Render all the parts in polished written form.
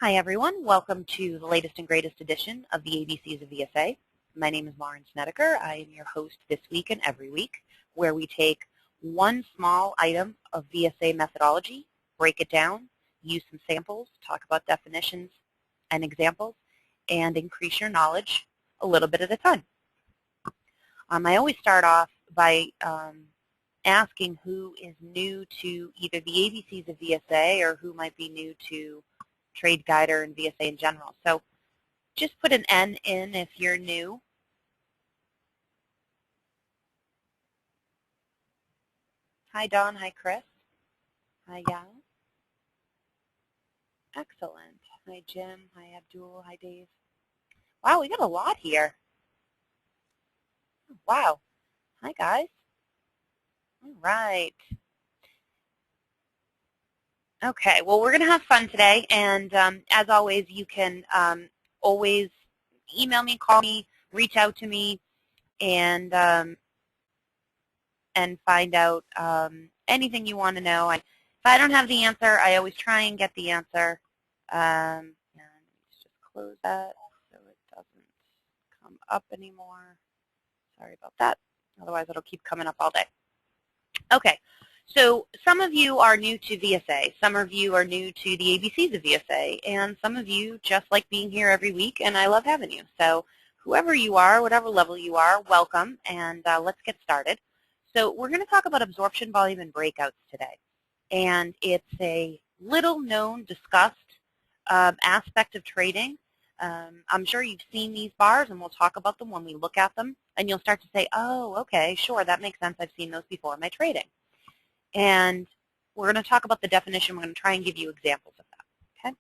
Hi everyone, welcome to the latest and greatest edition of the ABCs of VSA. My name is Lauren Snedeker. I am your host this week and every week, where we take one small item of VSA methodology, break it down, use some samples, talk about definitions and examples, and increase your knowledge a little bit at a time. I always start off by asking who is new to either the ABCs of VSA or who might be new to Trade Guider and VSA in general. So just put an N in if you're new. Hi Don, hi Chris. Hi Yao. Excellent. Hi Jim, hi Abdul, hi Dave. Wow, we got a lot here. Wow. Hi guys. All right. Okay, well we're going to have fun today, and as always you can always email me, call me, reach out to me, and find out anything you want to know. If I don't have the answer, I always try and get the answer. And let's just close that so it doesn't come up anymore. Sorry about that. Otherwise, it'll keep coming up all day. Okay, so some of you are new to VSA. Some of you are new to the ABCs of VSA. And some of you just like being here every week, and I love having you. So whoever you are, whatever level you are, welcome, and let's get started. So we're going to talk about absorption volume and breakouts today. And it's a little known, discussed aspect of trading. I'm sure you've seen these bars, and we'll talk about them when we look at them. And you'll start to say, oh, okay, sure, that makes sense. I've seen those before in my trading. And we're going to talk about the definition. We're going to try and give you examples of that. Okay?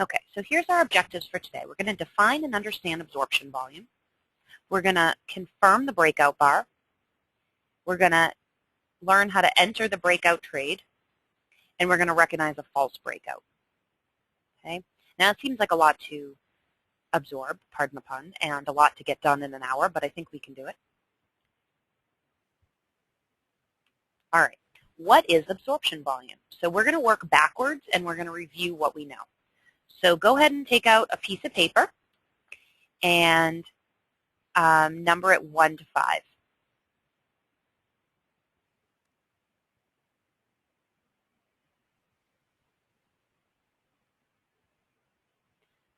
Okay, so here's our objectives for today. We're going to define and understand absorption volume. We're going to confirm the breakout bar. We're going to learn how to enter the breakout trade. And we're going to recognize a false breakout. Okay? Now, it seems like a lot to absorb, pardon the pun, and a lot to get done in an hour, but I think we can do it. All right. What is absorption volume? So we're going to work backwards, and we're going to review what we know. So go ahead and take out a piece of paper and number it 1 to 5.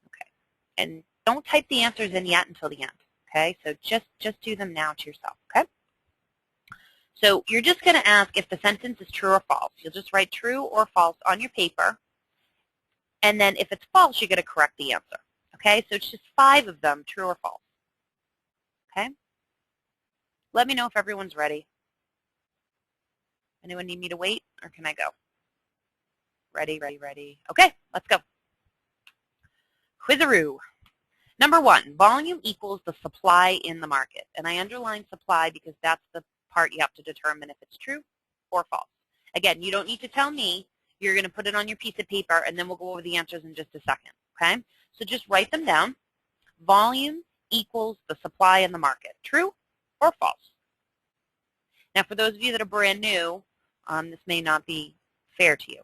Okay. And don't type the answers in yet until the end. Okay. So just do them now to yourself. Okay. So you're just going to ask if the sentence is true or false. You'll just write true or false on your paper. And then if it's false, you're going to correct the answer. Okay. So it's just 5 of them, true or false. Okay. Let me know if everyone's ready. Anyone need me to wait, or can I go? Ready, ready, ready. Okay, let's go. Quizaroo. Number 1, volume equals the supply in the market. And I underline supply because that's the part you have to determine if it's true or false. Again, you don't need to tell me. You're going to put it on your piece of paper, and then we'll go over the answers in just a second. Okay? So just write them down. Volume equals the supply in the market. True or false? Now, for those of you that are brand new, this may not be fair to you.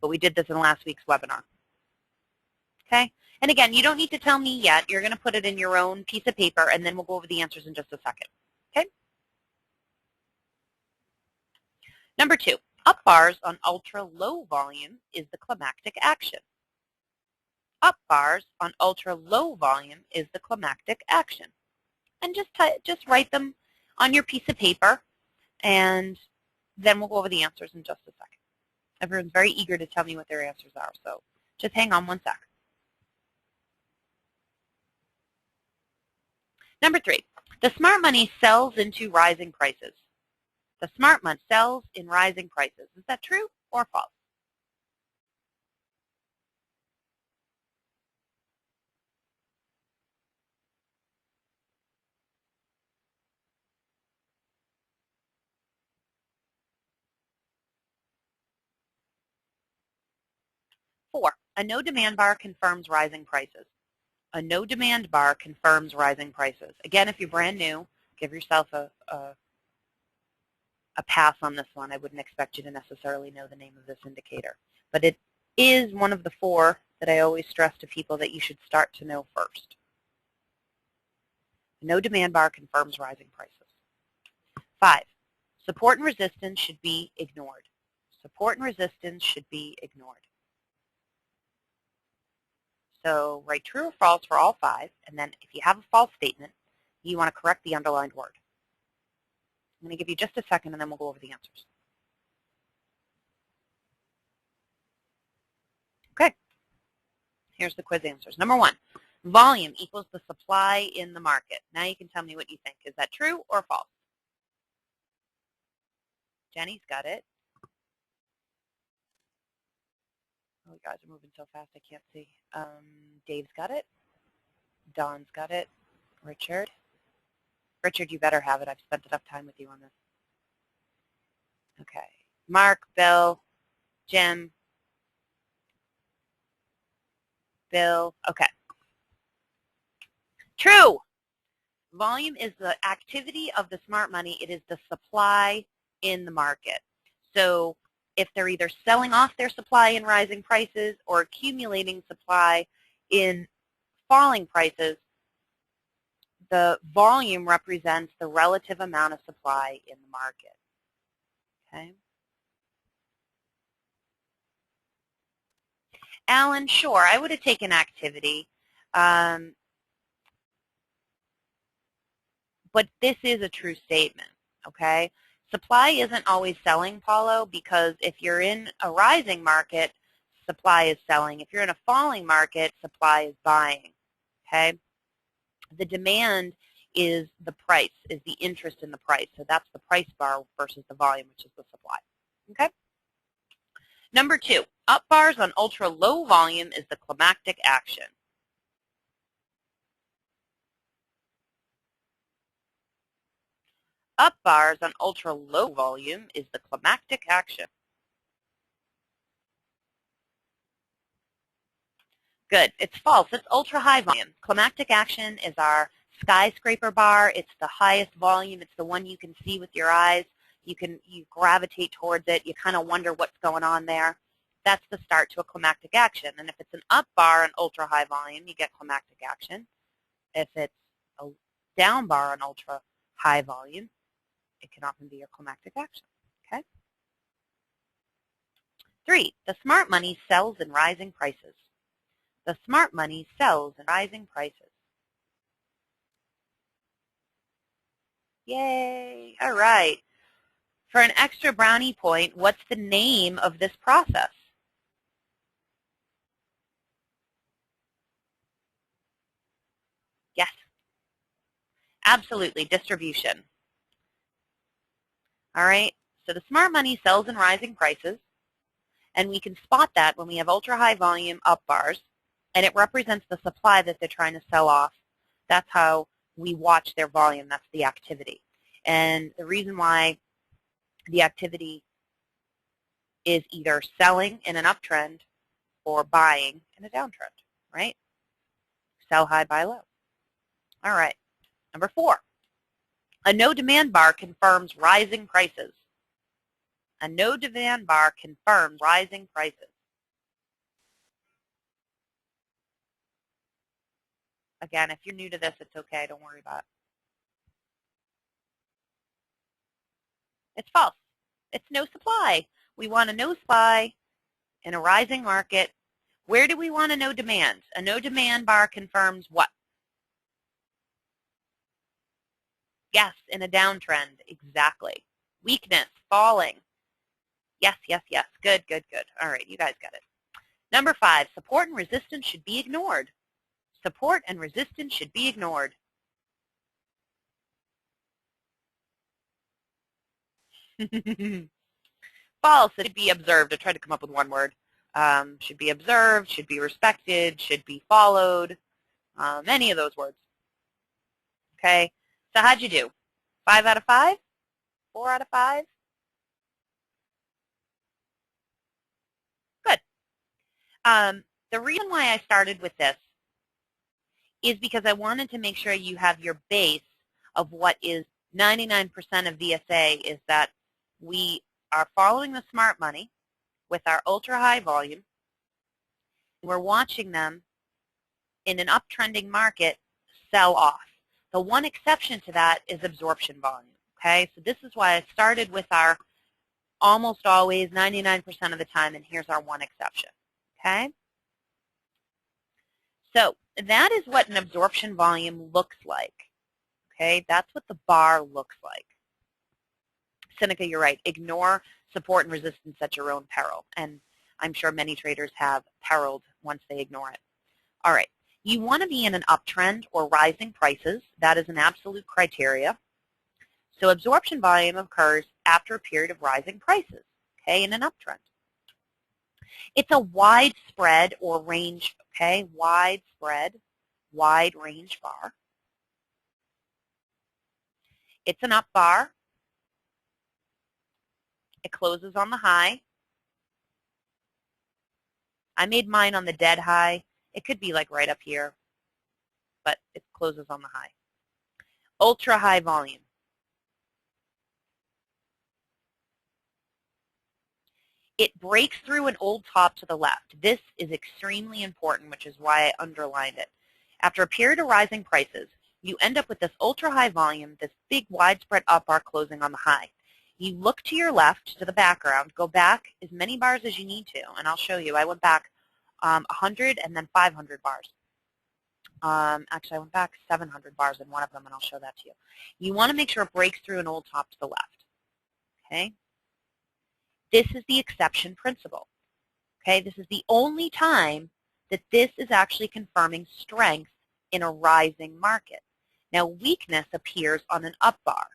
But we did this in last week's webinar. Okay? And again, you don't need to tell me yet. You're going to put it in your own piece of paper, and then we'll go over the answers in just a second. Okay? Number 2, up bars on ultra-low volume is the climactic action. Up bars on ultra-low volume is the climactic action. And just write them on your piece of paper, and then we'll go over the answers in just a second. Everyone's very eager to tell me what their answers are, so just hang on one sec. Number 3, the smart money sells into rising prices. The smart money sells in rising prices. Is that true or false? Four, a no demand bar confirms rising prices. A no demand bar confirms rising prices. Again, if you're brand new, give yourself a a pass on this one. I wouldn't expect you to necessarily know the name of this indicator. But it is one of the 4 that I always stress to people that you should start to know first. No demand bar confirms rising prices. 5, support and resistance should be ignored. Support and resistance should be ignored. So write true or false for all 5, and then if you have a false statement, you want to correct the underlined word. I'm going to give you just a second, and then we'll go over the answers. Okay, here's the quiz answers. Number 1, volume equals the supply in the market. Now you can tell me what you think. Is that true or false? Jenny's got it. Oh, you guys are moving so fast I can't see. Dave's got it. Don's got it. Richard. Richard, you better have it. I've spent enough time with you on this. Okay. Mark, Bill, Jim, Bill. Okay. True. Volume is the activity of the smart money. It is the supply in the market. So if they're either selling off their supply in rising prices or accumulating supply in falling prices, the volume represents the relative amount of supply in the market. Okay. Alan, sure, I would have taken activity. But this is a true statement, okay? Supply isn't always selling, Paulo, because if you're in a rising market, supply is selling. If you're in a falling market, supply is buying, okay? The demand is the price, is the interest in the price. So that's the price bar versus the volume, which is the supply, okay? Number 2, up bars on ultra low volume is the climactic action. Up bars on ultra low volume is the climactic action. Good. It's false. It's ultra high volume. Climactic action is our skyscraper bar. It's the highest volume. It's the one you can see with your eyes. You gravitate towards it. You kind of wonder what's going on there. That's the start to a climactic action. And if it's an up bar on ultra high volume, you get climactic action. If it's a down bar on ultra high volume, it can often be your climactic action. Okay. 3, the smart money sells in rising prices. The smart money sells in rising prices. Yay. All right. For an extra brownie point, what's the name of this process? Yes. Absolutely. Distribution. All right. So the smart money sells in rising prices, and we can spot that when we have ultra-high volume up bars, and it represents the supply that they're trying to sell off. That's how we watch their volume. That's the activity. And the reason why the activity is either selling in an uptrend or buying in a downtrend, right? Sell high, buy low. All right. Number 4, a no demand bar confirms rising prices. A no demand bar confirms rising prices. Again, if you're new to this, it's okay. Don't worry about it. It's false. It's no supply. We want a no supply in a rising market. Where do we want a no demand? A no demand bar confirms what? Yes, in a downtrend. Exactly. Weakness, falling. Yes, yes, yes. Good, good, good. All right, you guys got it. Number 5, support and resistance should be ignored. Support and resistance should be ignored. False. It should be observed. I tried to come up with one word. Should be observed, should be respected, should be followed. Any of those words. Okay. So how'd you do? 5 out of 5? 4 out of 5? Good. The reason why I started with this is because I wanted to make sure you have your base of what is 99% of VSA is that we are following the smart money with our ultra-high volume. We're watching them in an uptrending market sell off. The one exception to that is absorption volume. Okay, so this is why I started with our almost always 99% of the time, and here's our one exception. Okay, so that is what an absorption volume looks like. Okay, that's what the bar looks like. Seneca, you're right. Ignore support and resistance at your own peril, and I'm sure many traders have periled once they ignore it. All right, you want to be in an uptrend or rising prices. That is an absolute criteria. So absorption volume occurs after a period of rising prices, okay, in an uptrend. It's a wide spread or range, okay, wide spread, wide range bar. It's an up bar. It closes on the high. I made mine on the dead high. It could be like right up here, but it closes on the high. Ultra high volume. It breaks through an old top to the left. This is extremely important, which is why I underlined it. After a period of rising prices, you end up with this ultra-high volume, this big widespread up bar closing on the high. You look to your left, to the background, go back as many bars as you need to, and I'll show you. I went back 100 and then 500 bars. Actually, I went back 700 bars in one of them, and I'll show that to you. You want to make sure it breaks through an old top to the left. Okay? This is the exception principle. Okay, this is the only time that this is actually confirming strength in a rising market. Now, weakness appears on an up bar.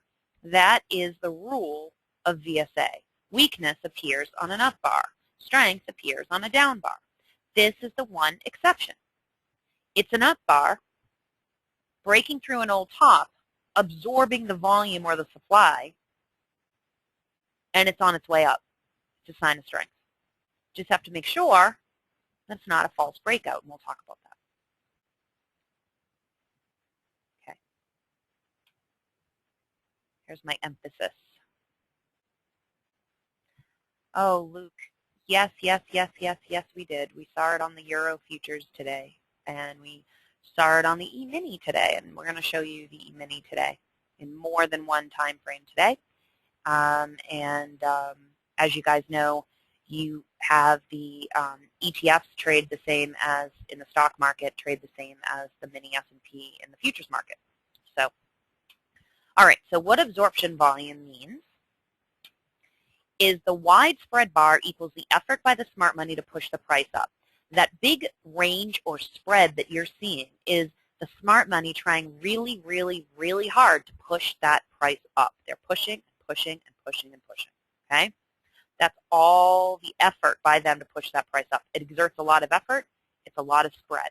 That is the rule of VSA. Weakness appears on an up bar. Strength appears on a down bar. This is the one exception. It's an up bar, breaking through an old top, absorbing the volume or the supply, and it's on its way up. It's a sign of strength. Just have to make sure that's not a false breakout, and we'll talk about that. Okay. Here's my emphasis. Oh, Luke, yes, yes, yes, yes, yes, we did. We saw it on the Euro futures today, and we saw it on the E-mini today, and we're going to show you the E-mini today in more than one time frame today. As you guys know, you have the ETFs trade the same as in the stock market, trade the same as the mini S&P in the futures market. So, all right, so what absorption volume means is the widespread bar equals the effort by the smart money to push the price up. That big range or spread that you're seeing is the smart money trying really, really, really hard to push that price up. They're pushing, pushing, and pushing, and pushing, okay? That's all the effort by them to push that price up. It exerts a lot of effort. It's a lot of spread.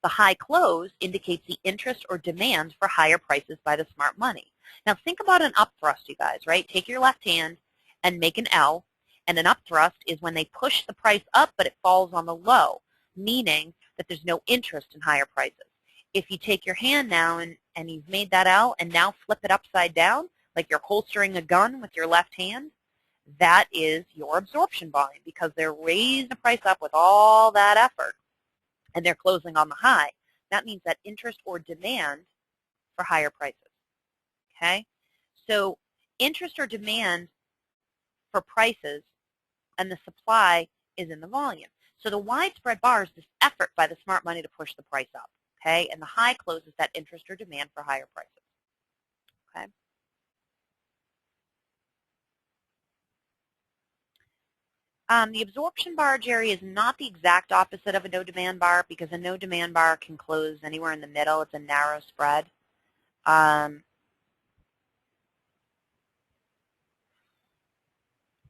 The high close indicates the interest or demand for higher prices by the smart money. Now think about an up thrust, you guys, right? Take your left hand and make an L, and an up thrust is when they push the price up but it falls on the low, meaning that there's no interest in higher prices. If you take your hand now and you've made that L and now flip it upside down, like you're holstering a gun with your left hand, that is your absorption volume because they're raising the price up with all that effort and they're closing on the high. That means that interest or demand for higher prices. Okay? So interest or demand for prices and the supply is in the volume. So the widespread bar is this effort by the smart money to push the price up. Okay? And the high closes that interest or demand for higher prices. Okay? The absorption bar, Jerry, is not the exact opposite of a no-demand bar because a no-demand bar can close anywhere in the middle. It's a narrow spread.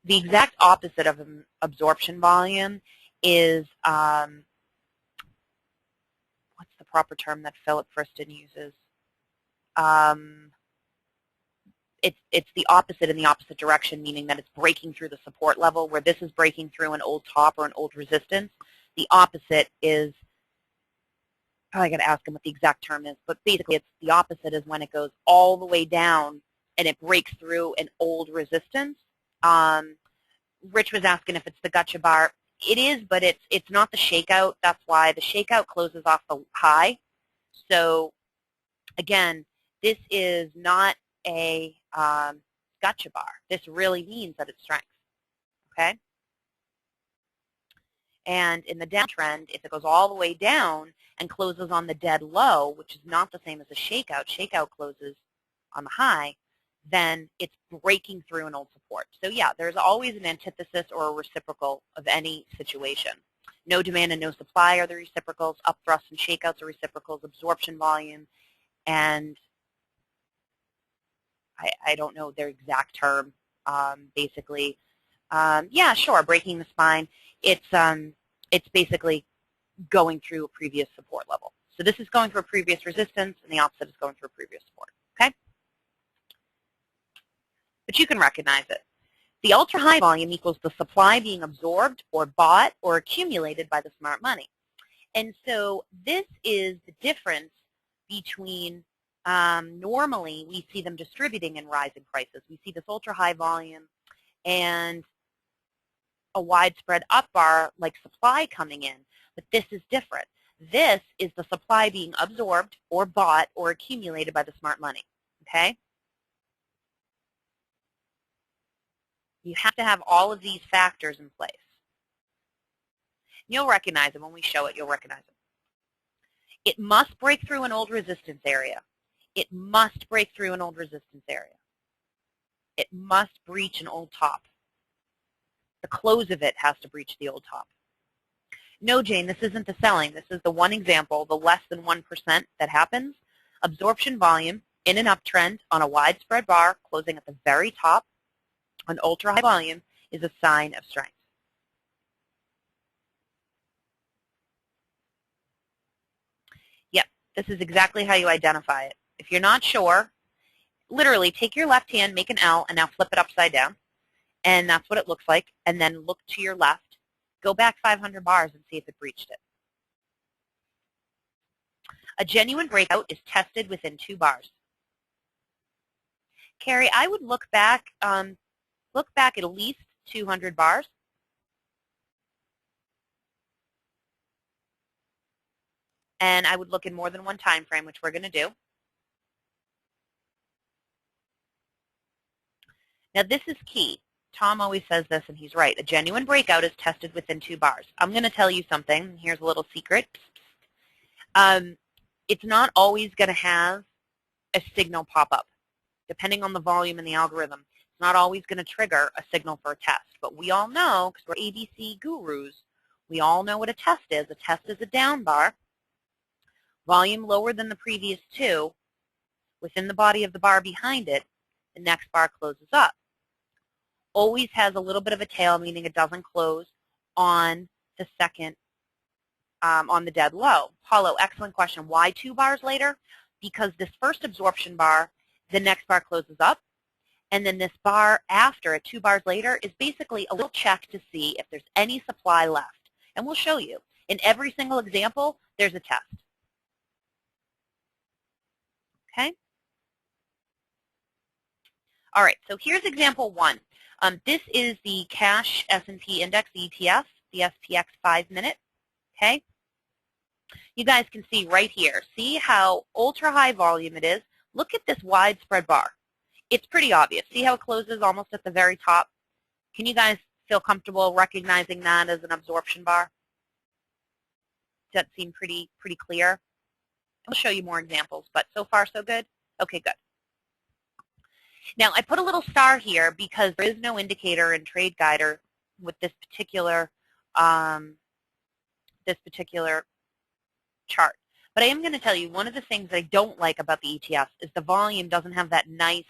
The exact opposite of an absorption volume is, what's the proper term that Philip Friston uses? It's the opposite in the opposite direction, meaning that it's breaking through the support level, where this is breaking through an old top or an old resistance. The opposite is, I got to ask him what the exact term is, but basically it's the opposite is when it goes all the way down and it breaks through an old resistance. Rich was asking if it's the gotcha bar. It is, but it's not the shakeout. That's why the shakeout closes off the high. So again, this is not a gotcha bar. This really means that it's strength. Okay? And in the downtrend, if it goes all the way down and closes on the dead low, which is not the same as a shakeout closes on the high, then it's breaking through an old support. So yeah, there's always an antithesis or a reciprocal of any situation. No demand and no supply are the reciprocals. Upthrusts and shakeouts are reciprocals. Absorption volume, and I don't know their exact term, basically. Yeah, sure, breaking the spine. It's basically going through a previous support level. So this is going through a previous resistance, and the opposite is going through a previous support, okay? But you can recognize it. The ultra-high volume equals the supply being absorbed or bought or accumulated by the smart money. And so this is the difference between normally we see them distributing in rising prices. We see this ultra-high volume and a widespread up bar like supply coming in, but this is different. This is the supply being absorbed or bought or accumulated by the smart money, okay? You have to have all of these factors in place. You'll recognize them when we show it. You'll recognize them. It must break through an old resistance area. It must break through an old resistance area. It must breach an old top. The close of it has to breach the old top. No, Jane, this isn't the selling. This is the one example, the less than 1% that happens. Absorption volume in an uptrend on a widespread bar closing at the very top, an ultra-high volume, is a sign of strength. Yep, this is exactly how you identify it. If you're not sure, literally take your left hand, make an L, and now flip it upside down. And that's what it looks like. And then look to your left. Go back 500 bars and see if it breached it. A genuine breakout is tested within 2 bars. Carrie, I would look back at least 200 bars. And I would look in more than one time frame, which we're going to do. Now this is key. Tom always says this, and he's right. A genuine breakout is tested within 2 bars. I'm going to tell you something. Here's a little secret. It's not always going to have a signal pop up. Depending on the volume and the algorithm, it's not always going to trigger a signal for a test. But we all know, because we're ABC gurus, we all know what a test is. A test is a down bar, volume lower than the previous 2, within the body of the bar behind it, the next bar closes up. Always has a little bit of a tail, meaning it doesn't close on the second, on the dead low. Paulo, excellent question. Why 2 bars later? Because this first absorption bar, the next bar closes up, and then this bar after it, 2 bars later, is basically a little check to see if there's any supply left. And we'll show you. In every single example, there's a test. Okay? All right, so here's example 1. This is the cash S&P index, the ETF, the SPX 5-minute, okay? You guys can see right here. See how ultra-high volume it is? Look at this widespread bar. It's pretty obvious. See how it closes almost at the very top? Can you guys feel comfortable recognizing that as an absorption bar? Does that seem pretty clear? I'll show you more examples, but so far so good? Okay, good. Now, I put a little star here because there is no indicator in Trade Guider with this particular chart. But I am going to tell you, one of the things I don't like about the ETFs is the volume doesn't have that nice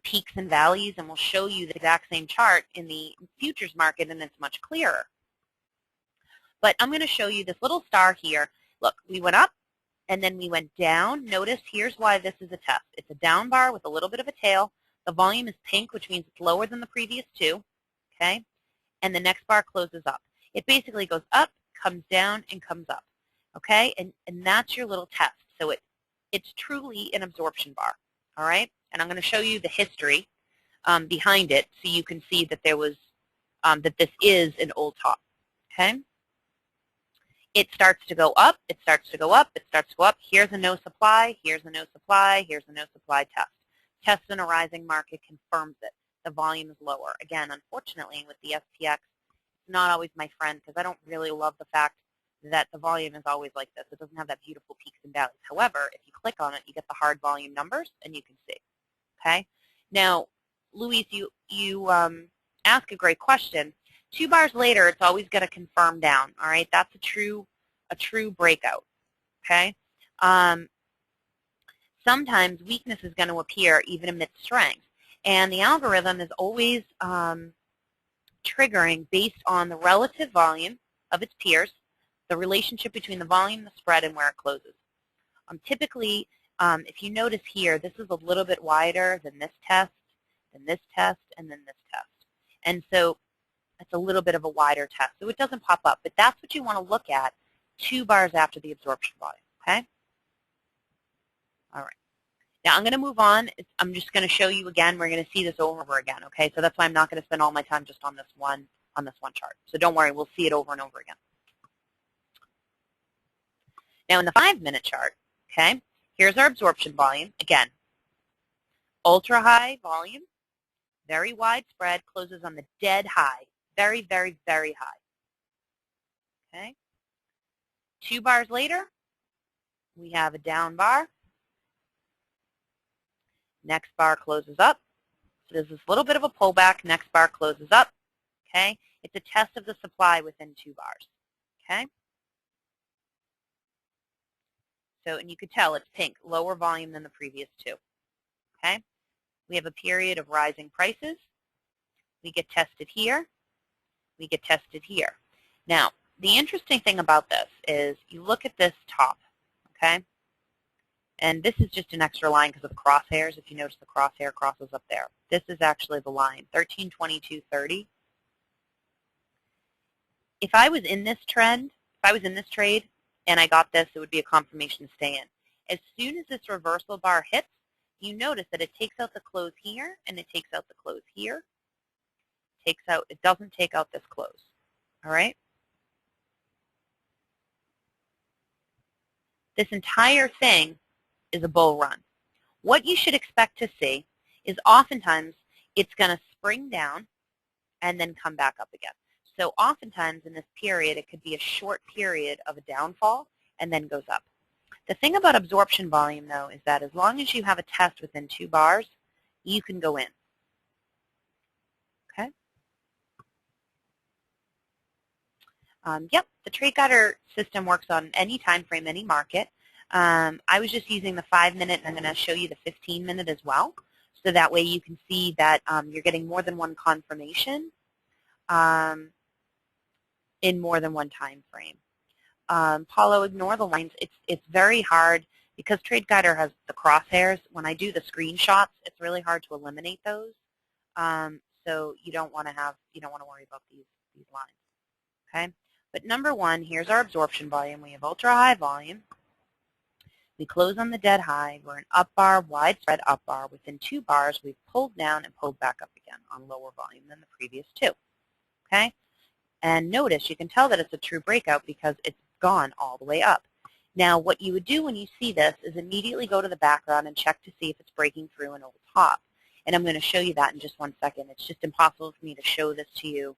peaks and valleys, and we'll show you the exact same chart in the futures market, and it's much clearer. But I'm going to show you this little star here. Look, we went up, and then we went down. Notice here's why this is a test. It's a down bar with a little bit of a tail. The volume is pink, which means it's lower than the previous 2, okay? And the next bar closes up. It basically goes up, comes down, and comes up, okay? And that's your little test. So it's truly an absorption bar. all right? And I'm going to show you the history behind it so you can see that there was, that this is an old top, okay? It starts to go up, it starts to go up, it starts to go up. Here's a no supply, here's a no supply, here's a no supply test. Test in a rising market confirms it. The volume is lower. Again, unfortunately, with the SPX, it's not always my friend because I don't really love the fact that the volume is always like this. It doesn't have that beautiful peaks and valleys. However, if you click on it, you get the hard volume numbers, and you can see. Okay? Now, Luis, you ask a great question. 2 bars later, it's always going to confirm down. All right? That's a true breakout. Okay? Sometimes weakness is going to appear even amidst strength. And the algorithm is always triggering based on the relative volume of its peers, the relationship between the volume, the spread, and where it closes. Typically, if you notice here, this is a little bit wider than this test, and then this test. And so it's a little bit of a wider test. So it doesn't pop up, but that's what you want to look at 2 bars after the absorption volume, okay? All right. Now I'm going to move on. I'm just going to show you again. We're going to see this over and over again, okay? So that's why I'm not going to spend all my time just on this one chart. So don't worry, we'll see it over and over again. Now in the 5-minute chart, okay, here's our absorption volume. Again, ultra high volume, very wide spread, closes on the dead high, very, very, very high. Okay. 2 bars later, we have a down bar. Next bar closes up. So there's this little bit of a pullback. Next bar closes up. Okay. It's a test of the supply within 2 bars. Okay. So, and you could tell it's pink, lower volume than the previous 2. Okay. We have a period of rising prices. We get tested here. We get tested here. Now, the interesting thing about this is you look at this top, okay? And this is just an extra line because of the crosshairs. If you notice, the crosshair crosses up there. This is actually the line, 1322.30. If I was in this trend, if I was in this trade and I got this, it would be a confirmation to stay in. As soon as this reversal bar hits, you notice that it takes out the close here and it takes out the close here. It doesn't take out this close. All right? This entire thing is a bull run. What you should expect to see is oftentimes it's going to spring down and then come back up again. So oftentimes in this period, it could be a short period of a downfall and then goes up. The thing about absorption volume, though, is that as long as you have a test within 2 bars, you can go in. Okay? Yep, the trade guider system works on any time frame, any market. I was just using the 5-minute, and I'm going to show you the 15-minute as well, so that way you can see that you're getting more than one confirmation in more than one time frame. Paulo, ignore the lines. It's very hard because Trade Guider has the crosshairs. When I do the screenshots, it's really hard to eliminate those. So you don't want to worry about these lines. Okay. But number 1, here's our absorption volume. We have ultra high volume. We close on the dead high. We're an up bar, widespread up bar. Within 2 bars, we've pulled down and pulled back up again on lower volume than the previous 2. Okay? And notice, you can tell that it's a true breakout because it's gone all the way up. Now, what you would do when you see this is immediately go to the background and check to see if it's breaking through an old top. And I'm going to show you that in just one second. It's just impossible for me to show this to you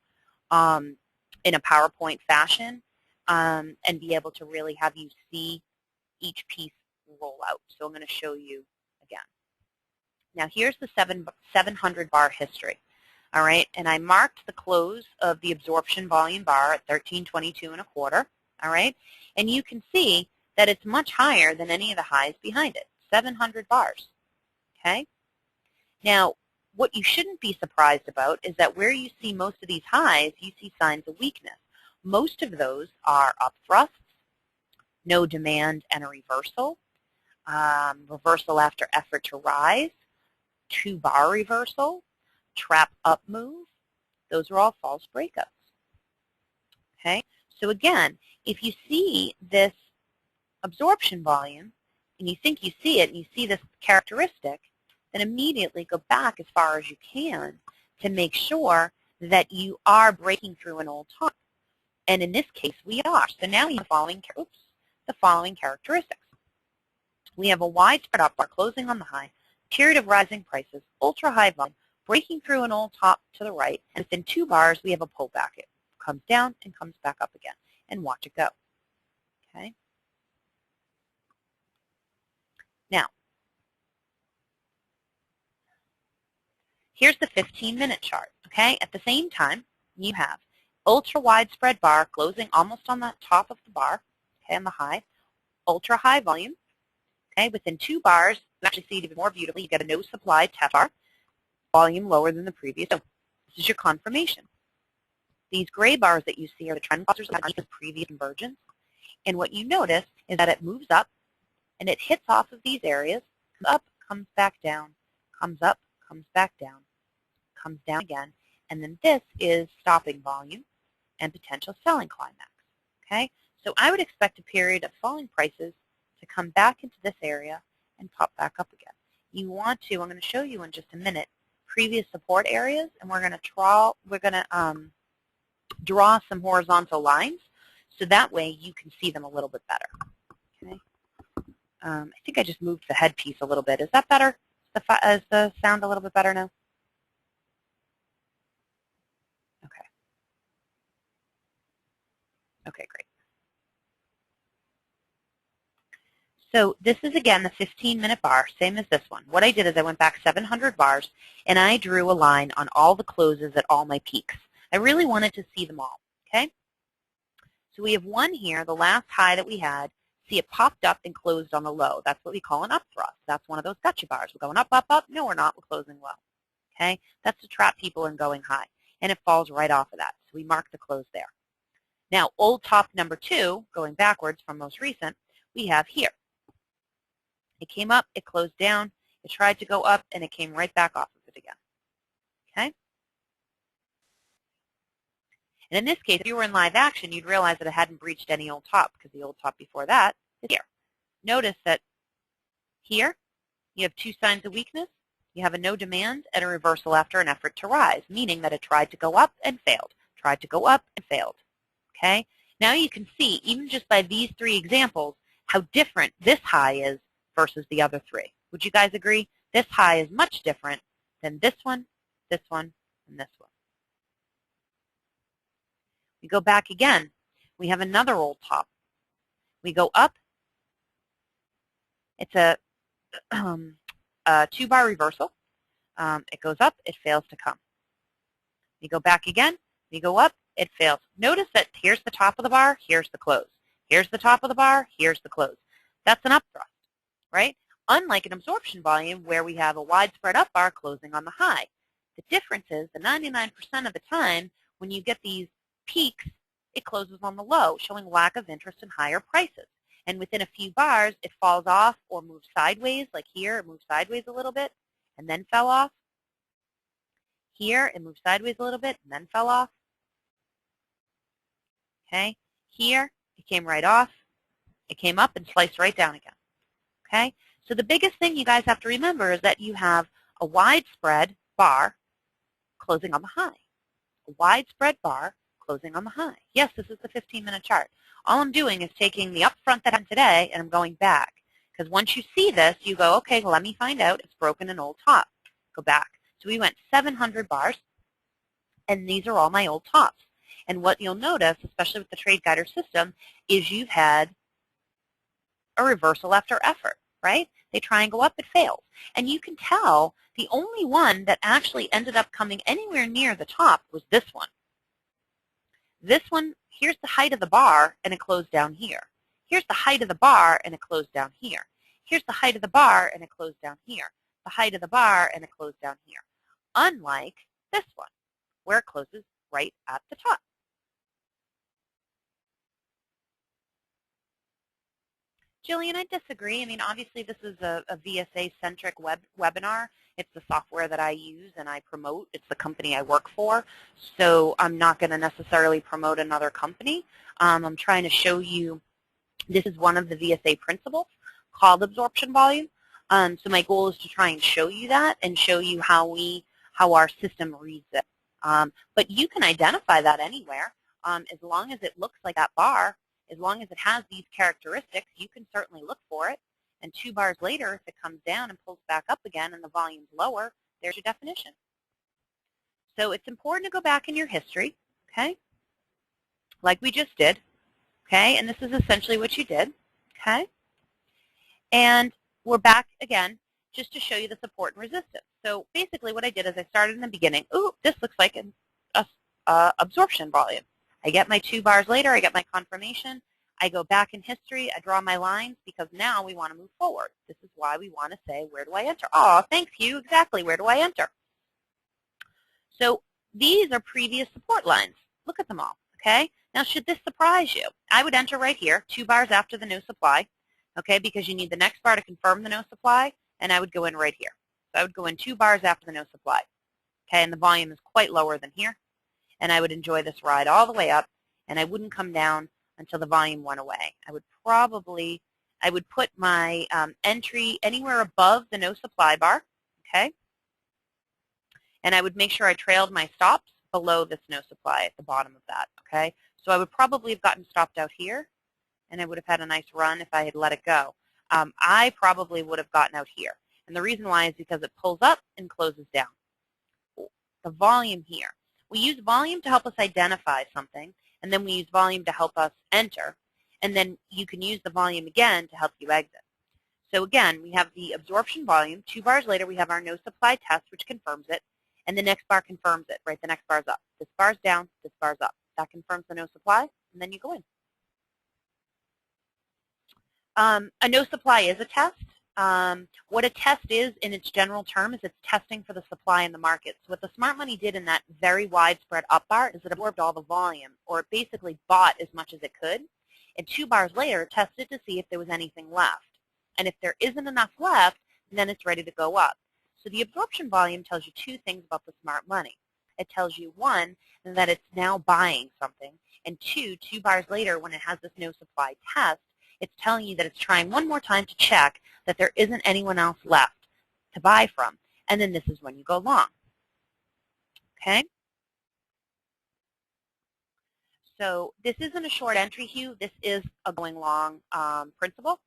in a PowerPoint fashion and be able to really have you see each piece roll out. So I'm going to show you again. Now here's the 700 bar history. All right, and I marked the close of the absorption volume bar at 1322.25. All right, and you can see that it's much higher than any of the highs behind it, 700 bars. Okay. Now, what you shouldn't be surprised about is that where you see most of these highs, you see signs of weakness. Most of those are up thrusts, no demand and a reversal, reversal after effort to rise, 2-bar reversal, trap up move. Those are all false breakups. Okay, so again, if you see this absorption volume and you think you see it and you see this characteristic, then immediately go back as far as you can to make sure that you are breaking through an old top. And in this case, we are. So now we have the following characteristics. We have a widespread up bar closing on the high, period of rising prices, ultra-high volume, breaking through an old top to the right, and within 2 bars, we have a pullback. It comes down and comes back up again. And watch it go. Okay. Now, here's the 15-minute chart. Okay. At the same time, you have ultra widespread bar closing almost on the top of the bar, okay, on the high, ultra high volume. Okay, within 2 bars, you actually see it even more beautifully. You get a no supply test bar, volume lower than the previous. So this is your confirmation. These gray bars that you see are the trend clusters of the previous convergence. And what you notice is that it moves up and it hits off of these areas, comes up, comes back down, comes up, comes back down, comes down again. And then this is stopping volume and potential selling climax. Okay, so I would expect a period of falling prices to come back into this area and pop back up again. You want to, I'm going to show you in just a minute, previous support areas, and we're going to draw some horizontal lines so that way you can see them a little bit better. Okay. I think I just moved the headpiece a little bit. Is that better? Is the sound a little bit better now? Okay. Okay, great. So this is, again, the 15-minute bar, same as this one. What I did is I went back 700 bars, and I drew a line on all the closes at all my peaks. I really wanted to see them all, okay? So we have one here, the last high that we had. See, it popped up and closed on the low. That's what we call an up thrust. That's one of those gotcha bars. We're going up, up, up. No, we're not. We're closing low, okay? That's to trap people in going high, and it falls right off of that. So we mark the close there. Now, old top number 2, going backwards from most recent, we have here. It came up, it closed down, it tried to go up, and it came right back off of it again. Okay? And in this case, if you were in live action, you'd realize that it hadn't breached any old top because the old top before that is here. Notice that here you have 2 signs of weakness. You have a no demand and a reversal after an effort to rise, meaning that it tried to go up and failed, tried to go up and failed. Okay? Now you can see, even just by these 3 examples, how different this high is versus the other 3. Would you guys agree? This high is much different than this one, and this one. We go back again. We have another old top. We go up. It's a 2-bar reversal. It goes up. It fails to come. We go back again. We go up. It fails. Notice that here's the top of the bar. Here's the close. Here's the top of the bar. Here's the close. That's an up thrust, right? Unlike an absorption volume where we have a widespread up bar closing on the high. The difference is that 99% of the time when you get these peaks, it closes on the low, showing lack of interest in higher prices. And within a few bars, it falls off or moves sideways, like here, it moves sideways a little bit and then fell off. Here, it moved sideways a little bit and then fell off. Okay, here, it came right off. It came up and sliced right down again. Okay, so the biggest thing you guys have to remember is that you have a widespread bar closing on the high. A widespread bar closing on the high. Yes, this is the 15-minute chart. All I'm doing is taking the upfront that happened today and I'm going back. Because once you see this, you go, okay, well, let me find out. It's broken an old top. Go back. So we went 700 bars, and these are all my old tops. And what you'll notice, especially with the trade guider system, is you've had a reversal after effort, right? They try and go up, it fails. And you can tell the only one that actually ended up coming anywhere near the top was this one. This one, here's the height of the bar, and it closed down here. Here's the height of the bar, and it closed down here. Here's the height of the bar, and it closed down here. The height of the bar, and it closed down here. Unlike this one, where it closes right at the top. Jillian, I disagree. I mean, obviously this is a VSA-centric webinar. It's the software that I use and I promote. It's the company I work for. So I'm not going to necessarily promote another company. I'm trying to show you this is one of the VSA principles called absorption volume. So my goal is to try and show you that and show you how our system reads it. But you can identify that anywhere. As long as it looks like that bar, as long as it has these characteristics, you can certainly look for it. And 2 bars later, if it comes down and pulls back up again and the volume's lower, there's your definition. So it's important to go back in your history, okay, like we just did, okay, and this is essentially what you did, okay. And we're back again just to show you the support and resistance. So basically what I did is I started in the beginning. Ooh, this looks like an absorption volume. I get my 2 bars later, I get my confirmation. I go back in history, I draw my lines because now we want to move forward. This is why we want to say, where do I enter? Oh, thanks, Hugh. Exactly, where do I enter? So these are previous support lines. Look at them all, okay? Now, should this surprise you, I would enter right here, 2 bars after the no supply, okay, because you need the next bar to confirm the no supply, and I would go in right here. So I would go in 2 bars after the no supply, okay, and the volume is quite lower than here, and I would enjoy this ride all the way up, and I wouldn't come down until the volume went away. I would put my entry anywhere above the no supply bar, okay, and I would make sure I trailed my stops below this no supply at the bottom of that, okay? So I would probably have gotten stopped out here, and I would have had a nice run if I had let it go. I probably would have gotten out here, and the reason why is because it pulls up and closes down. The volume here. We use volume to help us identify something, and then we use volume to help us enter, and then you can use the volume again to help you exit. So again, we have the absorption volume. 2 bars later, we have our no supply test, which confirms it, and the next bar confirms it, right? The next bar's up. This bar's down, this bar's up. That confirms the no supply, and then you go in. A no supply is a test. What a test is in its general term is it's testing for the supply in the market. So what the smart money did in that very widespread up bar is it absorbed all the volume, or it basically bought as much as it could. And 2 bars later, it tested to see if there was anything left. And if there isn't enough left, then it's ready to go up. So the absorption volume tells you 2 things about the smart money. It tells you, 1, that it's now buying something, and 2 bars later, when it has this no supply test, it's telling you that it's trying one more time to check that there isn't anyone else left to buy from. And then this is when you go long. Okay? So this isn't a short entry, Hugh. This is a going long principle.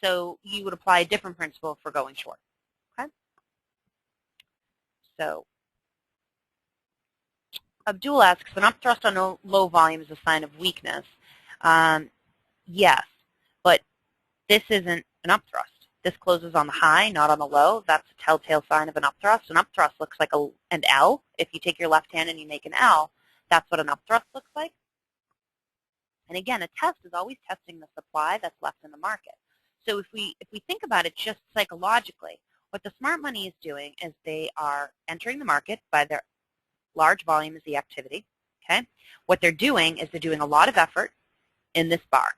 So you would apply a different principle for going short. Okay? So Abdul asks, an upthrust on low volume is a sign of weakness. Yes, but this isn't an upthrust. This closes on the high, not on the low. That's a telltale sign of an upthrust. An upthrust looks like an L. If you take your left hand and you make an L, that's what an upthrust looks like. And again, a test is always testing the supply that's left in the market. So if we think about it just psychologically, what the smart money is doing is they are entering the market by their large volume is the activity. Okay? What they're doing is they're doing a lot of effort in this bar.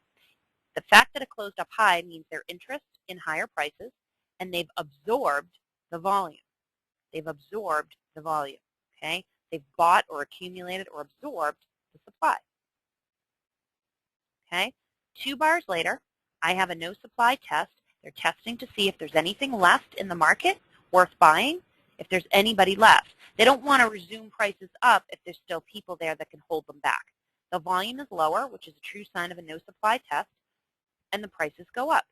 The fact that it closed up high means their interest in higher prices, and they've absorbed the volume. They've absorbed the volume. Okay? They've bought or accumulated or absorbed the supply. Okay? 2 bars later, I have a no supply test. They're testing to see if there's anything left in the market worth buying, if there's anybody left. They don't want to resume prices up if there's still people there that can hold them back. The volume is lower, which is a true sign of a no supply test, and the prices go up.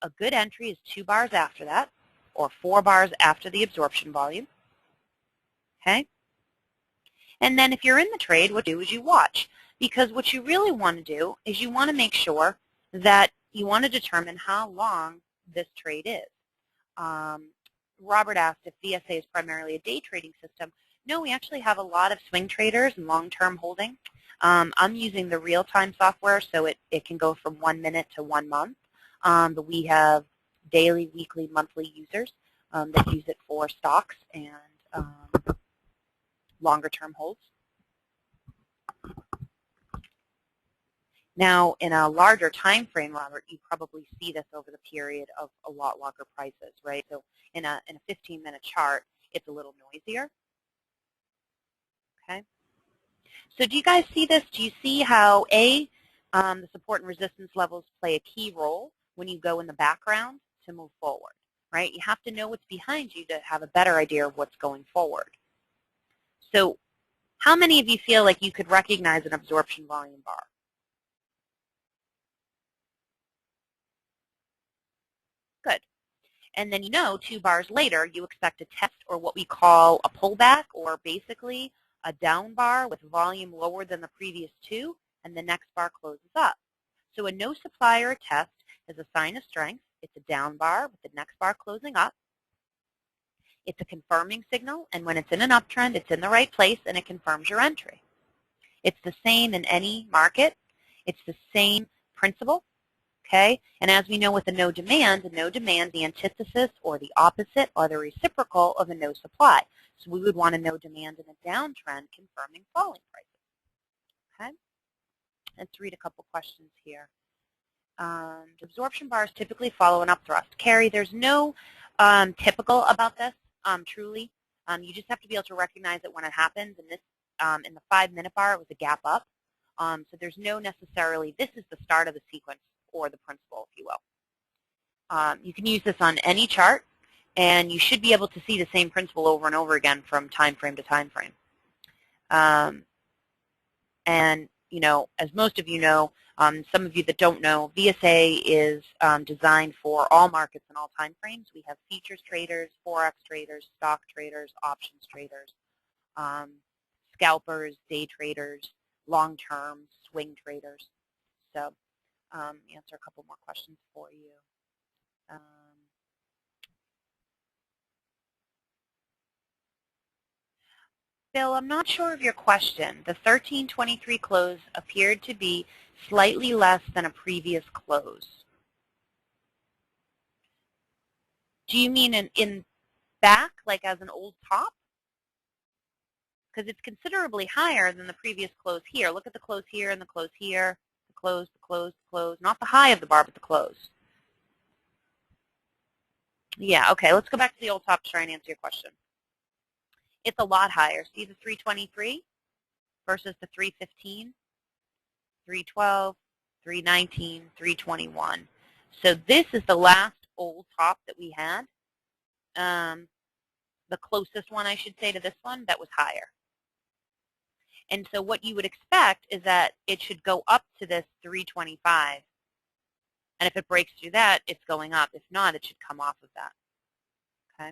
A good entry is 2 bars after that, or 4 bars after the absorption volume. Okay? And then if you're in the trade, what you do is you watch. Because what you really want to do is you want to make sure that you want to determine how long this trade is. Robert asked if VSA is primarily a day trading system. No, we actually have a lot of swing traders and long-term holding. I'm using the real-time software, so it can go from 1 minute to 1 month. But we have daily, weekly, monthly users that use it for stocks and longer-term holds. Now, in a larger time frame, Robert, you probably see this over the period of a lot longer prices, right? So in a 15-minute chart, it's a little noisier. Okay. So do you guys see this? Do you see how, the support and resistance levels play a key role when you go in the background to move forward, right? You have to know what's behind you to have a better idea of what's going forward. So how many of you feel like you could recognize an absorption volume bar? Good. And then you know 2 bars later you expect a test or what we call a pullback, or basically a down bar with volume lower than the previous 2, and the next bar closes up. So a no supply or a test is a sign of strength. It's a down bar with the next bar closing up. It's a confirming signal, and when it's in an uptrend, it's in the right place and it confirms your entry. It's the same in any market. It's the same principle. Okay? And as we know with a no demand, the antithesis or the opposite or the reciprocal of a no supply. So we would want a no demand in a downtrend confirming falling prices. Okay? Let's read a couple questions here. Absorption bars typically follow an upthrust. Carrie, there's no typical about this, truly. You just have to be able to recognize it when it happens. And this, in the 5-minute bar, it was a gap up. So there's no necessarily, this is the start of the sequence or the principle, if you will. You can use this on any chart, and you should be able to see the same principle over and over again from time frame to time frame. And, you know, as most of you know, some of you that don't know, VSA is designed for all markets and all time frames. We have futures traders, forex traders, stock traders, options traders, scalpers, day traders, long-term, swing traders. So answer a couple more questions for you. Bill, I'm not sure of your question. The 1323 close appeared to be slightly less than a previous close. Do you mean in back, like as an old top? Because it's considerably higher than the previous close here. Look at the close here and the close here, the close, the close, the close. Not the high of the bar, but the close. Yeah, okay, let's go back to the old top to try and answer your question. It's a lot higher. See the 323 versus the 315, 312, 319, 321. So this is the last old top that we had. The closest one, I should say, to this one that was higher. And so what you would expect is that it should go up to this 325. And if it breaks through that, it's going up. If not, it should come off of that. Okay.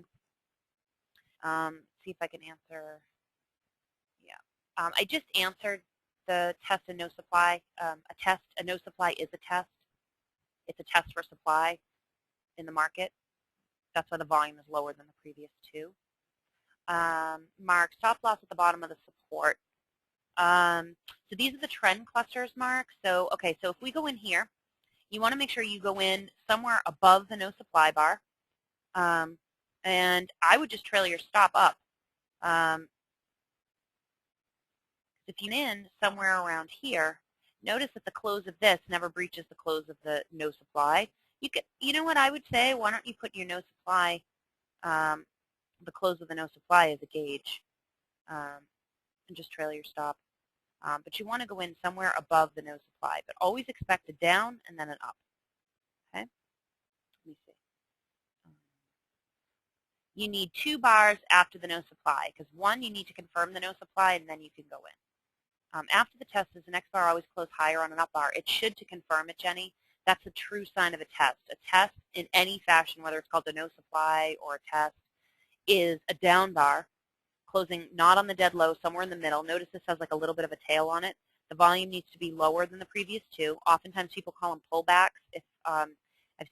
See if I can answer. Yeah. I just answered the test and no supply. A no supply is a test. It's a test for supply in the market. That's why the volume is lower than the previous 2. Mark, stop loss at the bottom of the support. So these are the trend clusters, Mark. So, okay, so if we go in here, you want to make sure you go in somewhere above the no supply bar. And I would just trail your stop up. If you're in somewhere around here, notice that the close of this never breaches the close of the no supply. You know what I would say? Why don't you put your no supply, the close of the no supply as a gauge, and just trail your stop. But you want to go in somewhere above the no supply, but always expect a down and then an up. Okay? Let me see. You need 2 bars after the no supply, because 1, you need to confirm the no supply, and then you can go in. After the test, does the next bar always close higher on an up bar? It should to confirm it, Jenny. That's a true sign of a test. A test in any fashion, whether it's called a no supply or a test, is a down bar closing not on the dead low, somewhere in the middle. Notice this has like a little bit of a tail on it. The volume needs to be lower than the previous 2. Oftentimes people call them pullbacks. If I've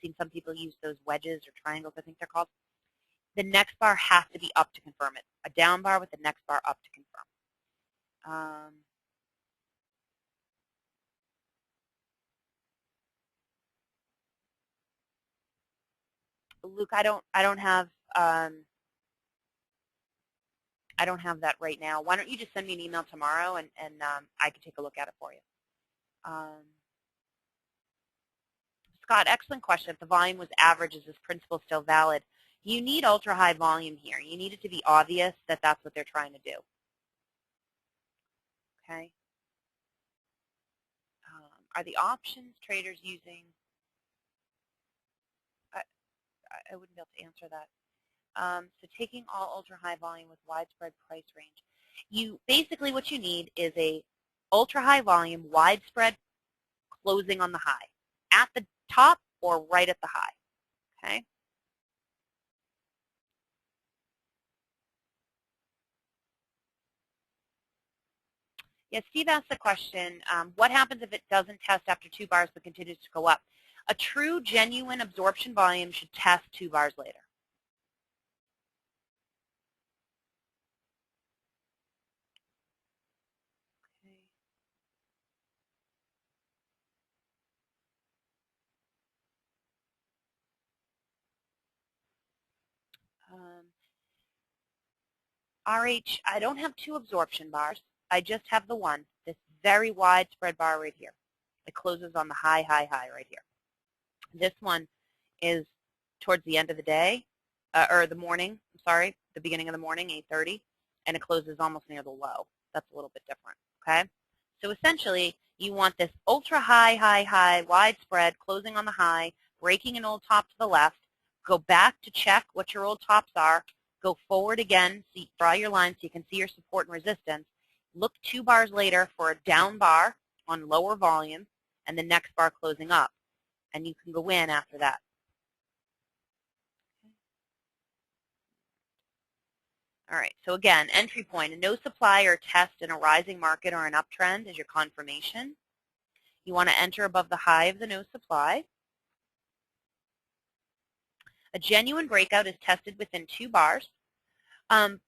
seen some people use those wedges or triangles, I think they're called. The next bar has to be up to confirm it. A down bar with the next bar up to confirm. Luke, I don't have that right now. Why don't you just send me an email tomorrow, and I can take a look at it for you. Scott, excellent question. If the volume was average, is this principle still valid? You need ultra-high volume here. You need it to be obvious that that's what they're trying to do. Okay. Are the options traders using I wouldn't be able to answer that. So taking all ultra-high volume with widespread price range. Basically what you need is a ultra-high volume, widespread closing on the high, at the top or right at the high, okay? Yeah, Steve asked the question, what happens if it doesn't test after 2 bars but continues to go up? A true, genuine absorption volume should test 2 bars later. RH, I don't have 2 absorption bars. I just have the one, this very widespread bar right here. It closes on the high, high, high right here. This one is towards the end of the day, or the morning, I'm sorry, the beginning of the morning, 8:30, and it closes almost near the low. That's a little bit different, okay? So essentially, you want this ultra high, high, high, widespread, closing on the high, breaking an old top to the left, go back to check what your old tops are, go forward again, draw your line so you can see your support and resistance, look 2 bars later for a down bar on lower volume, and the next bar closing up, and you can go in after that. All right, so again, entry point, a no supply or test in a rising market or an uptrend is your confirmation. You want to enter above the high of the no supply. A genuine breakout is tested within 2 bars.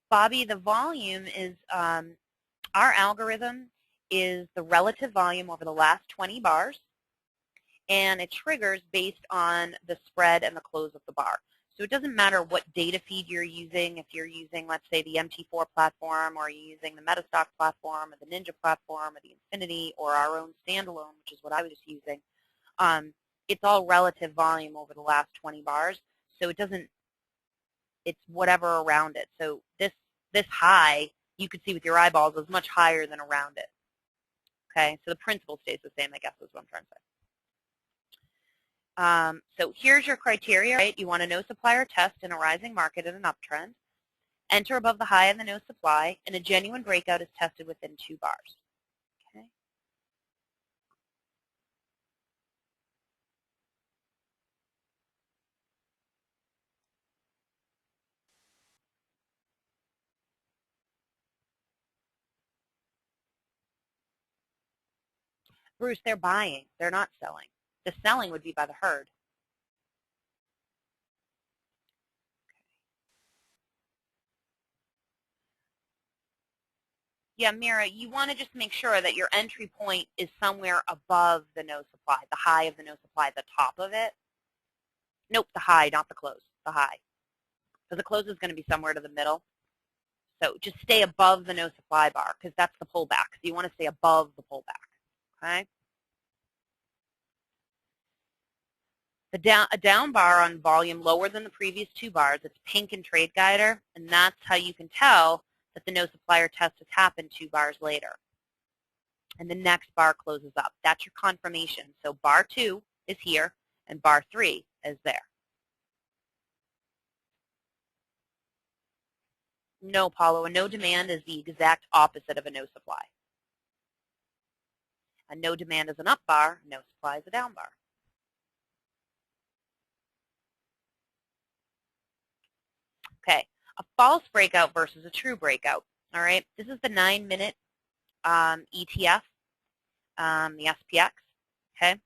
Bobby, the volume is, our algorithm is the relative volume over the last 20 bars, and it triggers based on the spread and the close of the bar. So it doesn't matter what data feed you're using, if you're using, let's say, the MT4 platform, or you're using the Metastock platform, or the Ninja platform, or the Infinity, or our own standalone, which is what I was just using. It's all relative volume over the last 20 bars, so it doesn't, it's whatever around it. So this high, you could see with your eyeballs, is much higher than around it. Okay, so the principle stays the same, I guess is what I'm trying to say. So here's your criteria, right? You want to no supply or test in a rising market and an uptrend. Enter above the high of the no supply, and a genuine breakout is tested within 2 bars. Okay. Bruce, they're buying. They're not selling. The selling would be by the herd. Yeah, Mira, you want to just make sure that your entry point is somewhere above the no supply, the high of the no supply, the top of it. Nope, the high, not the close, the high. Because the close is going to be somewhere to the middle. So just stay above the no supply bar, because that's the pullback. So you want to stay above the pullback, okay? A down bar on volume lower than the previous 2 bars, it's pink in Trade Guider, and that's how you can tell that the no supplier test has happened 2 bars later. And the next bar closes up. That's your confirmation. So bar 2 is here, and bar 3 is there. No, Paulo, a no demand is the exact opposite of a no supply. A no demand is an up bar, no supply is a down bar. Okay, a false breakout versus a true breakout. All right, this is the 9-minute ETF, the SPX. Okay,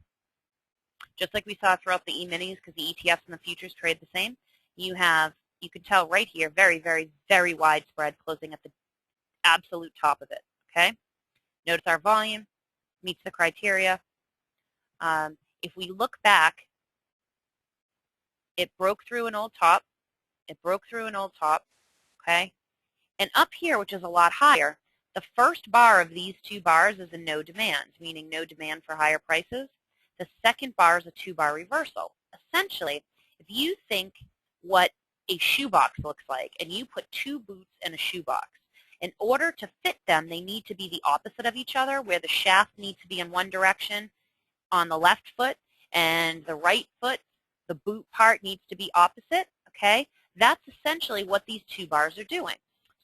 just like we saw throughout the E-minis, because the ETFs and the futures trade the same. You can tell right here, very, very, very widespread, closing at the absolute top of it. Okay, notice our volume meets the criteria. If we look back, it broke through an old top. It broke through an old top, okay? And up here, which is a lot higher, the first bar of these 2 bars is a no demand, meaning no demand for higher prices. The second bar is a 2-bar reversal. Essentially, if you think what a shoebox looks like, and you put 2 boots in a shoebox, in order to fit them, they need to be the opposite of each other, where the shaft needs to be in one direction on the left foot, and the right foot the boot part needs to be opposite, okay? That's essentially what these two bars are doing.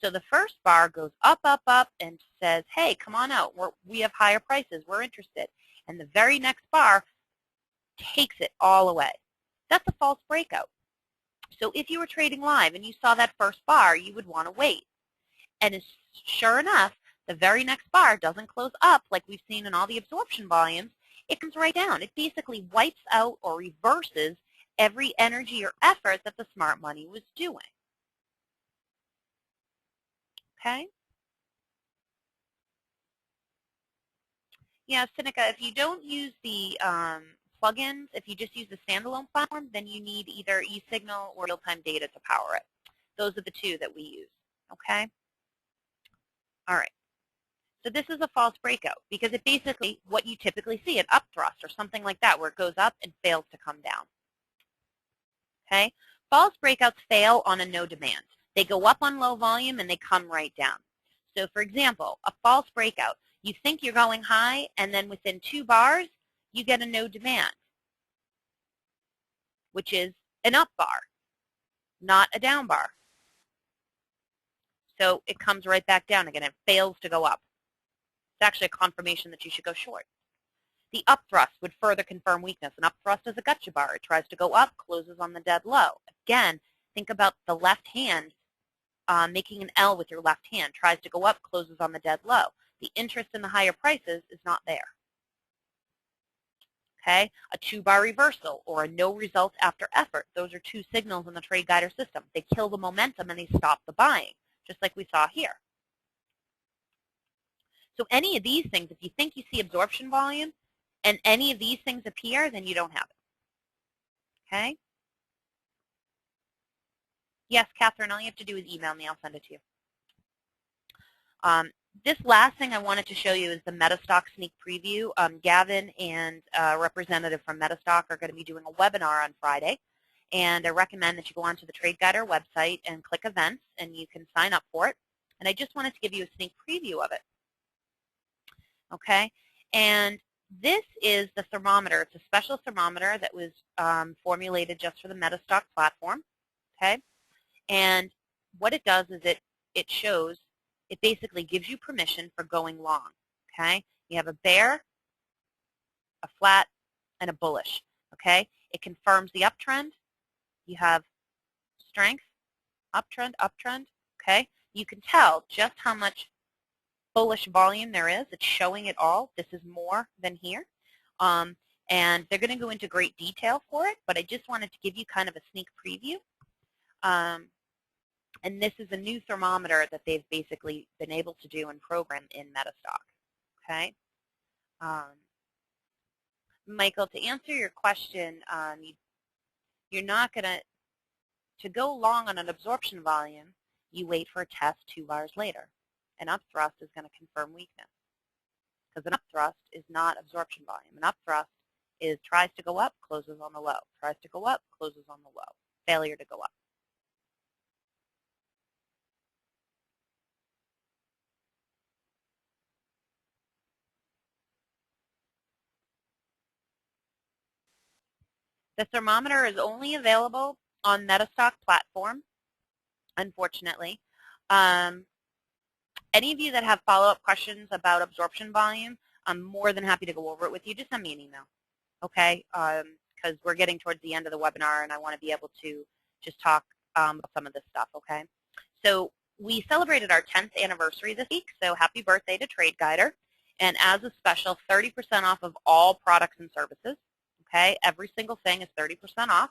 So the first bar goes up, up, up, and says, hey, come on out. We have higher prices. We're interested. And the very next bar takes it all away. That's a false breakout. So if you were trading live and you saw that first bar, you would want to wait. And sure enough, the very next bar doesn't close up like we've seen in all the absorption volumes. It comes right down. It basically wipes out or reverses every energy or effort that the smart money was doing. Okay? Yeah, Seneca, if you don't use the plugins, if you just use the standalone platform, then you need either eSignal or real-time data to power it. Those are the two that we use. Okay? All right. So this is a false breakout because it basically what you typically see, an upthrust or something like that, where it goes up and fails to come down. Okay? False breakouts fail on a no demand. They go up on low volume and they come right down. So for example, a false breakout, you think you're going high and then within 2 bars, you get a no demand, which is an up bar, not a down bar. So it comes right back down again. It fails to go up. It's actually a confirmation that you should go short. The upthrust would further confirm weakness. An upthrust is a gotcha bar. It tries to go up, closes on the dead low. Again, think about the left hand making an L with your left hand. Tries to go up, closes on the dead low. The interest in the higher prices is not there. Okay? A 2-bar reversal or a no result after effort. Those are 2 signals in the trade guider system. They kill the momentum and they stop the buying, just like we saw here. So any of these things, if you think you see absorption volume and any of these things appear, then you don't have it. Okay? Yes, Catherine, all you have to do is email me. I'll send it to you. This last thing I wanted to show you is the Metastock sneak preview. Gavin and a representative from Metastock are going to be doing a webinar on Friday. And I recommend that you go onto the Trade Guider website and click events, and you can sign up for it. And I just wanted to give you a sneak preview of it. Okay? And this is the thermometer. It's a special thermometer that was formulated just for the Metastock platform. Okay? And what it does is it shows, it basically gives you permission for going long. Okay? You have a bear, a flat, and a bullish. Okay? It confirms the uptrend. You have strength, uptrend, uptrend. Okay? You can tell just how much bullish volume there is. It's showing it all. This is more than here. And they're going to go into great detail for it, but I just wanted to give you kind of a sneak preview. And this is a new thermometer that they've basically been able to do and program in Metastock. Okay? Michael, to answer your question, you're not going to go long on an absorption volume, you wait for a test 2 bars later. An upthrust is going to confirm weakness because an upthrust is not absorption volume. An upthrust is tries to go up, closes on the low. Tries to go up, closes on the low. Failure to go up. The thermometer is only available on Metastock platform, unfortunately. Any of you that have follow-up questions about absorption volume, I'm more than happy to go over it with you. Just send me an email, okay? Because we're getting towards the end of the webinar, and I want to be able to just talk about some of this stuff, okay? So we celebrated our 10th anniversary this week, so happy birthday to Trade Guider. And as a special, 30% off of all products and services, okay? Every single thing is 30% off,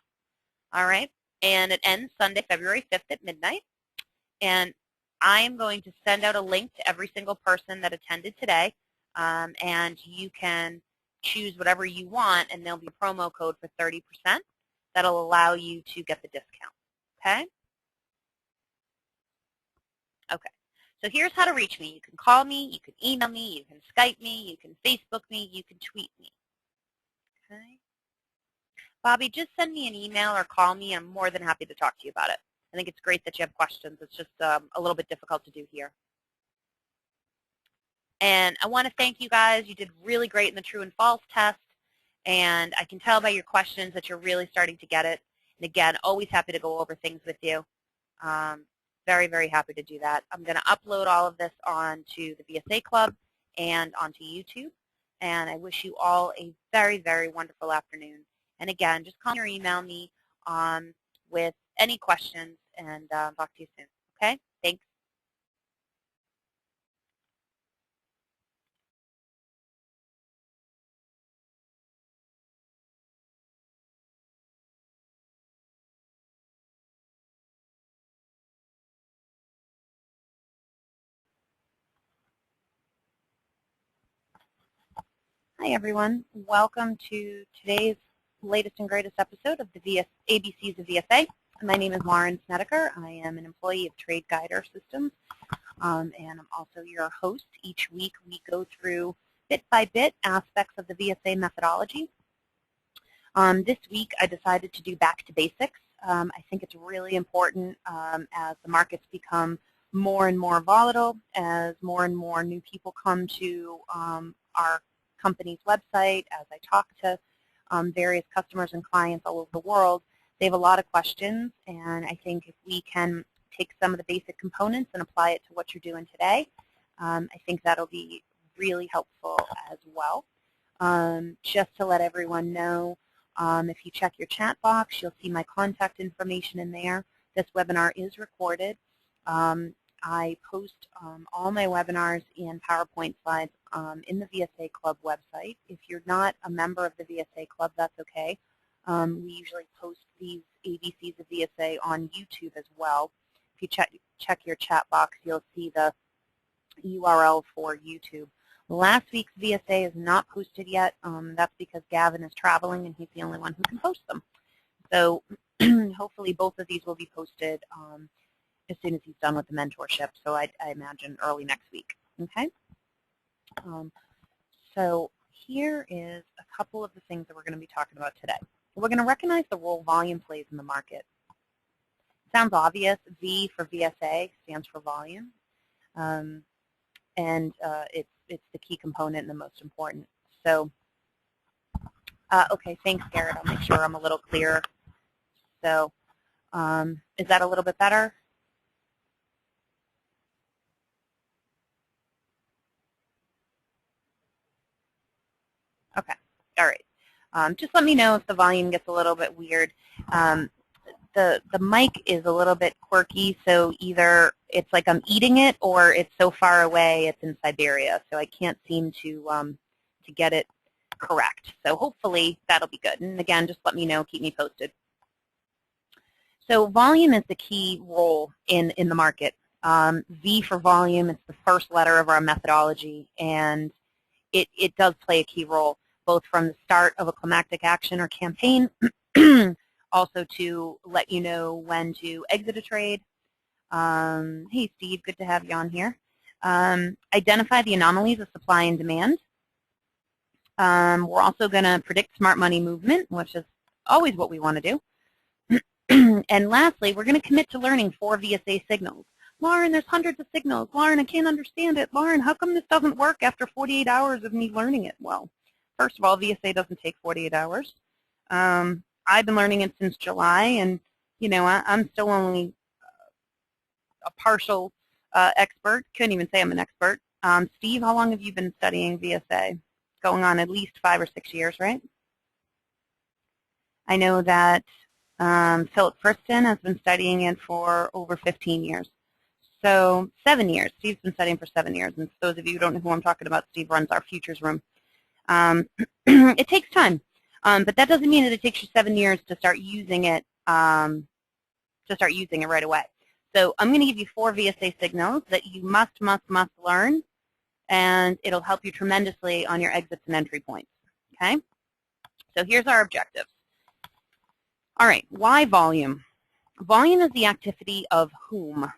all right? And it ends Sunday, February 5th at midnight. And I am going to send out a link to every single person that attended today, and you can choose whatever you want, and there'll be a promo code for 30% that'll allow you to get the discount, okay? Okay, so here's how to reach me. You can call me, you can email me, you can Skype me, you can Facebook me, you can tweet me, okay? Bobby, just send me an email or call me. I'm more than happy to talk to you about it. I think it's great that you have questions. It's just a little bit difficult to do here. And I want to thank you guys. You did really great in the true and false test. And I can tell by your questions that you're really starting to get it. And again, always happy to go over things with you. Very, very happy to do that. I'm going to upload all of this onto the VSA Club and onto YouTube. And I wish you all a very, very wonderful afternoon. And again, just call me or email me with any questions, and talk to you soon. Okay? Thanks. Hi, everyone. Welcome to today's latest and greatest episode of the ABCs of VSA. My name is Lauren Snedeker. I am an employee of Trade Guider Systems, and I'm also your host. Each week we go through bit by bit aspects of the VSA methodology. This week I decided to do back to basics. I think it's really important as the markets become more and more volatile, as more and more new people come to our company's website, as I talk to various customers and clients all over the world. They have a lot of questions, and I think if we can take some of the basic components and apply it to what you're doing today, I think that'll be really helpful as well. Just to let everyone know, if you check your chat box, you'll see my contact information in there. This webinar is recorded. I post all my webinars and PowerPoint slides in the VSA Club website. If you're not a member of the VSA Club, that's okay. We usually post these ABCs of VSA on YouTube as well. If you check your chat box, you'll see the URL for YouTube. Last week's VSA is not posted yet. That's because Gavin is traveling and he's the only one who can post them. So hopefully both of these will be posted as soon as he's done with the mentorship. So I imagine early next week. Okay. So here is a couple of the things that we're going to be talking about today. We're going to recognize the role volume plays in the market. Sounds obvious. V for VSA stands for volume. And it's the key component and the most important. So, okay, thanks, Garrett. I'll make sure I'm a little clearer. So, is that a little bit better? Okay, all right. Just let me know if the volume gets a little bit weird. The mic is a little bit quirky, so either it's like I'm eating it or it's so far away it's in Siberia, so I can't seem to get it correct. So hopefully that'll be good. And again, just let me know, keep me posted. So volume is the key role in the market. V for volume, it's the first letter of our methodology, and it does play a key role, both from the start of a climactic action or campaign, also to let you know when to exit a trade. Hey, Steve, good to have you on here. Identify the anomalies of supply and demand. We're also going to predict smart money movement, which is always what we want to do. And lastly, we're going to commit to learning 4 VSA signals. Lauren, there's hundreds of signals. Lauren, I can't understand it. Lauren, how come this doesn't work after 48 hours of me learning it? Well, first of all, VSA doesn't take 48 hours. I've been learning it since July, and you know, I'm still only a partial expert. Couldn't even say I'm an expert. Steve, how long have you been studying VSA? Going on at least 5 or 6 years, right? I know that Philip Friston has been studying it for over 15 years. So 7 years. Steve's been studying for 7 years. And those of you who don't know who I'm talking about, Steve runs our futures room. It takes time. But that doesn't mean that it takes you 7 years to start using it right away. So I'm going to give you 4 VSA signals that you must learn, and it'll help you tremendously on your exits and entry points. Okay? So here's our objectives. All right, why volume? Volume is the activity of whom?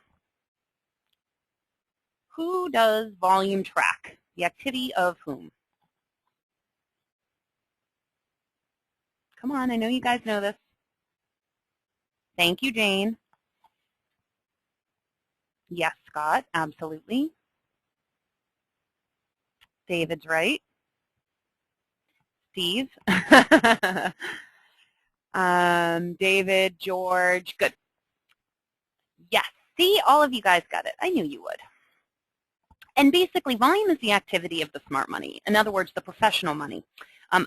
Who does volume track? The activity of whom? Come on, I know you guys know this. Thank you, Jane. Yes, Scott, absolutely. David's right. Steve. David, George, good. Yes, see, all of you guys got it. I knew you would. And basically, volume is the activity of the smart money. In other words, the professional money.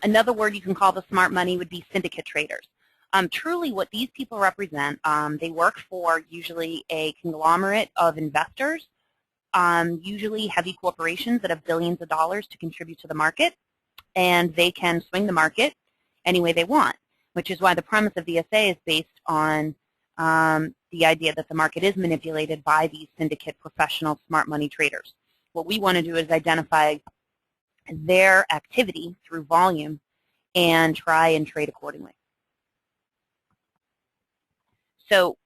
Another word you can call the smart money would be syndicate traders. Truly, what these people represent, they work for usually a conglomerate of investors, usually heavy corporations that have billions of dollars to contribute to the market, and they can swing the market any way they want, which is why the premise of VSA is based on the idea that the market is manipulated by these syndicate professional smart money traders. What we want to do is identify their activity through volume and try and trade accordingly. So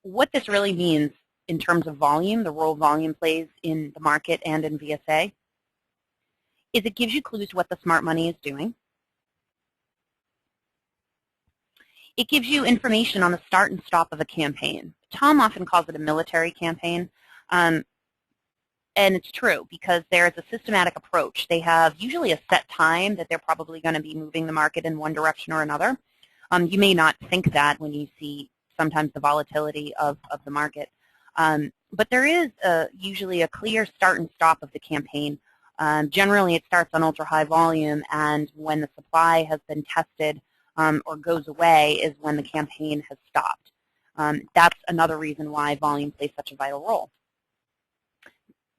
what this really means in terms of volume, the role volume plays in the market and in VSA, is it gives you clues to what the smart money is doing. It gives you information on the start and stop of a campaign. Tom often calls it a military campaign. And it's true because there is a systematic approach. They have usually a set time that they're probably going to be moving the market in one direction or another. You may not think that when you see sometimes the volatility of the market. But there is usually a clear start and stop of the campaign. Generally, it starts on ultra-high volume, and when the supply has been tested or goes away is when the campaign has stopped. That's another reason why volume plays such a vital role.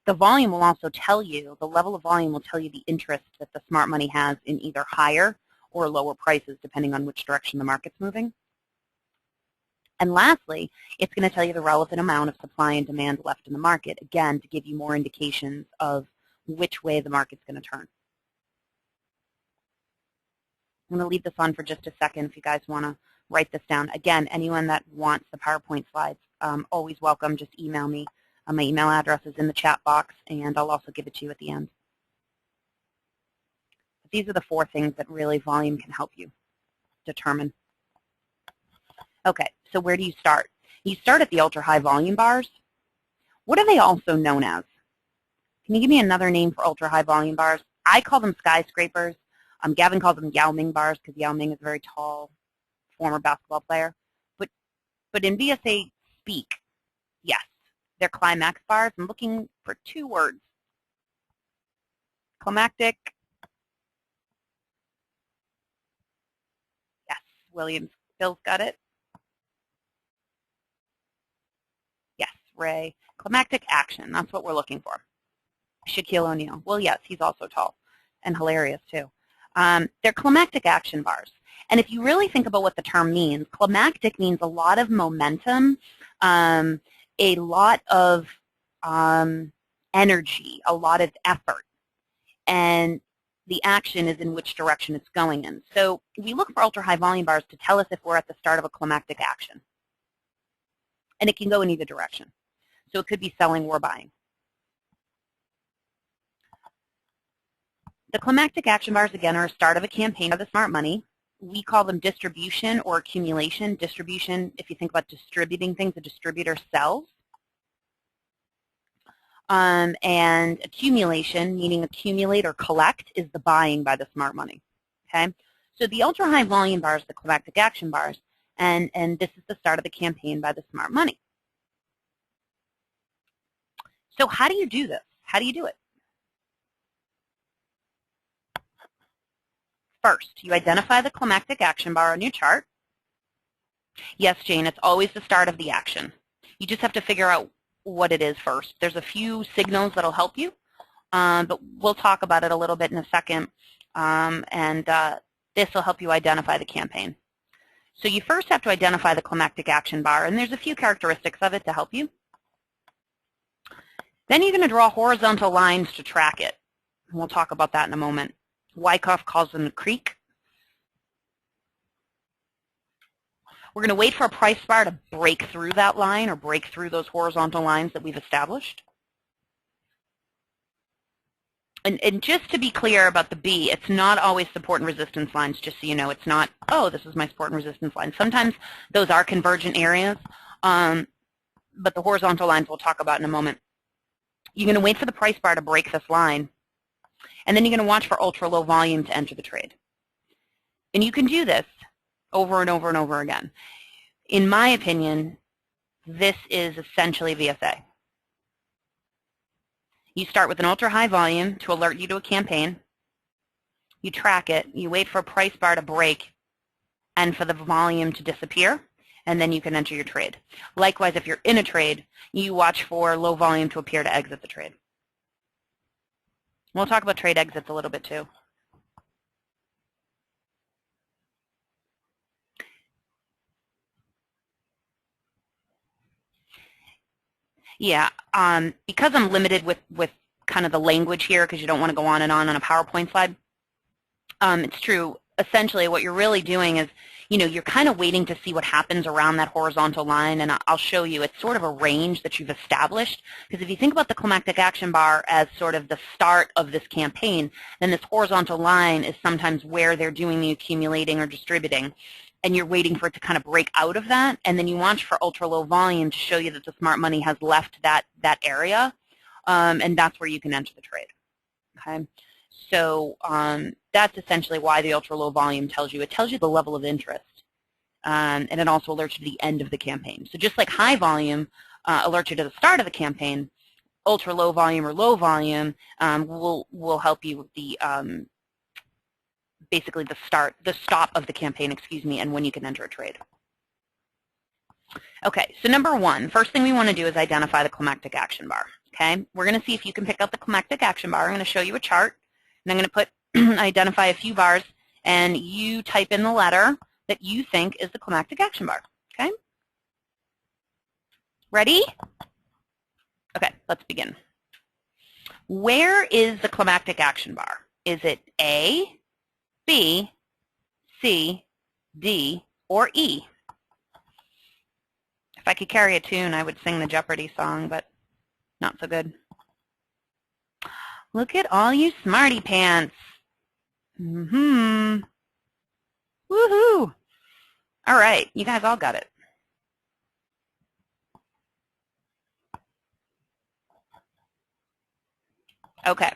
The volume will also tell you, the level of volume will tell you the interest that the smart money has in either higher or lower prices, depending on which direction the market's moving. And lastly, it's going to tell you the relevant amount of supply and demand left in the market, again, to give you more indications of which way the market's going to turn. I'm going to leave this on for just a second if you guys want to write this down. Again, anyone that wants the PowerPoint slides, always welcome. Just email me. My email address is in the chat box, and I'll also give it to you at the end. But these are the 4 things that really volume can help you determine. Okay, so where do you start? You start at the ultra-high volume bars. What are they also known as? Can you give me another name for ultra-high volume bars? I call them skyscrapers. Gavin calls them Yao Ming bars because Yao Ming is a very tall former basketball player. But in VSA speak, yes, they're climax bars. I'm looking for 2 words. Climactic. Yes, Williams. Bill's got it. Yes, Ray. Climactic action. That's what we're looking for. Shaquille O'Neal. Well, yes, he's also tall and hilarious, too. They're climactic action bars. And if you really think about what the term means, climactic means a lot of momentum, a lot of energy, a lot of effort, and the action is in which direction it's going in. So we look for ultra-high volume bars to tell us if we're at the start of a climactic action. And it can go in either direction. So it could be selling or buying. The climactic action bars, again, are a start of a campaign of the smart money. We call them distribution or accumulation. Distribution, if you think about distributing things, a distributor sells. And accumulation, meaning accumulate or collect, is the buying by the smart money. Okay? So the ultra-high volume bars, the climactic action bars, and this is the start of the campaign by the smart money. So how do you do this? How do you do it? First, you identify the climactic action bar on your chart. Yes, Jane, it's always the start of the action. You just have to figure out what it is first. There's a few signals that'll help you, but we'll talk about it a little bit in a second, this will help you identify the campaign. So you first have to identify the climactic action bar, and there's a few characteristics of it to help you. Then you're going to draw horizontal lines to track it, and we'll talk about that in a moment. Wyckoff calls them the creek. We're going to wait for a price bar to break through that line or break through those horizontal lines that we've established. And just to be clear about the B, it's not always support and resistance lines, just so you know. It's not, oh, this is my support and resistance line. Sometimes those are convergent areas, but the horizontal lines we'll talk about in a moment. You're going to wait for the price bar to break this line, and then you're going to watch for ultra-low volume to enter the trade. And you can do this over and over and over again. In my opinion, this is essentially VSA. You start with an ultra-high volume to alert you to a campaign. You track it. You wait for a price bar to break and for the volume to disappear, and then you can enter your trade. Likewise, if you're in a trade, you watch for low volume to appear to exit the trade. We'll talk about trade exits a little bit too. Yeah, because I'm limited with kind of the language here, because you don't want to go on a PowerPoint slide, it's true. Essentially, what you're really doing is, you're kind of waiting to see what happens around that horizontal line, and I'll show you. It's sort of a range that you've established, because if you think about the climactic action bar as sort of the start of this campaign, then this horizontal line is sometimes where they're doing the accumulating or distributing, and you're waiting for it to kind of break out of that, and then you watch for ultra-low volume to show you that the smart money has left that area, and that's where you can enter the trade. Okay, so that's essentially why the ultra-low volume tells you. It tells you the level of interest, and it also alerts you to the end of the campaign. So just like high volume alerts you to the start of the campaign, ultra-low volume or low volume will help you with the basically the stop of the campaign, excuse me, and when you can enter a trade. Okay, so number one, first thing we want to do is identify the climactic action bar. Okay, we're going to see if you can pick up the climactic action bar. I'm going to show you a chart, and I'm going to put identify a few bars, and you type in the letter that you think is the climactic action bar. Okay, ready? Okay, let's begin. Where is the climactic action bar? Is it A, B, C, D, or E? If I could carry a tune, I would sing the Jeopardy song, but not so good. Look at all you smarty pants. Woohoo. All right, you guys all got it. Okay.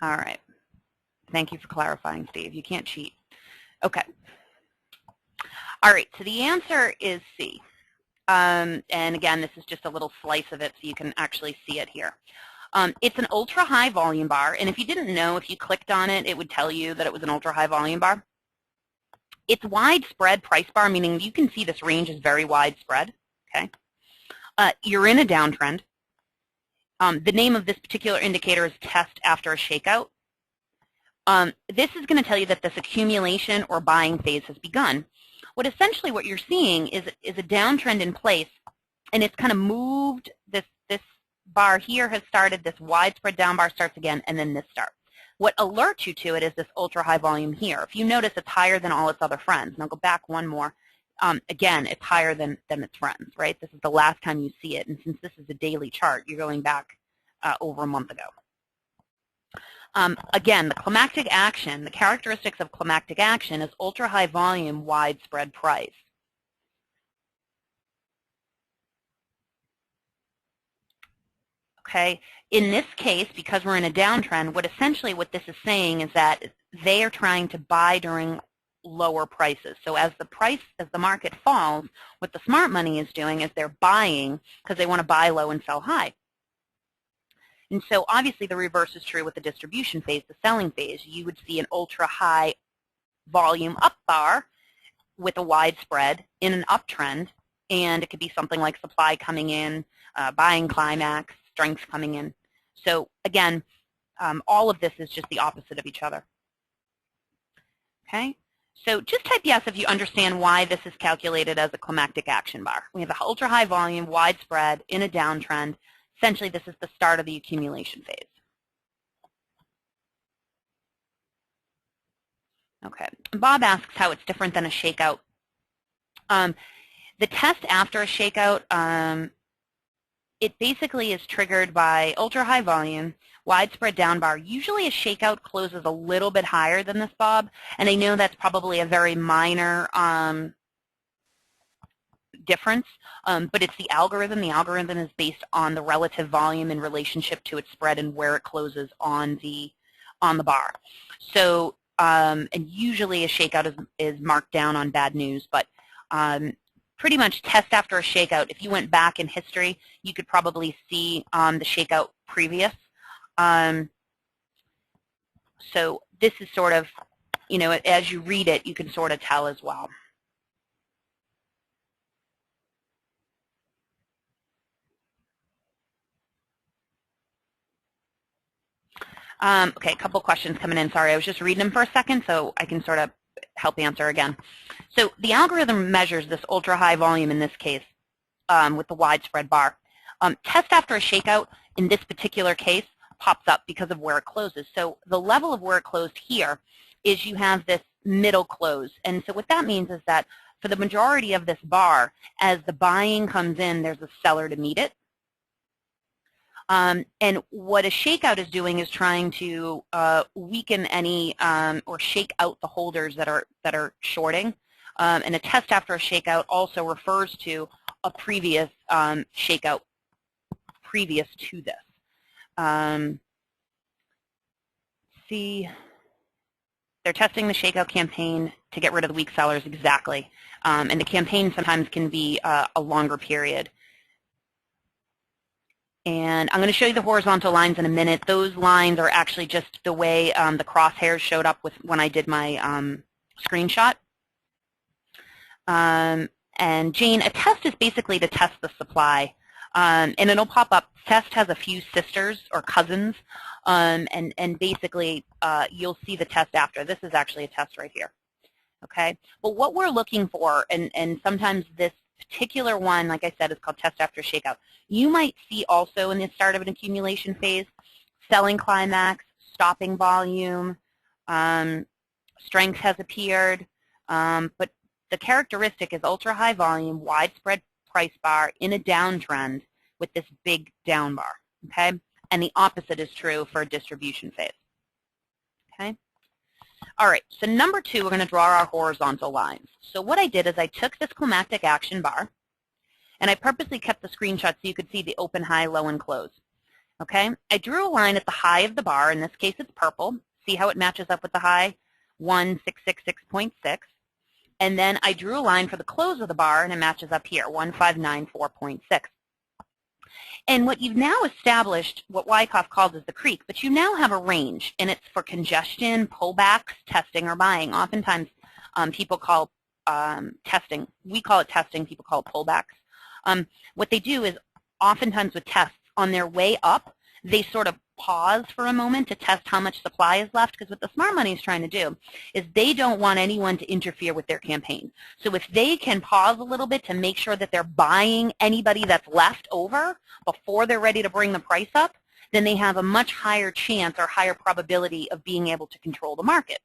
All right. Thank you for clarifying, Steve. You can't cheat. Okay. All right, so the answer is C. And again, this is just a little slice of it so you can actually see it here. It's an ultra-high volume bar, and if you didn't know, if you clicked on it, it would tell you that it was an ultra-high volume bar. It's widespread price bar, meaning you can see this range is very widespread. Okay, you're in a downtrend. The name of this particular indicator is test after a shakeout. This is going to tell you that this accumulation or buying phase has begun. Essentially what you're seeing is a downtrend in place, and it's kind of moved. This bar here has started, this widespread down bar starts again, and then this starts. What alerts you to it is this ultra-high volume here. If you notice, it's higher than all its other friends. And I'll go back one more. Again, it's higher than its friends, right? This is the last time you see it, and since this is a daily chart, you're going back over a month ago. Again, the climactic action, the characteristics of climactic action is ultra-high volume, widespread price. Okay, in this case, because we're in a downtrend, what this is saying is that they are trying to buy during lower prices. So as the market falls, what the smart money is doing is they're buying because they want to buy low and sell high. And so obviously the reverse is true with the distribution phase, the selling phase. You would see an ultra-high volume up bar with a wide spread in an uptrend, and it could be something like supply coming in, buying climax, strength coming in. So again, all of this is just the opposite of each other. Okay, so just type yes if you understand why this is calculated as a climactic action bar. We have an ultra-high volume, widespread, in a downtrend. Essentially, this is the start of the accumulation phase. Okay, Bob asks how it's different than a shakeout. The test after a shakeout, it basically is triggered by ultra-high volume, widespread down bar. Usually a shakeout closes a little bit higher than this, Bob, and I know that's probably a very minor difference, but it's the algorithm. The algorithm is based on the relative volume in relationship to its spread and where it closes on the bar. So, and usually a shakeout is marked down on bad news, but pretty much test after a shakeout. If you went back in history, you could probably see the shakeout previous. So this is sort of, you know, as you read it, you can sort of tell as well. Okay, a couple questions coming in. Sorry, I was just reading them for a second, so I can sort of help answer again. So the algorithm measures this ultra-high volume in this case with the widespread bar. Test after a shakeout in this particular case pops up because of where it closes. So the level of where it closed here is you have this middle close. And so what that means is that for the majority of this bar, as the buying comes in, there's a seller to meet it. And what a shakeout is doing is trying to weaken any or shake out the holders that are shorting. And a test after a shakeout also refers to a previous shakeout previous to this. See, they're testing the shakeout campaign to get rid of the weak sellers, exactly. And the campaign sometimes can be a longer period. And I'm going to show you the horizontal lines in a minute. Those lines are actually just the way the crosshairs showed up with when I did my screenshot. And Jane, a test is basically to test the supply. And it'll pop up. Test has a few sisters or cousins. And basically, you'll see the test after. This is actually a test right here. Okay. Well, what we're looking for, and sometimes this particular one, like I said, is called test after shakeout. You might see also in the start of an accumulation phase, selling climax, stopping volume, strength has appeared, but the characteristic is ultra-high volume, widespread price bar in a downtrend with this big down bar, okay? And the opposite is true for a distribution phase, okay? All right, so number 2, we're going to draw our horizontal lines. So what I did is I took this climactic action bar, and I purposely kept the screenshot so you could see the open, high, low, and close. Okay? I drew a line at the high of the bar. In this case, it's purple. See how it matches up with the high? 1666.6. And then I drew a line for the close of the bar, and it matches up here, 1594.6. And what you've now established, what Wyckoff calls as the creek, but you now have a range, and it's for congestion, pullbacks, testing, or buying. Oftentimes, people call testing. We call it testing. People call it pullbacks. What they do is oftentimes with tests, on their way up, they sort of pause for a moment to test how much supply is left, because what the smart money is trying to do is they don't want anyone to interfere with their campaign. So if they can pause a little bit to make sure that they're buying anybody that's left over before they're ready to bring the price up, then they have a much higher chance or higher probability of being able to control the market.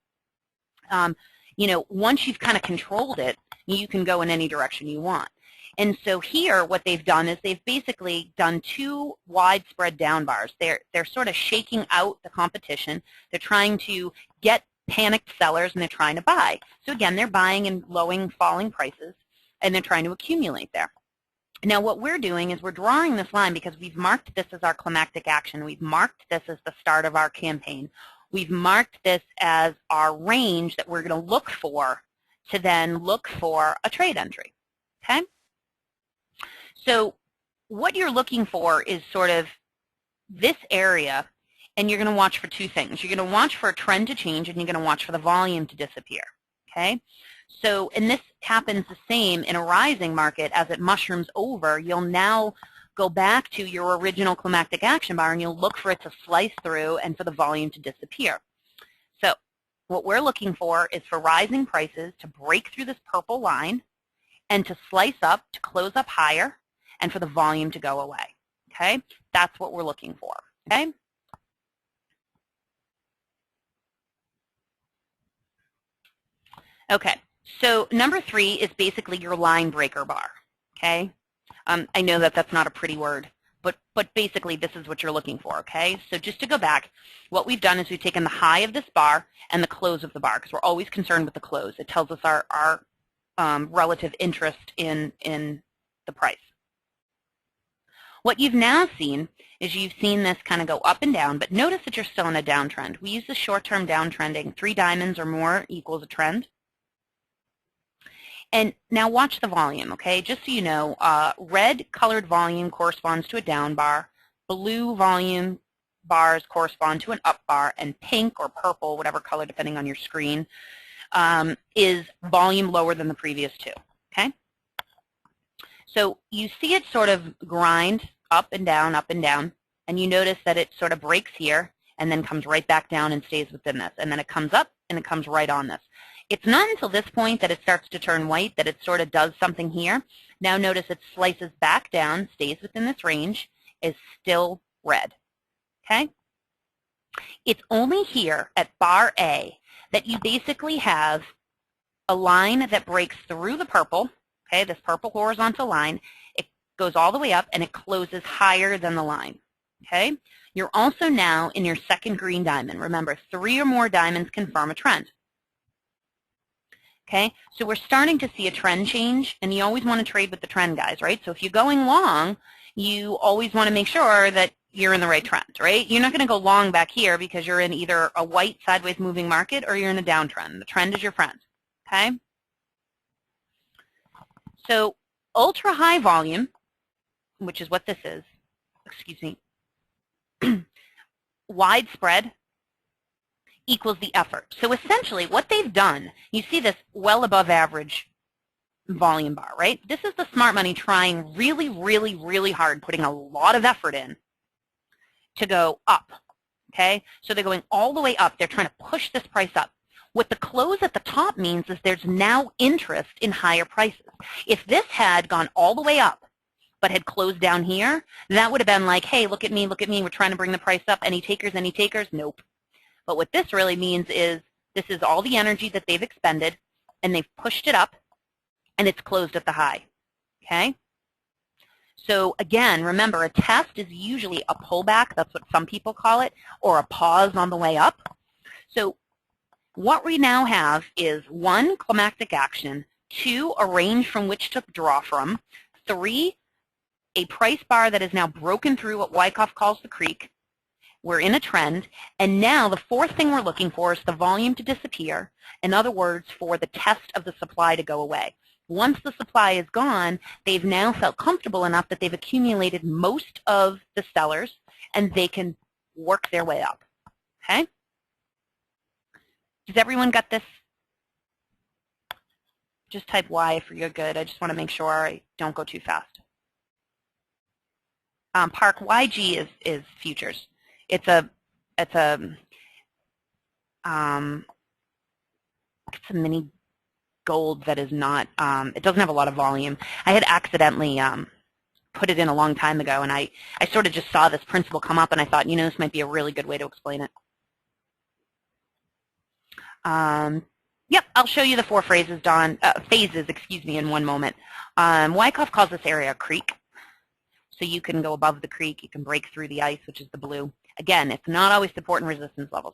You know, once you've kind of controlled it, you can go in any direction you want. And so here, what they've done is they've basically done 2 widespread down bars. They're sort of shaking out the competition. They're trying to get panicked sellers, and they're trying to buy. So again, they're buying in falling prices, and they're trying to accumulate there. Now, what we're doing is we're drawing this line because we've marked this as our climactic action. We've marked this as the start of our campaign. We've marked this as our range that we're going to look for to then look for a trade entry. Okay? So what you're looking for is sort of this area, and you're going to watch for 2 things. You're going to watch for a trend to change, and you're going to watch for the volume to disappear. Okay? So, and this happens the same in a rising market. As it mushrooms over, you'll now go back to your original climactic action bar, and you'll look for it to slice through and for the volume to disappear. So what we're looking for is for rising prices to break through this purple line and to slice up, to close up higher, and for the volume to go away. Okay? That's what we're looking for. Okay? Okay. So number 3 is basically your line breaker bar. Okay? I know that that's not a pretty word, but basically this is what you're looking for. Okay? So just to go back, what we've done is we've taken the high of this bar and the close of the bar, because we're always concerned with the close. It tells us our relative interest in the price. What you've now seen is you've seen this kind of go up and down, but notice that you're still in a downtrend. We use the short-term downtrending. 3 diamonds or more equals a trend. And now watch the volume, okay? Just so you know, red colored volume corresponds to a down bar, blue volume bars correspond to an up bar, and pink or purple, whatever color depending on your screen, is volume lower than the previous 2, okay? So you see it sort of grind up and down, and you notice that it sort of breaks here and then comes right back down and stays within this, and then it comes up and it comes right on this. It's not until this point that it starts to turn white that it sort of does something here. Now notice it slices back down, stays within this range, is still red, okay? It's only here at bar A that you basically have a line that breaks through the purple, okay, this purple horizontal line. It goes all the way up and it closes higher than the line, okay? You're also now in your second green diamond. Remember, 3 or more diamonds confirm a trend. Okay, so we're starting to see a trend change, and you always want to trade with the trend, guys, right? So if you're going long, you always want to make sure that you're in the right trend, right? You're not going to go long back here because you're in either a white sideways moving market or you're in a downtrend. The trend is your friend, okay? So ultra high volume, which is what this is, excuse me, widespread equals the effort. So essentially what they've done, you see this well above average volume bar, right? This is the smart money trying really, really, really hard, putting a lot of effort in to go up, okay? So they're going all the way up. They're trying to push this price up. What the close at the top means is there's now interest in higher prices. If this had gone all the way up but had closed down here, that would have been like, hey, look at me, we're trying to bring the price up. Any takers, any takers? Nope. But what this really means is this is all the energy that they've expended, and they've pushed it up, and it's closed at the high, okay? So again, remember, a test is usually a pullback, that's what some people call it, or a pause on the way up. So what we now have is 1, climactic action, 2, a range from which to draw from, 3, a price bar that is now broken through what Wyckoff calls the creek. We're in a trend, and now the 4th thing we're looking for is the volume to disappear. In other words, for the test of the supply to go away. Once the supply is gone, they've now felt comfortable enough that they've accumulated most of the sellers, and they can work their way up, okay? Does everyone got this? Just type Y if you're good. I just want to make sure I don't go too fast. Park, YG is futures. It's a mini gold that is not, it doesn't have a lot of volume. I had accidentally put it in a long time ago, and I sort of just saw this principle come up, and I thought, you know, this might be a really good way to explain it. Yep, I'll show you the 4 phases, Don, phases, excuse me, in one moment. Wyckoff calls this area a creek. So you can go above the creek, you can break through the ice, which is the blue. Again, it's not always support and resistance levels.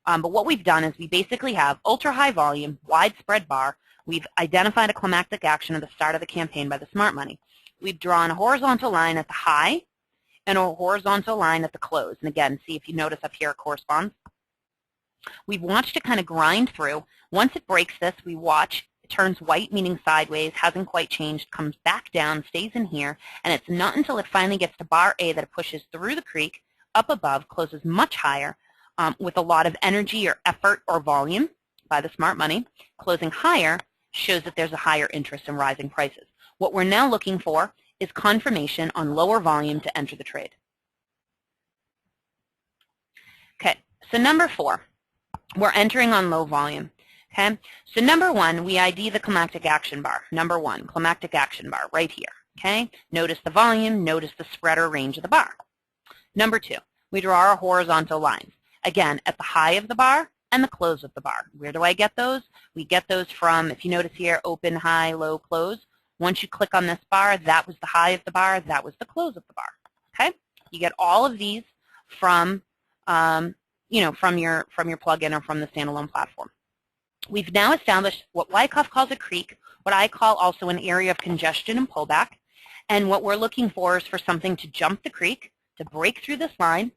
But what we've done is we basically have ultra-high volume, widespread bar. We've identified a climactic action at the start of the campaign by the smart money. We've drawn a horizontal line at the high and a horizontal line at the close. And again, see if you notice up here it corresponds. We've watched it kind of grind through. Once it breaks this, we watch. It turns white, meaning sideways, hasn't quite changed, comes back down, stays in here, and it's not until it finally gets to bar A that it pushes through the creek, up above, closes much higher with a lot of energy or effort or volume by the smart money. Closing higher shows that there's a higher interest in rising prices. What we're now looking for is confirmation on lower volume to enter the trade. Okay, so number 4, we're entering on low volume. Okay, so number 1, we ID the climactic action bar. Number 1, climactic action bar, right here. Okay, notice the volume, notice the spread or range of the bar. Number 2, we draw our horizontal lines. Again, at the high of the bar and the close of the bar. Where do I get those? We get those from, if you notice here, open, high, low, close. Once you click on this bar, that was the high of the bar, that was the close of the bar. Okay, you get all of these from, you know, from your plugin or from the standalone platform. We've now established what Wyckoff calls a creek, what I call also an area of congestion and pullback. And what we're looking for is for something to jump the creek, to break through this line,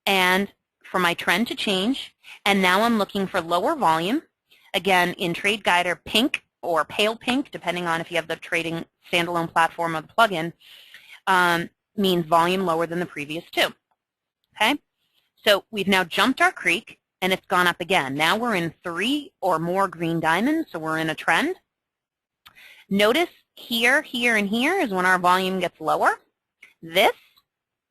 and for my trend to change. And now I'm looking for lower volume. Again, in Trade Guider, pink or pale pink, depending on if you have the trading standalone platform or the plugin, means volume lower than the previous two. Okay? So we've now jumped our creek, and it's gone up again. Now we're in 3 or more green diamonds, so we're in a trend. Notice here, here, and here is when our volume gets lower. This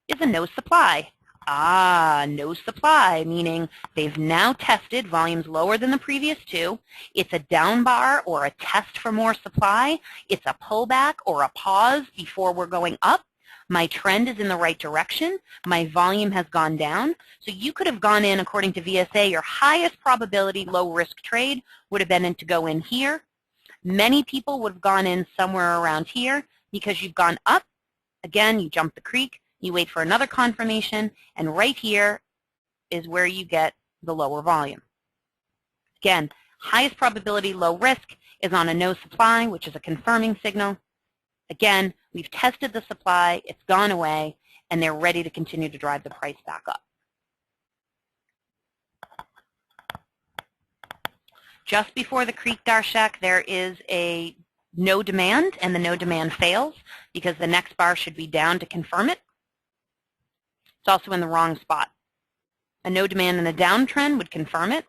is a no supply. No supply, meaning they've now tested volumes lower than the previous two. It's a down bar or a test for more supply. It's a pullback or a pause before we're going up. My trend is in the right direction. My volume has gone down. So you could have gone in, according to VSA, your highest probability low-risk trade would have been to go in here. Many people would have gone in somewhere around here because you've gone up. Again, you jump the creek. You wait for another confirmation, and right here is where you get the lower volume. Again, highest probability low risk is on a no supply, which is a confirming signal. Again, we've tested the supply, it's gone away, and they're ready to continue to drive the price back up. Just before the creek, Darshak, there is a no demand, and the no demand fails because the next bar should be down to confirm it. It's also in the wrong spot. A no demand in a downtrend would confirm it.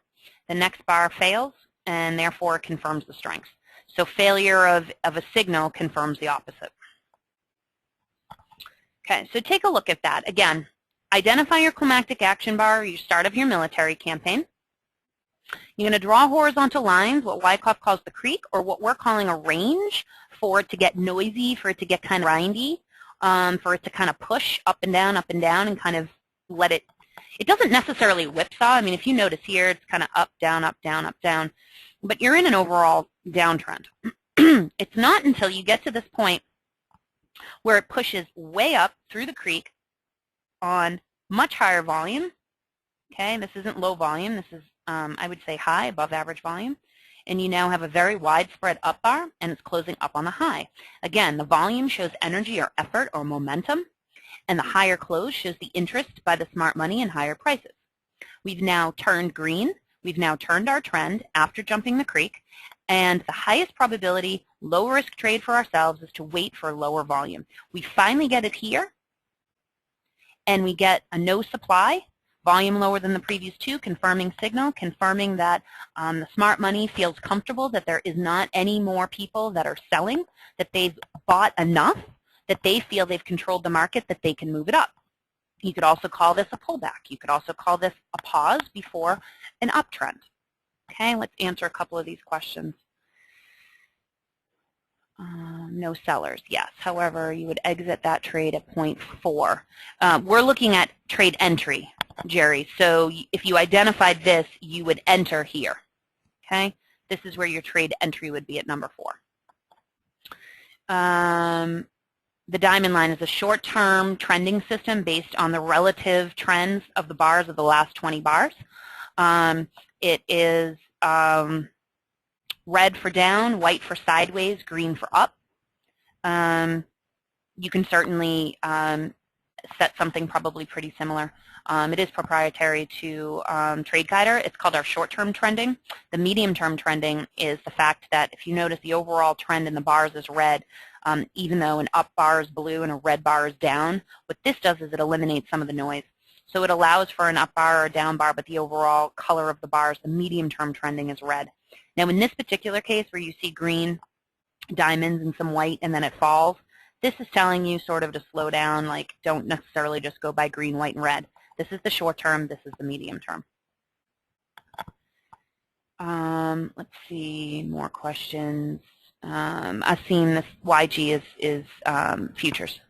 The next bar fails, and therefore confirms the strength. So failure of a signal confirms the opposite. Okay, so take a look at that. Again, identify your climactic action bar, your start of your military campaign. You're going to draw horizontal lines, what Wyckoff calls the creek, or what we're calling a range, for it to get noisy, for it to get kind of grindy, for it to kind of push up and down, and kind of let it. It doesn't necessarily whipsaw. I mean, if you notice here, it's kind of up, down, up, down, up, down. But you're in an overall downtrend. It's not until you get to this point where it pushes way up through the creek on much higher volume. Okay, this isn't low volume. This is, I would say, high, above average volume. And you now have a very widespread up bar, and it's closing up on the high. Again, the volume shows energy or effort or momentum, and the higher close shows the interest by the smart money in higher prices. We've now turned green. We've now turned our trend after jumping the creek, and the highest probability low-risk trade for ourselves is to wait for lower volume. We finally get it here, and we get a no supply, volume lower than the previous two, confirming signal, confirming that the smart money feels comfortable that there is not any more people that are selling, that they've bought enough, that they feel they've controlled the market, that they can move it up. You could also call this a pullback. You could also call this a pause before an uptrend. Okay, let's answer a couple of these questions. No sellers, yes. However, you would exit that trade at 0.4. We're looking at trade entry, Jerry. So if you identified this, you would enter here. Okay, this is where your trade entry would be at number 4. The diamond line is a short-term trending system based on the relative trends of the bars of the last 20 bars. It is red for down, white for sideways, green for up. You can certainly set something probably pretty similar. It is proprietary to Trade Guider. It's called our short-term trending. The medium-term trending is the fact that if you notice the overall trend in the bars is red, even though an up bar is blue and a red bar is down, what this does is it eliminates some of the noise. So it allows for an up bar or a down bar, but the overall color of the bars, the medium-term trending, is red. Now in this particular case where you see green, diamonds, and some white, and then it falls, this is telling you sort of to slow down, like don't necessarily just go by green, white, and red. This is the short term, this is the medium term. Let's see, more questions. I've seen this YG is futures.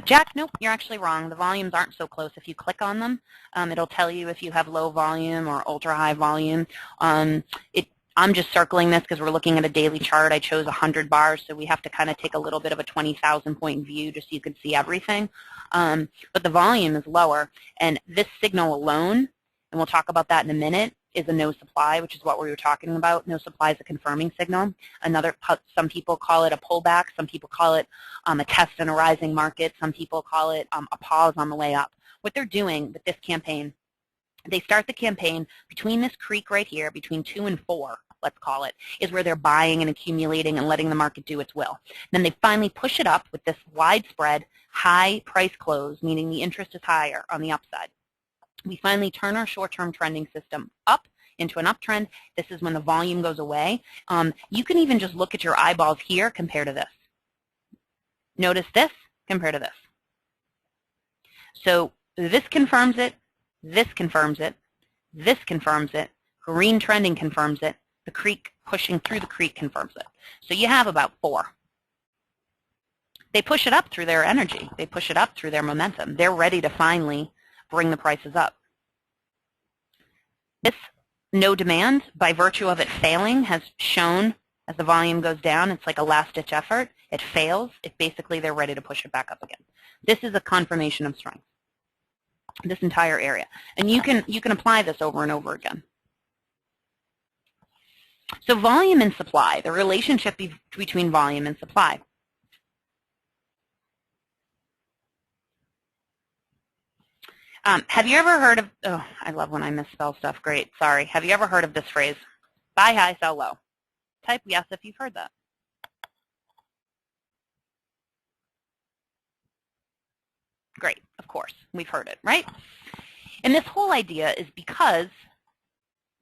Jack, nope, you're actually wrong. The volumes aren't so close. If you click on them, it'll tell you if you have low volume or ultra high volume. I'm just circling this because we're looking at a daily chart. I chose 100 bars, so we have to kind of take a little bit of a 20,000 point view just so you can see everything. But the volume is lower, and this signal alone, and we'll talk about that in a minute, is a no supply, which is what we were talking about. No supply is a confirming signal. Some people call it a pullback. Some people call it a test in a rising market. Some people call it a pause on the way up. What they're doing with this campaign, they start the campaign between this creek right here, between 2 and 4, let's call it, is where they're buying and accumulating and letting the market do its will. Then they finally push it up with this widespread high price close, meaning the interest is higher on the upside. We finally turn our short-term trending system up into an uptrend. This is when the volume goes away. You can even just look at your eyeballs here compared to this. Notice this compared to this. So this confirms it, this confirms it, this confirms it, green trending confirms it, the creek pushing through the creek confirms it. So you have about 4. They push it up through their energy. They push it up through their momentum. They're ready to finally bring the prices up. This no demand, by virtue of it failing, has shown as the volume goes down, it's like a last-ditch effort. It fails. Basically, they're ready to push it back up again. This is a confirmation of strength, this entire area. And you can apply this over and over again. So volume and supply, the relationship between volume and supply. Have you ever heard of, oh, I love when I misspell stuff, great, sorry. Have you ever heard of this phrase, buy high, sell low? Type yes if you've heard that. Great, of course, we've heard it, right? And this whole idea is because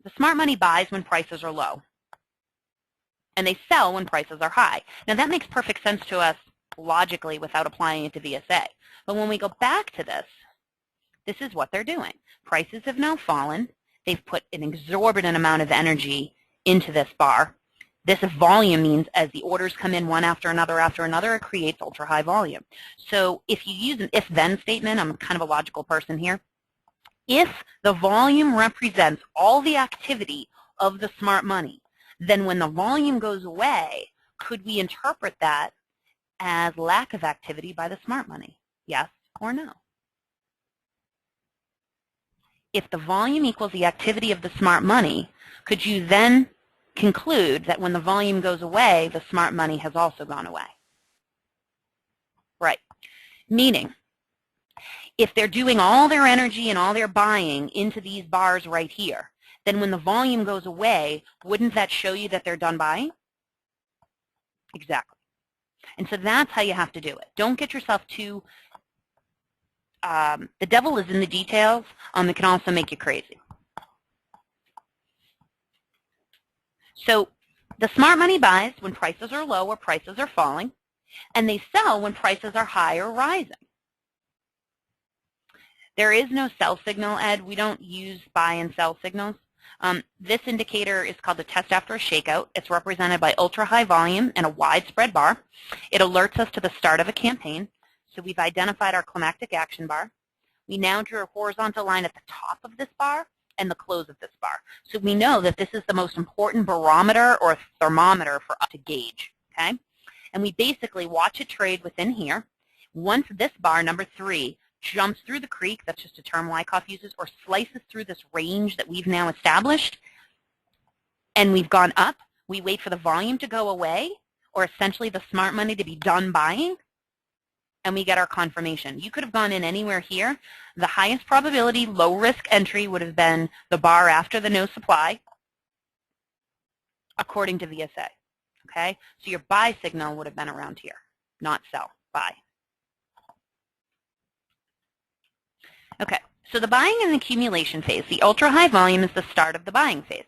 the smart money buys when prices are low, and they sell when prices are high. Now that makes perfect sense to us logically without applying it to VSA. But when we go back to this is what they're doing. Prices have now fallen. They've put an exorbitant amount of energy into this bar. This volume means as the orders come in one after another, it creates ultra-high volume. So if you use an if-then statement, I'm kind of a logical person here. If the volume represents all the activity of the smart money, then when the volume goes away, could we interpret that as lack of activity by the smart money? Yes or no? If the volume equals the activity of the smart money, could you then conclude that when the volume goes away, the smart money has also gone away? Right. Meaning, if they're doing all their energy and all their buying into these bars right here, then when the volume goes away, wouldn't that show you that they're done buying? Exactly. And so that's how you have to do it. Don't get yourself too the devil is in the details. It can also make you crazy. So the smart money buys when prices are low or prices are falling, and they sell when prices are high or rising. There is no sell signal, Ed. We don't use buy and sell signals. This indicator is called the test after a shakeout. It's represented by ultra-high volume and a widespread bar. It alerts us to the start of a campaign. So we've identified our climactic action bar. We now drew a horizontal line at the top of this bar and the close of this bar. So we know that this is the most important barometer or thermometer for us to gauge, okay? And we basically watch it trade within here. Once this bar, number 3, jumps through the creek, that's just a term Wyckoff uses, or slices through this range that we've now established, and we've gone up, we wait for the volume to go away, or essentially the smart money to be done buying, and we get our confirmation. You could have gone in anywhere here. The highest probability low-risk entry would have been the bar after the no supply, according to VSA. Okay? So your buy signal would have been around here, not sell, buy. Okay, so the buying and accumulation phase, the ultra-high volume is the start of the buying phase.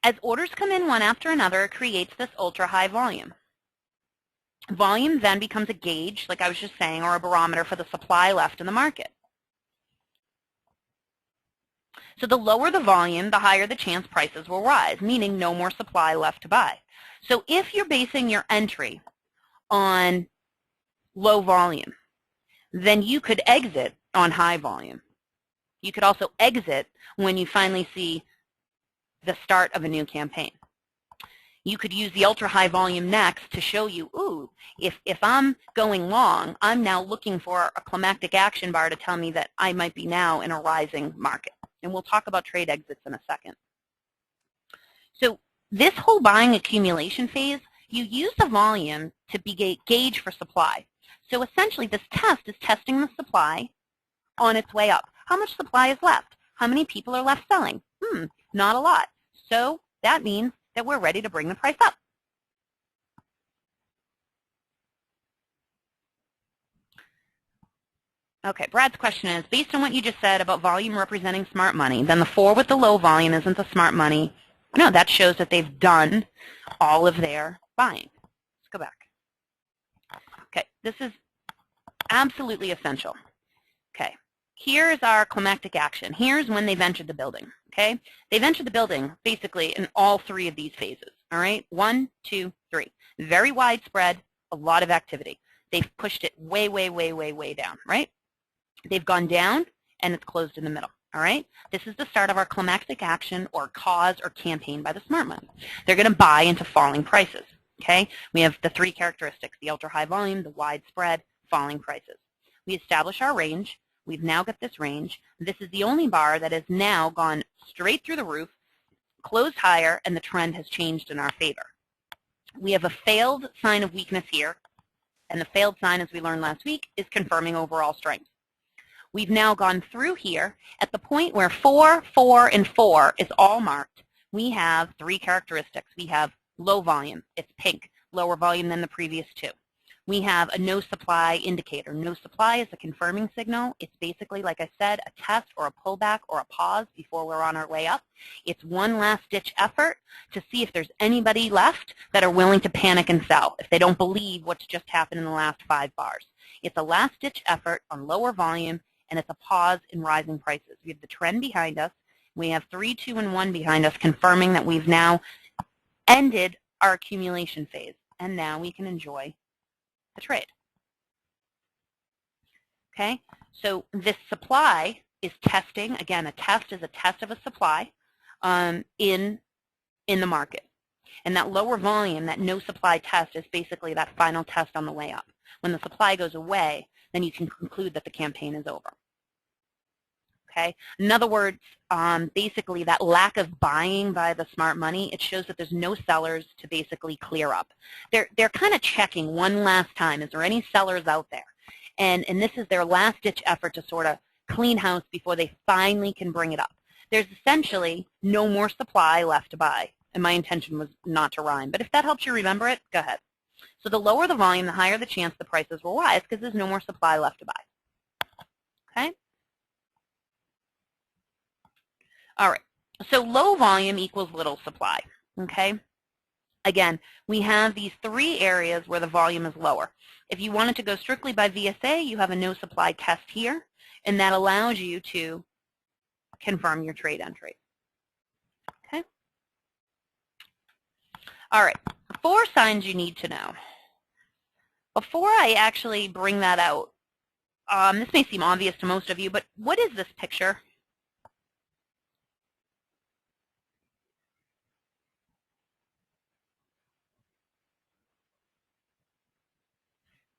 As orders come in one after another, it creates this ultra-high volume. Volume then becomes a gauge, like I was just saying, or a barometer for the supply left in the market. So the lower the volume, the higher the chance prices will rise, meaning no more supply left to buy. So if you're basing your entry on low volume, then you could exit on high volume. You could also exit when you finally see the start of a new campaign. You could use the ultra-high volume next to show you, ooh, if I'm going long, I'm now looking for a climactic action bar to tell me that I might be now in a rising market. And we'll talk about trade exits in a second. So this whole buying accumulation phase, you use the volume to gauge for supply. So essentially, this test is testing the supply on its way up. How much supply is left? How many people are left selling? Not a lot. So that means that we're ready to bring the price up. Okay, Brad's question is, based on what you just said about volume representing smart money, then the 4 with the low volume isn't the smart money. No, that shows that they've done all of their buying. Let's go back. Okay, this is absolutely essential. Okay, here's our climactic action. Here's when they've entered the building. Okay, they've entered the building basically in all 3 of these phases. All right, 1, 2, 3. Very widespread, a lot of activity. They've pushed it way, way, way, way, way down, right? They've gone down, and it's closed in the middle. All right? This is the start of our climactic action or cause or campaign by the smart money. They're going to buy into falling prices. Okay? We have the 3 characteristics, the ultra-high volume, the widespread, falling prices. We establish our range. We've now got this range. This is the only bar that has now gone straight through the roof, closed higher, and the trend has changed in our favor. We have a failed sign of weakness here, and the failed sign, as we learned last week, is confirming overall strength. We've now gone through here. At the point where 4, 4, and 4 is all marked, we have 3 characteristics. We have low volume. It's pink, lower volume than the previous 2. We have a no supply indicator. No supply is a confirming signal. It's basically, like I said, a test or a pullback or a pause before we're on our way up. It's one last-ditch effort to see if there's anybody left that are willing to panic and sell, if they don't believe what's just happened in the last 5 bars. It's a last-ditch effort on lower volume, and it's a pause in rising prices. We have the trend behind us. We have 3, 2, and 1 behind us, confirming that we've now ended our accumulation phase, and now we can enjoy the trade. Okay, so this supply is testing. Again, a test is a test of a supply in the market. And that lower volume, that no supply test, is basically that final test on the way up. When the supply goes away, then you can conclude that the campaign is over. Okay? In other words, basically that lack of buying by the smart money, it shows that there's no sellers to basically clear up. They're kind of checking one last time. Is there any sellers out there? And this is their last-ditch effort to sort of clean house before they finally can bring it up. There's essentially no more supply left to buy. And my intention was not to rhyme. But if that helps you remember it, go ahead. So the lower the volume, the higher the chance the prices will rise because there's no more supply left to buy. Okay? All right. So low volume equals little supply. Okay? Again, we have these 3 areas where the volume is lower. If you wanted to go strictly by VSA, you have a no supply test here, and that allows you to confirm your trade entry. Okay? All right. 4 signs you need to know. Before I actually bring that out, this may seem obvious to most of you, but what is this picture?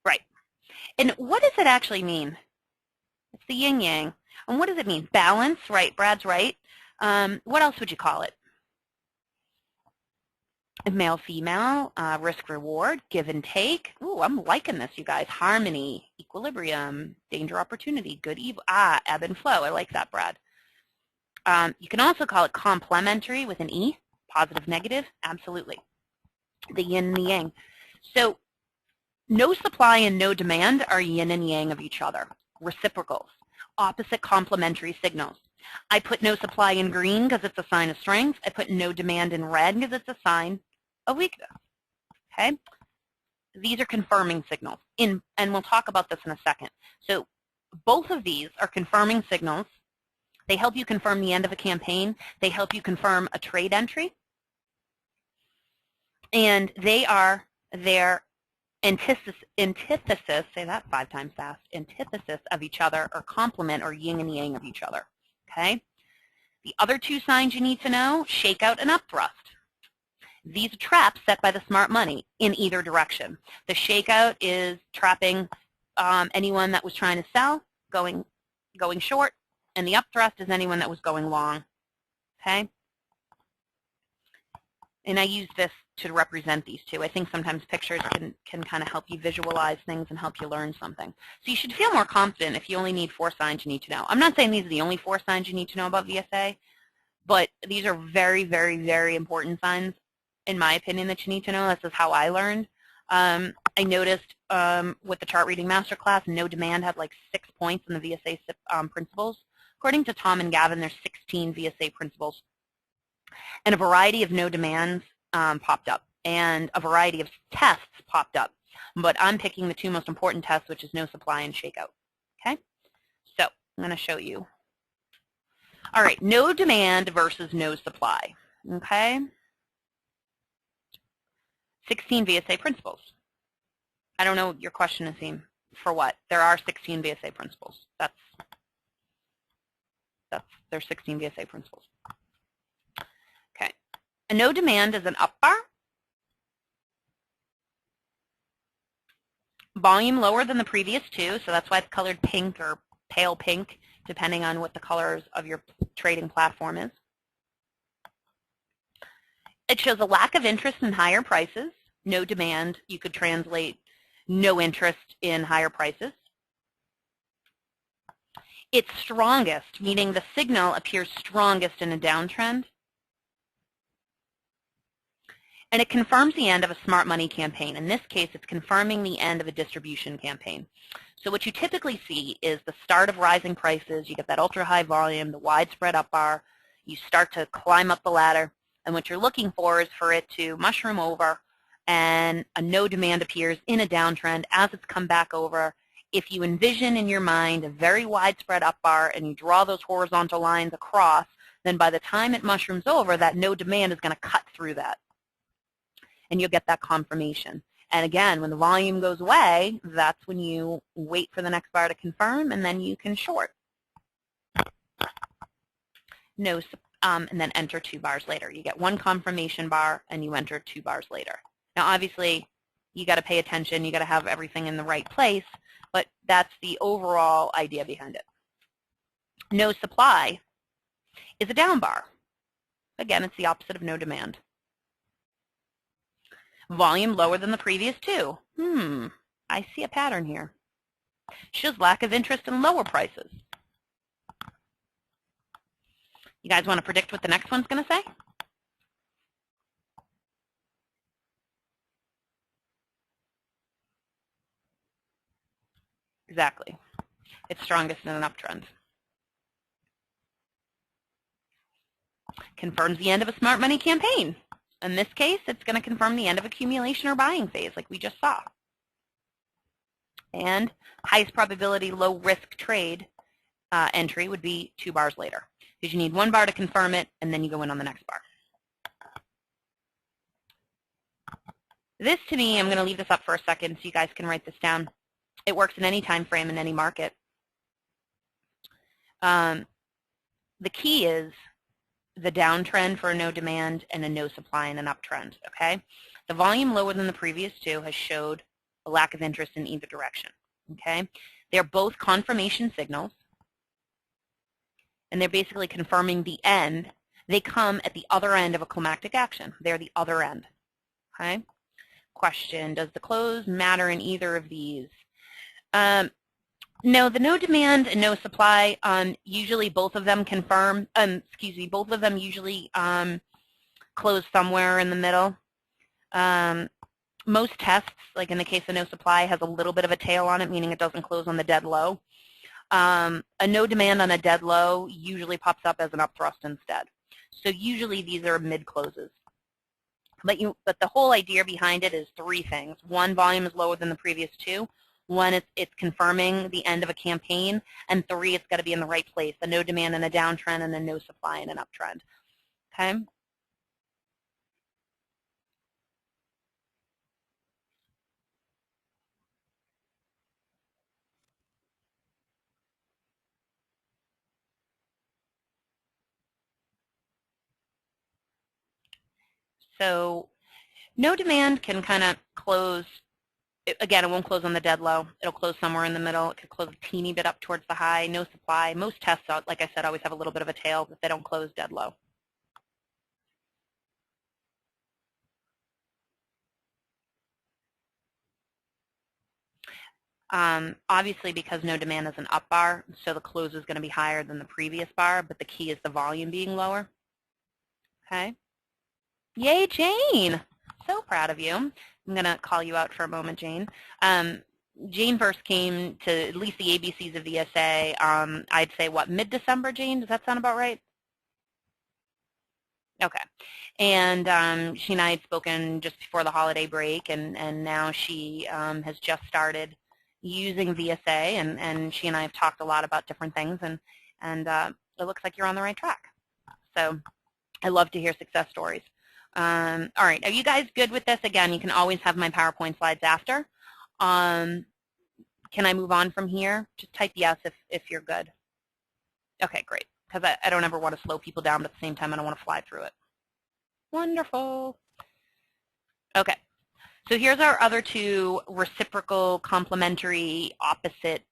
Right. And what does it actually mean? It's the yin-yang. And what does it mean? Balance, right? Brad's right. What else would you call it? Male-female, risk-reward, give and take. Ooh, I'm liking this, you guys. Harmony, equilibrium, danger, opportunity, good, evil. Ebb and flow. I like that, Brad. You can also call it complementary with an E, positive, negative. Absolutely. The yin and the yang. So no supply and no demand are yin and yang of each other. Reciprocals, opposite complementary signals. I put no supply in green because it's a sign of strength. I put no demand in red because it's a sign of weakness. Okay? These are confirming signals. And we'll talk about this in a second. So both of these are confirming signals. They help you confirm the end of a campaign. They help you confirm a trade entry. And they are their antithesis, say that 5 times fast, antithesis of each other, or complement or yin and yang of each other. Okay? The other 2 signs you need to know, shakeout and upthrust. These are traps set by the smart money in either direction. The shakeout is trapping anyone that was trying to sell, going short, And the upthrust is anyone that was going long, okay? And I use this to represent these two. I think sometimes pictures can kind of help you visualize things and help you learn something. So you should feel more confident if you only need 4 signs you need to know. I'm not saying these are the only 4 signs you need to know about VSA, but these are very, very, very important signs, in my opinion, that you need to know. This is how I learned. I noticed with the chart reading masterclass, no demand had like 6 points in the VSA principles. According to Tom and Gavin, there's 16 VSA principles. And a variety of no demands popped up, and a variety of tests popped up. But I'm picking the 2 most important tests, which is no supply and shakeout. Okay? So I'm going to show you. All right, no demand versus no supply. Okay? 16 VSA principles. I don't know your question, Asim. For what? There are 16 VSA principles. There's 16 VSA principles. Okay. A no demand is an up bar. Volume lower than the previous 2, so that's why it's colored pink or pale pink, depending on what the colors of your trading platform is. It shows a lack of interest in higher prices. No demand, you could translate no interest in higher prices. It's strongest, meaning the signal appears strongest in a downtrend. And it confirms the end of a smart money campaign. In this case, it's confirming the end of a distribution campaign. So what you typically see is the start of rising prices. You get that ultra-high volume, the widespread up bar. You start to climb up the ladder. And what you're looking for is for it to mushroom over, and a no demand appears in a downtrend as it's come back over. If you envision in your mind a very widespread up bar and you draw those horizontal lines across, then by the time it mushrooms over, that no demand is going to cut through that. And you'll get that confirmation. And again, when the volume goes away, that's when you wait for the next bar to confirm, and then you can short. No, and then enter 2 bars later. You get 1 confirmation bar, and you enter 2 bars later. Now, obviously, you got to pay attention. You got to have everything in the right place, but that's the overall idea behind it. No supply is a down bar. Again, it's the opposite of no demand. Volume lower than the previous 2. I see a pattern here. Shows lack of interest in lower prices. You guys want to predict what the next one's going to say? Exactly. It's strongest in an uptrend. Confirms the end of a smart money campaign. In this case, it's going to confirm the end of accumulation or buying phase, like we just saw. And highest probability low risk trade entry would be 2 bars later, because you need 1 bar to confirm it, and then you go in on the next bar. This, to me, I'm going to leave this up for a second so you guys can write this down. It works in any time frame in any market. The key is the downtrend for a no demand and a no supply in an uptrend, okay? The volume lower than the previous 2 has showed a lack of interest in either direction, okay? They're both confirmation signals, and they're basically confirming the end. They come at the other end of a climactic action. They're the other end, okay? Question, does the close matter in either of these? No, the no demand and no supply, usually both of them confirm, both of them usually close somewhere in the middle. Most tests, like in the case of no supply, has a little bit of a tail on it, meaning it doesn't close on the dead low. A no demand on a dead low usually pops up as an up thrust instead. So usually these are mid closes. But the whole idea behind it is 3 things. 1, volume is lower than the previous 2. 1, it's confirming the end of a campaign, and 3, it's got to be in the right place, a no demand in a downtrend and a no supply in an uptrend. Okay? So no demand can kind of close again, it won't close on the dead low. It'll close somewhere in the middle. It could close a teeny bit up towards the high. No supply. Most tests, like I said, always have a little bit of a tail, but they don't close dead low. Obviously, because no demand is an up bar, so the close is going to be higher than the previous bar, but the key is the volume being lower. Okay. Yay, Jane. So proud of you. I'm going to call you out for a moment, Jane. Jane first came to at least the ABCs of VSA, I'd say, what, mid-December, Jane? Does that sound about right? Okay. And she and I had spoken just before the holiday break, and now she has just started using VSA, and she and I have talked a lot about different things, and it looks like you're on the right track. So I love to hear success stories. All right, are you guys good with this? Again, you can always have my PowerPoint slides after. Can I move on from here? Just type yes if you're good. Okay, great, because I don't ever want to slow people down, but at the same time, I don't want to fly through it. Wonderful. Okay, so here's our other two reciprocal, complementary, opposite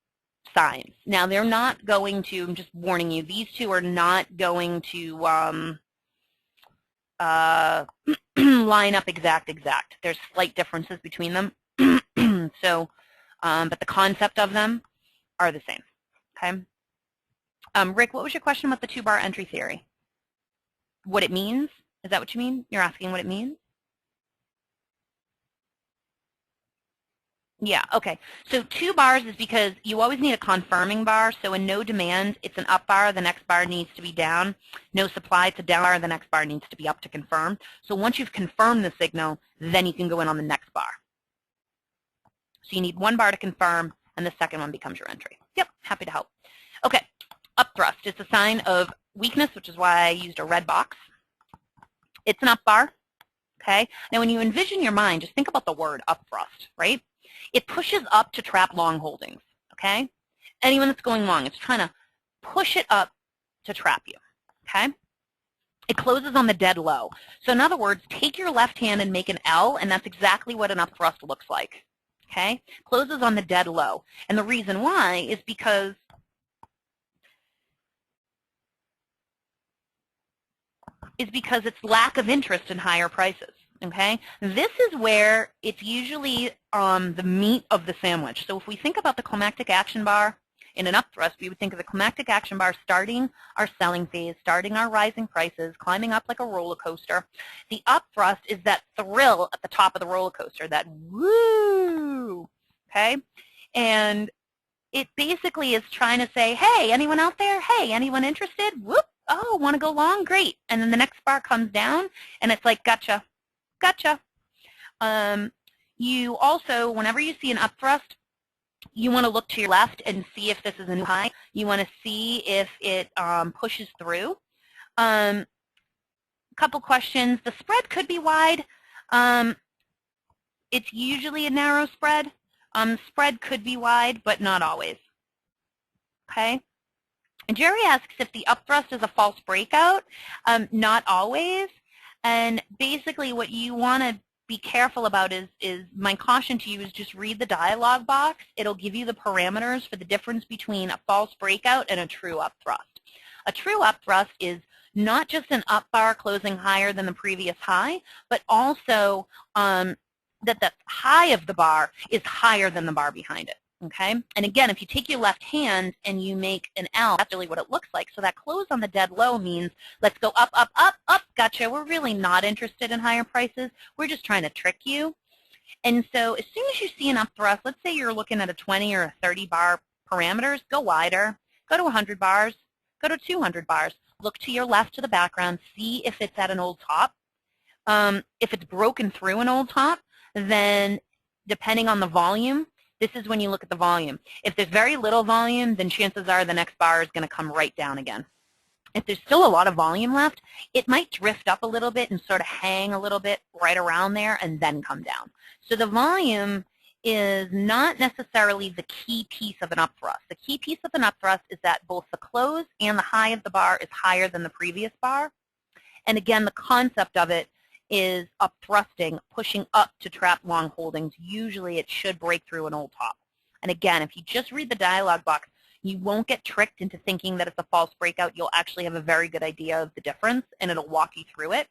signs. Now, they're not going to, I'm just warning you, these two are not going to line up exact. There's slight differences between them. So, but the concept of them are the same. Okay. Rick, what was your question about the two-bar entry theory? What it means? Is that what you mean? You're asking what it means? Yeah, okay. So 2 bars is because you always need a confirming bar. So in no demand, it's an up bar. The next bar needs to be down. No supply, it's a down bar. The next bar needs to be up to confirm. So once you've confirmed the signal, then you can go in on the next bar. So you need 1 bar to confirm, and the second one becomes your entry. Yep, happy to help. Okay, up thrust. It's a sign of weakness, which is why I used a red box. It's an up bar. Okay. Now, when you envision your mind, just think about the word up thrust, right? It pushes up to trap long holdings, okay? Anyone that's going long, it's trying to push it up to trap you, okay? It closes on the dead low. So in other words, take your left hand and make an L, and that's exactly what an up thrust looks like, okay? Closes on the dead low. And the reason why is because it's lack of interest in higher prices. Okay, this is where it's usually the meat of the sandwich. So if we think about the climactic action bar in an up thrust, we would think of the climactic action bar starting our selling phase, starting our rising prices, climbing up like a roller coaster. The up thrust is that thrill at the top of the roller coaster, that woo, okay? And it basically is trying to say, hey, anyone out there? Hey, anyone interested? Whoop, oh, want to go long? Great. And then the next bar comes down, and it's like, gotcha. Gotcha. You also, whenever you see an up thrust, you want to look to your left and see if this is a new high. You want to see if it pushes through. Couple questions. The spread could be wide. It's usually a narrow spread. Spread could be wide, but not always. Okay. And Jerry asks if the up thrust is a false breakout. Not always. And basically what you want to be careful about is my caution to you is just read the dialog box. It'll give you the parameters for the difference between a false breakout and a true up thrust. A true up thrust is not just an up bar closing higher than the previous high, but also that the high of the bar is higher than the bar behind it. Okay, and again, if you take your left hand and you make an L, that's really what it looks like. So that close on the dead low means let's go up, up, up, up. Gotcha. We're really not interested in higher prices. We're just trying to trick you. And so as soon as you see an up thrust, let's say you're looking at a 20 or a 30 bar parameters, go wider, go to 100 bars, go to 200 bars. Look to your left to the background, see if it's at an old top. If it's broken through an old top, then depending on the volume, this is when you look at the volume. If there's very little volume, then chances are the next bar is going to come right down again. If there's still a lot of volume left, it might drift up a little bit and sort of hang a little bit right around there and then come down. So the volume is not necessarily the key piece of an up thrust. The key piece of an up thrust is that both the close and the high of the bar is higher than the previous bar. And again, the concept of it is up thrusting, pushing up to trap long holdings. Usually it should break through an old top. And again, if you just read the dialog box, you won't get tricked into thinking that it's a false breakout. You'll actually have a very good idea of the difference, and it'll walk you through it.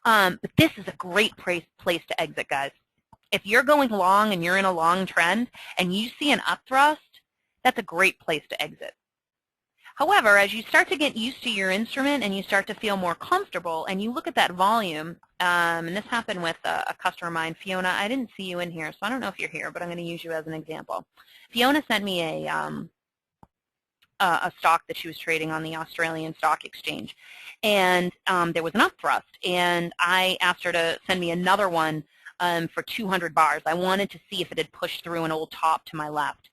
But this is a great place to exit, guys. If you're going long and you're in a long trend and you see an upthrust, that's a great place to exit. However, as you start to get used to your instrument and you start to feel more comfortable and you look at that volume, and this happened with a customer of mine, Fiona. I didn't see you in here, so I don't know if you're here, but I'm going to use you as an example. Fiona sent me a stock that she was trading on the Australian Stock Exchange, and there was an upthrust, and I asked her to send me another one for 200 bars. I wanted to see if it had pushed through an old top to my left,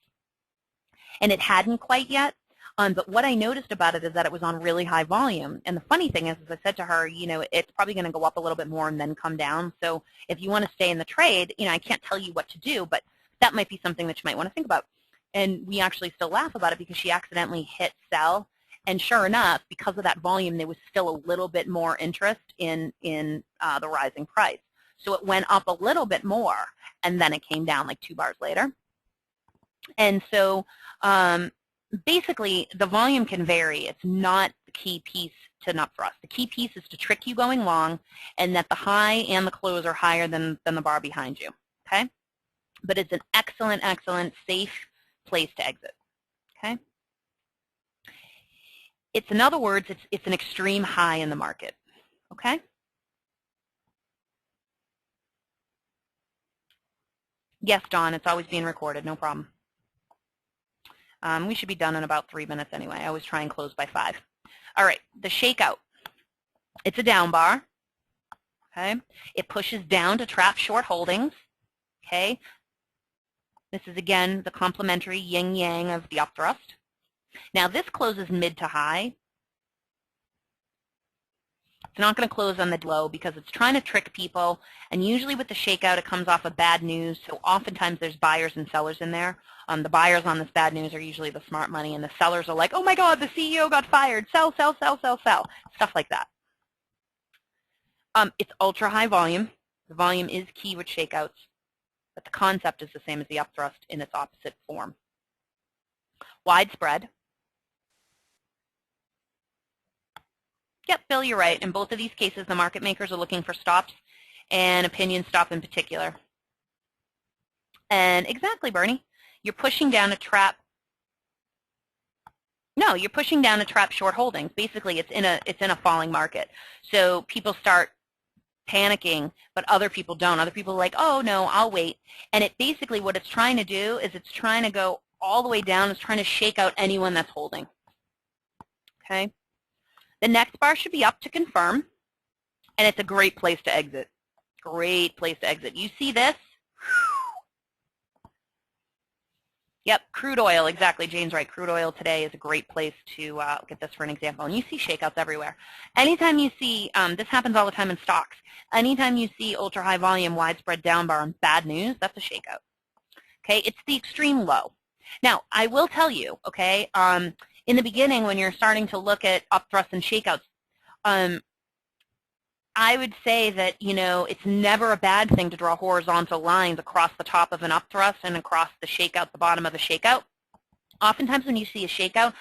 and it hadn't quite yet. But what I noticed about it is that it was on really high volume. And the funny thing is, as I said to her, you know, it's probably going to go up a little bit more and then come down. So if you want to stay in the trade, you know, I can't tell you what to do, but that might be something that you might want to think about. And we actually still laugh about it because she accidentally hit sell. And sure enough, because of that volume, there was still a little bit more interest in the rising price. So it went up a little bit more, and then it came down like 2 bars later. And so basically, the volume can vary. It's not the key piece to an upthrust. The key piece is to trick you going long, and that the high and the close are higher than the bar behind you. Okay? But it's an excellent, excellent, safe place to exit. Okay? It's, in other words, it's an extreme high in the market. Okay? Yes, Dawn, it's always being recorded. No problem. We should be done in about 3 minutes anyway. I always try and close by 5. All right, the shakeout. It's a down bar. Okay, it pushes down to trap short holdings. Okay, this is again the complementary yin-yang of the upthrust. Now this closes mid to high. It's not going to close on the low because it's trying to trick people, and usually with the shakeout it comes off of bad news, so oftentimes there's buyers and sellers in there. The buyers on this bad news are usually the smart money, and the sellers are like, oh my god, the CEO got fired, sell, sell, sell, sell, sell, stuff like that. It's ultra high volume. The volume is key with shakeouts, but the concept is the same as the upthrust in its opposite form. Widespread. Yep, Bill, you're right. In both of these cases, the market makers are looking for stops, and opinion stop in particular. And exactly, Bernie, you're pushing down a trap. No, you're pushing down a trap short holdings. Basically, it's in a falling market. So people start panicking, but other people don't. Other people are like, oh no, I'll wait. And it basically what it's trying to do is it's trying to go all the way down. It's trying to shake out anyone that's holding. Okay. The next bar should be up to confirm, and it's a great place to exit. Great place to exit. You see this? Yep, crude oil, exactly. Jane's right. Crude oil today is a great place to get this for an example. And you see shakeouts everywhere. Anytime you see, this happens all the time in stocks, anytime you see ultra-high volume, widespread down bar on bad news, that's a shakeout. Okay, it's the extreme low. Now, I will tell you, okay, in the beginning when you're starting to look at upthrusts and shakeouts, I would say that, you know, it's never a bad thing to draw horizontal lines across the top of an upthrust and across the shakeout, the bottom of a shakeout. Oftentimes when you see a shakeout,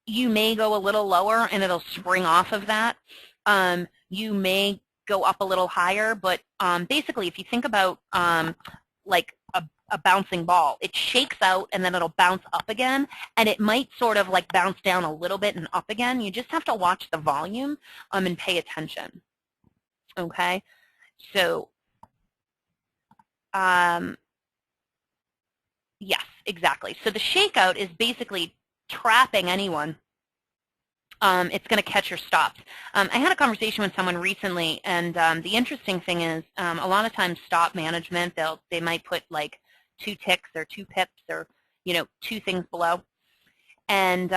you may go a little lower and it'll spring off of that. You may go up a little higher, but basically if you think about like a bouncing ball, it shakes out and then it'll bounce up again, and it might sort of like bounce down a little bit and up again. You just have to watch the volume and pay attention. Okay, so yes, exactly. So the shakeout is basically trapping anyone. It's going to catch your stops. I had a conversation with someone recently, and the interesting thing is a lot of times stop management, they might put like 2 ticks or 2 pips or, you know, 2 things below. And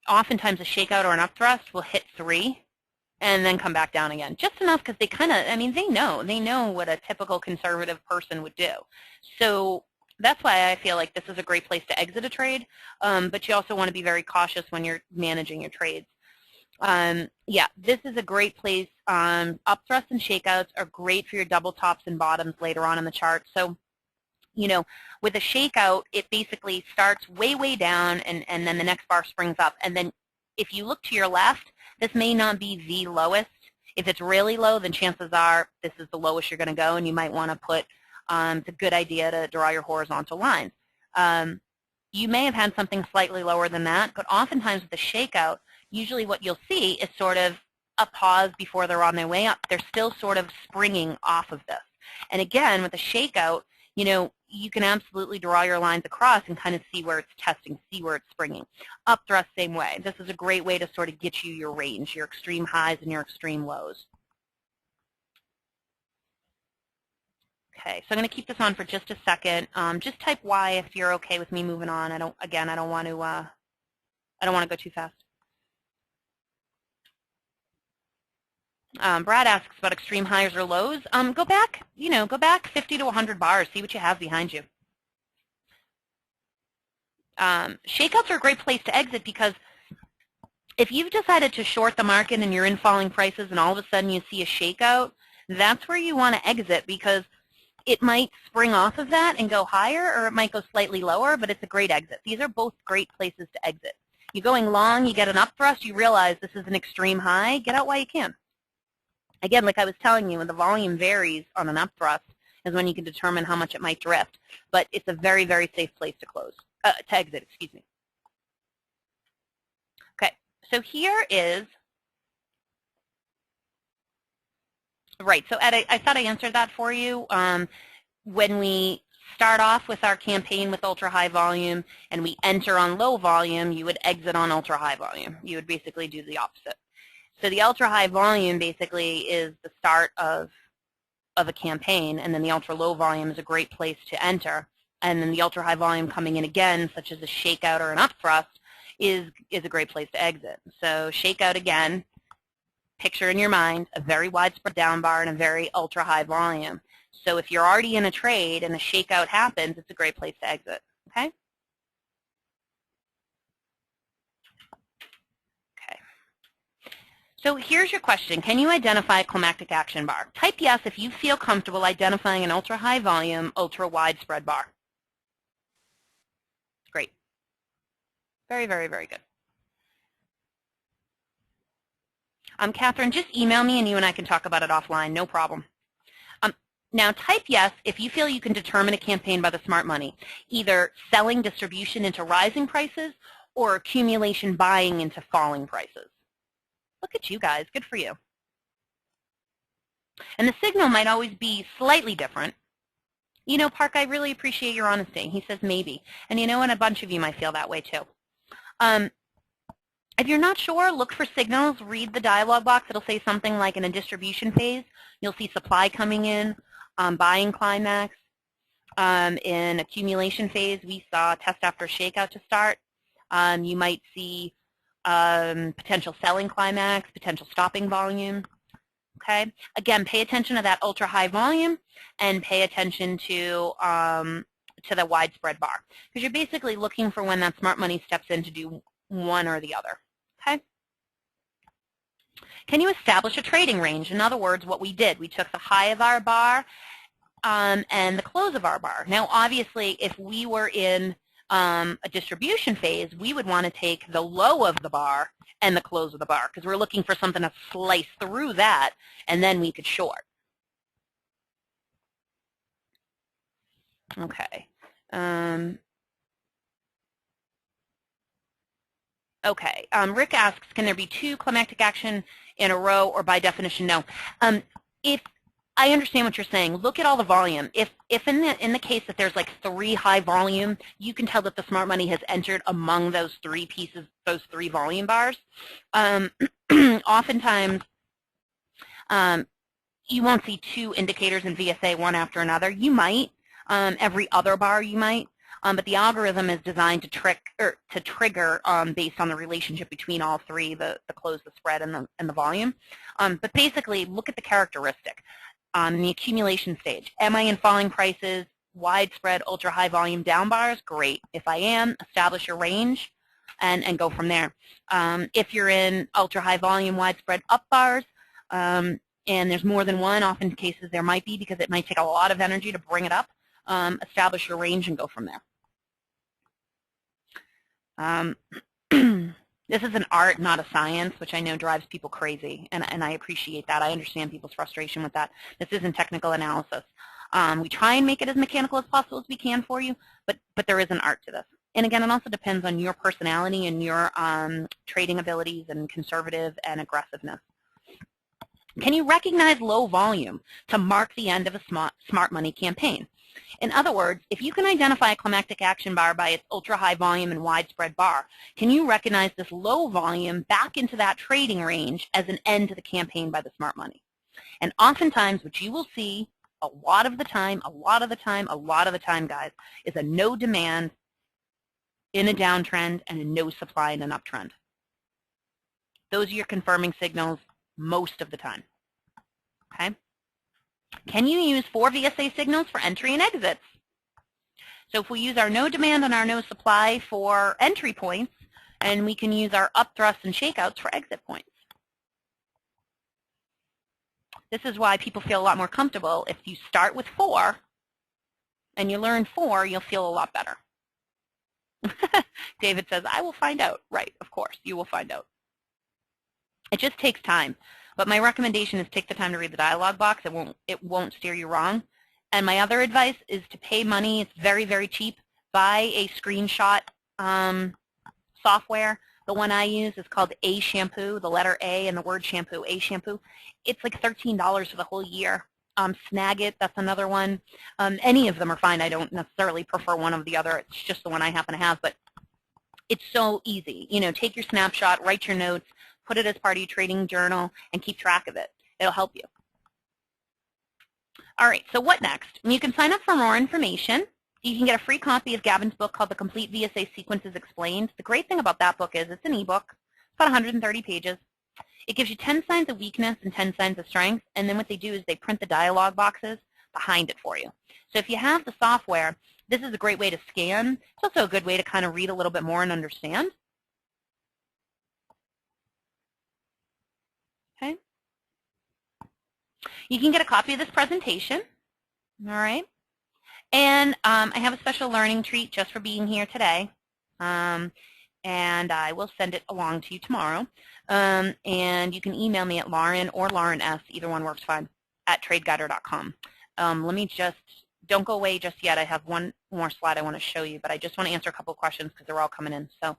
oftentimes a shakeout or an upthrust will hit 3 and then come back down again. Just enough because they kind of, I mean, they know what a typical conservative person would do. So that's why I feel like this is a great place to exit a trade, but you also want to be very cautious when you're managing your trades. Yeah, this is a great place. Up thrusts and shakeouts are great for your double tops and bottoms later on in the chart. So, you know, with a shakeout, it basically starts way, way down, and then the next bar springs up. And then if you look to your left, this may not be the lowest. If it's really low, then chances are this is the lowest you're going to go, and you might want to put, it's a good idea to draw your horizontal lines. You may have had something slightly lower than that, but oftentimes with a shakeout, usually what you'll see is sort of a pause before they're on their way up. They're still sort of springing off of this. And again, with a shakeout, you know, you can absolutely draw your lines across and kind of see where it's testing, see where it's springing. Up thrust, same way. This is a great way to sort of get you your range, your extreme highs and your extreme lows. Okay, so I'm going to keep this on for just a second. Just type Y if you're okay with me moving on. I don't want to go too fast. Brad asks about extreme highs or lows. Go back, go back 50 to 100 bars. See what you have behind you. Shakeouts are a great place to exit because if you've decided to short the market and you're in falling prices and all of a sudden you see a shakeout, that's where you want to exit because it might spring off of that and go higher, or it might go slightly lower, but it's a great exit. These are both great places to exit. You're going long, you get an up thrust, you realize this is an extreme high, get out while you can. Again, like I was telling you, when the volume varies on an up thrust is when you can determine how much it might drift, but it's a very, very safe place to to exit, excuse me. Okay, so here is, right, so Ed, I thought I answered that for you. When we start off with our campaign with ultra-high volume and we enter on low volume, you would exit on ultra-high volume. You would basically do the opposite. So the ultra-high volume basically is the start of a campaign, and then the ultra-low volume is a great place to enter. And then the ultra-high volume coming in again, such as a shakeout or an up thrust, is a great place to exit. So shakeout again, picture in your mind a very widespread down bar and a very ultra-high volume. So if you're already in a trade and a shakeout happens, it's a great place to exit, okay? Okay. So here's your question. Can you identify a climactic action bar? Type yes if you feel comfortable identifying an ultra-high volume, ultra-widespread bar. Great. Very, very, very good. Catherine, just email me and you and I can talk about it offline. No problem. Now type yes if you feel you can determine a campaign by the smart money, either selling distribution into rising prices or accumulation buying into falling prices. Look at you guys. Good for you. And the signal might always be slightly different. You know, Park, I really appreciate your honesty. He says maybe. And you know, and a bunch of you might feel that way too. If you're not sure, look for signals. Read the dialog box. It'll say something like in a distribution phase, you'll see supply coming in, buying climax. In accumulation phase, we saw test after shakeout to start. You might see potential selling climax, potential stopping volume. Okay. Again, pay attention to that ultra high volume and pay attention to the widespread bar because you're basically looking for when that smart money steps in to do one or the other. Okay. Can you establish a trading range? In other words, what we did, we took the high of our bar and the close of our bar. Now, obviously, if we were in a distribution phase, we would want to take the low of the bar and the close of the bar because we're looking for something to slice through that, and then we could short. Okay. Okay. Rick asks, can there be two climactic action in a row, or by definition, no? If I understand what you're saying, look at all the volume. If in the case that there's like 3 high volume, you can tell that the smart money has entered among those 3 pieces, those 3 volume bars. Oftentimes, you won't see 2 indicators in VSA one after another. You might. Every other bar you might. But the algorithm is designed to trigger based on the relationship between all 3, the close, the spread, and the volume. But basically, look at the characteristic. In the accumulation stage, am I in falling prices, widespread, ultra-high volume down bars? Great. If I am, establish a range. and go from there. If you're in ultra-high volume, widespread up bars, and there's more than one, often cases there might be because it might take a lot of energy to bring it up, establish your range and go from there. This is an art, not a science, which I know drives people crazy, and I appreciate that. I understand people's frustration with that. This isn't technical analysis. We try and make it as mechanical as possible as we can for you, but there is an art to this. And again, it also depends on your personality and your trading abilities and conservative and aggressiveness. Can you recognize low volume to mark the end of a smart money campaign? In other words, if you can identify a climactic action bar by its ultra-high volume and widespread bar, can you recognize this low volume back into that trading range as an end to the campaign by the smart money? And oftentimes, what you will see a lot of the time, guys, is a no demand in a downtrend and a no supply in an uptrend. Those are your confirming signals most of the time. Okay? Can you use 4 VSA signals for entry and exits? So if we use our no demand and our no supply for entry points, and we can use our up thrusts and shakeouts for exit points. This is why people feel a lot more comfortable. If you start with 4 and you learn 4, you'll feel a lot better. David says, I will find out. Right, of course, you will find out. It just takes time. But my recommendation is take the time to read the dialog box. It won't steer you wrong. And my other advice is to pay money. It's very, very cheap. Buy a screenshot software. The one I use is called A Shampoo, the letter A and the word shampoo, A Shampoo. It's like $13 for the whole year. Snagit, that's another one. Any of them are fine. I don't necessarily prefer one over the other. It's just the one I happen to have. But it's so easy. You know, take your snapshot, write your notes, put it as part of your trading journal, and keep track of it. It'll help you. All right, so what next? You can sign up for more information. You can get a free copy of Gavin's book called The Complete VSA Sequences Explained. The great thing about that book is it's an ebook. It's about 130 pages. It gives you 10 signs of weakness and 10 signs of strength, and then what they do is they print the dialog boxes behind it for you. So if you have the software, this is a great way to scan. It's also a good way to kind of read a little bit more and understand. Okay. You can get a copy of this presentation. All right. And I have a special learning treat just for being here today. And I will send it along to you tomorrow. And you can email me at Lauren or Lauren S., either one works fine, at tradeguider.com. Let me just, don't go away just yet. I have one more slide I want to show you, but I just want to answer a couple of questions because they're all coming in. So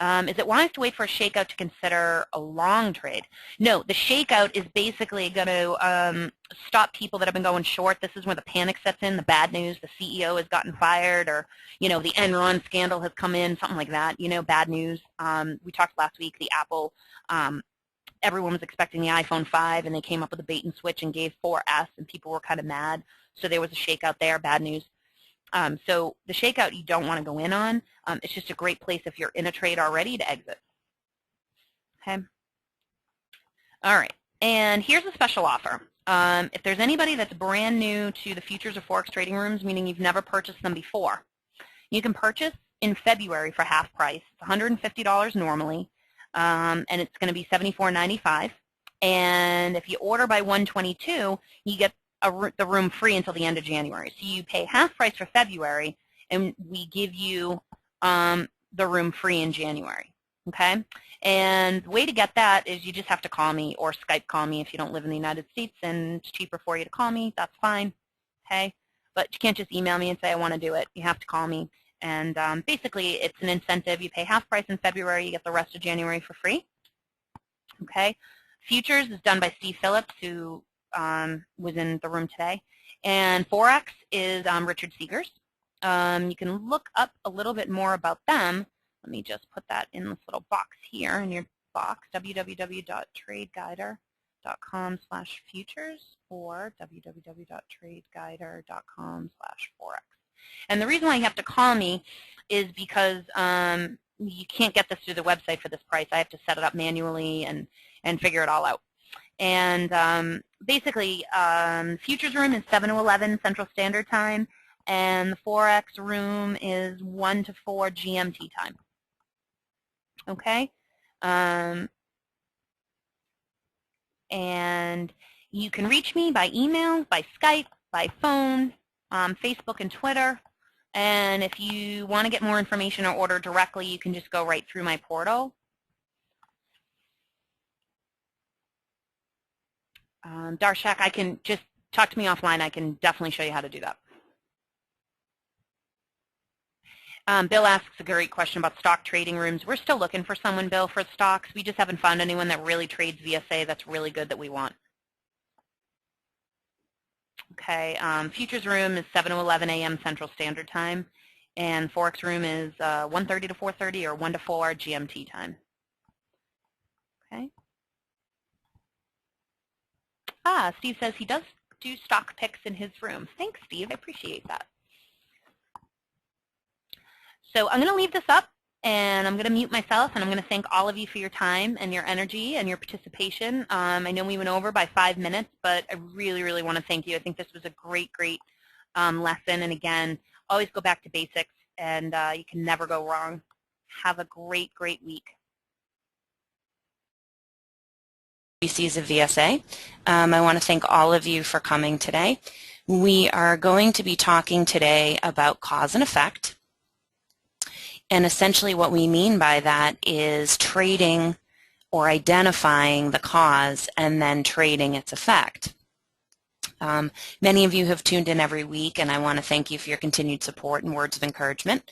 is it wise to wait for a shakeout to consider a long trade? No, the shakeout is basically going to stop people that have been going short. This is where the panic sets in, the bad news, the CEO has gotten fired, or, you know, the Enron scandal has come in, something like that, you know, bad news. We talked last week, the Apple, everyone was expecting the iPhone 5, and they came up with a bait and switch and gave 4S, and people were kind of mad. So there was a shakeout there, bad news. So the shakeout you don't want to go in on. It's just a great place if you're in a trade already to exit. Okay. All right. And here's a special offer. If there's anybody that's brand new to the futures or forex trading rooms, meaning you've never purchased them before, you can purchase in February for half price. It's $150 normally, and it's going to be $74.95. And if you order by 1/22, you get the room free until the end of January. So you pay half price for February, and we give you the room free in January. Okay? And the way to get that is you just have to call me or Skype call me if you don't live in the United States and it's cheaper for you to call me. That's fine. Okay? But you can't just email me and say, I want to do it. You have to call me. And basically, it's an incentive. You pay half price in February. You get the rest of January for free. Okay? Futures is done by Steve Phillips, who was in the room today. And Forex is Richard Seegers. You can look up a little bit more about them. Let me just put that in this little box here in your box, www.tradeguider.com/futures or www.tradeguider.com/forex. And the reason why you have to call me is because you can't get this through the website for this price. I have to set it up manually and figure it all out. And basically, futures room is 7 to 11 Central Standard Time, and the Forex room is 1 to 4 GMT time. okay? And you can reach me by email, by Skype, by phone, Facebook and Twitter. And if you want to get more information or order directly, you can just go right through my portal. Darshak, I can just talk to me offline. I can definitely show you how to do that. Bill asks a great question about stock trading rooms. We're still looking for someone, Bill, for stocks. We just haven't found anyone that really trades VSA that's really good that we want. Okay, futures room is 7 to 11 a.m. Central Standard Time, and Forex room is 1:30 to 4:30 or 1 to 4 GMT time. Okay. Steve says he does do stock picks in his room. Thanks, Steve. I appreciate that. So I'm going to leave this up, and I'm going to mute myself, and I'm going to thank all of you for your time and your energy and your participation. I know we went over by 5 minutes, but I really, really want to thank you. I think this was a great, great lesson. And again, always go back to basics, and you can never go wrong. Have a great, great week. ABCs of VSA. I want to thank all of you for coming today. We are going to be talking today about cause and effect. And essentially what we mean by that is trading or identifying the cause and then trading its effect. Many of you have tuned in every week, and I want to thank you for your continued support and words of encouragement.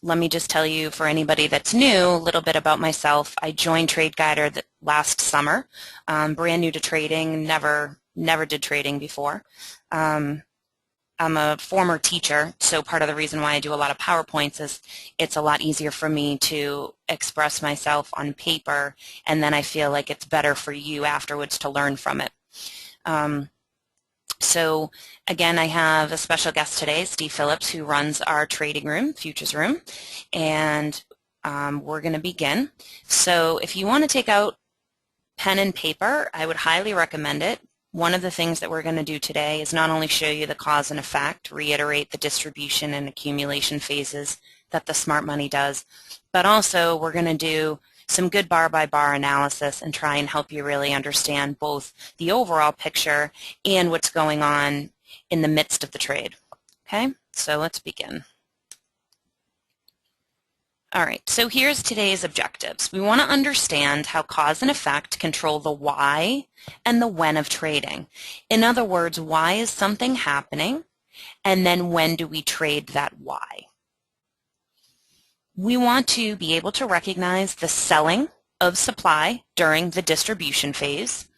Let me just tell you, for anybody that's new, a little bit about myself. I joined Trade Guider last summer, brand new to trading, never did trading before. I'm a former teacher, so part of the reason why I do a lot of PowerPoints is it's a lot easier for me to express myself on paper, and then I feel like it's better for you afterwards to learn from it. So again, I have a special guest today, Steve Phillips, who runs our trading room, futures room, and we're going to begin. So if you want to take out pen and paper, I would highly recommend it. One of the things that we're going to do today is not only show you the cause and effect, reiterate the distribution and accumulation phases that the smart money does, but also we're going to do some good bar-by-bar analysis and try and help you really understand both the overall picture and what's going on in the midst of the trade. Okay, so let's begin. All right, so here's today's objectives. We want to understand how cause and effect control the why and the when of trading. In other words, why is something happening, and then when do we trade that why? We want to be able to recognize the selling of supply during the distribution phase.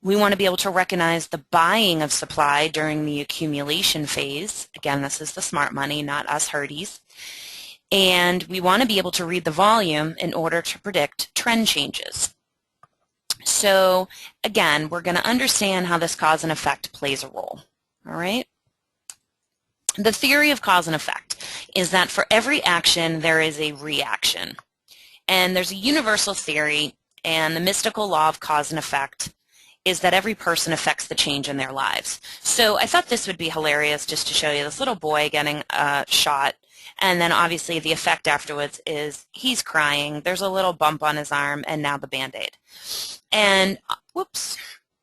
We want to be able to recognize the buying of supply during the accumulation phase. Again, this is the smart money, not us herdies. And we want to be able to read the volume in order to predict trend changes. So again, we're going to understand how this cause and effect plays a role. All right? The theory of cause and effect is that for every action, there is a reaction. And there's a universal theory, and the mystical law of cause and effect is that every person affects the change in their lives. So I thought this would be hilarious just to show you this little boy getting shot, and then obviously the effect afterwards is he's crying, there's a little bump on his arm, and now the Band-Aid. And whoops,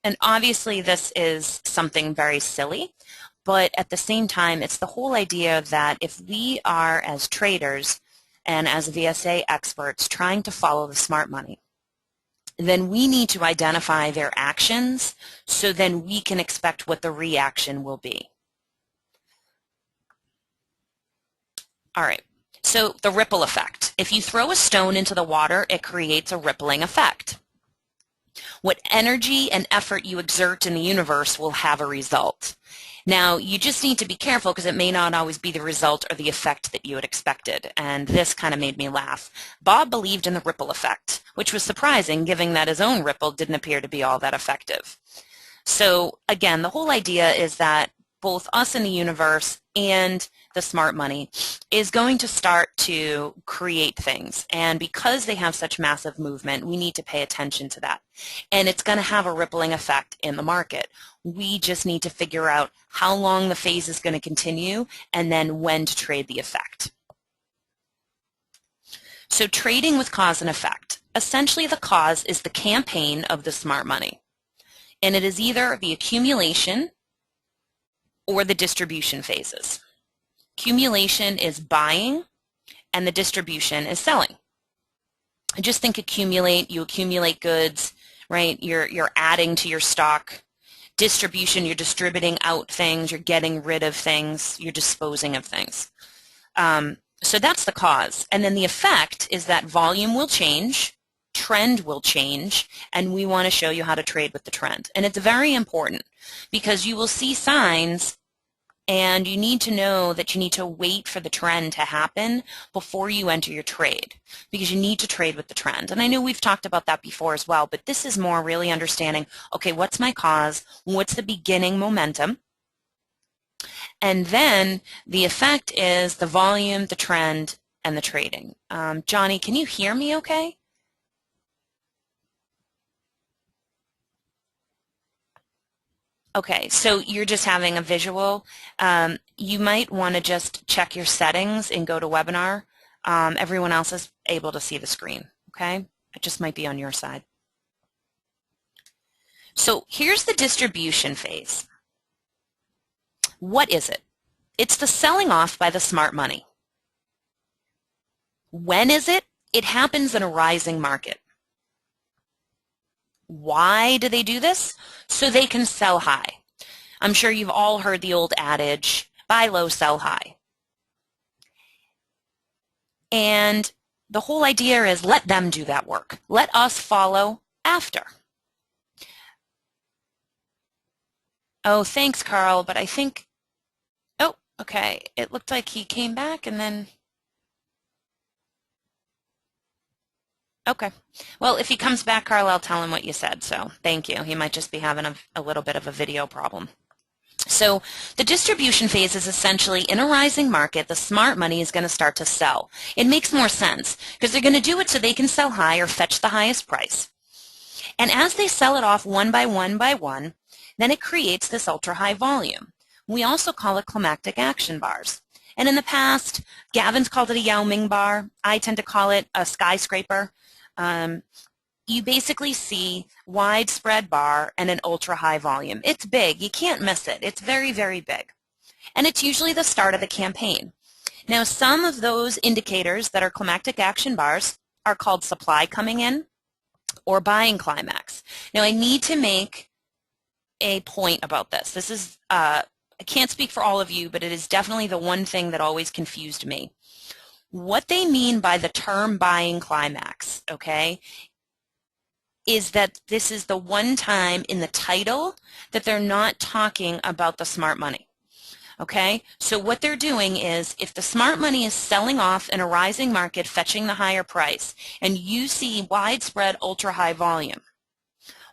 and obviously this is something very silly, but at the same time, it's the whole idea that if we are, as traders and as VSA experts, trying to follow the smart money, then we need to identify their actions so then we can expect what the reaction will be. All right, so the ripple effect. If you throw a stone into the water, it creates a rippling effect. What energy and effort you exert in the universe will have a result. Now, you just need to be careful because it may not always be the result or the effect that you had expected, and this kind of made me laugh. Bob believed in the ripple effect, which was surprising given that his own ripple didn't appear to be all that effective. So again, the whole idea is that both us in the universe and the smart money is going to start to create things, and because they have such massive movement, we need to pay attention to that, and it's going to have a rippling effect in the market. We just need to figure out how long the phase is going to continue and then when to trade the effect. So trading with cause and effect. Essentially, the cause is the campaign of the smart money. And it is either the accumulation or the distribution phases. Accumulation is buying, and the distribution is selling. Just think accumulate, you accumulate goods, right? You're adding to your stock. Distribution, you're distributing out things, you're getting rid of things, you're disposing of things. So that's the cause. And then the effect is that volume will change, trend will change, and we want to show you how to trade with the trend. And it's very important because you will see signs and you need to know that you need to wait for the trend to happen before you enter your trade, because you need to trade with the trend. And I know we've talked about that before as well, but this is more really understanding, okay, what's my cause? What's the beginning momentum? And then the effect is the volume, the trend, and the trading. Johnny, can you hear me okay? Okay, so you're just having a visual. You might want to just check your settings and go to webinar. Everyone else is able to see the screen, okay? It just might be on your side. So here's the distribution phase. What is it? It's the selling off by the smart money. When is it? It happens in a rising market. Why do they do this? So they can sell high. I'm sure you've all heard the old adage, buy low, sell high. And the whole idea is let them do that work. Let us follow after. Oh, thanks, Carl, but I think, oh, okay. It looked like he came back and then, okay. Well, if he comes back, Carl, I'll tell him what you said, so thank you. He might just be having a little bit of a video problem. So the distribution phase is essentially in a rising market, the smart money is going to start to sell. It makes more sense because they're going to do it so they can sell high or fetch the highest price. And as they sell it off one by one by one, then it creates this ultra-high volume. We also call it climactic action bars. And in the past, Gavin's called it a Yao Ming bar. I tend to call it a skyscraper. You basically see widespread bar and an ultra-high volume. It's big. You can't miss it. It's very, very big. And it's usually the start of the campaign. Now, some of those indicators that are climactic action bars are called supply coming in or buying climax. Now, I need to make a point about this. This is, I can't speak for all of you, but it is definitely the one thing that always confused me. What they mean by the term buying climax, okay, is that this is the one time in the title that they're not talking about the smart money. Okay, so what they're doing is if the smart money is selling off in a rising market, fetching the higher price, and you see widespread ultra-high volume,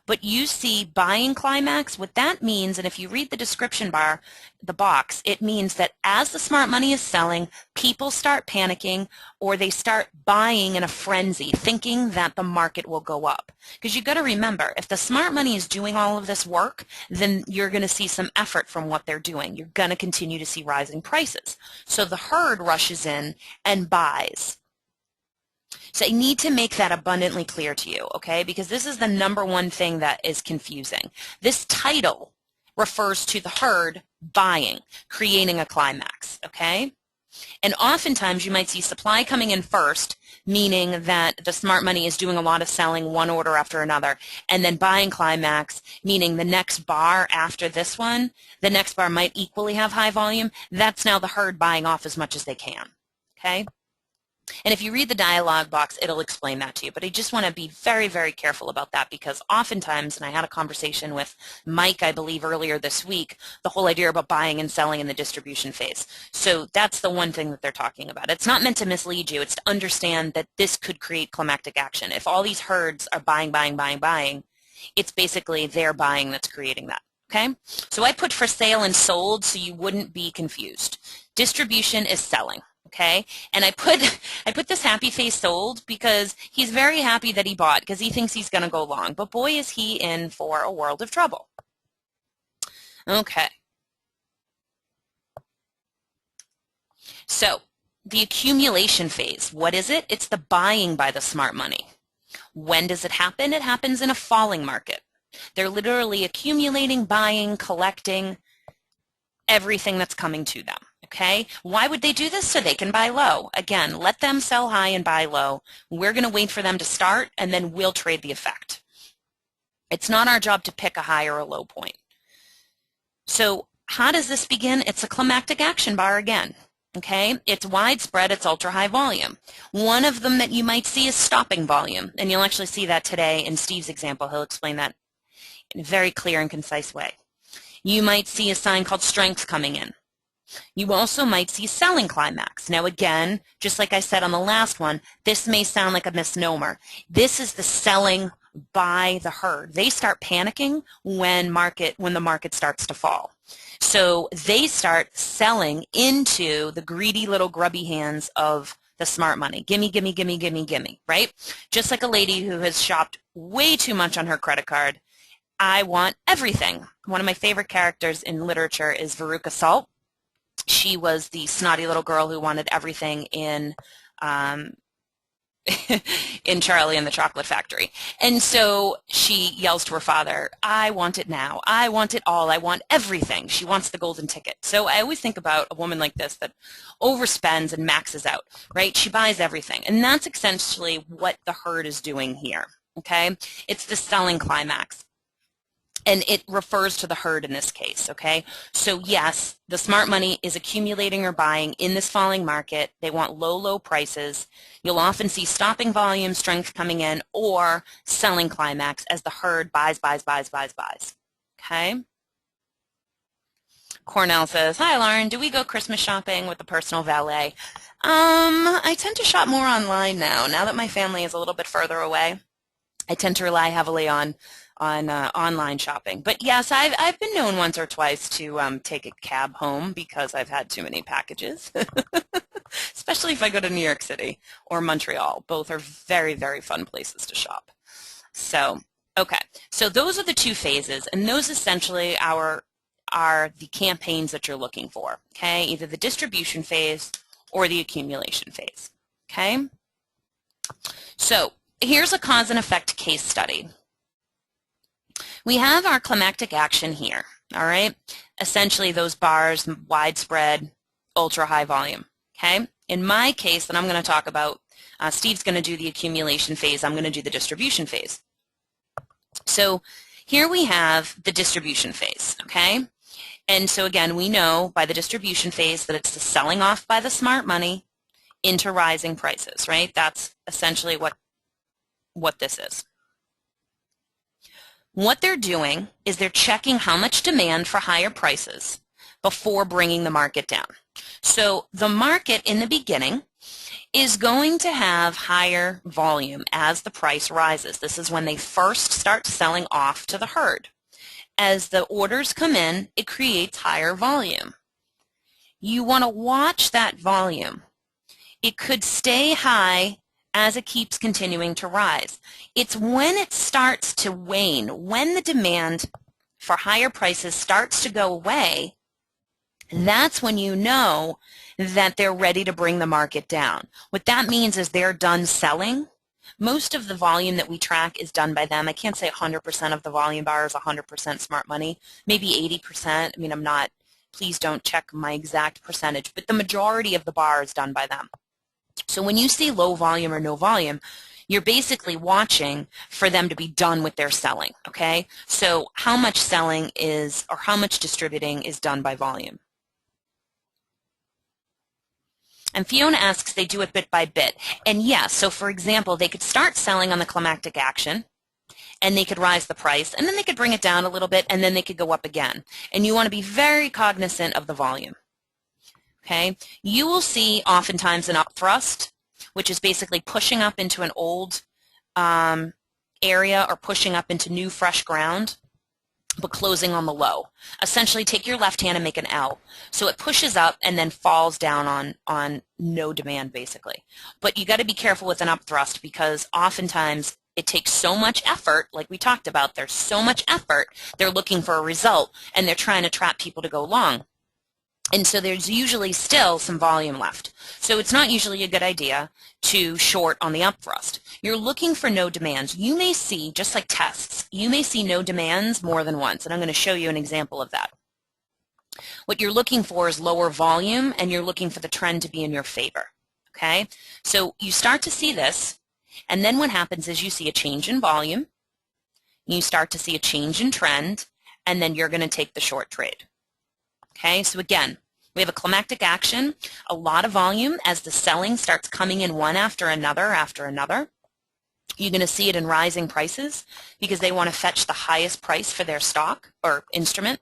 but you see buying climax, what that means, and if you read the description bar, the box, it means that as the smart money is selling, people start panicking or they start buying in a frenzy, thinking that the market will go up. Because you've got to remember, if the smart money is doing all of this work, then you're going to see some effort from what they're doing. You're going to continue to see rising prices. So the herd rushes in and buys. So I need to make that abundantly clear to you, okay, because this is the number one thing that is confusing. This title refers to the herd buying, creating a climax, okay? And oftentimes you might see supply coming in first, meaning that the smart money is doing a lot of selling one order after another, and then buying climax, meaning the next bar after this one, the next bar might equally have high volume. That's now the herd buying off as much as they can, okay? And if you read the dialog box, it'll explain that to you. But I just want to be very, very careful about that because oftentimes, and I had a conversation with Mike, I believe, earlier this week, the whole idea about buying and selling in the distribution phase. So that's the one thing that they're talking about. It's not meant to mislead you. It's to understand that this could create climactic action. If all these herds are buying, buying, buying, buying, it's basically their buying that's creating that. Okay? So I put for sale and sold so you wouldn't be confused. Distribution is selling. Okay, and I put this happy face sold because he's very happy that he bought because he thinks he's going to go long. But boy, is he in for a world of trouble. Okay. So the accumulation phase. What is it? It's the buying by the smart money. When does it happen? It happens in a falling market. They're literally accumulating, buying, collecting everything that's coming to them. Okay? Why would they do this? So they can buy low. Again, let them sell high and buy low. We're going to wait for them to start, and then we'll trade the effect. It's not our job to pick a high or a low point. So how does this begin? It's a climactic action bar again. Okay, it's widespread, it's ultra-high volume. One of them that you might see is stopping volume, and you'll actually see that today in Steve's example. He'll explain that in a very clear and concise way. You might see a sign called strength coming in. You also might see selling climax. Now again, just like I said on the last one, this may sound like a misnomer. This is the selling by the herd. They start panicking when the market starts to fall. So they start selling into the greedy little grubby hands of the smart money. Gimme, gimme, gimme, gimme, gimme, right? Just like a lady who has shopped way too much on her credit card. I want everything. One of my favorite characters in literature is Veruca Salt. She was the snotty little girl who wanted everything in in Charlie and the Chocolate Factory. And so she yells to her father, I want it now. I want it all. I want everything. She wants the golden ticket. So I always think about a woman like this that overspends and maxes out, right? She buys everything. And that's essentially what the herd is doing here, okay? It's the selling climax. And it refers to the herd in this case, okay? So yes, the smart money is accumulating or buying in this falling market. They want low, low prices. You'll often see stopping volume, strength coming in, or selling climax as the herd buys, buys, buys, buys, buys, okay? Cornell says, hi, Lauren, do we go Christmas shopping with the personal valet? I tend to shop more online now that my family is a little bit further away. I tend to rely heavily on online shopping. But yes, I've been known once or twice to take a cab home because I've had too many packages, especially if I go to New York City or Montreal. Both are very, very fun places to shop. So, okay, so those are the two phases, and those essentially are the campaigns that you're looking for, okay? Either the distribution phase or the accumulation phase, okay? So here's a cause and effect case study. We have our climactic action here, all right? Essentially those bars, widespread, ultra high volume, okay? In my case that I'm going to talk about, Steve's going to do the accumulation phase, I'm going to do the distribution phase. So here we have the distribution phase, okay? And so again, we know by the distribution phase that it's the selling off by the smart money into rising prices, right? That's essentially what this is. What they're doing is they're checking how much demand for higher prices before bringing the market down. So the market in the beginning is going to have higher volume as the price rises. This is when they first start selling off to the herd. As the orders come in, it creates higher volume. You want to watch that volume. It could stay high as it keeps continuing to rise. It's when it starts to wane, when the demand for higher prices starts to go away, that's when you know that they're ready to bring the market down. What that means is they're done selling. Most of the volume that we track is done by them. I can't say 100% of the volume bar is 100% smart money, maybe 80%. I mean, please don't check my exact percentage, but the majority of the bar is done by them. So when you see low volume or no volume, you're basically watching for them to be done with their selling, okay? So how much selling is, or how much distributing is done by volume? And Fiona asks, they do it bit by bit. And yes, so for example, they could start selling on the climactic action, and they could rise the price, and then they could bring it down a little bit, and then they could go up again. And you want to be very cognizant of the volume. Okay, you will see oftentimes an up thrust, which is basically pushing up into an old area or pushing up into new fresh ground, but closing on the low. Essentially take your left hand and make an L. So it pushes up and then falls down on no demand basically. But you got to be careful with an up thrust because oftentimes it takes so much effort, like we talked about, there's so much effort, they're looking for a result and they're trying to trap people to go long. And so there's usually still some volume left. So it's not usually a good idea to short on the up thrust. You're looking for no demands. You may see, just like tests, you may see no demands more than once, and I'm going to show you an example of that. What you're looking for is lower volume, and you're looking for the trend to be in your favor. Okay? So you start to see this, and then what happens is you see a change in volume, you start to see a change in trend, and then you're going to take the short trade. Okay, so again, we have a climactic action, a lot of volume as the selling starts coming in one after another after another. You're going to see it in rising prices because they want to fetch the highest price for their stock or instrument.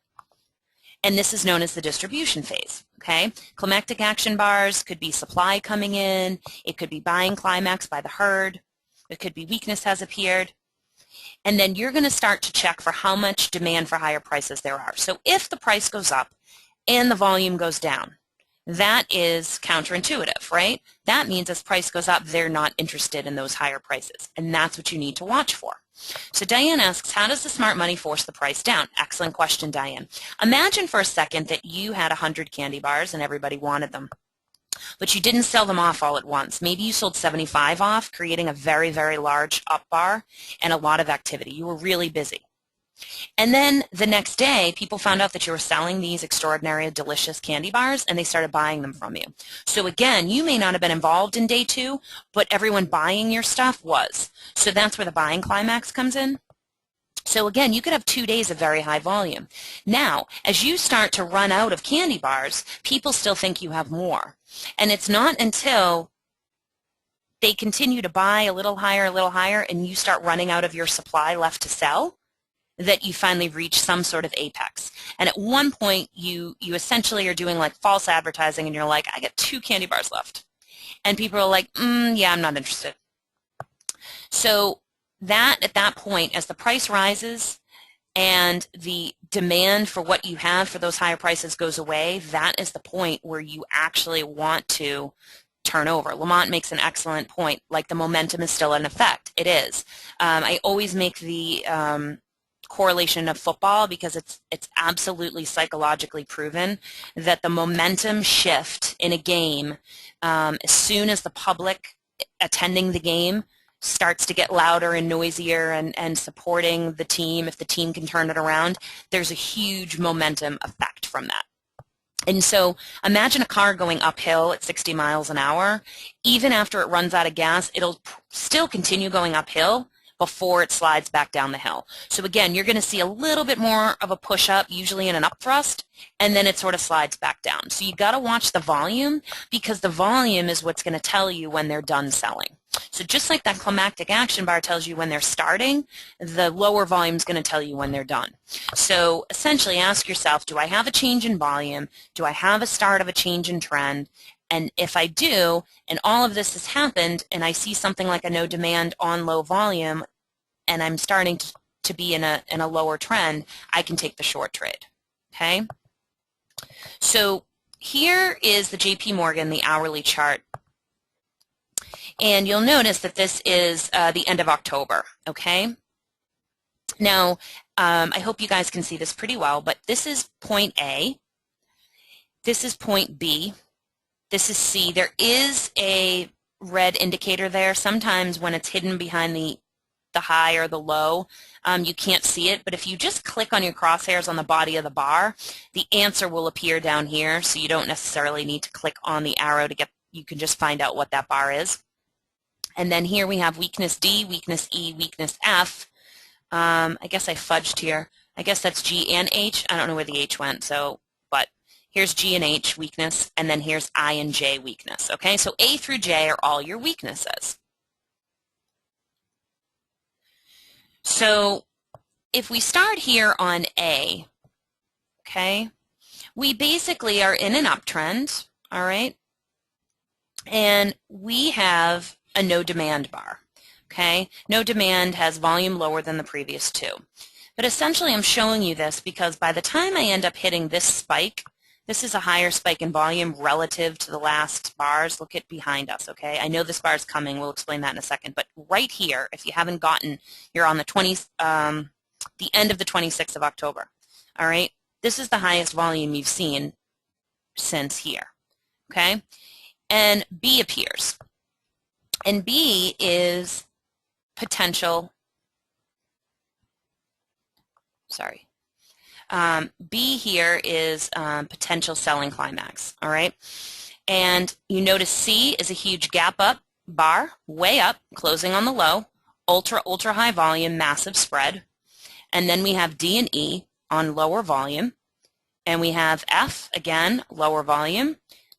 And this is known as the distribution phase. Okay, climactic action bars could be supply coming in, it could be buying climax by the herd, it could be weakness has appeared. And then you're going to start to check for how much demand for higher prices there are. So if the price goes up and the volume goes down, that is counterintuitive, right? That means as price goes up, they're not interested in those higher prices. And that's what you need to watch for. So Diane asks, how does the smart money force the price down? Excellent question, Diane. Imagine for a second that you had 100 candy bars and everybody wanted them, but you didn't sell them off all at once. Maybe you sold 75 off, creating a very, very large up bar and a lot of activity. You were really busy. And then the next day, people found out that you were selling these extraordinary, delicious candy bars, and they started buying them from you. So again, you may not have been involved in day two, but everyone buying your stuff was. So that's where the buying climax comes in. So again, you could have 2 days of very high volume. Now, as you start to run out of candy bars, people still think you have more. And it's not until they continue to buy a little higher, and you start running out of your supply left to sell, that you finally reach some sort of apex. And at one point, you essentially are doing like false advertising, and you're like, I got 2 candy bars left. And people are like, yeah, I'm not interested. So at that point, as the price rises and the demand for what you have for those higher prices goes away, that is the point where you actually want to turn over. Lamont makes an excellent point, like the momentum is still in effect. It is. I always make the correlation of football because it's absolutely psychologically proven that the momentum shift in a game, as soon as the public attending the game starts to get louder and noisier and supporting the team, if the team can turn it around, there's a huge momentum effect from that. And so imagine a car going uphill at 60 miles an hour. Even after it runs out of gas, it'll still continue going uphill before it slides back down the hill. So again, you're going to see a little bit more of a push up, usually in an up thrust, and then it sort of slides back down. So you got to watch the volume, because the volume is what's going to tell you when they're done selling. So just like that climactic action bar tells you when they're starting, the lower volume is going to tell you when they're done. So essentially ask yourself, do I have a change in volume? Do I have a start of a change in trend? And if I do, and all of this has happened, and I see something like a no demand on low volume, and I'm starting to be in a lower trend, I can take the short trade. Okay? So here is the JP Morgan, the hourly chart. And you'll notice that this is the end of October. Okay? Now, I hope you guys can see this pretty well, but this is point A. This is point B. This is C. There is a red indicator there. Sometimes when it's hidden behind the high or the low, you can't see it. But if you just click on your crosshairs on the body of the bar, the answer will appear down here. So you don't necessarily need to click on the arrow to get, you can just find out what that bar is. And then here we have weakness D, weakness E, weakness F. I guess I fudged here. I guess that's G and H. I don't know where the H went, so, but here's G and H weakness, and then here's I and J weakness. Okay, so A through J are all your weaknesses. So if we start here on A, okay, we basically are in an uptrend, all right, and we have a no demand bar. Okay, no demand has volume lower than the previous two. But essentially I'm showing you this because by the time I end up hitting this spike, this is a higher spike in volume relative to the last bars. Look at behind us, okay? I know this bar is coming. We'll explain that in a second. But right here, if you haven't gotten, you're on the end of the 26th of October, all right? This is the highest volume you've seen since here, okay? And B appears. And B is potential, sorry. B here is potential selling climax, all right? And you notice C is a huge gap up bar, way up, closing on the low, ultra, ultra high volume, massive spread. And then we have D and E on lower volume. And we have F, again, lower volume.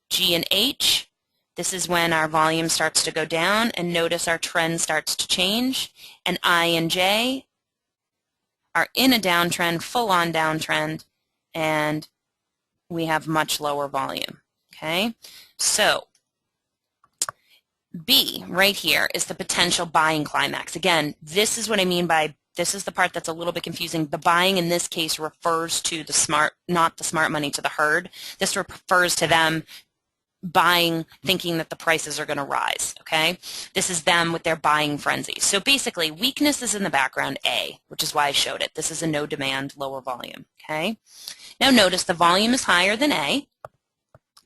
G and H, this is when our volume starts to go down, and notice our trend starts to change. And I and J are in a downtrend, full-on downtrend, and we have much lower volume, okay? So B right here is the potential buying climax. Again, this is what I mean by, this is the part that's a little bit confusing. The buying in this case refers to the smart, not the smart money, to the herd. This refers to them buying thinking that the prices are going to rise, okay? This is them with their buying frenzy. So basically, weakness is in the background, A, which is why I showed it. This is a no demand, lower volume, okay? Now notice the volume is higher than A.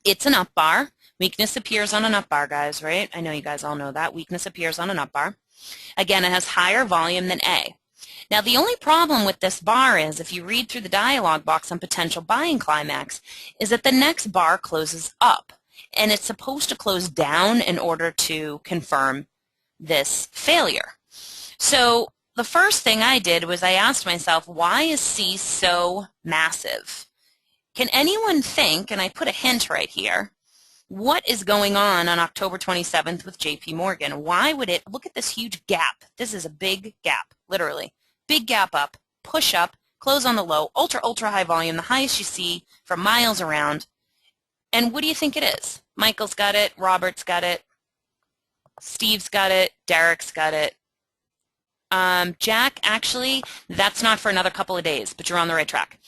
It's an up bar. Weakness appears on an up bar, guys, right? I know you guys all know that. Weakness appears on an up bar. Again, it has higher volume than A. Now, the only problem with this bar is, if you read through the dialog box on potential buying climax, is that the next bar closes up. And it's supposed to close down in order to confirm this failure. So the first thing I did was I asked myself, why is C so massive? Can anyone think, and I put a hint right here, what is going on October 27th with JP Morgan? Why would it, look at this huge gap. This is a big gap, literally. Big gap up, push up, close on the low, ultra, ultra high volume, the highest you see for miles around. And what do you think it is? Michael's got it, Robert's got it, Steve's got it, Derek's got it. Jack, actually, that's not for another couple of days, but you're on the right track.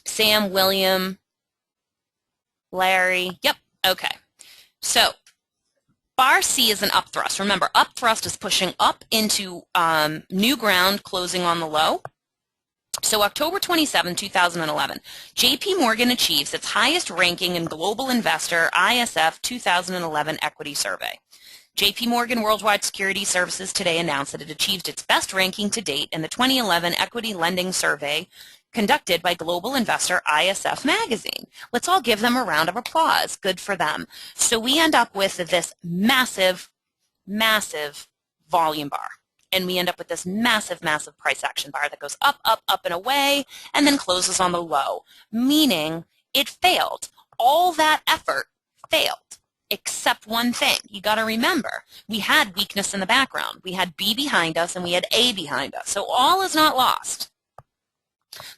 Sam, William, Larry, yep, okay. So bar C is an up thrust. Remember, up thrust is pushing up into new ground, closing on the low. So October 27, 2011, JP Morgan achieves its highest ranking in Global Investor ISF 2011 Equity Survey. JP Morgan Worldwide Security Services today announced that it achieved its best ranking to date in the 2011 Equity Lending Survey conducted by Global Investor ISF magazine. Let's all give them a round of applause. Good for them. So we end up with this massive, massive volume bar. And we end up with this massive, massive price action bar that goes up, up, up, and away, and then closes on the low, meaning it failed. All that effort failed, except one thing. You got to remember, we had weakness in the background. We had B behind us, and we had A behind us. So all is not lost.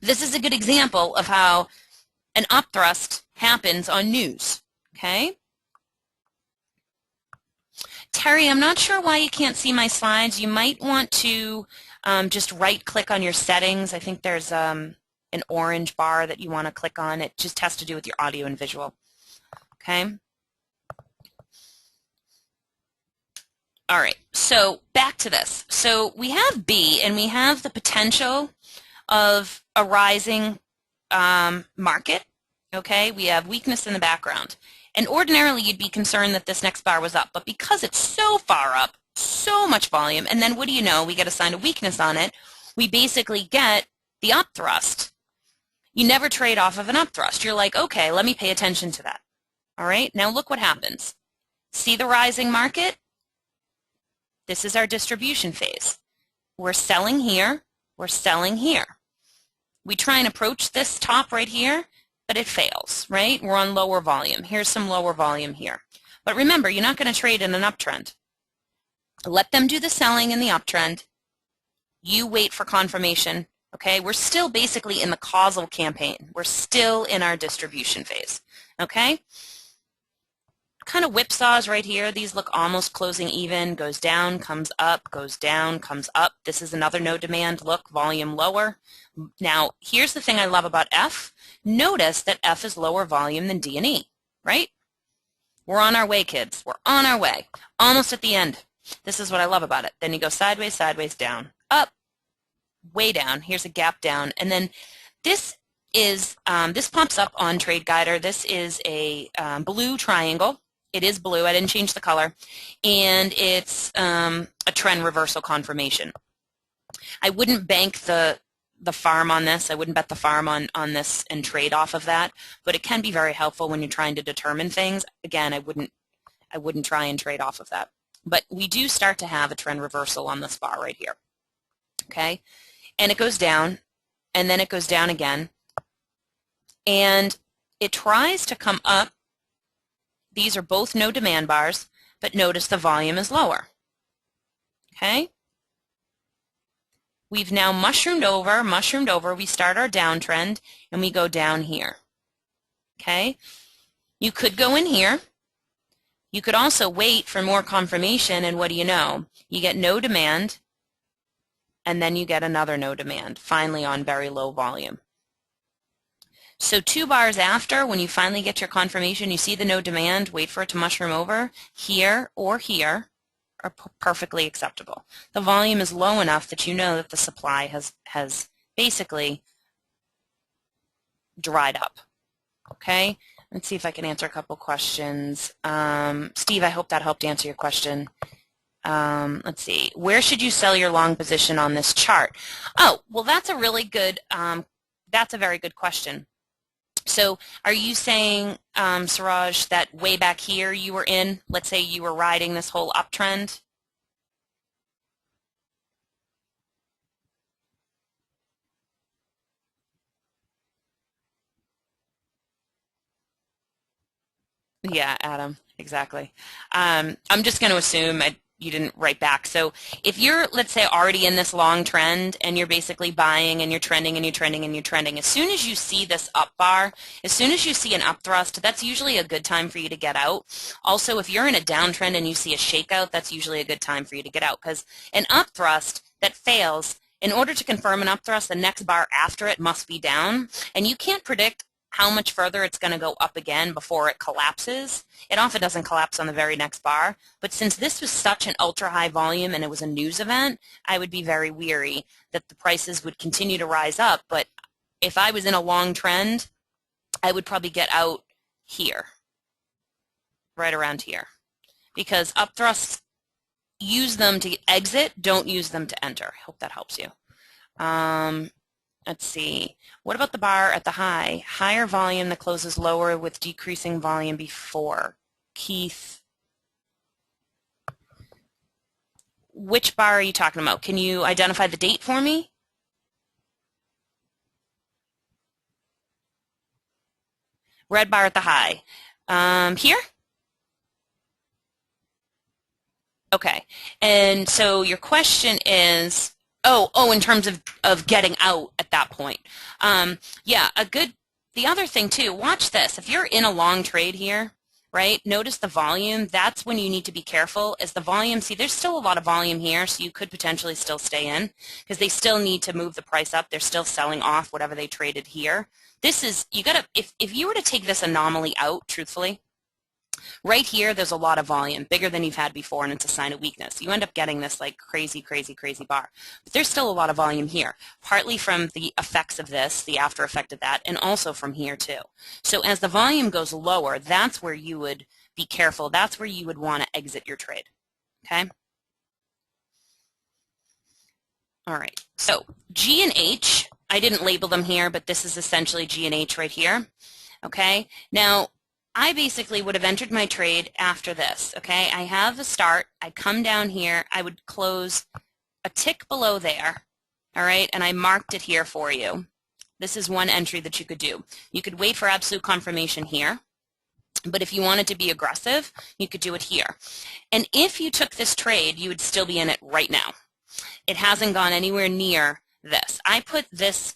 This is a good example of how an upthrust happens on news, okay? Terry, I'm not sure why you can't see my slides. You might want to just right-click on your settings. I think there's an orange bar that you want to click on. It just has to do with your audio and visual. Okay? All right, so back to this. So we have B, and we have the potential of a rising market. Okay? We have weakness in the background. And ordinarily, you'd be concerned that this next bar was up. But because it's so far up, so much volume, and then what do you know? We get assigned a weakness on it. We basically get the up thrust. You never trade off of an up thrust. You're like, okay, let me pay attention to that. All right? Now look what happens. See the rising market? This is our distribution phase. We're selling here. We're selling here. We try and approach this top right here, but it fails, right? We're on lower volume. Here's some lower volume here. But remember, you're not going to trade in an uptrend. Let them do the selling in the uptrend. You wait for confirmation, okay? We're still basically in the causal campaign. We're still in our distribution phase, okay? Kind of whipsaws right here. These look almost closing even. Goes down, comes up, goes down, comes up. This is another no demand. Look, volume lower. Now, here's the thing I love about F. Notice that F is lower volume than D and E, right? We're on our way, kids. We're on our way. Almost at the end. This is what I love about it. Then you go sideways, sideways, down, up, way down. Here's a gap down. And then this is, this pops up on Trade Guider. This is a blue triangle. It is blue. I didn't change the color. And it's a trend reversal confirmation. I wouldn't bank the farm on this. I wouldn't bet the farm on this and trade off of that, but it can be very helpful when you're trying to determine things. Again, I wouldn't try and trade off of that. But we do start to have a trend reversal on this bar right here. Okay? And it goes down, and then it goes down again, and it tries to come up. These are both no demand bars, but notice the volume is lower. Okay? We've now mushroomed over. We start our downtrend, and we go down here. Okay? You could go in here. You could also wait for more confirmation, and what do you know? You get no demand, and then you get another no demand, finally on very low volume. So 2 bars after, when you finally get your confirmation, you see the no demand, wait for it to mushroom over, here or here are perfectly acceptable. The volume is low enough that you know that the supply has basically dried up. Okay? Let's see if I can answer a couple questions. Steve, I hope that helped answer your question. Let's see. Where should you sell your long position on this chart? Oh, well, that's a really good, that's a very good question. So are you saying, Suraj, that way back here you were in, let's say you were riding this whole uptrend? Yeah, Adam, exactly. I'm just going to assume you didn't write back. So if you're, let's say, already in this long trend and you're basically buying and you're trending and you're trending and you're trending, as soon as you see this up bar, as soon as you see an upthrust, that's usually a good time for you to get out. Also, if you're in a downtrend and you see a shakeout, that's usually a good time for you to get out, because an upthrust that fails, in order to confirm an upthrust, the next bar after it must be down, and you can't predict how much further it's going to go up again before it collapses. It often doesn't collapse on the very next bar, but since this was such an ultra-high volume and it was a news event, I would be very weary that the prices would continue to rise up. But if I was in a long trend, I would probably get out here, right around here, because upthrusts, use them to exit, don't use them to enter. I hope that helps you. Let's see. What about the bar at the high? Higher volume that closes lower with decreasing volume before. Keith, which bar are you talking about? Can you identify the date for me? Red bar at the high. Here? Okay. And so your question is, in terms of getting out at that point. Yeah, the other thing too, watch this. If you're in a long trade here, right, notice the volume. That's when you need to be careful. As the volume, see, there's still a lot of volume here, so you could potentially still stay in because they still need to move the price up. They're still selling off whatever they traded here. This is, you gotta, if you were to take this anomaly out, truthfully, right here, there's a lot of volume, bigger than you've had before, and it's a sign of weakness. You end up getting this like crazy, crazy, crazy bar. But there's still a lot of volume here, partly from the effects of this, the after effect of that, and also from here too. So as the volume goes lower, that's where you would be careful. That's where you would want to exit your trade, okay? All right, so G and H, I didn't label them here, but this is essentially G and H right here, okay? Now, I basically would have entered my trade after this, okay? I have a start. I come down here. I would close a tick below there, all right? And I marked it here for you. This is one entry that you could do. You could wait for absolute confirmation here, but if you wanted to be aggressive, you could do it here. And if you took this trade, you would still be in it right now. It hasn't gone anywhere near this. I put this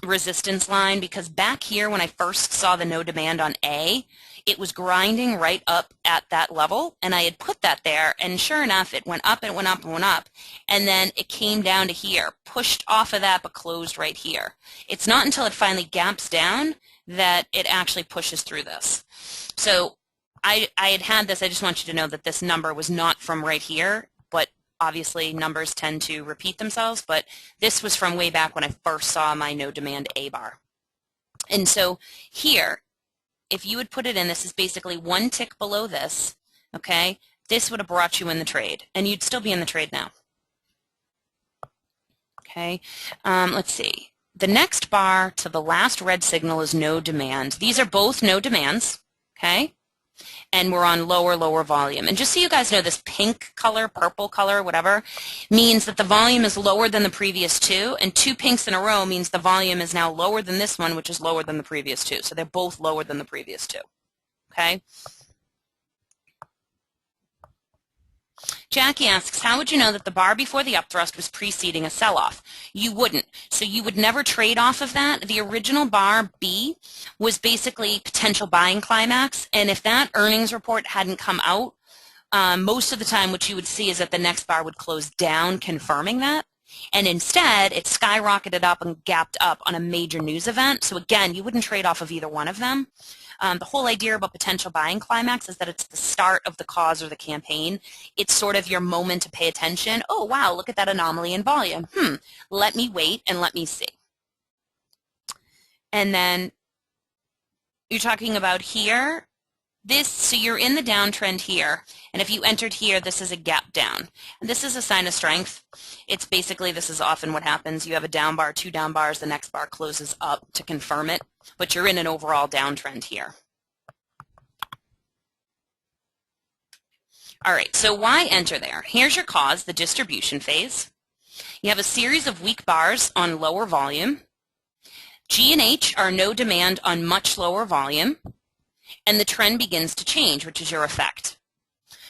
resistance line because back here when I first saw the no demand on A, it was grinding right up at that level, and I had put that there, and sure enough, it went up and went up and went up, and then it came down to here, pushed off of that, but closed right here. It's not until it finally gaps down that it actually pushes through this. So I had this. I just want you to know that this number was not from right here, but Obviously, numbers tend to repeat themselves, but this was from way back when I first saw my no demand A bar. And so here, if you would put it in, this is basically one tick below this, okay? This would have brought you in the trade, and you'd still be in the trade now. Okay, let's see. The next bar to the last red signal is no demand. These are both no demands, okay? And we're on lower volume. And just so you guys know, this pink color, purple color, whatever, means that the volume is lower than the previous two, and two pinks in a row means the volume is now lower than this one, which is lower than the previous two. So they're both lower than the previous two, okay? Jackie asks, how would you know that the bar before the upthrust was preceding a sell-off? You wouldn't. So you would never trade off of that. The original bar B was basically potential buying climax, and if that earnings report hadn't come out, most of the time what you would see is that the next bar would close down, confirming that. And instead, it skyrocketed up and gapped up on a major news event. So again, you wouldn't trade off of either one of them. The whole idea about potential buying climax is that it's the start of the cause or the campaign. It's sort of your moment to pay attention. Oh, wow, look at that anomaly in volume. Let me wait and let me see. And then you're talking about here. So you're in the downtrend here, and if you entered here, this is a gap down. And this is a sign of strength. It's basically, this is often what happens. You have a down bar, two down bars, the next bar closes up to confirm it, but you're in an overall downtrend here. All right, so why enter there? Here's your cause, the distribution phase. You have a series of weak bars on lower volume. G and H are no demand on much lower volume. And the trend begins to change, which is your effect.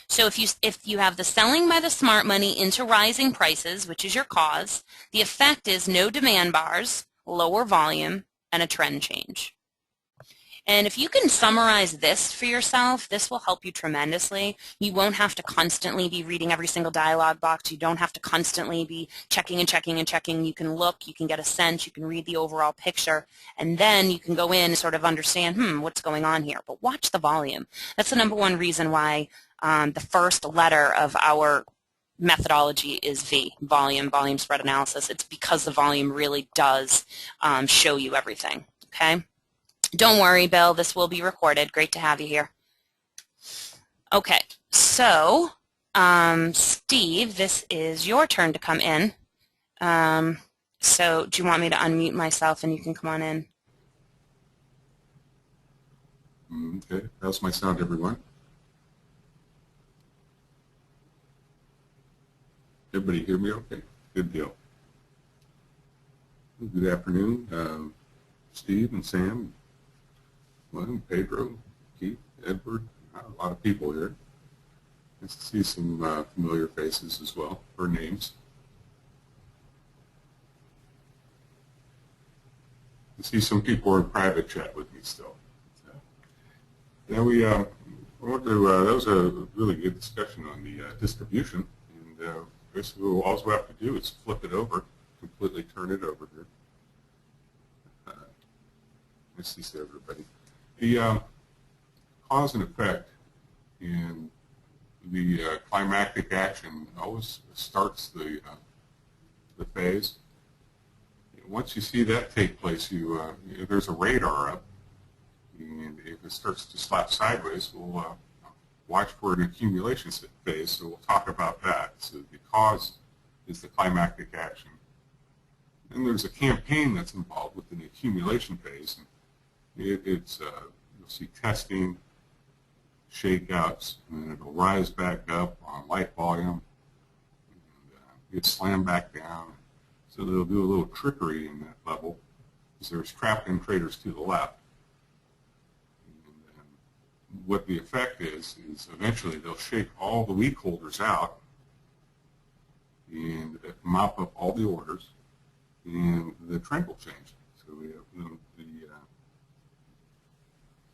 So if you have the selling by the smart money into rising prices, which is your cause, the effect is no demand bars, lower volume, and a trend change. And if you can summarize this for yourself, this will help you tremendously. You won't have to constantly be reading every single dialog box. You don't have to constantly be checking and checking and checking. You can look, you can get a sense, you can read the overall picture, and then you can go in and sort of understand, what's going on here. But watch the volume. That's the #1 reason why the first letter of our methodology is V, volume spread analysis. It's because the volume really does show you everything, okay? Don't worry, Bill, this will be recorded. Great to have you here. Okay, so Steve, this is your turn to come in. So do you want me to unmute myself and you can come on in? Okay, how's my sound, everyone? Everybody hear me okay? Good deal. Good afternoon, Steve and Sam. Well, Pedro, Keith, Edward, a lot of people here. Nice to see some familiar faces as well, or names. I see some people are in private chat with me still. Now that was a really good discussion on the distribution, and basically all we have to do is flip it over, completely turn it over here. Nice to see everybody. The cause and effect in the climactic action always starts the phase. Once you see that take place, there's a radar up, and if it starts to slap sideways, we'll watch for an accumulation phase, so we'll talk about that. So the cause is the climactic action. Then there's a campaign that's involved with an accumulation phase. It's you'll see testing, shakeouts, and then it'll rise back up on light volume, and get slammed back down. So they'll do a little trickery in that level, because there's trapped-in traders to the left. And what the effect is eventually they'll shake all the weak holders out and mop up all the orders, and the trend will change. So we have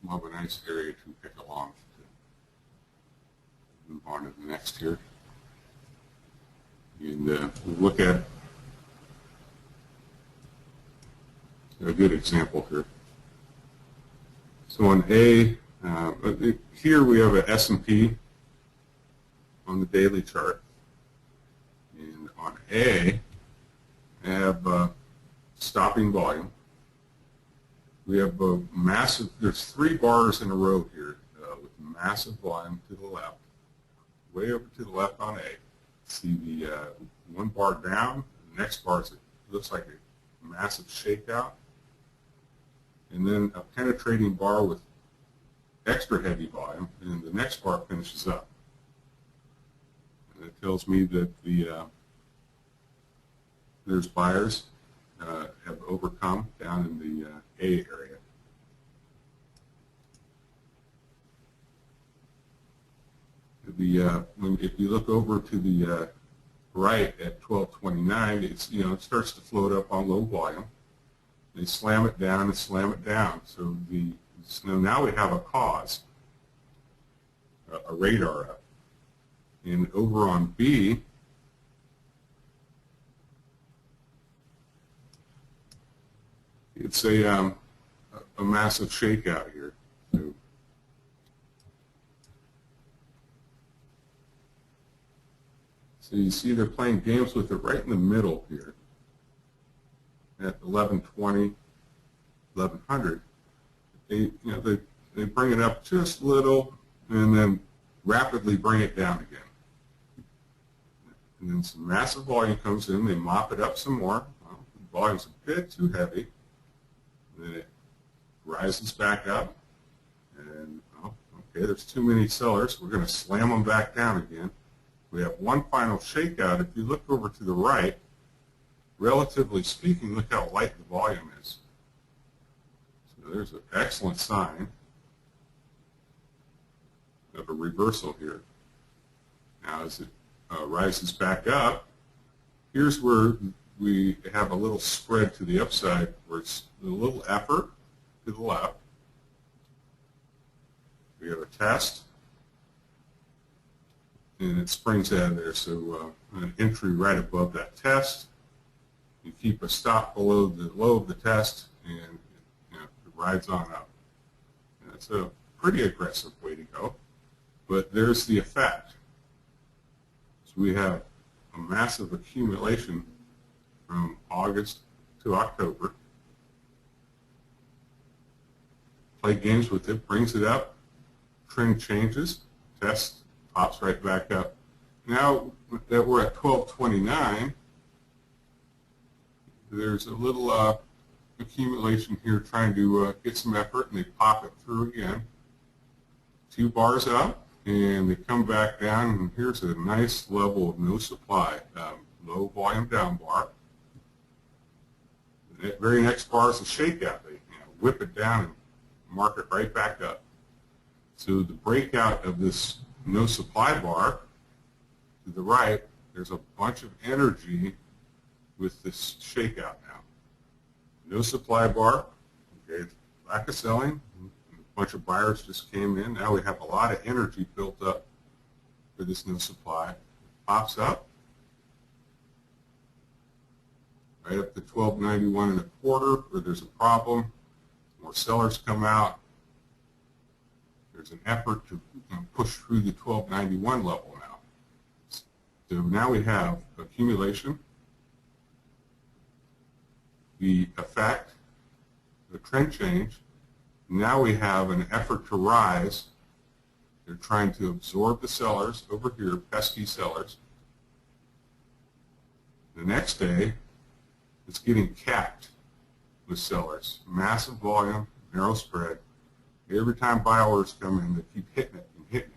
we'll have a nice area to pick along to move on to the next here. And we'll look at a good example here. So on A, here we have an S&P on the daily chart. on A, I have stopping volume. We have a massive, there's 3 bars in a row here with massive volume to the left. Way over to the left on A. See the 1 bar down, the next bar looks like a massive shakeout. And then a penetrating bar with extra heavy volume, and the next bar finishes up. And it tells me that there's buyers have overcome down in the A area. If you look over to the right at 1229, it starts to float up on low volume. They slam it down and slam it down. So now we have a cause, a radar up. And over on B, it's a massive shakeout here. So you see they're playing games with it right in the middle here at 1120, 1100. They bring it up just a little and then rapidly bring it down again. And then some massive volume comes in, they mop it up some more. Well, the volume's a bit too heavy. And then it rises back up. And, oh, okay, there's too many sellers. We're going to slam them back down again. We have one final shakeout. If you look over to the right, relatively speaking, look how light the volume is. So there's an excellent sign of a reversal here. Now as it rises back up, here's where we have a little spread to the upside where it's a little effort to the left. We have a test, and it springs out of there. So an entry right above that test. You keep a stop below the low of the test, and it rides on up. And that's a pretty aggressive way to go. But there's the effect. So we have a massive accumulation from August to October. Play games with it, brings it up, trend changes, test, pops right back up. Now that we're at 1229, there's a little accumulation here trying to get some effort, and they pop it through again. 2 bars up, and they come back down, and here's a nice level of no supply, low volume down bar. The very next bar is a shakeout. They whip it down and mark it right back up. So the breakout of this no supply bar to the right, there's a bunch of energy with this shakeout now. No supply bar, okay, lack of selling, a bunch of buyers just came in. Now we have a lot of energy built up for this no supply. It pops up right up to 1291 and a quarter where there's a problem. More sellers come out. There's an effort to push through the 1291 level now. So now we have accumulation, the effect, the trend change. Now we have an effort to rise. They're trying to absorb the sellers over here, pesky sellers. The next day, it's getting capped with sellers. Massive volume, narrow spread. Every time buy orders come in, they keep hitting it and hitting it.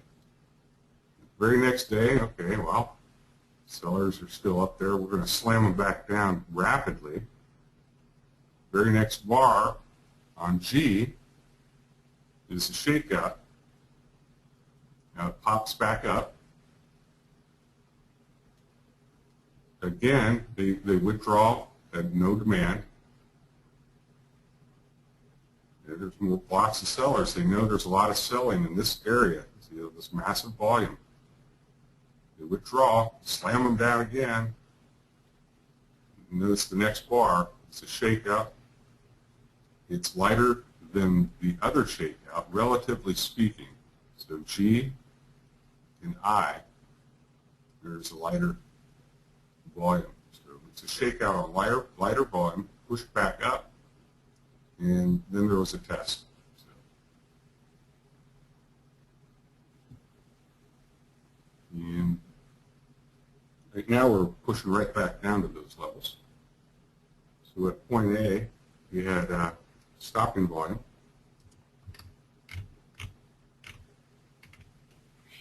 The very next day, okay, well, sellers are still up there. We're going to slam them back down rapidly. Very next bar on G is a shakeout. Now it pops back up. Again, they withdraw at no demand. There's more blocks of sellers. They know there's a lot of selling in this area. See this massive volume. They withdraw, slam them down again. Notice the next bar. It's a shakeout. It's lighter than the other shakeout, relatively speaking. So G and I, there's a lighter volume. So it's a shakeout on lighter volume, pushed back up, and then there was a test. So, and right now we're pushing right back down to those levels. So at point A, we had stopping volume.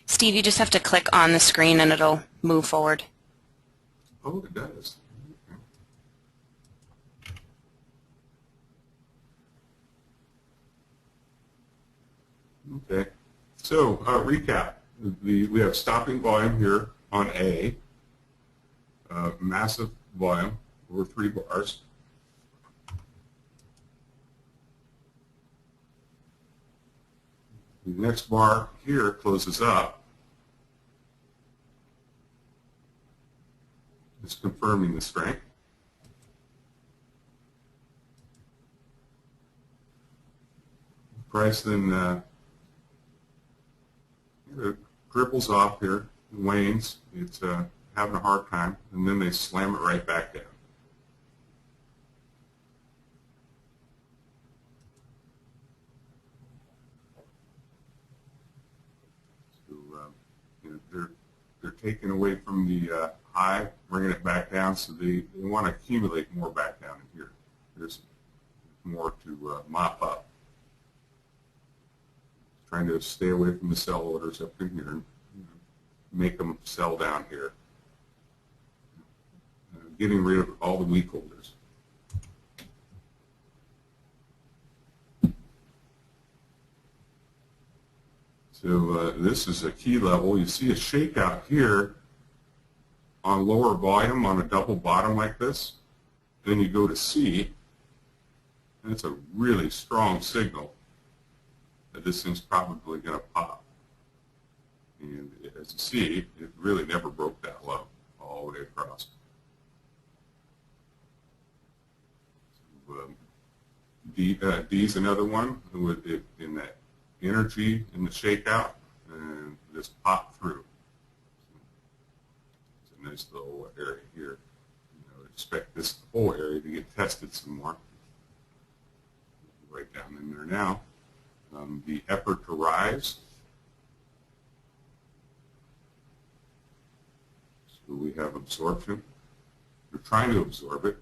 Steve, you just have to click on the screen and it'll move forward. Oh, it does. Okay. So recap. We have stopping volume here on A, massive volume over 3 bars. The next bar here closes up. It's confirming the strength. Price then dribbles off here, wanes. It's having a hard time, and then they slam it right back down. So they're taking away from the high, bringing it back down, so they want to accumulate more back down in here. There's more to mop up. Trying to stay away from the sell orders up in here and make them sell down here. Getting rid of all the weak holders. So this is a key level. You see a shakeout here on lower volume on a double bottom like this. Then you go to C, and it's a really strong signal that this thing's probably going to pop. And as you see, it really never broke that low all the way across. So, D is another one with it in that energy in the shakeout, and just pop through. So it's a nice little area here. Expect this whole area to get tested some more. Right down in there now. The effort to rise. So we have absorption. They're trying to absorb it.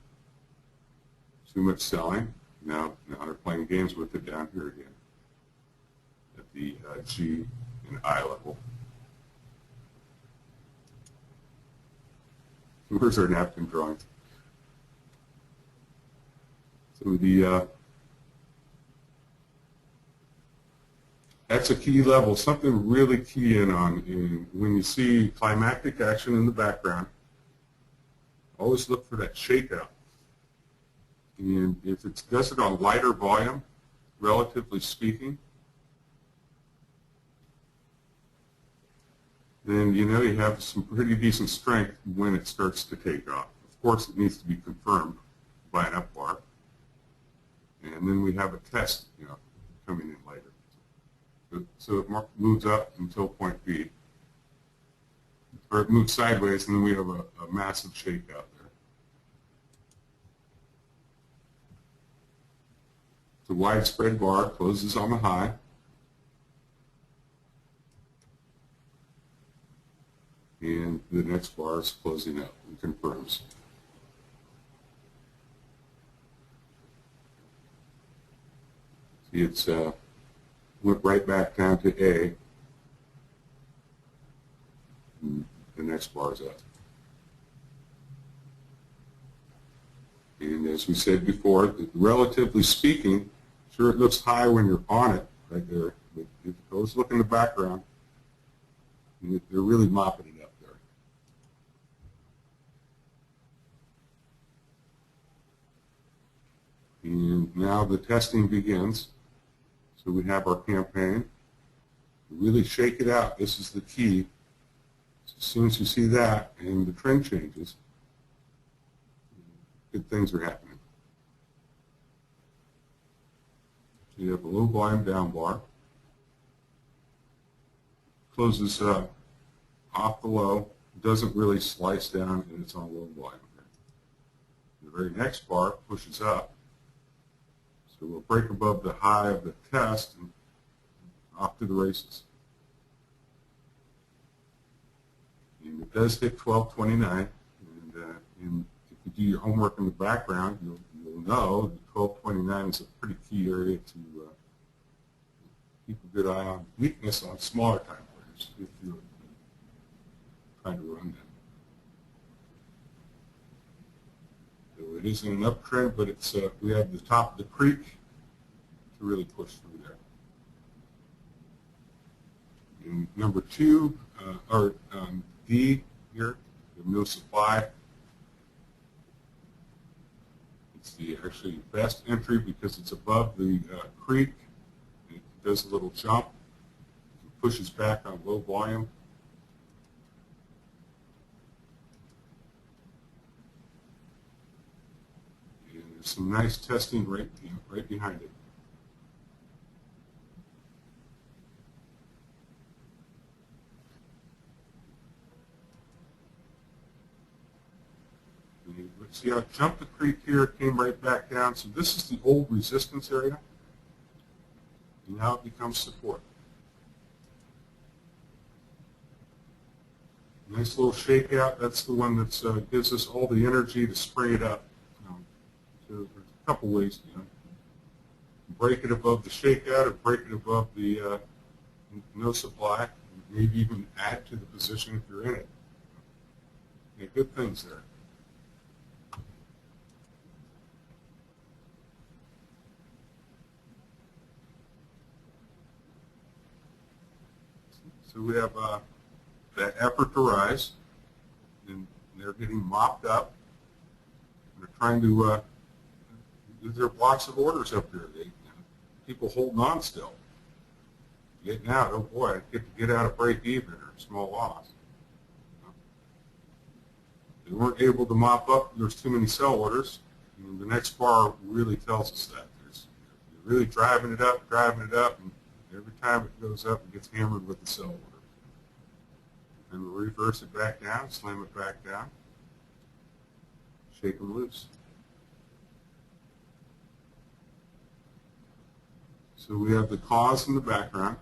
Too much selling. Now they're playing games with it down here again at the G and I level. Where's our napkin drawings? So that's a key level, something to really key in on. When you see climactic action in the background, always look for that shakeout. And if it does it on lighter volume, relatively speaking, then you have some pretty decent strength when it starts to take off. Of course, it needs to be confirmed by an up bar. And then we have a test, coming in later. So it moves up until point B, or it moves sideways, and then we have a massive shakeout there. The widespread bar closes on the high. And the next bar is closing up and confirms. See, it's went right back down to A. And the next bar is up. And as we said before, relatively speaking, sure it looks high when you're on it right there, but if it goes look in the background, they're really mopping it up there. And now the testing begins. So we have our campaign. Really shake it out. This is the key. So as soon as you see that and the trend changes, good things are happening. So you have a low volume down bar. Closes off the low It doesn't really slice down, and it's on low volume. The very next bar pushes up. So we'll break above the high of the test and off to the races. And it does hit 1229. And if you do your homework in the background, you'll know that 1229 is a pretty key area to keep a good eye on weakness on smaller time players if you're trying to run them. So it isn't an uptrend, but it's we have the top of the creek to really push through there. And number 2, or D here, the no supply. It's the actually best entry because it's above the creek. It does a little jump. It pushes back on low volume. And there's some nice testing right behind it. See how it jumped the creek here, came right back down. So this is the old resistance area. And now it becomes support. Nice little shakeout. That's the one that gives us all the energy to spray it up. So there's a couple ways to break it above the shakeout or break it above the no supply. Maybe even add to the position if you're in it. Yeah, good things there. So we have that effort to rise, and they're getting mopped up. They're trying to, there are blocks of orders up there. People holding on still. Getting out, oh boy, I get to get out of break even or small loss. They weren't able to mop up. There's too many sell orders. And the next bar really tells us that. They're really driving it up, and every time it goes up, it gets hammered with the sell order. And we'll reverse it back down, slam it back down, shake them loose. So we have the cause in the background.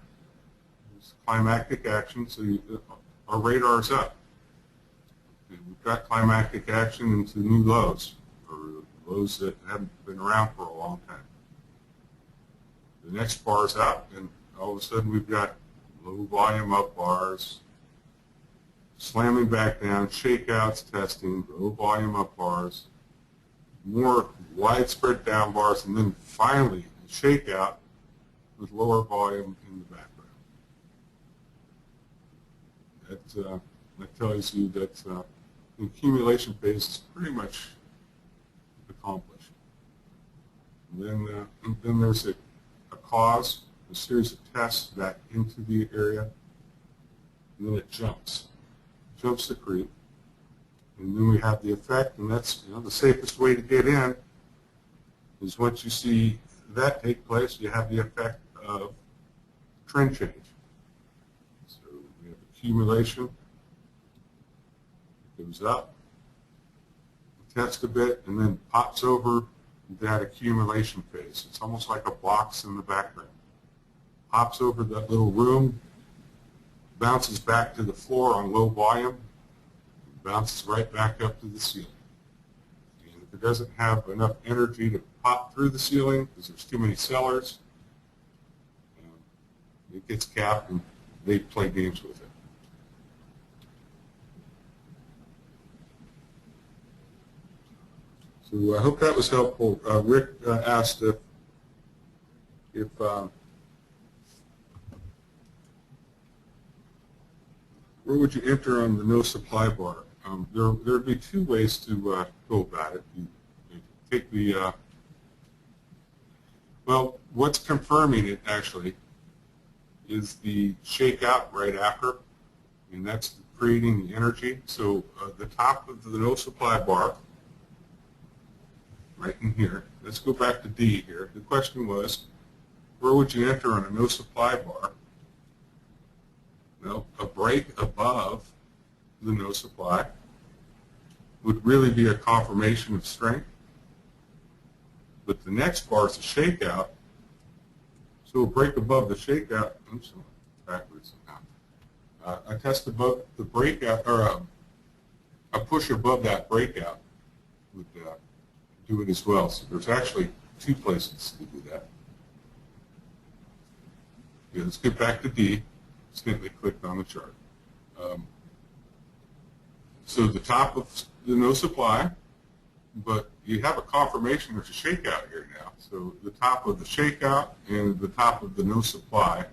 It's climactic action, so our radar's up. We've got climactic action into new lows, or lows that haven't been around for a long time. The next bar's up, and all of a sudden we've got low volume up bars, slamming back down, shakeouts, testing, low volume up bars, more widespread down bars, and then finally a shakeout with lower volume in the background. That tells you that the accumulation phase is pretty much accomplished. And then there's a cause, a series of tests back into the area, and then it jumps the creek, and then we have the effect, and that's the safest way to get in is once you see that take place, you have the effect of trend change. So we have accumulation, it goes up, tests a bit, and then pops over that accumulation phase. It's almost like a box in the background. Pops over that little room, bounces back to the floor on low volume, bounces right back up to the ceiling. And if it doesn't have enough energy to pop through the ceiling because there's too many sellers, it gets capped and they play games with it. So I hope that was helpful. Rick asked if where would you enter on the no supply bar? There would be 2 ways to go about it. You take the, well, what's confirming it actually is the shakeout right after, and that's creating the energy. So the top of the no supply bar, right in here, let's go back to D here. The question was, where would you enter on a no supply bar? Well, a break above the no supply would really be a confirmation of strength. But the next bar is a shakeout. So a break above the shakeout, oops, backwards somehow. A test above the breakout, or a push above that breakout would do it as well. So there's actually two places to do that. Okay, let's get back to D. Simply clicked on the chart. So the top of the no supply, but you have a confirmation there's a shakeout here now. So the top of the shakeout and the top of the no supply.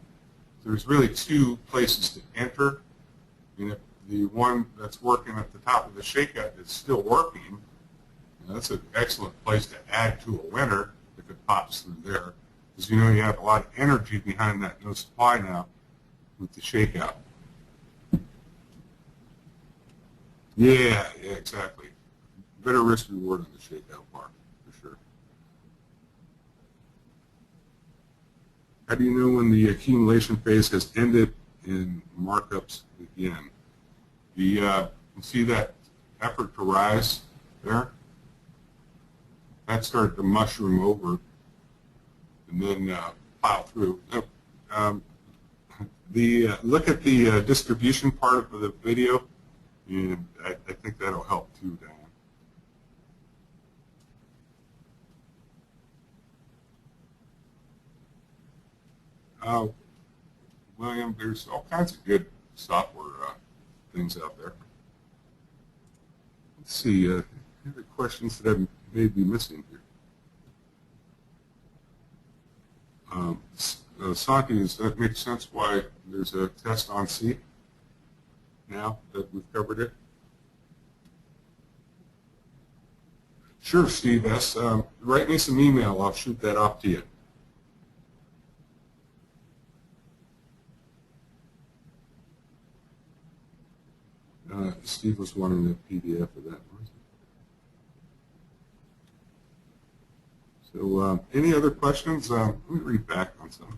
There's really two places to enter. And if the one that's working at the top of the shakeout is still working, that's an excellent place to add to a winner if it pops through there. Because you know you have a lot of energy behind that no supply now with the shakeout. Yeah, exactly. Better risk reward on the shakeout bar, for sure. How do you know when the accumulation phase has ended and markups begin? You see that effort to rise there? That started to mushroom over and then plow through. Look at the distribution part of the video, and I think that'll help too, Diane. William, there's all kinds of good software things out there. Let's see, here are questions that I may be missing here. Santi, does that make sense why there's a test on C now that we've covered it? Sure, Steve S. Write me some email. I'll shoot that off to you. Steve was wanting a PDF of that. So any other questions? Let me read back on some.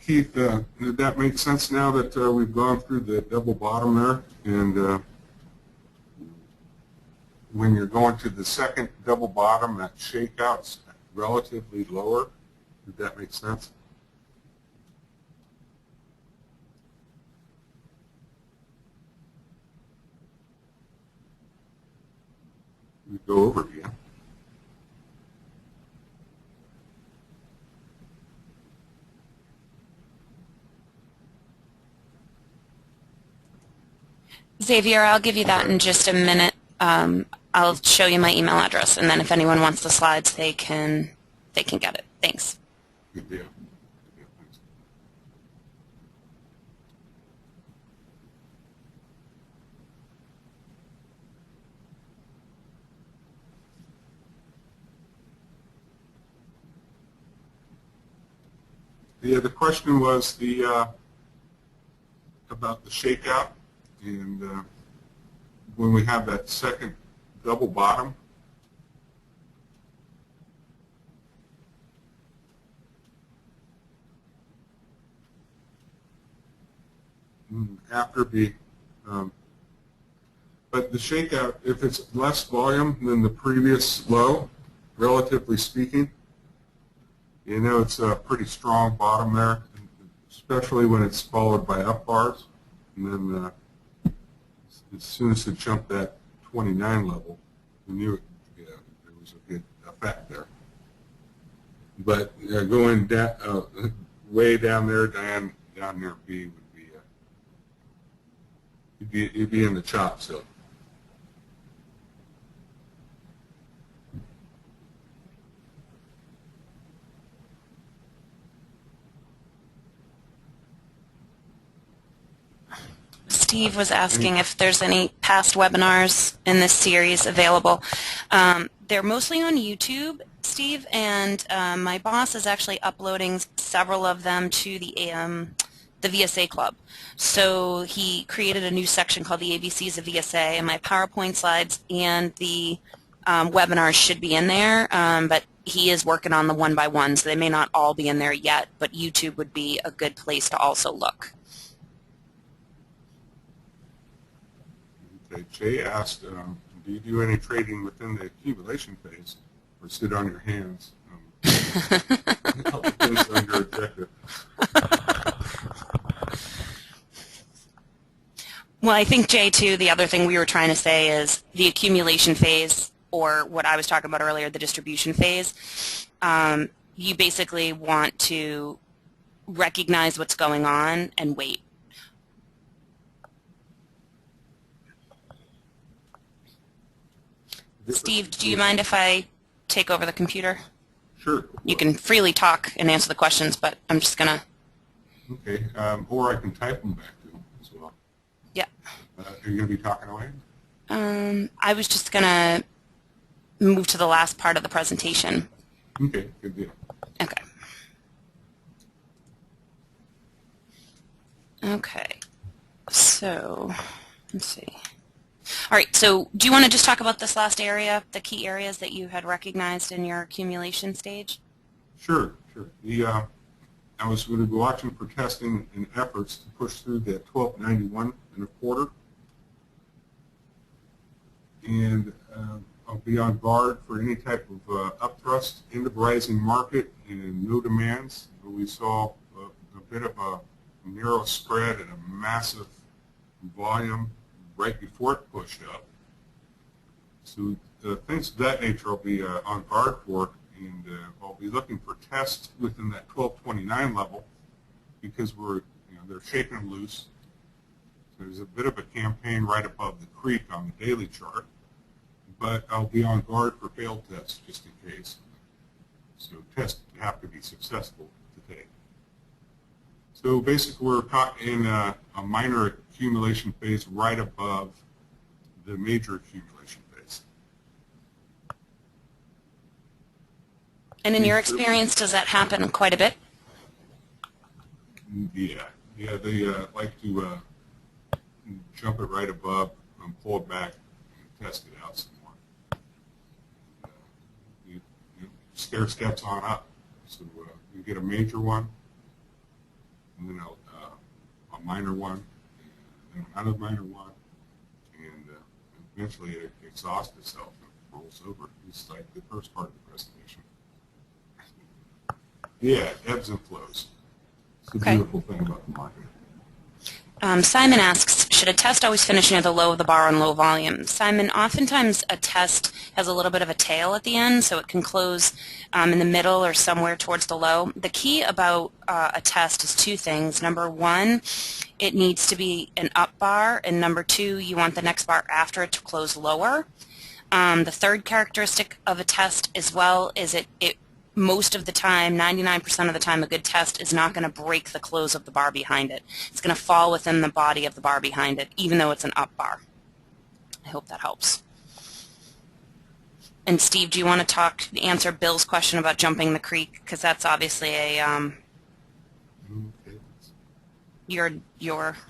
Keith, did that make sense now that we've gone through the double bottom there? And when you're going to the second double bottom, that shakeout's relatively lower. Did that make sense? We go over again. Xavier, I'll give you that in just a minute. I'll show you my email address, and then if anyone wants the slides, they can get it. Thanks. Good deal. The question was about the shakeout, and when we have that second double bottom, after the but the shakeout, if it's less volume than the previous low, relatively speaking, you know it's a pretty strong bottom there, especially when it's followed by up bars. And then as soon as it jumped that 29 level, we knew there was a good effect there. But going down, way down there, down near B would be, you'd be in the chop zone. Steve was asking if there's any past webinars in this series available. They're mostly on YouTube, Steve, and my boss is actually uploading several of them to the VSA Club. So he created a new section called the ABCs of VSA, and my PowerPoint slides and the webinars should be in there, but he is working on the one-by-one, so they may not all be in there yet, but YouTube would be a good place to also look. Okay, Jay asked, do you do any trading within the accumulation phase or sit on your hands? Depends on your objective. Well, I think, Jay, too, the other thing we were trying to say is the accumulation phase, or what I was talking about earlier, the distribution phase. You basically want to recognize what's going on and wait. Steve, do you mind if I take over the computer? Sure. You can freely talk and answer the questions, but I'm just going to... Okay, or I can type them back to him as well. Yeah. Are you going to be talking away? I was just going to move to the last part of the presentation. Okay, good deal. Okay. Okay. So, let's see. All right, so do you want to just talk about this last area, the key areas that you had recognized in your accumulation stage? Sure, sure. I was going to be watching for testing and efforts to push through that 1291 and a quarter. And I'll be on guard for any type of upthrust into the rising market and no demands. We saw a bit of a narrow spread and a massive volume right before it pushed up. So things of that nature I'll be on guard for, and I'll be looking for tests within that 1229 level because they're shaking them loose. So there's a bit of a campaign right above the creek on the daily chart, but I'll be on guard for failed tests just in case. So tests have to be successful to take. So basically we're caught in a minor accumulation phase right above the major accumulation phase. And in your experience, does that happen quite a bit? Yeah, they like to jump it right above and pull it back and test it out some more. You stair steps on up. So you get a major one, and then a minor one, and another minor one, and eventually it exhausts itself and rolls over. It's like the first part of the presentation. Yeah, ebbs and flows. It's the beautiful thing about the market. Simon asks, should a test always finish near the low of the bar on low volume? Simon, oftentimes a test has a little bit of a tail at the end, so it can close in the middle or somewhere towards the low. The key about a test is two things. Number one, it needs to be an up bar, and number two, you want the next bar after it to close lower. The third characteristic of a test as well is it most of the time, 99% of the time, a good test is not going to break the close of the bar behind it. It's going to fall within the body of the bar behind it, even though it's an up bar. I hope that helps. And Steve, do you want to answer Bill's question about jumping the creek? Because that's obviously a your.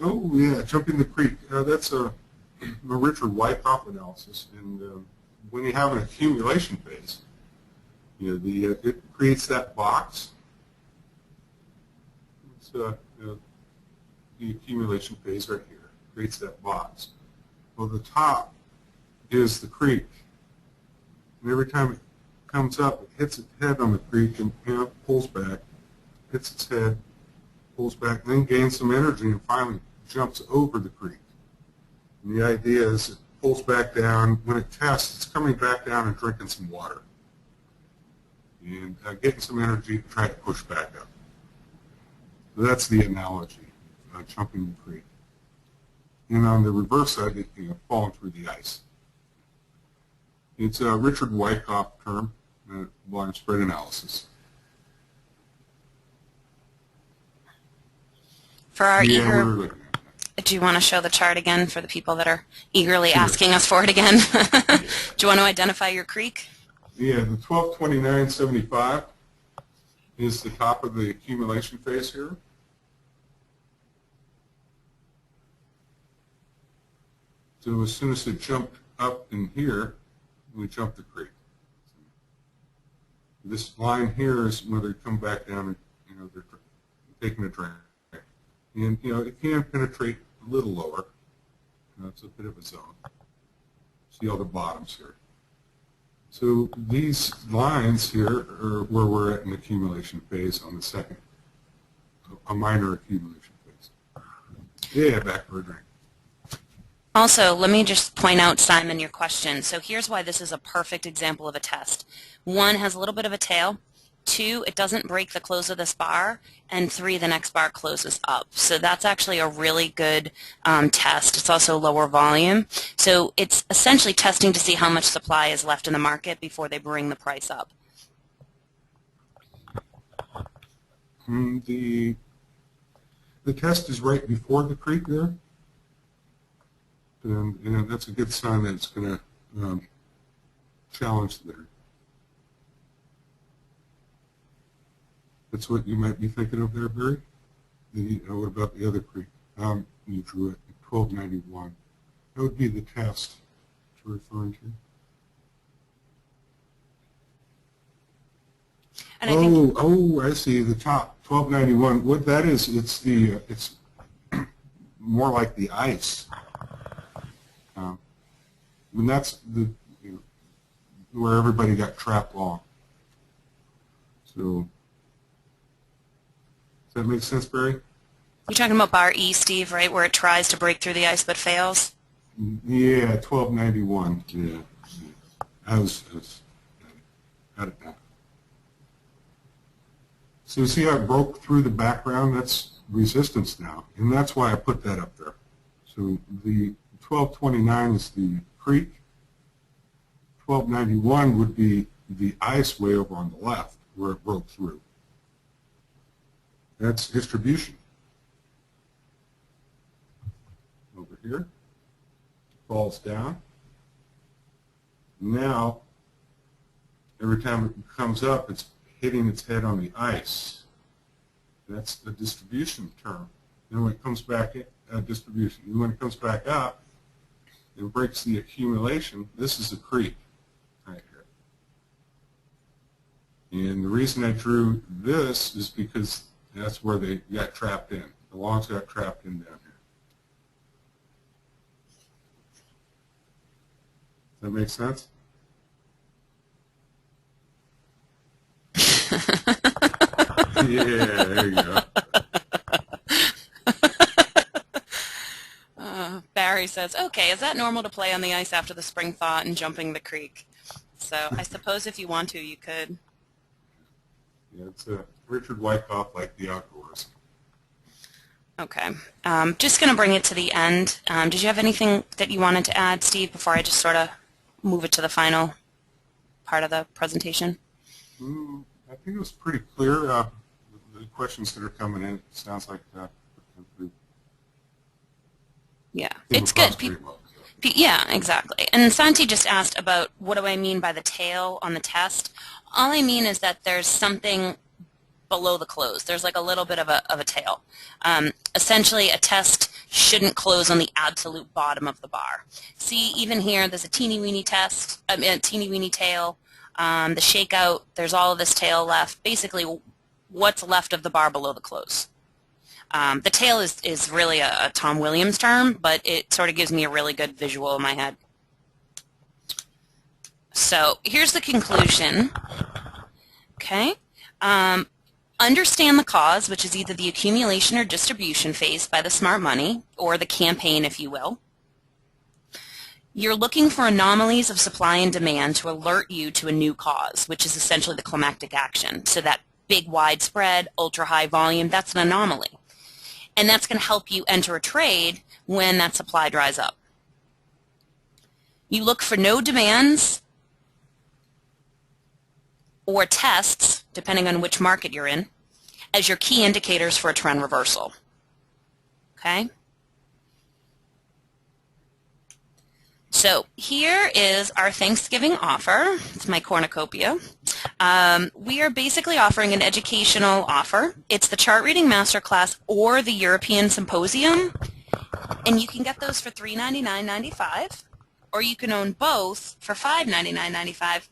Oh yeah, jumping the creek. That's a Richard Wyckoff analysis, and when you have an accumulation phase. It creates that box. It's the accumulation phase right here. Creates that box. Well, the top is the creek. And every time it comes up, it hits its head on the creek and pulls back, hits its head, pulls back, and then gains some energy and finally jumps over the creek. And the idea is it pulls back down. When it tests, it's coming back down and drinking some water. And getting some energy to try to push back up. So that's the analogy, jumping the creek. And on the reverse side, falling through the ice. It's a Richard Wyckoff term, volume spread analysis. For our yeah, eager, we're looking at that. Do you want to show the chart again for the people that are eagerly asking us for it again? Do you want to identify your creek? Yeah, the 1229.75 is the top of the accumulation phase here. So as soon as it jumped up in here, we jumped the creek. This line here is where they come back down and they're taking a drag. And it can penetrate a little lower, It's a bit of a zone. See all the bottoms here. So these lines here are where we're at in the accumulation phase on the second, a minor accumulation phase. Yeah, back for a drink. Also, let me just point out, Simon, your question. So here's why this is a perfect example of a test. 1 has a little bit of a tail. 2, it doesn't break the close of this bar. And 3, the next bar closes up. So that's actually a really good test. It's also lower volume. So it's essentially testing to see how much supply is left in the market before they bring the price up. The test is right before the creek there. And that's a good sign that it's going to challenge there. That's what you might be thinking of there, Barry? What about the other creek? You drew it at 1291. That would be the test you're referring to. And I think, I see the top 1291. What that is, it's more like the ice. And that's where everybody got trapped long. So does that make sense, Barry? you're talking about bar E, Steve, right, where it tries to break through the ice but fails? Yeah, 1291. Yeah. I was got it now. So you see how it broke through the background? That's resistance now, and that's why I put that up there. So the 1229 is the creek. 1291 would be the ice way over on the left where it broke through. That's distribution. Over here, falls down. Now, every time it comes up, it's hitting its head on the ice. That's the distribution term. Then when it comes back, distribution. And when it comes back up, it breaks the accumulation. This is a creek right here. And the reason I drew this is because that's where they got trapped in. The longs got trapped in down here. Does that make sense? Yeah, there you go. Barry says, okay, is that normal to play on the ice after the spring thaw and jumping the creek? So I suppose if you want to, you could. Yeah, it's Richard Wyckoff like the outdoors. Okay. Just going to bring it to the end. Did you have anything that you wanted to add, Steve, before I just sort of move it to the final part of the presentation? I think it was pretty clear. The questions that are coming in, it sounds like yeah, it's good. Yeah, exactly. And Santi just asked about what do I mean by the tail on the test. All I mean is that there's something below the close. There's like a little bit of a tail. Essentially, a test shouldn't close on the absolute bottom of the bar. See, even here, there's a teeny-weeny test, a teeny-weeny tail. The shakeout, there's all of this tail left. Basically, what's left of the bar below the close. The tail is really a Tom Williams term, but it sort of gives me a really good visual in my head. So here's the conclusion. Okay. Understand the cause, which is either the accumulation or distribution phase by the smart money, or the campaign, if you will. You're looking for anomalies of supply and demand to alert you to a new cause, which is essentially the climactic action. So that big widespread, ultra-high volume, that's an anomaly. And that's going to help you enter a trade when that supply dries up. You look for no demands or tests, depending on which market you're in, as your key indicators for a trend reversal. Okay? So here is our Thanksgiving offer. It's my cornucopia. We are basically offering an educational offer. It's the Chart Reading Masterclass or the European Symposium, and you can get those for $399.95, or you can own both for $599.95.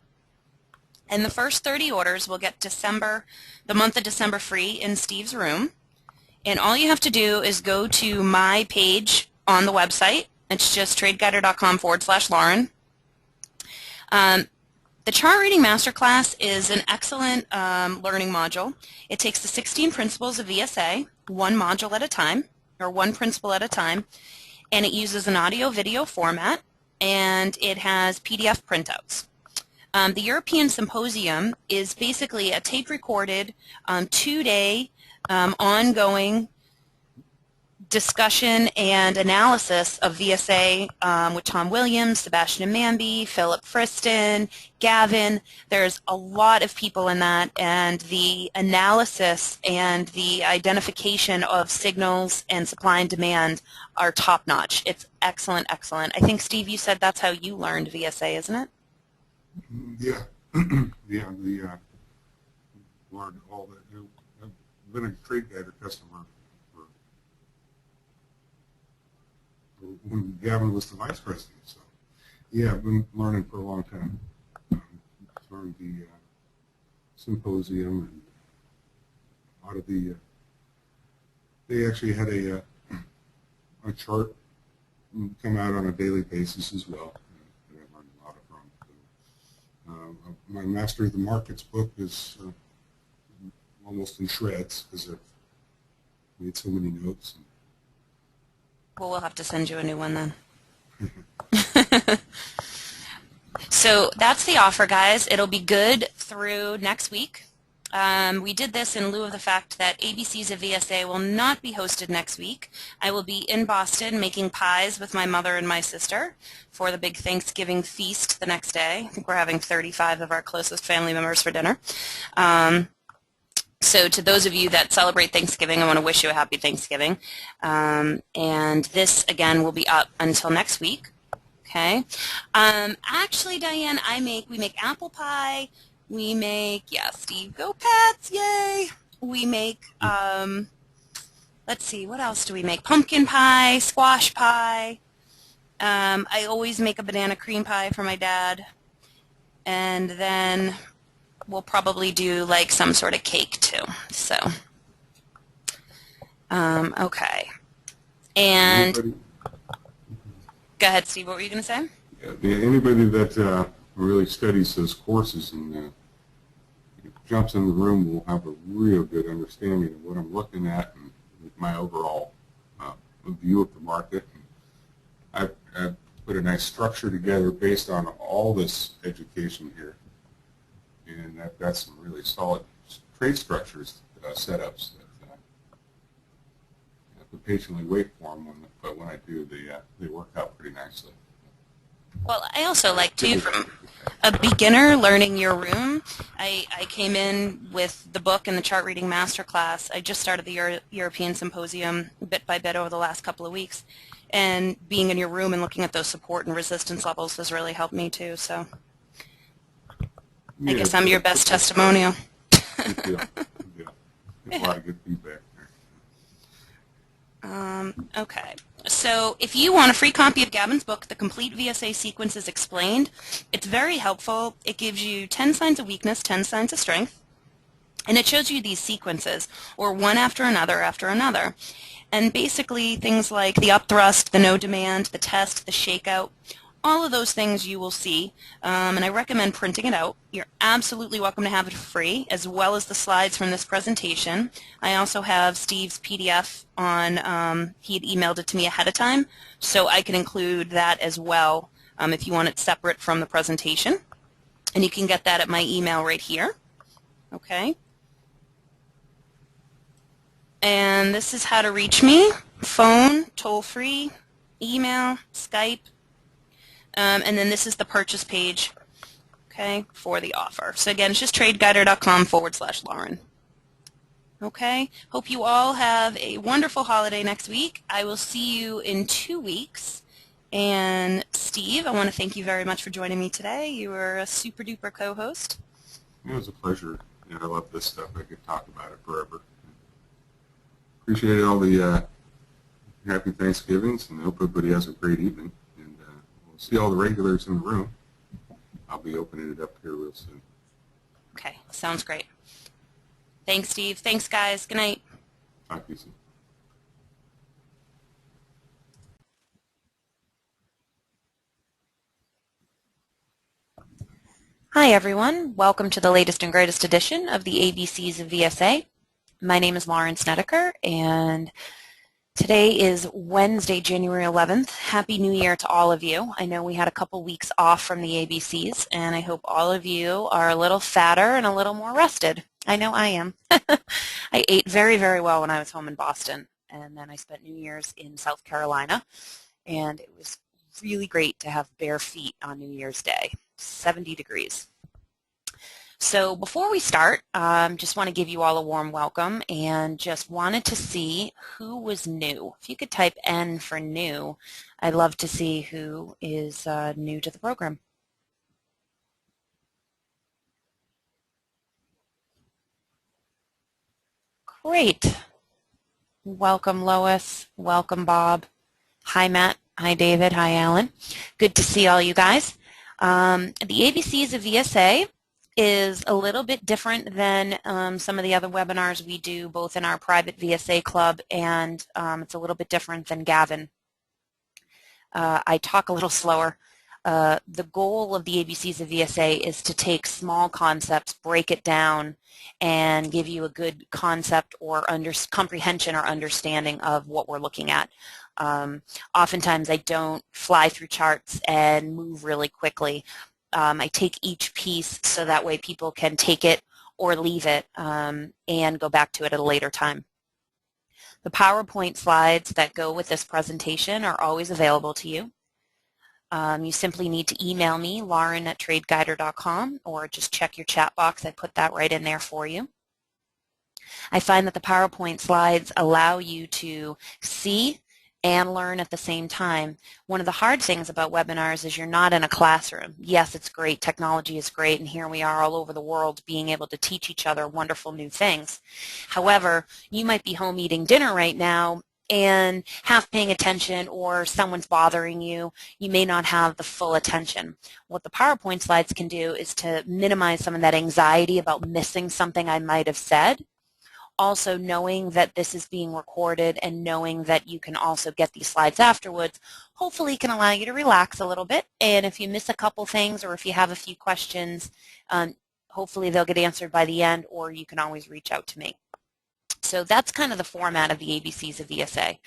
And the first 30 orders will get the month of December free in Steve's room. And all you have to do is go to my page on the website, It's just tradeguider.com/Lauren. The Chart Reading Masterclass is an excellent learning module. It takes the 16 principles of VSA, one module at a time, or one principle at a time, and it uses an audio-video format, and it has PDF printouts. The European Symposium is basically a tape-recorded, 2-day ongoing discussion and analysis of VSA with Tom Williams, Sebastian Manby, Philip Friston, Gavin. There's a lot of people in that, and the analysis and the identification of signals and supply and demand are top-notch. It's excellent, excellent. I think, Steve, you said that's how you learned VSA, isn't it? Yeah. Yeah, learned all that. I've been a trade guider customer when Gavin was the vice president. So, yeah, I've been learning for a long time. Learned the symposium, and out of the, they actually had a chart come out on a daily basis as well. That I learned a lot from. So, my Master of the Markets book is almost in shreds because I've made so many notes. Well, we'll have to send you a new one then. So that's the offer, guys. It'll be good through next week. We did this in lieu of the fact that ABCs of VSA will not be hosted next week. I will be in Boston making pies with my mother and my sister for the big Thanksgiving feast the next day. I think we're having 35 of our closest family members for dinner. So to those of you that celebrate Thanksgiving, I want to wish you a happy Thanksgiving. And this, again, will be up until next week. Okay. Actually, Diane, we make apple pie. We make, yeah, Steve, go Pats, yay. We make, let's see, what else do we make? Pumpkin pie, squash pie. I always make a banana cream pie for my dad. And then we'll probably do like some sort of cake too. So, okay. And go ahead, Steve. What were you going to say? Yeah, anybody that really studies those courses and jumps in the room will have a real good understanding of what I'm looking at and my overall view of the market. And I've put a nice structure together based on all this education here. And I've got some really solid trade structures, setups that I have to patiently wait for them, but when I do, they work out pretty nicely. Well, I also like, too, from a beginner learning your room, I came in with the book and the chart reading masterclass. I just started the European Symposium bit by bit over the last couple of weeks, and being in your room and looking at those support and resistance levels has really helped me, too, so. I guess I'm your best testimonial. Yeah. A lot of good feedback there. Okay. So if you want a free copy of Gavin's book, The Complete VSA Sequences Explained, it's very helpful. It gives you 10 signs of weakness, 10 signs of strength, and it shows you these sequences, or one after another after another. And basically things like the upthrust, the no demand, the test, the shakeout, all of those things you will see, and I recommend printing it out. You're absolutely welcome to have it for free, as well as the slides from this presentation. I also have Steve's PDF on, he had emailed it to me ahead of time, so I can include that as well if you want it separate from the presentation. And you can get that at my email right here. Okay. And this is how to reach me: phone, toll-free, email, Skype. And then this is the purchase page, okay, for the offer. So again, it's just tradeguider.com/Lauren. Okay, hope you all have a wonderful holiday next week. I will see you in 2 weeks. And Steve, I want to thank you very much for joining me today. You were a super duper co-host. It was a pleasure. I love this stuff. I could talk about it forever. Appreciate all the happy Thanksgivings, and I hope everybody has a great evening. See all the regulars in the room. I'll be opening it up here real soon. Okay, sounds great. Thanks, Steve. Thanks, guys. Good night. Talk to you soon. Hi everyone, welcome to the latest and greatest edition of the ABCs of VSA. My name is Lauren Snedeker and today is Wednesday, January 11th. Happy New Year to all of you. I know we had a couple weeks off from the ABCs and I hope all of you are a little fatter and a little more rested. I know I am. I ate very, very well when I was home in Boston, and then I spent New Year's in South Carolina, and it was really great to have bare feet on New Year's Day. 70 degrees. So before we start, just want to give you all a warm welcome and just wanted to see who was new. If you could type N for new, I'd love to see who is new to the program. Great. Welcome, Lois. Welcome, Bob. Hi, Matt. Hi, David. Hi, Alan. Good to see all you guys. The ABCs of VSA is a little bit different than some of the other webinars we do both in our private VSA club, and it's a little bit different than Gavin. I talk a little slower. The goal of the ABCs of VSA is to take small concepts, break it down, and give you a good concept or comprehension or understanding of what we're looking at. Oftentimes I don't fly through charts and move really quickly. I take each piece so that way people can take it or leave it and go back to it at a later time. The PowerPoint slides that go with this presentation are always available to you. You simply need to email me, lauren@tradeguider.com, or just check your chat box. I put that right in there for you. I find that the PowerPoint slides allow you to see and learn at the same time. One of the hard things about webinars is you're not in a classroom. Yes, it's great, technology is great, and here we are all over the world being able to teach each other wonderful new things. However, you might be home eating dinner right now and half paying attention, or someone's bothering you. You may not have the full attention. What the PowerPoint slides can do is to minimize some of that anxiety about missing something I might have said. Also, knowing that this is being recorded and knowing that you can also get these slides afterwards hopefully can allow you to relax a little bit. And if you miss a couple things or if you have a few questions, hopefully they'll get answered by the end, or you can always reach out to me. So that's kind of the format of the ABCs of VSA.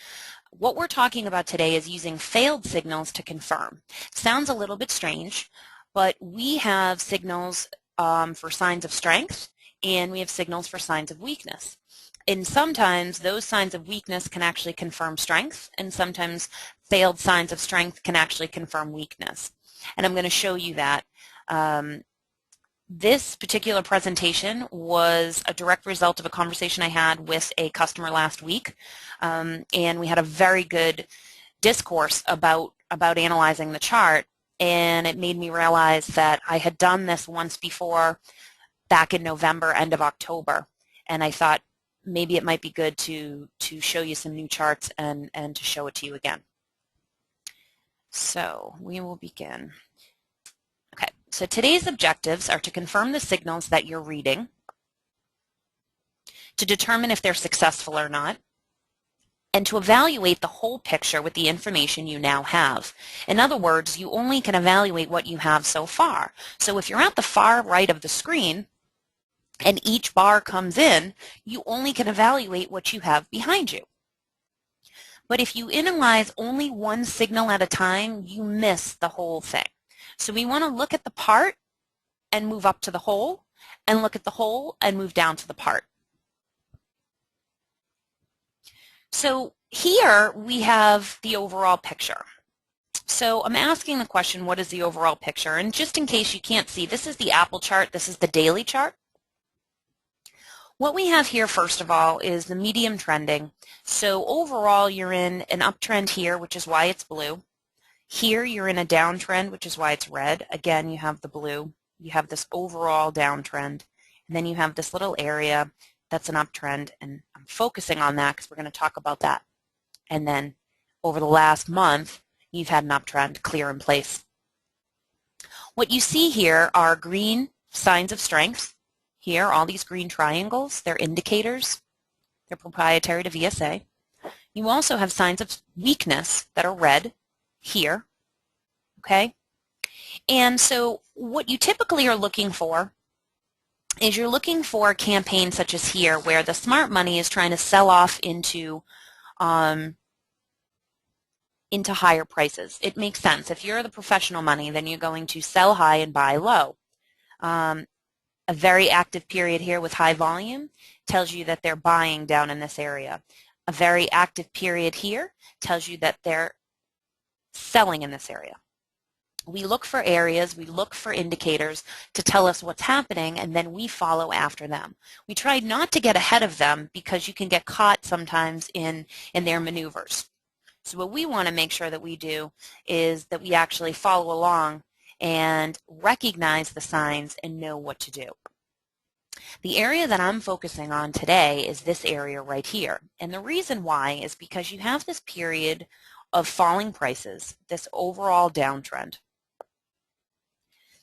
What we're talking about today is using failed signals to confirm. Sounds a little bit strange, but we have signals for signs of strength, and we have signals for signs of weakness. And sometimes those signs of weakness can actually confirm strength, and sometimes failed signs of strength can actually confirm weakness. And I'm going to show you that. This particular presentation was a direct result of a conversation I had with a customer last week, and we had a very good discourse about analyzing the chart, and it made me realize that I had done this once before back in November, end of October, and I thought maybe it might be good to show you some new charts and to show it to you again. So we will begin. Okay, so today's objectives are to confirm the signals that you're reading, to determine if they're successful or not, and to evaluate the whole picture with the information you now have. In other words, you only can evaluate what you have so far. So if you're at the far right of the screen and each bar comes in, you only can evaluate what you have behind you. But if you analyze only one signal at a time, you miss the whole thing. So we want to look at the part and move up to the whole, and look at the whole and move down to the part. So here we have the overall picture. So I'm asking the question, what is the overall picture? And just in case you can't see, this is the Apple chart, this is the daily chart. What we have here, first of all, is the medium trending. So overall, you're in an uptrend here, which is why it's blue. Here, you're in a downtrend, which is why it's red. Again, you have the blue. You have this overall downtrend. And then you have this little area that's an uptrend. And I'm focusing on that because we're going to talk about that. And then over the last month, you've had an uptrend clear in place. What you see here are green signs of strength. Here, all these green triangles, they're indicators. They're proprietary to VSA. You also have signs of weakness that are red here, okay? And so what you typically are looking for is you're looking for campaigns such as here where the smart money is trying to sell off into higher prices. It makes sense. If you're the professional money, then you're going to sell high and buy low. A very active period here with high volume tells you that they're buying down in this area. A very active period here tells you that they're selling in this area. We look for areas, we look for indicators to tell us what's happening, and then we follow after them. We try not to get ahead of them because you can get caught sometimes in their maneuvers. So what we want to make sure that we do is that we actually follow along and recognize the signs and know what to do. The area that I'm focusing on today is this area right here. And the reason why is because you have this period of falling prices, this overall downtrend.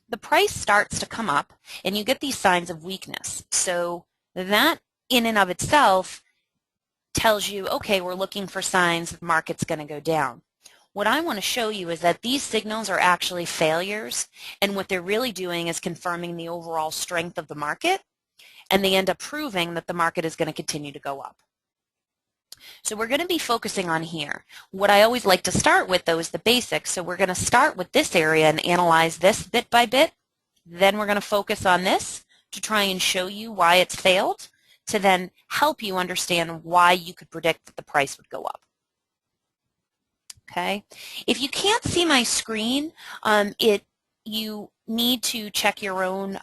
The price starts to come up and you get these signs of weakness. So that in and of itself tells you, okay, we're looking for signs the market's going to go down. What I want to show you is that these signals are actually failures, and what they're really doing is confirming the overall strength of the market, and they end up proving that the market is going to continue to go up. So we're going to be focusing on here. What I always like to start with, though, is the basics. So we're going to start with this area and analyze this bit by bit. Then we're going to focus on this to try and show you why it's failed, to then help you understand why you could predict that the price would go up. Okay. If you can't see my screen, you need to check your own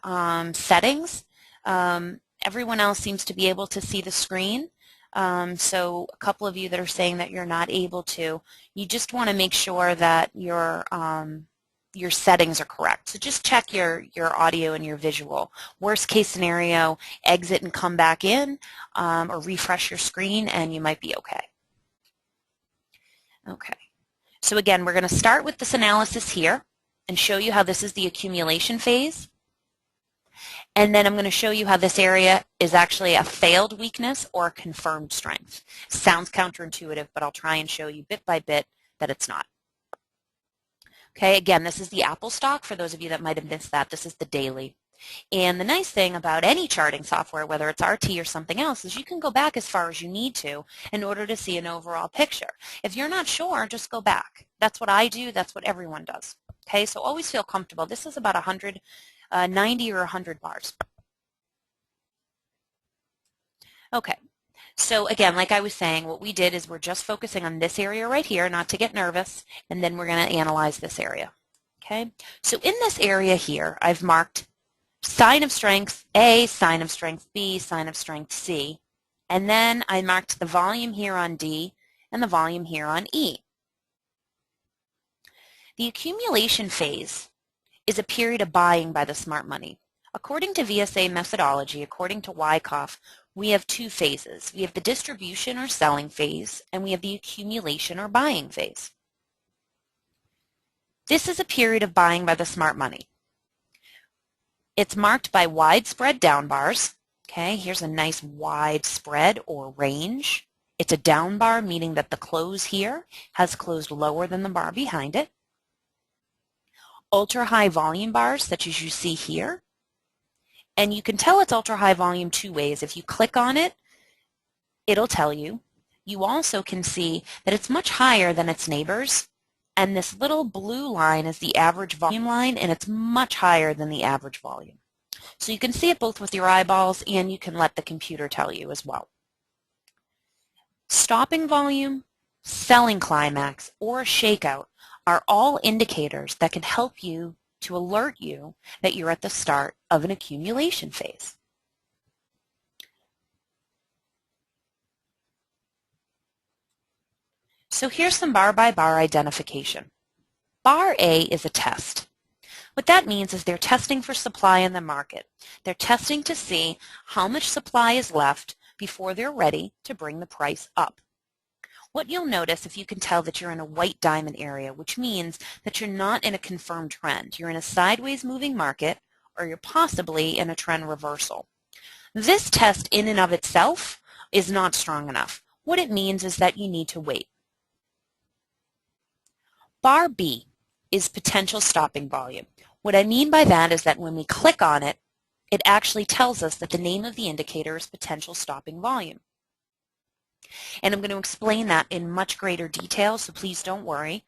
settings. Everyone else seems to be able to see the screen. So a couple of you that are saying that you're not able to, you just want to make sure that your settings are correct. So just check your audio and your visual. Worst case scenario, exit and come back in, or refresh your screen and you might be okay. Okay. So again, we're going to start with this analysis here and show you how this is the accumulation phase. And then I'm going to show you how this area is actually a failed weakness or a confirmed strength. Sounds counterintuitive, but I'll try and show you bit by bit that it's not. Okay, again, this is the Apple stock. For those of you that might have missed that, this is the daily. And the nice thing about any charting software, whether it's RT or something else, is you can go back as far as you need to in order to see an overall picture. If you're not sure, just go back. That's what I do. That's what everyone does. Okay, so always feel comfortable. This is about 90 or 100 bars. Okay, so again, like I was saying, what we did is we're just focusing on this area right here, not to get nervous, and then we're going to analyze this area. Okay, so in this area here, I've marked sign of strength A, sign of strength B, sign of strength C, and then I marked the volume here on D and the volume here on E. The accumulation phase is a period of buying by the smart money. According to VSA methodology, according to Wyckoff, we have two phases. We have the distribution or selling phase, and we have the accumulation or buying phase. This is a period of buying by the smart money. It's marked by widespread down bars. Okay, here's a nice wide spread or range. It's a down bar, meaning that the close here has closed lower than the bar behind it. Ultra high volume bars, such as you see here. And you can tell it's ultra high volume two ways. If you click on it, it'll tell you. You also can see that it's much higher than its neighbors. And this little blue line is the average volume line, and it's much higher than the average volume. So you can see it both with your eyeballs, and you can let the computer tell you as well. Stopping volume, selling climax, or a shakeout are all indicators that can help you to alert you that you're at the start of an accumulation phase. So here's some bar by bar identification. Bar A is a test. What that means is they're testing for supply in the market. They're testing to see how much supply is left before they're ready to bring the price up. What you'll notice, if you can tell, that you're in a white diamond area, which means that you're not in a confirmed trend. You're in a sideways moving market, or you're possibly in a trend reversal. This test in and of itself is not strong enough. What it means is that you need to wait. Bar B is potential stopping volume. What I mean by that is that when we click on it, it actually tells us that the name of the indicator is potential stopping volume. And I'm going to explain that in much greater detail, so please don't worry.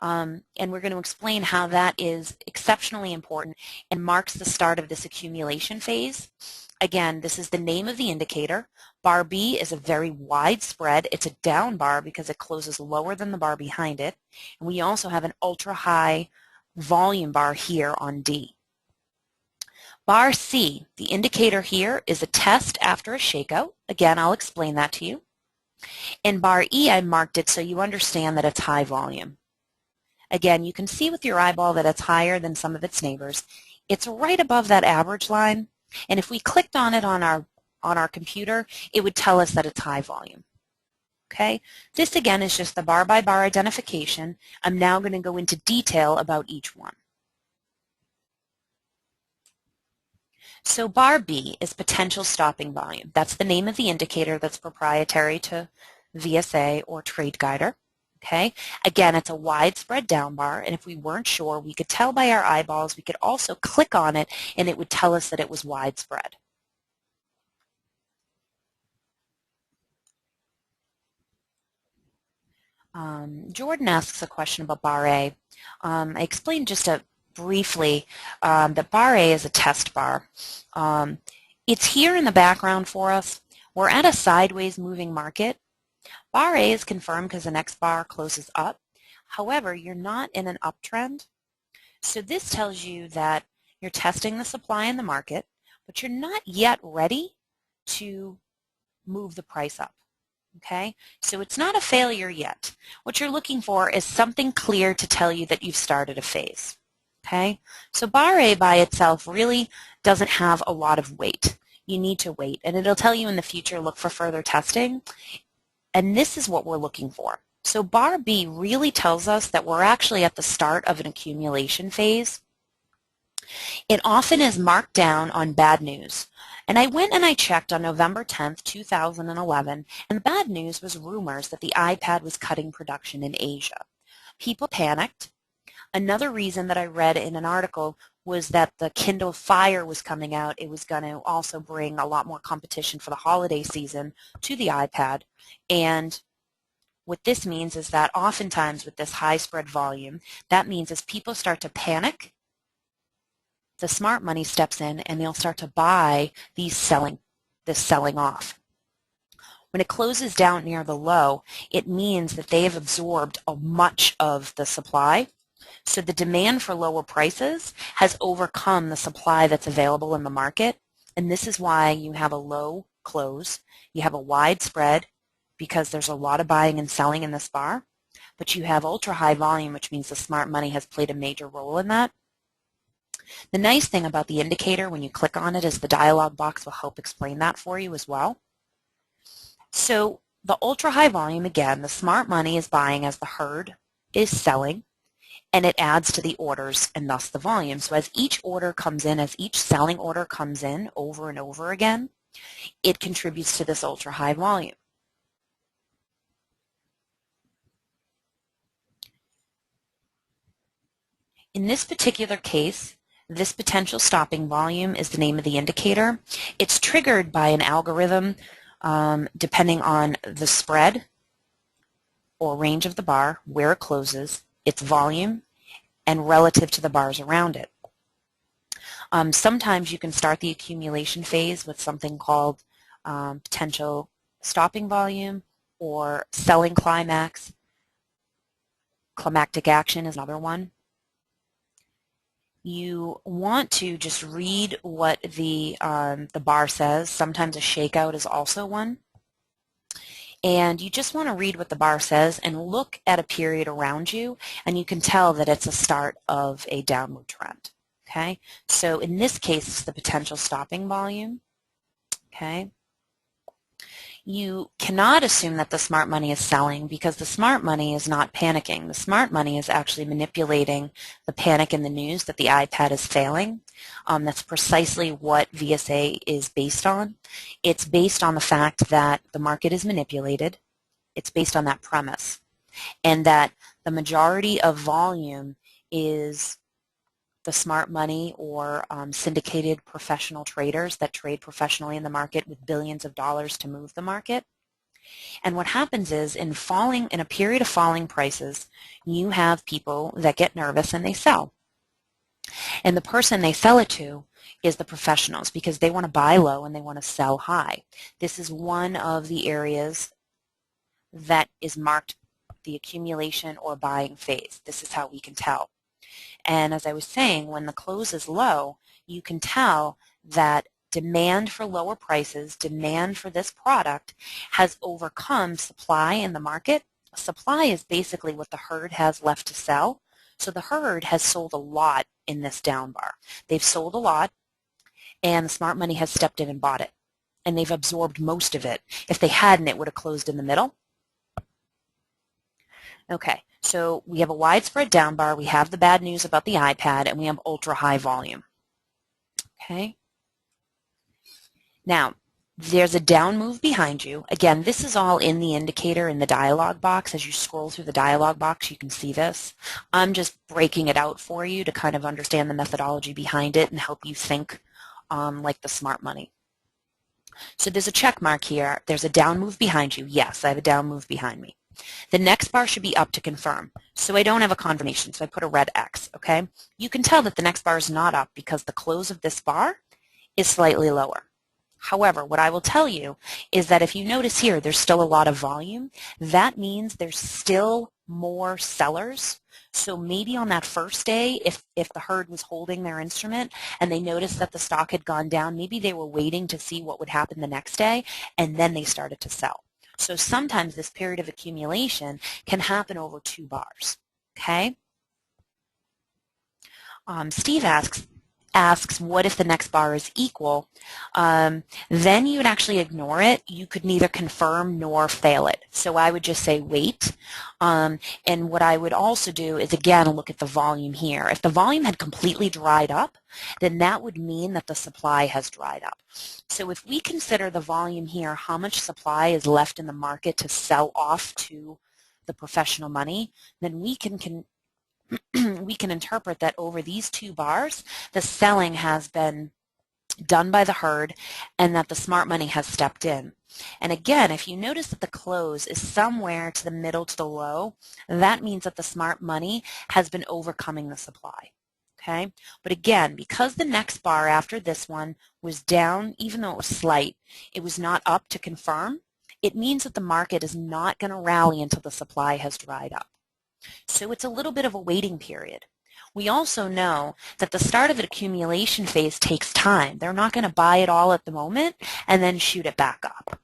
And we're going to explain how that is exceptionally important and marks the start of this accumulation phase. Again, this is the name of the indicator. Bar B is a very wide spread. It's a down bar because it closes lower than the bar behind it. And we also have an ultra-high volume bar here on D. Bar C, the indicator here, is a test after a shakeout. Again, I'll explain that to you. In bar E, I marked it so you understand that it's high volume. Again, you can see with your eyeball that it's higher than some of its neighbors. It's right above that average line, and if we clicked on it on our computer, it would tell us that it's high volume. Okay? This again is just the bar by bar identification. I'm now going to go into detail about each one. So bar B is potential stopping volume. That's the name of the indicator that's proprietary to VSA or Trade Guider. Okay? Again, it's a widespread down bar, and if we weren't sure, we could tell by our eyeballs. We could also click on it, and it would tell us that it was widespread. Jordan asks a question about bar A. I explained just briefly that bar A is a test bar. It's here in the background for us. We're at a sideways moving market. Bar A is confirmed because the next bar closes up. However, you're not in an uptrend. So this tells you that you're testing the supply in the market, but you're not yet ready to move the price up. Okay? So it's not a failure yet. What you're looking for is something clear to tell you that you've started a phase. Okay? So bar A by itself really doesn't have a lot of weight. You need to wait, and it'll tell you in the future, look for further testing. And this is what we're looking for. So bar B really tells us that we're actually at the start of an accumulation phase. It often is marked down on bad news. And I went and I checked on November 10th, 2011, and the bad news was rumors that the iPad was cutting production in Asia. People panicked. Another reason that I read in an article was that the Kindle Fire was coming out. It was going to also bring a lot more competition for the holiday season to the iPad. And what this means is that oftentimes with this high spread volume, that means as people start to panic, the smart money steps in and they'll start to buy this selling off. When it closes down near the low, it means that they have absorbed much of the supply. So the demand for lower prices has overcome the supply that's available in the market. And this is why you have a low close. You have a wide spread because there's a lot of buying and selling in this bar. But you have ultra high volume, which means the smart money has played a major role in that. The nice thing about the indicator when you click on it is the dialog box will help explain that for you as well. So the ultra high volume, again, the smart money is buying as the herd is selling, and it adds to the orders and thus the volume. So as each order comes in, as each selling order comes in over and over again, it contributes to this ultra high volume. In this particular case, this potential stopping volume is the name of the indicator. It's triggered by an algorithm depending on the spread or range of the bar, where it closes, its volume, and relative to the bars around it. Sometimes you can start the accumulation phase with something called potential stopping volume or selling climax. Climactic action is another one. You want to just read what the bar says. Sometimes a shakeout is also one. And you just want to read what the bar says and look at a period around you, and you can tell that it's a start of a downward trend. Okay? So in this case, it's the potential stopping volume. Okay? You cannot assume that the smart money is selling because the smart money is not panicking. The smart money is actually manipulating the panic in the news that the iPad is failing. That's precisely what VSA is based on. It's based on the fact that the market is manipulated. It's based on that premise, and that the majority of volume is the smart money or syndicated professional traders that trade professionally in the market with billions of dollars to move the market. And what happens is in a period of falling prices, you have people that get nervous and they sell. And the person they sell it to is the professionals because they want to buy low and they want to sell high. This is one of the areas that is marked the accumulation or buying phase. This is how we can tell. And as I was saying, when the close is low, you can tell that demand for lower prices, demand for this product has overcome supply in the market. Supply is basically what the herd has left to sell. So the herd has sold a lot in this down bar. They've sold a lot, and the smart money has stepped in and bought it. And they've absorbed most of it. If they hadn't, it would have closed in the middle. Okay, so we have a widespread down bar. We have the bad news about the iPad, and we have ultra high volume. Okay. Now, there's a down move behind you. Again, this is all in the indicator in the dialog box. As you scroll through the dialog box, you can see this. I'm just breaking it out for you to kind of understand the methodology behind it and help you think like the smart money. So there's a check mark here. There's a down move behind you. Yes, I have a down move behind me. The next bar should be up to confirm. So I don't have a confirmation, so I put a red X, okay? You can tell that the next bar is not up because the close of this bar is slightly lower. However, what I will tell you is that if you notice here, there's still a lot of volume. That means there's still more sellers. So maybe on that first day, if the herd was holding their instrument and they noticed that the stock had gone down, maybe they were waiting to see what would happen the next day, and then they started to sell. So sometimes this period of accumulation can happen over 2 bars, okay? Steve asks, what if the next bar is equal? Then you would actually ignore it. You could neither confirm nor fail it. So I would just say wait. And what I would also do is, again, look at the volume here. If the volume had completely dried up, then that would mean that the supply has dried up. So if we consider the volume here, how much supply is left in the market to sell off to the professional money, then we can interpret that over these 2 bars, the selling has been done by the herd and that the smart money has stepped in. And again, if you notice that the close is somewhere to the middle to the low, that means that the smart money has been overcoming the supply. Okay? But again, because the next bar after this one was down, even though it was slight, it was not up to confirm, it means that the market is not going to rally until the supply has dried up. So it's a little bit of a waiting period. We also know that the start of an accumulation phase takes time. They're not going to buy it all at the moment and then shoot it back up.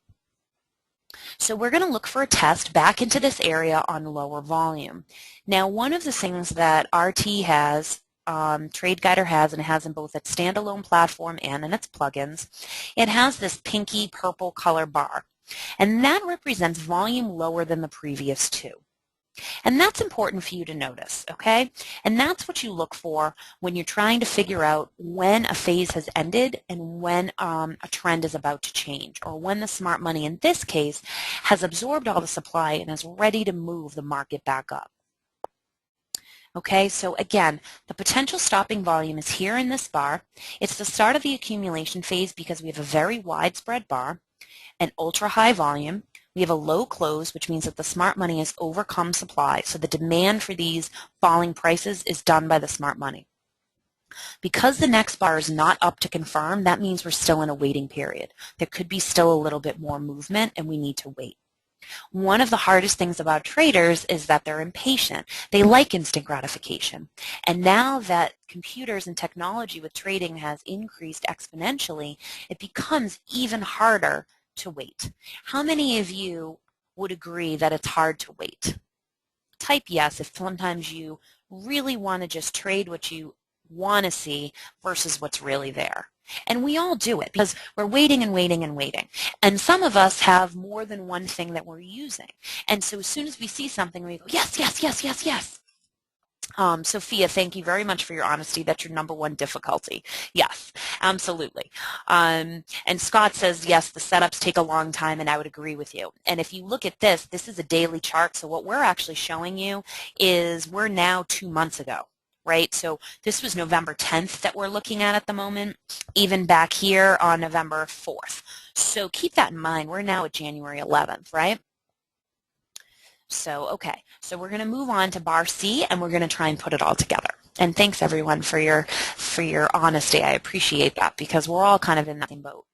So we're going to look for a test back into this area on lower volume. Now, one of the things that RT has, TradeGuider has, and it has in both its standalone platform and in its plugins, it has this pinky purple color bar. And that represents volume lower than the previous 2. And that's important for you to notice, okay? And that's what you look for when you're trying to figure out when a phase has ended and when a trend is about to change, or when the smart money, in this case, has absorbed all the supply and is ready to move the market back up. Okay, so again, the potential stopping volume is here in this bar. It's the start of the accumulation phase because we have a very widespread bar, an ultra high volume. We have a low close, which means that the smart money has overcome supply. So the demand for these falling prices is done by the smart money. Because the next bar is not up to confirm, that means we're still in a waiting period. There could be still a little bit more movement, and we need to wait. One of the hardest things about traders is that they're impatient. They like instant gratification. And now that computers and technology with trading has increased exponentially, it becomes even harder to wait. How many of you would agree that it's hard to wait? Type yes if sometimes you really want to just trade what you want to see versus what's really there. And we all do it because we're waiting and waiting and waiting. And some of us have more than one thing that we're using. And so as soon as we see something, we go, yes, yes, yes, yes, yes. Sophia, thank you very much for your honesty. That's your #1 difficulty. Yes, absolutely. And Scott says, yes, the setups take a long time, and I would agree with you. And if you look at this, this is a daily chart. So what we're actually showing you is we're now 2 months ago. right? So this was November 10th that we're looking at the moment, even back here on November 4th. So keep that in mind. We're now at January 11th, right? So, okay, so we're going to move on to bar C, and we're going to try and put it all together. And thanks everyone for your honesty. I appreciate that because we're all kind of in that same boat.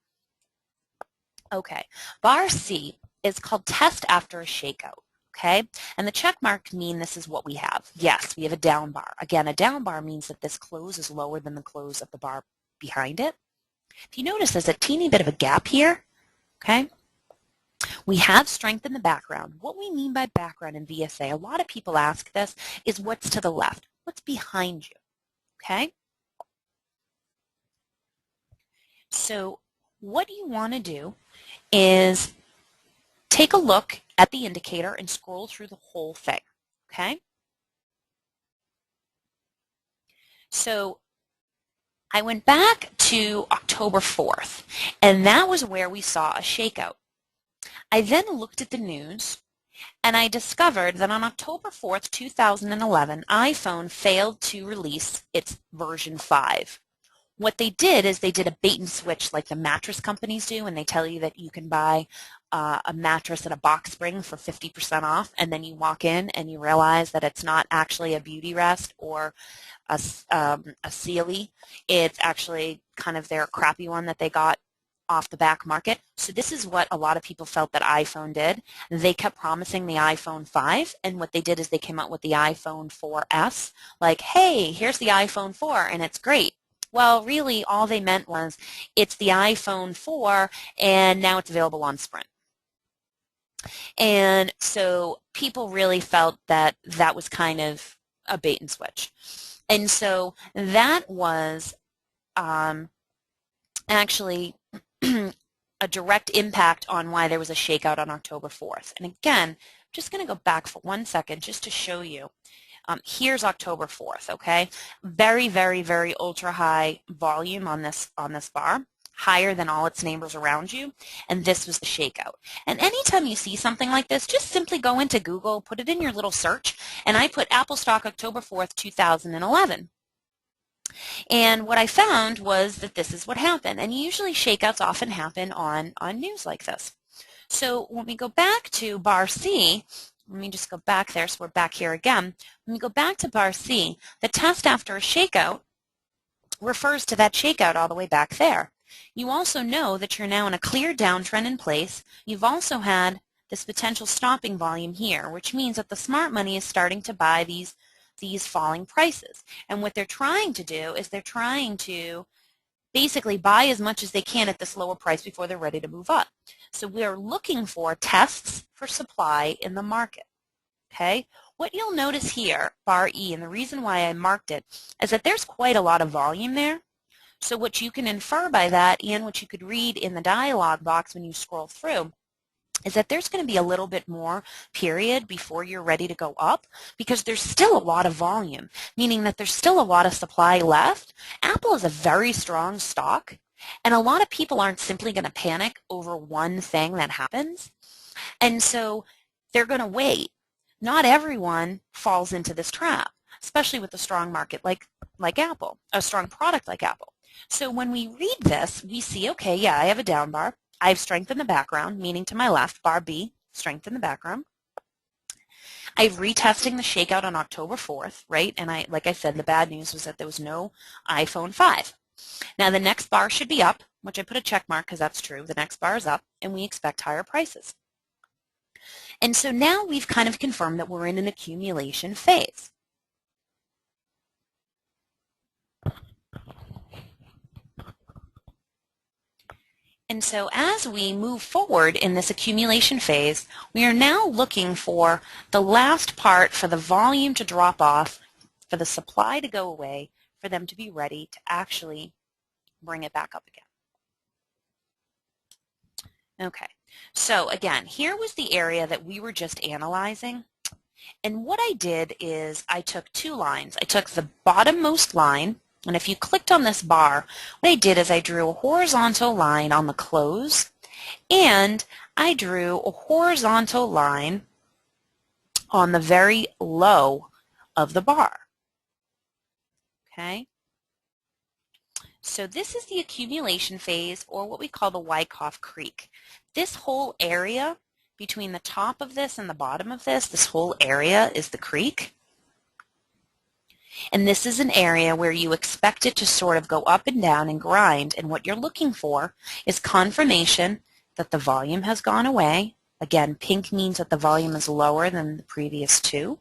Okay, bar C is called test after a shakeout. Okay, and the check marks mean this is what we have. Yes, we have a down bar. Again, a down bar means that this close is lower than the close of the bar behind it. If you notice, there's a teeny bit of a gap here. Okay, we have strength in the background. What we mean by background in VSA, a lot of people ask this, is what's to the left? What's behind you? Okay? So what you want to do is take a look at the indicator and scroll through the whole thing. Okay? So I went back to October 4th, and that was where we saw a shakeout. I then looked at the news, and I discovered that on October 4th, 2011, iPhone failed to release its version 5. What they did is they did a bait and switch like the mattress companies do, and they tell you that you can buy a mattress and a box spring for 50% off, and then you walk in and you realize that it's not actually a beauty rest or a Sealy. It's actually kind of their crappy one that they got off the back market. So this is what a lot of people felt that iPhone did. They kept promising the iPhone 5, and what they did is they came out with the iPhone 4S, like, hey, here's the iPhone 4, and it's great. Well, really, all they meant was it's the iPhone 4, and now it's available on Sprint. And so people really felt that that was kind of a bait and switch. And so that was actually a direct impact on why there was a shakeout on October 4th. And again, I'm just going to go back for 1 second just to show you. Here's October 4th, okay? Very, very, very ultra high volume on this bar, higher than all its neighbors around you, and this was the shakeout. And anytime you see something like this, just simply go into Google, put it in your little search, and I put Apple stock October 4th, 2011. And what I found was that this is what happened. And usually shakeouts often happen on news like this. So when we go back to bar C, let me just go back there so we're back here again. When we go back to bar C, the test after a shakeout refers to that shakeout all the way back there. You also know that you're now in a clear downtrend in place. You've also had this potential stopping volume here, which means that the smart money is starting to buy these falling prices. And what they're trying to do is they're trying to basically buy as much as they can at this lower price before they're ready to move up. So we're looking for tests for supply in the market. Okay? What you'll notice here, bar E, and the reason why I marked it, is that there's quite a lot of volume there. So what you can infer by that, and what you could read in the dialog box when you scroll through, is that there's going to be a little bit more period before you're ready to go up because there's still a lot of volume, meaning that there's still a lot of supply left. Apple is a very strong stock, and a lot of people aren't simply going to panic over one thing that happens, and so they're going to wait. Not everyone falls into this trap, especially with a strong market like Apple, a strong product like Apple. So when we read this, we see, okay, yeah, I have a down bar. I have strength in the background, meaning to my left, bar B, strength in the background. I'm retesting the shakeout on October 4th, right? And like I said, the bad news was that there was no iPhone 5. Now the next bar should be up, which I put a check mark because that's true. The next bar is up, and we expect higher prices. And so now we've kind of confirmed that we're in an accumulation phase. And so as we move forward in this accumulation phase, we are now looking for the last part for the volume to drop off, for the supply to go away, for them to be ready to actually bring it back up again. Okay, so again, here was the area that we were just analyzing. And what I did is I took two lines. I took the bottommost line, and if you clicked on this bar, what I did is I drew a horizontal line on the close, and I drew a horizontal line on the very low of the bar. okay? So this is the accumulation phase, or what we call the Wyckoff Creek. This whole area between the top of this and the bottom of this whole area is the creek. And this is an area where you expect it to sort of go up and down and grind, and what you're looking for is confirmation that the volume has gone away. Again, pink means that the volume is lower than the previous two.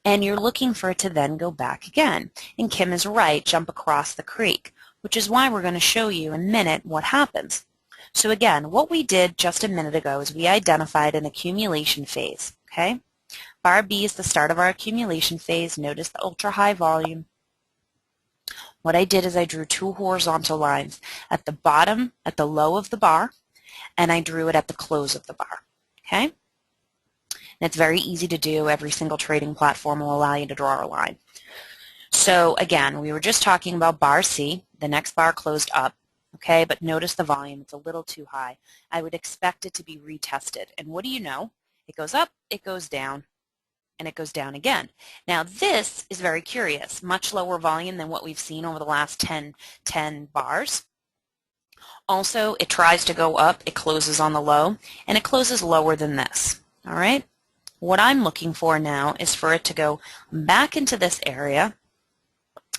And you're looking for it to then go back again. And Kim is right, jump across the creek, which is why we're going to show you in a minute what happens. So again, what we did just a minute ago is we identified an accumulation phase, okay? Bar B is the start of our accumulation phase. Notice the ultra-high volume. What I did is I drew two horizontal lines at the bottom, at the low of the bar, and I drew it at the close of the bar, okay? And it's very easy to do. Every single trading platform will allow you to draw a line. So again, we were just talking about bar C. The next bar closed up, okay? But notice the volume. It's a little too high. I would expect it to be retested. And what do you know? It goes up, it goes down, and it goes down again. Now this is very curious. Much lower volume than what we've seen over the last 10 bars. Also, it tries to go up, it closes on the low, and it closes lower than this, all right? What I'm looking for now is for it to go back into this area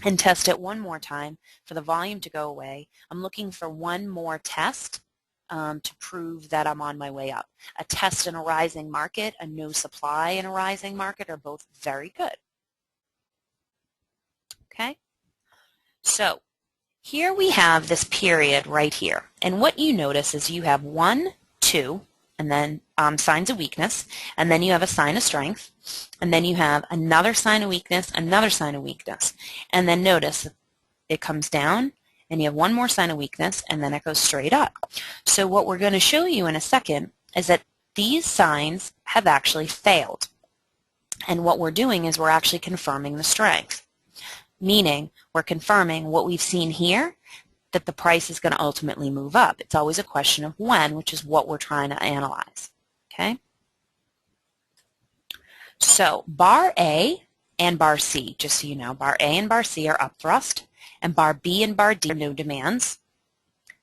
and test it one more time for the volume to go away. I'm looking for one more test to prove that I'm on my way up. A test in a rising market, a no supply in a rising market are both very good. Okay? So here we have this period right here. And what you notice is you have 1, 2, and then signs of weakness, and then you have a sign of strength, and then you have another sign of weakness, another sign of weakness. And then notice it comes down, and you have one more sign of weakness, and then it goes straight up. So what we're going to show you in a second is that these signs have actually failed. And what we're doing is we're actually confirming the strength, meaning we're confirming what we've seen here, that the price is going to ultimately move up. It's always a question of when, which is what we're trying to analyze. Okay? So bar A and bar C, just so you know, bar A and bar C are up thrust, and bar B and bar D are no demands.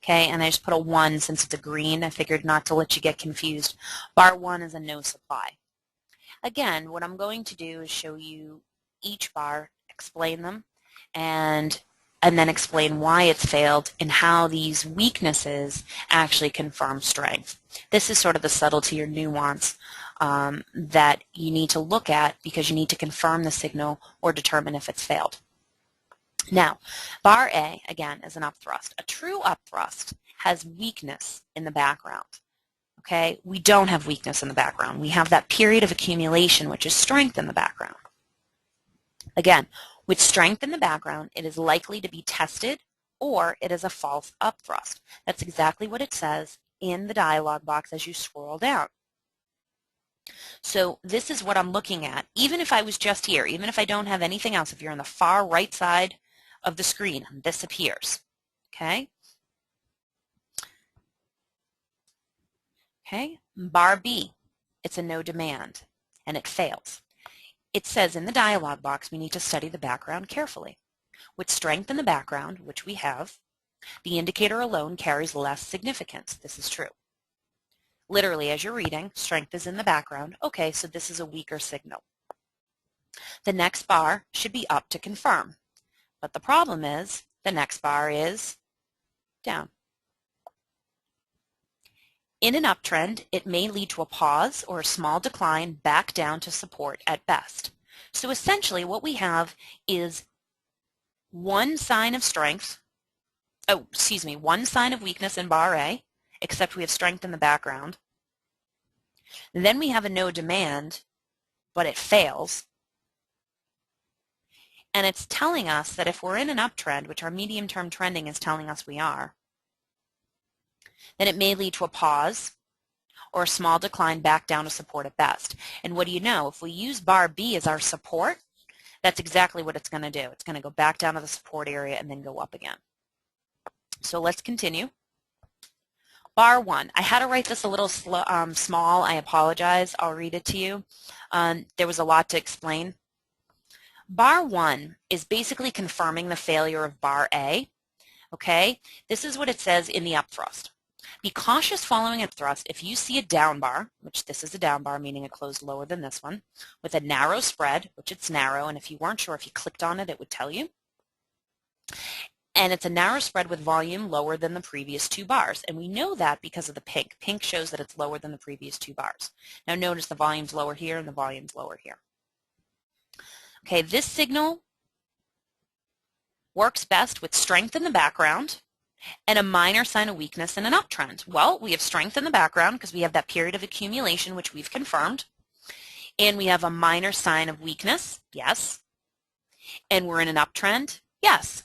Okay, and I just put a 1 since it's a green. I figured not to let you get confused. Bar 1 is a no supply. Again, what I'm going to do is show you each bar, explain them, and then explain why it's failed and how these weaknesses actually confirm strength. This is sort of the subtlety or nuance that you need to look at because you need to confirm the signal or determine if it's failed. Now, bar A, again, is an upthrust. A true upthrust has weakness in the background. Okay, we don't have weakness in the background. We have that period of accumulation, which is strength in the background. Again, with strength in the background, it is likely to be tested or it is a false upthrust. That's exactly what it says in the dialog box as you scroll down. So this is what I'm looking at. Even if I was just here, even if I don't have anything else, if you're on the far right side of the screen, this appears. Okay? Okay, bar B, it's a no demand, and it fails. It says in the dialog box we need to study the background carefully. With strength in the background, which we have, the indicator alone carries less significance. This is true. Literally, as you're reading, strength is in the background. Okay, so this is a weaker signal. The next bar should be up to confirm, but the problem is the next bar is down. In an uptrend, it may lead to a pause or a small decline back down to support at best. So essentially what we have is one sign of strength, one sign of weakness in bar A, except we have strength in the background. Then we have a no demand, but it fails. And it's telling us that if we're in an uptrend, which our medium-term trending is telling us we are, then it may lead to a pause or a small decline back down to support at best. And what do you know? If we use bar B as our support, that's exactly what it's going to do. It's going to go back down to the support area and then go up again. So let's continue. Bar 1. I had to write this a little small. I apologize. I'll read it to you. There was a lot to explain. Bar 1 is basically confirming the failure of bar A. Okay, this is what it says in the upthrust. Be cautious following upthrust if you see a down bar, which this is a down bar, meaning it closed lower than this one, with a narrow spread, which it's narrow, and if you weren't sure, if you clicked on it, it would tell you. And it's a narrow spread with volume lower than the previous two bars. And we know that because of the pink. Pink shows that it's lower than the previous two bars. Now notice the volume's lower here and the volume's lower here. Okay, this signal works best with strength in the background and a minor sign of weakness in an uptrend. Well, we have strength in the background because we have that period of accumulation, which we've confirmed. And we have a minor sign of weakness, yes. And we're in an uptrend, yes.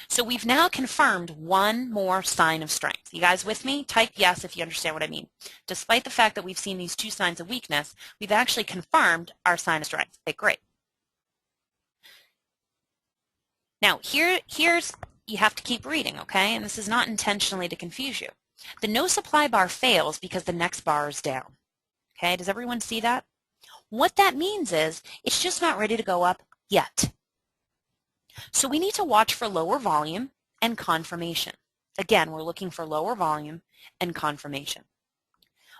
So we've now confirmed one more sign of strength. You guys with me? Type yes if you understand what I mean. Despite the fact that we've seen these two signs of weakness, we've actually confirmed our sign of strength. Okay, great. Now, here's, you have to keep reading, okay? And this is not intentionally to confuse you. The no supply bar fails because the next bar is down. Okay, does everyone see that? What that means is it's just not ready to go up yet. So we need to watch for lower volume and confirmation. Again, we're looking for lower volume and confirmation.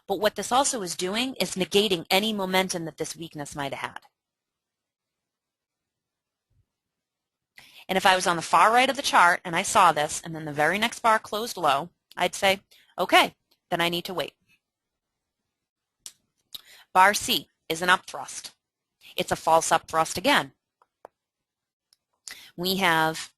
But what this also is doing is negating any momentum that this weakness might have had. And if I was on the far right of the chart and I saw this and then the very next bar closed low, I'd say, okay, then I need to wait. Bar C is an upthrust. It's a false upthrust again. We have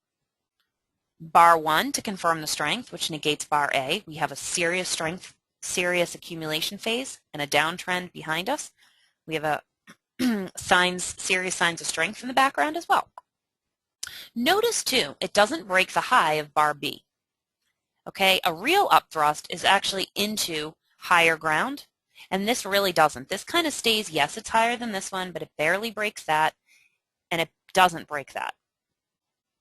bar 1 to confirm the strength, which negates bar A. We have a serious strength, serious accumulation phase, and a downtrend behind us. We have a serious signs of strength in the background as well. Notice too, it doesn't break the high of bar B. Okay, a real upthrust is actually into higher ground, and this really doesn't. This kind of stays, yes, it's higher than this one, but it barely breaks that, and it doesn't break that.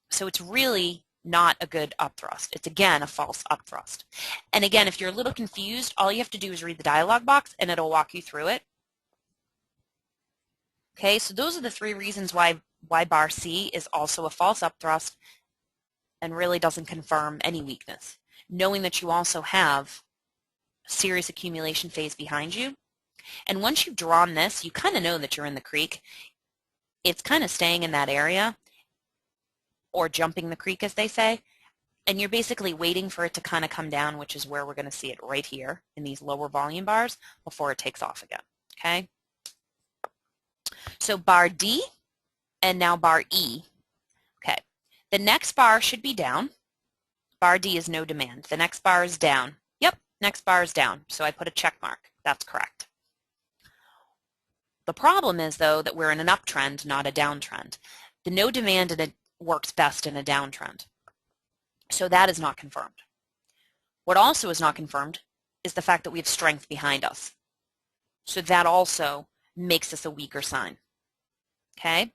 So it's really not a good upthrust. It's, again, a false upthrust. And again, if you're a little confused, all you have to do is read the dialog box, and it'll walk you through it. Okay, so those are the three reasons why bar C is also a false upthrust and really doesn't confirm any weakness. Knowing that you also have a serious accumulation phase behind you. And once you've drawn this, you kind of know that you're in the creek. It's kind of staying in that area, or jumping the creek, as they say, and you're basically waiting for it to kind of come down, which is where we're going to see it right here in these lower volume bars before it takes off again, okay? So bar D and now bar E, okay. The next bar should be down. Bar D is no demand. The next bar is down. Yep, next bar is down, so I put a check mark. That's correct. The problem is, though, that we're in an uptrend, not a downtrend. The no demand in a works best in a downtrend. So that is not confirmed. What also is not confirmed is the fact that we have strength behind us. So that also makes us a weaker sign. Okay?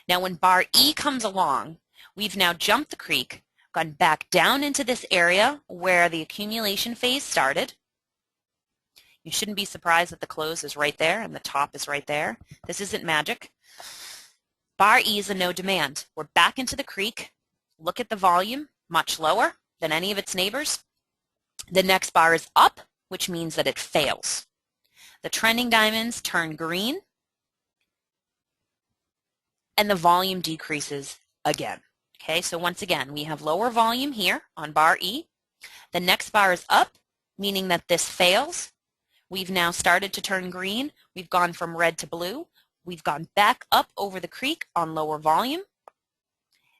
Now when bar E comes along, we've now jumped the creek, gone back down into this area where the accumulation phase started. You shouldn't be surprised that the close is right there and the top is right there. This isn't magic. Bar E is a no demand. We're back into the creek. Look at the volume, much lower than any of its neighbors. The next bar is up, which means that it fails. The trending diamonds turn green, and the volume decreases again. Okay, so once again, we have lower volume here on bar E. The next bar is up, meaning that this fails. We've now started to turn green. We've gone from red to blue. We've gone back up over the creek on lower volume.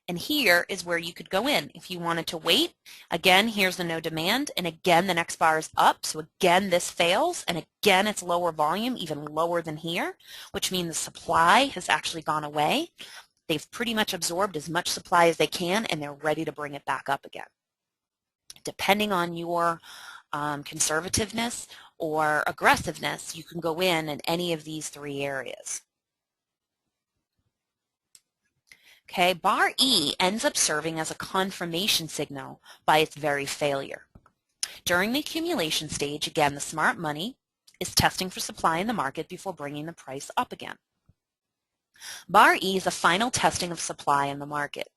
And here is where you could go in if you wanted to wait. Again, here's the no demand, and again the next bar is up, so again this fails, and again it's lower volume, even lower than here, which means the supply has actually gone away. They've pretty much absorbed as much supply as they can, and they're ready to bring it back up again. Depending on your conservativeness or aggressiveness, you can go in any of these three areas. Okay, bar E ends up serving as a confirmation signal by its very failure. During the accumulation stage, again, the smart money is testing for supply in the market before bringing the price up again. Bar E is a final testing of supply in the market.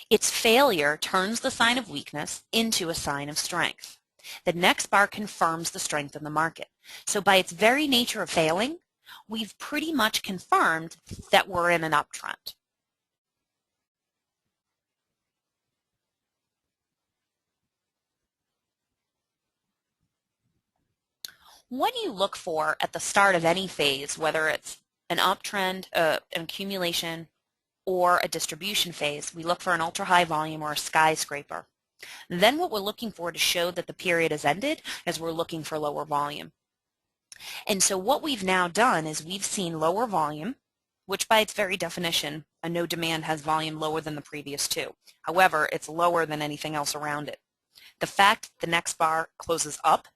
Its failure turns the sign of weakness into a sign of strength. The next bar confirms the strength in the market. So by its very nature of failing, we've pretty much confirmed that we're in an uptrend. What do you look for at the start of any phase, whether it's an uptrend, an accumulation, or a distribution phase? We look for an ultra-high volume or a skyscraper. Then what we're looking for to show that the period has ended is we're looking for lower volume. And so what we've now done is we've seen lower volume, which by its very definition, a no demand has volume lower than the previous two. However, it's lower than anything else around it. The fact the next bar closes up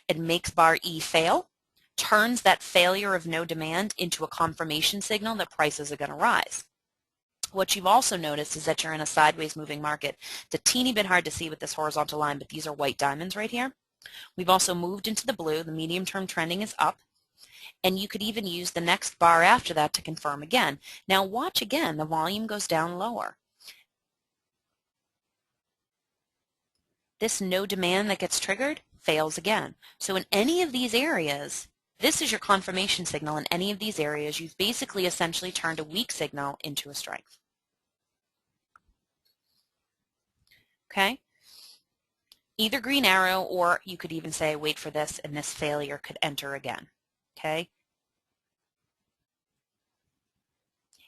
and makes bar E fail turns that failure of no demand into a confirmation signal that prices are going to rise. What you've also noticed is that you're in a sideways moving market. It's a teeny bit hard to see with this horizontal line, but these are white diamonds right here. We've also moved into the blue. The medium-term trending is up. And you could even use the next bar after that to confirm again. Now watch again. The volume goes down lower. This no demand that gets triggered fails again. So in any of these areas, this is your confirmation signal. In any of these areas, you've basically essentially turned a weak signal into a strength. Okay? Either green arrow, or you could even say, wait for this, and this failure could enter again. Okay?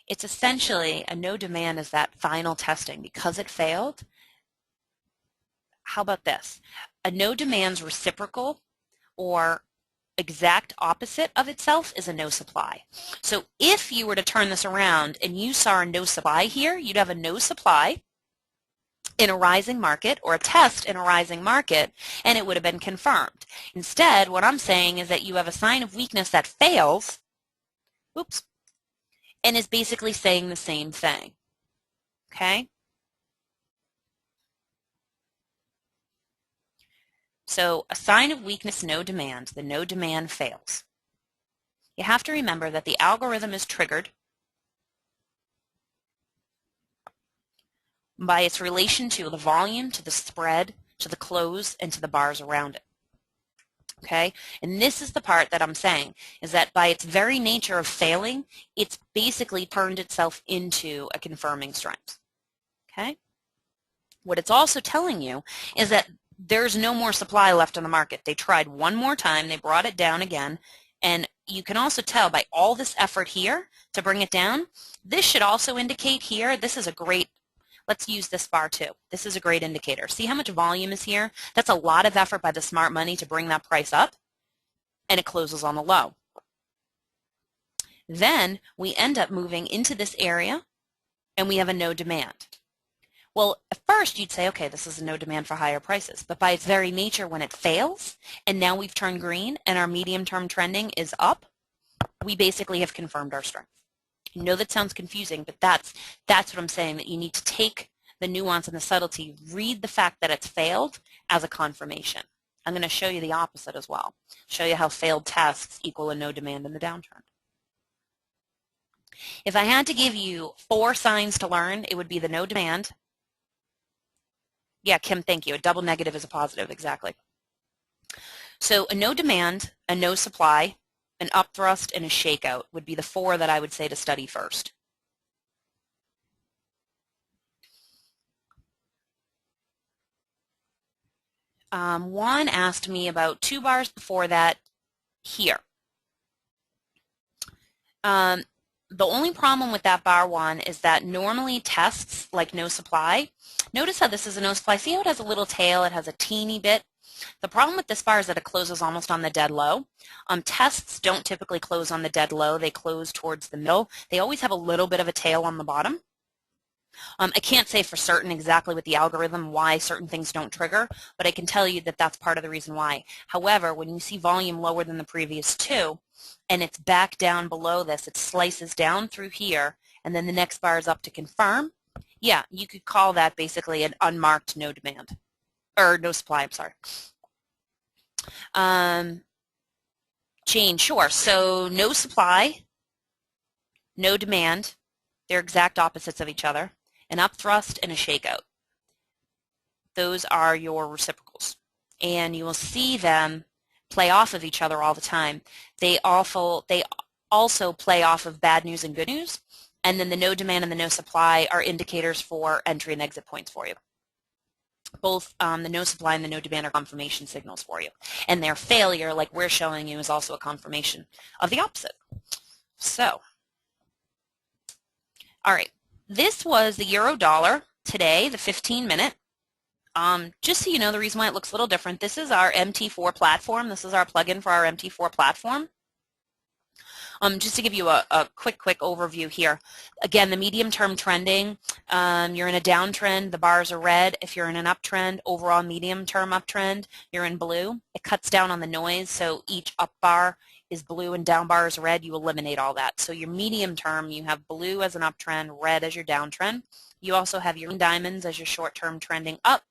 It's essentially a no demand is that final testing. Because it failed, how about this? A no demand's reciprocal or exact opposite of itself is a no supply. So if you were to turn this around and you saw a no supply here, you'd have a no supply in a rising market or a test in a rising market, and it would have been confirmed. Instead, what I'm saying is that you have a sign of weakness that fails, oops, and is basically saying the same thing. Okay? So a sign of weakness, no demand. The no demand fails. You have to remember that the algorithm is triggered by its relation to the volume, to the spread, to the close, and to the bars around it. Okay? And this is the part that I'm saying, is that by its very nature of failing, it's basically turned itself into a confirming strength. Okay? What it's also telling you is that there's no more supply left in the market. They tried one more time, they brought it down again, and you can also tell by all this effort here to bring it down, this should also indicate here, this is a great, let's use this bar too. This is a great indicator. See how much volume is here? That's a lot of effort by the smart money to bring that price up, and it closes on the low. Then we end up moving into this area, and we have a no demand. Well, at first you'd say, okay, this is a no demand for higher prices, but by its very nature, when it fails, and now we've turned green and our medium-term trending is up, we basically have confirmed our strength. I know that sounds confusing, but that's what I'm saying, that you need to take the nuance and the subtlety, read the fact that it's failed as a confirmation. I'm going to show you the opposite as well, show you how failed tests equal a no demand in the downturn. If I had to give you 4 signs to learn, it would be the no demand. Yeah, Kim, thank you. A double negative is a positive, exactly. So a no demand, a no supply, an upthrust, and a shakeout would be the 4 that I would say to study first. One asked me about 2 bars before that here. The only problem with that bar 1 is that normally tests like no supply, notice how this is a no supply. See how it has a little tail? It has a teeny bit. The problem with this bar is that it closes almost on the dead low. Tests don't typically close on the dead low. They close towards the middle. They always have a little bit of a tail on the bottom. I can't say for certain exactly with the algorithm why certain things don't trigger, but I can tell you that that's part of the reason why. However, when you see volume lower than the previous 2, and it's back down below this, it slices down through here, and then the next bar is up to confirm, yeah, you could call that basically an unmarked no demand, or no supply, I'm sorry. Jane, sure, so no supply, no demand, they're exact opposites of each other, an upthrust and a shakeout. Those are your reciprocals. And you will see them play off of each other all the time. They also play off of bad news and good news, and then the no demand and the no supply are indicators for entry and exit points for you. Both the no supply and the no demand are confirmation signals for you. And their failure, like we're showing you, is also a confirmation of the opposite. So, all right, this was the euro dollar today, the 15-minute. Just so you know, the reason why it looks a little different, this is our MT4 platform. This is our plugin for our MT4 platform. Just to give you a quick overview here. Again, the medium-term trending, you're in a downtrend, the bars are red. If you're in an uptrend, overall medium-term uptrend, you're in blue. It cuts down on the noise, so each up bar is blue and down bar is red. You eliminate all that. So your medium-term, you have blue as an uptrend, red as your downtrend. You also have your diamonds as your short-term trending up,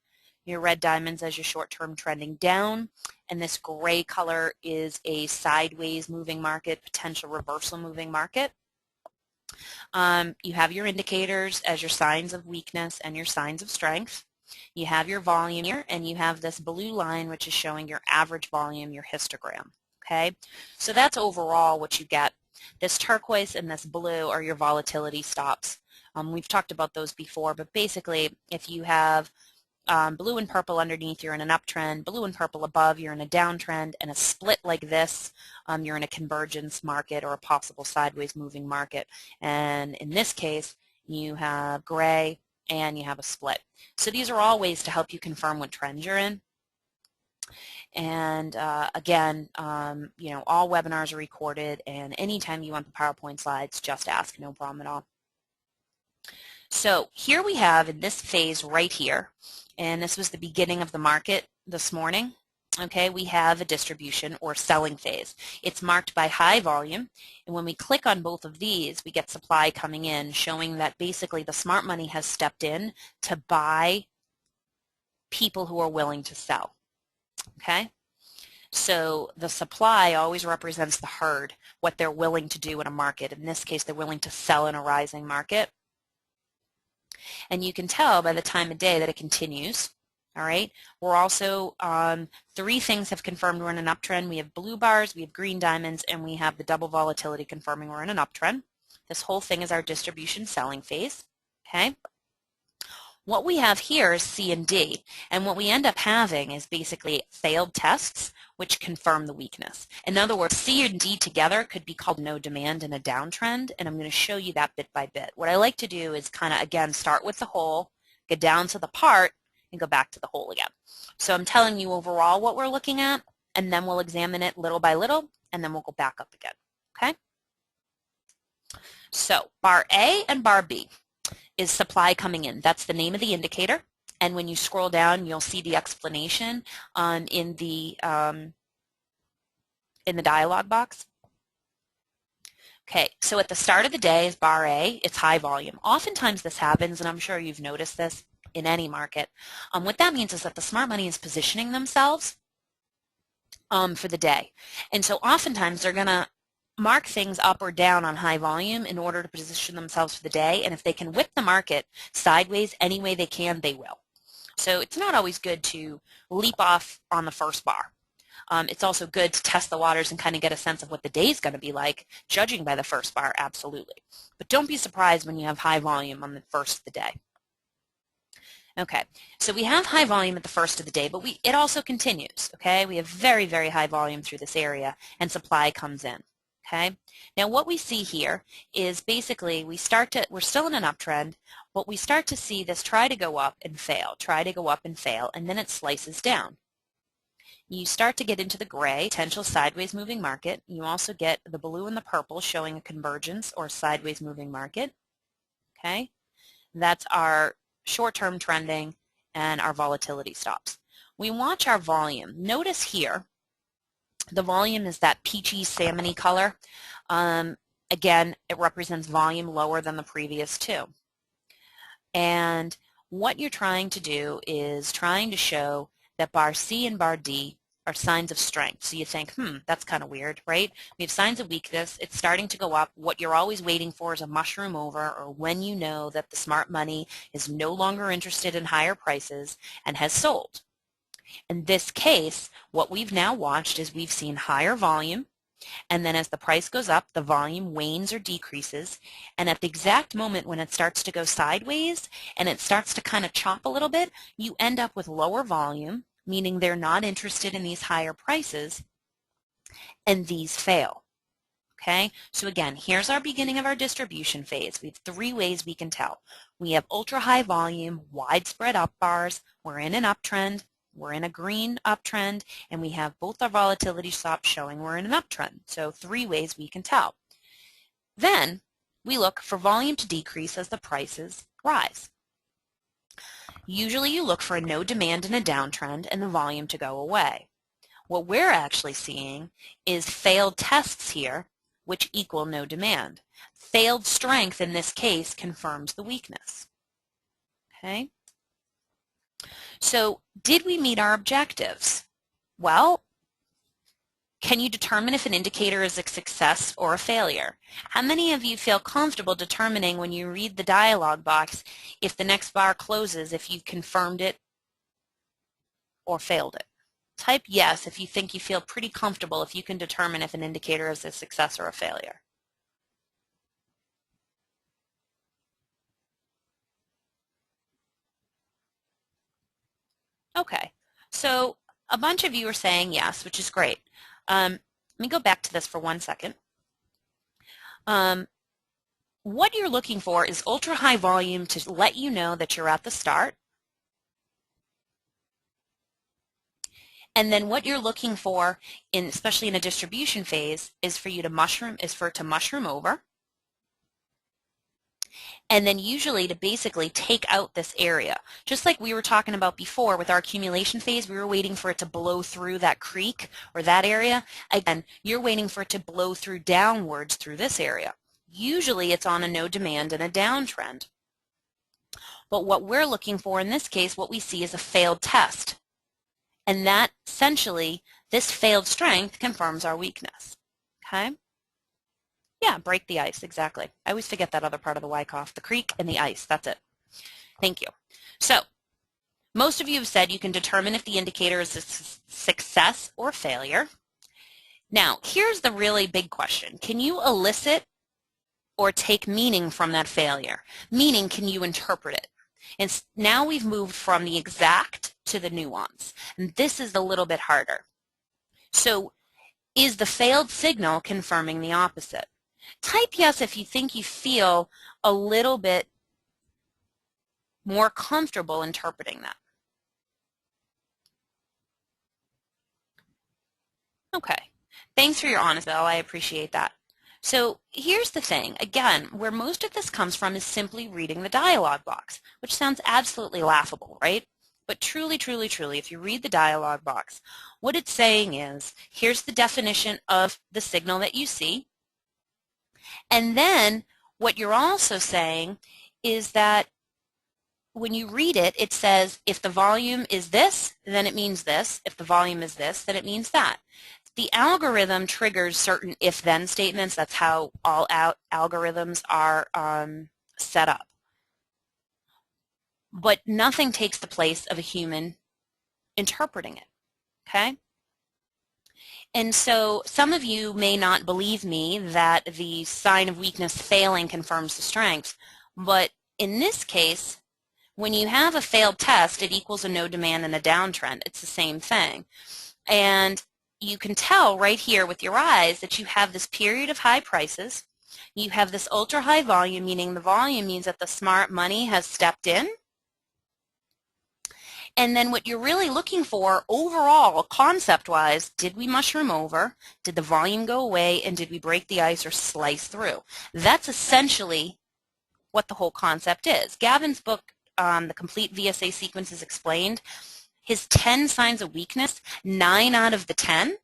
your red diamonds as your short-term trending down, and this gray color is a sideways moving market, potential reversal moving market. You have your indicators as your signs of weakness and your signs of strength. You have your volume here, and you have this blue line which is showing your average volume, your histogram. Okay, so that's overall what you get. This turquoise and this blue are your volatility stops. We've talked about those before, but basically if you have blue and purple underneath, you're in an uptrend. Blue and purple above, you're in a downtrend. And a split like this, you're in a convergence market or a possible sideways moving market. And in this case, you have gray and you have a split. So these are all ways to help you confirm what trends you're in. And again, you know, all webinars are recorded, and anytime you want the PowerPoint slides, just ask, no problem at all. So here we have in this phase right here, and this was the beginning of the market this morning, okay, we have a distribution or selling phase. It's marked by high volume, and when we click on both of these, we get supply coming in, showing that basically the smart money has stepped in to buy people who are willing to sell, okay? So the supply always represents the herd, what they're willing to do in a market. In this case, they're willing to sell in a rising market. And you can tell by the time of day that it continues. All right. We're also, three things have confirmed we're in an uptrend. We have blue bars, we have green diamonds, and we have the double volatility confirming we're in an uptrend. This whole thing is our distribution selling phase. Okay. What we have here is C and D, and what we end up having is basically failed tests which confirm the weakness. In other words, C and D together could be called no demand in a downtrend, and I'm going to show you that bit by bit. What I like to do is kind of, again, start with the whole, get down to the part, and go back to the whole again. So I'm telling you overall what we're looking at, and then we'll examine it little by little, and then we'll go back up again, okay? So bar A and bar B is supply coming in. That's the name of the indicator. And when you scroll down, you'll see the explanation in the dialog box. Okay, so at the start of the day is bar A. It's high volume. Oftentimes this happens, and I'm sure you've noticed this in any market. What that means is that the smart money is positioning themselves for the day. And so oftentimes they're going to mark things up or down on high volume in order to position themselves for the day, and if they can whip the market sideways any way they can, they will. So it's not always good to leap off on the first bar. It's also good to test the waters and kind of get a sense of what the day is going to be like, judging by the first bar, absolutely. But don't be surprised when you have high volume on the first of the day. Okay, so we have high volume at the first of the day, but it also continues, okay? We have very, very high volume through this area, and supply comes in. Okay. Now what we see here is basically we're still in an uptrend, but we start to see this try to go up and fail, and then it slices down. You start to get into the gray, potential sideways moving market. You also get the blue and the purple showing a convergence or sideways moving market. Okay. That's our short-term trending and our volatility stops. We watch our volume. Notice here, the volume is that peachy salmony color. Again, it represents volume lower than the previous two. And what you're trying to do is trying to show that bar C and bar D are signs of strength. So you think, that's kind of weird, right? We have signs of weakness. It's starting to go up. What you're always waiting for is a mushroom over, or when you know that the smart money is no longer interested in higher prices and has sold. In this case, what we've now watched is we've seen higher volume, and then as the price goes up, the volume wanes or decreases, and at the exact moment when it starts to go sideways and it starts to kind of chop a little bit, you end up with lower volume, meaning they're not interested in these higher prices, and these fail. Okay, so again, here's our beginning of our distribution phase. We have 3 ways we can tell. We have ultra high volume, widespread up bars, we're in an uptrend, we're in a green uptrend, and we have both our volatility stops showing we're in an uptrend. So 3 ways we can tell. Then we look for volume to decrease as the prices rise. Usually you look for a no demand in a downtrend and the volume to go away. What we're actually seeing is failed tests here, which equal no demand. Failed strength in this case confirms the weakness. Okay? So did we meet our objectives? Well, can you determine if an indicator is a success or a failure? How many of you feel comfortable determining when you read the dialog box if the next bar closes, if you've confirmed it or failed it? Type yes if you think you feel pretty comfortable if you can determine if an indicator is a success or a failure. Okay, so a bunch of you are saying yes, which is great. Let me go back to this for 1 second. What you're looking for is ultra high volume to let you know that you're at the start. And then what you're looking for, especially in a distribution phase, is for it to mushroom over. And then usually to basically take out this area. Just like we were talking about before with our accumulation phase, we were waiting for it to blow through that creek or that area. Again, you're waiting for it to blow through downwards through this area. Usually it's on a no demand and a downtrend. But what we're looking for in this case, what we see is a failed test. And that essentially, this failed strength confirms our weakness. Okay? Yeah, break the ice, exactly. I always forget that other part of the Wyckoff, the creek and the ice, that's it. Thank you. So, most of you have said you can determine if the indicator is a success or failure. Now, here's the really big question. Can you elicit or take meaning from that failure? Meaning, can you interpret it? And now we've moved from the exact to the nuance, and this is a little bit harder. So, is the failed signal confirming the opposite? Type yes if you think you feel a little bit more comfortable interpreting that. Okay, thanks for your honesty, Bill. I appreciate that. So here's the thing. Again, where most of this comes from is simply reading the dialog box, which sounds absolutely laughable, right? But truly, truly, truly, if you read the dialog box, what it's saying is, here's the definition of the signal that you see. And then what you're also saying is that when you read it, it says if the volume is this, then it means this. If the volume is this, then it means that. The algorithm triggers certain if-then statements. That's how all algorithms are set up. But nothing takes the place of a human interpreting it, okay? And so some of you may not believe me that the sign of weakness failing confirms the strength, but in this case, when you have a failed test, it equals a no demand and a downtrend. It's the same thing. And you can tell right here with your eyes that you have this period of high prices. You have this ultra high volume, meaning the volume means that the smart money has stepped in. And then what you're really looking for overall, concept-wise, did we mushroom over, did the volume go away, and did we break the ice or slice through? That's essentially what the whole concept is. Gavin's book, The Complete VSA Sequences Explained, his 10 signs of weakness, 9 out of the 10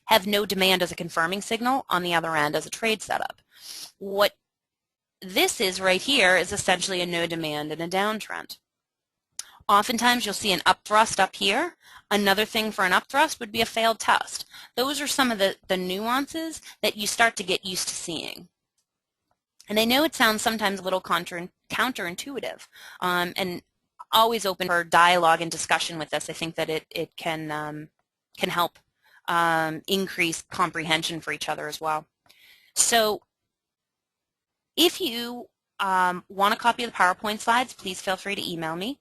have no demand as a confirming signal, on the other end as a trade setup. What this is right here is essentially a no demand and a downtrend. Oftentimes you'll see an upthrust up here. Another thing for an upthrust would be a failed test. Those are some of the nuances that you start to get used to seeing. And I know it sounds sometimes a little counterintuitive, and always open for dialogue and discussion with this. I think that it can help increase comprehension for each other as well. So if you want a copy of the PowerPoint slides, please feel free to email me.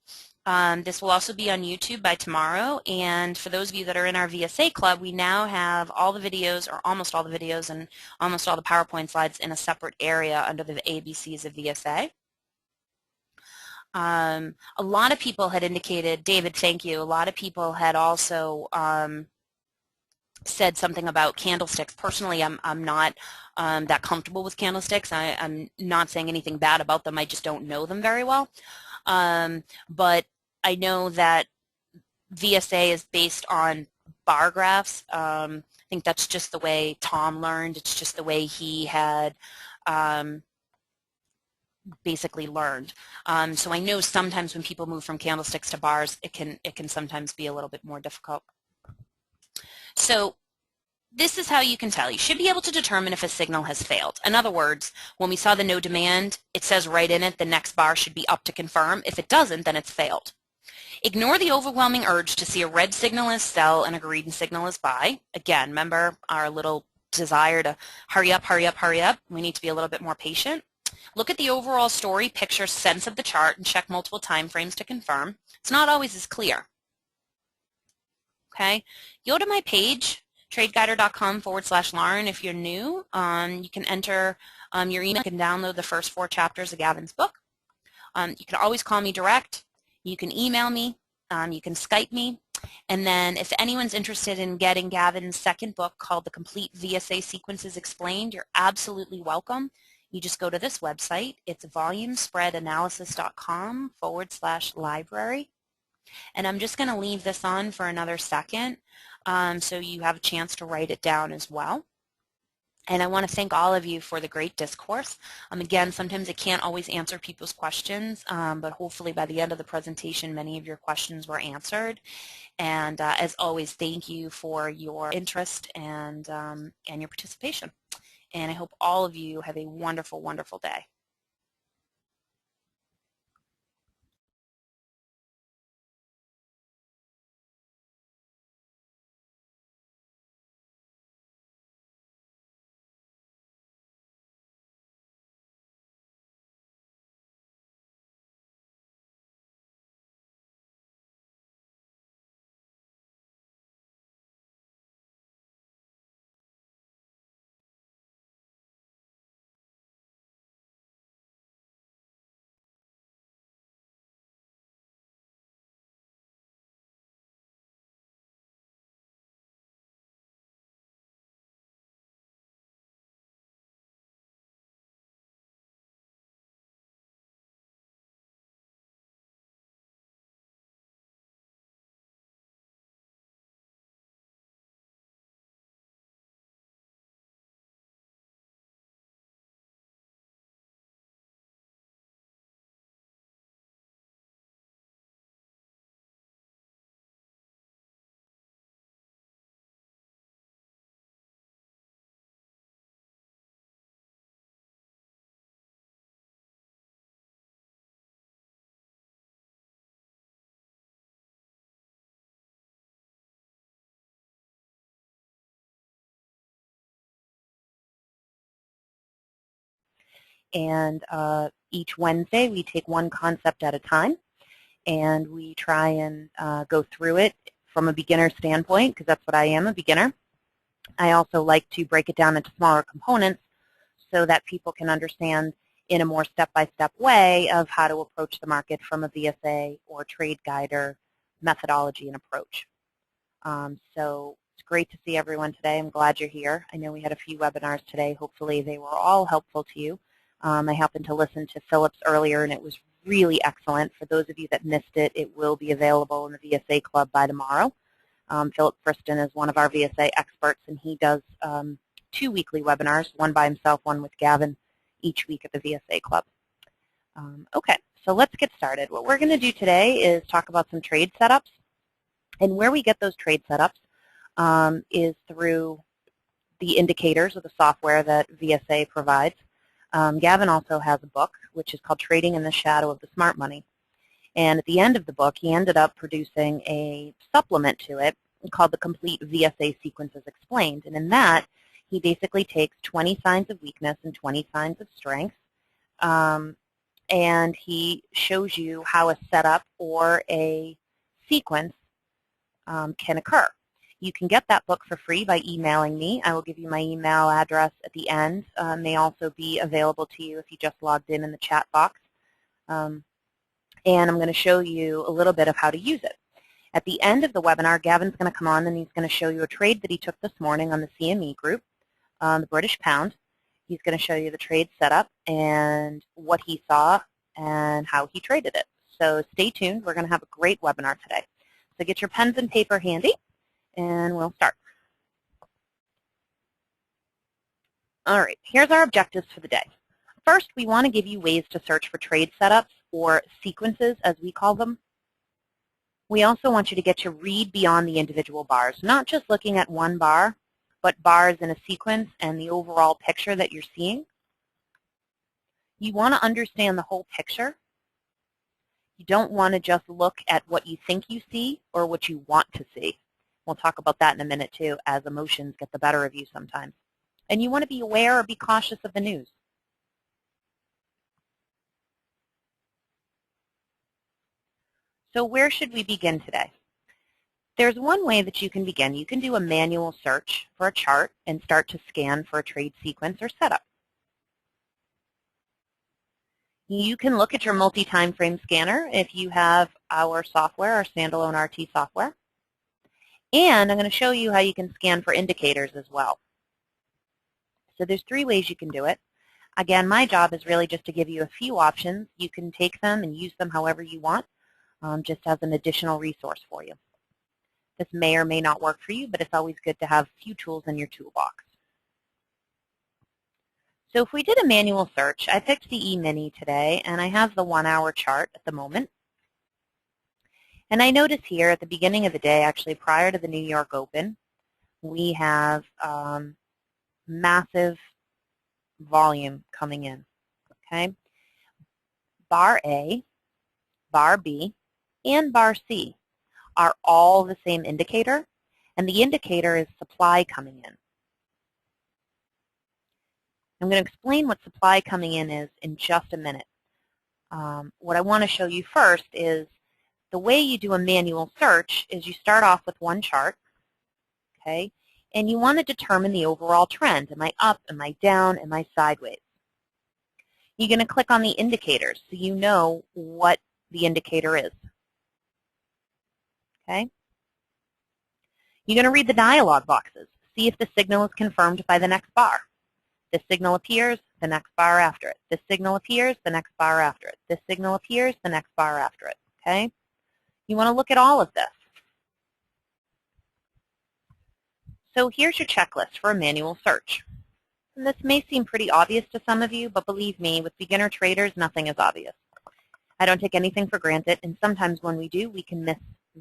This will also be on YouTube by tomorrow, and for those of you that are in our VSA club, we now have all the videos, or almost all the videos, and almost all the PowerPoint slides in a separate area under the ABCs of VSA. A lot of people had indicated, David, thank you, a lot of people had also said something about candlesticks. Personally, I'm not that comfortable with candlesticks. I'm not saying anything bad about them, I just don't know them very well. But I know that VSA is based on bar graphs. I think that's just the way Tom learned. It's just the way he had basically learned. So I know sometimes when people move from candlesticks to bars, it can sometimes be a little bit more difficult. So this is how you can tell. You should be able to determine if a signal has failed. In other words, when we saw the no demand, it says right in it the next bar should be up to confirm. If it doesn't, then it's failed. Ignore the overwhelming urge to see a red signal as sell and a green signal as buy. Again, remember our little desire to hurry up, hurry up, hurry up. We need to be a little bit more patient. Look at the overall story, picture, sense of the chart, and check multiple time frames to confirm. It's not always as clear. Okay, go to my page, tradeguider.com/Lauren. If you're new, you can enter your email. You can download the first 4 chapters of Gavin's book. You can always call me direct. You can email me. You can Skype me. And then if anyone's interested in getting Gavin's second book called The Complete VSA Sequences Explained, you're absolutely welcome. You just go to this website. It's volumespreadanalysis.com/library. And I'm just going to leave this on for another second so you have a chance to write it down as well. And I want to thank all of you for the great discourse. Again, sometimes I can't always answer people's questions, but hopefully by the end of the presentation, many of your questions were answered. And as always, thank you for your interest and your participation. And I hope all of you have a wonderful, wonderful day. And each Wednesday we take one concept at a time, and we try and go through it from a beginner standpoint, because that's what I am, a beginner. I also like to break it down into smaller components so that people can understand in a more step-by-step way of how to approach the market from a VSA or trade guider methodology and approach. So it's great to see everyone today. I'm glad you're here. I know we had a few webinars today. Hopefully they were all helpful to you. I happened to listen to Philip's earlier, and it was really excellent. For those of you that missed it, it will be available in the VSA Club by tomorrow. Philip Friston is one of our VSA experts, and he does 2 weekly webinars, one by himself, one with Gavin, each week at the VSA Club. Okay, so let's get started. What we're going to do today is talk about some trade setups. And where we get those trade setups is through the indicators of the software that VSA provides. Gavin also has a book, which is called Trading in the Shadow of the Smart Money. And at the end of the book, he ended up producing a supplement to it called the Complete VSA Sequences Explained. And in that, he basically takes 20 signs of weakness and 20 signs of strength, and he shows you how a setup or a sequence can occur. You can get that book for free by emailing me. I will give you my email address at the end. May also be available to you if you just logged in the chat box. And I'm going to show you a little bit of how to use it. At the end of the webinar, Gavin's going to come on and he's going to show you a trade that he took this morning on the CME group, the British pound. He's going to show you the trade setup and what he saw and how he traded it. So stay tuned. We're going to have a great webinar today. So get your pens and paper handy, and we'll start. All right, here's our objectives for the day. First, we want to give you ways to search for trade setups, or sequences as we call them. We also want you to get to read beyond the individual bars, not just looking at one bar, but bars in a sequence and the overall picture that you're seeing. You want to understand the whole picture. You don't want to just look at what you think you see or what you want to see. We'll talk about that in a minute too, as emotions get the better of you sometimes. And you want to be aware or be cautious of the news. So where should we begin today? There's one way that you can begin. You can do a manual search for a chart and start to scan for a trade sequence or setup. You can look at your multi-time frame scanner if you have our software, our standalone RT software. And I'm going to show you how you can scan for indicators as well. So there's 3 ways you can do it. Again, my job is really just to give you a few options. You can take them and use them however you want, just as an additional resource for you. This may or may not work for you, but it's always good to have a few tools in your toolbox. So if we did a manual search, I picked the E-mini today, and I have the 1-hour chart at the moment. And I notice here at the beginning of the day, actually prior to the New York Open, we have massive volume coming in. Okay, bar A, bar B, and bar C are all the same indicator, and the indicator is supply coming in. I'm going to explain what supply coming in is in just a minute. What I want to show you first is the way you do a manual search is you start off with one chart, okay, and you want to determine the overall trend. Am I up? Am I down? Am I sideways? You're going to click on the indicators so you know what the indicator is. Okay? You're going to read the dialog boxes. See if the signal is confirmed by the next bar. This signal appears, the next bar after it. This signal appears, the next bar after it. This signal appears, the next bar after it. Okay? You want to look at all of this. So here's your checklist for a manual search. And this may seem pretty obvious to some of you, but believe me, with beginner traders, nothing is obvious. I don't take anything for granted, and sometimes when we do, we can miss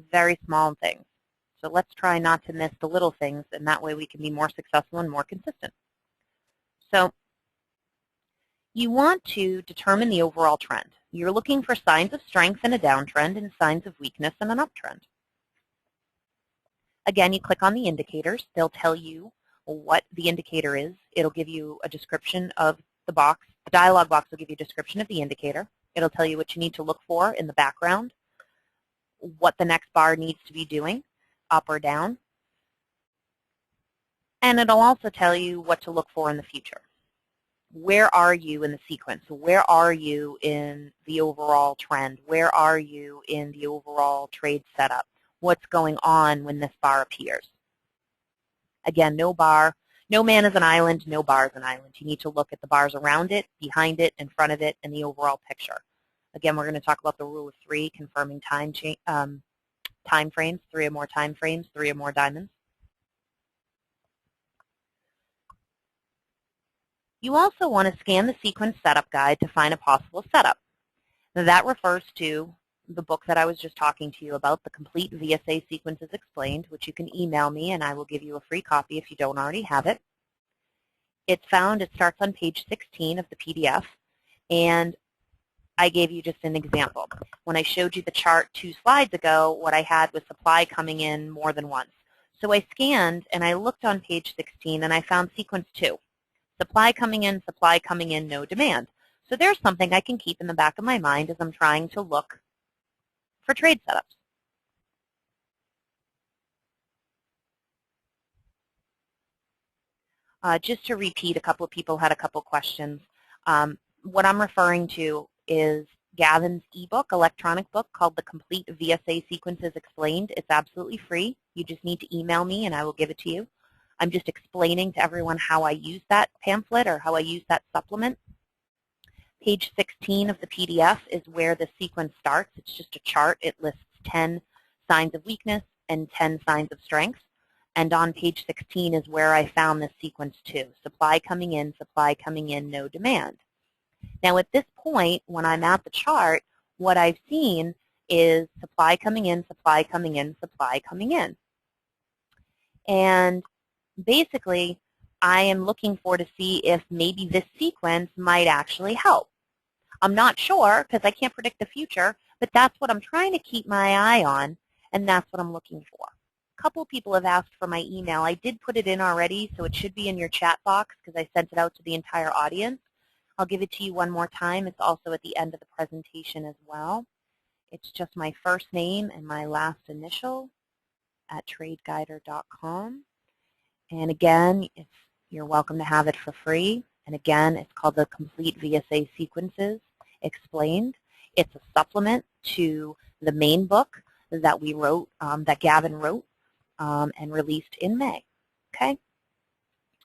very small things. So let's try not to miss the little things, and that way we can be more successful and more consistent. So you want to determine the overall trend. You're looking for signs of strength in a downtrend and signs of weakness in an uptrend. Again, you click on the indicators. They'll tell you what the indicator is. It'll give you a description of the box. The dialog box will give you a description of the indicator. It'll tell you what you need to look for in the background, what the next bar needs to be doing, up or down. And it'll also tell you what to look for in the future. Where are you in the sequence? Where are you in the overall trend? Where are you in the overall trade setup? What's going on when this bar appears? Again, no man is an island, no bar is an island. You need to look at the bars around it, behind it, in front of it, and the overall picture. Again, we're going to talk about the rule of 3, confirming time frames, 3 or more time frames, 3 or more diamonds. You also want to scan the sequence setup guide to find a possible setup. That refers to the book that I was just talking to you about, The Complete VSA Sequences Explained, which you can email me and I will give you a free copy if you don't already have it. It starts on page 16 of the PDF, and I gave you just an example. When I showed you the chart 2 slides ago, what I had was supply coming in more than once. So I scanned and I looked on page 16 and I found sequence 2. Supply coming in, no demand. So there's something I can keep in the back of my mind as I'm trying to look for trade setups. Just to repeat, a couple of people had a couple questions. What I'm referring to is Gavin's ebook, electronic book called The Complete VSA Sequences Explained. It's absolutely free. You just need to email me and I will give it to you. I'm just explaining to everyone how I use that pamphlet or how I use that supplement. Page 16 of the PDF is where the sequence starts. It's just a chart. It lists 10 signs of weakness and 10 signs of strength. And on page 16 is where I found this sequence 2. Supply coming in, no demand. Now at this point, when I'm at the chart, what I've seen is supply coming in, supply coming in, supply coming in. And basically, I am looking for to see if maybe this sequence might actually help. I'm not sure because I can't predict the future, but that's what I'm trying to keep my eye on, and that's what I'm looking for. A couple people have asked for my email. I did put it in already, so it should be in your chat box because I sent it out to the entire audience. I'll give it to you one more time. It's also at the end of the presentation as well. It's just my first name and my last initial at tradeguider.com. And again, you're welcome to have it for free. And again, it's called The Complete VSA Sequences Explained. It's a supplement to the main book that we wrote, that Gavin wrote and released in May. Okay?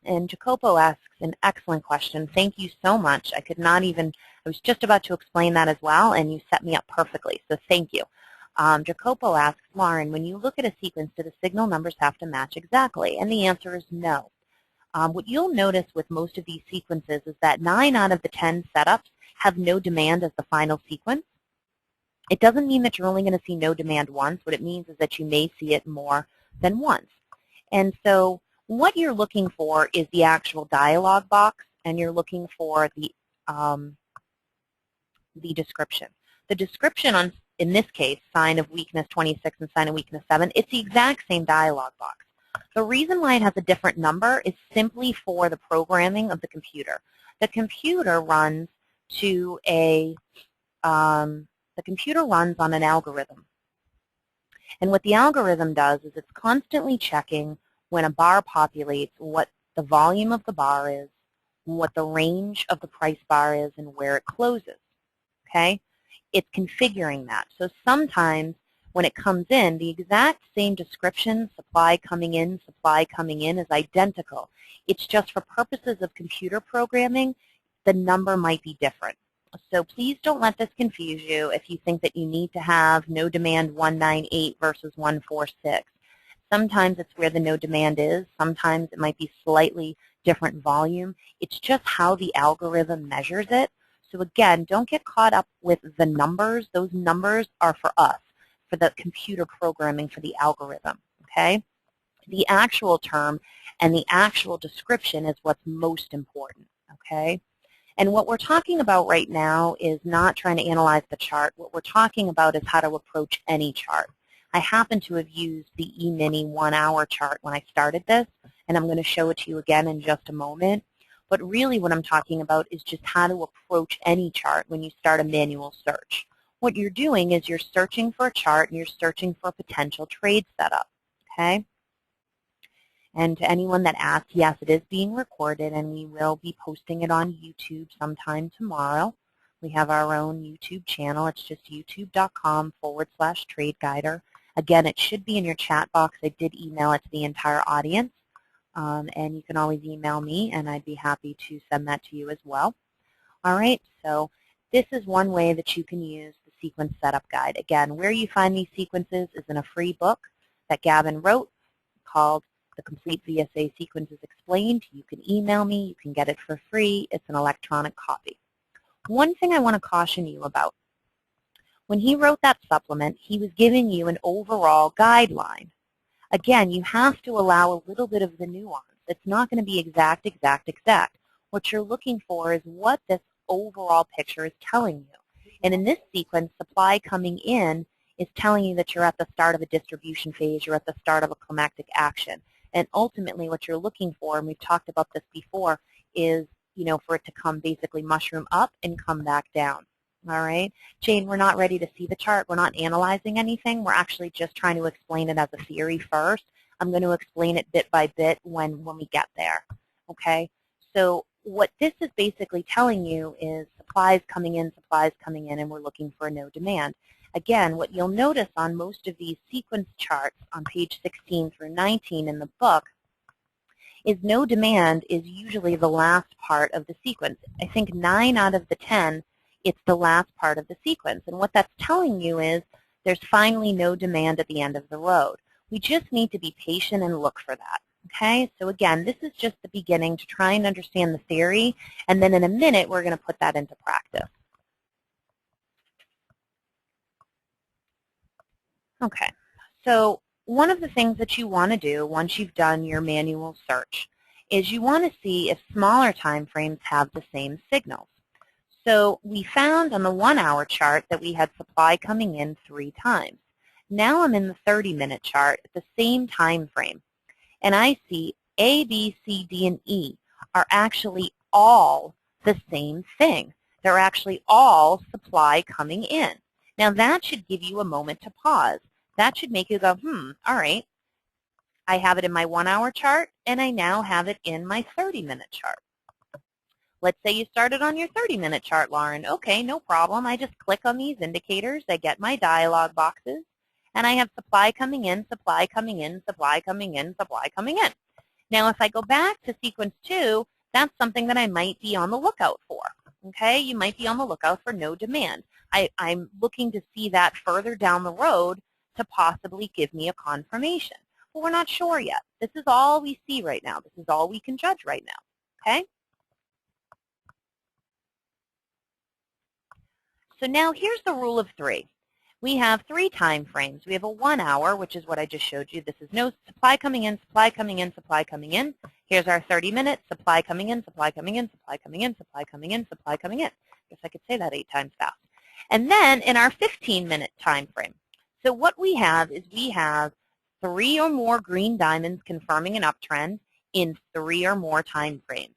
And Jacopo asks an excellent question. Thank you so much. I was just about to explain that as well, and you set me up perfectly, so thank you. Jacopo asks, Lauren, when you look at a sequence, do the signal numbers have to match exactly? And the answer is no. What you'll notice with most of these sequences is that 9 out of the 10 setups have no demand as the final sequence. It doesn't mean that you're only going to see no demand once. What it means is that you may see it more than once. And so what you're looking for is the actual dialog box, and you're looking for the description. The description on, in this case, sign of weakness 26 and sign of weakness 7, it's the exact same dialog box. The reason why it has a different number is simply for the programming of the computer. The computer runs to the computer runs on an algorithm. And what the algorithm does is it's constantly checking when a bar populates what the volume of the bar is, what the range of the price bar is, and where it closes. Okay? It's configuring that. So sometimes when it comes in, the exact same description, supply coming in, is identical. It's just for purposes of computer programming, the number might be different. So please don't let this confuse you if you think that you need to have no demand 198 versus 146. Sometimes it's where the no demand is. Sometimes it might be slightly different volume. It's just how the algorithm measures it. So again, don't get caught up with the numbers. Those numbers are for us, for the computer programming, for the algorithm, okay? The actual term and the actual description is what's most important, okay? And what we're talking about right now is not trying to analyze the chart. What we're talking about is how to approach any chart. I happen to have used the E-mini 1-hour chart when I started this, and I'm going to show it to you again in just a moment. But really what I'm talking about is just how to approach any chart when you start a manual search. What you're doing is you're searching for a chart and you're searching for a potential trade setup, okay? And to anyone that asked, yes, it is being recorded, and we will be posting it on YouTube sometime tomorrow. We have our own YouTube channel. It's just youtube.com/tradeguider. Again, it should be in your chat box. I did email it to the entire audience, and you can always email me, and I'd be happy to send that to you as well. All right, so this is one way that you can use the sequence setup guide. Again, where you find these sequences is in a free book that Gavin wrote called The Complete VSA Sequences Explained. You can email me. You can get it for free. It's an electronic copy. One thing I want to caution you about When he wrote that supplement, he was giving you an overall guideline. Again, you have to allow a little bit of the nuance. It's not going to be exact, exact, exact. What you're looking for is what this overall picture is telling you. And in this sequence, supply coming in is telling you that you're at the start of a distribution phase, you're at the start of a climactic action. And ultimately what you're looking for, and we've talked about this before, is for it to come basically mushroom up and come back down. All right? Jane, we're not ready to see the chart. We're not analyzing anything. We're actually just trying to explain it as a theory first. I'm going to explain it bit by bit when we get there. Okay? So what this is basically telling you is supplies coming in, and we're looking for no demand. Again, what you'll notice on most of these sequence charts on page 16 through 19 in the book is no demand is usually the last part of the sequence. I think 9 out of the 10, it's the last part of the sequence. And what that's telling you is there's finally no demand at the end of the road. We just need to be patient and look for that. Okay, so again, this is just the beginning to try and understand the theory, and then in a minute we're going to put that into practice. Okay, so one of the things that you want to do once you've done your manual search is you want to see if smaller time frames have the same signals. So we found on the 1-hour chart that we had supply coming in 3 times. Now I'm in the 30-minute chart at the same time frame, and I see A, B, C, D, and E are actually all the same thing. They're actually all supply coming in. Now that should give you a moment to pause. That should make you go, all right, I have it in my 1-hour chart, and I now have it in my 30-minute chart. Let's say you started on your 30-minute chart, Lauren. Okay, no problem. I just click on these indicators. I get my dialog boxes, and I have supply coming in, supply coming in, supply coming in, supply coming in. Now, if I go back to sequence 2, that's something that I might be on the lookout for. Okay, you might be on the lookout for no demand. I'm looking to see that further down the road to possibly give me a confirmation. But we're not sure yet. This is all we see right now. This is all we can judge right now. Okay? So now here's the rule of 3. We have 3 time frames. We have a 1-hour, which is what I just showed you. This is no supply coming in, supply coming in, supply coming in. Here's our 30-minute, supply coming in, supply coming in, supply coming in, supply coming in, supply coming in. I guess I could say that 8 times fast. And then in our 15-minute time frame. So what we have is we have 3 or more green diamonds confirming an uptrend in 3 or more time frames.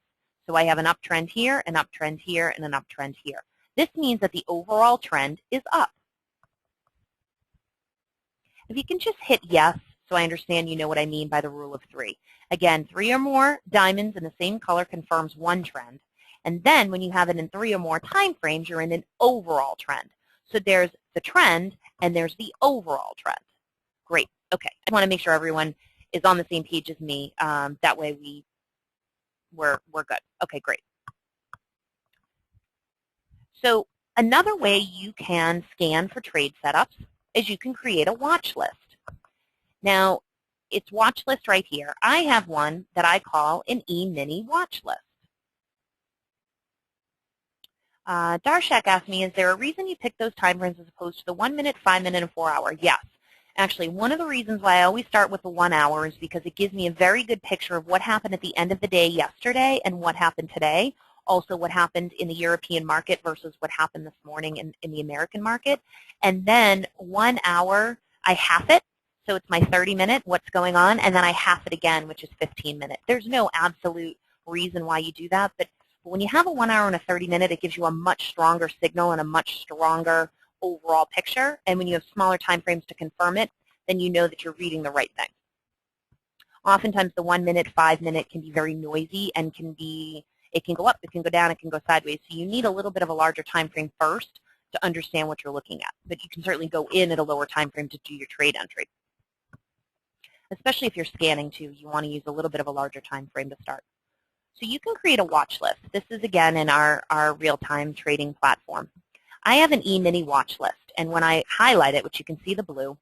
So I have an uptrend here, an uptrend here, and an uptrend here. This means that the overall trend is up. If you can just hit yes, so I understand you know what I mean by the rule of 3. Again, 3 or more diamonds in the same color confirms one trend. And then when you have it in 3 or more time frames, you're in an overall trend. So there's the trend and there's the overall trend. Great. Okay. I want to make sure everyone is on the same page as me. That way we're good. Okay, great. So another way you can scan for trade setups is you can create a watch list. Now, it's watch list right here. I have one that I call an E-mini watch list. Darshak asked me, is there a reason you picked those time frames as opposed to the 1 minute, 5 minute, and 4 hour? Yes. Actually, one of the reasons why I always start with the 1 hour is because it gives me a very good picture of what happened at the end of the day yesterday and what happened today. Also what happened in the European market versus what happened this morning in the American market. And then 1 hour, I half it. So it's my 30-minute, what's going on, and then I half it again, which is 15-minute. There's no absolute reason why you do that, but when you have a 1 hour and a 30-minute, it gives you a much stronger signal and a much stronger overall picture. And when you have smaller time frames to confirm it, then you know that you're reading the right thing. Oftentimes the 1 minute, 5 minute can be very noisy and it can go up, it can go down, it can go sideways. So you need a little bit of a larger time frame first to understand what you're looking at. But you can certainly go in at a lower time frame to do your trade entry. Especially if you're scanning too, you want to use a little bit of a larger time frame to start. So you can create a watch list. This is again in our real-time trading platform. I have an E-mini watch list, and when I highlight it, which you can see the blue,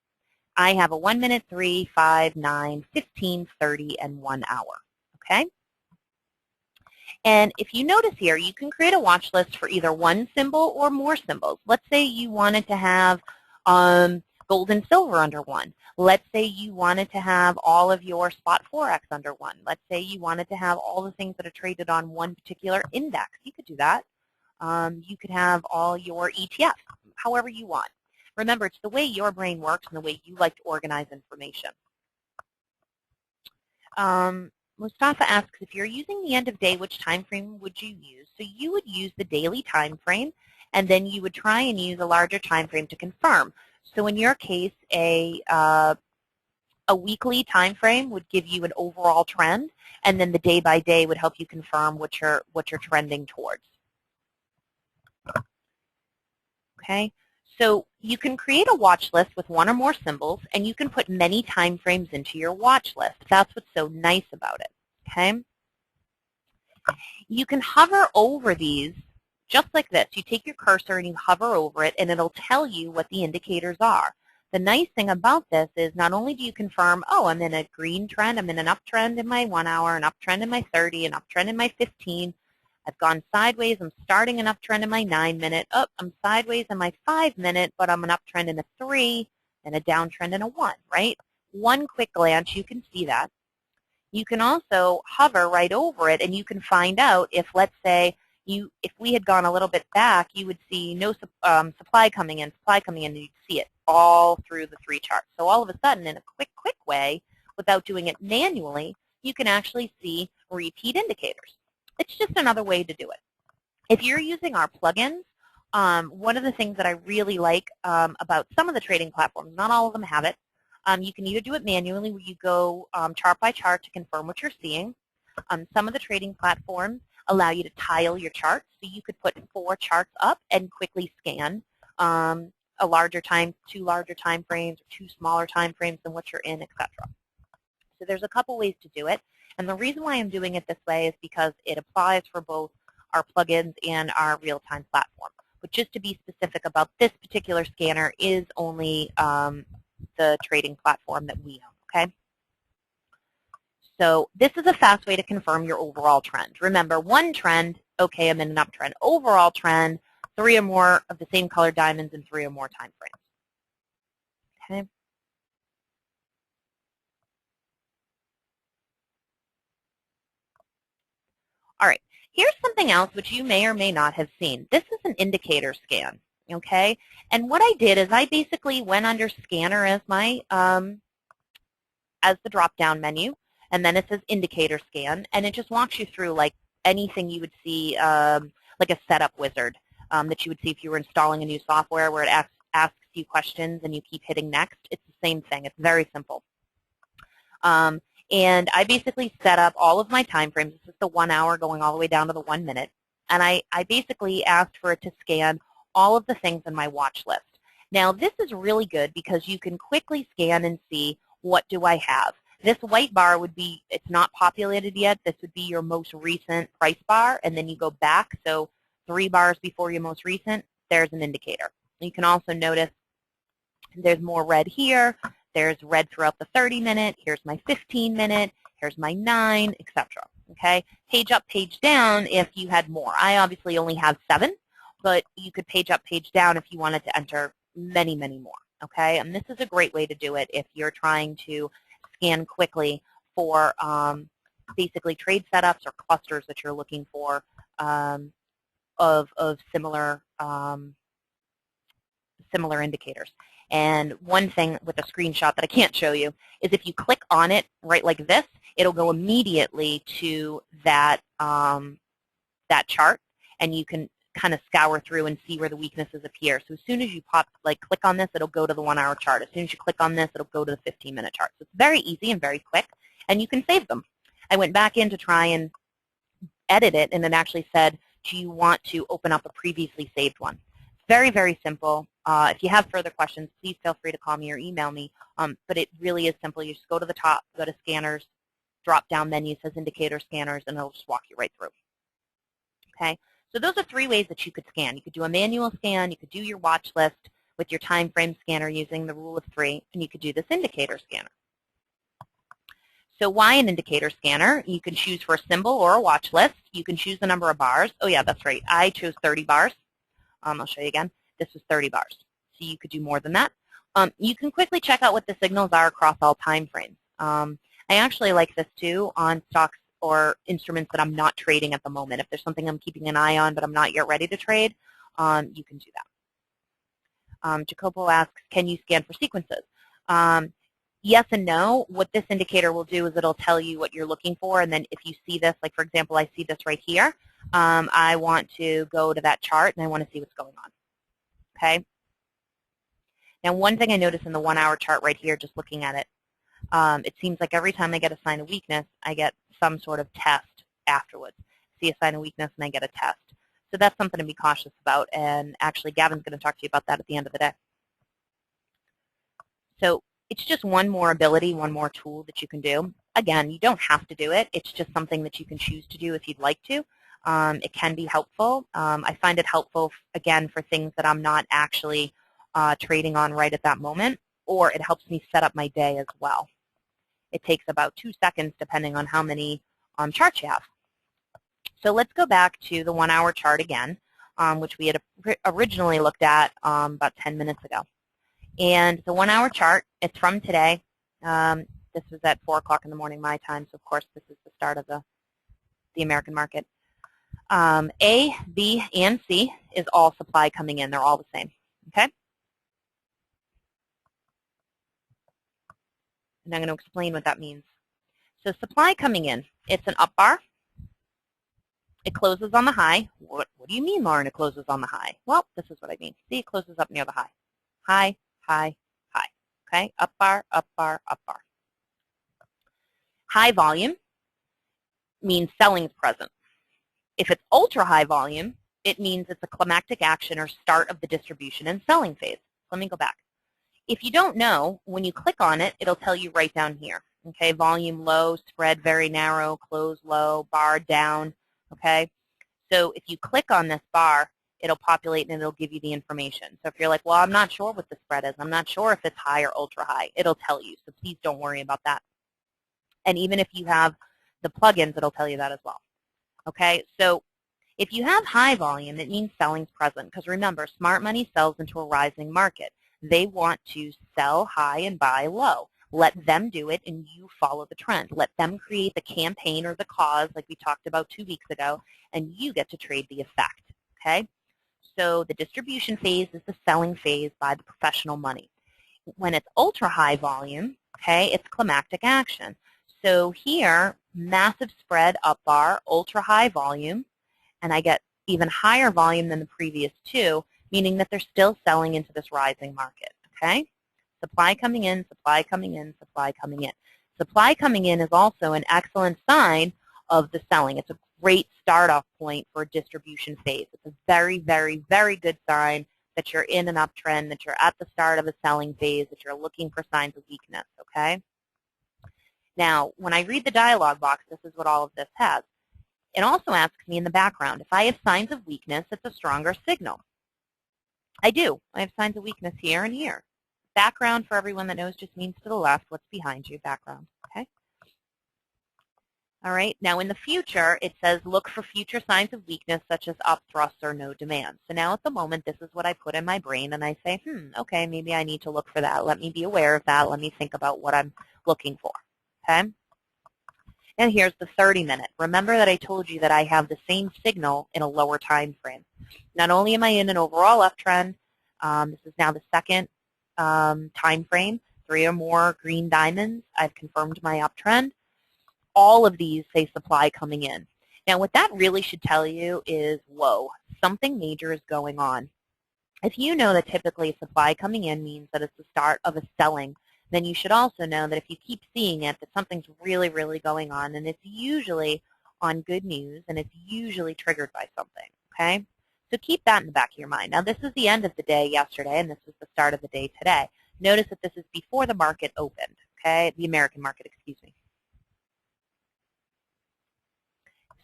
I have a 1 minute, 3, 5, 9, 15, 30, and 1 hour. Okay? And if you notice here, you can create a watch list for either one symbol or more symbols. Let's say you wanted to have gold and silver under one. Let's say you wanted to have all of your spot forex under one. Let's say you wanted to have all the things that are traded on one particular index. You could do that. You could have all your ETFs, however you want. Remember, it's the way your brain works and the way you like to organize information. Mustafa asks, if you're using the end of day, which time frame would you use? So you would use the daily time frame, and then you would try and use a larger time frame to confirm. So in your case, a weekly time frame would give you an overall trend, and then the day by day would help you confirm what you're trending towards. Okay, so you can create a watch list with one or more symbols, and you can put many time frames into your watch list. That's what's so nice about it. Okay, you can hover over these just like this. You take your cursor and you hover over it, and it'll tell you what the indicators are. The nice thing about this is not only do you confirm, oh, I'm in a green trend, I'm in an uptrend in my 1 hour, an uptrend in my 30, an uptrend in my 15. I've gone sideways, I'm starting an uptrend in my 9-minute. Oh, I'm sideways in my 5-minute, but I'm an uptrend in a 3 and a downtrend in a 1, right? One quick glance, you can see that. You can also hover right over it, and you can find out if, let's say, if we had gone a little bit back, you would see no supply coming in, and you'd see it all through the 3 charts. So all of a sudden, in a quick way, without doing it manually, you can actually see repeat indicators. It's just another way to do it. If you're using our plugins, one of the things that I really like about some of the trading platforms, not all of them have it, you can either do it manually where you go chart by chart to confirm what you're seeing. Some of the trading platforms allow you to tile your charts, so you could put 4 charts up and quickly scan a larger time, 2 larger time frames, or 2 smaller time frames than what you're in, etc. So there's a couple ways to do it, and the reason why I'm doing it this way is because it applies for both our plugins and our real-time platform. But just to be specific about this particular scanner is only the trading platform that we own, okay? So this is a fast way to confirm your overall trend. Remember, one trend, okay, I'm in an uptrend. Overall trend, 3 or more of the same color diamonds in 3 or more time frames. Okay. All right, here's something else which you may or may not have seen. This is an indicator scan, okay? And what I did is I basically went under scanner as my as the drop-down menu, and then it says indicator scan, and it just walks you through like anything you would see, like a setup wizard that you would see if you were installing a new software where it asks you questions and you keep hitting next. It's the same thing. It's very simple. And I basically set up all of my time frames. This is the 1 hour going all the way down to the 1 minute. And I basically asked for it to scan all of the things in my watch list. Now, this is really good because you can quickly scan and see what do I have. This white bar would be, it's not populated yet. This would be your most recent price bar, and then you go back. So 3 bars before your most recent, there's an indicator. You can also notice there's more red here. There's red throughout the 30-minute. Here's my 15-minute. Here's my 9, etc. Okay? Page up, page down if you had more. I obviously only have 7, but you could page up, page down if you wanted to enter many, many more. Okay? And this is a great way to do it if you're trying to scan quickly for basically trade setups or clusters that you're looking for of similar similar indicators. And one thing with a screenshot that I can't show you is if you click on it right like this, it'll go immediately to that that chart, and you can kind of scour through and see where the weaknesses appear. So as soon as you click on this, it'll go to the 1 hour chart. As soon as you click on this, it'll go to the 15-minute chart. So it's very easy and very quick, and you can save them. I went back in to try and edit it, and it actually said, do you want to open up a previously saved one? Very, very simple. If you have further questions, please feel free to call me or email me. But it really is simple. You just go to the top, go to scanners, drop-down menu says indicator scanners, and it'll just walk you right through. Okay? So those are 3 ways that you could scan. You could do a manual scan, you could do your watch list with your time frame scanner using the rule of 3, and you could do this indicator scanner. So why an indicator scanner? You can choose for a symbol or a watch list. You can choose the number of bars. Oh yeah, that's right. I chose 30 bars. I'll show you again. This was 30 bars. So you could do more than that. You can quickly check out what the signals are across all time frames. I actually like this too on stocks or instruments that I'm not trading at the moment. If there's something I'm keeping an eye on but I'm not yet ready to trade, you can do that. Jacopo asks, can you scan for sequences? Yes and no. What this indicator will do is it'll tell you what you're looking for, and then if you see this, like for example, I see this right here, I want to go to that chart and I want to see what's going on. Okay? Now, one thing I notice in the 1 hour chart right here, just looking at it, it seems like every time I get a sign of weakness, I get some sort of test afterwards. See a sign of weakness and I get a test. So that's something to be cautious about, and actually Gavin's going to talk to you about that at the end of the day. So it's just one more ability, one more tool that you can do. Again, you don't have to do it. It's just something that you can choose to do if you'd like to. It can be helpful. I find it helpful, again, for things that I'm not actually trading on right at that moment, or it helps me set up my day as well. It takes about 2 seconds depending on how many charts you have. So let's go back to the 1 hour chart again, which we had originally looked at about 10 minutes ago. And the 1 hour chart, it's from today. This was at 4 o'clock in the morning my time, so of course this is the start of the American market. A, B, and C is all supply coming in. They're all the same, okay? And I'm going to explain what that means. So supply coming in, it's an up bar. It closes on the high. What do you mean, Lauren, it closes on the high? Well, this is what I mean. See, it closes up near the high. High, high, high. Okay, up bar, up bar, up bar. High volume means selling is present. If it's ultra high volume, it means it's a climactic action or start of the distribution and selling phase. Let me go back. If you don't know, when you click on it, it'll tell you right down here. Okay, volume low, spread very narrow, close low, bar down. Okay, so if you click on this bar, it'll populate and it'll give you the information. So if you're like, well, I'm not sure what the spread is, I'm not sure if it's high or ultra high, it'll tell you. So please don't worry about that. And even if you have the plugins, it'll tell you that as well. Okay, so if you have high volume, it means selling's present. Because remember, smart money sells into a rising market. They want to sell high and buy low. Let them do it and you follow the trend. Let them create the campaign or the cause like we talked about 2 weeks ago, and you get to trade the effect. Okay? So the distribution phase is the selling phase by the professional money. When it's ultra high volume, okay, it's climactic action. So here, massive spread up bar, ultra high volume, and I get even higher volume than the previous 2, meaning that they're still selling into this rising market. Okay? Supply coming in, supply coming in, supply coming in. Supply coming in is also an excellent sign of the selling. It's a great start-off point for a distribution phase. It's a very, very, very good sign that you're in an uptrend, that you're at the start of a selling phase, that you're looking for signs of weakness, okay? Now, when I read the dialog box, this is what all of this has. It also asks me in the background, if I have signs of weakness, it's a stronger signal. I do. I have signs of weakness here and here. Background, for everyone that knows, just means to the left, what's behind you, background, okay? All right, now in the future, it says look for future signs of weakness such as up thrusts or no demand. So now at the moment, this is what I put in my brain, and I say, okay, maybe I need to look for that. Let me be aware of that. Let me think about what I'm looking for, okay? And here's the 30-minute. Remember that I told you that I have the same signal in a lower time frame. Not only am I in an overall uptrend, this is now the second time frame, 3 or more green diamonds. I've confirmed my uptrend. All of these say supply coming in. Now, what that really should tell you is, whoa, something major is going on. If you know that typically supply coming in means that it's the start of a selling, then you should also know that if you keep seeing it, that something's really, really going on, and it's usually on good news, and it's usually triggered by something, okay? So keep that in the back of your mind. Now, this is the end of the day yesterday, and this is the start of the day today. Notice that this is before the market opened, okay? The American market, excuse me.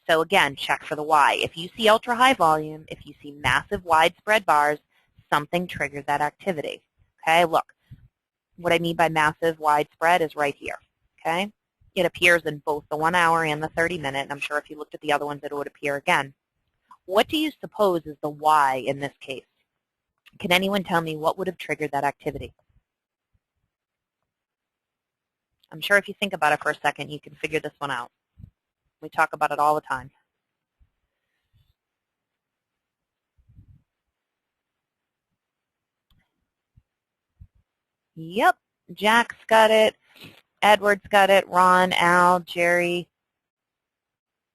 So again, check for the why. If you see ultra-high volume, if you see massive widespread bars, something triggered that activity, okay? Look, what I mean by massive widespread is right here, okay? It appears in both the 1 hour and the 30-minute, and I'm sure if you looked at the other ones it would appear again. What do you suppose is the why in this case? Can anyone tell me what would have triggered that activity? I'm sure if you think about it for a second, you can figure this one out. We talk about it all the time. Yep, Jack's got it. Edward's got it. Ron, Al, Jerry,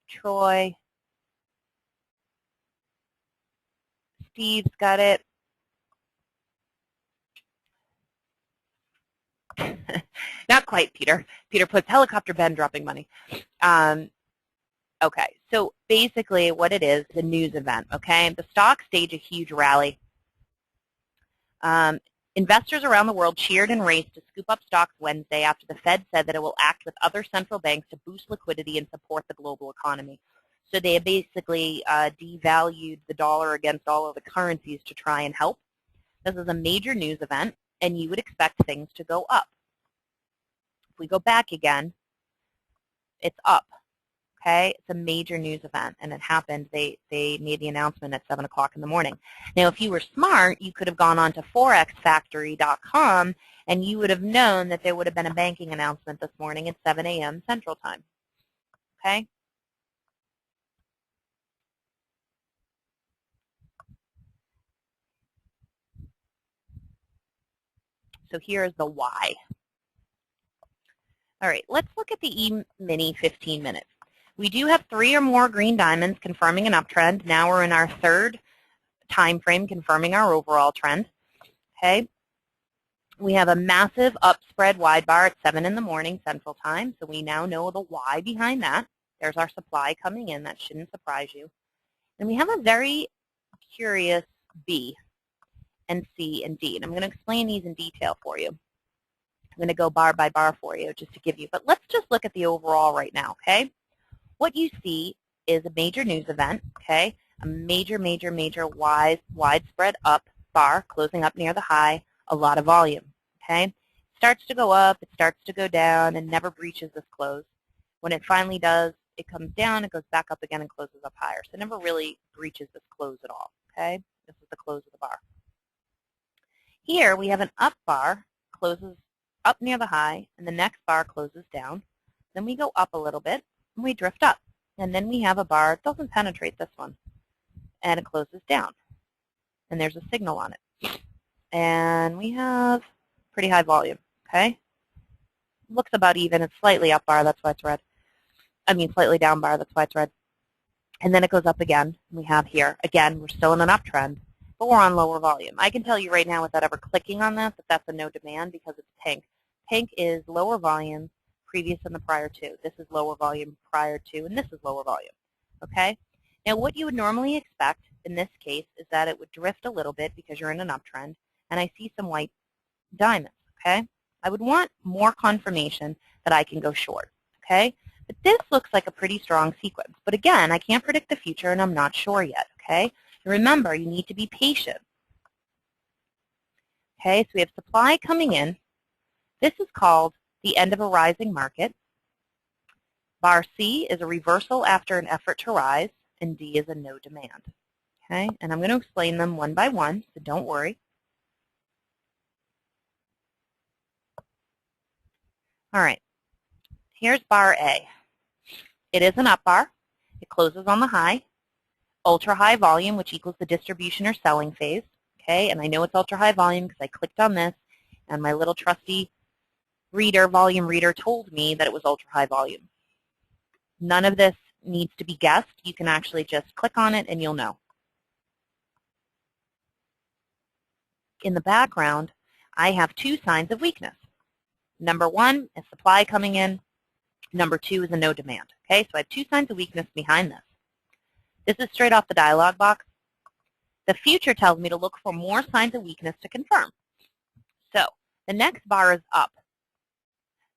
Troy. Steve's got it. Not quite, Peter. Peter puts helicopter Ben dropping money. Okay, so basically what it is a news event, okay? The stocks stage a huge rally. Investors around the world cheered and raced to scoop up stocks Wednesday after the Fed said that it will act with other central banks to boost liquidity and support the global economy. So they basically devalued the dollar against all of the currencies to try and help. This is a major news event, and you would expect things to go up. If we go back again, it's up. Okay, it's a major news event, and it happened. They made the announcement at 7 o'clock in the morning. Now, if you were smart, you could have gone on to forexfactory.com, and you would have known that there would have been a banking announcement this morning at 7 a.m. Central Time. Okay? So here's the why. All right, let's look at the E-mini 15 minutes. We do have 3 or more green diamonds confirming an uptrend. Now we're in our third time frame confirming our overall trend. Okay. We have a massive up spread wide bar at 7 in the morning Central Time, so we now know the why behind that. There's our supply coming in. That shouldn't surprise you. And we have a very curious B and C and D, and I'm going to explain these in detail for you. I'm going to go bar by bar for you just to give you, but let's just look at the overall right now, okay? What you see is a major news event, okay? A major widespread up bar closing up near the high, a lot of volume, okay? It starts to go up, it starts to go down, and never breaches this close. When it finally does, it comes down, it goes back up again and closes up higher. So it never really breaches this close at all, okay? This is the close of the bar. Here we have an up bar, closes up near the high, and the next bar closes down. Then we go up a little bit, and we drift up. And then we have a bar, it doesn't penetrate this one, and it closes down. And there's a signal on it. And we have pretty high volume, okay? Looks about even, it's slightly up bar, that's why it's red. I mean slightly down bar, that's why it's red. And then it goes up again. We have here, again, we're still in an uptrend, but we're on lower volume. I can tell you right now without ever clicking on this that that's a no demand because it's pink. Pink is lower volume, previous and the prior to. This is lower volume prior to, and this is lower volume, okay? Now what you would normally expect in this case is that it would drift a little bit because you're in an uptrend, and I see some white diamonds, okay? I would want more confirmation that I can go short, okay? But this looks like a pretty strong sequence. But again, I can't predict the future, and I'm not sure yet, okay? And remember, you need to be patient. Okay, so we have supply coming in. This is called the end of a rising market. Bar C is a reversal after an effort to rise, and D is a no demand. Okay, and I'm going to explain them one by one, so don't worry. All right, here's bar A. It is an up bar. It closes on the high. Ultra high volume, which equals the distribution or selling phase. Okay, and I know it's ultra high volume because I clicked on this, and my little trusty reader, volume reader, told me that it was ultra high volume. None of this needs to be guessed. You can actually just click on it and you'll know. In the background, I have 2 signs of weakness. Number 1 is supply coming in. Number 2 is a no demand. Okay, so I have 2 signs of weakness behind this. This is straight off the dialog box. The future tells me to look for more signs of weakness to confirm. So the next bar is up.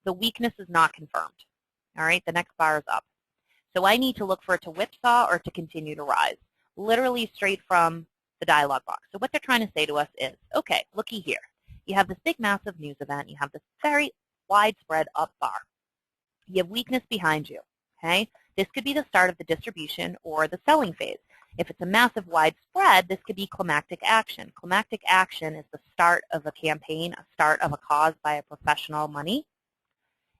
The weakness is not confirmed. All right, the next bar is up. So I need to look for it to whipsaw or to continue to rise, literally straight from the dialog box. So what they're trying to say to us is, okay, looky here. You have this big, massive news event. You have this very widespread up bar. You have weakness behind you, okay? This could be the start of the distribution or the selling phase. If it's a massive widespread, this could be climactic action. Climactic action is the start of a campaign, a start of a cause by a professional money,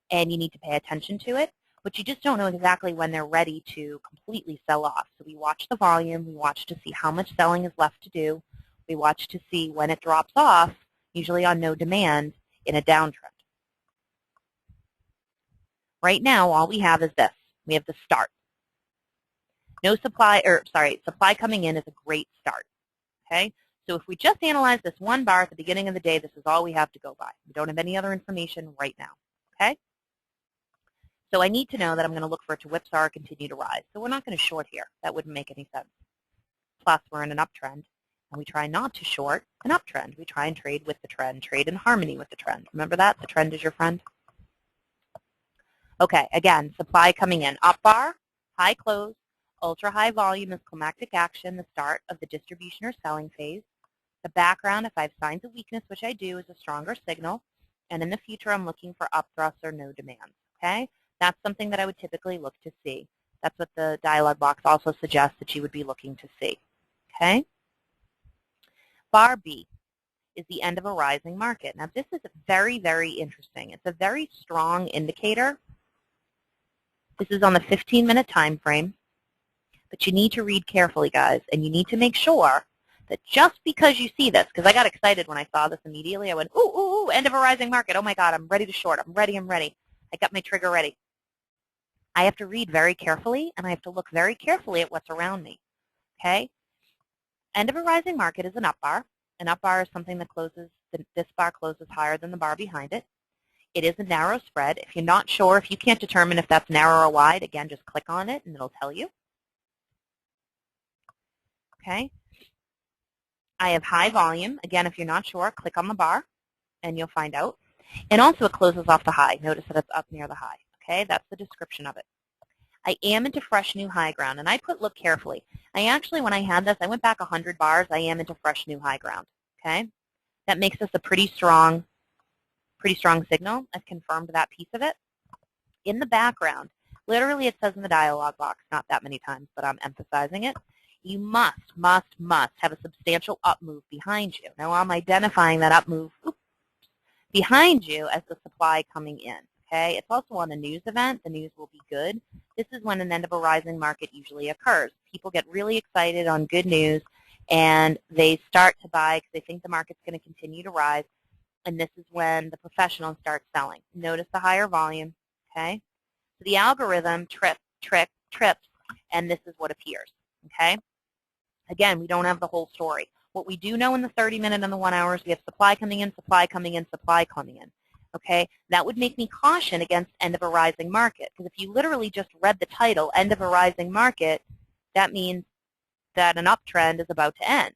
and you need to pay attention to it, but you just don't know exactly when they're ready to completely sell off. So we watch the volume, we watch to see how much selling is left to do, we watch to see when it drops off, usually on no demand, in a downtrend. Right now, all we have is this. We have the start. No supply, or sorry, supply coming in is a great start, okay? So if we just analyze this one bar at the beginning of the day, this is all we have to go by. We don't have any other information right now, okay? So I need to know that I'm going to look for it to whipsaw or continue to rise. So we're not going to short here. That wouldn't make any sense. Plus, we're in an uptrend, and we try not to short an uptrend. We try and trade with the trend, trade in harmony with the trend. Remember that? The trend is your friend. Okay, again, supply coming in. Up bar, high close, ultra high volume is climactic action, the start of the distribution or selling phase. The background, if I have signs of weakness, which I do, is a stronger signal. And in the future, I'm looking for up thrusts or no demand. Okay? That's something that I would typically look to see. That's what the dialog box also suggests that you would be looking to see. Okay? Bar B is the end of a rising market. Now, this is very, very interesting. It's a very strong indicator. This is on the 15-minute time frame. But you need to read carefully, guys, and you need to make sure that just because you see this, because I got excited when I saw this immediately, I went, ooh, ooh, ooh, end of a rising market. Oh, my God, I'm ready to short. I'm ready. I got my trigger ready. I have to read very carefully, and I have to look very carefully at what's around me, okay? End of a rising market is an up bar. An up bar is something that closes, this bar closes higher than the bar behind it. It is a narrow spread. If you're not sure, if you can't determine if that's narrow or wide, again, just click on it, and it'll tell you. Okay. I have high volume. Again, if you're not sure, click on the bar and you'll find out. And also it closes off the high. Notice that it's up near the high. Okay, that's the description of it. I am into fresh new high ground, and I put look carefully. I actually, when I had this, I went back 100 bars. I am into fresh new high ground. Okay, that makes this a pretty strong signal. I've confirmed that piece of it. In the background, literally it says in the dialog box, not that many times, but I'm emphasizing it. You must have a substantial up move behind you. Now I'm identifying that up move behind you as the supply coming in. Okay, it's also on a news event. The news will be good. This is when an end of a rising market usually occurs. People get really excited on good news, and they start to buy because they think the market's going to continue to rise, and this is when the professionals start selling. Notice the higher volume. Okay, so the algorithm trips, and this is what appears. Okay. Again, we don't have the whole story. What we do know in the 30-minute and the 1 hour is we have supply coming in, supply coming in, supply coming in. Okay? That would make me caution against end of a rising market. Because if you literally just read the title, end of a rising market, that means that an uptrend is about to end.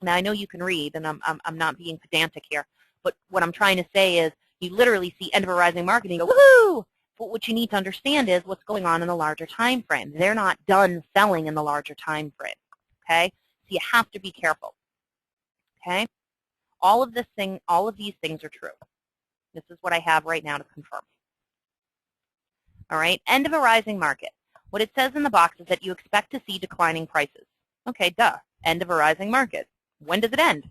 Now, I know you can read, and I'm not being pedantic here, but what I'm trying to say is you literally see end of a rising market and you go, woohoo! But what you need to understand is what's going on in the larger time frame. They're not done selling in the larger time frame. Okay, so you have to be careful. Okay, all of these things are true. This is what I have right now to confirm. All right, end of a rising market. What it says in the box is that you expect to see declining prices. Okay, duh. End of a rising market. When does it end?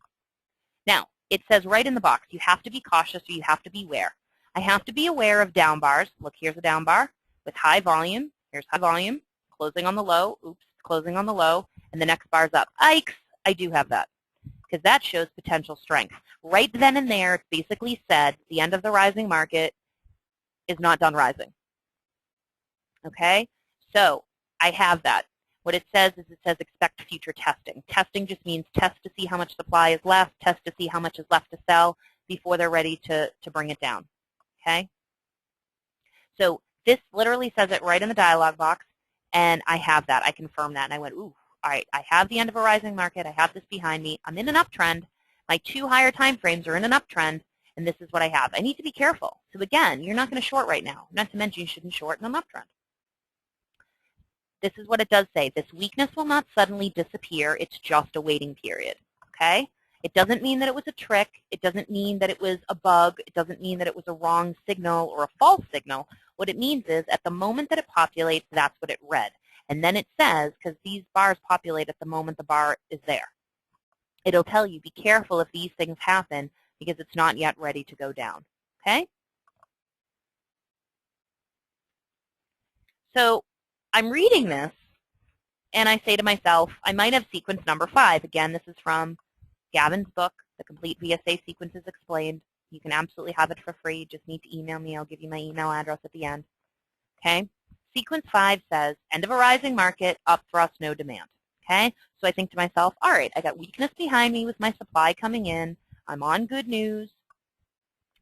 Now, it says right in the box, you have to be cautious or you have to be aware. I have to be aware of down bars. Look, here's a down bar with high volume. Here's high volume, closing on the low. Oops, closing on the low. And the next bar's up. Yikes, I do have that because that shows potential strength. Right then and there, it's basically said the end of the rising market is not done rising. Okay, so I have that. What it says is it says expect future testing. Testing just means test to see how much supply is left, test to see how much is left to sell before they're ready to bring it down. Okay, so this literally says it right in the dialog box, and I have that. I confirm that, and I went, ooh. All right, I have the end of a rising market. I have this behind me. I'm in an uptrend. My 2 higher time frames are in an uptrend, and this is what I have. I need to be careful. So again, you're not going to short right now. Not to mention you shouldn't short in an uptrend. This is what it does say. This weakness will not suddenly disappear. It's just a waiting period. Okay? It doesn't mean that it was a trick. It doesn't mean that it was a bug. It doesn't mean that it was a wrong signal or a false signal. What it means is at the moment that it populates, that's what it read. And then it says, because these bars populate at the moment the bar is there, it'll tell you, be careful if these things happen because it's not yet ready to go down. Okay? So I'm reading this, and I say to myself, I might have sequence number 5. Again, this is from Gavin's book, The Complete VSA Sequences Explained. You can absolutely have it for free. You just need to email me. I'll give you my email address at the end. Okay? Sequence 5 says, end of a rising market, up thrust, no demand. Okay? So I think to myself, all right, I got weakness behind me with my supply coming in. I'm on good news.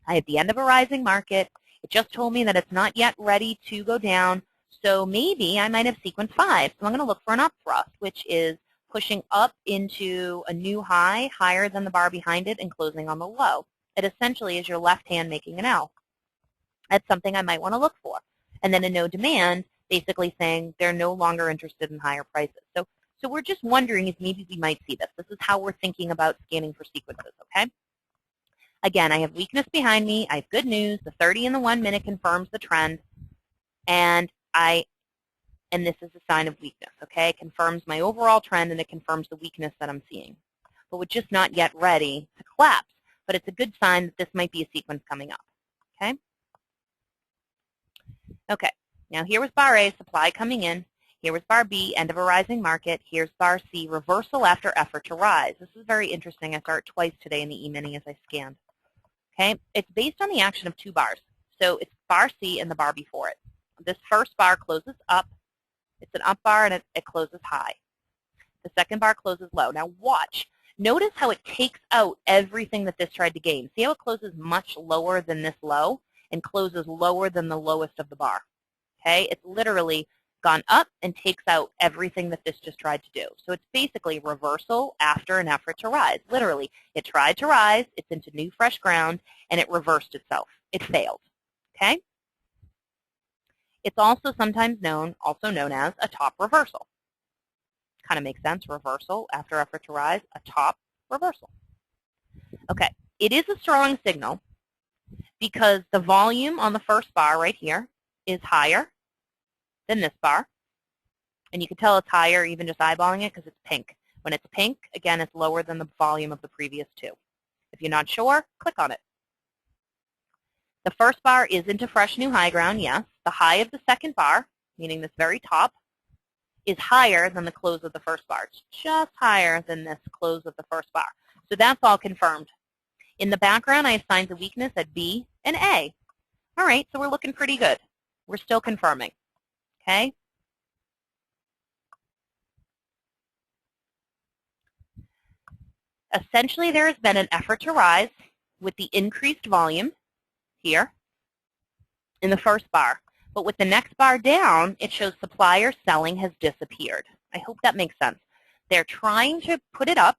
I have the end of a rising market. It just told me that it's not yet ready to go down. So maybe I might have sequence 5. So I'm going to look for an up thrust, which is pushing up into a new high, higher than the bar behind it, and closing on the low. It essentially is your left hand making an L. That's something I might want to look for. And then a no demand, basically saying they're no longer interested in higher prices. So we're just wondering if maybe we might see this. This is how we're thinking about scanning for sequences, okay? Again, I have weakness behind me. I have good news. The 30 and the 1 minute confirms the trend. And this is a sign of weakness, okay? It confirms my overall trend, and it confirms the weakness that I'm seeing. But we're just not yet ready to collapse. But it's a good sign that this might be a sequence coming up, okay? Okay, now here was bar A, supply coming in. Here was bar B, end of a rising market. Here's bar C, reversal after effort to rise. This is very interesting. I saw it twice today in the e-mini as I scanned. Okay, it's based on the action of 2 bars. So it's bar C and the bar before it. This first bar closes up. It's an up bar, and it closes high. The second bar closes low. Now watch. Notice how it takes out everything that this tried to gain. See how it closes much lower than this low and closes lower than the lowest of the bar. Okay, it's literally gone up and takes out everything that this just tried to do. So it's basically reversal after an effort to rise. Literally, it tried to rise, it's into new fresh ground, and it reversed itself. It failed. Okay? It's also sometimes known as a top reversal. Kind of makes sense. Reversal after effort to rise, a top reversal. Okay, it is a strong signal because the volume on the first bar right here is higher than this bar. And you can tell it's higher even just eyeballing it because it's pink. When it's pink, again, it's lower than the volume of the previous 2. If you're not sure, click on it. The first bar is into fresh new high ground, yes. The high of the second bar, meaning this very top, is higher than the close of the first bar. It's just higher than this close of the first bar. So that's all confirmed. In the background, I have signs of weakness at B and A. All right, so we're looking pretty good. We're still confirming. Okay? Essentially, there has been an effort to rise with the increased volume here in the first bar. But with the next bar down, it shows supplier selling has disappeared. I hope that makes sense. They're trying to put it up,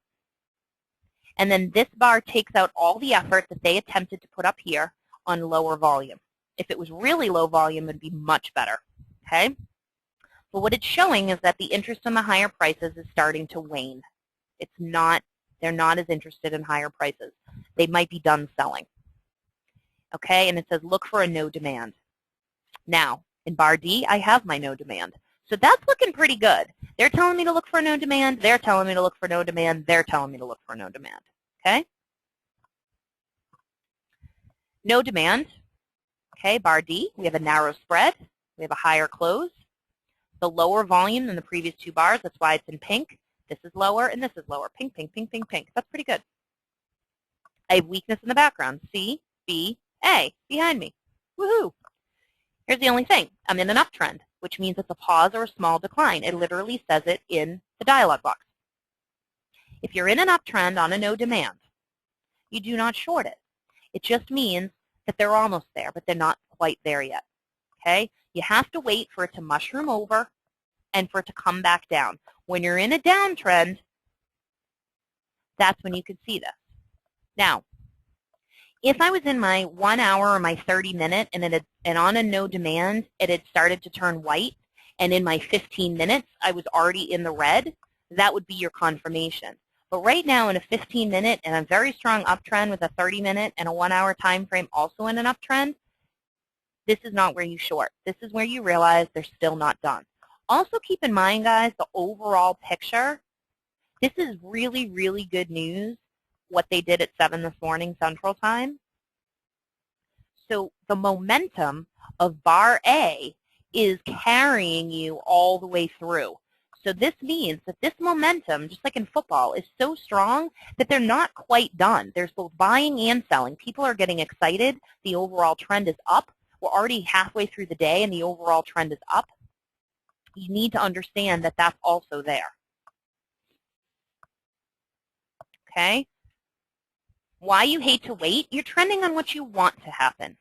and then this bar takes out all the effort that they attempted to put up here on lower volume. If it was really low volume, it would be much better. Okay? But what it's showing is that the interest in the higher prices is starting to wane. They're not as interested in higher prices. They might be done selling. Okay, and it says look for a no demand. Now, in bar D, I have my no demand. So that's looking pretty good. They're telling me to look for a no demand. They're telling me to look for no demand. They're telling me to look for no demand. Okay? No demand. Okay, bar D, we have a narrow spread. We have a higher close. The lower volume than the previous 2 bars. That's why it's in pink. This is lower, and this is lower. Pink, pink, pink, pink, pink. That's pretty good. I have weakness in the background. C, B, A, behind me. Woohoo! Here's the only thing. I'm in an uptrend, which means it's a pause or a small decline. It literally says it in the dialog box. If you're in an uptrend on a no demand, you do not short it. It just means that they're almost there, but they're not quite there yet. Okay? You have to wait for it to mushroom over and for it to come back down. When you're in a downtrend, that's when you can see this. Now, if I was in my 1 hour or my 30-minute and on a no demand, it had started to turn white, and in my 15 minutes I was already in the red, that would be your confirmation. But right now in a 15-minute and a very strong uptrend with a 30-minute and a 1 hour time frame also in an uptrend, this is not where you short. This is where you realize they're still not done. Also keep in mind, guys, the overall picture. This is really, really good news, what they did at 7 this morning Central Time. So the momentum of bar A is carrying you all the way through. So this means that this momentum, just like in football, is so strong that they're not quite done. There's both buying and selling. People are getting excited. The overall trend is up. We're already halfway through the day, and the overall trend is up. You need to understand that that's also there. Okay? Why you hate to wait? You're trending on what you want to happen.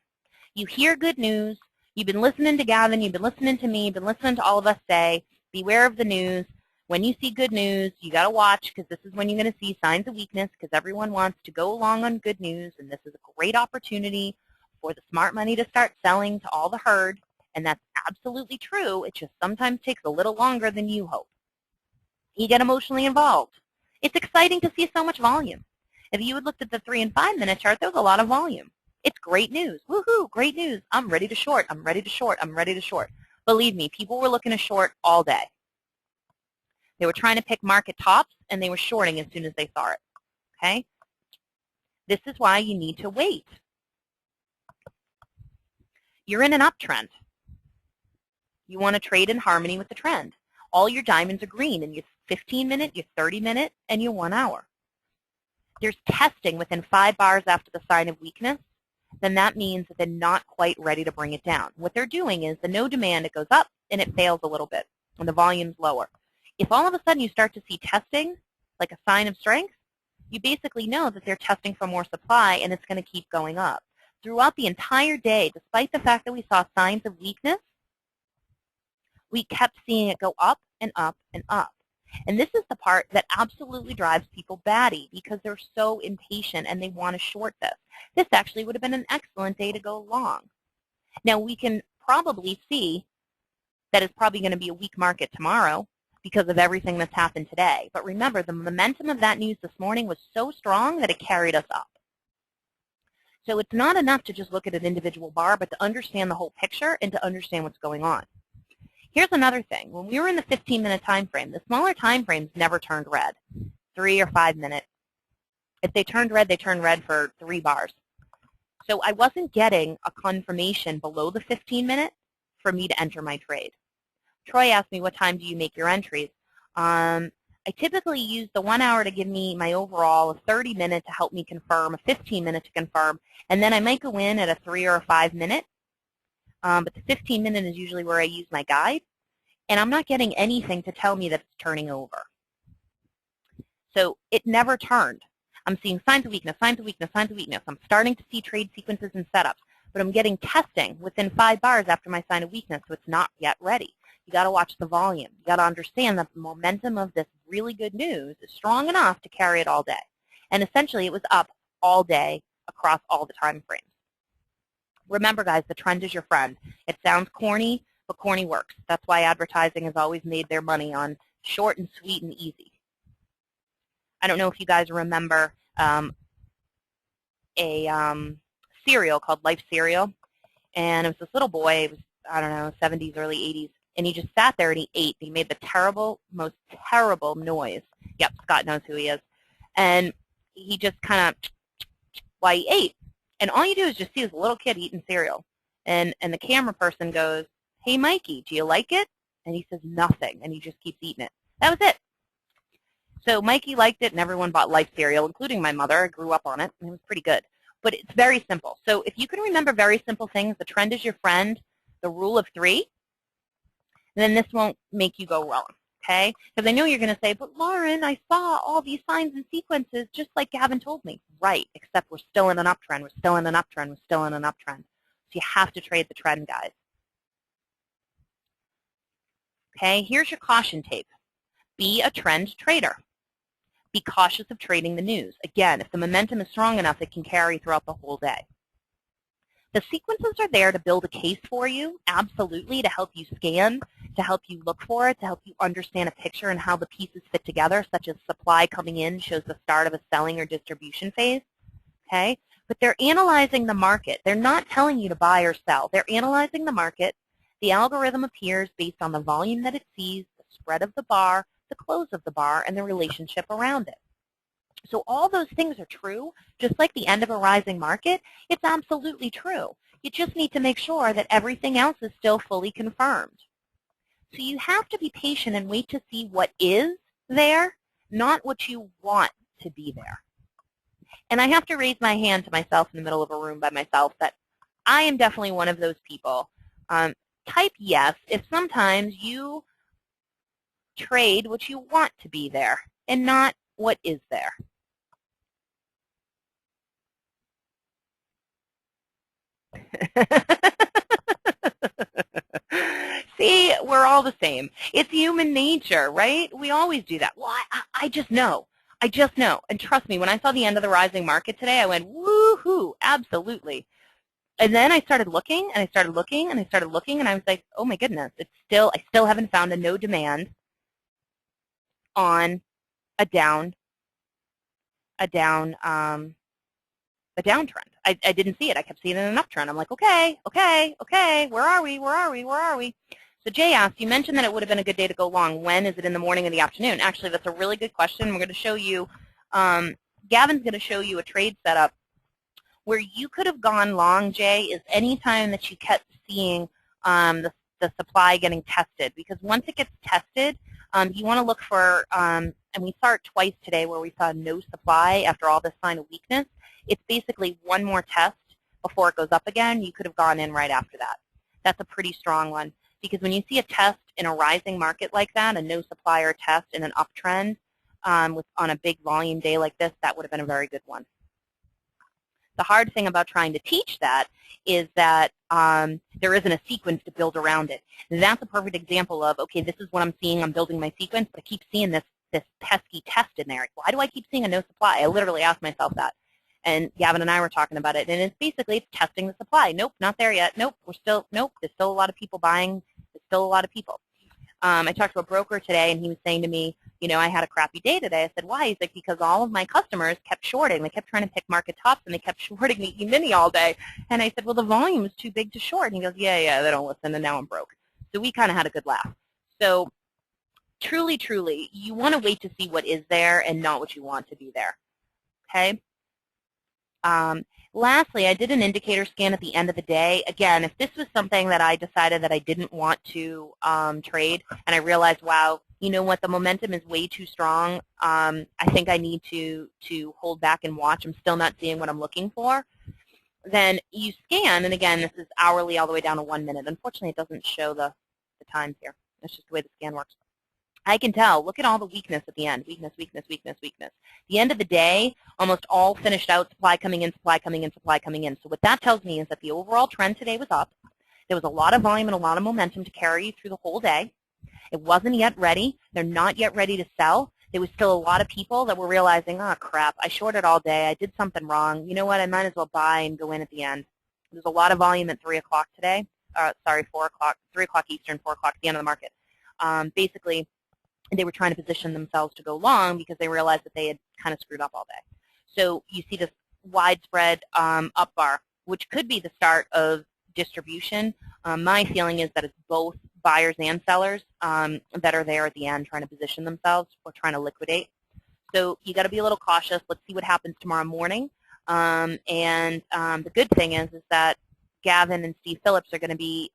You hear good news. You've been listening to Gavin. You've been listening to me. You've been listening to all of us say, beware of the news. When you see good news, you got to watch, because this is when you're going to see signs of weakness, because everyone wants to go along on good news, and this is a great opportunity for the smart money to start selling to all the herd, and that's absolutely true. It just sometimes takes a little longer than you hope. You get emotionally involved. It's exciting to see so much volume. If you had looked at the 3 and 5 minute chart, there was a lot of volume. It's great news. Woohoo, great news. I'm ready to short. I'm ready to short. I'm ready to short. Believe me, people were looking to short all day. They were trying to pick market tops, and they were shorting as soon as they saw it. Okay? This is why you need to wait. You're in an uptrend. You want to trade in harmony with the trend. All your diamonds are green in your 15-minute, your 30-minute, and your 1 hour. There's testing within 5 bars after the sign of weakness, then that means that they're not quite ready to bring it down. What they're doing is the no demand, it goes up and it fails a little bit, and the volume's lower. If all of a sudden you start to see testing, like a sign of strength, you basically know that they're testing for more supply and it's going to keep going up. Throughout the entire day, despite the fact that we saw signs of weakness, we kept seeing it go up and up and up. And this is the part that absolutely drives people batty, because they're so impatient and they want to short this. This actually would have been an excellent day to go long. Now, we can probably see that it's probably going to be a weak market tomorrow because of everything that's happened today. But remember, the momentum of that news this morning was so strong that it carried us up. So it's not enough to just look at an individual bar, but to understand the whole picture and to understand what's going on. Here's another thing. When we were in the 15-minute time frame, the smaller time frames never turned red, 3 or 5 minute. If they turned red for 3 bars. So I wasn't getting a confirmation below the 15-minute for me to enter my trade. Troy asked me, what time do you make your entries? I typically use the 1 hour to give me my overall, a 30-minute to help me confirm, a 15-minute to confirm, and then I might go in at a 3 or a 5 minute. But the 15-minute is usually where I use my guide, and I'm not getting anything to tell me that it's turning over. So it never turned. I'm seeing signs of weakness, signs of weakness, signs of weakness. I'm starting to see trade sequences and setups, but I'm getting testing within 5 bars after my sign of weakness, so it's not yet ready. You got to watch the volume. You got to understand that the momentum of this really good news is strong enough to carry it all day. And essentially, it was up all day across all the time frames. Remember, guys, the trend is your friend. It sounds corny, but corny works. That's why advertising has always made their money on short and sweet and easy. I don't know if you guys remember a cereal called Life Cereal, and it was this little boy. It was, I don't know, 70s, early 80s, and he just sat there and he ate. He made the most terrible noise. Yep, Scott knows who he is. And he just kind of, while he ate. And all you do is just see this little kid eating cereal. And the camera person goes, hey, Mikey, do you like it? And he says nothing, and he just keeps eating it. That was it. So Mikey liked it, and everyone bought Life cereal, including my mother. I grew up on it, and it was pretty good. But it's very simple. So if you can remember very simple things, the trend is your friend, the rule of 3, then this won't make you go wrong, okay? Because I know you're going to say, but Lauren, I saw all these signs and sequences just like Gavin told me. Right, except we're still in an uptrend. We're still in an uptrend. We're still in an uptrend. So you have to trade the trend, guys. Okay, here's your caution tape. Be a trend trader. Be cautious of trading the news. Again, if the momentum is strong enough, it can carry throughout the whole day. The sequences are there to build a case for you, absolutely, to help you scan, to help you look for it, to help you understand a picture and how the pieces fit together, such as supply coming in shows the start of a selling or distribution phase. Okay? but they're analyzing the market. They're not telling you to buy or sell. They're analyzing the market. The algorithm appears based on the volume that it sees, the spread of the bar, the close of the bar, and the relationship around it. So all those things are true. Just like the end of a rising market, it's absolutely true. You just need to make sure that everything else is still fully confirmed. So you have to be patient and wait to see what is there, not what you want to be there. And I have to raise my hand to myself in the middle of a room by myself that I am definitely one of those people. Type yes if sometimes you trade what you want to be there and not what is there. See, we're all the same. It's human nature, right? We always do that. Well, I just know. I just know. And trust me, when I saw the end of the rising market today, I went, woohoo, absolutely. And then I started looking, and I started looking, and I started looking, and I was like, oh my goodness, I still haven't found a no demand on a downtrend. I didn't see it. I kept seeing an uptrend. I'm like, okay, where are we? So Jay asked, you mentioned that it would have been a good day to go long. When is it, in the morning or the afternoon? Actually, that's a really good question. We're going to show you, Gavin's going to show you a trade setup where you could have gone long, Jay, is any time that you kept seeing the supply getting tested. Because once it gets tested, you want to look for, and we saw it twice today where we saw no supply after all this sign of weakness. It's basically one more test before it goes up again. You could have gone in right after that. That's a pretty strong one. Because when you see a test in a rising market like that, a no supplier test in an uptrend on a big volume day like this, that would have been a very good one. The hard thing about trying to teach that is that there isn't a sequence to build around it. That's a perfect example of, okay, this is what I'm seeing, I'm building my sequence, but I keep seeing this pesky test in there. Why do I keep seeing a no supply? I literally asked myself that. And Gavin and I were talking about it, and it's basically testing the supply. Nope, not there yet. Nope, nope, there's still a lot of people buying. There's still a lot of people. I talked to a broker today, and he was saying to me, you know, I had a crappy day today. I said, why? He's like, because all of my customers kept shorting. They kept trying to pick market tops, and they kept shorting the E-mini all day. And I said, well, the volume is too big to short. And he goes, yeah, they don't listen, and now I'm broke. So we kind of had a good laugh. So truly, truly, you want to wait to see what is there and not what you want to be there. Okay? Lastly, I did an indicator scan at the end of the day. Again, if this was something that I decided that I didn't want to trade, and I realized, wow, you know what, the momentum is way too strong. I think I need to hold back and watch. I'm still not seeing what I'm looking for. Then you scan, and again, this is hourly all the way down to 1 minute. Unfortunately, it doesn't show the times here. That's just the way the scan works. I can tell. Look at all the weakness at the end. Weakness, weakness, weakness, weakness. The end of the day, almost all finished out, supply coming in, supply coming in, supply coming in. So what that tells me is that the overall trend today was up. There was a lot of volume and a lot of momentum to carry you through the whole day. It wasn't yet ready. They're not yet ready to sell. There was still a lot of people that were realizing, oh, crap, I shorted all day. I did something wrong. You know what? I might as well buy and go in at the end. There's a lot of volume at 3 o'clock today. 4 o'clock, 3 o'clock Eastern, 4 o'clock at the end of the market. Basically, they were trying to position themselves to go long because they realized that they had kind of screwed up all day. So you see this widespread up bar, which could be the start of distribution. My feeling is that it's both buyers and sellers that are there at the end trying to position themselves or trying to liquidate. So you got to be a little cautious. Let's see what happens tomorrow morning. The good thing is that Gavin and Steve Phillips are going to be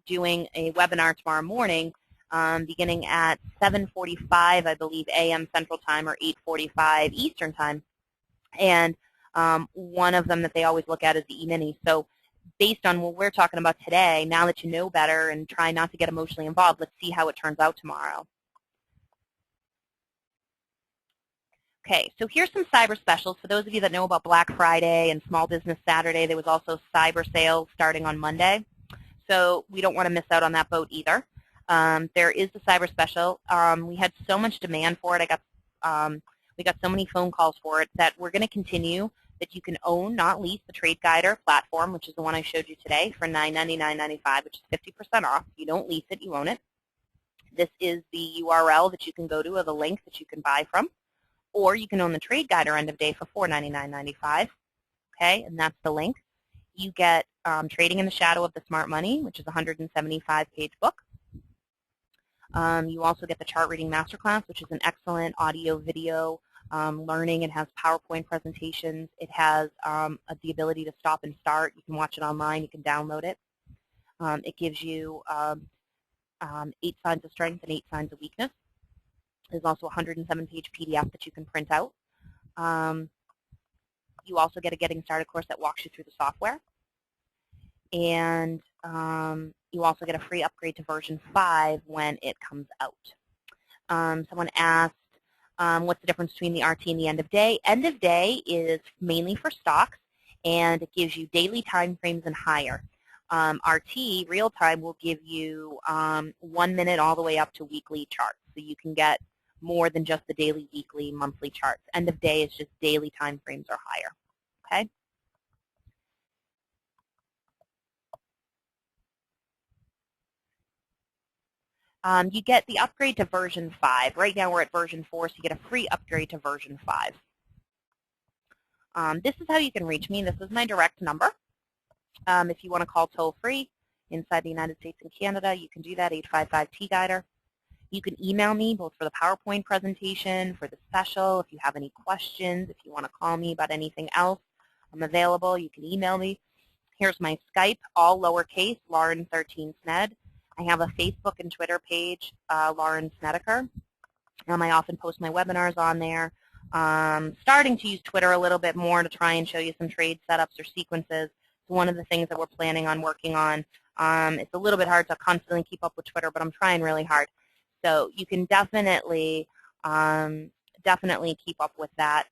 doing a webinar tomorrow morning beginning at 7:45, I believe, a.m. Central Time or 8:45 Eastern Time. And one of them that they always look at is the E-mini. So based on what we're talking about today, now that you know better and try not to get emotionally involved, let's see how it turns out tomorrow. Okay, so here's some cyber specials. For those of you that know about Black Friday and Small Business Saturday, there was also cyber sales starting on Monday. So we don't want to miss out on that boat either. There is the cyber special. We had so much demand for it. We got so many phone calls for it that we're going to continue that you can own, not lease, the Trade Guider platform, which is the one I showed you today for $999.95, which is 50% off. You don't lease it, you own it. This is the URL that you can go to or the link that you can buy from. Or you can own the Trade Guider end of day for $499.95. okay, and that's the link. You get Trading in the Shadow of the Smart Money, which is a 175-page book. You also get the Chart Reading Masterclass, which is an excellent audio-video learning. It has PowerPoint presentations. It has the ability to stop and start. You can watch it online. You can download it. It gives you 8 signs of strength and 8 signs of weakness. There's also a 107-page PDF that you can print out. You also get a Getting Started course that walks you through the software. And you also get a free upgrade to version 5 when it comes out. Someone asked, what's the difference between the RT and the end of day? End of day is mainly for stocks, and it gives you daily time frames and higher. RT, real time, will give you 1 minute all the way up to weekly charts. So you can get more than just the daily, weekly, monthly charts. End of day is just daily time frames or higher. Okay? You get the upgrade to version 5. Right now we're at version 4, so you get a free upgrade to version 5. This is how you can reach me. This is my direct number. If you want to call toll-free inside the United States and Canada, you can do that, 855-T-Guider. You can email me both for the PowerPoint presentation, for the special. If you have any questions, if you want to call me about anything else, I'm available. You can email me. Here's my Skype, all lowercase, Lauren13Sned. I have a Facebook and Twitter page, Lauren Snedeker. I often post my webinars on there. Starting to use Twitter a little bit more to try and show you some trade setups or sequences. It's one of the things that we're planning on working on. It's a little bit hard to constantly keep up with Twitter, but I'm trying really hard. So you can definitely keep up with that.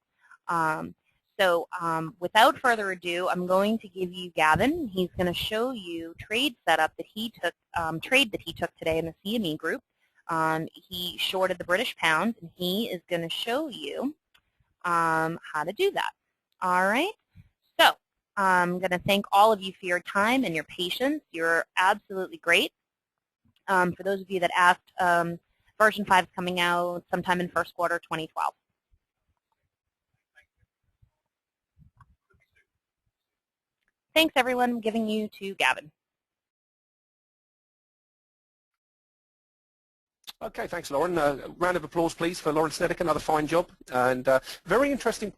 Without further ado, I'm going to give you Gavin. He's going to show you trade setup that he took, trade that he took today in the CME group. He shorted the British pound, and he is going to show you how to do that. All right. So I'm going to thank all of you for your time and your patience. You're absolutely great. For those of you that asked, version 5 is coming out sometime in first quarter 2012. Thanks, everyone. I'm giving you to Gavin. Okay, thanks, Lauren. Round of applause, please, for Lauren Snedeker. Another fine job. And very interesting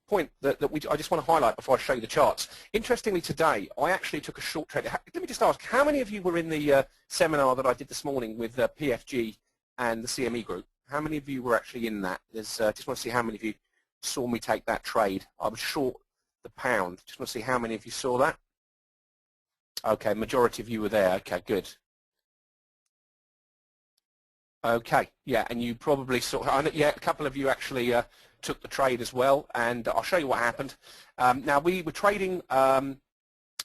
point that I just want to highlight before I show you the charts. Interestingly, today, I actually took a short trade. Let me just ask, how many of you were in the seminar that I did this morning with PFG and the CME group? How many of you were actually in that? Just want to see how many of you saw me take that trade. I was short the pound. Just want to see how many of you saw that. Okay, majority of you were there. Okay, good. Okay, yeah, and you probably saw, yeah, a couple of you actually took the trade as well, and I'll show you what happened. Now, we were trading,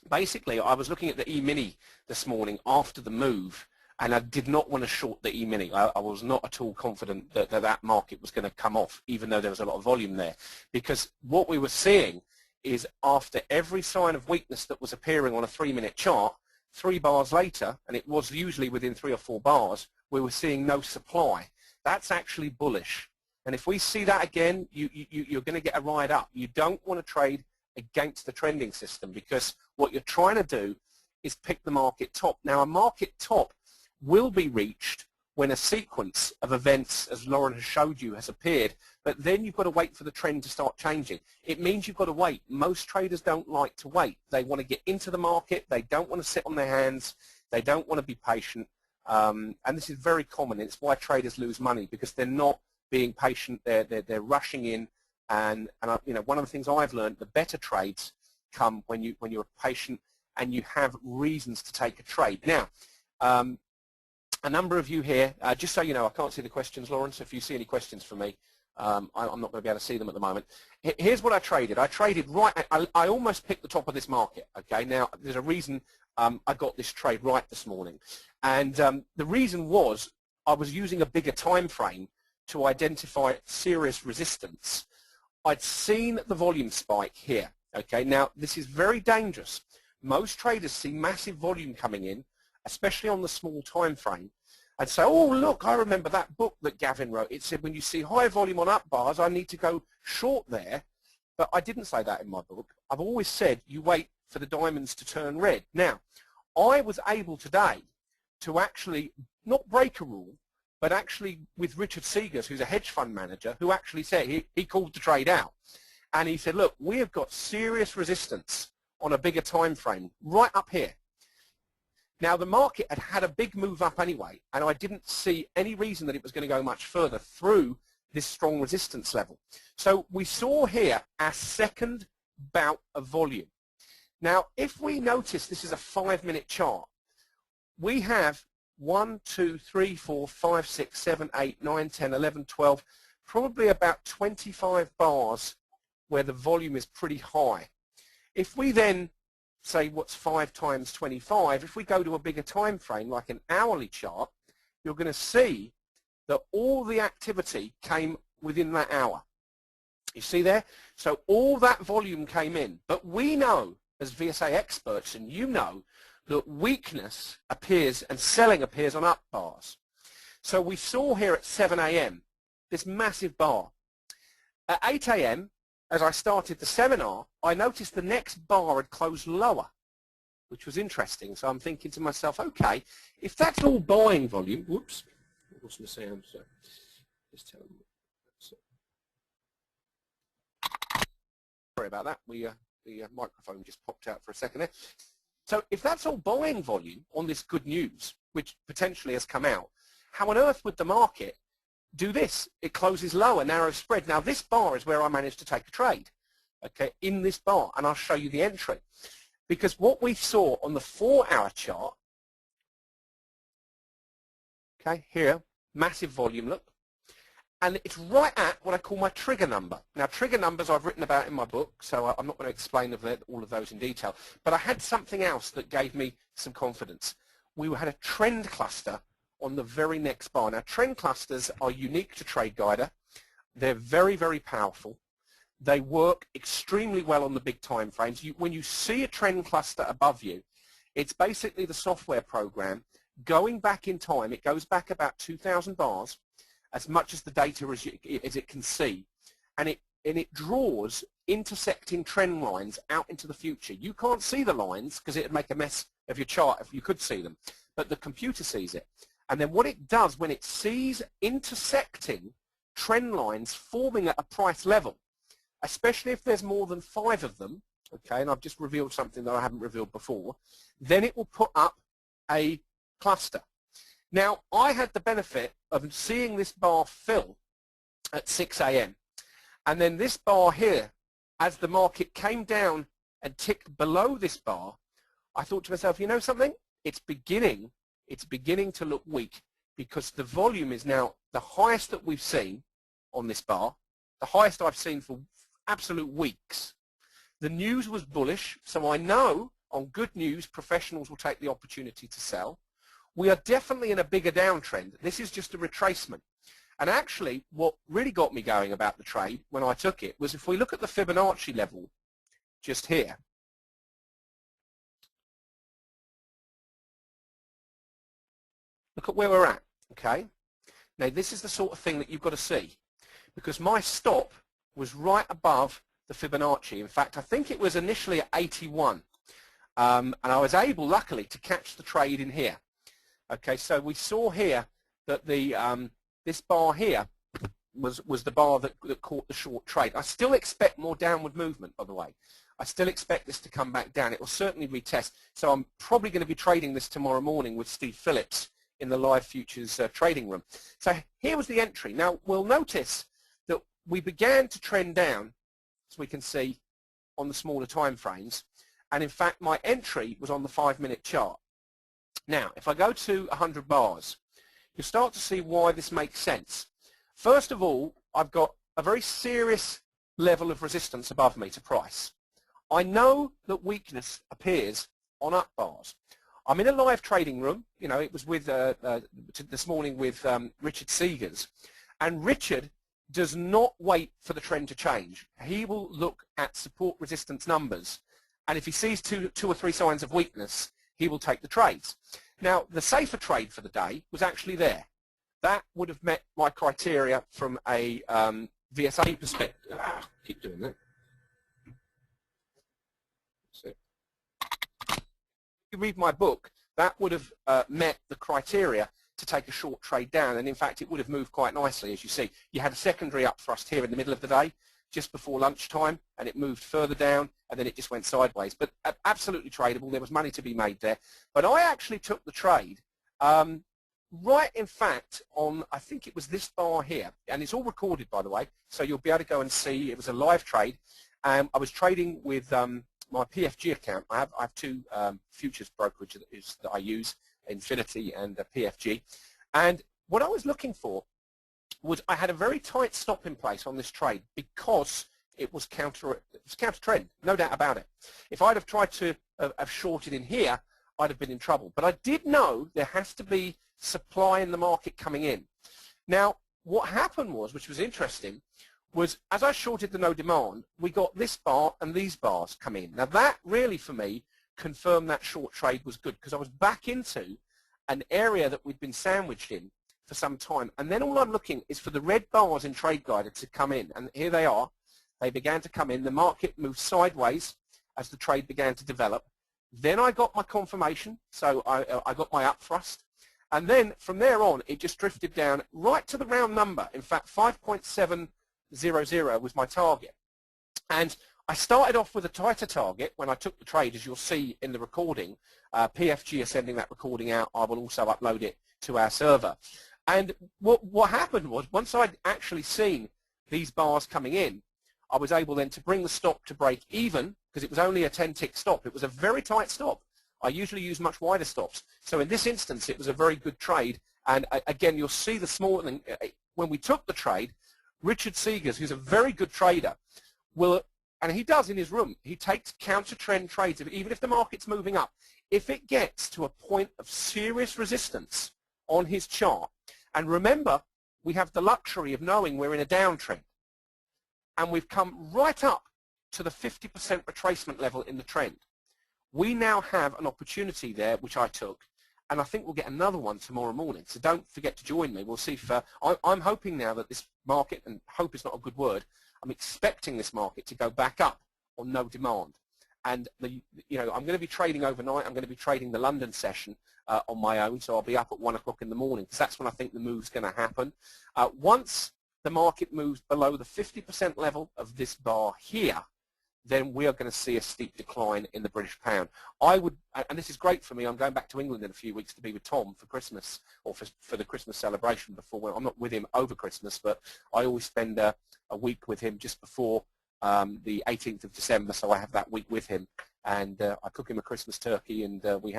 basically, I was looking at the E-mini this morning after the move, and I did not want to short the E-mini. I was not at all confident that that market was going to come off, even though there was a lot of volume there, because what we were seeing is after every sign of weakness that was appearing on a 3-minute chart, 3 bars later, and it was usually within 3 or 4 bars, we were seeing no supply. That's actually bullish. And if we see that again, you're going to get a ride up. You don't want to trade against the trending system, because what you're trying to do is pick the market top. Now, a market top will be reached when a sequence of events, as Lauren has showed you, has appeared, but then you've got to wait for the trend to start changing. It means you've got to wait. Most traders don't like to wait. They want to get into the market. They don't want to sit on their hands. They don't want to be patient. And this is very common. It's why traders lose money, because they're not being patient. They're rushing in. And you know, one of the things I've learned, the better trades come when you're patient and you have reasons to take a trade. Now, a number of you here, just so you know, I can't see the questions, Lauren, so if you see any questions for me, I'm not going to be able to see them at the moment. Here's what I traded. I traded right, I almost picked the top of this market, okay? Now, there's a reason I got this trade right this morning. And the reason was I was using a bigger time frame to identify serious resistance. I'd seen the volume spike here, okay? Now, this is very dangerous. Most traders see massive volume coming in, especially on the small time frame, and say, oh, look, I remember that book that Gavin wrote. It said when you see high volume on up bars, I need to go short there but I didn't say that in my book. I've always said you wait for the diamonds to turn red. Now, I was able today to actually not break a rule, but actually with Richard Seegers, who's a hedge fund manager, who actually said, he called the trade out. And he said, look, we have got serious resistance on a bigger time frame right up here. Now, the market had had a big move up anyway, and I didn't see any reason that it was going to go much further through this strong resistance level. So we saw here our second bout of volume. Now, if we notice this is a 5-minute chart, we have 1, 2, 3, 4, 5, 6, 7, 8, 9, 10, 11, 12, probably about 25 bars where the volume is pretty high. If we then say what's 5 times 25, if we go to a bigger time frame like an hourly chart, you're going to see that all the activity came within that hour. You see there? So all that volume came in. But we know as VSA experts, and you know, that weakness appears and selling appears on up bars. So we saw here at 7 a.m. this massive bar. At 8 a.m., as I started the seminar, I noticed the next bar had closed lower, which was interesting. So I'm thinking to myself, okay, if that's all buying volume, whoops, what was the sound? So just tell them. Sorry about that. The microphone just popped out for a second there. So if that's all buying volume on this good news, which potentially has come out, how on earth would the market do this? It closes lower, narrow spread. Now this bar is where I managed to take a trade, okay, in this bar, and I'll show you the entry. Because what we saw on the 4-hour chart, okay, here, massive volume, look, and it's right at what I call my trigger number. Now, trigger numbers I've written about in my book, so I'm not going to explain all of those in detail, but I had something else that gave me some confidence. We had a trend cluster on the very next bar. Now, trend clusters are unique to TradeGuider. They're very, very powerful. They work extremely well on the big time frames. When you see a trend cluster above you, it's basically the software program going back in time. It goes back about 2,000 bars, as much as the data as it can see, and it draws intersecting trend lines out into the future. You can't see the lines because it would make a mess of your chart if you could see them, but the computer sees it. And then what it does when it sees intersecting trend lines forming at a price level, especially if there's more than 5 of them, okay, and I've just revealed something that I haven't revealed before, then it will put up a cluster. Now, I had the benefit of seeing this bar fill at 6 a.m. And then this bar here, as the market came down and ticked below this bar, I thought to myself, you know something? It's beginning to look weak because the volume is now the highest that we've seen on this bar, the highest I've seen for absolute weeks. The news was bullish, so I know on good news, professionals will take the opportunity to sell. We are definitely in a bigger downtrend. This is just a retracement. And actually, what really got me going about the trade when I took it was if we look at the Fibonacci level just here, look at where we're at, okay? Now, this is the sort of thing that you've got to see because my stop was right above the Fibonacci. In fact, I think it was initially at 81. And I was able, luckily, to catch the trade in here. Okay, so we saw here that the this bar here was the bar that caught the short trade. I still expect more downward movement, by the way. I still expect this to come back down. It will certainly retest. So I'm probably going to be trading this tomorrow morning with Steve Phillips in the live futures trading room. So here was the entry. Now, we'll notice that we began to trend down, as we can see on the smaller time frames. And in fact, my entry was on the 5-minute chart. Now, if I go to 100 bars, you'll start to see why this makes sense. First of all, I've got a very serious level of resistance above me to price. I know that weakness appears on up bars. I'm in a live trading room. You know, it was with this morning with Richard Seegers, and Richard does not wait for the trend to change. He will look at support resistance numbers, and if he sees two or three signs of weakness, he will take the trades. Now, the safer trade for the day was actually there. That would have met my criteria from a VSA perspective. Keep doing that. you read my book, that would have met the criteria to take a short trade down, and in fact it would have moved quite nicely. As you see, you had a secondary up thrust here in the middle of the day just before lunchtime, and it moved further down, and then it just went sideways. But absolutely tradable. There was money to be made there. But I actually took the trade right, in fact, on, I think it was this bar here, and it's all recorded, by the way, so you'll be able to go and see. It was a live trade. I was trading with my PFG account. I have two futures brokerages that I use, Infinity and PFG. And what I was looking for was I had a very tight stop in place on this trade because it was counter trend, no doubt about it. If I'd have tried to have shorted in here, I'd have been in trouble. But I did know there has to be supply in the market coming in. Now, what happened was, which was interesting, was as I shorted the no demand, we got this bar and these bars come in. Now that really, for me, confirmed that short trade was good because I was back into an area that we'd been sandwiched in for some time. And then all I'm looking is for the red bars in Trade Guider to come in. And here they are. They began to come in. The market moved sideways as the trade began to develop. Then I got my confirmation, so I got my up thrust. And then from there on, it just drifted down right to the round number. In fact, 5.700 was my target. And I started off with a tighter target when I took the trade, as you'll see in the recording. PFG are sending that recording out. I will also upload it to our server. And what happened was, once I'd actually seen these bars coming in, I was able then to bring the stop to break even, because it was only a 10-tick stop. It was a very tight stop. I usually use much wider stops. So in this instance, it was a very good trade. And again, you'll see the small, when we took the trade, Richard Seegers, who's a very good trader, and he does in his room, he takes counter-trend trades, even if the market's moving up. If it gets to a point of serious resistance on his chart, and remember, we have the luxury of knowing we're in a downtrend, and we've come right up to the 50% retracement level in the trend. We now have an opportunity there, which I took, and I think we'll get another one tomorrow morning. So don't forget to join me. We'll see if I'm hoping now that this market, and hope is not a good word, I'm expecting this market to go back up on no demand. And I'm going to be trading overnight. I'm going to be trading the London session on my own, so I'll be up at 1 o'clock in the morning, because that's when I think the move's going to happen. Once the market moves below the 50% level of this bar here, then we are going to see a steep decline in the British pound. I would, and this is great for me, I'm going back to England in a few weeks to be with Tom for Christmas, or for the Christmas celebration before. I'm not with him over Christmas, but I always spend a week with him just before the 18th of December, so I have that week with him, and I cook him a Christmas turkey, and we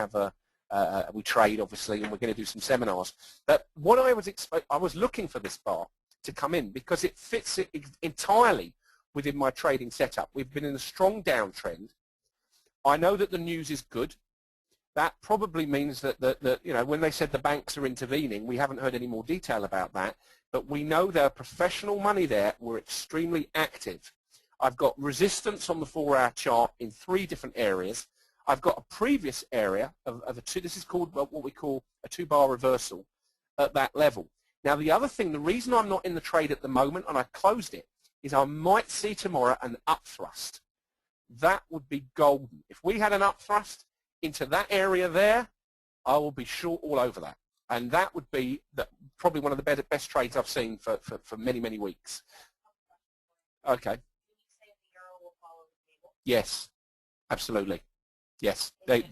trade, obviously, and we're going to do some seminars. But what I was looking for this bar to come in because it fits it entirely within my trading setup. We've been in a strong downtrend. I know that the news is good. That probably means that when they said the banks are intervening, we haven't heard any more detail about that, but we know there are professional money there. We're extremely active. I've got resistance on the 4-hour chart in 3 different areas. I've got a previous area of a 2, this is called what we call a 2-bar reversal at that level. Now the other thing, the reason I'm not in the trade at the moment, and I closed it, is I might see tomorrow an up thrust. That would be golden. If we had an up thrust into that area there, I will be short all over that. And that would be probably one of the best trades I've seen for many, many weeks. Okay. Yes, absolutely. Yes, the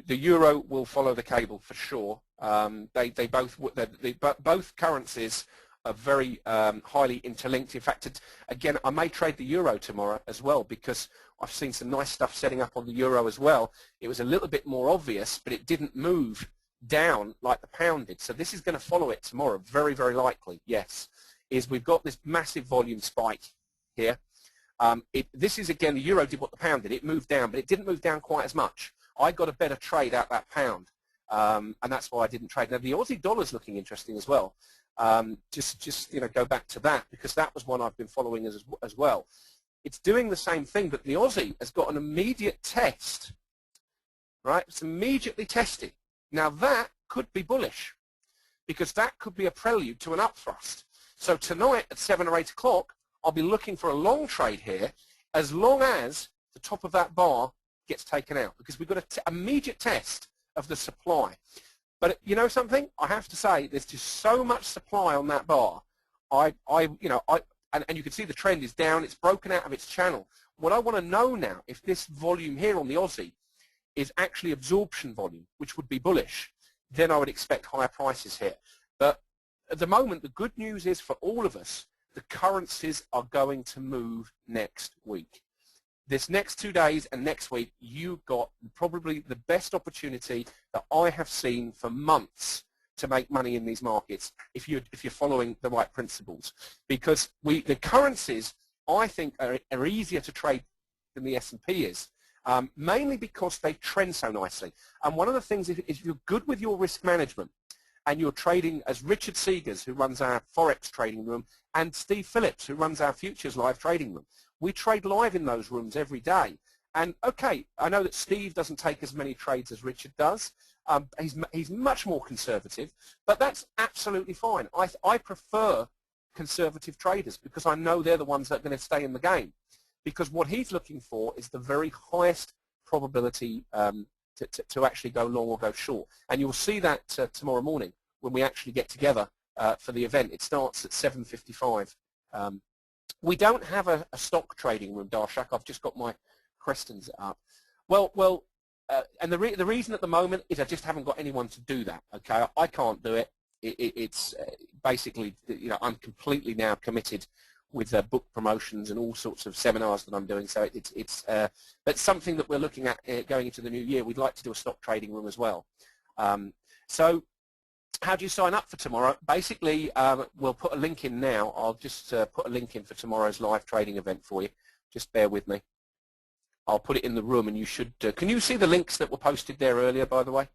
euro will follow the cable for sure. Both currencies are very highly interlinked. In fact, again, I may trade the euro tomorrow as well, because I've seen some nice stuff setting up on the euro as well. It was a little bit more obvious, but it didn't move down like the pound did. So this is going to follow it tomorrow, very, very likely, yes. We've got this massive volume spike here. This is, again, the euro did what the pound did. It moved down, but it didn't move down quite as much. I got a better trade out that pound, and that's why I didn't trade. Now, the Aussie dollar's looking interesting as well. Just go back to that, because that was one I've been following as well. It's doing the same thing, but the Aussie has got an immediate test, right? It's immediately tested. Now, that could be bullish, because that could be a prelude to an up thrust. So tonight at 7 or 8 o'clock, I'll be looking for a long trade here, as long as the top of that bar gets taken out because we've got an immediate test of the supply. But you know something? I have to say, there's just so much supply on that bar. And you can see the trend is down. It's broken out of its channel. What I want to know now, if this volume here on the Aussie is actually absorption volume, which would be bullish, then I would expect higher prices here. But at the moment, the good news is for all of us, the currencies are going to move next week. This next 2 days and next week, you've got probably the best opportunity that I have seen for months to make money in these markets if you're following the right principles. Because the currencies, I think, are easier to trade than the S&P is, mainly because they trend so nicely. And one of the things, if you're good with your risk management and you're trading, as Richard Seegers, who runs our Forex trading room, and Steve Phillips, who runs our Futures Live trading room, we trade live in those rooms every day. And okay, I know that Steve doesn't take as many trades as Richard does. He's much more conservative, but that's absolutely fine. I prefer conservative traders because I know they're the ones that are going to stay in the game. Because what he's looking for is the very highest probability to actually go long or go short. And you'll see that tomorrow morning when we actually get together for the event. It starts at 7:55. We don't have a stock trading room, Darshak. I've just got my questions up. And the reason at the moment is I just haven't got anyone to do that. Okay, I can't do it. It's basically, I'm completely now committed with book promotions and all sorts of seminars that I'm doing. So that's something that we're looking at going into the new year. We'd like to do a stock trading room as well. So how do you sign up for tomorrow? Basically, we'll put a link in now. I'll just put a link in for tomorrow's live trading event for you. Just bear with me. I'll put it in the room, and you should. Can you see the links that were posted there earlier, by the way?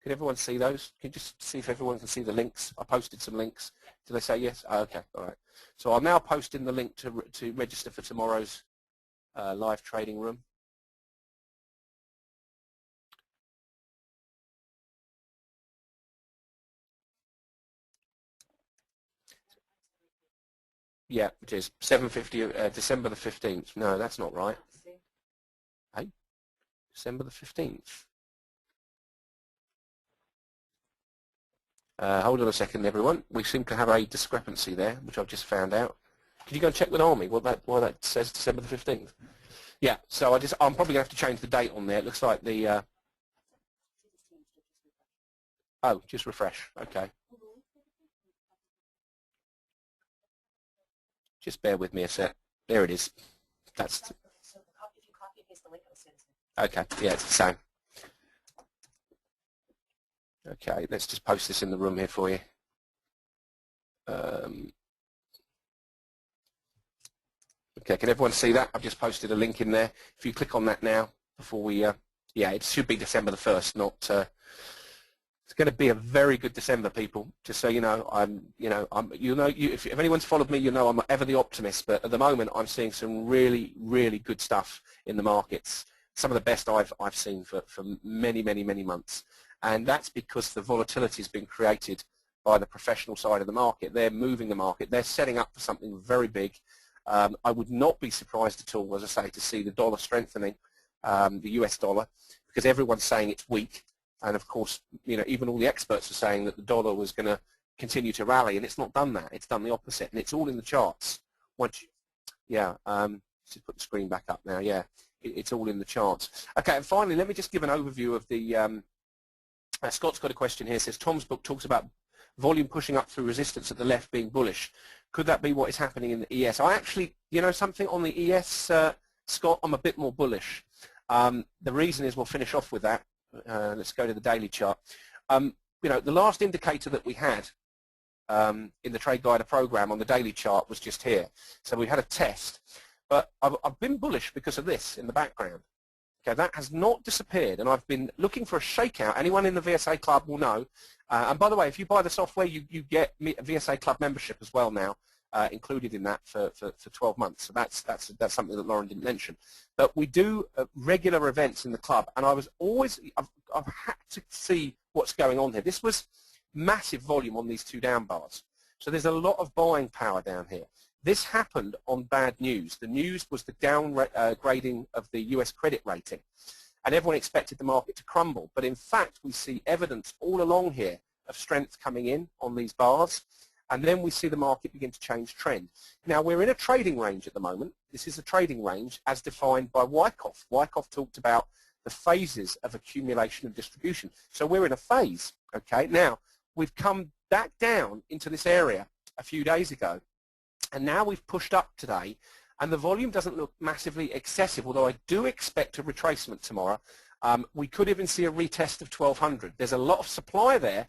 Can everyone see those? Can you just see if everyone can see the links? I posted some links. Did they say yes? Oh, okay, all right. So I'll now post in the link to register for tomorrow's live trading room. Yeah, it is 7:50, December the 15th. No, that's not right. Hey, December the 15th. Hold on a second, everyone. We seem to have a discrepancy there, which I've just found out. Can you go and check with Army why that says December the 15th? Yeah, so I'm probably going to have to change the date on there. It looks like the... Oh, just refresh. Okay. Just bear with me a sec. There it is. That's... Okay, yeah, it's the same. Okay, let's just post this in the room here for you. Okay, can everyone see that? I've just posted a link in there. If you click on that now, before we, yeah, it should be December the 1st, not. It's going to be a very good December, people. Just so you know, if anyone's followed me, you know I'm ever the optimist. But at the moment, I'm seeing some really, really good stuff in the markets. Some of the best I've seen for many, many, many months. And that's because the volatility has been created by the professional side of the market. They're moving the market. They're setting up for something very big. I would not be surprised at all, as I say, to see the dollar strengthening, the US dollar, because everyone's saying it's weak. And of course, even all the experts are saying that the dollar was going to continue to rally, and it's not done that. It's done the opposite, and it's all in the charts. Yeah, just put the screen back up now. Yeah, it's all in the charts. Okay, and finally, let me just give an overview of the... Scott's got a question here. It says, Tom's book talks about volume pushing up through resistance at the left being bullish. Could that be what is happening in the ES? I actually, something on the ES, Scott, I'm a bit more bullish. The reason is, we'll finish off with that. Let's go to the daily chart. The last indicator that we had in the Trade Guider program on the daily chart was just here. So we had a test. But I've been bullish because of this in the background. Okay, that has not disappeared, and I've been looking for a shakeout. Anyone in the VSA Club will know. And by the way, if you buy the software, you get a VSA Club membership as well now, included in that for 12 months. So that's something that Lauren didn't mention. But we do regular events in the club, and I've had to see what's going on here. This was massive volume on these two down bars. So there's a lot of buying power down here. This happened on bad news. The news was the downgrading of the US credit rating. and everyone expected the market to crumble. But in fact, we see evidence all along here of strength coming in on these bars, and then we see the market begin to change trend. Now, we're in a trading range at the moment. This is a trading range as defined by Wyckoff. Wyckoff talked about the phases of accumulation and distribution. So we're in a phase, okay? Now, we've come back down into this area a few days ago, and now we've pushed up today, and the volume doesn't look massively excessive, although I do expect a retracement tomorrow. We could even see a retest of 1200. There's a lot of supply there,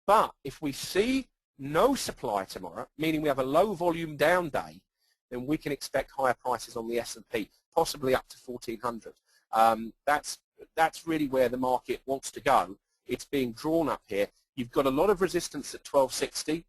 but if we see no supply tomorrow, meaning we have a low volume down day, then we can expect higher prices on the S&P, possibly up to 1400. That's really where the market wants to go. It's being drawn up here. You've got a lot of resistance at 1260,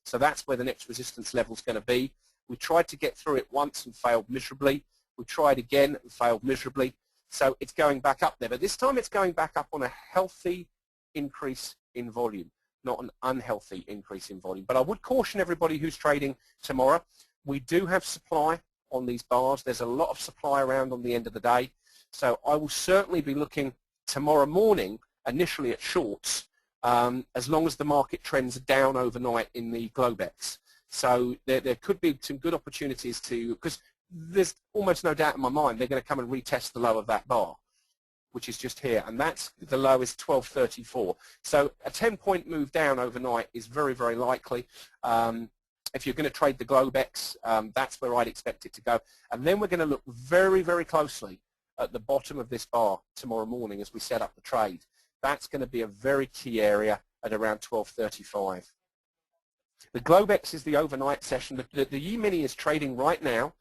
so that's where the next resistance level is going to be. We tried to get through it once and failed miserably. We tried again and failed miserably. So it's going back up there. But this time it's going back up on a healthy increase in volume, not an unhealthy increase in volume. But I would caution everybody who's trading tomorrow. We do have supply on these bars. There's a lot of supply around on the end of the day. So I will certainly be looking tomorrow morning initially at shorts, as long as the market trends are down overnight in the Globex. So there could be some good opportunities to, because there's almost no doubt in my mind they're going to come and retest the low of that bar, which is just here, and that's the low is 1234. So a 10-point move down overnight is very, very likely. If you're going to trade the Globex, that's where I'd expect it to go. And then we're going to look very, very closely at the bottom of this bar tomorrow morning as we set up the trade. That's going to be a very key area at around 1235. The Globex is the overnight session. The E-mini is trading right now.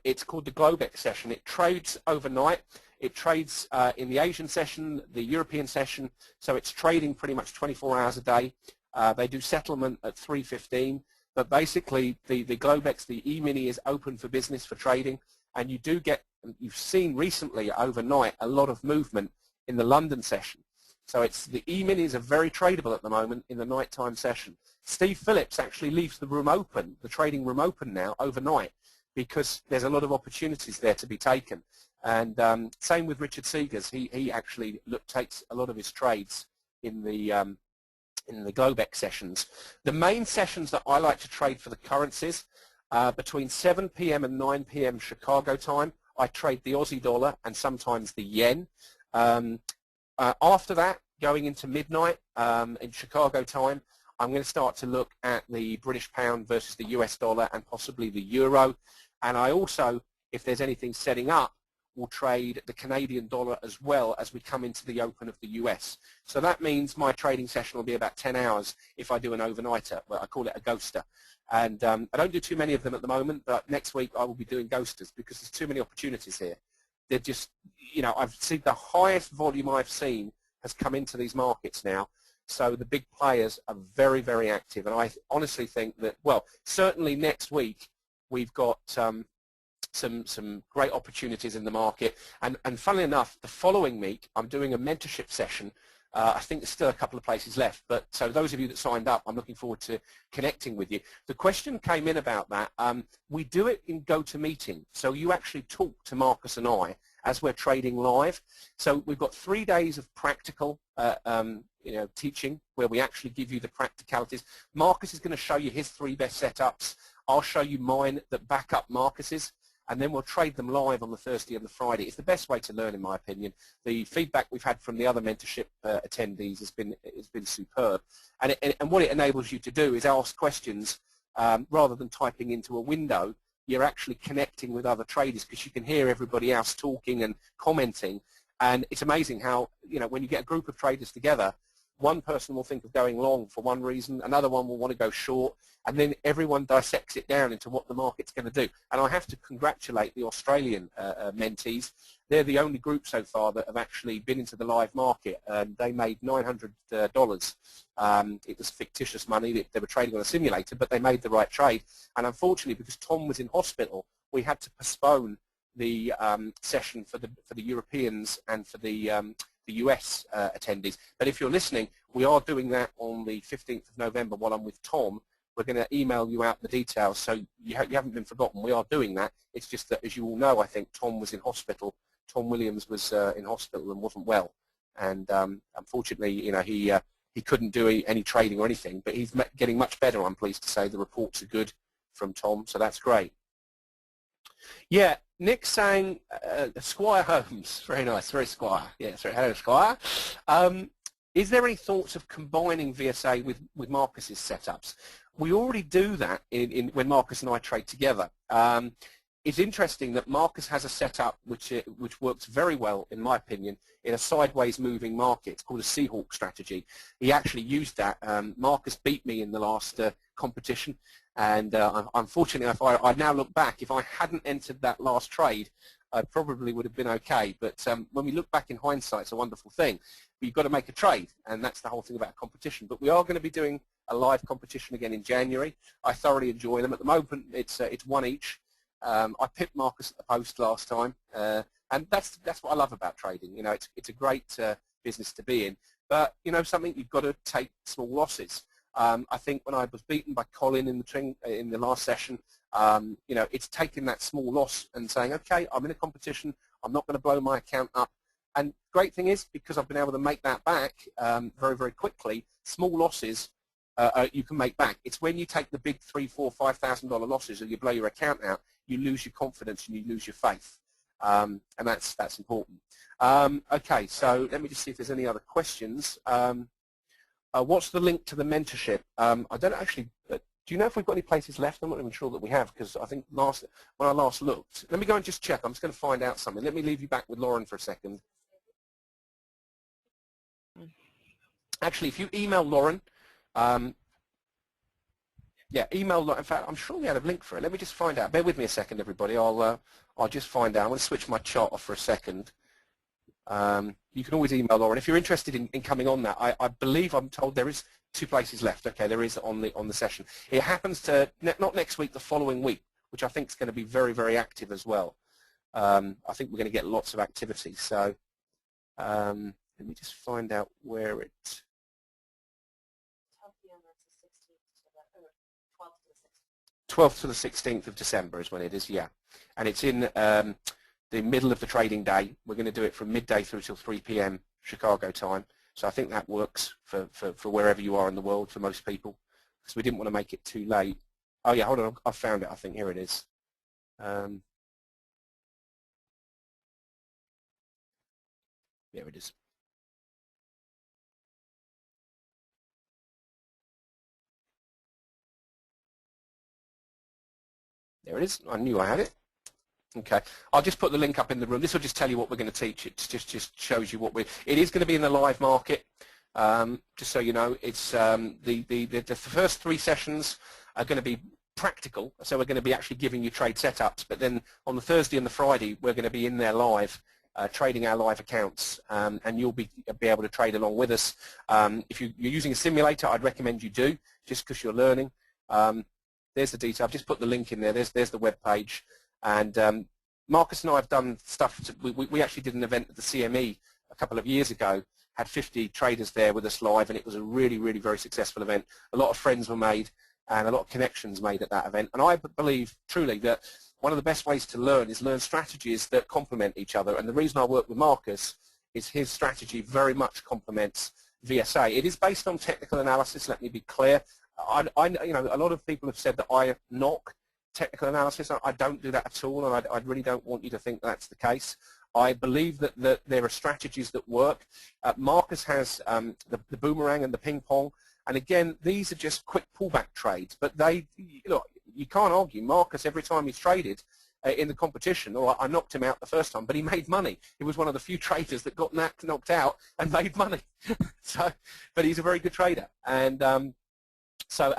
It's called the Globex session. It trades overnight. It trades in the Asian session, the European session, so it's trading pretty much 24 hours a day. They do settlement at 3:15, but basically the Globex, the E-mini, is open for business for trading, and you do get, you've seen recently overnight a lot of movement in the London session. So it's the E-minis are very tradable at the moment in the nighttime session. Steve Phillips actually leaves the room open, the trading room open now overnight, because there's a lot of opportunities there to be taken. And same with Richard Seegers. He actually takes a lot of his trades in the Globex sessions. The main sessions that I like to trade for the currencies, between 7 p.m. and 9 p.m. Chicago time, I trade the Aussie dollar and sometimes the yen. After that, going into midnight in Chicago time, I'm going to start to look at the British pound versus the US dollar and possibly the euro. And I also, if there's anything setting up, will trade the Canadian dollar as well as we come into the open of the US. So that means my trading session will be about 10 hours if I do an overnighter. Well, I call it a ghoster. And I don't do too many of them at the moment, but next week I will be doing ghosters because there's too many opportunities here. They're just, you know, I've seen the highest volume I've seen has come into these markets now. So the big players are very, very active. And I honestly think that, well, certainly next week we've got some great opportunities in the market. And funnily enough, the following week I'm doing a mentorship session. I think there's still a couple of places left, but so those of you that signed up, I'm looking forward to connecting with you. The question came in about that. We do it in GoToMeeting, so you actually talk to Marcus and I as we're trading live. So we've got 3 days of practical teaching where we actually give you the practicalities. Marcus is going to show you his 3 best setups. I'll show you mine that back up Marcus's, and then we'll trade them live on the Thursday and the Friday. It's the best way to learn, in my opinion. The feedback we've had from the other mentorship attendees has been superb. And what it enables you to do is ask questions rather than typing into a window. You're actually connecting with other traders because you can hear everybody else talking and commenting. And it's amazing how, you know, when you get a group of traders together, one person will think of going long for one reason, another one will want to go short, and then everyone dissects it down into what the market's going to do. And I have to congratulate the Australian mentees. They're the only group so far that have actually been into the live market, and they made $900. It was fictitious money. They were trading on a simulator, but they made the right trade. And unfortunately, because Tom was in hospital, we had to postpone the session for the Europeans and for the US attendees. But if you're listening, we are doing that on the 15th of November while I'm with Tom. We're going to email you out the details, so you haven't been forgotten. We are doing that. It's just that, as you all know, I think Tom was in hospital Tom Williams was in hospital and wasn't well, and unfortunately, he couldn't do any trading or anything. But he's getting much better. I'm pleased to say the reports are good from Tom, so that's great. Yeah, Nick's saying Squire Holmes, very nice, very Squire. Yeah, sorry, hello Squire. Is there any thoughts of combining VSA with Marcus's setups? We already do that when Marcus and I trade together. It's interesting that Marcus has a setup which works very well, in my opinion, in a sideways moving market. It's called a Seahawk strategy. He actually used that. Marcus beat me in the last competition, and unfortunately, if I now look back, if I hadn't entered that last trade, I probably would have been okay. But when we look back in hindsight, it's a wonderful thing. But you've got to make a trade, and that's the whole thing about competition. But we are going to be doing a live competition again in January. I thoroughly enjoy them. At the moment, it's one each. I pipped Marcus at the post last time, and that's what I love about trading. It's a great business to be in. But something, you've got to take small losses. I think when I was beaten by Colin in the last session, it's taking that small loss and saying, okay, I'm in a competition. I'm not going to blow my account up. And great thing is, because I've been able to make that back very, very quickly, small losses you can make back. It's when you take the big $3,000, $4,000, $5,000 losses and you blow your account out, you lose your confidence and you lose your faith. And that's important. Okay, so let me just see if there's any other questions. What's the link to the mentorship? I don't actually, do you know if we've got any places left? I'm not even sure that we have, because I think when I last looked, let me go and just check. I'm just going to find out something. Let me leave you back with Lauren for a second. Actually, if you email Lauren, yeah, email Lauren. In fact, I'm sure we had a link for it. Let me just find out. Bear with me a second, everybody. I'll just find out. I'm going to switch my chart off for a second. You can always email Lauren if you're interested in coming on that. I believe I'm told there is 2 places left. Okay, there is on the session. It happens to not next week, the following week, which I think is going to be very, very active as well. I think we're going to get lots of activity. So let me just find out where it. 12th to the 16th of December is when it is, yeah. And it's in the middle of the trading day. We're going to do it from midday through till 3 p.m. Chicago time. So I think that works for wherever you are in the world for most people, because we didn't want to make it too late. Oh yeah, hold on, I found it. I think here it is. Here it is. There it is. I knew I had it. Okay, I'll just put the link up in the room. This will just tell you what we're going to teach. It just shows you what it is going to be in the live market. Just so you know, it's the first 3 sessions are going to be practical. So we're going to be actually giving you trade setups. But then on the Thursday and the Friday, we're going to be in there live, trading our live accounts, and you'll be able to trade along with us. If you're using a simulator, I'd recommend you do, just because you're learning. There's the detail. I've just put the link in there. There's the web page. And Marcus and I have done stuff. We actually did an event at the CME a couple of years ago, had 50 traders there with us live, and it was a really, really very successful event. A lot of friends were made and a lot of connections made at that event. And I believe truly that one of the best ways to learn is learn strategies that complement each other. And the reason I work with Marcus is his strategy very much complements VSA. It is based on technical analysis, let me be clear. A lot of people have said that I knock technical analysis. I don't do that at all, and I really don't want you to think that's the case. I believe that there are strategies that work. Marcus has the boomerang and the ping pong, and again, these are just quick pullback trades, but you can't argue. Marcus, every time he's traded in the competition, or I knocked him out the first time, but he made money. He was one of the few traders that got knocked out and made money. But he's a very good trader, and and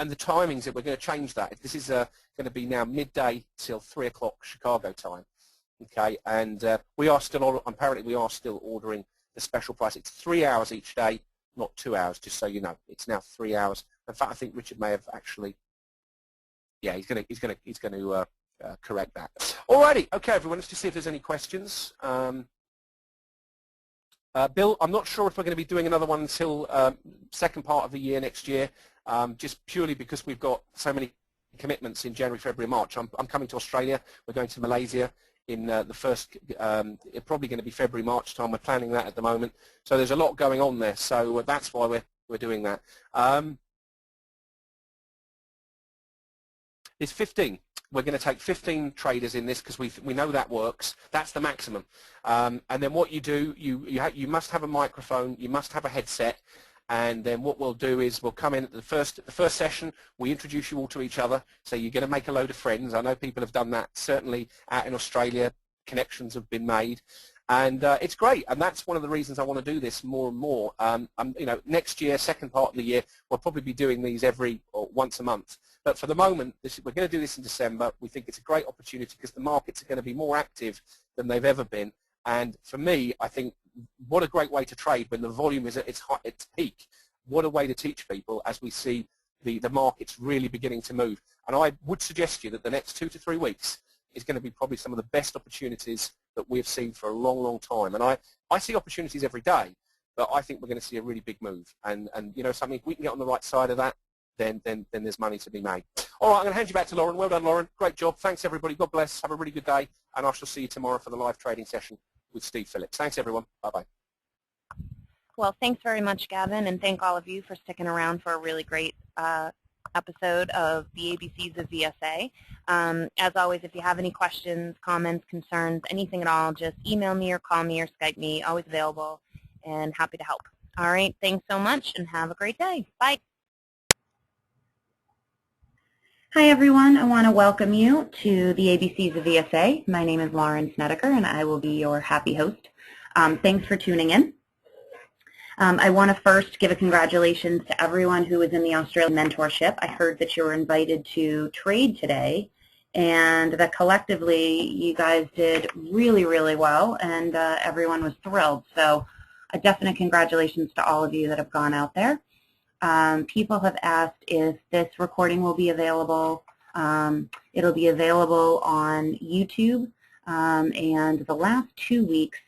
the timings that we're going to change that. This is going to be now midday till 3 o'clock Chicago time. Okay, and we are still ordering the special price. It's 3 hours each day, not 2 hours. Just so you know, it's now 3 hours. In fact, I think Richard may have actually. Yeah, he's going to correct that. Alrighty, okay, everyone. Let's just see if there's any questions. Bill, I'm not sure if we're going to be doing another one until second part of the year next year. Just purely because we've got so many commitments in January, February, March. I'm coming to Australia. We're going to Malaysia in the first, probably going to be February, March time. We're planning that at the moment. So there's a lot going on there. So that's why we're doing that. It's 15. We're going to take 15 traders in this because we know that works. That's the maximum. And then what you do, you must have a microphone, you must have a headset, and then what we'll do is we'll come in at the first session, we introduce you all to each other, so you're going to make a load of friends. I know people have done that, certainly out in Australia, connections have been made. And it's great, and that's one of the reasons I want to do this more and more. You know, next year, second part of the year, we'll probably be doing these once a month. But for the moment, we're going to do this in December. We think it's a great opportunity because the markets are going to be more active than they've ever been. And for me, I think what a great way to trade when the volume is at its peak. What a way to teach people as we see the markets really beginning to move. And I would suggest to you that the next 2 to 3 weeks is going to be probably some of the best opportunities that we've seen for a long, long time. And I see opportunities every day, but I think we're going to see a really big move. And you know, something, if we can get on the right side of that, then there's money to be made. All right, I'm going to hand you back to Lauren. Well done, Lauren. Great job. Thanks, everybody. God bless. Have a really good day. And I shall see you tomorrow for the live trading session with Steve Phillips. Thanks, everyone. Bye-bye. Well, thanks very much, Gavin, and thank all of you for sticking around for a really great episode of the ABCs of VSA. As always, if you have any questions, comments, concerns, anything at all, just email me or call me or Skype me. Always available and happy to help. All right, thanks so much and have a great day. Bye. Hi everyone, I want to welcome you to the ABCs of VSA. My name is Lauren Snedeker and I will be your happy host. Thanks for tuning in. I want to first give a congratulations to everyone who was in the Australian mentorship. I heard that you were invited to trade today and that collectively you guys did really, really well and everyone was thrilled. So a definite congratulations to all of you that have gone out there. People have asked if this recording will be available. It'll be available on YouTube, and the last 2 weeks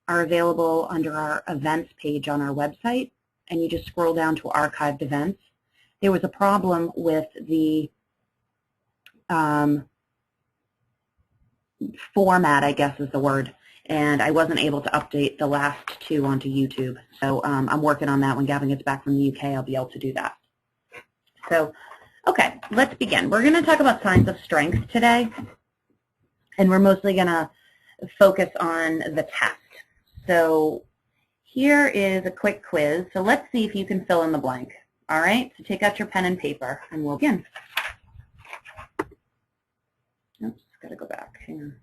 are available under our events page on our website, and you just scroll down to archived events. There was a problem with the format, I guess is the word, and I wasn't able to update the last 2 onto YouTube. So I'm working on that. When Gavin gets back from the UK, I'll be able to do that. So, okay, let's begin. We're going to talk about signs of strength today, and we're mostly going to focus on the test. So here is a quick quiz. So let's see if you can fill in the blank. All right, so take out your pen and paper, and we'll begin. Oops, got to go back. Hang on.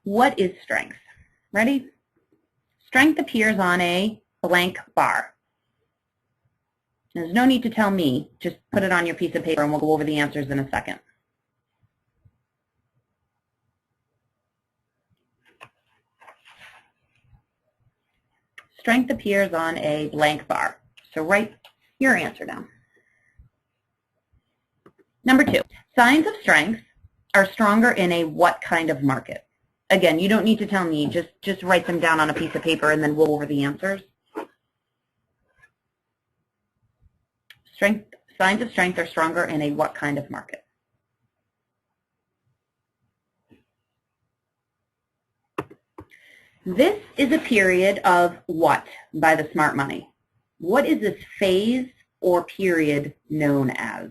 What is strength? Ready? Strength appears on a blank bar. There's no need to tell me. Just put it on your piece of paper and we'll go over the answers in a second. Strength appears on a blank bar. So write your answer down. Number 2, signs of strength are stronger in a what kind of market? Again, you don't need to tell me. Just write them down on a piece of paper and then we'll go over the answers. Signs of strength are stronger in a what kind of market? This is a period of what by the smart money? What is this phase or period known as?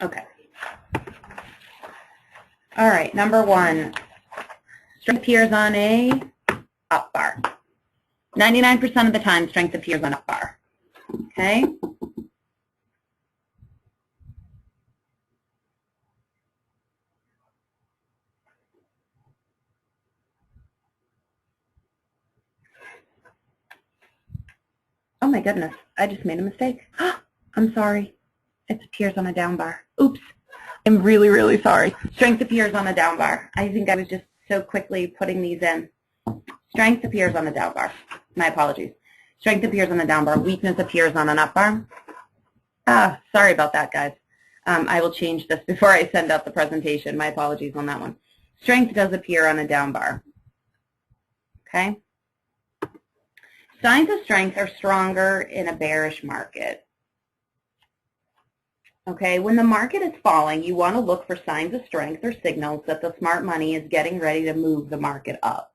Okay. All right, number 1. Strength appears on a up bar. 99% of the time, strength appears on up bar. Okay? Oh my goodness, I just made a mistake. I'm sorry. It appears on a down bar. Oops. I'm really, really sorry. Strength appears on a down bar. I think I was just so quickly putting these in. Strength appears on a down bar. My apologies. Strength appears on a down bar. Weakness appears on an up bar. Sorry about that, guys. I will change this before I send out the presentation. My apologies on that one. Strength does appear on a down bar. Okay? Signs of strength are stronger in a bearish market. Okay, when the market is falling, you want to look for signs of strength or signals that the smart money is getting ready to move the market up.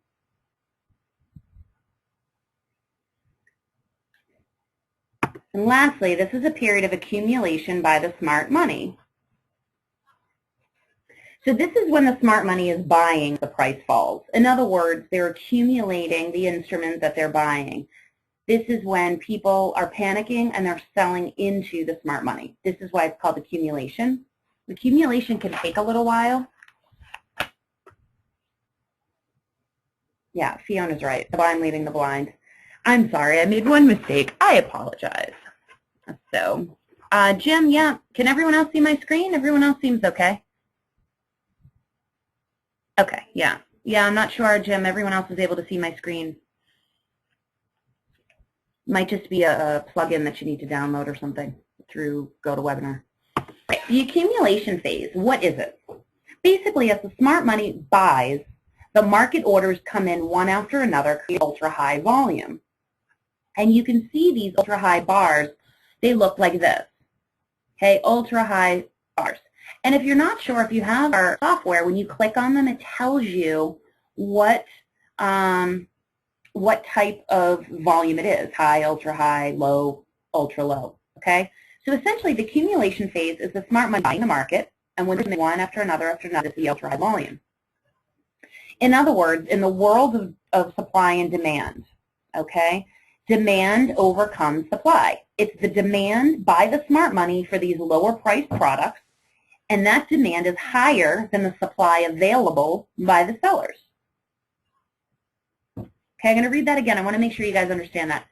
And lastly, this is a period of accumulation by the smart money. So this is when the smart money is buying, the price falls. In other words, they're accumulating the instrument that they're buying. This is when people are panicking and they're selling into the smart money. This is why it's called accumulation. Accumulation can take a little while. Yeah, Fiona's right. The blind leading the blind. I'm sorry, I made one mistake. I apologize. So, Jim, yeah, can everyone else see my screen? Everyone else seems okay. Okay, yeah. Yeah, I'm not sure, Jim. Everyone else is able to see my screen. Might just be a plugin that you need to download or something through GoToWebinar. The accumulation phase, what is it? Basically, as the smart money buys, the market orders come in one after another, create ultra-high volume. And you can see these ultra-high bars, they look like this. Okay, ultra-high bars. And if you're not sure, if you have our software, when you click on them, it tells you what type of volume it is, high, ultra-high, low, ultra-low, okay? So essentially, the accumulation phase is the smart money buying the market, and when there's one after another, it's the ultra-high volume. In other words, in the world of supply and demand, okay, demand overcomes supply. It's the demand by the smart money for these lower-priced products, and that demand is higher than the supply available by the sellers. Okay, I'm going to read that again. I want to make sure you guys understand that.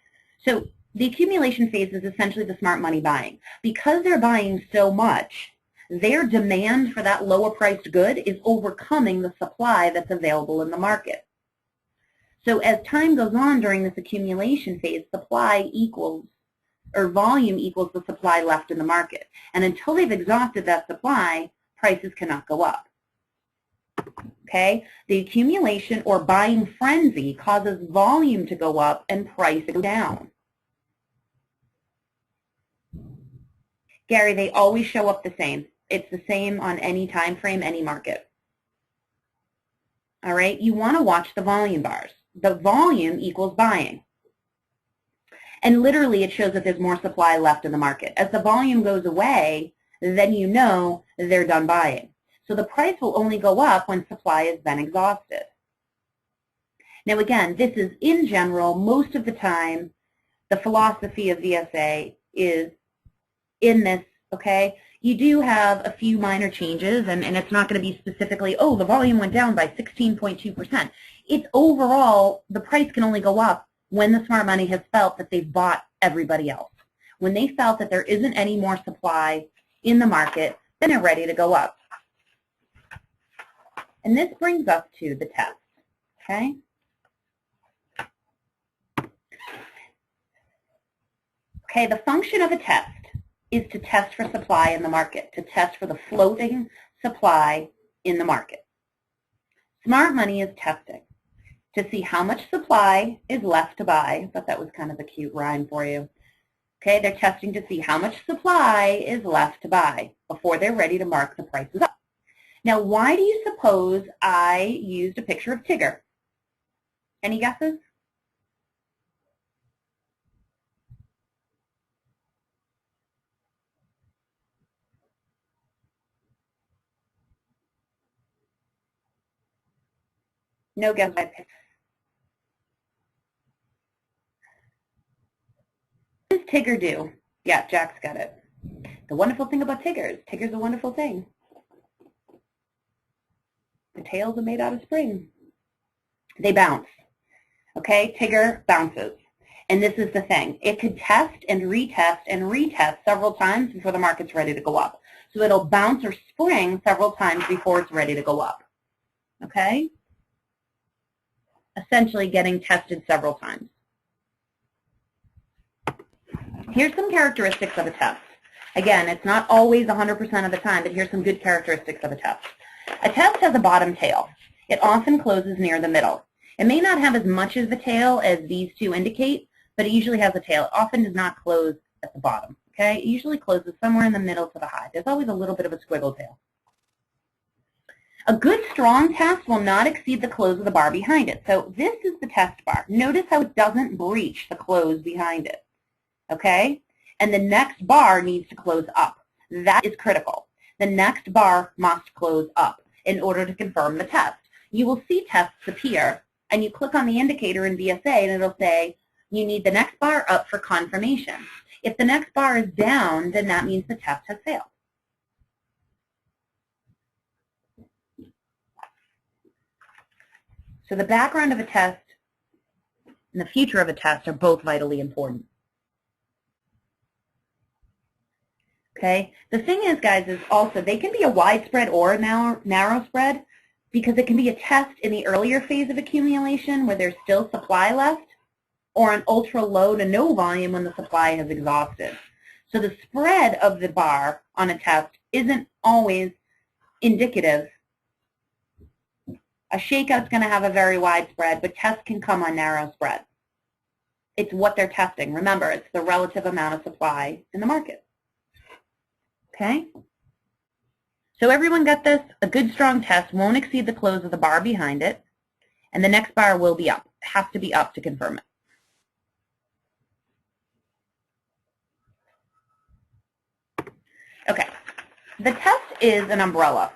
So the accumulation phase is essentially the smart money buying. Because they're buying so much, their demand for that lower priced good is overcoming the supply that's available in the market. So as time goes on during this accumulation phase, supply equals, or volume equals the supply left in the market. And until they've exhausted that supply, prices cannot go up. Okay, the accumulation or buying frenzy causes volume to go up and price to go down. Gary, they always show up the same. It's the same on any time frame, any market. All right, you want to watch the volume bars. The volume equals buying. And literally it shows that there's more supply left in the market. As the volume goes away, then you know they're done buying. So the price will only go up when supply has been exhausted. Now again, this is in general, most of the time, the philosophy of VSA is in this, okay? You do have a few minor changes, and it's not going to be specifically, oh, the volume went down by 16.2%. It's overall, the price can only go up when the smart money has felt that they've bought everybody else. When they felt that there isn't any more supply in the market, then they're ready to go up. And this brings us to the test, okay? Okay, the function of a test is to test for supply in the market, to test for the floating supply in the market. Smart money is testing to see how much supply is left to buy. I thought that was kind of a cute rhyme for you. Okay, they're testing to see how much supply is left to buy before they're ready to mark the prices up. Now, why do you suppose I used a picture of Tigger? Any guesses? No guess. What does Tigger do? Yeah, Jack's got it. The wonderful thing about Tigger's a wonderful thing. The tails are made out of spring. They bounce. Okay, Tigger bounces. And this is the thing. It could test and retest several times before the market's ready to go up. So it'll bounce or spring several times before it's ready to go up. Okay? Essentially getting tested several times. Here's some characteristics of a test. Again, it's not always 100% of the time, but here's some good characteristics of a test. A test has a bottom tail. It often closes near the middle. It may not have as much of a tail as these two indicate, but it usually has a tail. It often does not close at the bottom. Okay? It usually closes somewhere in the middle to the high. There's always a little bit of a squiggle tail. A good strong test will not exceed the close of the bar behind it. So this is the test bar. Notice how it doesn't breach the close behind it. Okay? And the next bar needs to close up. That is critical. The next bar must close up in order to confirm the test. You will see tests appear, and you click on the indicator in VSA, and it'll say, you need the next bar up for confirmation. If the next bar is down, then that means the test has failed. So the background of a test and the future of a test are both vitally important. Okay? The thing is, guys, is also they can be a widespread or a narrow spread because it can be a test in the earlier phase of accumulation where there's still supply left, or an ultra low to no volume when the supply has exhausted. So the spread of the bar on a test isn't always indicative. A shakeout's going to have a very wide spread, but tests can come on narrow spread. It's what they're testing. Remember, it's the relative amount of supply in the market. Okay? So everyone got this? A good strong test won't exceed the close of the bar behind it, and the next bar will be up. It has to be up to confirm it. Okay. The test is an umbrella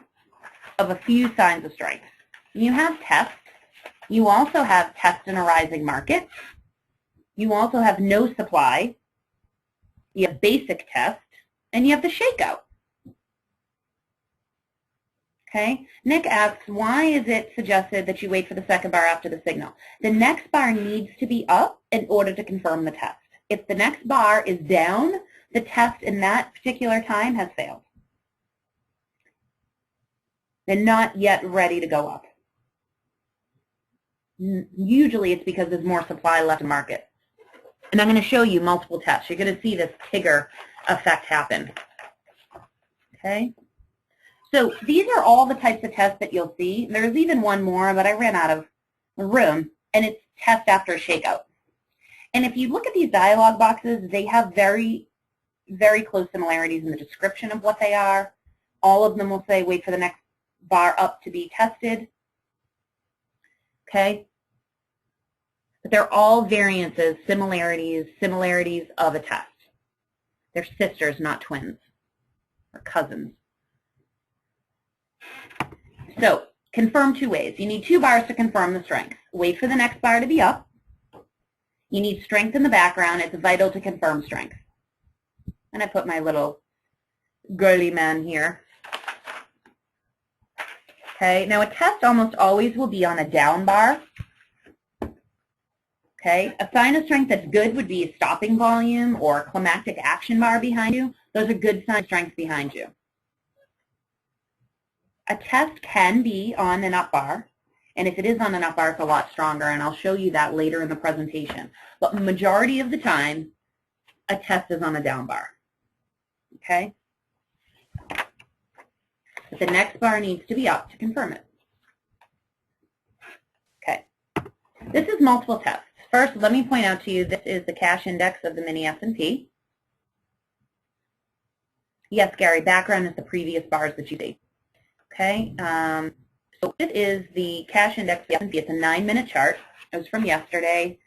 of a few signs of strength. You have tests. You also have test in a rising market. You also have no supply. You have basic test. And you have the shakeout. Okay? Nick asks, why is it suggested that you wait for the second bar after the signal? The next bar needs to be up in order to confirm the test. If the next bar is down, the test in that particular time has failed. They're not yet ready to go up. Usually it's because there's more supply left in the market. And I'm going to show you multiple tests. You're going to see this Tigger effect happen. Okay? So these are all the types of tests that you'll see. There's even one more, but I ran out of room, and it's test after a shakeout. And if you look at these dialog boxes, they have very, very close similarities in the description of what they are. All of them will say, wait for the next bar up to be tested. Okay? But they're all variances, similarities of a test. They're sisters, not twins, or cousins. So, confirm two ways. You need two bars to confirm the strength. Wait for the next bar to be up. You need strength in the background. It's vital to confirm strength. And I put my little girly man here. Okay, now a test almost always will be on a down bar. Okay, a sign of strength that's good would be a stopping volume or a climactic action bar behind you. Those are good signs of strength behind you. A test can be on an up bar, and if it is on an up bar, it's a lot stronger, and I'll show you that later in the presentation. But the majority of the time, a test is on a down bar. Okay? But the next bar needs to be up to confirm it. Okay. This is multiple tests. First, let me point out to you, this is the cash index of the mini S&P. Yes, Gary, background is the previous bars that you see. Okay, so it is the cash index of the S&P. It's a 9-minute chart. It was from yesterday.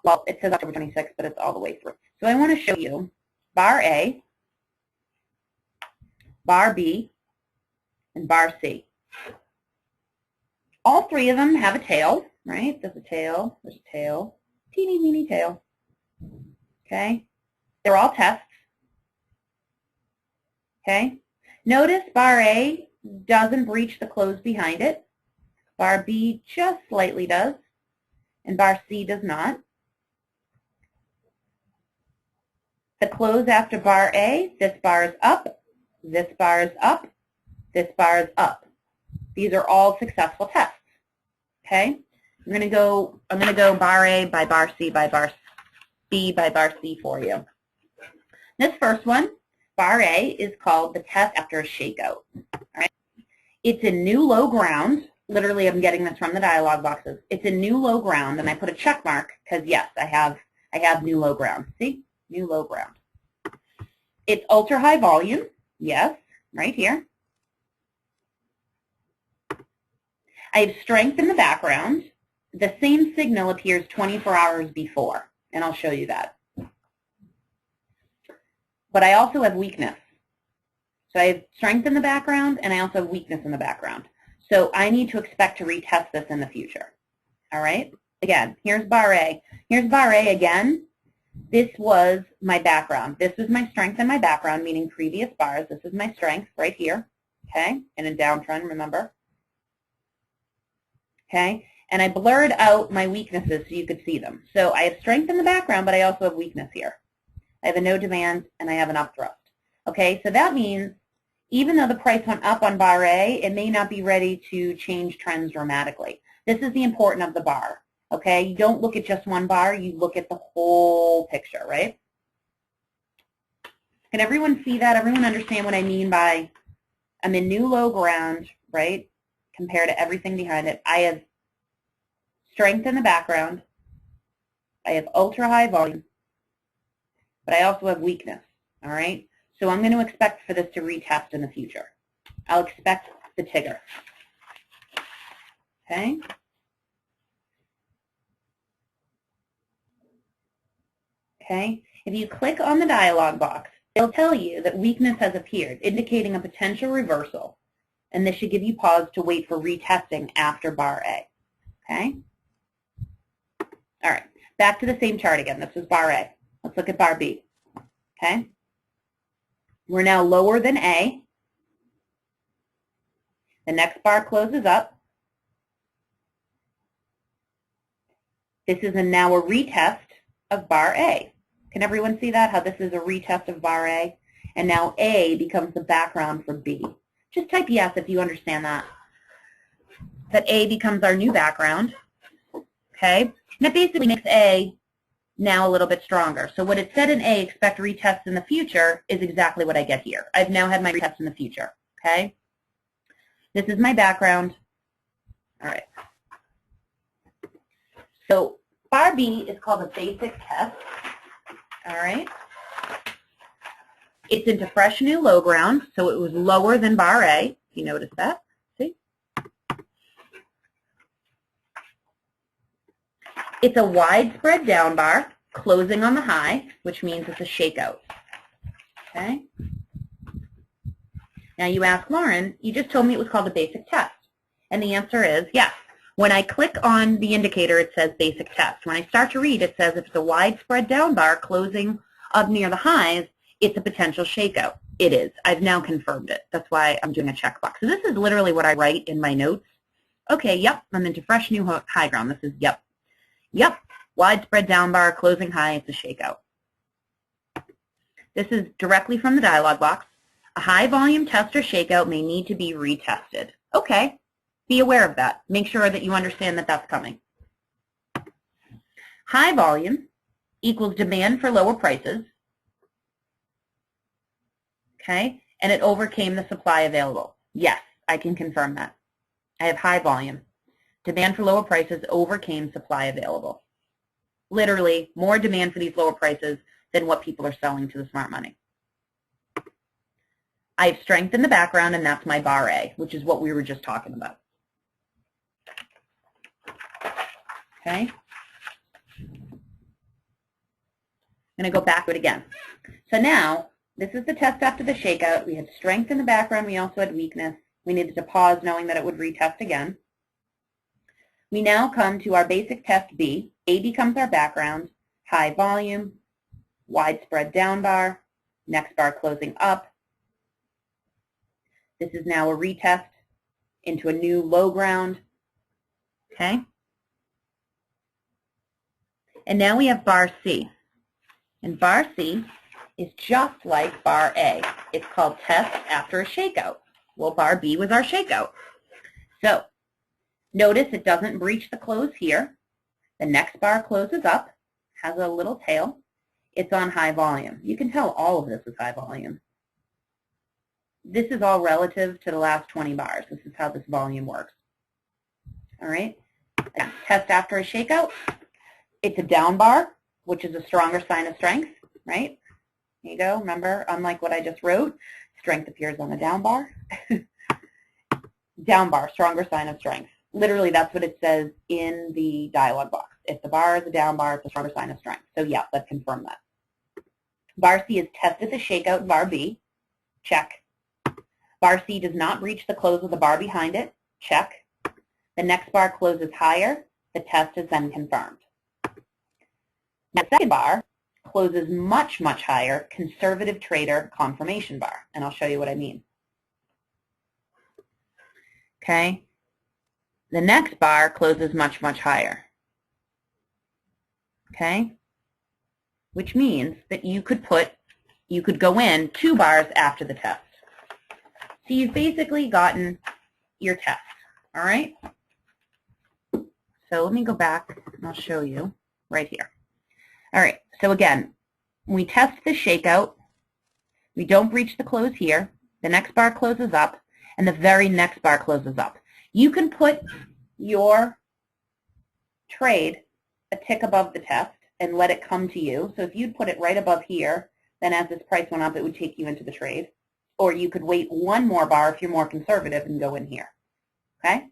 Well, it says October 26th, but it's all the way through. So I want to show you bar A, bar B, and bar C. All three of them have a tail, right? There's a tail, teeny weeny tail. Okay? They're all tests. Okay? Notice bar A doesn't breach the close behind it. Bar B just slightly does. And bar C does not. The close after bar A, this bar is up, this bar is up, this bar is up. These are all successful tests. Okay? I'm going to go bar A by bar C by bar B by bar C for you. This first one, bar A is called the test after a shakeout. All right? It's in new low ground. Literally, I'm getting this from the dialog boxes. It's in new low ground, and I put a check mark because, yes, I have new low ground. See? New low ground. It's ultra-high volume. Yes, right here. I have strength in the background. The same signal appears 24 hours before, and I'll show you that. But I also have weakness. So I have strength in the background, and I also have weakness in the background. So I need to expect to retest this in the future. All right? Again, here's bar A. Here's bar A again. This was my background. This is my strength in my background, meaning previous bars. This is my strength right here, okay? In a downtrend, remember? Okay? And I blurred out my weaknesses so you could see them. So I have strength in the background, but I also have weakness here. I have a no demand, and I have an up thrust. Okay, so that means even though the price went up on bar A, it may not be ready to change trends dramatically. This is the importance of the bar. Okay, you don't look at just one bar, you look at the whole picture, right? Can everyone see that? Everyone understand what I mean by I'm in new low ground, right, compared to everything behind it. I have strength in the background. I have ultra-high volume. But I also have weakness, all right? So I'm going to expect for this to retest in the future. I'll expect the Tigger. Okay? Okay? If you click on the dialog box, it'll tell you that weakness has appeared, indicating a potential reversal. And this should give you pause to wait for retesting after bar A. Okay? All right. Back to the same chart again. This is bar A. Let's look at bar B. Okay? We're now lower than A. The next bar closes up. This is now a retest of bar A. Can everyone see that, how this is a retest of bar A? And now A becomes the background for B. Just type yes if you understand that. That A becomes our new background. Okay? And it basically makes A now a little bit stronger. So what it said in A, expect retests in the future, is exactly what I get here. I've now had my retest in the future. Okay? This is my background. All right. So bar B is called a basic test. All right. It's into fresh new low ground, so it was lower than bar A. If you notice that. See? It's a widespread down bar, closing on the high, which means it's a shakeout. Okay? Now you ask Lauren, you just told me it was called a basic test. And the answer is yes. When I click on the indicator, it says basic test. When I start to read, it says if it's a widespread down bar closing up near the highs, it's a potential shakeout. It is. I've now confirmed it. That's why I'm doing a checkbox. So this is literally what I write in my notes. Okay, yep, I'm into fresh new high ground. This is yep. Yep, widespread down bar, closing high, it's a shakeout. This is directly from the dialog box. A high volume test or shakeout may need to be retested. Okay, be aware of that. Make sure that you understand that that's coming. High volume equals demand for lower prices. Okay, and it overcame the supply available. Yes, I can confirm that. I have high volume. Demand for lower prices overcame supply available. Literally, more demand for these lower prices than what people are selling to the smart money. I have strength in the background, and that's my bar A, which is what we were just talking about. Okay? I'm going to go back to it again. So now, this is the test after the shakeout. We had strength in the background. We also had weakness. We needed to pause knowing that it would retest again. We now come to our basic test B. A becomes our background, high volume, widespread down bar, next bar closing up. This is now a retest into a new low ground. Okay? And now we have bar C. And bar C is just like bar A. It's called test after a shakeout. Well, bar B was our shakeout. So notice it doesn't breach the close here. The next bar closes up, has a little tail. It's on high volume. You can tell all of this is high volume. this is all relative to the last 20 bars. This is how this volume works. All right? Test after a shakeout. It's a down bar, which is a stronger sign of strength, right? There you go. Remember, unlike what I just wrote, strength appears on the down bar. Down bar, stronger sign of strength. Literally, that's what it says in the dialog box. If the bar is a down bar, it's a stronger sign of strength. So yeah, let's confirm that. Bar C is tested the shakeout bar B. Check. Bar C does not breach the close of the bar behind it. Check. The next bar closes higher. The test is then confirmed. Now, the second bar closes much, much higher, conservative trader confirmation bar. And I'll show you what I mean. Okay. The next bar closes much, much higher. Okay. Which means that you could go in 2 bars after the test. So you've basically gotten your test. All right. So let me go back and I'll show you right here. All right. So again, we test the shakeout. We don't breach the close here. The next bar closes up, and the very next bar closes up. You can put your trade a tick above the test and let it come to you. So if you'd put it right above here, then as this price went up, it would take you into the trade. Or you could wait 1 more bar if you're more conservative and go in here. Okay?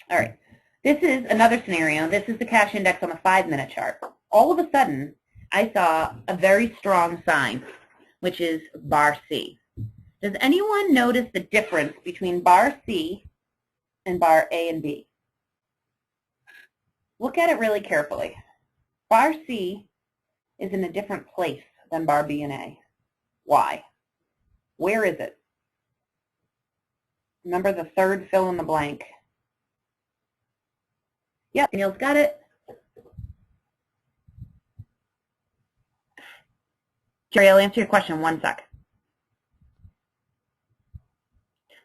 All right. This is another scenario. This is the cash index on the 5-minute chart. All of a sudden, I saw a very strong sign, which is bar C. Does anyone notice the difference between bar C and bar A and B? Look at it really carefully. Bar C is in a different place than bar B and A. Why? Where is it? Remember the third fill in the blank. Yep, Neil's got it. Jerry, I'll answer your question in 1 sec.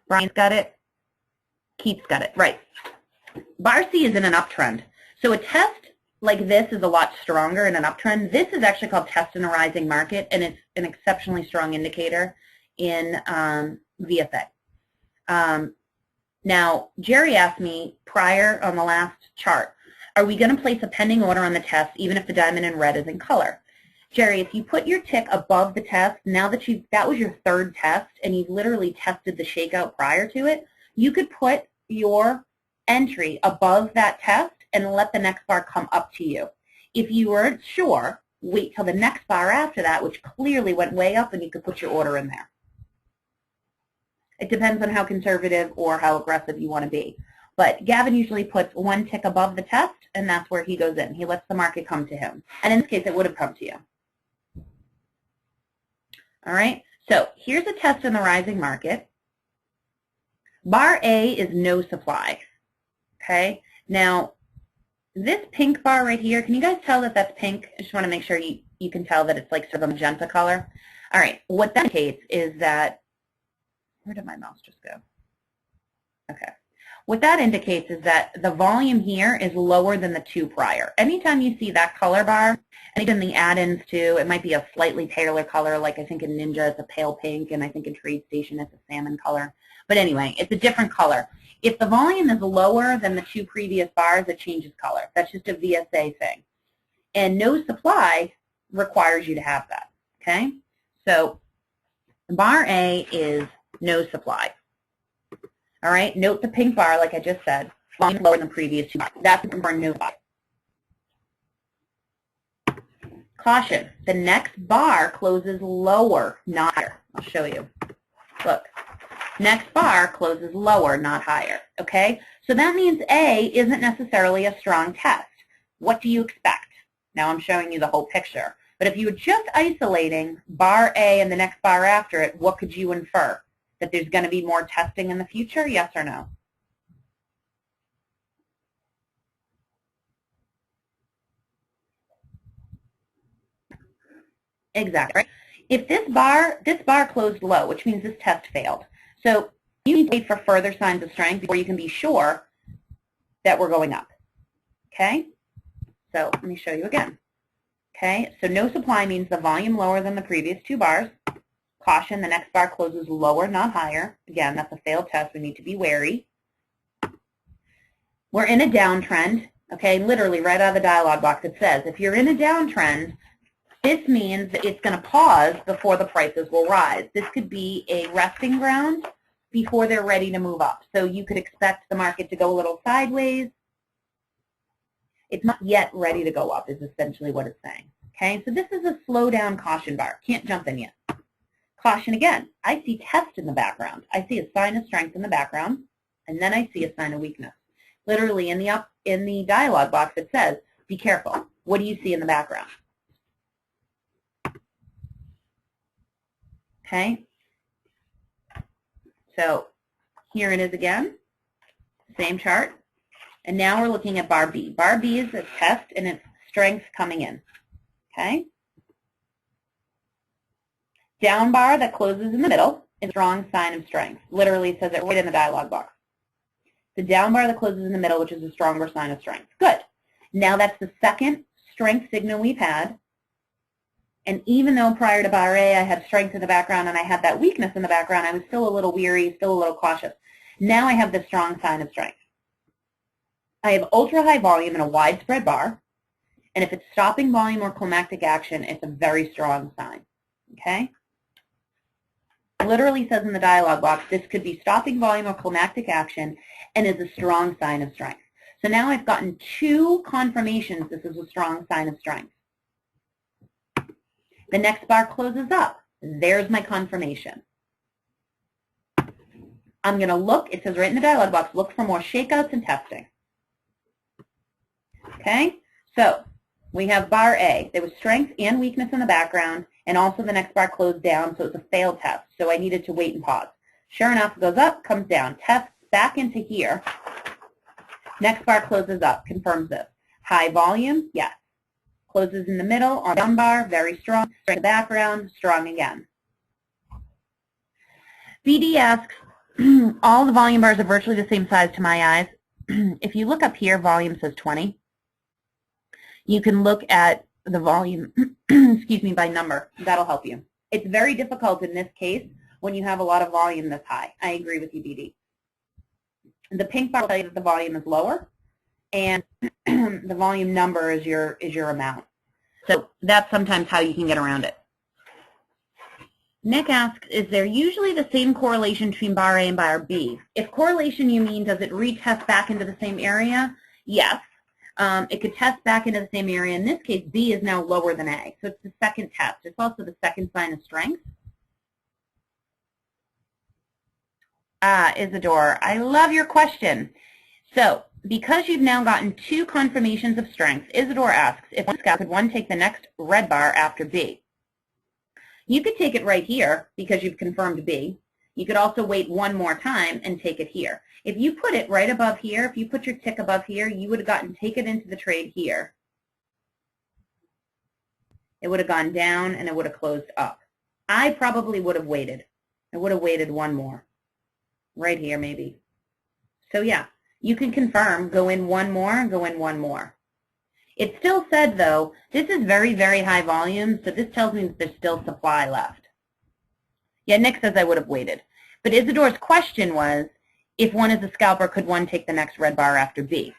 Brian's got it. Keith's got it. Right. Bar C is in an uptrend. So a test like this is a lot stronger in an uptrend. This is actually called test in a rising market, and it's an exceptionally strong indicator in VFA. Now, Jerry asked me prior on the last chart, are we going to place a pending order on the test even if the diamond in red is in color? Jerry, if you put your tick above the test, now that that was your 3rd test and you've literally tested the shakeout prior to it, you could put your entry above that test and let the next bar come up to you. If you weren't sure, wait till the next bar after that, which clearly went way up, and you could put your order in there. It depends on how conservative or how aggressive you want to be. But Gavin usually puts 1 tick above the test, and that's where he goes in. He lets the market come to him. And in this case, it would have come to you. All right, so here's a test in the rising market. Bar A is no supply. Okay, now this pink bar right here, can you guys tell that that's pink? I just want to make sure you can tell that it's like sort of a magenta color. All right, what that indicates is that, where did my mouse just go? Okay. What that indicates is that the volume here is lower than the 2 prior. Anytime you see that color bar, and even the add-ins too, it might be a slightly paler color, like I think in Ninja it's a pale pink, and I think in TradeStation it's a salmon color. But anyway, it's a different color. If the volume is lower than the 2 previous bars, it changes color. That's just a VSA thing. And no supply requires you to have that, okay? So bar A is no supply. All right, note the pink bar, like I just said, volume lower than the previous 2 bars. That's for no supply. Caution, the next bar closes lower, not higher. I'll show you. Look, next bar closes lower, not higher, okay? So that means A isn't necessarily a strong test. What do you expect? Now I'm showing you the whole picture. But if you were just isolating bar A and the next bar after it, what could you infer? That there's going to be more testing in the future, yes or no? Exactly. Right? If this bar closed low, which means this test failed. So you need to wait for further signs of strength before you can be sure that we're going up. Okay? So let me show you again. Okay, so no supply means the volume lower than the previous two bars. Caution, the next bar closes lower, not higher. Again, that's a failed test. We need to be wary. We're in a downtrend. Okay, literally right out of the dialog box it says, if you're in a downtrend, this means that it's going to pause before the prices will rise. This could be a resting ground before they're ready to move up. So you could expect the market to go a little sideways. It's not yet ready to go up is essentially what it's saying. Okay, so this is a slow down caution bar. Can't jump in yet. Caution again. I see test in the background. I see a sign of strength in the background, and then I see a sign of weakness. Literally in the dialog box it says, be careful. What do you see in the background? Okay. So here it is again. Same chart. And now we're looking at bar B. Bar B is a test and it's strength coming in. Okay? Down bar that closes in the middle is a strong sign of strength. Literally says it right in the dialog box. The down bar that closes in the middle, which is a stronger sign of strength. Good. Now that's the second strength signal we've had. And even though prior to bar A I had strength in the background and I had that weakness in the background, I was still a little weary, still a little cautious. Now I have this strong sign of strength. I have ultra-high volume in a widespread bar, and if it's stopping volume or climactic action, it's a very strong sign. Okay? It literally says in the dialog box, this could be stopping volume or climactic action and is a strong sign of strength. So now I've gotten two confirmations this is a strong sign of strength. The next bar closes up. There's my confirmation. I'm going to look, it says right in the dialog box, look for more shakeouts and testing. Okay, so we have bar A. There was strength and weakness in the background, and also the next bar closed down, so it's a failed test. So I needed to wait and pause. Sure enough, it goes up, comes down, tests back into here. Next bar closes up, confirms this. High volume, yes. Closes in the middle, on down bar, very strong. Strength in the background, strong again. BD asks, all the volume bars are virtually the same size to my eyes. If you look up here, volume says 20. You can look at the volume, excuse me, by number. That'll help you. It's very difficult in this case when you have a lot of volume this high. I agree with you, BD. The pink bar will tell you that the volume is lower, and the volume number is your amount. So that's sometimes how you can get around it. Nick asks, is there usually the same correlation between bar A and bar B? If correlation you mean, does it retest back into the same area? Yes. It could test back into the same area. In this case, B is now lower than A. So it's the second test. It's also the second sign of strength. Isadore, I love your question. So because you've now gotten two confirmations of strength, Isadore asks, if one scalp, could one take the next red bar after B? You could take it right here because you've confirmed B. You could also wait one more time and take it here. If you put it right above here, if you put your tick above here, you would have take it into the trade here. It would have gone down and it would have closed up. I probably would have waited. I would have waited one more. Right here maybe. So yeah, you can confirm, go in one more, go in one more. It still said though, this is very, very high volume, so this tells me that there's still supply left. Yeah, Nick says I would have waited. But Isadore's question was, if one is a scalper, could one take the next red bar after B?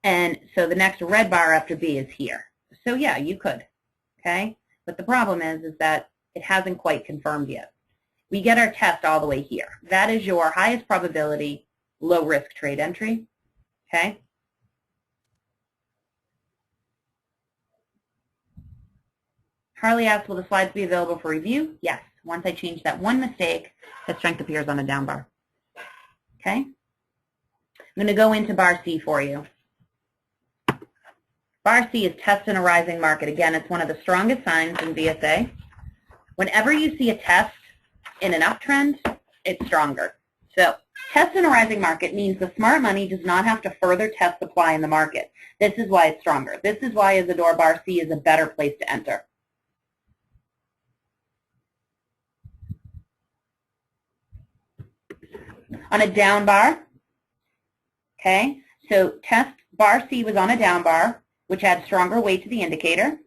And so the next red bar after B is here. So yeah, you could, okay? But the problem is that it hasn't quite confirmed yet. We get our test all the way here. That is your highest probability, low risk trade entry, okay? Harley asks, will the slides be available for review? Yes. Once I change that one mistake, that strength appears on a down bar. Okay? I'm going to go into bar C for you. Bar C is test in a rising market. Again, it's one of the strongest signs in VSA. Whenever you see a test in an uptrend, it's stronger. So test in a rising market means the smart money does not have to further test supply in the market. This is why it's stronger. This is why Isadore bar C is a better place to enter. On a down bar, okay, so test bar C was on a down bar, which had stronger weight to the indicator.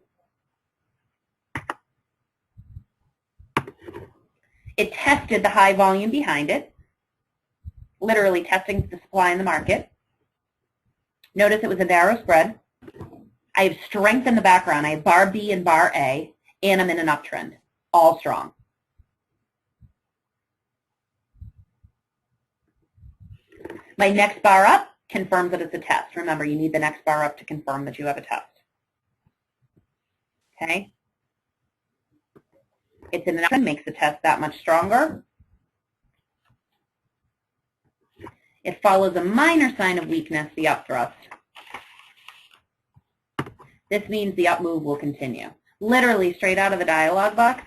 It tested the high volume behind it, literally testing the supply in the market. Notice it was a narrow spread. I have strength in the background. I have bar B and bar A, and I'm in an uptrend, all strong. My next bar up confirms that it's a test. Remember, you need the next bar up to confirm that you have a test. Okay? It's in an uptrend, makes the test that much stronger. It follows a minor sign of weakness, the up thrust. This means the up move will continue. Literally, straight out of the dialog box,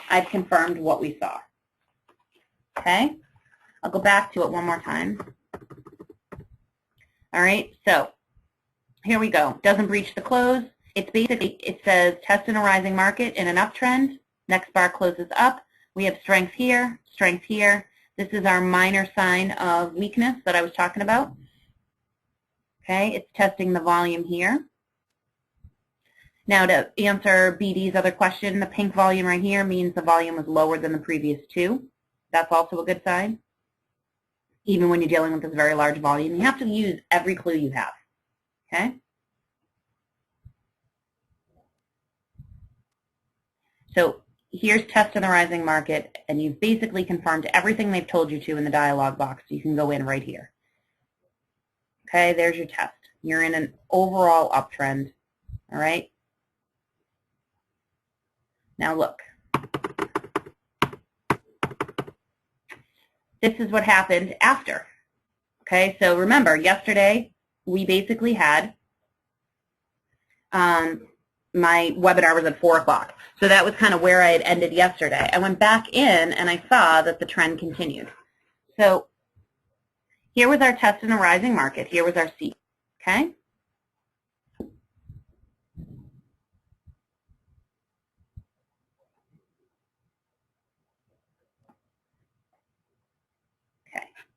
I've confirmed what we saw. Okay? I'll go back to it one more time. All right, so here we go. Doesn't breach the close. It's basically, it says test in a rising market in an uptrend. Next bar closes up. We have strength here, strength here. This is our minor sign of weakness that I was talking about. Okay, it's testing the volume here. Now to answer BD's other question, the pink volume right here means the volume was lower than the previous two. That's also a good sign. Even when you're dealing with this very large volume, you have to use every clue you have. Okay? So here's test in the rising market, and you've basically confirmed everything they've told you to in the dialog box. You can go in right here. Okay, there's your test. You're in an overall uptrend. All right? Now look. This is what happened after. Okay, so remember, yesterday we basically had my webinar was at 4 o'clock. So that was kind of where I had ended yesterday. I went back in and I saw that the trend continued. So here was our test in a rising market. Here was our C. Okay?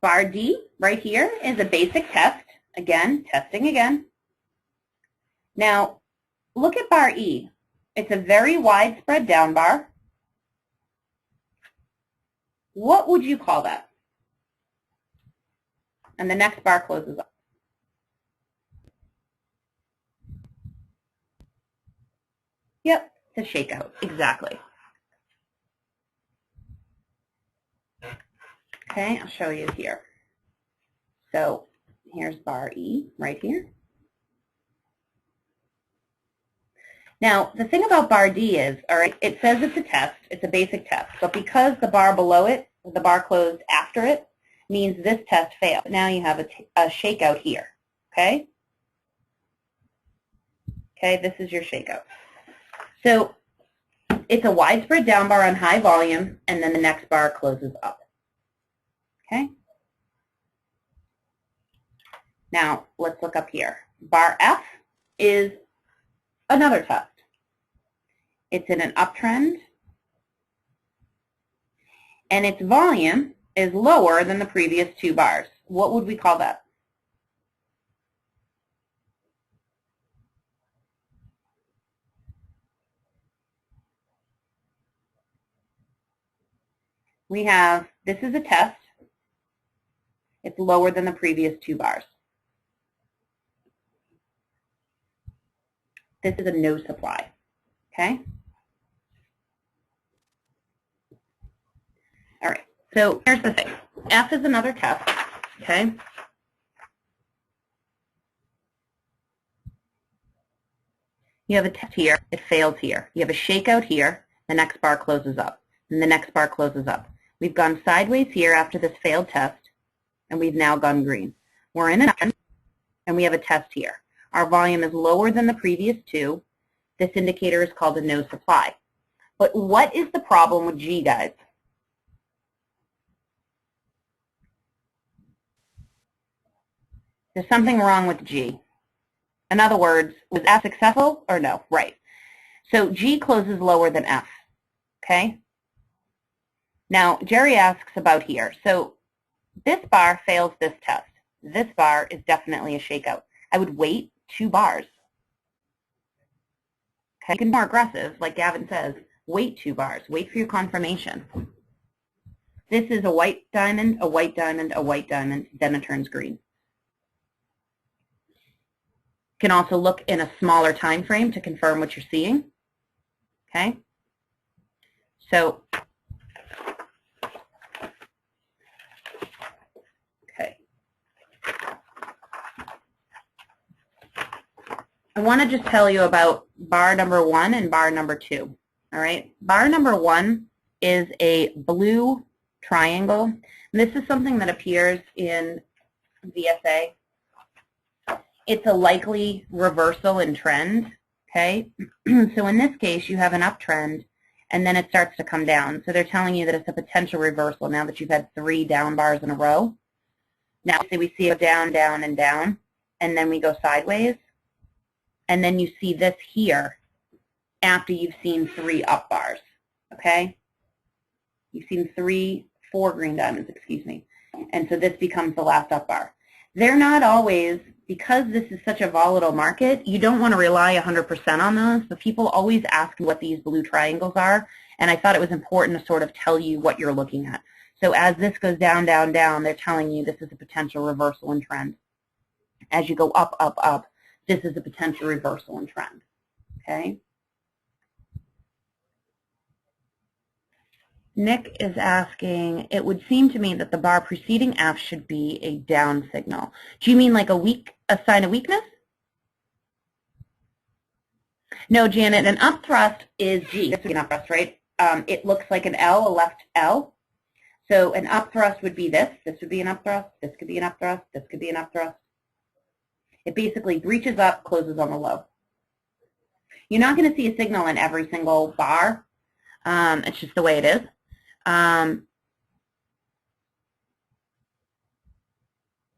Bar D right here is a basic test. Again, testing again. Now, look at bar E. It's a very widespread down bar. What would you call that? And the next bar closes up. Yep, it's a shakeout. Exactly. Okay, I'll show you here. So here's bar E right here. Now, the thing about bar D is, all right, it says it's a test. It's a basic test. But because the bar below it, the bar closed after it, means this test failed. Now you have a shakeout here, okay? Okay, this is your shakeout. So it's a widespread down bar on high volume, and then the next bar closes up. Okay? Now, let's look up here. Bar F is another test. It's in an uptrend, and its volume is lower than the previous 2 bars. What would we call that? We have, this is a test. It's lower than the previous 2 bars. This is a no supply, okay? All right, so here's the thing. F is another test, okay? You have a test here, it fails here. You have a shakeout here, the next bar closes up, and the next bar closes up. We've gone sideways here after this failed test, and we've now gone green. We're in an uptrend, and we have a test here. Our volume is lower than the previous 2. This indicator is called a no supply. But what is the problem with G, guys? There's something wrong with G. In other words, was F successful or no? Right. So G closes lower than F, okay? Now, Jerry asks about here. So this bar fails this test. This bar is definitely a shakeout. I would wait 2 bars. Okay, you can be more aggressive, like Gavin says. Wait 2 bars. Wait for your confirmation. This is a white diamond, a white diamond, a white diamond, then it turns green. You can also look in a smaller time frame to confirm what you're seeing. Okay? So, okay. I want to just tell you about bar number 1 and bar number 2. All right? Bar number 1 is a blue triangle. This is something that appears in VSA. It's a likely reversal in trend, okay? So in this case, you have an uptrend, and then it starts to come down. So they're telling you that it's a potential reversal now that you've had 3 down bars in a row. Now, say we see it down, down, and down, and then we go sideways, and then you see this here after you've seen 3 up bars, okay? You've seen 4 green diamonds, excuse me. And so this becomes the last up bar. They're not always, because this is such a volatile market, you don't want to rely 100% on those, but people always ask what these blue triangles are, and I thought it was important to sort of tell you what you're looking at. So as this goes down, down, down, they're telling you this is a potential reversal in trend. As you go up, up, up, this is a potential reversal in trend, okay? Nick is asking, it would seem to me that the bar preceding F should be a down signal. Do you mean like a sign of weakness? No, Janet, an up thrust is G. This would be an up thrust, right? It looks like an L, a left L. So an up thrust would be this. This would be an up thrust. This could be an up thrust. This could be an up thrust. It basically breaches up, closes on the low. You're not going to see a signal in every single bar. It's just the way it is.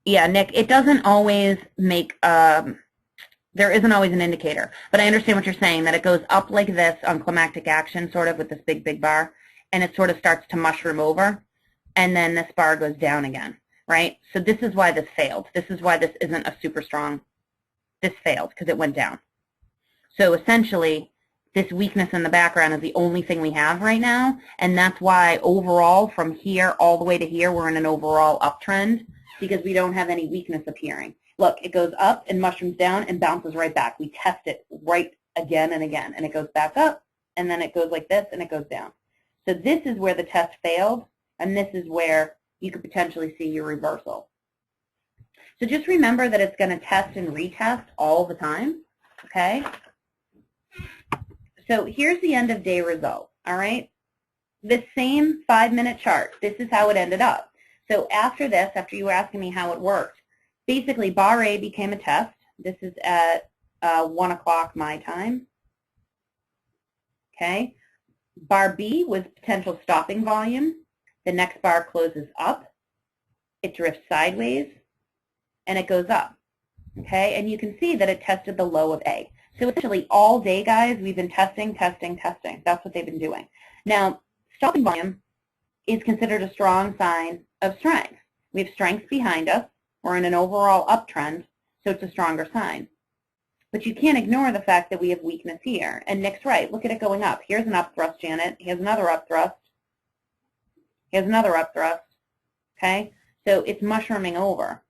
Yeah, Nick, it doesn't always make, there isn't always an indicator, but I understand what you're saying, that it goes up like this on climactic action, sort of with this big, big bar, and it sort of starts to mushroom over, and then this bar goes down again, right? So this is why this failed. This is why this isn't a super strong, this failed, because it went down. So essentially, this weakness in the background is the only thing we have right now, and that's why overall from here all the way to here we're in an overall uptrend, because we don't have any weakness appearing. Look, it goes up and mushrooms down and bounces right back. We test it right again and again, and it goes back up, and then it goes like this, and it goes down. So this is where the test failed, and this is where you could potentially see your reversal. So just remember that it's going to test and retest all the time, okay? So here's the end of day result, all right? This same 5-minute chart, this is how it ended up. So after this, after you were asking me how it worked, basically bar A became a test. This is at 1 o'clock my time, okay? Bar B was potential stopping volume. The next bar closes up. It drifts sideways, and it goes up, okay? And you can see that it tested the low of A. So essentially all day, guys, we've been testing, testing, testing. That's what they've been doing. Now, stopping volume is considered a strong sign of strength. We have strength behind us. We're in an overall uptrend, so it's a stronger sign. But you can't ignore the fact that we have weakness here. And Nick's right. Look at it going up. Here's an up thrust, Janet. Here's another up thrust. Here's another up thrust. Okay? So it's mushrooming over.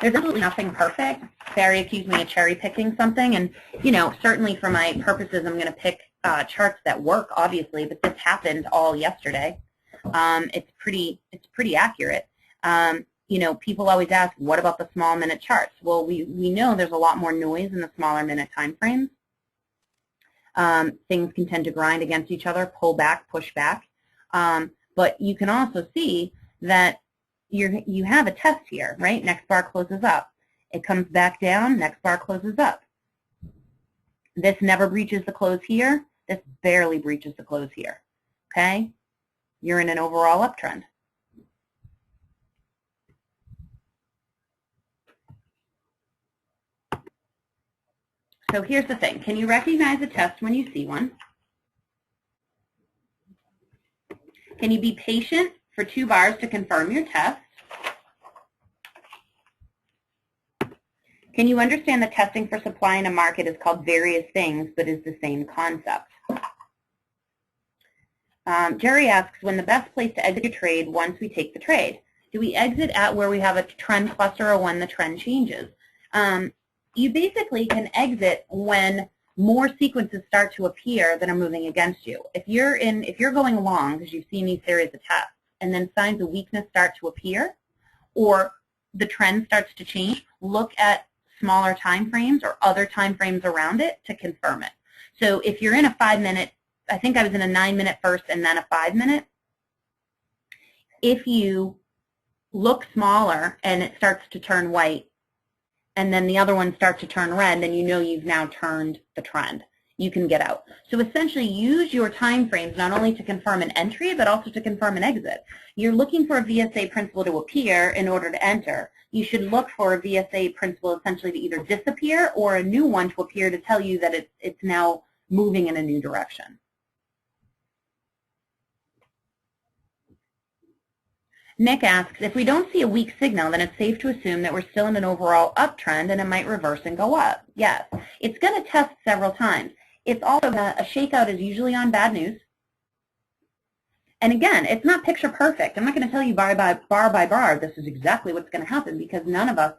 There's absolutely nothing perfect. Barry accused me of cherry picking something, and you know, certainly for my purposes, I'm going to pick charts that work, obviously. But this happened all yesterday. It's pretty accurate. You know, people always ask, what about the small minute charts? Well, we know there's a lot more noise in the smaller minute time frames. Things can tend to grind against each other, pull back, push back. But you can also see that you have a test here, right? Next bar closes up. It comes back down, next bar closes up. This never breaches the close here. This barely breaches the close here, okay? You're in an overall uptrend. So here's the thing. Can you recognize a test when you see one? Can you be patient for 2 bars to confirm your test? Can you understand that testing for supply in a market is called various things but is the same concept? Jerry asks, when the best place to exit a trade once we take the trade? Do we exit at where we have a trend cluster or when the trend changes? You basically can exit when more sequences start to appear that are moving against you. If you're going long because you've seen these series of tests and then signs of weakness start to appear or the trend starts to change, look at smaller time frames or other time frames around it to confirm it. So if you're in a 5-minute, I think I was in a 9-minute first and then a 5-minute, if you look smaller and it starts to turn white and then the other ones start to turn red, then you know you've now turned the trend. You can get out. So essentially use your time frames not only to confirm an entry but also to confirm an exit. You're looking for a VSA principle to appear in order to enter. You should look for a VSA principle essentially to either disappear or a new one to appear to tell you that it's now moving in a new direction. Nick asks, if we don't see a weak signal, then it's safe to assume that we're still in an overall uptrend and it might reverse and go up. Yes. It's going to test several times. It's also a shakeout is usually on bad news. And again, it's not picture perfect. I'm not going to tell you bar by bar this is exactly what's going to happen because none of us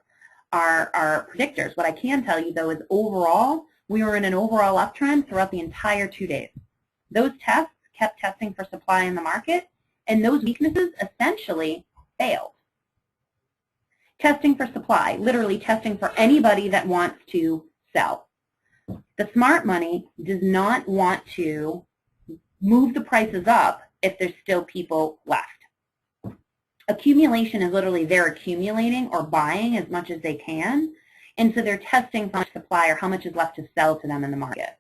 are predictors. What I can tell you, though, is overall, we were in an overall uptrend throughout the entire 2 days. Those tests kept testing for supply in the market, and those weaknesses essentially failed. Testing for supply, literally testing for anybody that wants to sell. The smart money does not want to move the prices up if there's still people left. Accumulation is literally they're accumulating or buying as much as they can, and so they're testing for how much supply or how much is left to sell to them in the market.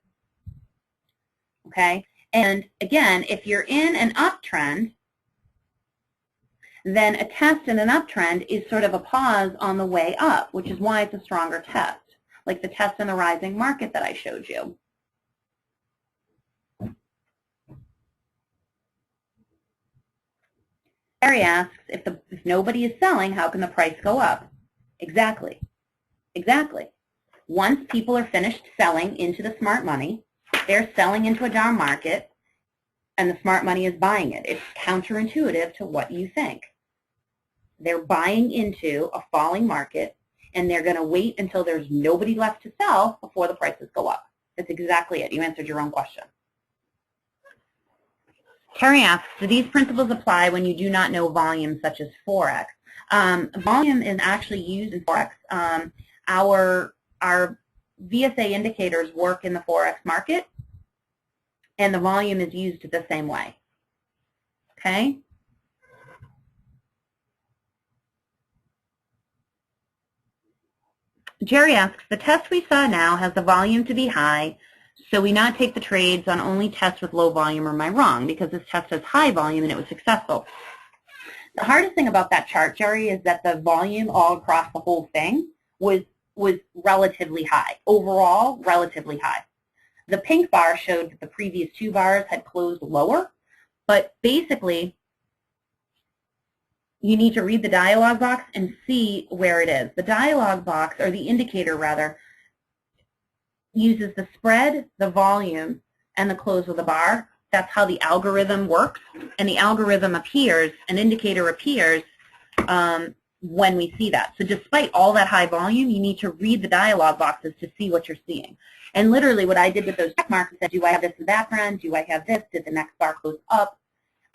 Okay? And again, if you're in an uptrend, then a test in an uptrend is sort of a pause on the way up, which is why it's a stronger test, like the test in the rising market that I showed you. Harry asks, if nobody is selling, how can the price go up? Exactly. Exactly. Once people are finished selling into the smart money, they're selling into a down market, and the smart money is buying it. It's counterintuitive to what you think. They're buying into a falling market, and they're going to wait until there's nobody left to sell before the prices go up. That's exactly it. You answered your own question. Carrie asks, do these principles apply when you do not know volume, such as Forex? Volume is actually used in Forex. Our VSA indicators work in the Forex market, and the volume is used the same way. Okay? Jerry asks, the test we saw now has the volume to be high, so we not take the trades on only tests with low volume, or am I wrong? Because this test has high volume and it was successful. The hardest thing about that chart, Jerry, is that the volume all across the whole thing was relatively high. Overall, relatively high. The pink bar showed that the previous 2 bars had closed lower, but basically you need to read the dialog box and see where it is. The dialog box, or the indicator rather, uses the spread, the volume, and the close of the bar. That's how the algorithm works, and the algorithm appears, an indicator appears when we see that. So despite all that high volume, you need to read the dialog boxes to see what you're seeing. And literally what I did with those check marks is said, do I have this in the background? Do I have this? Did the next bar close up?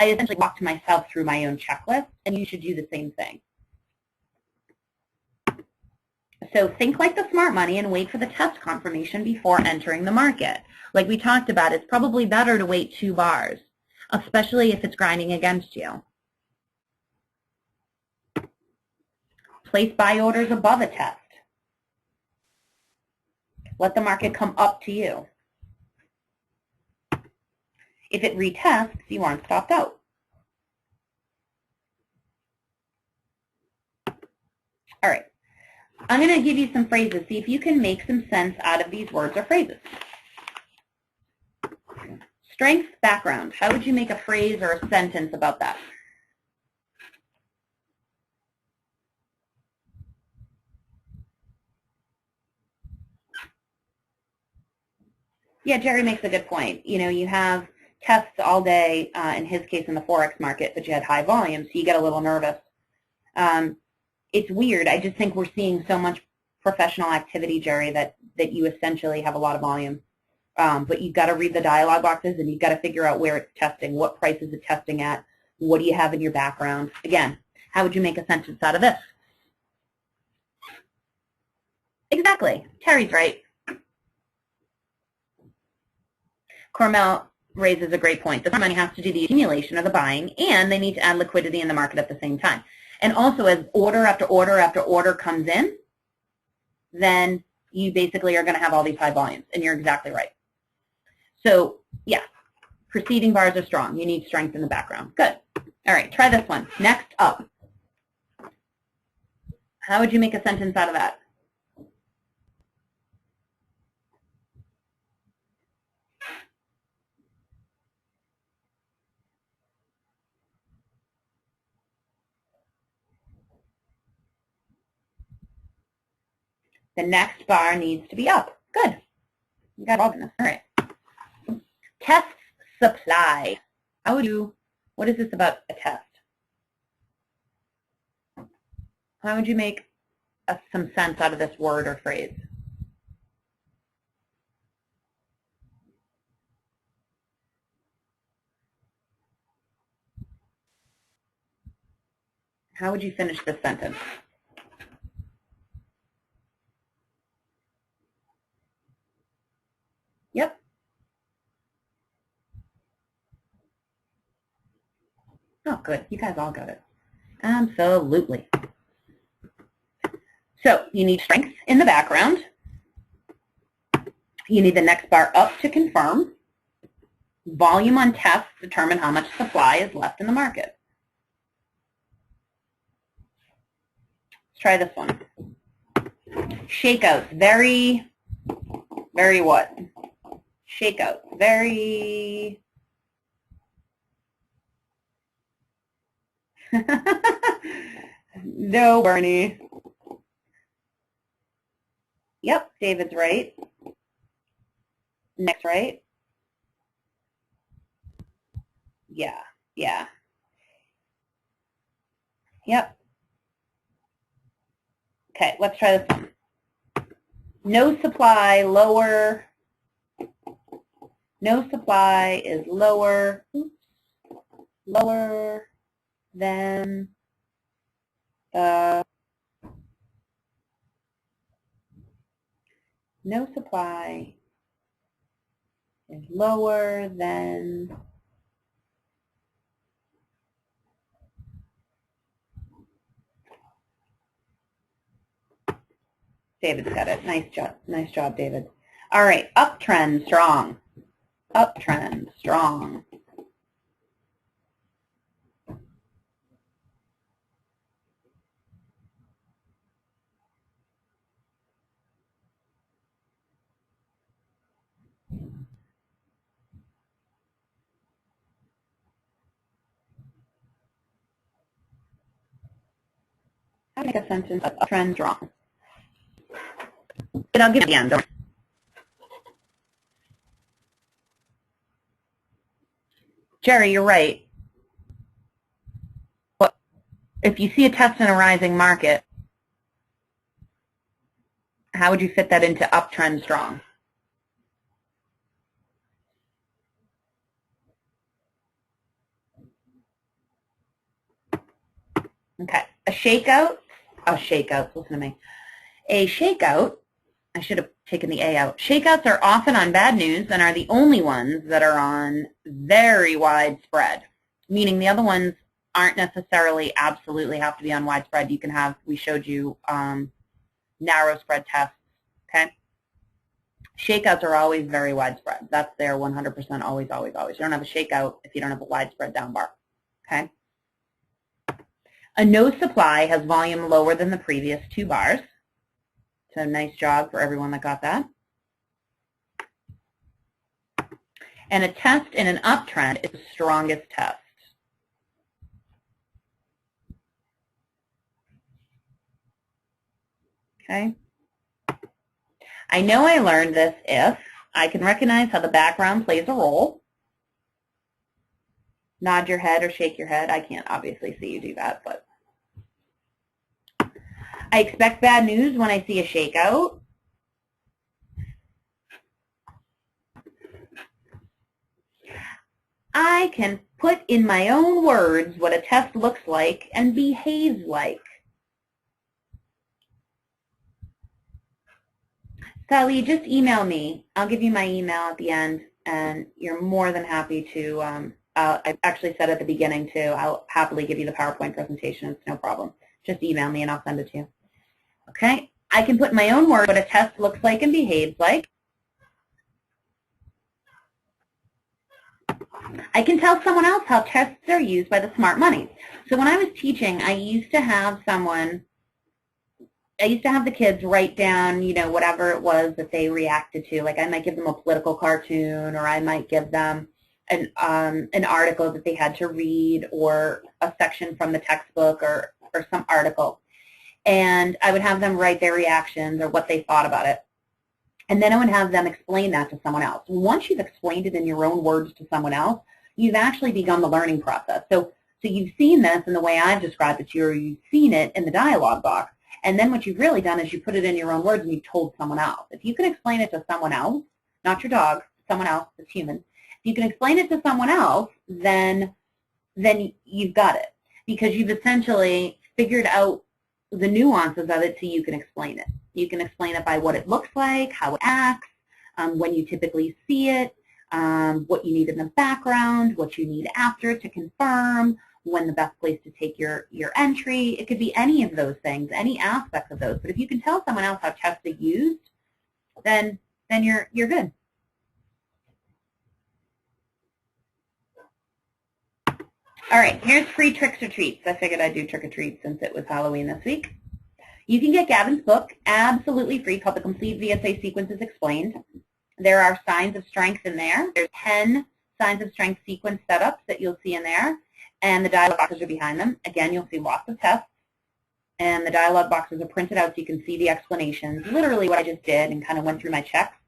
I essentially walked myself through my own checklist, and you should do the same thing. So think like the smart money and wait for the test confirmation before entering the market. Like we talked about, it's probably better to wait 2 bars, especially if it's grinding against you. Place buy orders above a test. Let the market come up to you. If it retests, you aren't stopped out. All right. I'm going to give you some phrases. See if you can make some sense out of these words or phrases. Strength, background. How would you make a phrase or a sentence about that? Yeah, Jerry makes a good point. You know, you have tests all day, in his case in the Forex market, but you had high volume, so you get a little nervous. It's weird. I just think we're seeing so much professional activity, Jerry, that you essentially have a lot of volume. But you've got to read the dialog boxes, and you've got to figure out where it's testing, what price is it testing at, what do you have in your background. Again, how would you make a sentence out of this? Exactly. Terry's right. Cormel raises a great point. The money has to do the accumulation or the buying, and they need to add liquidity in the market at the same time. And also, as order after order after order comes in, then you basically are going to have all these high volumes, and you're exactly right. So, yeah, preceding bars are strong. You need strength in the background. Good. All right, try this one. Next up. How would you make a sentence out of that? The next bar needs to be up. Good. You got all of this. All right. Test supply. How would you, what is this about a test? How would you make some sense out of this word or phrase? How would you finish this sentence? Yep. Oh, good. You guys all got it. Absolutely. So you need strength in the background. You need the next bar up to confirm. Volume on tests determine how much supply is left in the market. Let's try this one. Shakeouts. Very what? Shakeouts. Very... No, Bernie. Yep, David's right. Next, right? Yeah. Yep. Okay, let's try this one. No supply, lower. No supply is lower. Lower than the... No supply is lower than David's got it. Nice job, David. All right, uptrend strong. Uptrend strong. How to make a sentence of uptrend strong? But I'll give it the end. Jerry, you're right. But if you see a test in a rising market, how would you fit that into uptrend strong? Okay, a shakeout. Oh, shakeouts, listen to me. A shakeout, I should have taken the A out. Shakeouts are often on bad news and are the only ones that are on very widespread, meaning the other ones aren't necessarily absolutely have to be on widespread. You can have, we showed you narrow spread tests, okay? Shakeouts are always very widespread. That's there 100% always, always, always. You don't have a shakeout if you don't have a widespread down bar, okay? A no supply has volume lower than the previous two bars. So nice job for everyone that got that. And a test in an uptrend is the strongest test. Okay. I know I learned this if I can recognize how the background plays a role. nod your head or shake your head. I can't obviously see you do that, but I expect bad news when I see a shakeout. I can put in my own words what a test looks like and behaves like. Sally, just email me. I'll give you my email at the end, and you're more than happy to, I actually said at the beginning too, I'll happily give you the PowerPoint presentation. It's no problem. Just email me and I'll send it to you. Okay? I can put in my own words what a test looks like and behaves like. I can tell someone else how tests are used by the smart money. So when I was teaching, I used to have the kids write down, you know, whatever it was that they reacted to. Like I might give them a political cartoon, or I might give them an article that they had to read, or a section from the textbook, or some article. And I would have them write their reactions or what they thought about it. And then I would have them explain that to someone else. Once you've explained it in your own words to someone else, you've actually begun the learning process. So you've seen this in the way I've described it to you, or you've seen it in the dialogue box. And then what you've really done is you put it in your own words and you've told someone else. If you can explain it to someone else, not your dog, someone else that's human, if you can explain it to someone else, then you've got it. Because you've essentially figured out the nuances of it so you can explain it. You can explain it by what it looks like, how it acts, when you typically see it, what you need in the background, what you need after to confirm, when the best place to take your entry. It could be any of those things, any aspects of those. But if you can tell someone else how tests are used, then you're good. All right, here's free tricks or treats. I figured I'd do trick or treats since it was Halloween this week. You can get Gavin's book absolutely free, called The Complete VSA Sequences Explained. There are signs of strength in there. There's 10 signs of strength sequence setups that you'll see in there, and the dialog boxes are behind them. Again, you'll see lots of tests, and the dialog boxes are printed out so you can see the explanations, literally what I just did, and kind of went through my checks.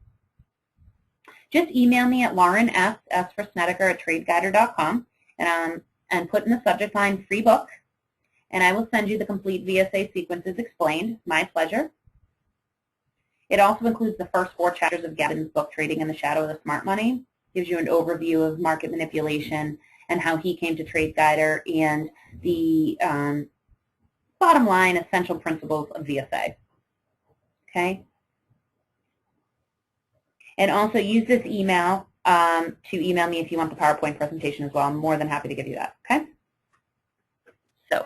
Just email me at Lauren, S for Snedeker, at tradeguider.com, and put in the subject line free book, and I will send you the Complete VSA Sequences Explained. My pleasure. It also includes the first 4 chapters of Gavin's book, Trading in the Shadow of the Smart Money. Gives you an overview of market manipulation and how he came to TradeGuider, and the bottom line essential principles of VSA. Okay? And also use this email to email me if you want the PowerPoint presentation as well. I'm more than happy to give you that. Okay? So,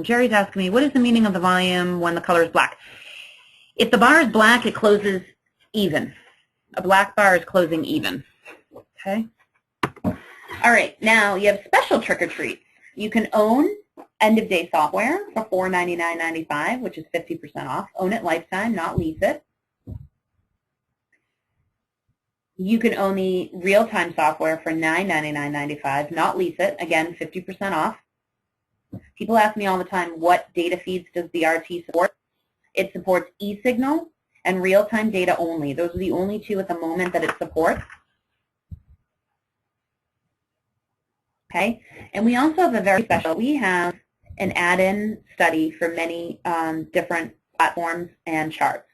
Jerry's asking me, what is the meaning of the volume when the color is black? If the bar is black, it closes even. A black bar is closing even. Okay? All right, now you have special trick or treats. You can own end-of-day software for $499.95, which is 50% off. Own it lifetime, not lease it. You can own the real-time software for $999.95, not lease it. Again, 50% off. People ask me all the time, what data feeds does the RT support? It supports eSignal and real-time data only. Those are the only 2 at the moment that it supports. Okay, and we also have a very special, we have an add-in study for many different platforms and charts.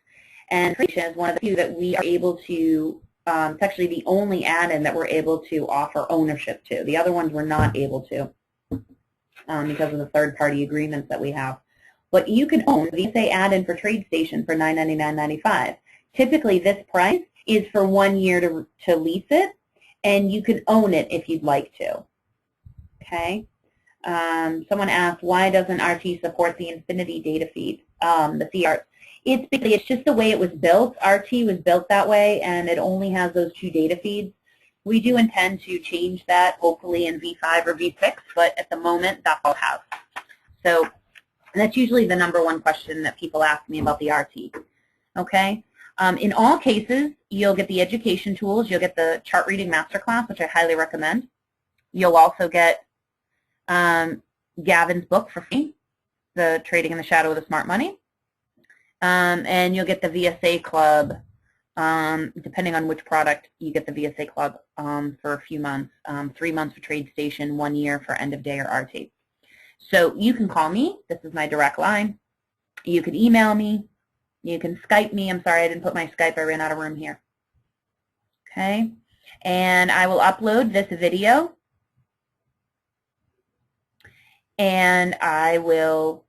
And Creation is one of the few that we are able to, it's actually the only add-in that we're able to offer ownership to. The other ones we're not able to because of the third-party agreements that we have. But you can own the VSA add-in for TradeStation for $999.95. Typically, this price is for 1 year to lease it, and you can own it if you'd like to. Okay. Someone asked, why doesn't RT support the Infinity data feed, the CR? It's just the way it was built. RT was built that way, and it only has those 2 data feeds. We do intend to change that, hopefully in V5 or V6, but at the moment, that's all it has. So that's usually the #1 question that people ask me about the RT. Okay. In all cases, you'll get the education tools. You'll get the chart reading masterclass, which I highly recommend. You'll also get Gavin's book for free, the Trading in the Shadow of the Smart Money. And you'll get the VSA Club Depending on which product, you get the VSA Club for a few months, 3 months for TradeStation, 1 year for end of day or RT. So you can call me. This is my direct line. You can email me. You can Skype me. I'm sorry I didn't put my Skype. I ran out of room here. Okay. And I will upload this video. And I will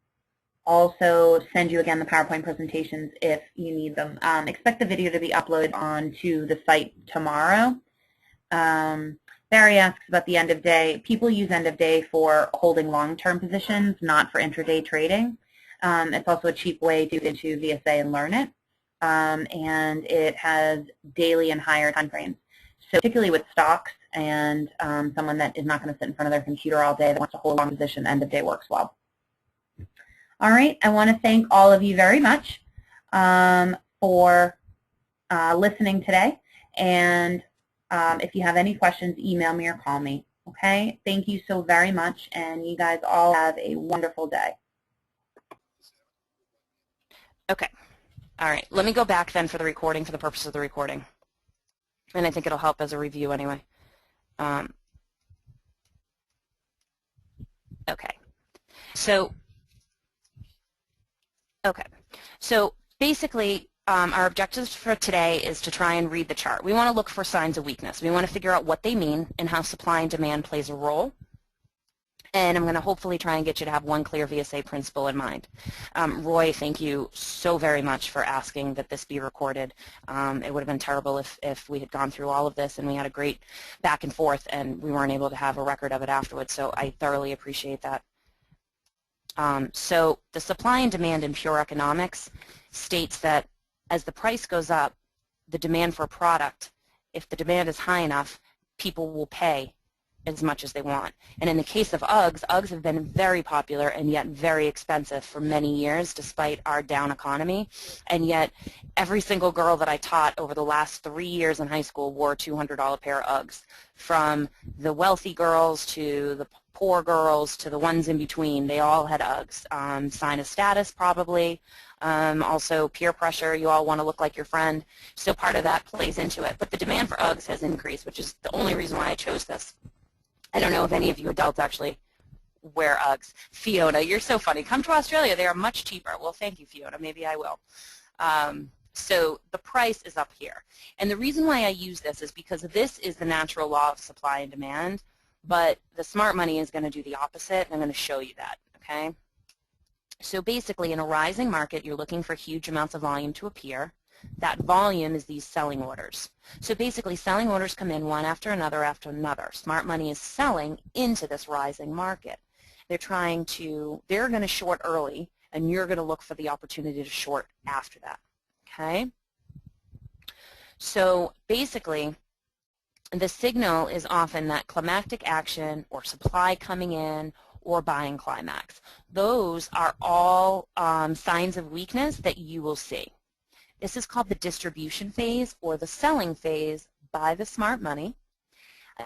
also send you again the PowerPoint presentations if you need them. Expect the video to be uploaded onto the site tomorrow. Barry asks about the end of day. People use end of day for holding long-term positions, not for intraday trading. It's also a cheap way to get into VSA and learn it. And it has daily and higher time frames. So particularly with stocks and someone that is not going to sit in front of their computer all day that wants to hold a long position, end of day works well. All right, I want to thank all of you very much for listening today. And if you have any questions, email me or call me. Okay, thank you so very much, and you guys all have a wonderful day. Okay. All right. Let me go back then for the recording, for the purpose of the recording. And I think it'll help as a review anyway. Okay. So basically, our objectives for today is to try and read the chart. We want to look for signs of weakness. We want to figure out what they mean and how supply and demand plays a role. And I'm going to hopefully try and get you to have one clear VSA principle in mind. Roy, thank you so very much for asking that this be recorded. It would have been terrible if we had gone through all of this and we had a great back and forth and we weren't able to have a record of it afterwards. So I thoroughly appreciate that. So the supply and demand in pure economics states that as the price goes up, the demand for a product, if the demand is high enough, people will pay as much as they want. And in the case of Uggs, Uggs have been very popular and yet very expensive for many years despite our down economy. And yet every single girl that I taught over the last 3 years in high school wore a $200 pair of Uggs. From the wealthy girls to the poor girls to the ones in between, they all had Uggs. Sign of status probably. Also peer pressure, you all want to look like your friend. So part of that plays into it. But the demand for Uggs has increased, which is the only reason why I chose this. I don't know if any of you adults actually wear Uggs. Fiona, you're so funny. Come to Australia. They are much cheaper. Well, thank you, Fiona. Maybe I will. So the price is up here. And the reason why I use this is because this is the natural law of supply and demand, but the smart money is going to do the opposite, and I'm going to show you that, okay? So basically, in a rising market, you're looking for huge amounts of volume to appear. That volume is these selling orders. So basically, selling orders come in one after another after another. Smart money is selling into this rising market. They're going to short early, and you're going to look for the opportunity to short after that, okay? So basically, the signal is often that climactic action or supply coming in or buying climax. Those are all signs of weakness that you will see. This is called the distribution phase or the selling phase by the smart money.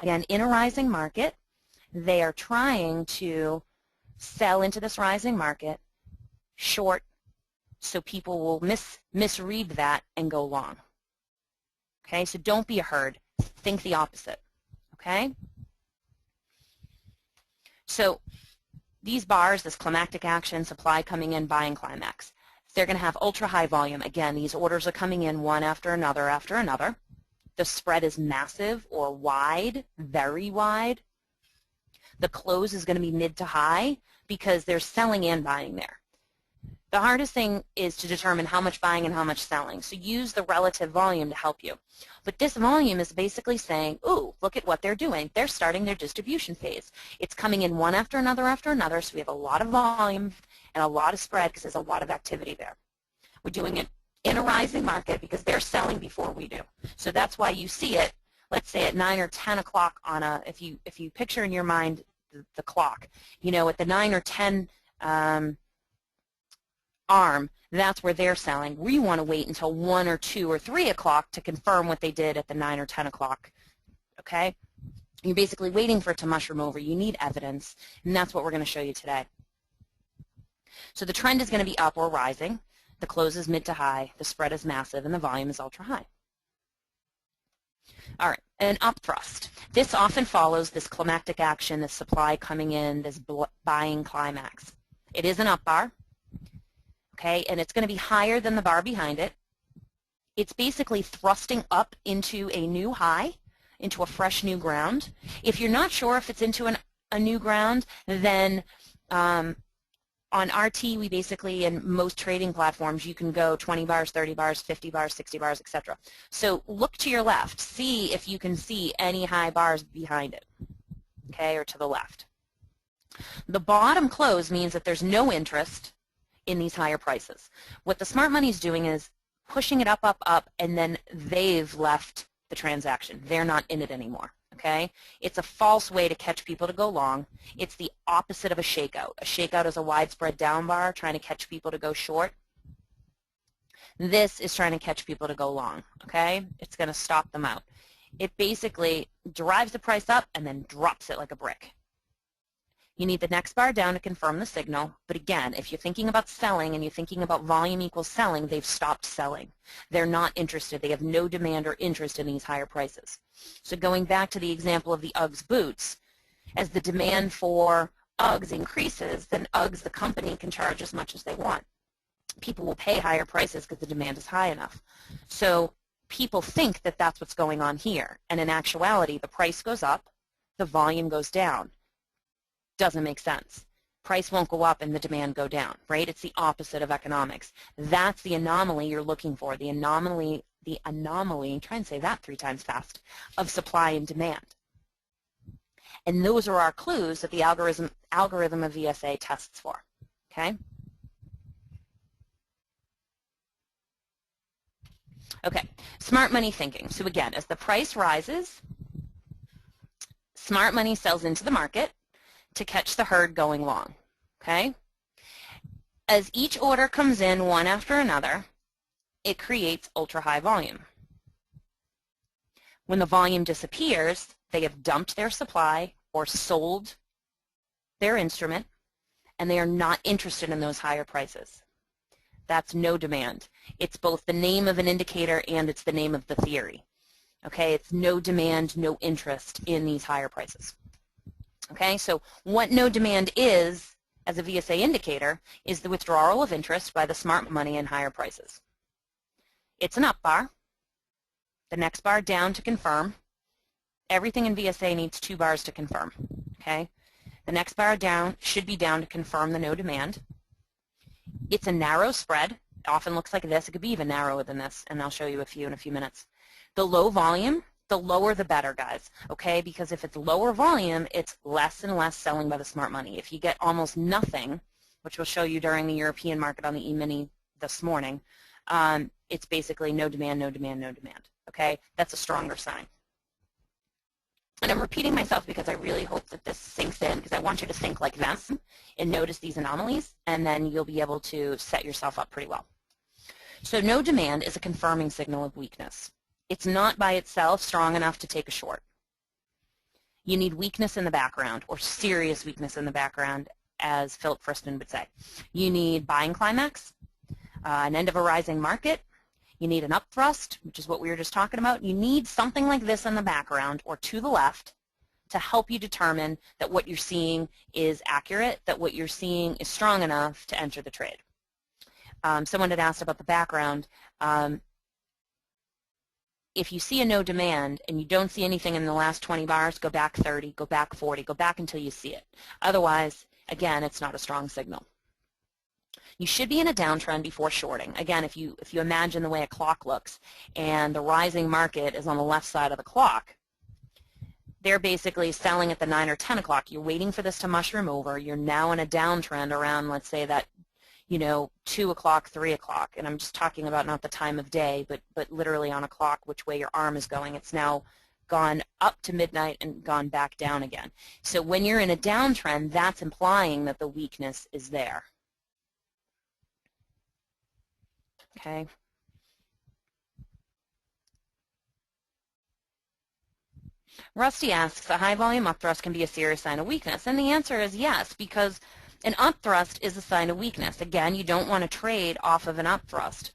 Again, in a rising market, they are trying to sell into this rising market, short, so people will misread that and go long. Okay, so don't be a herd. Think the opposite. Okay? So these bars, this climactic action, supply coming in, buying climax. They're going to have ultra-high volume. Again, these orders are coming in one after another after another. The spread is massive or wide, very wide. The close is going to be mid to high because they're selling and buying there. The hardest thing is to determine how much buying and how much selling. So use the relative volume to help you. But this volume is basically saying, ooh, look at what they're doing. They're starting their distribution phase. It's coming in one after another, so we have a lot of volume and a lot of spread because there's a lot of activity there. We're doing it in a rising market because they're selling before we do. So that's why you see it, let's say at 9 or 10 o'clock on a, if you picture in your mind the clock, you know, at the 9 or 10 arm, that's where they're selling. We want to wait until 1 or 2 or 3 o'clock to confirm what they did at the 9 or 10 o'clock, okay? You're basically waiting for it to mushroom over. You need evidence, and that's what we're going to show you today. So the trend is going to be up or rising. The close is mid to high, the spread is massive, and the volume is ultra high. All right, an upthrust. This often follows this climactic action, this supply coming in, this buying climax. It is an up bar, okay, and it's going to be higher than the bar behind it. It's basically thrusting up into a new high, into a fresh new ground. If you're not sure if it's into a new ground, then on RT, we basically, in most trading platforms, you can go 20 bars, 30 bars, 50 bars, 60 bars, etc. So look to your left. See if you can see any high bars behind it, okay, or to the left. The bottom close means that there's no interest in these higher prices. What the smart money is doing is pushing it up, up, up, and then they've left the transaction. They're not in it anymore. Okay? It's a false way to catch people to go long. It's the opposite of a shakeout. A shakeout is a widespread down bar trying to catch people to go short. This is trying to catch people to go long. Okay? It's going to stop them out. It basically drives the price up and then drops it like a brick. You need the next bar down to confirm the signal, but again, if you're thinking about selling and you're thinking about volume equals selling, they've stopped selling. They're not interested. They have no demand or interest in these higher prices. So going back to the example of the Uggs boots, as the demand for Uggs increases, then Uggs, the company, can charge as much as they want. People will pay higher prices because the demand is high enough. So people think that that's what's going on here, and in actuality, the price goes up, the volume goes down. Doesn't make sense. Price won't go up and the demand go down, right? It's the opposite of economics. That's the anomaly you're looking for, the anomaly, try and say that 3 times fast, of supply and demand. And those are our clues that the algorithm of VSA tests for, okay? Okay, smart money thinking. So again, as the price rises, smart money sells into the market to catch the herd going long, okay? As each order comes in one after another, it creates ultra-high volume. When the volume disappears, they have dumped their supply or sold their instrument, and they are not interested in those higher prices. That's no demand. It's both the name of an indicator and it's the name of the theory, okay? It's no demand, no interest in these higher prices. Okay, so what no demand is, as a VSA indicator, is the withdrawal of interest by the smart money in higher prices. It's an up bar, the next bar down to confirm. Everything in VSA needs 2 bars to confirm. Okay, the next bar down should be down to confirm the no demand. It's a narrow spread. It often looks like this. It could be even narrower than this, and I'll show you a few in a few minutes. The low volume, the lower the better, guys, okay? Because if it's lower volume, it's less and less selling by the smart money. If you get almost nothing, which we'll show you during the European market on the E-mini this morning, it's basically no demand, no demand, no demand, okay? That's a stronger sign. And I'm repeating myself because I really hope that this sinks in, because I want you to think like this and notice these anomalies, and then you'll be able to set yourself up pretty well. So no demand is a confirming signal of weakness. It's not by itself strong enough to take a short. You need weakness in the background, or serious weakness in the background, as Philip Friston would say. You need buying climax, an end of a rising market. You need an upthrust, which is what we were just talking about. You need something like this in the background or to the left to help you determine that what you're seeing is accurate, that what you're seeing is strong enough to enter the trade. Someone had asked about the background. If you see a no demand and you don't see anything in the last 20 bars, go back 30, go back 40, go back until you see it. Otherwise, again, it's not a strong signal. You should be in a downtrend before shorting. Again, if you imagine the way a clock looks and the rising market is on the left side of the clock, they're basically selling at the 9 or 10 o'clock. You're waiting for this to mushroom over. You're now in a downtrend around, let's say, that 2 o'clock, 3 o'clock, and I'm just talking about not the time of day, but literally on a clock, which way your arm is going. It's now gone up to midnight and gone back down again. So when you're in a downtrend, that's implying that the weakness is there. Okay. Rusty asks, a high volume upthrust can be a serious sign of weakness, and the answer is yes, because an upthrust is a sign of weakness. Again, you don't want to trade off of an upthrust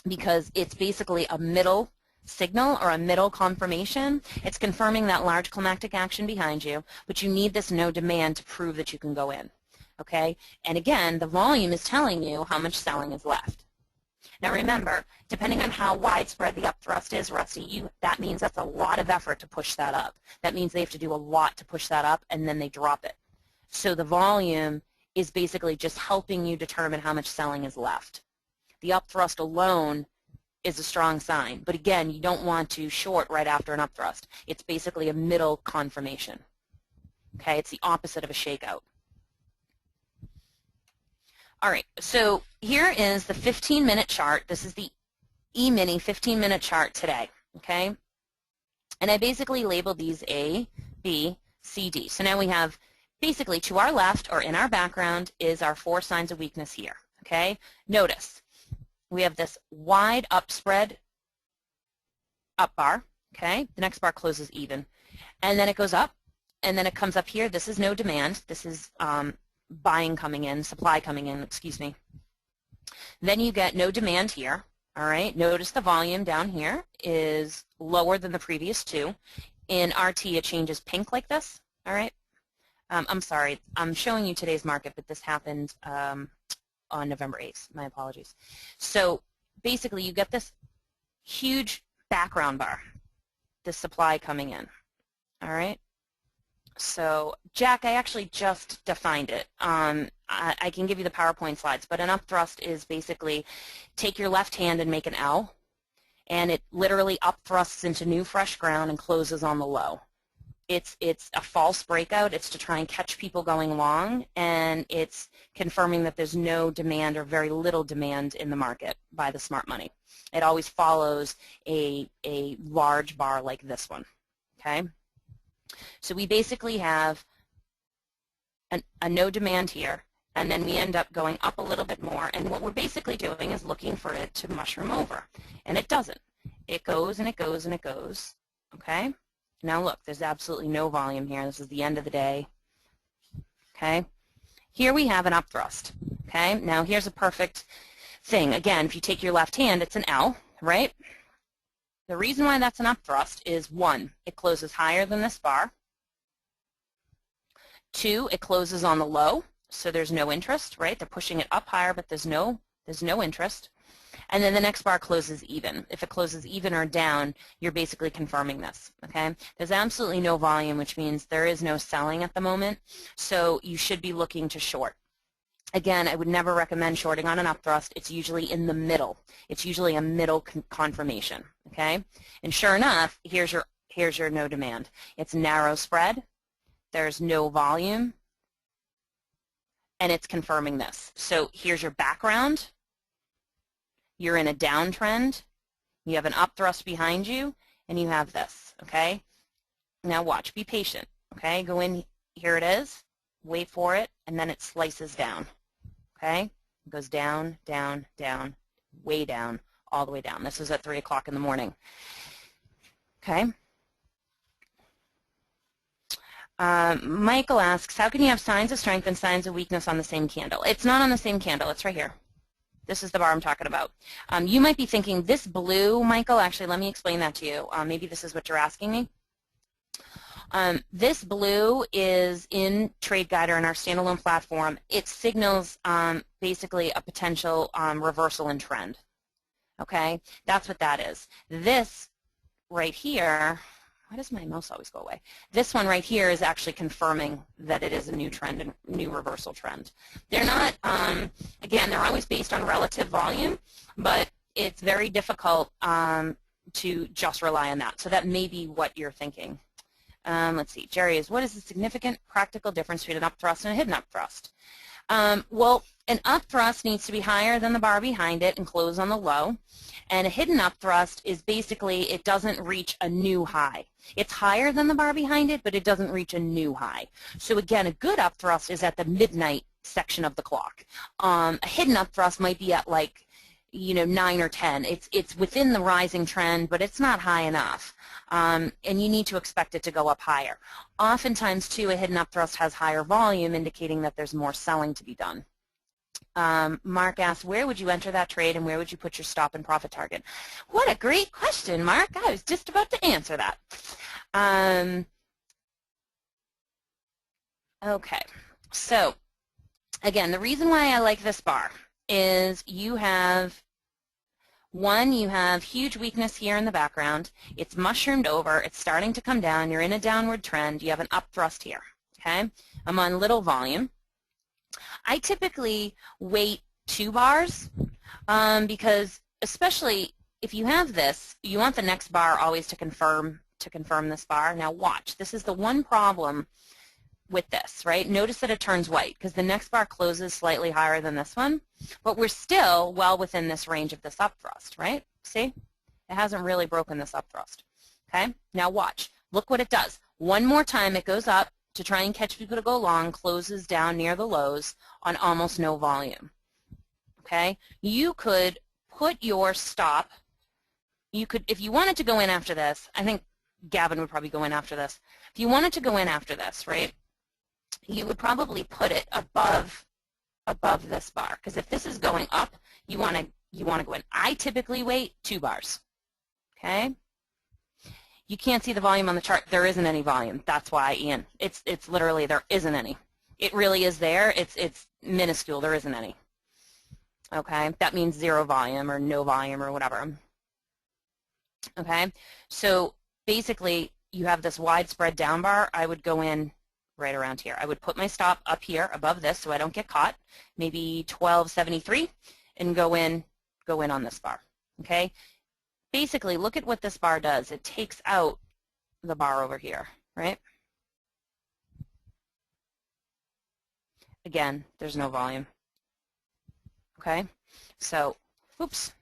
because it's basically a middle signal or a middle confirmation. It's confirming that large climactic action behind you, but you need this no demand to prove that you can go in. Okay? And again, the volume is telling you how much selling is left. Now remember, depending on how widespread the upthrust is, Rusty, that means that's a lot of effort to push that up. That means they have to do a lot to push that up, and then they drop it. So the volume is basically just helping you determine how much selling is left. The upthrust alone is a strong sign, but again, you don't want to short right after an upthrust. It's basically a middle confirmation. Okay, it's the opposite of a shakeout. All right, so here is the 15-minute chart. This is the E-mini 15-minute chart today, okay? And I basically labeled these A, B, C, D. So now we have basically to our left or in our background is our 4 signs of weakness here, okay? Notice we have this wide upspread up bar, okay? The next bar closes even. And then it goes up, and then it comes up here. This is no demand. This is buying coming in, supply coming in, excuse me. Then you get no demand here, all right? Notice the volume down here is lower than the previous 2. In RT, it changes pink like this, all right? I'm sorry, I'm showing you today's market, but this happened on November 8th. My apologies. So basically, you get this huge background bar, this supply coming in, all right? So, Jack, I actually just defined it. I can give you the PowerPoint slides, but an upthrust is basically take your left hand and make an L, and it literally upthrusts into new fresh ground and closes on the low. It's a false breakout. It's to try and catch people going long, and it's confirming that there's no demand or very little demand in the market by the smart money. It always follows a large bar like this one, okay? So we basically have a no demand here, and then we end up going up a little bit more, and what we're basically doing is looking for it to mushroom over, and it doesn't. It goes and it goes and it goes, okay? Now look, there's absolutely no volume here. This is the end of the day, okay? Here we have an upthrust, okay? Now here's a perfect thing. Again, if you take your left hand, it's an L, right? The reason why that's an upthrust is 1, it closes higher than this bar. 2, it closes on the low, so there's no interest, right? They're pushing it up higher, but there's no interest. And then the next bar closes even. If it closes even or down, you're basically confirming this, okay? There's absolutely no volume, which means there is no selling at the moment, so you should be looking to short. Again, I would never recommend shorting on an upthrust. It's usually in the middle. It's usually a middle confirmation, okay? And sure enough, here's your no demand. It's narrow spread. There's no volume, and it's confirming this. So here's your background. You're in a downtrend. You have an upthrust behind you, and you have this, okay? Now watch. Be patient, okay? Go in. Here it is. Wait for it, and then it slices down, okay? It goes down, down, down, way down, all the way down. This is at 3 o'clock in the morning, okay? Michael asks, how can you have signs of strength and signs of weakness on the same candle? It's not on the same candle. It's right here. This is the bar I'm talking about. You might be thinking, this blue, Michael, actually, let me explain that to you. Maybe this is what you're asking me. This blue is in TradeGuider in our standalone platform. It signals basically a potential reversal in trend. Okay, that's what that is. This right here, why does my mouse always go away? This one right here is actually confirming that it is a new trend and new reversal trend. They're not, again, they're always based on relative volume, but it's very difficult to just rely on that. So that may be what you're thinking. Let's see, Jerry is, what is the significant practical difference between an upthrust and a hidden upthrust? Well, an upthrust needs to be higher than the bar behind it and close on the low. And a hidden upthrust is basically it doesn't reach a new high. It's higher than the bar behind it, but it doesn't reach a new high. So again, a good upthrust is at the midnight section of the clock. A hidden upthrust might be at like, 9 or 10. It's within the rising trend, but it's not high enough. And you need to expect it to go up higher. Oftentimes, too, a hidden upthrust has higher volume, indicating that there's more selling to be done. Mark asked, where would you enter that trade and where would you put your stop and profit target? What a great question, Mark. I was just about to answer that. Okay, so again, the reason why I like this bar is you have huge weakness here in the background. It's mushroomed over. It's starting to come down. You're in a downward trend. You have an up thrust here. Okay, I'm on little volume. I typically wait 2 bars because especially if you have this, you want the next bar always to confirm this bar. Now watch. This is the one problem with this, right? Notice that it turns white because the next bar closes slightly higher than this one, but we're still well within this range of this up thrust, right? See? It hasn't really broken this up thrust. Okay? Now watch. Look what it does. One more time it goes up to try and catch people to go long, closes down near the lows on almost no volume. Okay? You could put your stop, if you wanted to go in after this, I think Gavin would probably go in after this. If you wanted to go in after this, right, you would probably put it above this bar, because if this is going up, you want to go in. I typically wait 2 bars. Okay? You can't see the volume on the chart. There isn't any volume. That's why, Ian. It's literally there isn't any. It really is there. It's minuscule. There isn't any. Okay? That means 0 volume or no volume or whatever. Okay? So basically, you have this widespread down bar. I would go in right around here. I would put my stop up here above this so I don't get caught, maybe 1273, and go in on this bar. Okay? Basically, look at what this bar does. It takes out the bar over here, right? Again, there's no volume. Okay? So, oops.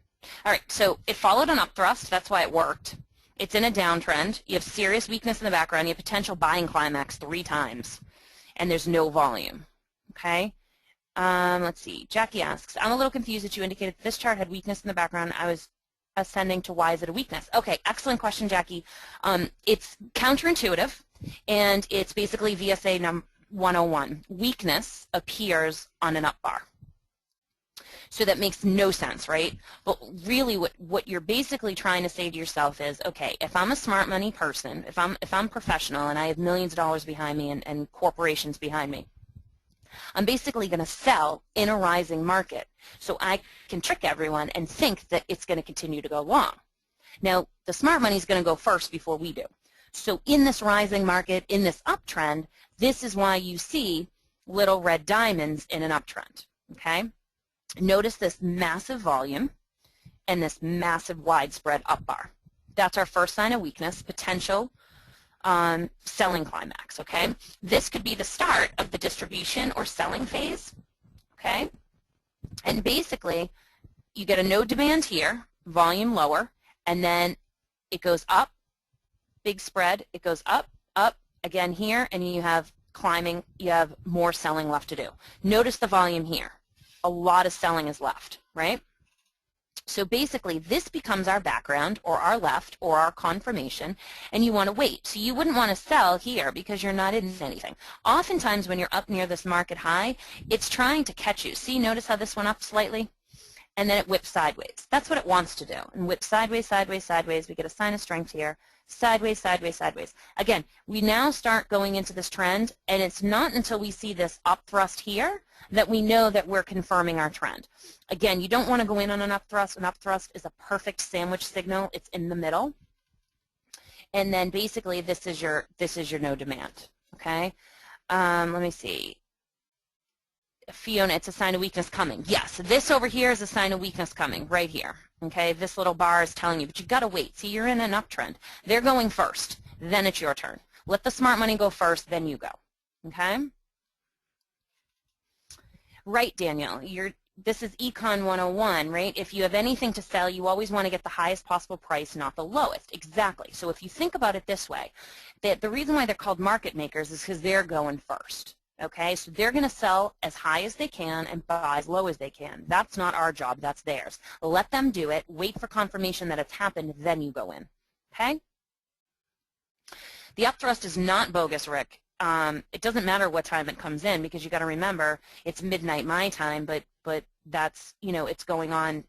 All right, so it followed an up thrust. That's why it worked. It's in a downtrend. You have serious weakness in the background. You have potential buying climax 3 times, and there's no volume. Okay? Let's see. Jackie asks, I'm a little confused that you indicated this chart had weakness in the background. I was ascending to why is it a weakness? Okay, excellent question, Jackie. It's counterintuitive, and it's basically VSA 101. Weakness appears on an up bar. So that makes no sense, right? But really what you're basically trying to say to yourself is, okay, if I'm a smart money person, if I'm professional and I have millions of dollars behind me and corporations behind me, I'm basically going to sell in a rising market so I can trick everyone and think that it's going to continue to go long. Now, the smart money is going to go first before we do. So in this rising market, in this uptrend, this is why you see little red diamonds in an uptrend, okay? Notice this massive volume and this massive widespread up bar. That's our first sign of weakness, potential selling climax, okay? This could be the start of the distribution or selling phase, okay? And basically, you get a no demand here, volume lower, and then it goes up, big spread, it goes up, up, again here, and you have climbing, you have more selling left to do. Notice the volume here. A lot of selling is left, right? So basically, this becomes our background or our left or our confirmation, and you want to wait. So you wouldn't want to sell here because you're not in anything. Oftentimes, when you're up near this market high, it's trying to catch you. See, notice how this went up slightly? And then it whips sideways. That's what it wants to do. And whip sideways, sideways, sideways. We get a sign of strength here. Sideways, sideways, sideways. Again, we now start going into this trend, and it's not until we see this up thrust here that we know that we're confirming our trend. Again, you don't want to go in on an up thrust. An up thrust is a perfect sandwich signal. It's in the middle. And then basically this is your no demand. Okay? Let me see. Fiona, it's a sign of weakness coming. Yes, this over here is a sign of weakness coming, right here. Okay, this little bar is telling you, but you've got to wait. See, you're in an uptrend. They're going first, then it's your turn. Let the smart money go first, then you go. Okay? Right, Danielle, this is Econ 101, right? If you have anything to sell, you always want to get the highest possible price, not the lowest. Exactly. So if you think about it this way, that the reason why they're called market makers is because they're going first. Okay, so they're going to sell as high as they can and buy as low as they can. That's not our job, that's theirs. Let them do it, wait for confirmation that it's happened, then you go in. Okay? The upthrust is not bogus, Rick. it doesn't matter what time it comes in, because you got to remember it's midnight my time, but that's, you know, it's going on.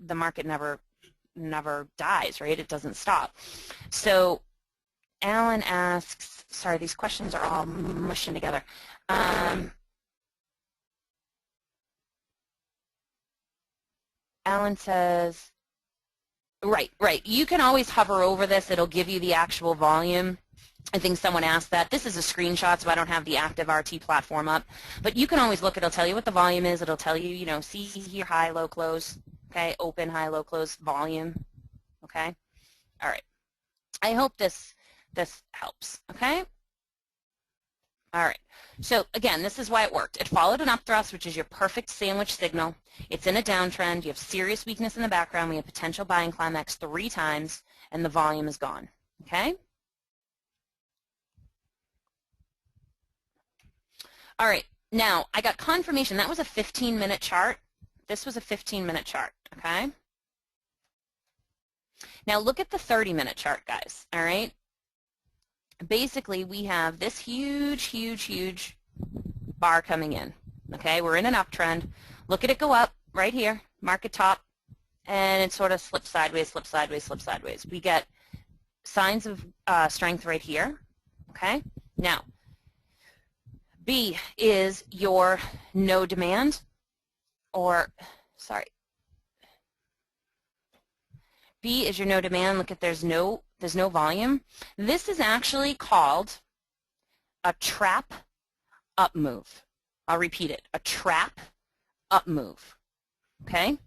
The market never dies, right? It doesn't stop. So Alan asks, sorry, these questions are all mushing together. Alan says, right. You can always hover over this. It'll give you the actual volume. I think someone asked that. This is a screenshot, so I don't have the active RT platform up. But you can always look. It'll tell you what the volume is. It'll tell you, you know, see here, high, low, close. Okay, open, high, low, close, volume. Okay. All right. I hope this helps. Okay. All right. So again, this is why it worked. It followed an upthrust, which is your perfect sandwich signal. It's in a downtrend. You have serious weakness in the background. We have potential buying climax 3 times, and the volume is gone. Okay. All right, now I got confirmation. That was a 15-minute chart. This was a 15-minute chart, okay? Now look at the 30-minute chart, guys, all right? Basically, we have this huge bar coming in, okay? We're in an uptrend. Look at it go up right here, market top, and it sort of slips sideways, slips sideways, slips sideways. We get signs of strength right here, okay? Now, B is your no demand, or, sorry, B is your no demand. Look at there's no volume. This is actually called a trap up move. I'll repeat it, a trap up move, okay?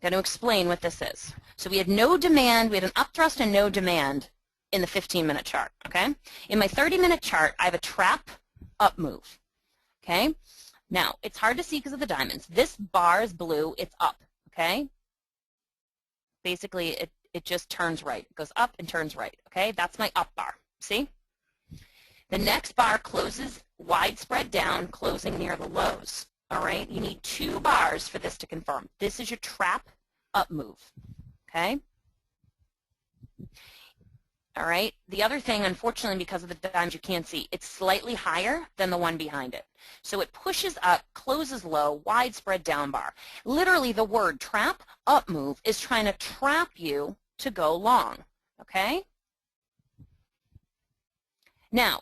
Going to explain what this is. So we had no demand, we had an upthrust and no demand in the 15-minute chart, okay? In my 30-minute chart, I have a trap up move, okay? Now, it's hard to see because of the diamonds. This bar is blue, it's up, okay? Basically, it just turns right. It goes up and turns right, okay? That's my up bar, see? The next bar closes widespread down, closing near the lows, all right? You need 2 bars for this to confirm. This is your trap up move, okay? All right. The other thing, unfortunately, because of the diamonds, you can't see, it's slightly higher than the one behind it. So it pushes up, closes low, widespread down bar. Literally, the word trap up move is trying to trap you to go long, okay? Now,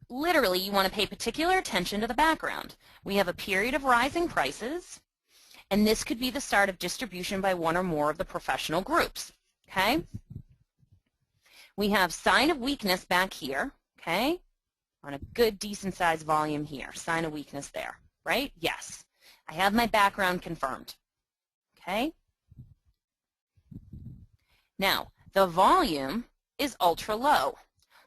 literally, you want to pay particular attention to the background. We have a period of rising prices, and this could be the start of distribution by one or more of the professional groups, okay? We have sign of weakness back here, okay, on a good, decent-sized volume here. Sign of weakness there, right? Yes. I have my background confirmed, okay? Now, the volume is ultra low,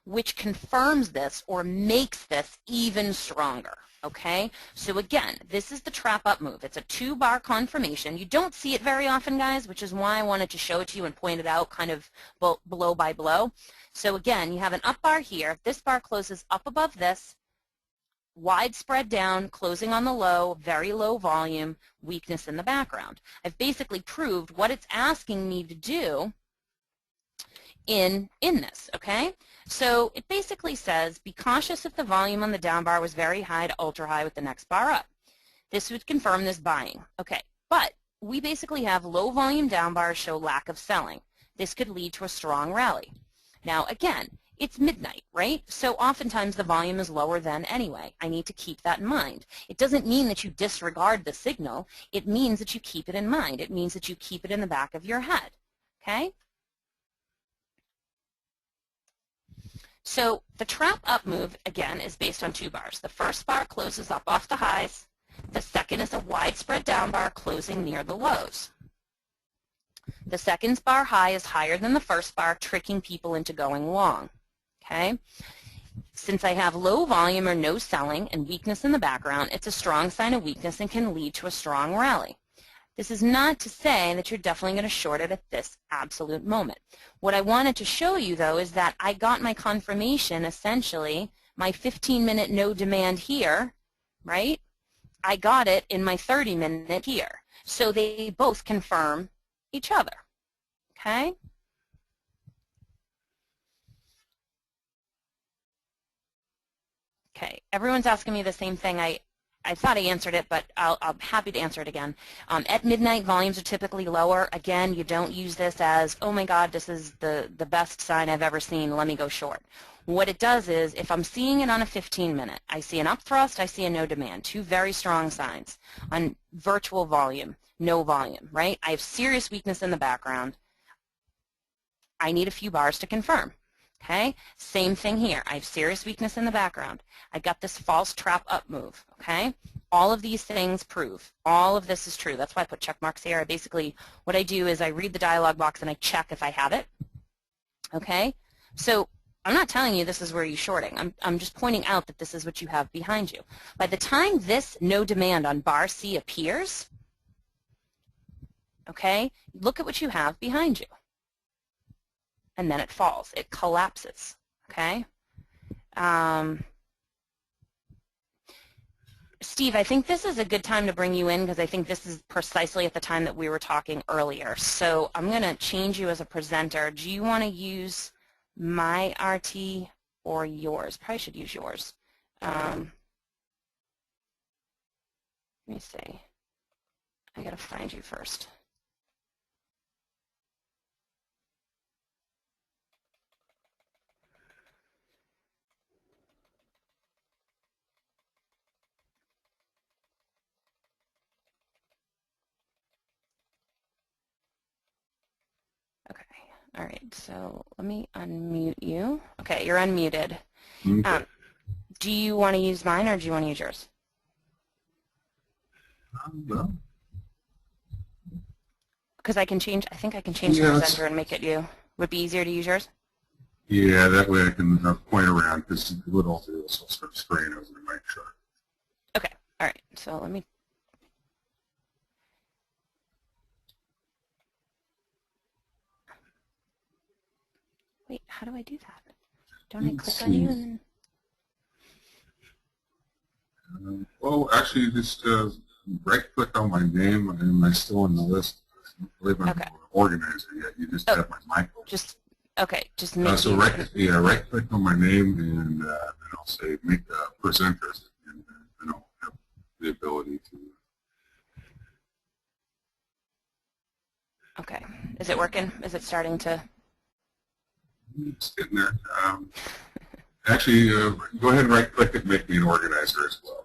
which confirms this or makes this even stronger, okay? So again, this is the trap up move. It's a 2-bar confirmation. You don't see it very often, guys, which is why I wanted to show it to you and point it out kind of blow by blow. So again, you have an up bar here. This bar closes up above this, widespread down, closing on the low, very low volume, weakness in the background. I've basically proved what it's asking me to do in this, okay? So it basically says, be cautious if the volume on the down bar was very high to ultra high with the next bar up. This would confirm this buying. Okay, but we basically have low volume down bars show lack of selling. This could lead to a strong rally. Now again, it's midnight, right? So oftentimes the volume is lower than anyway. I need to keep that in mind. It doesn't mean that you disregard the signal. It means that you keep it in mind. It means that you keep it in the back of your head, okay? So the trap up move, again, is based on 2 bars. The first bar closes up off the highs. The second is a widespread down bar closing near the lows. The second bar high is higher than the first bar, tricking people into going long, okay? Since I have low volume or no selling and weakness in the background, it's a strong sign of weakness and can lead to a strong rally. This is not to say that you're definitely going to short it at this absolute moment. What I wanted to show you, though, is that I got my confirmation, essentially, my 15-minute no demand here, right? I got it in my 30-minute here. So they both confirm each other, okay? Okay, everyone's asking me the same thing. I thought I answered it, but I'm happy to answer it again. At midnight, volumes are typically lower. Again, you don't use this as, oh my God, this is the best sign I've ever seen, let me go short. What it does is, if I'm seeing it on a 15-minute, I see an up thrust, I see a no demand, two very strong signs. On virtual volume, no volume, right? I have serious weakness in the background. I need a few bars to confirm. Okay, same thing here. I have serious weakness in the background. I got this false trap up move. Okay, all of these things prove all of this is true. That's why I put check marks here. I basically, what I do is I read the dialog box and I check if I have it. Okay, so I'm not telling you this is where you're shorting. I'm just pointing out that this is what you have behind you. By the time this no demand on bar C appears, okay, look at what you have behind you. And then it falls. It collapses, okay? Steve, I think this is a good time to bring you in because I think this is precisely at the time that we were talking earlier. So I'm going to change you as a presenter. Do you want to use my RT or yours? Probably should use yours. Let me see. I got to find you first. Okay. All right. So let me unmute you. Okay, you're unmuted. Okay. Do you want to use mine or do you want to use yours? Well, Because I think I can change the presenter and make it you. Would it be easier to use yours? yeah, that way I can point around because what I'll do is I'll start spraying over the mic chart. Okay. All right. So let me. Wait, how do I do that? Don't I click on you and then? Well, actually, just right-click on my name. Am I still on the list? I don't believe I'm Okay. an organizer yet. You just have my mic open. Just okay. Just make So right-click on my name, and I'll say make presenter, and then I'll have the ability to. Okay. Is it working? Is it starting to? It's getting there. Actually, go ahead and right-click it, make me an organizer as well.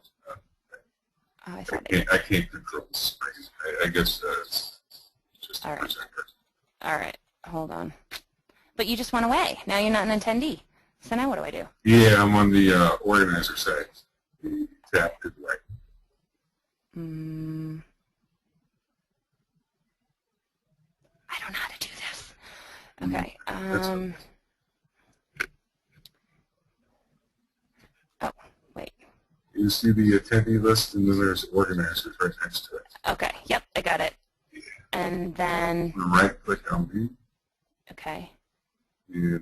Oh, I thought I can't control the screen. I guess it's just a presenter. All right. Hold on. But you just went away. Now you're not an attendee. So now what do I do? Yeah, I'm on the organizer side. The tab to the right. I don't know how to do this. Okay. Oh, wait. You see the attendee list, and then there's organizers right next to it. Okay. Yep, I got it. And then. Right-click on me. Okay. And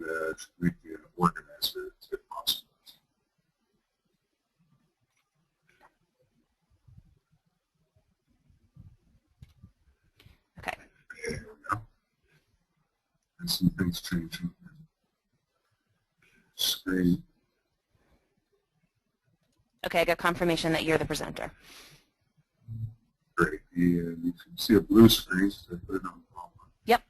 make me an organizer if possible. Okay. There we go. And some things changing. Screen. Okay, I got confirmation that you're the presenter. Great. And you can see a blue screen, so I put it on the bottom. Yep.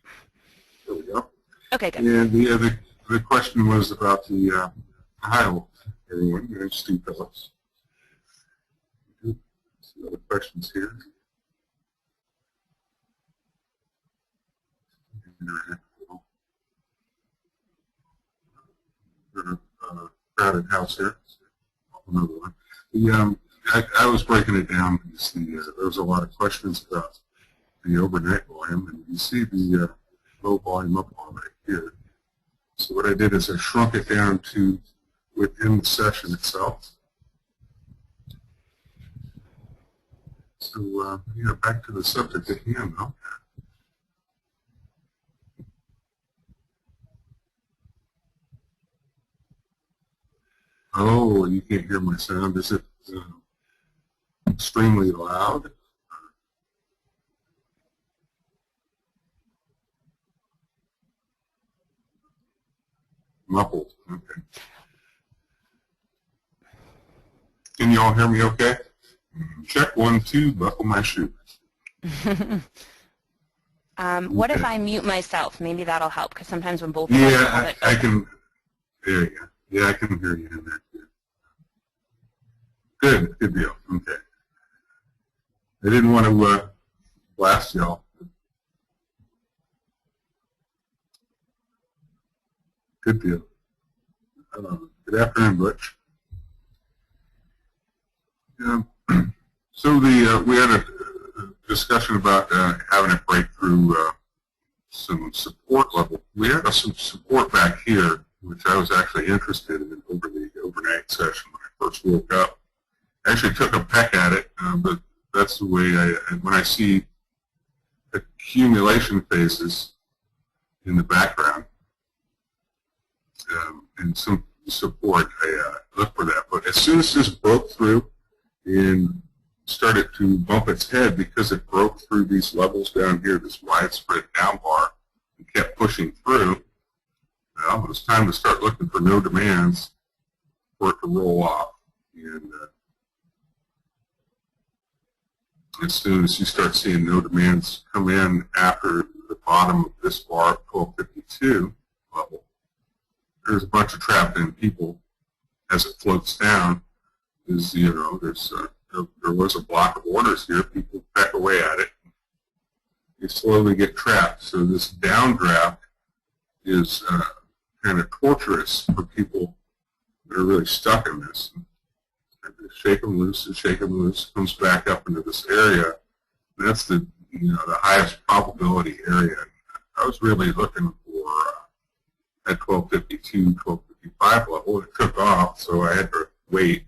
There we go. Okay, good. And the question was about the hi, everyone. Steve Phillips. Some other questions here. Crowded house here. Another one. I was breaking it down because there was a lot of questions about the overnight volume, and you see the low volume up on right here. So what I did is I shrunk it down to within the session itself. So back to the subject at hand now. Oh, you can't hear my sound. Is it extremely loud? Muffled. Okay. Can you all hear me okay? Check 1, 2, buckle my shoe. What if Okay. I mute myself? Maybe that'll help, because sometimes when both of us Yeah, have it I open. can. There you go. Yeah, I can hear you in there too. Good, good deal. Okay. I didn't want to blast y'all. Good deal. Good afternoon, Butch. So we had a discussion about having it break through some support level. We had some support back here, which I was actually interested in over the overnight session when I first woke up. I actually took a peck at it, but that's the way when I see accumulation phases in the background and some support, I look for that. But as soon as this broke through and started to bump its head because it broke through these levels down here, this widespread down bar, and kept pushing through, well, it was time to start looking for no demands for it to roll off. And as soon as you start seeing no demands come in after the bottom of this bar at 1252 level, there's a bunch of trapped in people as it floats down. Is, you know, there was a block of orders here. People peck away at it. You slowly get trapped. So this downdraft is kind of torturous for people that are really stuck in this. And shake them loose and shake them loose. Comes back up into this area. And that's the the highest probability area. I was really looking for at 1252, 1255 level. It took off, so I had to wait.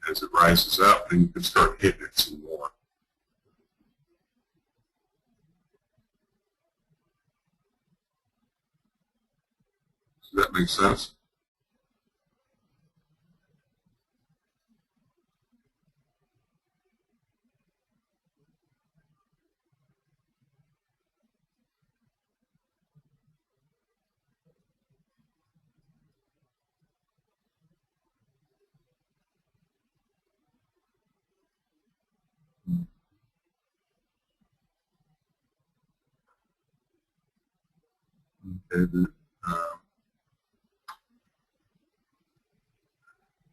As it rises up, then you can start hitting it some more. Does that make sense? Okay. The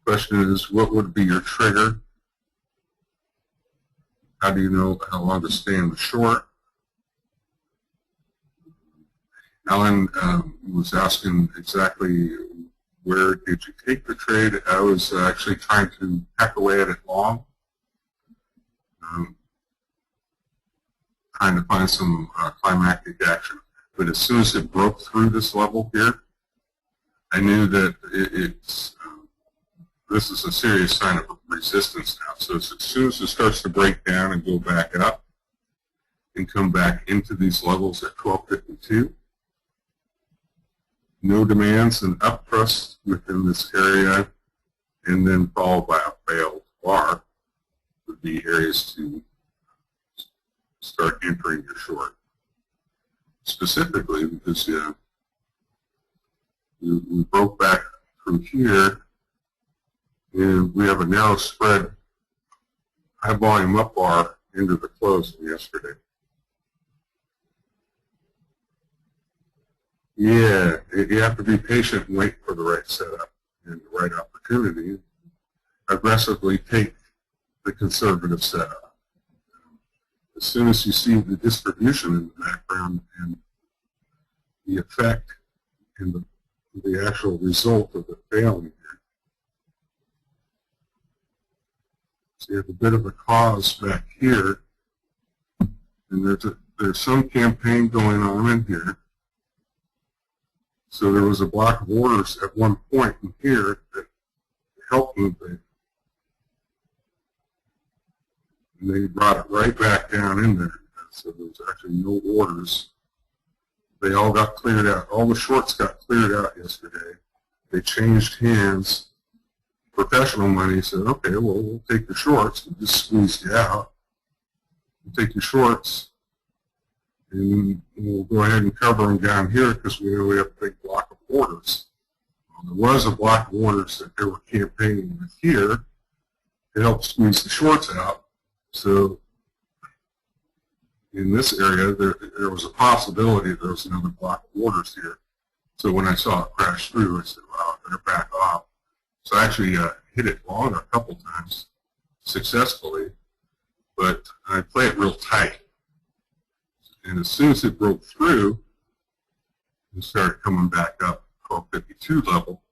question is, what would be your trigger? How do you know how long to stay in the short? Alan was asking exactly where did you take the trade. I was actually trying to peck away at it long, trying to find some climactic action. But as soon as it broke through this level here, I knew that this is a serious sign of resistance now. So as soon as it starts to break down and go back up and come back into these levels at 1252, no demands and up thrust within this area, and then followed by a failed bar would be areas to start entering your short. Specifically because we broke back through here, and we have a narrow spread, high volume up bar into the close from yesterday. Yeah, you have to be patient and wait for the right setup and the right opportunity. Aggressively take the conservative setup. As soon as you see the distribution in the background and the effect and the actual result of the failing here. So you have a bit of a cause back here, and there's some campaign going on in here. So there was a block of orders at one point in here that helped move it. And they brought it right back down in there. So there was actually no orders. They all got cleared out. All the shorts got cleared out yesterday. They changed hands. Professional money said, okay, well, we'll take the shorts. We just squeezed you out. We'll take your shorts, and we'll go ahead and cover them down here because we know we have a big block of orders. Well, there was a block of orders that they were campaigning with here, to help squeeze the shorts out. So in this area, there was a possibility there was another block of orders here. So when I saw it crash through, I said, "Wow, I better back off." So I actually hit it long a couple times successfully, but I play it real tight. And as soon as it broke through, it started coming back up 1252 level.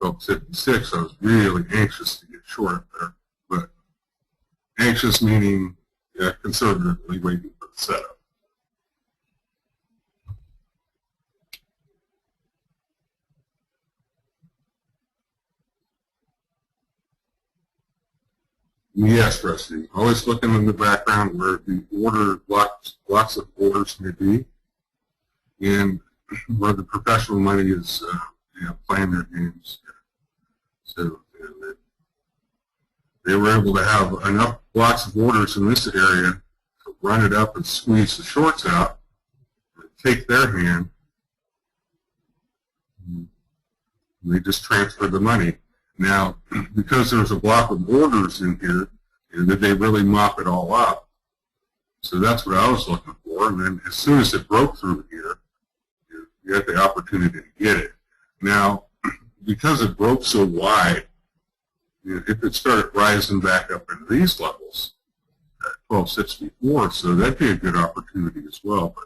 1256, I was really anxious to get short up there, but anxious meaning conservatively waiting for the setup. Yes, Rusty. Always looking in the background where the order blocks of orders may be, and where the professional money is playing their games. So they were able to have enough blocks of orders in this area to run it up and squeeze the shorts out, and take their hand, and they just transferred the money. Now, because there's a block of orders in here, and did they really mop it all up? So that's what I was looking for. And then as soon as it broke through here, you had the opportunity to get it. Now, because it broke so wide, if it started rising back up into these levels at 1264, so that'd be a good opportunity as well.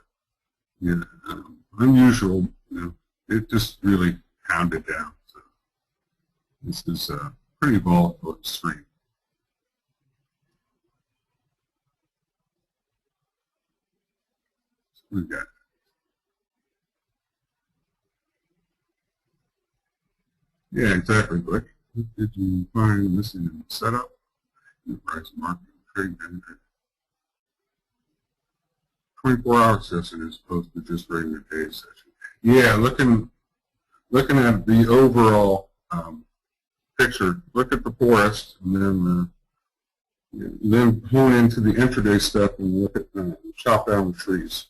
But unusual, it just really pounded down. So this is a pretty volatile extreme. So we got it. Yeah, exactly, Blake. What did you find missing in the setup? The price market trade manager. 24-hour session as opposed to just regular day session. Yeah, looking at the overall picture, look at the forest, and then hone into the intraday stuff and look at chop down the trees.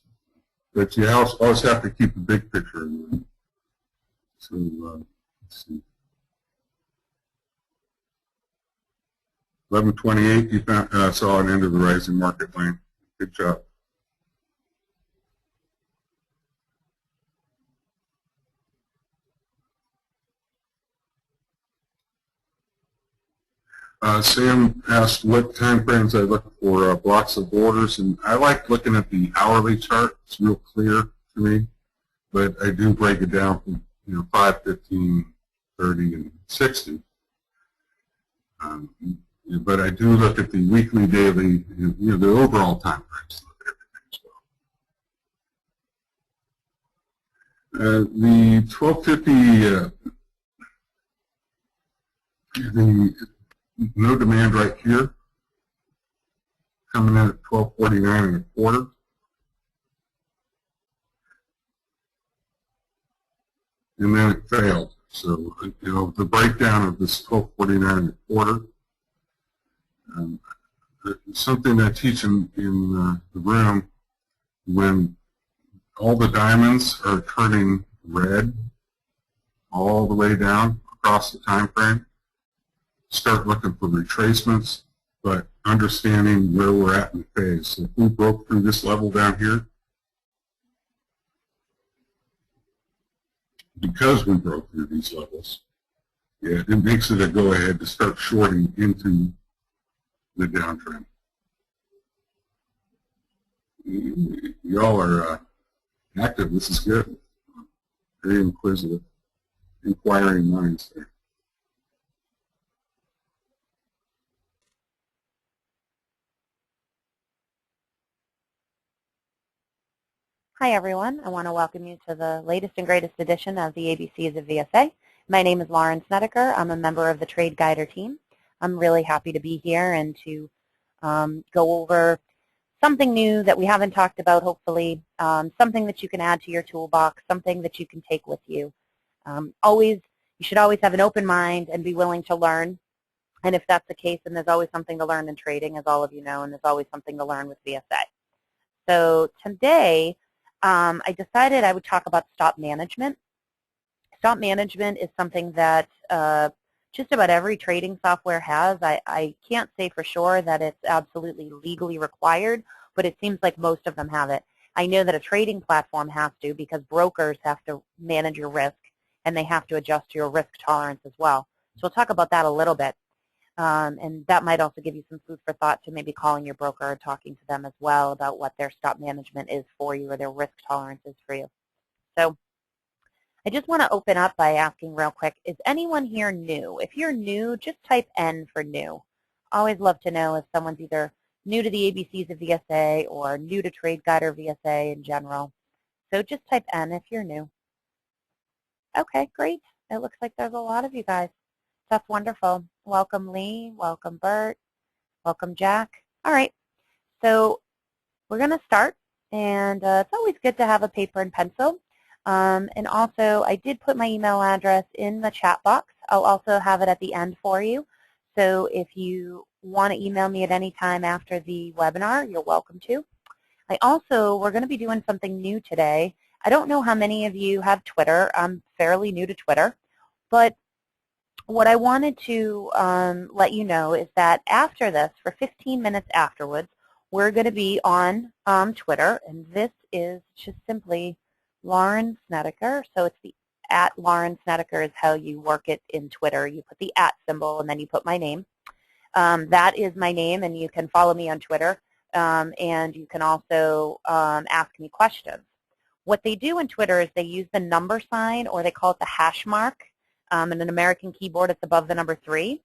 But you always have to keep the big picture in mind. So let's see. 1128, you found, saw an end of the rising market lane. Good job. Sam asked what time frames I look for blocks of orders, and I like looking at the hourly chart. It's real clear to me, but I do break it down from 5, 15, 30, and 60. But I do look at the weekly, daily, the overall time frames. Look at everything as well. The 1250, the no demand right here, coming in at 1249 and a quarter. And then it failed. So, the breakdown of this 1249 and a quarter, something I teach in the room, when all the diamonds are turning red all the way down across the time frame, start looking for retracements, but understanding where we're at in the phase. So if we broke through this level down here, because we broke through these levels, it makes it a go-ahead to start shorting into the downtrend. Y'all are active. This is good. Very inquisitive, inquiring minds there. Hi everyone, I want to welcome you to the latest and greatest edition of the ABCs of VSA. My name is Lauren Snedeker. I'm a member of the Trade Guider team. I'm really happy to be here and to go over something new that we haven't talked about, hopefully, something that you can add to your toolbox, something that you can take with you. You should always have an open mind and be willing to learn. And if that's the case, then there's always something to learn in trading, as all of you know, and there's always something to learn with VSA. So today, I decided I would talk about stop management. Stop management is something that just about every trading software has. I can't say for sure that it's absolutely legally required, but it seems like most of them have it. I know that a trading platform has to because brokers have to manage your risk and they have to adjust your risk tolerance as well. So we'll talk about that a little bit. And that might also give you some food for thought to maybe calling your broker or talking to them as well about what their stop management is for you or their risk tolerance is for you. So I just want to open up by asking real quick, is anyone here new? If you're new, just type N for new. Always love to know if someone's either new to the ABCs of VSA or new to Trade Guide or VSA in general. So just type N if you're new. Okay, great. It looks like there's a lot of you guys. That's wonderful. Welcome, Lee. Welcome, Bert. Welcome, Jack. All right, so we're going to start, and it's always good to have a paper and pencil. And also, I did put my email address in the chat box. I'll also have it at the end for you. So if you want to email me at any time after the webinar, you're welcome to. We're going to be doing something new today. I don't know how many of you have Twitter. I'm fairly new to Twitter. But what I wanted to let you know is that after this, for 15 minutes afterwards, we're going to be on Twitter. And this is just simply Lauren Snedeker. So it's the @ Lauren Snedeker is how you work it in Twitter. You put the @ symbol and then you put my name. That is my name, and you can follow me on Twitter. And you can also ask me questions. What they do in Twitter is they use the number sign, or they call it the hash mark. In an American keyboard, it's above the number 3,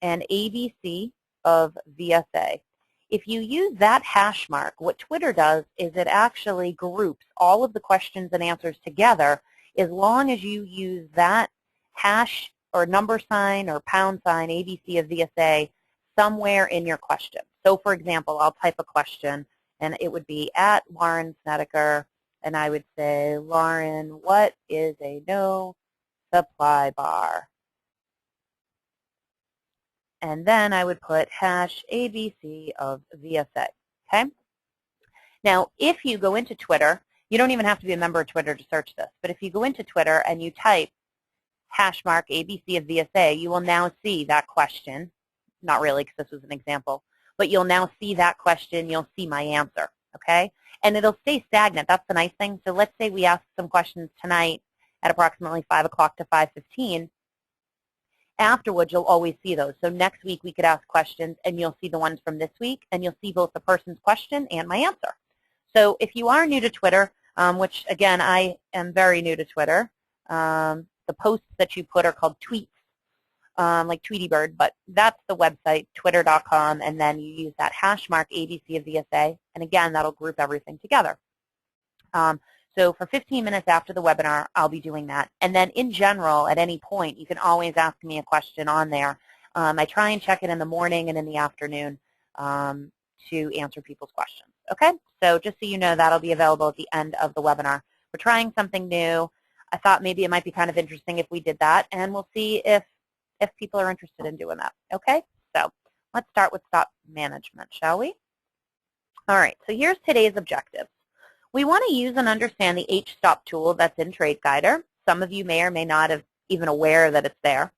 and ABC of VSA. If you use that hash mark, what Twitter does is it actually groups all of the questions and answers together as long as you use that hash or number sign or pound sign ABC of VSA somewhere in your question. So for example, I'll type a question and it would be @ Lauren Snedeker, and I would say, Lauren, what is a no supply bar? And then I would put hash ABC of VSA, okay? Now, if you go into Twitter, you don't even have to be a member of Twitter to search this, but if you go into Twitter and you type hash mark ABC of VSA, you will now see that question. Not really, because this was an example, but you'll now see that question, you'll see my answer, okay? And it'll stay stagnant. That's the nice thing. So let's say we ask some questions tonight at approximately 5 o'clock to 5:15. Afterwards, you'll always see those. So next week, we could ask questions, and you'll see the ones from this week, and you'll see both the person's question and my answer. So if you are new to Twitter, which, again, I am very new to Twitter, the posts that you put are called tweets, like Tweety Bird, but that's the website, twitter.com, and then you use that hash mark ABC of VSA, and again, that'll group everything together. So for 15 minutes after the webinar, I'll be doing that. And then in general, at any point, you can always ask me a question on there. I try and check it in the morning and in the afternoon to answer people's questions. Okay? So just so you know, that'll be available at the end of the webinar. We're trying something new. I thought maybe it might be kind of interesting if we did that, and we'll see if people are interested in doing that. Okay? So let's start with stop management, shall we? All right, so here's today's objectives. We want to use and understand the H-stop tool that's in Trade Guider. Some of you may or may not have even aware that it's there.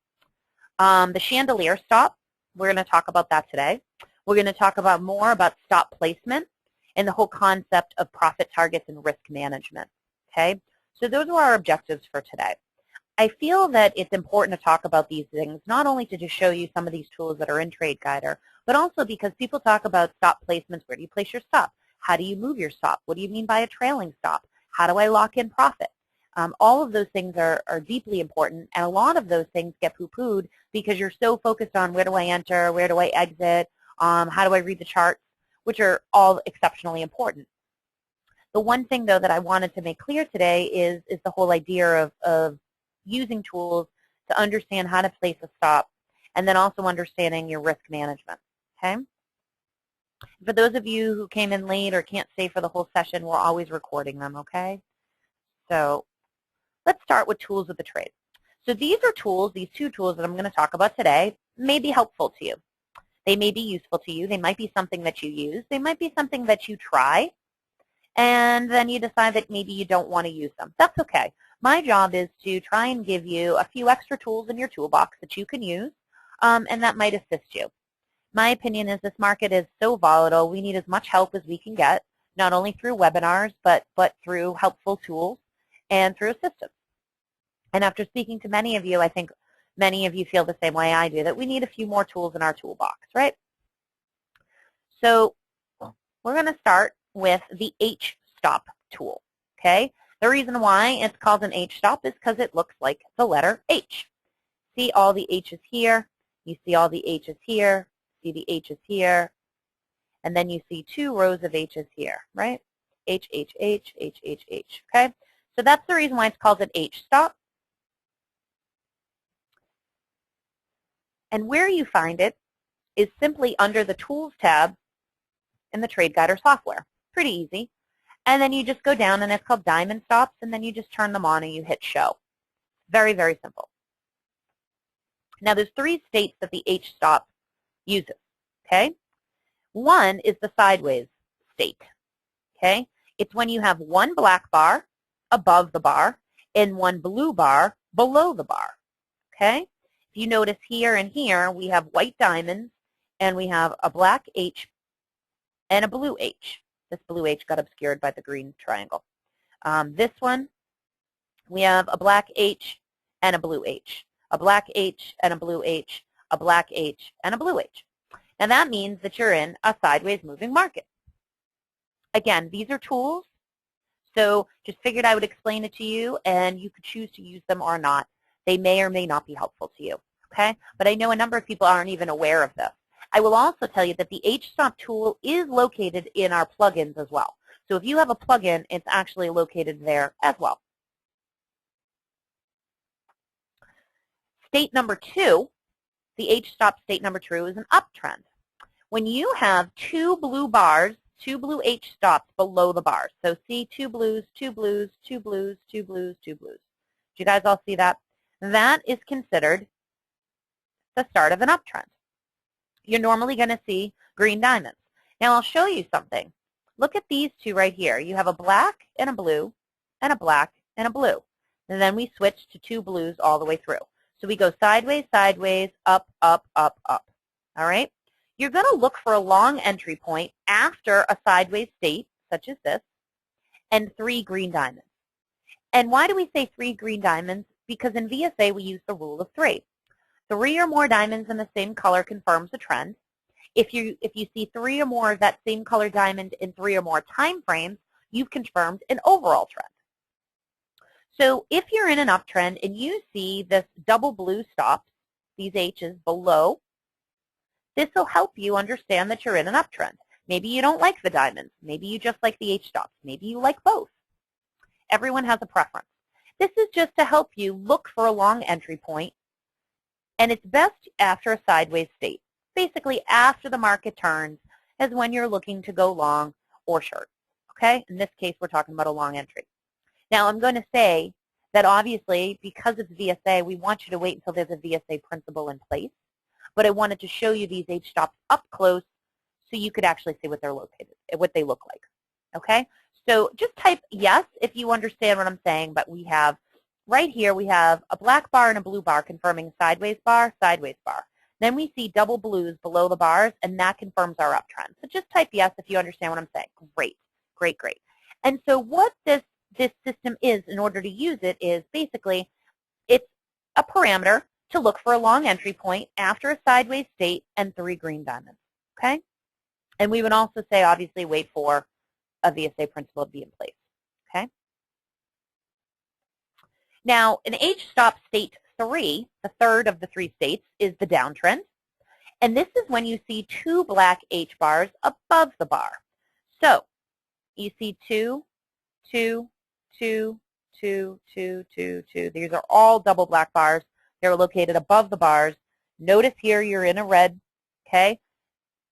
The chandelier stop, we're going to talk about that today. We're going to talk about more about stop placement and the whole concept of profit targets and risk management. Okay, so those are our objectives for today. I feel that it's important to talk about these things, not only to just show you some of these tools that are in Trade Guider, but also because people talk about stop placements. Where do you place your stop? How do you move your stop? What do you mean by a trailing stop? How do I lock in profit? All of those things are deeply important, and a lot of those things get poo-pooed because you're so focused on where do I enter, where do I exit, how do I read the charts, which are all exceptionally important. The one thing, though, that I wanted to make clear today is the whole idea of using tools to understand how to place a stop, and then also understanding your risk management, okay? For those of you who came in late or can't stay for the whole session, we're always recording them, okay? So let's start with tools of the trade. So these are tools, these two tools that I'm going to talk about today may be helpful to you. They may be useful to you. They might be something that you use. They might be something that you try, and then you decide that maybe you don't want to use them. That's okay. My job is to try and give you a few extra tools in your toolbox that you can use, and that might assist you. My opinion is this market is so volatile, we need as much help as we can get, not only through webinars, but through helpful tools and through assistance. And after speaking to many of you, I think many of you feel the same way I do, that we need a few more tools in our toolbox, right? So we're going to start with the H-stop tool, okay? The reason why it's called an H-stop is because it looks like the letter H. See all the H's here, you see all the H's here, see the H's here, and then you see 2 rows of H's here, right? H, H, H, H, H, H, okay? So that's the reason why it's called an H-stop. And where you find it is simply under the Tools tab in the Trade Guider software. Pretty easy. And then you just go down, and it's called Diamond Stops, and then you just turn them on and you hit Show. Very, very simple. Now, there's 3 states that the H-stop uses, okay? One is the sideways state, okay? It's when you have 1 black bar above the bar and 1 blue bar below the bar, okay? If you notice here and here, we have white diamonds, and we have a black H and a blue H. This blue H got obscured by the green triangle. This one, we have a black H and a blue H, a black H and a blue H, a black H and a blue H. Now that means that you're in a sideways moving market. Again, these are tools, so just figured I would explain it to you, and you could choose to use them or not. They may or may not be helpful to you, okay? But I know a number of people aren't even aware of this. I will also tell you that the H-stop tool is located in our plugins as well. So if you have a plugin, it's actually located there as well. State number 2, the H-stop state number 2 is an uptrend. When you have 2 blue bars, 2 blue H-stops below the bars, so see 2 blues, 2 blues, 2 blues, 2 blues, 2 blues. Do you guys all see that? That is considered the start of an uptrend. You're normally going to see green diamonds. Now I'll show you something. Look at these 2 right here. You have a black and a blue, and a black and a blue. And then we switch to 2 blues all the way through. So we go sideways, sideways, up, up, up, up. All right? You're going to look for a long entry point after a sideways state, such as this, and 3 green diamonds. And why do we say 3 green diamonds? Because in VSA we use the rule of 3. 3 or more diamonds in the same color confirms a trend. If you see 3 or more of that same color diamond in 3 or more time frames, you've confirmed an overall trend. So if you're in an uptrend and you see this double blue stops, these H's below, this will help you understand that you're in an uptrend. Maybe you don't like the diamonds. Maybe you just like the H-stops. Maybe you like both. Everyone has a preference. This is just to help you look for a long entry point, and it's best after a sideways state. Basically, after the market turns is when you're looking to go long or short. Okay? In this case, we're talking about a long entry. Now, I'm going to say that obviously, because it's VSA, we want you to wait until there's a VSA principle in place. But I wanted to show you these H-stops up close so you could actually see what they're located, what they look like. Okay? So just type yes if you understand what I'm saying, but we have, right here, we have a black bar and a blue bar confirming sideways bar, sideways bar. Then we see double blues below the bars, and that confirms our uptrend. So just type yes if you understand what I'm saying. Great, great, great. And so what this system is, in order to use it, is basically it's a parameter to look for a long entry point after a sideways state and 3 green diamonds. Okay? And we would also say, obviously, wait for a VSA principle to be in place. Okay? Now, an H-stop state 3, the third of the 3 states, is the downtrend. And this is when you see 2 black H bars above the bar. So you see 2, 2, 2, 2, 2, 2, 2. These are all double black bars. They're located above the bars. Notice here you're in a red. Okay?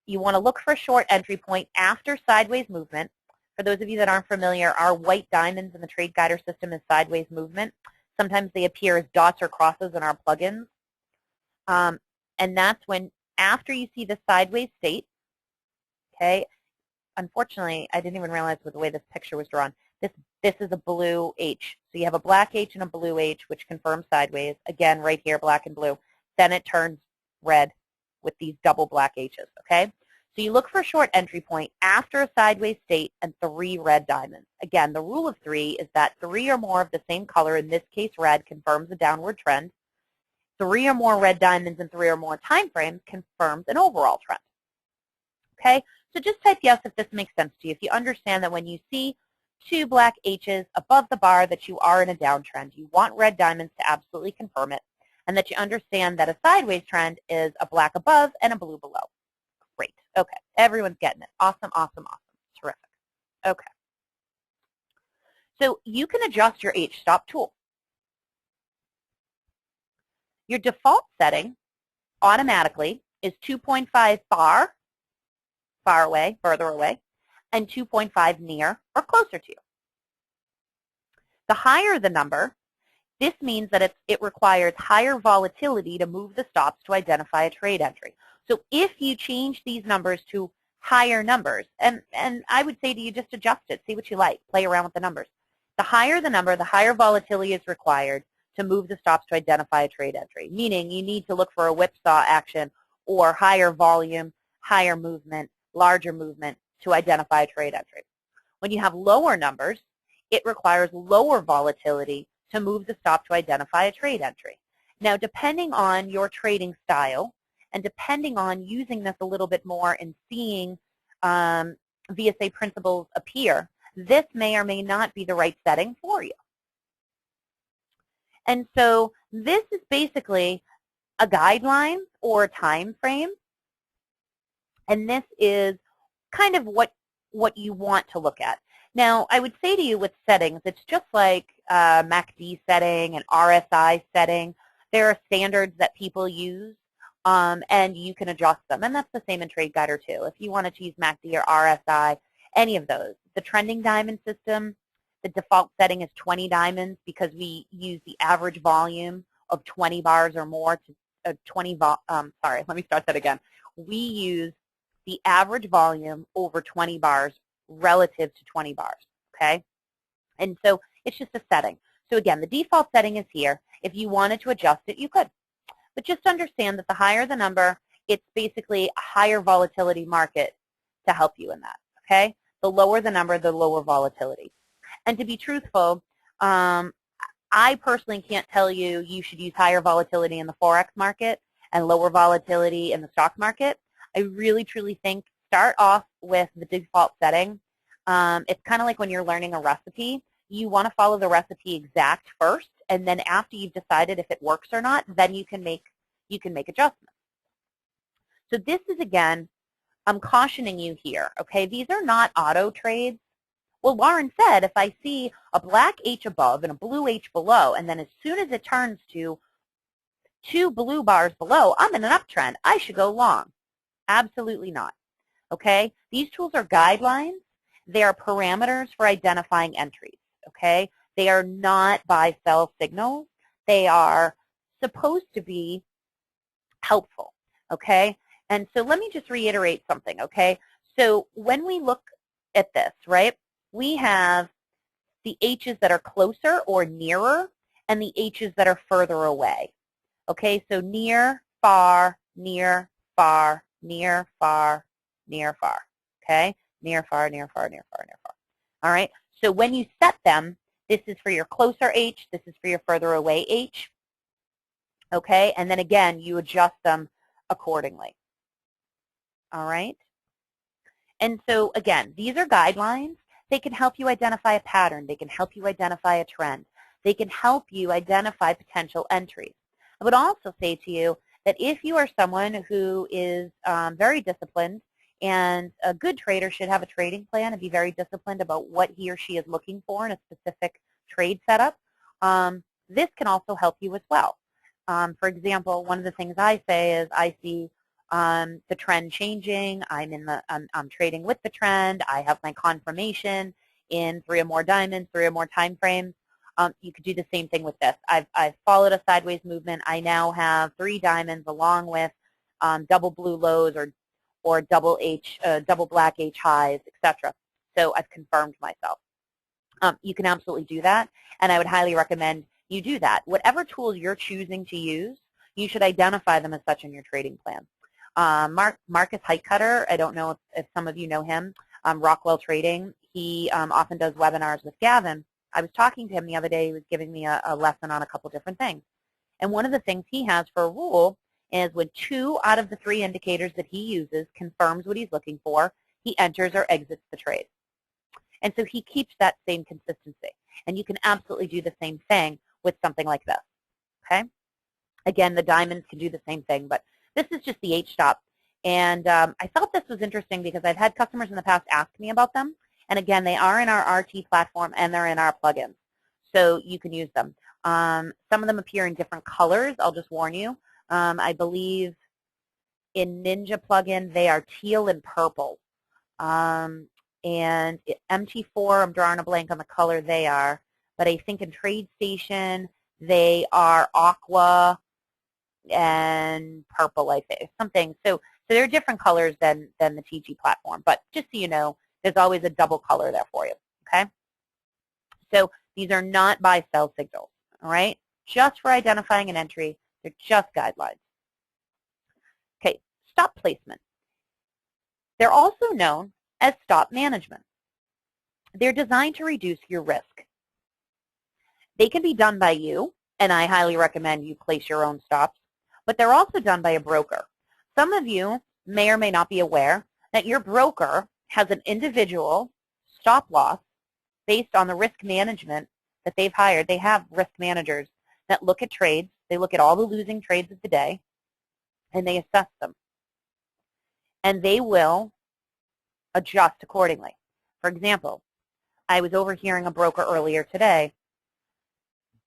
You want to look for a short entry point after sideways movement. For those of you that aren't familiar, our white diamonds in the Trade Guider system is sideways movement. Sometimes they appear as dots or crosses in our plugins. And that's when, after you see the sideways state, okay, unfortunately, I didn't even realize with the way this picture was drawn. This is a blue H. So you have a black H and a blue H, which confirms sideways. Again, right here, black and blue. Then it turns red with these double black H's, okay? So you look for a short entry point after a sideways state and 3 red diamonds. Again, the rule of 3 is that 3 or more of the same color, in this case red, confirms a downward trend. 3 or more red diamonds in 3 or more time frames confirms an overall trend. Okay? So just type yes if this makes sense to you. If you understand that when you see 2 black H's above the bar that you are in a downtrend, you want red diamonds to absolutely confirm it, and that you understand that a sideways trend is a black above and a blue below. Great. Okay. Everyone's getting it. Awesome, awesome, awesome. Terrific. Okay. So you can adjust your H-stop tool. Your default setting automatically is 2.5 far away, further away, and 2.5 near or closer to you. The higher the number, this means that it requires higher volatility to move the stops to identify a trade entry. So if you change these numbers to higher numbers, and I would say to you, just adjust it, see what you like, play around with the numbers. The higher the number, the higher volatility is required to move the stops to identify a trade entry, meaning you need to look for a whipsaw action or higher volume, higher movement, larger movement to identify a trade entry. When you have lower numbers, it requires lower volatility to move the stop to identify a trade entry. Now, depending on your trading style and depending on using this a little bit more and seeing VSA principles appear, this may or may not be the right setting for you. And so this is basically a guideline or a time frame, and this is kind of what you want to look at. Now, I would say to you with settings, it's just like MACD setting and RSI setting. There are standards that people use, and you can adjust them. And that's the same in Trade Guider too. If you wanted to use MACD or RSI, any of those. The trending diamond system, the default setting is 20 diamonds because we use the average volume of 20 bars or more to sorry, let me start that again. We use the average volume over 20 bars relative to 20 bars, okay? And so it's just a setting. So again, the default setting is here. If you wanted to adjust it, you could. But just understand that the higher the number, it's basically a higher volatility market to help you in that, okay? The lower the number, the lower volatility. And to be truthful, I personally can't tell you you should use higher volatility in the Forex market and lower volatility in the stock market. I really, truly think start off with the default setting. It's kind of like when you're learning a recipe. You want to follow the recipe exact first, and then after you've decided if it works or not, then you can make adjustments. So this is, again, I'm cautioning you here, okay? These are not auto trades. Well, Lauren said if I see a black H above and a blue H below, and then as soon as it turns to 2 blue bars below, I'm in an uptrend. I should go long. Absolutely not, okay? These tools are guidelines. They are parameters for identifying entries, okay? They are not buy-sell signals. They are supposed to be helpful, okay? And so let me just reiterate something, okay? So when we look at this, right, we have the H's that are closer or nearer and the H's that are further away, okay? So near, far, near, far, near, far, near, far, okay? Near, far, near, far, near, far, near, far. All right? So when you set them, this is for your closer H, this is for your further away H, okay? And then again, you adjust them accordingly. All right? And so again, these are guidelines. They can help you identify a pattern. They can help you identify a trend. They can help you identify potential entries. I would also say to you that if you are someone who is very disciplined, and a good trader should have a trading plan and be very disciplined about what he or she is looking for in a specific trade setup, this can also help you as well. For example, one of the things I say is I see the trend changing. I'm trading with the trend. I have my confirmation in 3 or more diamonds, 3 or more time frames. You could do the same thing with this. I've followed a sideways movement. I now have 3 diamonds along with double blue lows or double black H highs, etc. So I've confirmed myself. you can absolutely do that, and I would highly recommend you do that. Whatever tools you're choosing to use, you should identify them as such in your trading plan. Marcus Heitcutter, I don't know if some of you know him, Rockwell Trading, he often does webinars with Gavin. I was talking to him the other day. He was giving me a lesson on a couple different things. And one of the things he has for a rule is when 2 out of the 3 indicators that he uses confirms what he's looking for, he enters or exits the trade. And so he keeps that same consistency. And you can absolutely do the same thing with something like this. Okay? Again, the diamonds can do the same thing, but this is just the H-stop. And I felt this was interesting because I've had customers in the past ask me about them. And again, they are in our RT platform and they're in our plugins. So you can use them. Some of them appear in different colors, I'll just warn you. I believe in Ninja plugin, they are teal and purple. And MT4, I'm drawing a blank on the color they are. But I think in TradeStation, they are aqua and purple, I think, something. So they're different colors than the TG platform. But just so you know, there's always a double color there for you, okay? So these are not buy-sell signals, all right? Just for identifying an entry. They're just guidelines. Okay, stop placement. They're also known as stop management. They're designed to reduce your risk. They can be done by you, and I highly recommend you place your own stops, but they're also done by a broker. Some of you may or may not be aware that your broker has an individual stop loss based on the risk management that they've hired. They have risk managers that look at trades. They look at all the losing trades of the day, and they assess them. And they will adjust accordingly. For example, I was overhearing a broker earlier today,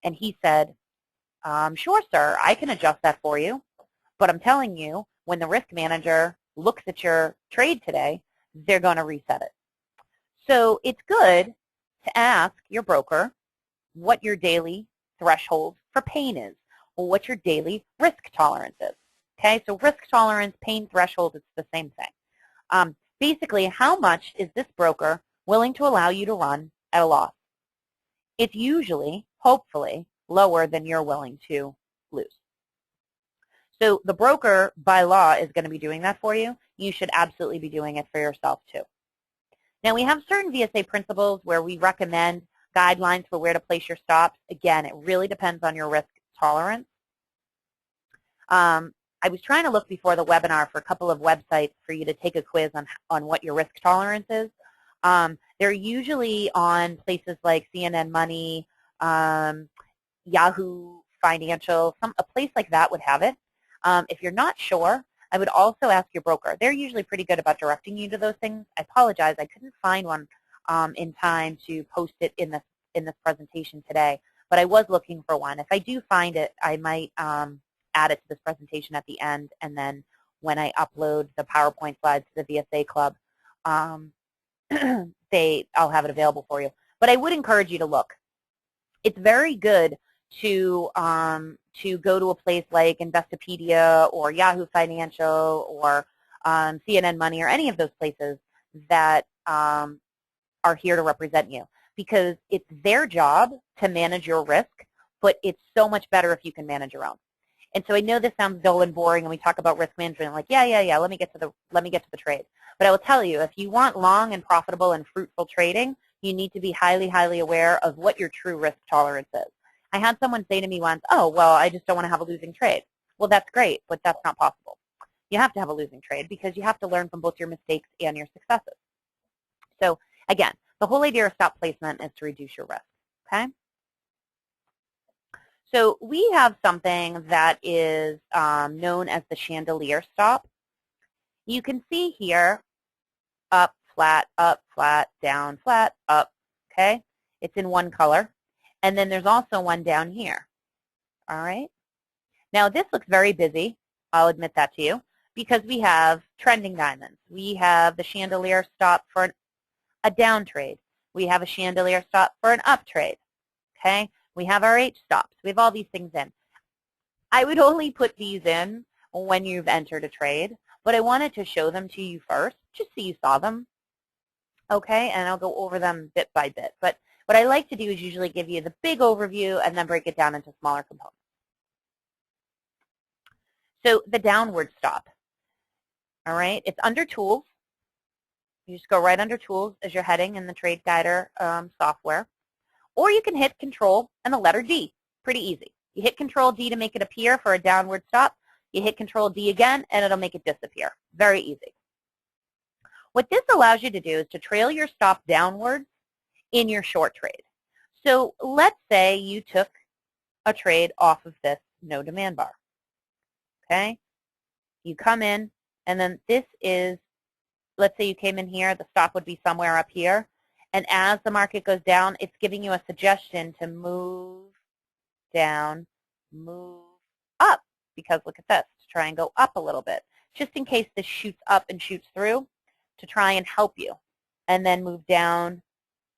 and he said, sure, sir, I can adjust that for you, but I'm telling you, when the risk manager looks at your trade today, they're going to reset it. So it's good to ask your broker what your daily threshold for pain is, or what your daily risk tolerance is. Okay, so risk tolerance, pain threshold, it's the same thing. Basically, how much is this broker willing to allow you to run at a loss? It's usually, hopefully, lower than you're willing to lose. So the broker, by law, is going to be doing that for you. You should absolutely be doing it for yourself, too. Now, we have certain VSA principles where we recommend guidelines for where to place your stops. Again, it really depends on your risk tolerance. I was trying to look before the webinar for a couple of websites for you to take a quiz on what your risk tolerance is. They're usually on places like CNN Money, Yahoo Financial, a place like that would have it. If you're not sure, I would also ask your broker. They're usually pretty good about directing you to those things. I apologize, I couldn't find one in time to post it in this presentation today, but I was looking for one. If I do find it, I might add it to this presentation at the end, and then when I upload the PowerPoint slides to the VSA Club, I'll have it available for you. But I would encourage you to look. It's very good to go to a place like Investopedia or Yahoo Financial or CNN Money or any of those places that are here to represent you, because it's their job to manage your risk, but it's so much better if you can manage your own. And so I know this sounds dull and boring, and we talk about risk management like, yeah, let me get to the trade. But I will tell you, if you want long and profitable and fruitful trading, you need to be highly, highly aware of what your true risk tolerance is. I had someone say to me once, oh, well, I just don't want to have a losing trade. Well, that's great, but that's not possible. You have to have a losing trade because you have to learn from both your mistakes and your successes. So again, the whole idea of stop placement is to reduce your risk, okay? So we have something that is known as the chandelier stop. You can see here, up, flat, down, flat, up, okay? It's in one color. And then there's also one down here, all right? Now this looks very busy, I'll admit that to you, because we have trending diamonds. We have the chandelier stop for a down trade. We have a chandelier stop for an up trade, okay? We have our H stops. We have all these things in. I would only put these in when you've entered a trade, but I wanted to show them to you first, just so you saw them, okay? And I'll go over them bit by bit. But What I like to do is usually give you the big overview and then break it down into smaller components. So the downward stop, all right, it's under Tools. You just go right under Tools as you're heading in the Trade Guider software. Or you can hit Control and the letter D. Pretty easy. You hit Control D to make it appear for a downward stop. You hit Control D again, and it'll make it disappear. Very easy. What this allows you to do is to trail your stop downwards in your short trade. So let's say you took a trade off of this no demand bar. Okay? You come in, and then this is, let's say you came in here, the stop would be somewhere up here. And as the market goes down, it's giving you a suggestion to move down, move up. Because look at this, to try and go up a little bit. Just in case this shoots up and shoots through, to try and help you. And then move down,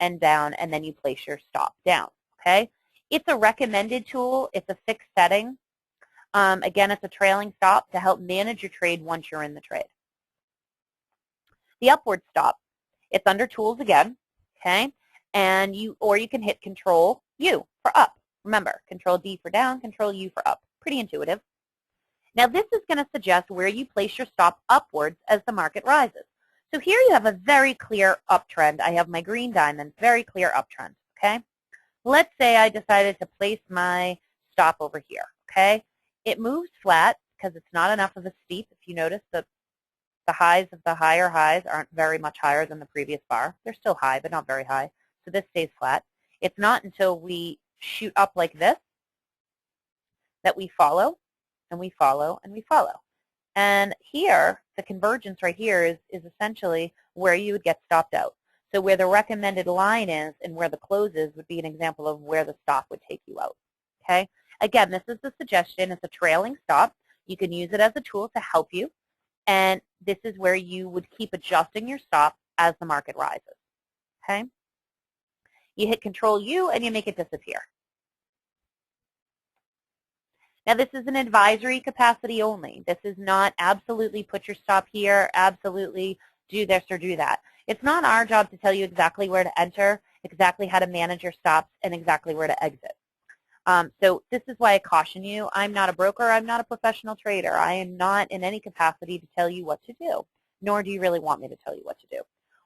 and then you place your stop down. Okay? It's a recommended tool. It's a fixed setting. Again, it's a trailing stop to help manage your trade once you're in the trade. The upward stop, it's under Tools again. Okay, and you can hit Control U for up. Remember, Control D for down, Control U for up. Pretty intuitive. Now this is going to suggest where you place your stop upwards as the market rises. So here you have a very clear uptrend. I have my green diamond, very clear uptrend. Okay, let's say I decided to place my stop over here. Okay, it moves flat because it's not enough of a steep. If you notice, the highs of the higher highs aren't very much higher than the previous bar. They're still high, but not very high. So this stays flat. It's not until we shoot up like this that we follow, and we follow, and we follow. And here, the convergence right here is essentially where you would get stopped out. So where the recommended line is and where the close is would be an example of where the stop would take you out. Okay? Again, this is the suggestion. It's a trailing stop. You can use it as a tool to help you. And this is where you would keep adjusting your stop as the market rises. Okay? You hit Control U and you make it disappear. Now this is an advisory capacity only. This is not absolutely put your stop here, absolutely do this or do that. It's not our job to tell you exactly where to enter, exactly how to manage your stops, and exactly where to exit. So this is why I caution you. I'm not a broker. I'm not a professional trader. I am not in any capacity to tell you what to do, nor do you really want me to tell you what to do.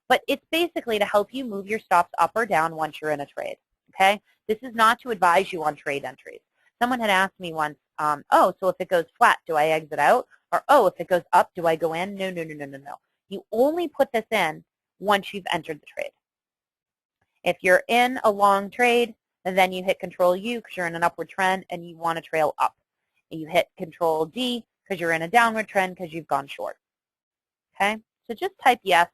But it's basically to help you move your stops up or down once you're in a trade. Okay? This is not to advise you on trade entries. Someone had asked me once, oh, so if it goes flat, do I exit out? Or, oh, if it goes up, do I go in? No, no, no, no, no, no. You only put this in once you've entered the trade. If you're in a long trade, and then you hit Control U because you're in an upward trend and you want to trail up. And you hit Control D because you're in a downward trend because you've gone short. Okay? So just type yes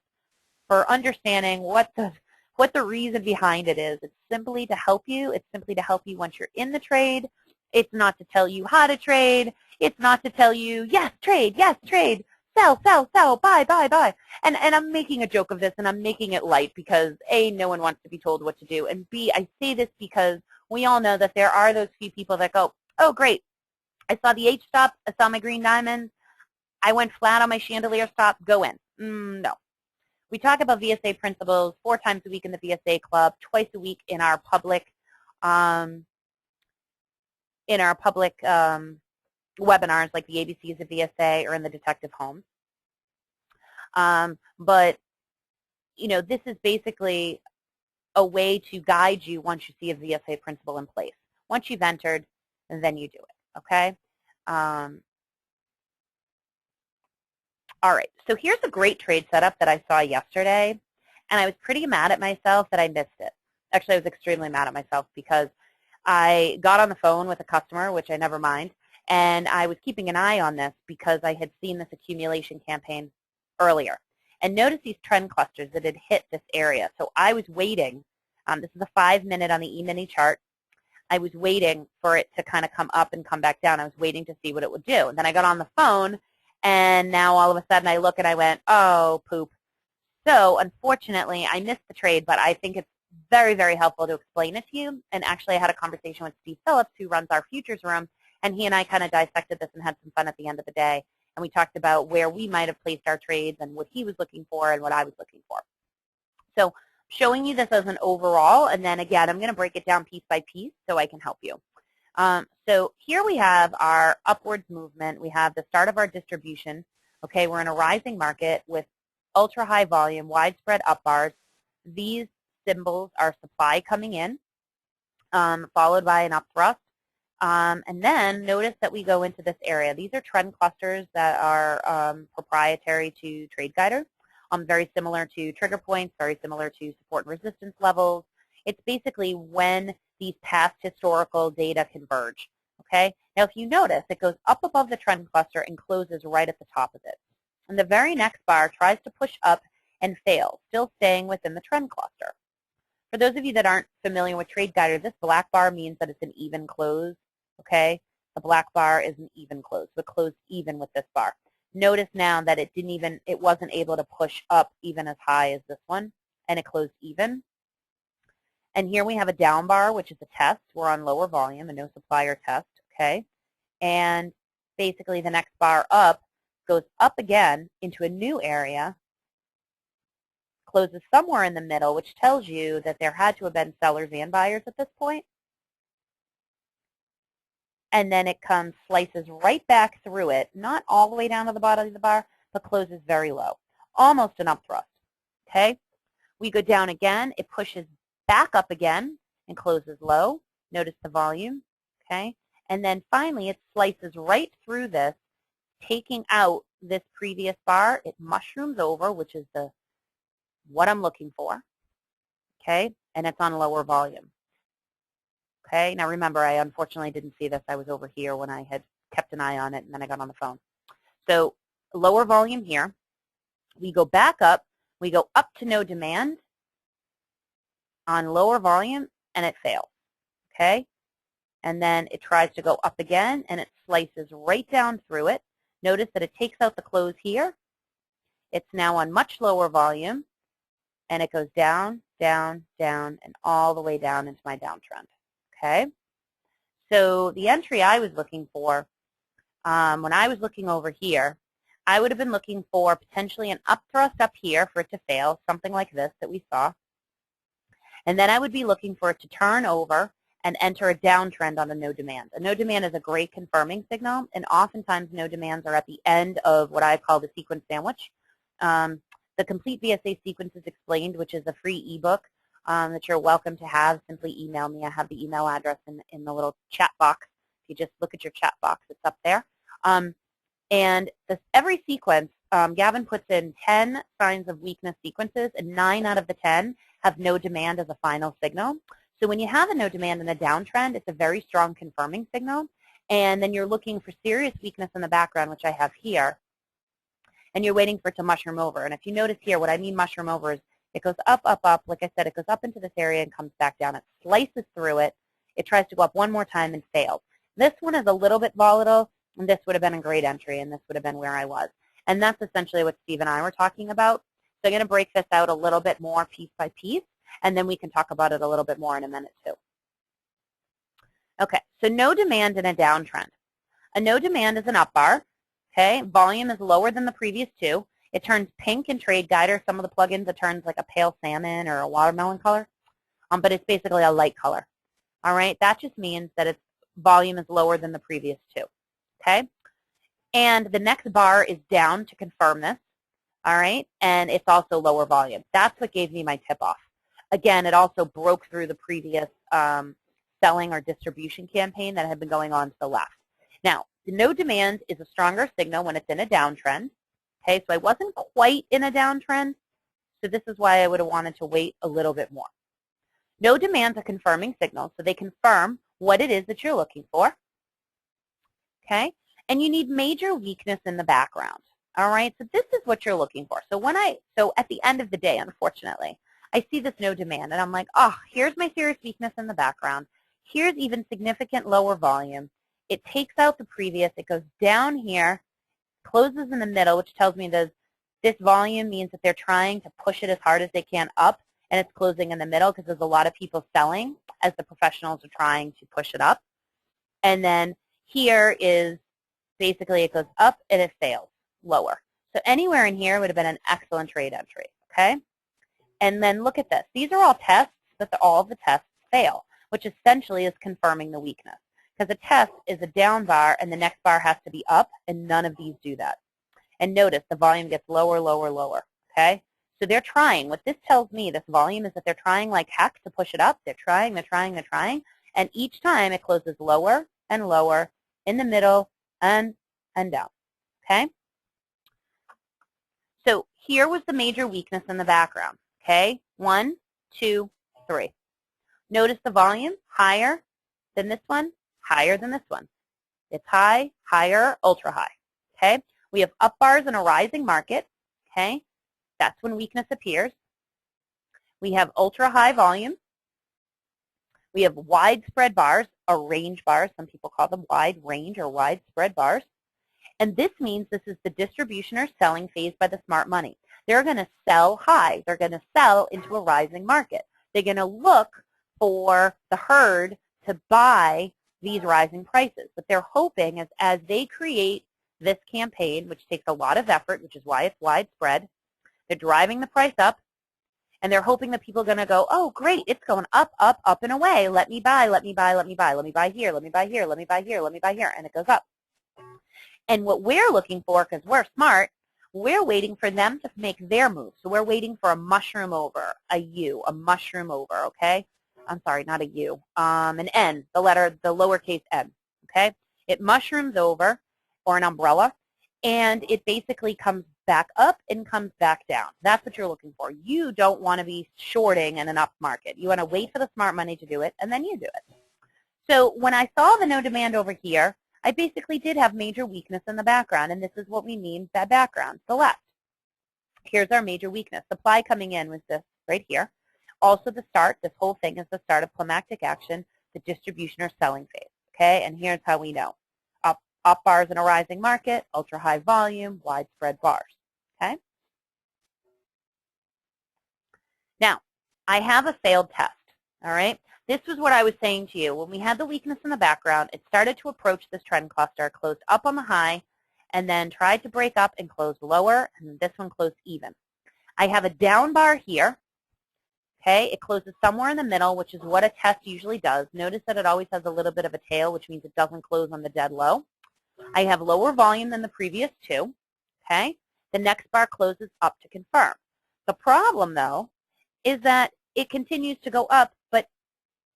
for understanding what the reason behind it is. It's simply to help you. It's simply to help you once you're in the trade. It's not to tell you how to trade. It's not to tell you, yes, trade, sell, sell, sell, buy, buy, buy. And I'm making a joke of this, and I'm making it light because, A, no one wants to be told what to do, and B, I say this because we all know that there are those few people that go, oh, great, I saw the H stop, I saw my green diamonds, I went flat on my chandelier stop, go in. No. We talk about VSA principles 4 times a week in the VSA club, twice a week in our public webinars like the ABCs of VSA or in the detective homes. But, you know, this is basically a way to guide you once you see a VSA principle in place. Once you've entered, then you do it, okay? All right, so here's a great trade setup that I saw yesterday, and I was pretty mad at myself that I missed it. Actually, I was extremely mad at myself because I got on the phone with a customer, which I never mind, and I was keeping an eye on this because I had seen this accumulation campaign earlier. And notice these trend clusters that had hit this area. So I was waiting. This is a 5-minute on the E-mini chart. I was waiting for it to kind of come up and come back down. I was waiting to see what it would do. And then I got on the phone, and now all of a sudden I look and I went, oh, poop. So unfortunately, I missed the trade, but I think it's very, very helpful to explain it to you. And actually, I had a conversation with Steve Phillips, who runs our futures room, and he and I kind of dissected this and had some fun at the end of the day. And we talked about where we might have placed our trades and what he was looking for and what I was looking for. So showing you this as an overall, and then again, I'm going to break it down piece by piece so I can help you. So here we have our upwards movement. We have the start of our distribution. Okay, we're in a rising market with ultra high volume, widespread up bars. These symbols are supply coming in, followed by an up thrust. And then notice that we go into this area. These are trend clusters that are proprietary to trade guiders, very similar to trigger points, very similar to support and resistance levels. It's basically when these past historical data converge. Okay? Now, if you notice, it goes up above the trend cluster and closes right at the top of it. And the very next bar tries to push up and fails, still staying within the trend cluster. For those of you that aren't familiar with trade guider, this black bar means that it's an even close. Okay? The black bar is an even close, so it closed even with this bar. Notice now that it wasn't able to push up even as high as this one, and it closed even. And here we have a down bar, which is a test. We're on lower volume, a no supplier test, okay? And basically the next bar up goes up again into a new area, closes somewhere in the middle, which tells you that there had to have been sellers and buyers at this point. And then it slices right back through it, not all the way down to the bottom of the bar, but closes very low, almost an up thrust, okay? We go down again, it pushes back up again and closes low. Notice the volume, okay? And then finally it slices right through this, taking out this previous bar. It mushrooms over, which is what I'm looking for, okay? And it's on lower volume. Okay, now remember, I unfortunately didn't see this. I was over here when I had kept an eye on it, and then I got on the phone. So lower volume here. We go back up. We go up to no demand on lower volume, and it fails. Okay, and then it tries to go up again, and it slices right down through it. Notice that it takes out the close here. It's now on much lower volume, and it goes down, down, down, and all the way down into my downtrend. Okay, so the entry I was looking for, when I was looking over here, I would have been looking for potentially an up thrust up here for it to fail, something like this that we saw. And then I would be looking for it to turn over and enter a downtrend on a no demand. A no demand is a great confirming signal, and oftentimes no demands are at the end of what I call the sequence sandwich. The complete VSA sequence is explained, which is a free ebook that you're welcome to have. Simply email me. I have the email address in the little chat box. If you just look at your chat box, it's up there. And every sequence, Gavin puts in 10 signs of weakness sequences, and 9 out of the 10 have no demand as a final signal. So when you have a no demand and a downtrend, it's a very strong confirming signal. And then you're looking for serious weakness in the background, which I have here, and you're waiting for it to mushroom over. And if you notice here, what I mean mushroom over is it goes up, up, up. Like I said, it goes up into this area and comes back down. It slices through it. It tries to go up one more time and fails. This one is a little bit volatile, and this would have been a great entry, and this would have been where I was. And that's essentially what Steve and I were talking about. So I'm going to break this out a little bit more piece by piece, and then we can talk about it a little bit more in a minute too. Okay, so no demand in a downtrend. A no demand is an up bar. Okay, volume is lower than the previous two. It turns pink in Trade Guider. Some of the plugins, it turns like a pale salmon or a watermelon color, but it's basically a light color. All right, that just means that its volume is lower than the previous two. Okay, and the next bar is down to confirm this. All right, and it's also lower volume. That's what gave me my tip-off. Again, it also broke through the previous selling or distribution campaign that had been going on to the left. Now, the no demand is a stronger signal when it's in a downtrend. Okay, so I wasn't quite in a downtrend, so this is why I would have wanted to wait a little bit more. No demand's a confirming signal, so they confirm what it is that you're looking for. Okay, and you need major weakness in the background. All right, so this is what you're looking for. So at the end of the day, unfortunately, I see this no demand, and I'm like, oh, here's my serious weakness in the background. Here's even significant lower volume. It takes out the previous. It goes down here, closes in the middle, which tells me that this volume means that they're trying to push it as hard as they can up, and it's closing in the middle because there's a lot of people selling as the professionals are trying to push it up. And then here is basically it goes up and it fails lower. So anywhere in here would have been an excellent trade entry, okay? And then look at this. These are all tests, but all of the tests fail, which essentially is confirming the weakness. Because a test is a down bar, and the next bar has to be up, and none of these do that. And notice the volume gets lower, lower, lower, okay? So they're trying. What this tells me, this volume, is that they're trying like heck to push it up. They're trying, they're trying, they're trying. And each time it closes lower and lower, in the middle, and down, okay? So here was the major weakness in the background, okay? 1, 2, 3. Notice the volume, higher than this one, higher than this one. It's high, higher, ultra high, okay? We have up bars in a rising market, okay? That's when weakness appears. We have ultra high volume. We have widespread bars, or range bars. Some people call them wide range or widespread bars. And this means this is the distribution or selling phase by the smart money. They're going to sell high. They're going to sell into a rising market. They're going to look for the herd to buy these rising prices. What they're hoping is as they create this campaign, which takes a lot of effort, which is why it's widespread, they're driving the price up, and they're hoping that people are going to go, oh, great, it's going up, up, up and away. Let me buy, let me buy, let me buy, let me buy here, let me buy here, let me buy here, let me buy here, and it goes up. And what we're looking for, because we're smart, we're waiting for them to make their move. So we're waiting for a mushroom over, a U, a mushroom over, okay? I'm sorry, not a U, an N, the lowercase n, okay? It mushrooms over, or an umbrella, and it basically comes back up and comes back down. That's what you're looking for. You don't want to be shorting in an up market. You want to wait for the smart money to do it, and then you do it. So when I saw the no demand over here, I basically did have major weakness in the background, and this is what we mean by background, the left. Here's our major weakness. Supply coming in was this right here. Also the start, this whole thing is the start of climactic action, the distribution or selling phase, okay? And here's how we know. Up bars in a rising market, ultra high volume, widespread bars, okay? Now, I have a failed test, all right? This was what I was saying to you. When we had the weakness in the background, it started to approach this trend cluster, closed up on the high, and then tried to break up and close lower, and this one closed even. I have a down bar here, okay? It closes somewhere in the middle, which is what a test usually does. Notice that it always has a little bit of a tail, which means it doesn't close on the dead low. I have lower volume than the previous two, okay? The next bar closes up to confirm. The problem, though, is that it continues to go up, but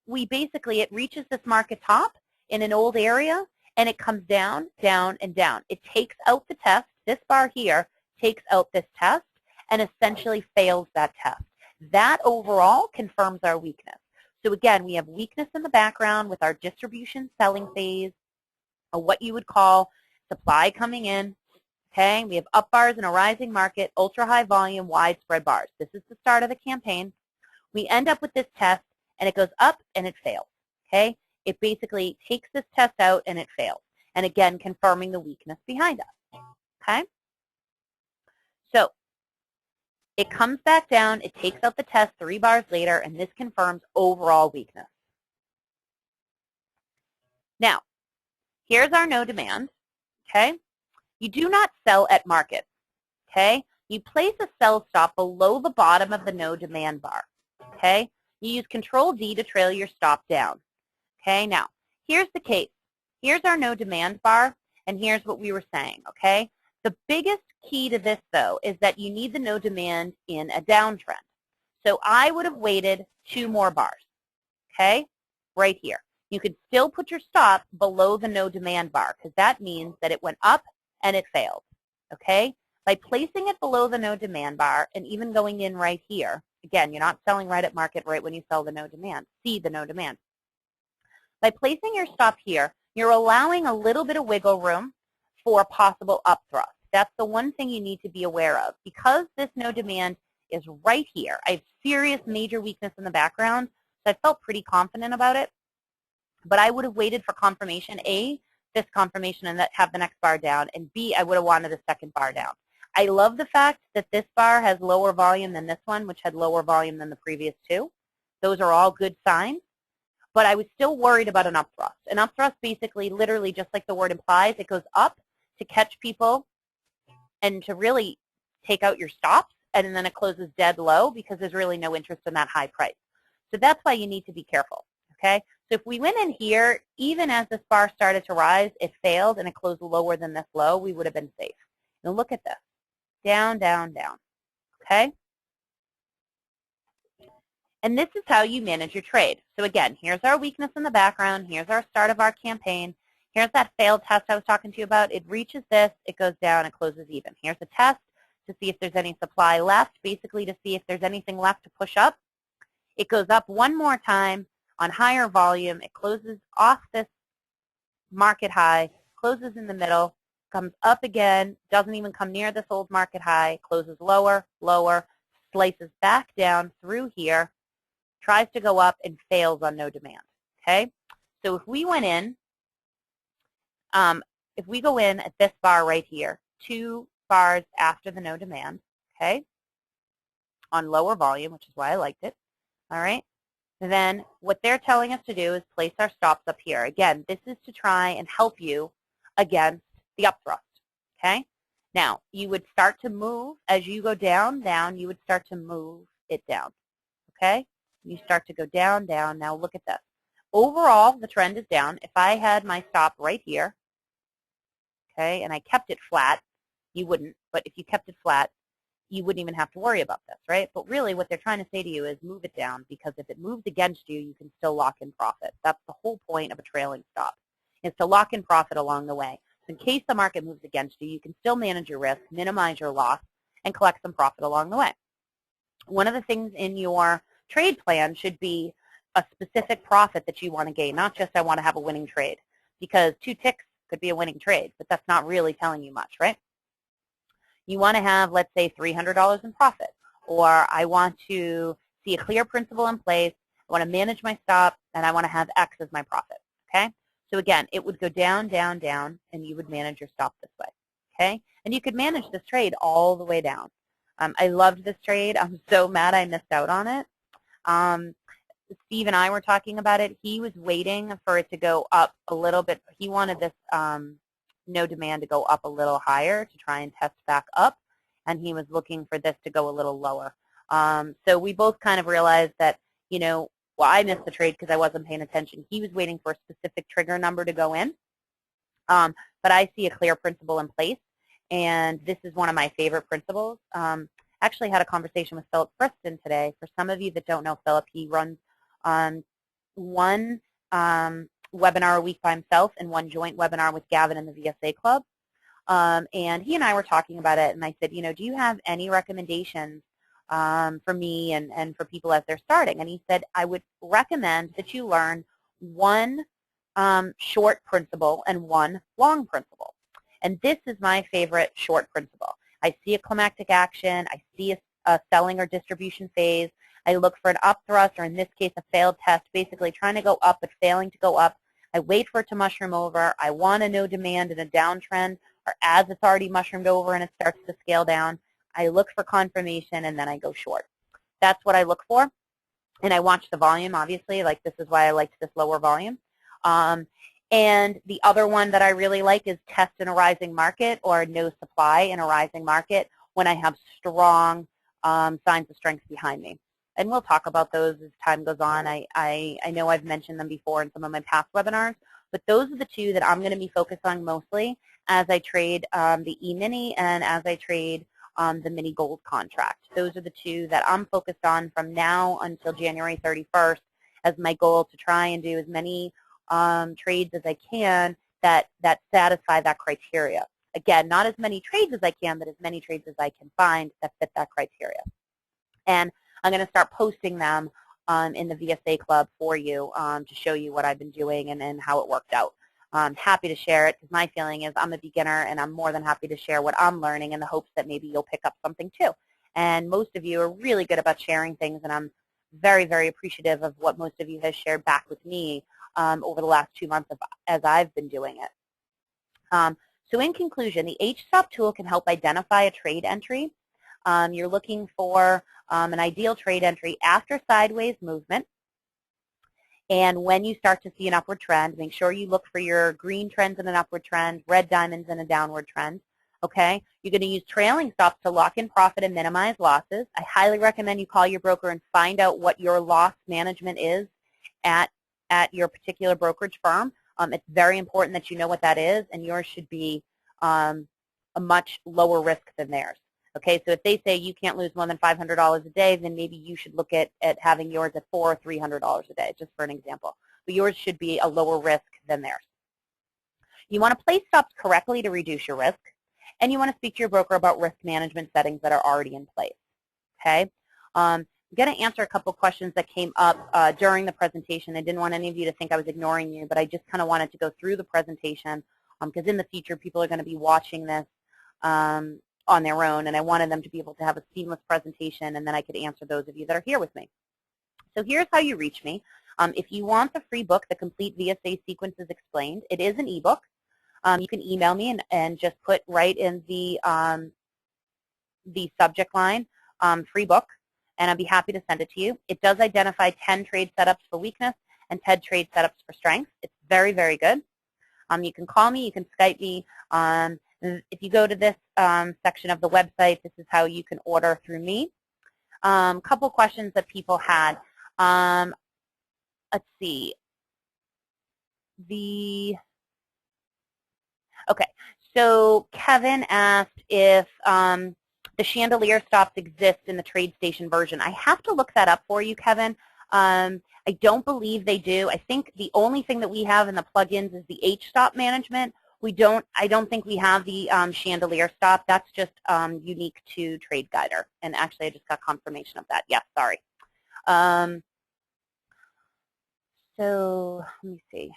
it reaches this market top in an old area, and it comes down, down, and down. It takes out the test. This bar here takes out this test and essentially fails that test. That overall confirms our weakness. So again, we have weakness in the background with our distribution selling phase, or what you would call supply coming in. Okay, we have up bars in a rising market, ultra high volume, widespread bars. This is the start of the campaign. We end up with this test, and it goes up and it fails. Okay, it basically takes this test out and it fails. And again, confirming the weakness behind us. Okay, so it comes back down, it takes out the test 3 bars later, and this confirms overall weakness. Now, here's our no demand, okay? You do not sell at market, okay? You place a sell stop below the bottom of the no demand bar, okay? You use Control D to trail your stop down, okay? Now, here's the case. Here's our no demand bar, and here's what we were saying, okay? The biggest key to this, though, is that you need the no demand in a downtrend. So I would have waited 2 more bars, okay, right here. You could still put your stop below the no demand bar because that means that it went up and it failed, okay? By placing it below the no demand bar and even going in right here, again, you're not selling right at market right when you sell the no demand, see the no demand. By placing your stop here, you're allowing a little bit of wiggle room for possible up thrust. That's the one thing you need to be aware of. Because this no demand is right here, I have serious major weakness in the background, so I felt pretty confident about it. But I would have waited for confirmation, A, this confirmation, and have the next bar down, and B, I would have wanted a second bar down. I love the fact that this bar has lower volume than this one, which had lower volume than the previous 2. Those are all good signs. But I was still worried about an upthrust. An upthrust basically, literally, just like the word implies, it goes up to catch people and to really take out your stops and then it closes dead low because there's really no interest in that high price. So that's why you need to be careful, okay? So if we went in here, even as this bar started to rise, it failed and it closed lower than this low, we would have been safe. Now look at this. Down, down, down, okay? And this is how you manage your trade. So again, here's our weakness in the background. Here's our start of our campaign. Here's that failed test I was talking to you about. It reaches this, it goes down, it closes even. Here's a test to see if there's any supply left, basically to see if there's anything left to push up. It goes up one more time on higher volume. It closes off this market high, closes in the middle, comes up again, doesn't even come near this old market high, closes lower, lower, slices back down through here, tries to go up and fails on no demand, okay? So if we went in, if we go in at this bar right here, 2 bars after the no demand, okay, on lower volume, which is why I liked it, all right, then what they're telling us to do is place our stops up here. Again, this is to try and help you against the upthrust, okay? Now, you would start to move, as you go down, down, you would start to move it down, okay? You start to go down, down. Now look at this. Overall, the trend is down. If I had my stop right here, okay, and I kept it flat, you wouldn't, but if you kept it flat, you wouldn't even have to worry about this, right? But really what they're trying to say to you is move it down, because if it moves against you, you can still lock in profit. That's the whole point of a trailing stop, is to lock in profit along the way. So in case the market moves against you, you can still manage your risk, minimize your loss, and collect some profit along the way. One of the things in your trade plan should be a specific profit that you want to gain, not just I want to have a winning trade, because 2 ticks could be a winning trade, but that's not really telling you much, right? You want to have, let's say, $300 in profit, or I want to see a clear principle in place, I want to manage my stop, and I want to have X as my profit, okay? So again, it would go down, down, down, and you would manage your stop this way, okay? And you could manage this trade all the way down. I loved this trade. I'm so mad I missed out on it. Steve and I were talking about it. He was waiting for it to go up a little bit. He wanted this no demand to go up a little higher to try and test back up, and he was looking for this to go a little lower. So we both kind of realized that, you know, well, I missed the trade because I wasn't paying attention. He was waiting for a specific trigger number to go in, but I see a clear principle in place, and this is one of my favorite principles. Actually had a conversation with Philip Friston today. For some of you that don't know Philip, he runs one webinar a week by himself and one joint webinar with Gavin and the VSA Club. And he and I were talking about it, and I said, you know, do you have any recommendations for me and for people as they're starting? And he said, I would recommend that you learn one short principle and one long principle. And this is my favorite short principle. I see a climactic action. I see a selling or distribution phase. I look for an upthrust, or in this case, a failed test, basically trying to go up but failing to go up. I wait for it to mushroom over. I want a no demand in a downtrend, or as it's already mushroomed over and it starts to scale down, I look for confirmation and then I go short. That's what I look for. And I watch the volume, obviously. Like, this is why I liked this lower volume. And the other one that I really like is test in a rising market, or no supply in a rising market, when I have strong signs of strength behind me. And we'll talk about those as time goes on. I know I've mentioned them before in some of my past webinars, but those are the 2 that I'm going to be focused on mostly as I trade the E-mini and as I trade the mini gold contract. Those are the 2 that I'm focused on from now until January 31st as my goal to try and do as many trades as I can that satisfy that criteria. Again, not as many trades as I can, but as many trades as I can find that fit that criteria. And I'm going to start posting them in the VSA Club for you to show you what I've been doing and how it worked out. I'm happy to share it, because my feeling is I'm a beginner, and I'm more than happy to share what I'm learning in the hopes that maybe you'll pick up something too. And most of you are really good about sharing things, and I'm very, very appreciative of what most of you have shared back with me over the last 2 months as I've been doing it. So in conclusion, the HStop tool can help identify a trade entry. You're looking for an ideal trade entry after sideways movement. And when you start to see an upward trend, make sure you look for your green trends in an upward trend, red diamonds in a downward trend. Okay? You're going to use trailing stops to lock in profit and minimize losses. I highly recommend you call your broker and find out what your loss management is at your particular brokerage firm. It's very important that you know what that is, and yours should be a much lower risk than theirs. Okay, so if they say you can't lose more than $500 a day, then maybe you should look at having yours at $400 or $300 a day, just for an example. But yours should be a lower risk than theirs. You want to place stops correctly to reduce your risk, and you want to speak to your broker about risk management settings that are already in place. Okay? I'm going to answer a couple questions that came up during the presentation. I didn't want any of you to think I was ignoring you, but I just kind of wanted to go through the presentation because in the future people are going to be watching this on their own, and I wanted them to be able to have a seamless presentation, and then I could answer those of you that are here with me. So here's how you reach me. If you want the free book, The Complete VSA Sequences Explained, it is an ebook. You can email me and just put right in the subject line, free book, and I'd be happy to send it to you. It does identify 10 trade setups for weakness and 10 trade setups for strength. It's very, very good. You can call me. You can Skype me. If you go to this section of the website, this is how you can order through me. Couple questions that people had. Let's see. Okay, so Kevin asked if the chandelier stops exist in the TradeStation version. I have to look that up for you, Kevin. I don't believe they do. I think the only thing that we have in the plugins is the H-stop management. I don't think we have the chandelier stop. That's just unique to TradeGuider. And actually, I just got confirmation of that. Yes, sorry. So let me see.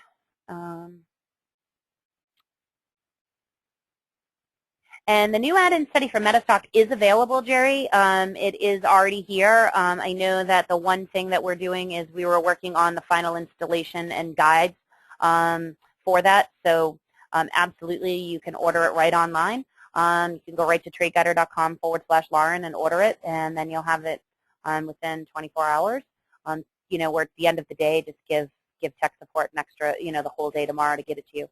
And the new add-in study for Metastock is available, Jerry. It is already here. I know that the one thing that we're doing is we were working on the final installation and guides for that. So absolutely, you can order it right online. You can go right to tradeguider.com/Lauren and order it, and then you'll have it within 24 hours. You know, we're at the end of the day, just give tech support an extra, the whole day tomorrow to get it to you.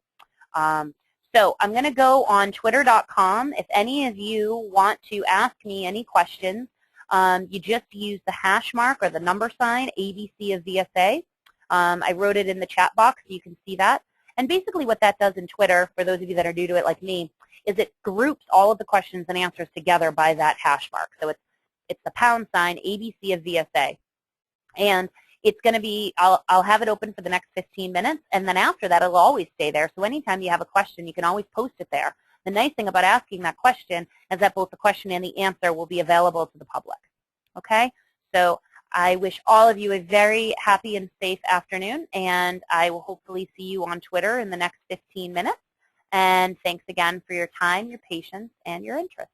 So I'm going to go on twitter.com. If any of you want to ask me any questions, you just use the hash mark or the number sign, ABC of VSA. I wrote it in the chat box so you can see that. And basically what that does in Twitter, for those of you that are new to it like me, is it groups all of the questions and answers together by that hash mark. So it's the pound sign, ABC of VSA. And it's going to be, I'll have it open for the next 15 minutes, and then after that, it'll always stay there. So anytime you have a question, you can always post it there. The nice thing about asking that question is that both the question and the answer will be available to the public. Okay? So I wish all of you a very happy and safe afternoon, and I will hopefully see you on Twitter in the next 15 minutes. And thanks again for your time, your patience, and your interest.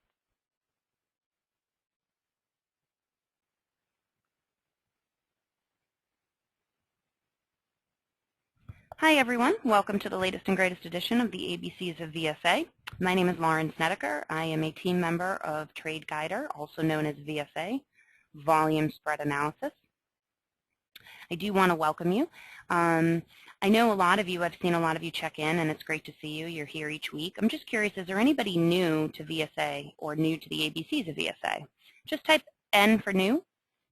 Hi everyone, welcome to the latest and greatest edition of the ABCs of VSA. My name is Lauren Snedeker. I am a team member of TradeGuider, also known as VSA, Volume Spread Analysis. I do want to welcome you. I know a lot of you, I've seen a lot of you check in, and it's great to see you. You're here each week. I'm just curious, is there anybody new to VSA or new to the ABCs of VSA? Just type N for new.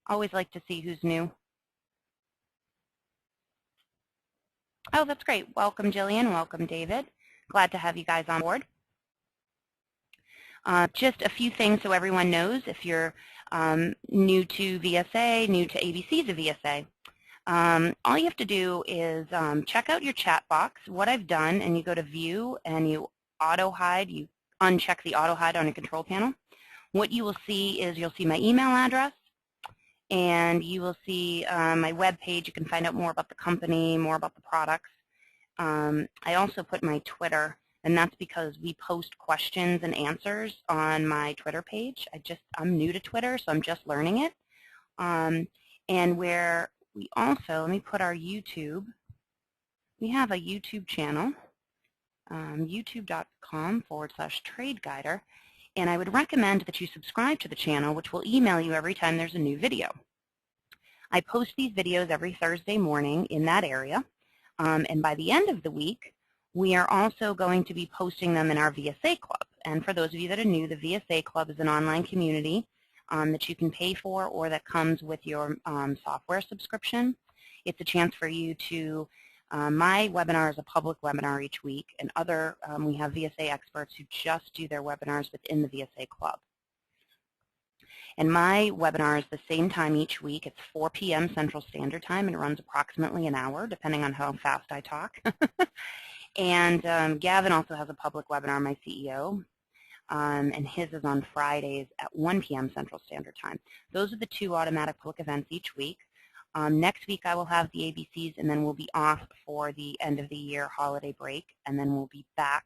Always like to see who's new. Oh, that's great. Welcome, Jillian. Welcome, David. Glad to have you guys on board. Just a few things so everyone knows if you're new to VSA, new to ABCs of VSA. All you have to do is check out your chat box. What I've done, and you go to View and you auto-hide, you uncheck the auto-hide on your control panel. What you will see is you'll see my email address, and you will see my web page. You can find out more about the company, more about the products. I also put my Twitter, and that's because we post questions and answers on my Twitter page. I'm new to Twitter, so I'm just learning it. And where we also, let me put our YouTube. We have a YouTube channel, youtube.com/TradeGuider. And I would recommend that you subscribe to the channel, which will email you every time there's a new video. I post these videos every Thursday morning in that area. And by the end of the week, we are also going to be posting them in our VSA Club. And for those of you that are new, the VSA Club is an online community that you can pay for or that comes with your software subscription. It's a chance for you to, my webinar is a public webinar each week, and we have VSA experts who just do their webinars within the VSA Club. And my webinar is the same time each week. It's 4 p.m. Central Standard Time, and it runs approximately an hour, depending on how fast I talk. And Gavin also has a public webinar, my CEO, and his is on Fridays at 1 p.m. Central Standard Time. Those are the 2 automatic public events each week. Next week I will have the ABCs, and then we'll be off for the end of the year holiday break, and then we'll be back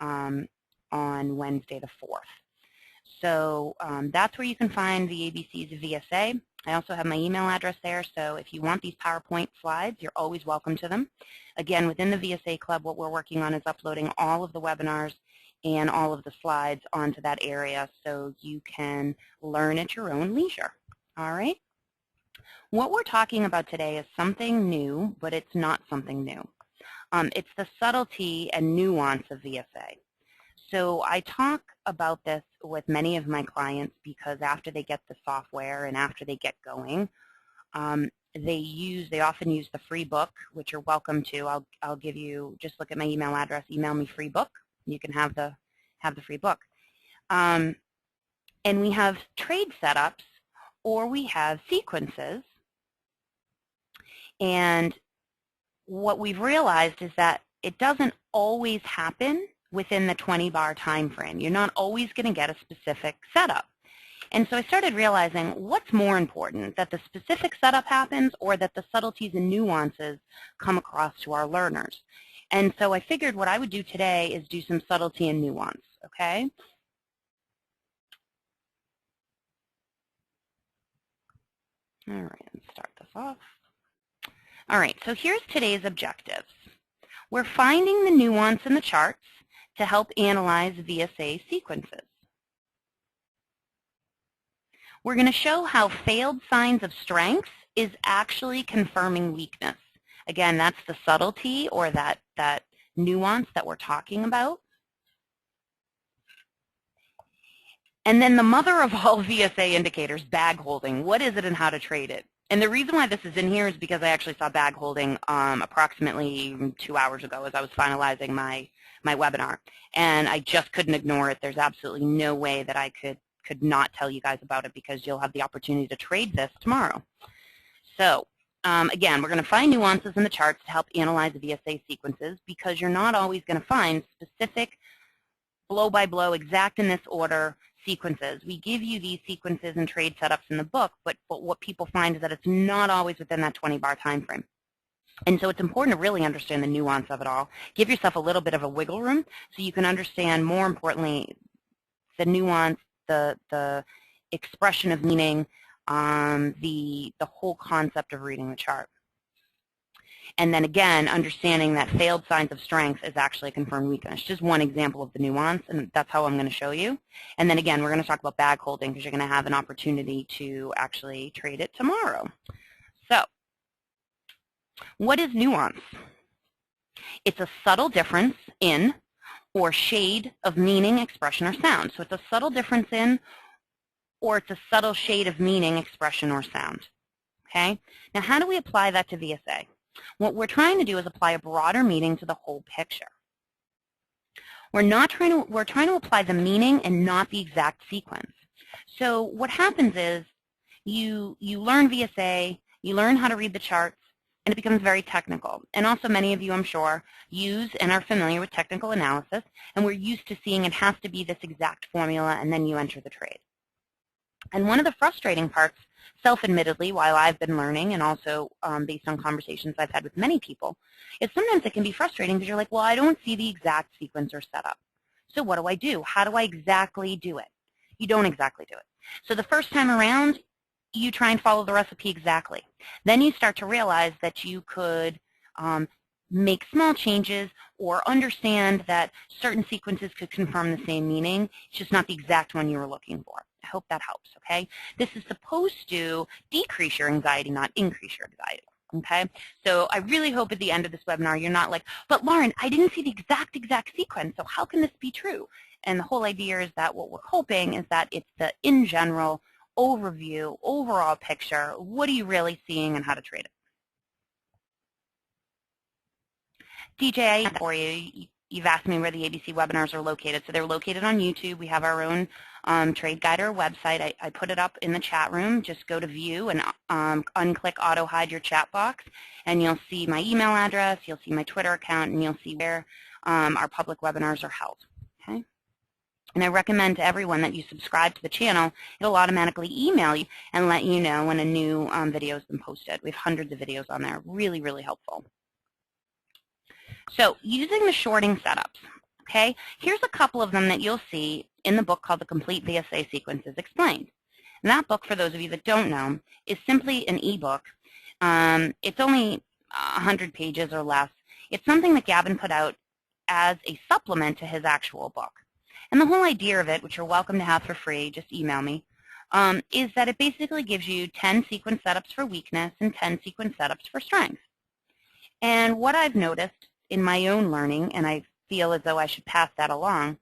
on Wednesday the 4th. So that's where you can find the ABCs of VSA. I also have my email address there, so if you want these PowerPoint slides, you're always welcome to them. Again, within the VSA Club, what we're working on is uploading all of the webinars and all of the slides onto that area so you can learn at your own leisure. All right? What we're talking about today is something new, but it's not something new. It's the subtlety and nuance of VSA. So I talk about this with many of my clients because after they get the software and after they get going, they often use the free book, which you're welcome to. I'll give you, just look at my email address, email me free book. You can have the free book. And we have trade setups or we have sequences. And what we've realized is that it doesn't always happen within the 20-bar time frame. You're not always going to get a specific setup. And so I started realizing what's more important, that the specific setup happens or that the subtleties and nuances come across to our learners. And so I figured what I would do today is do some subtlety and nuance, okay? All right, let's start this off. All right, so here's today's objectives. We're finding the nuance in the charts to help analyze VSA sequences. We're going to show how failed signs of strength is actually confirming weakness. Again, that's the subtlety or that nuance that we're talking about. And then the mother of all VSA indicators, bag holding. What is it and how to trade it? And the reason why this is in here is because I actually saw bag holding approximately 2 hours ago as I was finalizing my webinar. And I just couldn't ignore it. There's absolutely no way that I could not tell you guys about it because you'll have the opportunity to trade this tomorrow. So again, we're going to find nuances in the charts to help analyze the VSA sequences because you're not always going to find specific blow-by-blow, exact in this order sequences. We give you these sequences and trade setups in the book, but what people find is that it's not always within that 20-bar time frame. And so it's important to really understand the nuance of it all. Give yourself a little bit of a wiggle room so you can understand, more importantly, the nuance, the expression of meaning, the whole concept of reading the chart. And then again, understanding that failed signs of strength is actually a confirmed weakness. Just one example of the nuance, and that's how I'm going to show you. And then again, we're going to talk about bag holding because you're going to have an opportunity to actually trade it tomorrow. So, what is nuance? It's a subtle difference in or shade of meaning, expression, or sound. So it's a subtle difference in or it's a subtle shade of meaning, expression, or sound. Okay? Now, how do we apply that to VSA? What we're trying to do is apply a broader meaning to the whole picture. We're trying to apply the meaning and not the exact sequence. So what happens is you learn VSA, you learn how to read the charts, and it becomes very technical. And also many of you, I'm sure, use and are familiar with technical analysis, and we're used to seeing it has to be this exact formula, and then you enter the trade. And one of the frustrating parts, self-admittedly, while I've been learning and also based on conversations I've had with many people, is sometimes it can be frustrating because you're like, well, I don't see the exact sequence or setup. So what do I do? How do I exactly do it? You don't exactly do it. So the first time around, you try and follow the recipe exactly. Then you start to realize that you could make small changes or understand that certain sequences could confirm the same meaning. It's just not the exact one you were looking for. I hope that helps, okay? This is supposed to decrease your anxiety, not increase your anxiety, okay? So I really hope at the end of this webinar you're not like, but Lauren, I didn't see the exact sequence, so how can this be true? And the whole idea is that what we're hoping is that it's the, in general, overview, overall picture, what are you really seeing and how to trade it. DJ, for you, you've asked me where the ABC webinars are located. So they're located on YouTube. We have our own Trade Guider website. I put it up in the chat room. Just go to view and unclick auto hide your chat box, and you'll see my email address, you'll see my Twitter account, and you'll see where our public webinars are held. Okay? And I recommend to everyone that you subscribe to the channel. It'll automatically email you and let you know when a new video has been posted. We have hundreds of videos on there. Really, really helpful. So using the shorting setups, okay, here's a couple of them that you'll see in the book called The Complete VSA Sequences Explained. And that book, for those of you that don't know, is simply an ebook. It's only 100 pages or less. It's something that Gavin put out as a supplement to his actual book. And the whole idea of it, which you're welcome to have for free, just email me, is that it basically gives you 10 sequence setups for weakness and 10 sequence setups for strength. And what I've noticed in my own learning, and I feel as though I should pass that along,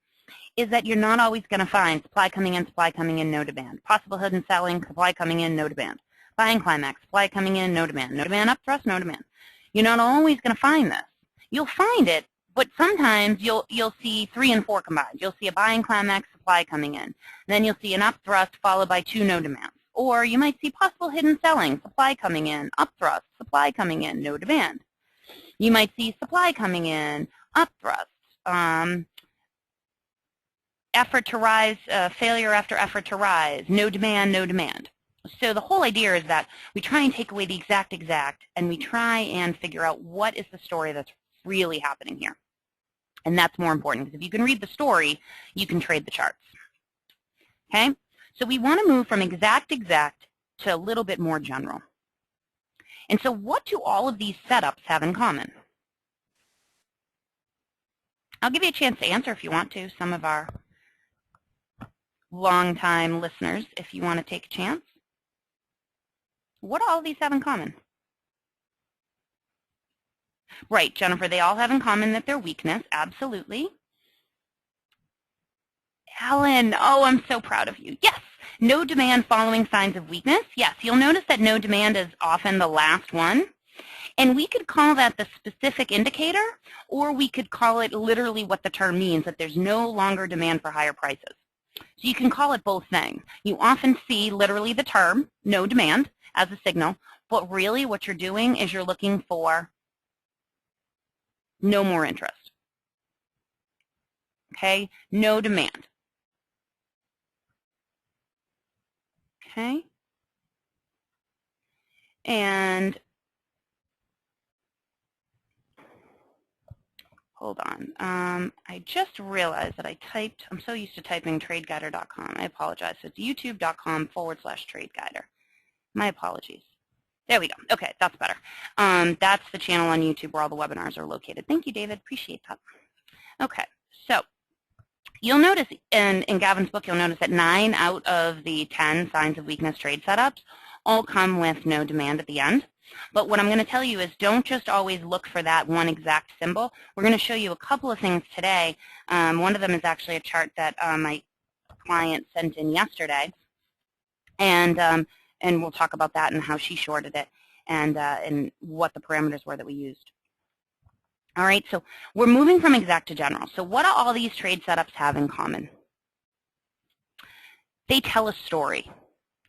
is that you're not always going to find supply coming in, no demand. Possible hidden selling, supply coming in, no demand. Buying climax, supply coming in, no demand. No demand up thrust, no demand. You're not always going to find this. You'll find it, but sometimes you'll see 3 and 4 combined. You'll see a buying climax, supply coming in. Then you'll see an up thrust followed by 2 no demands. Or you might see possible hidden selling, supply coming in, up thrust, supply coming in, no demand. You might see supply coming in, up thrust, effort to rise, failure after effort to rise, no demand, no demand. So the whole idea is that we try and take away the exact, and we try and figure out what is the story that's really happening here. And that's more important, because if you can read the story, you can trade the charts. Okay? So we want to move from exact to a little bit more general. And so what do all of these setups have in common? I'll give you a chance to answer if you want to, some of our long-time listeners, if you want to take a chance. What do all of these have in common? Right, Jennifer, they all have in common that they're weakness, absolutely. Ellen, oh, I'm so proud of you. Yes, no demand following signs of weakness. Yes, you'll notice that no demand is often the last one. And we could call that the specific indicator, or we could call it literally what the term means, that there's no longer demand for higher prices. So you can call it both things. You often see literally the term, no demand, as a signal, but really what you're doing is you're looking for no more interest. Okay, no demand. Okay, and hold on. I just realized that I typed, I'm so used to typing tradeguider.com. I apologize. So it's youtube.com/tradeguider. My apologies. There we go. Okay, that's better. That's the channel on YouTube where all the webinars are located. Thank you, David. Appreciate that. Okay, so you'll notice in Gavin's book, you'll notice that 9 out of the 10 signs of weakness trade setups all come with no demand at the end. But what I'm going to tell you is don't just always look for that one exact symbol. We're going to show you a couple of things today. One of them is actually a chart that my client sent in yesterday. And we'll talk about that and how she shorted it and what the parameters were that we used. All right, so we're moving from exact to general. So what do all these trade setups have in common? They tell a story,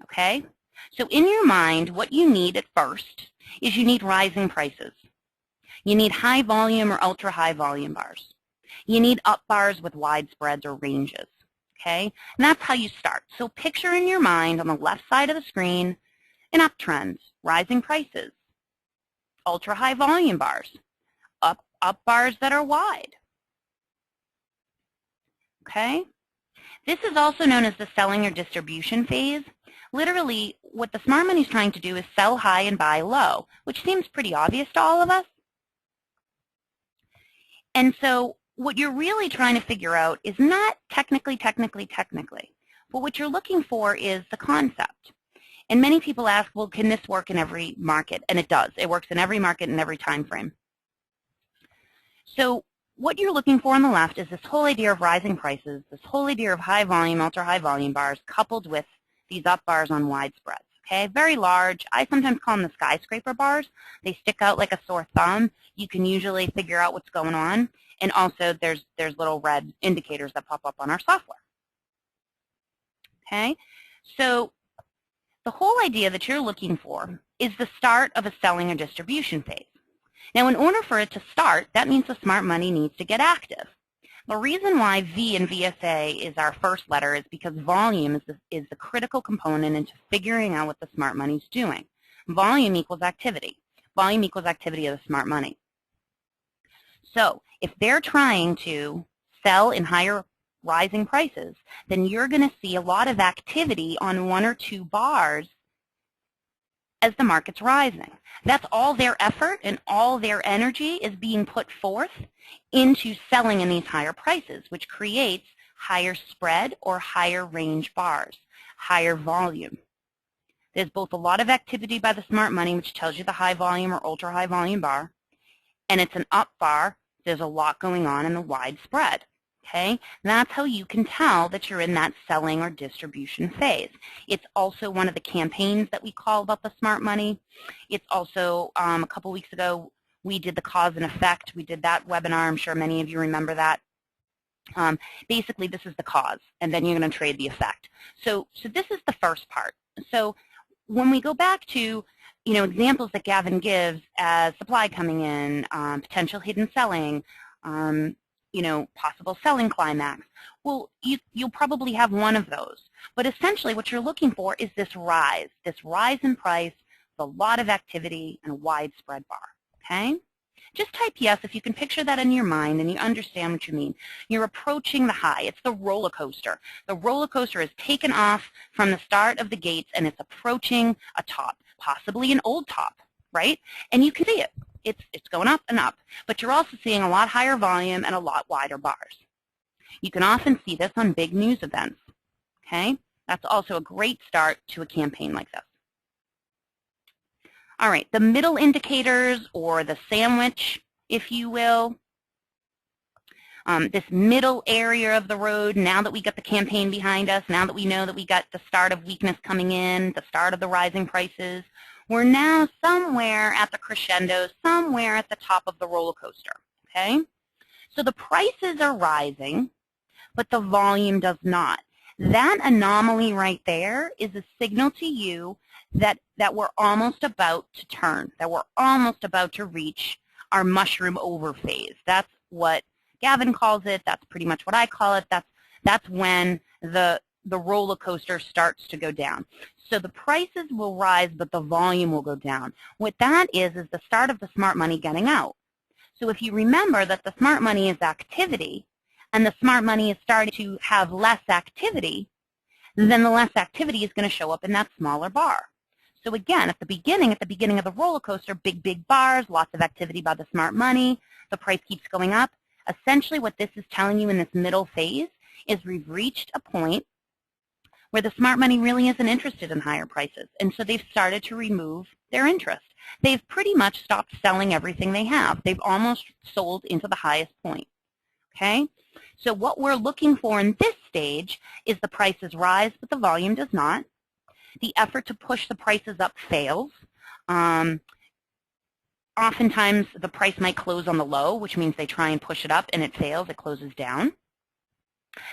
okay? So in your mind, what you need at first is you need rising prices. You need high volume or ultra high volume bars. You need up bars with wide spreads or ranges, okay? And that's how you start. So picture in your mind on the left side of the screen an uptrend, rising prices, ultra high volume bars, up bars that are wide, okay? This is also known as the selling or distribution phase. Literally, what the smart money is trying to do is sell high and buy low, which seems pretty obvious to all of us. And so what you're really trying to figure out is not technically, but what you're looking for is the concept. And many people ask, well, can this work in every market? And it does. It works in every market in every time frame. So what you're looking for on the left is this whole idea of rising prices, this whole idea of high volume, ultra high volume bars coupled with these up bars on wide spreads. Okay, very large. I sometimes call them the skyscraper bars. They stick out like a sore thumb. You can usually figure out what's going on. And also there's little red indicators that pop up on our software. Okay, so the whole idea that you're looking for is the start of a selling or distribution phase. Now, in order for it to start, that means the smart money needs to get active. The reason why V in VSA is our first letter is because volume is the critical component into figuring out what the smart money is doing. Volume equals activity. Volume equals activity of the smart money. So if they're trying to sell in higher rising prices, then you're going to see a lot of activity on one or two bars as the market's rising. That's all their effort and all their energy is being put forth into selling in these higher prices, which creates higher spread or higher range bars, higher volume. There's both a lot of activity by the smart money, which tells you the high volume or ultra high volume bar, and it's an up bar. There's a lot going on in the wide spread. Okay, that's how you can tell that you're in that selling or distribution phase. It's also one of the campaigns that we call about the smart money. It's also, a couple weeks ago, we did the cause and effect. We did that webinar. I'm sure many of you remember that. Basically, this is the cause, and then you're going to trade the effect. So this is the first part. So when we go back to examples that Gavin gives as supply coming in, potential hidden selling, possible selling climax. Well, you'll probably have one of those. But essentially what you're looking for is this rise in price, a lot of activity, and a widespread bar, okay? Just type yes if you can picture that in your mind and you understand what you mean. You're approaching the high. It's the roller coaster. The roller coaster is taken off from the start of the gates and it's approaching a top, possibly an old top, right? And you can see it. It's going up and up, but you're also seeing a lot higher volume and a lot wider bars. You can often see this on big news events, okay? That's also a great start to a campaign like this. All right, the middle indicators, or the sandwich, if you will, this middle area of the road, now that we got the campaign behind us, now that we know that we got the start of weakness coming in, the start of the rising prices, we're now somewhere at the crescendo, somewhere at the top of the roller coaster, okay? So the prices are rising, but the volume does not. That anomaly right there is a signal to you that we're almost about to turn, that we're almost about to reach our mushroom over phase. That's what Gavin calls it. That's pretty much what I call it. That's when the roller coaster starts to go down. So the prices will rise, but the volume will go down. What that is the start of the smart money getting out. So if you remember that the smart money is activity, and the smart money is starting to have less activity, then the less activity is going to show up in that smaller bar. So again, at the beginning of the roller coaster, big bars, lots of activity by the smart money, the price keeps going up. Essentially what this is telling you in this middle phase is we've reached a point where the smart money really isn't interested in higher prices, and so they've started to remove their interest. They've pretty much stopped selling everything they have. They've almost sold into the highest point, okay? So what we're looking for in this stage is the prices rise, but the volume does not. The effort to push the prices up fails. Oftentimes, the price might close on the low, which means they try and push it up, and it fails. It closes down.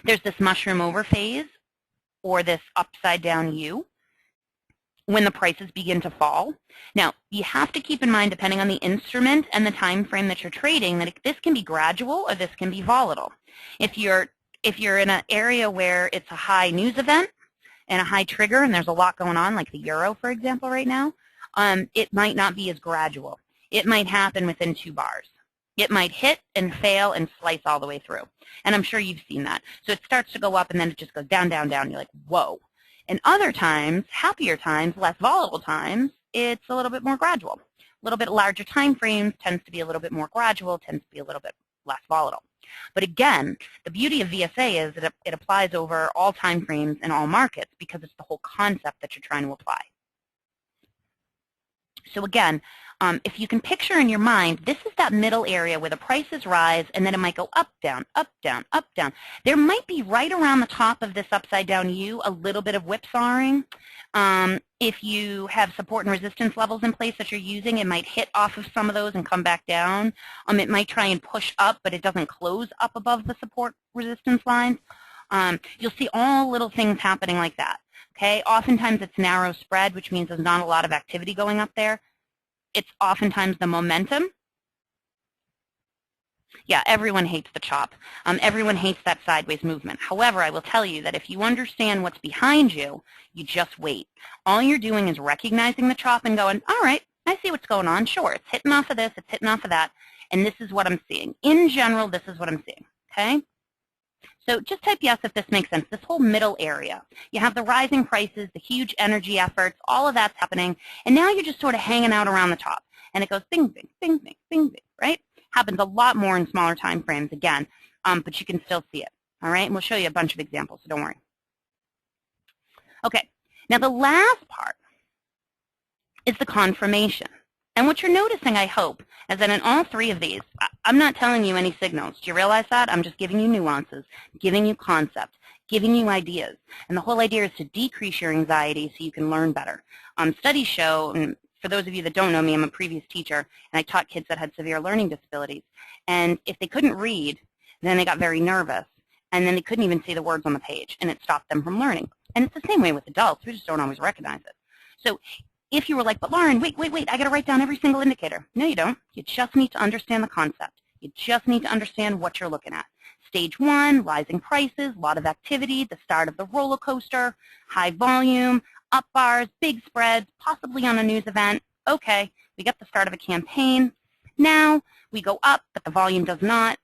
There's this mushroom over phase, or this upside down U, when the prices begin to fall. Now, you have to keep in mind, depending on the instrument and the time frame that you're trading, that this can be gradual or this can be volatile. If you're in an area where it's a high news event and a high trigger and there's a lot going on, like the euro, for example, right now, it might not be as gradual. It might happen within 2 bars. It might hit and fail and slice all the way through. And I'm sure you've seen that. So it starts to go up and then it just goes down, down, down. You're like, whoa. And other times, happier times, less volatile times, it's a little bit more gradual. A little bit larger time frames tends to be a little bit more gradual, tends to be a little bit less volatile. But again, the beauty of VSA is that it applies over all time frames and all markets because it's the whole concept that you're trying to apply. So again, If you can picture in your mind, this is that middle area where the prices rise and then it might go up, down, up, down, up, down. There might be right around the top of this upside down U a little bit of whipsawing. If you have support and resistance levels in place that you're using, it might hit off of some of those and come back down. It might try and push up, but it doesn't close up above the support resistance lines. You'll see all little things happening like that. Okay, oftentimes it's narrow spread, which means there's not a lot of activity going up there. It's oftentimes the momentum. Yeah, everyone hates the chop. Everyone hates that sideways movement. However, I will tell you that if you understand what's behind you, you just wait. All you're doing is recognizing the chop and going, all right, I see what's going on. Sure, it's hitting off of this, it's hitting off of that, and this is what I'm seeing. In general, this is what I'm seeing, okay? So just type yes if this makes sense. This whole middle area. You have the rising prices, the huge energy efforts, all of that's happening, and now you're just sort of hanging out around the top. And it goes bing, bing, bing, bing, bing, bing, right? Happens a lot more in smaller time frames again, but you can still see it, all right? And we'll show you a bunch of examples, so don't worry. Okay, now the last part is the confirmation. And what you're noticing, I hope, is that in all three of these, I'm not telling you any signals. Do you realize that? I'm just giving you nuances, giving you concepts, giving you ideas. And the whole idea is to decrease your anxiety so you can learn better. Studies show, and for those of you that don't know me, I'm a previous teacher, and I taught kids that had severe learning disabilities. And if they couldn't read, then they got very nervous, and then they couldn't even see the words on the page, and it stopped them from learning. And it's the same way with adults. We just don't always recognize it. So if you were like, but Lauren, wait, I got to write down every single indicator. No, you don't. You just need to understand the concept. You just need to understand what you're looking at. Stage 1, rising prices, a lot of activity, the start of the roller coaster, high volume, up bars, big spreads, possibly on a news event. Okay, we get the start of a campaign. Now we go up, but the volume does not.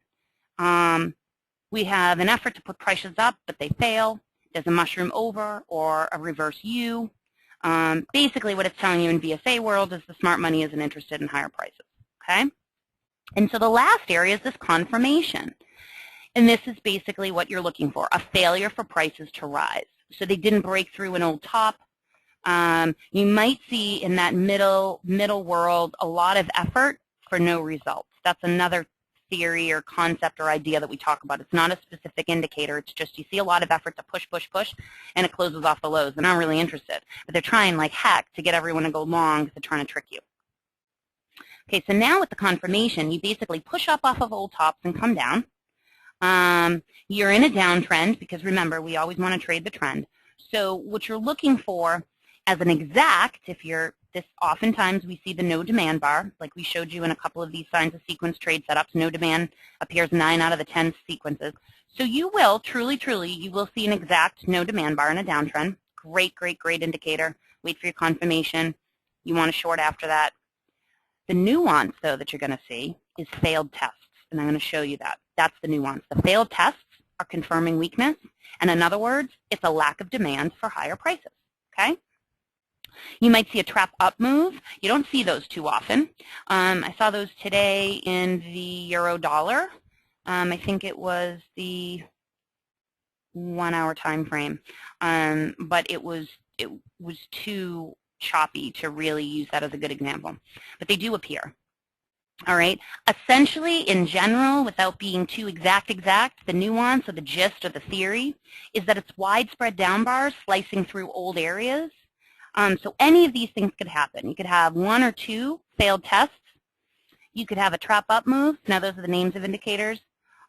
We have an effort to put prices up, but they fail. There's a mushroom over or a reverse U. Basically what it's telling you in VSA world is the smart money isn't interested in higher prices, okay? And so the last area is this confirmation. And this is basically what you're looking for, a failure for prices to rise. So they didn't break through an old top. You might see in that middle world a lot of effort for no results. That's another theory or concept or idea that we talk about. It's not a specific indicator. It's just you see a lot of effort to push, push, push, and it closes off the lows. They're not really interested. But they're trying like heck to get everyone to go long because they're trying to trick you. Okay, so now with the confirmation, you basically push up off of old tops and come down. You're in a downtrend because remember, we always want to trade the trend. So what you're looking for as an exact, if you're this, oftentimes we see the no demand bar, like we showed you in a couple of these signs of sequence trade setups. No demand appears 9 out of the 10 sequences. So you will, truly, you will see an exact no demand bar in a downtrend. Great, great, great indicator. Wait for your confirmation. You want to short after that. The nuance, though, that you're going to see is failed tests, and I'm going to show you that. That's the nuance. The failed tests are confirming weakness, and in other words, it's a lack of demand for higher prices, okay? You might see a trap up move. You don't see those too often. I saw those today in the euro dollar. I think it was the 1 hour time frame, but it was too choppy to really use that as a good example. But they do appear. All right. Essentially, in general, without being too exact, the nuance or the gist or the theory is that it's widespread down bars slicing through old areas. So any of these things could happen. You could have 1 or 2 failed tests. You could have a trap up move. Now those are the names of indicators.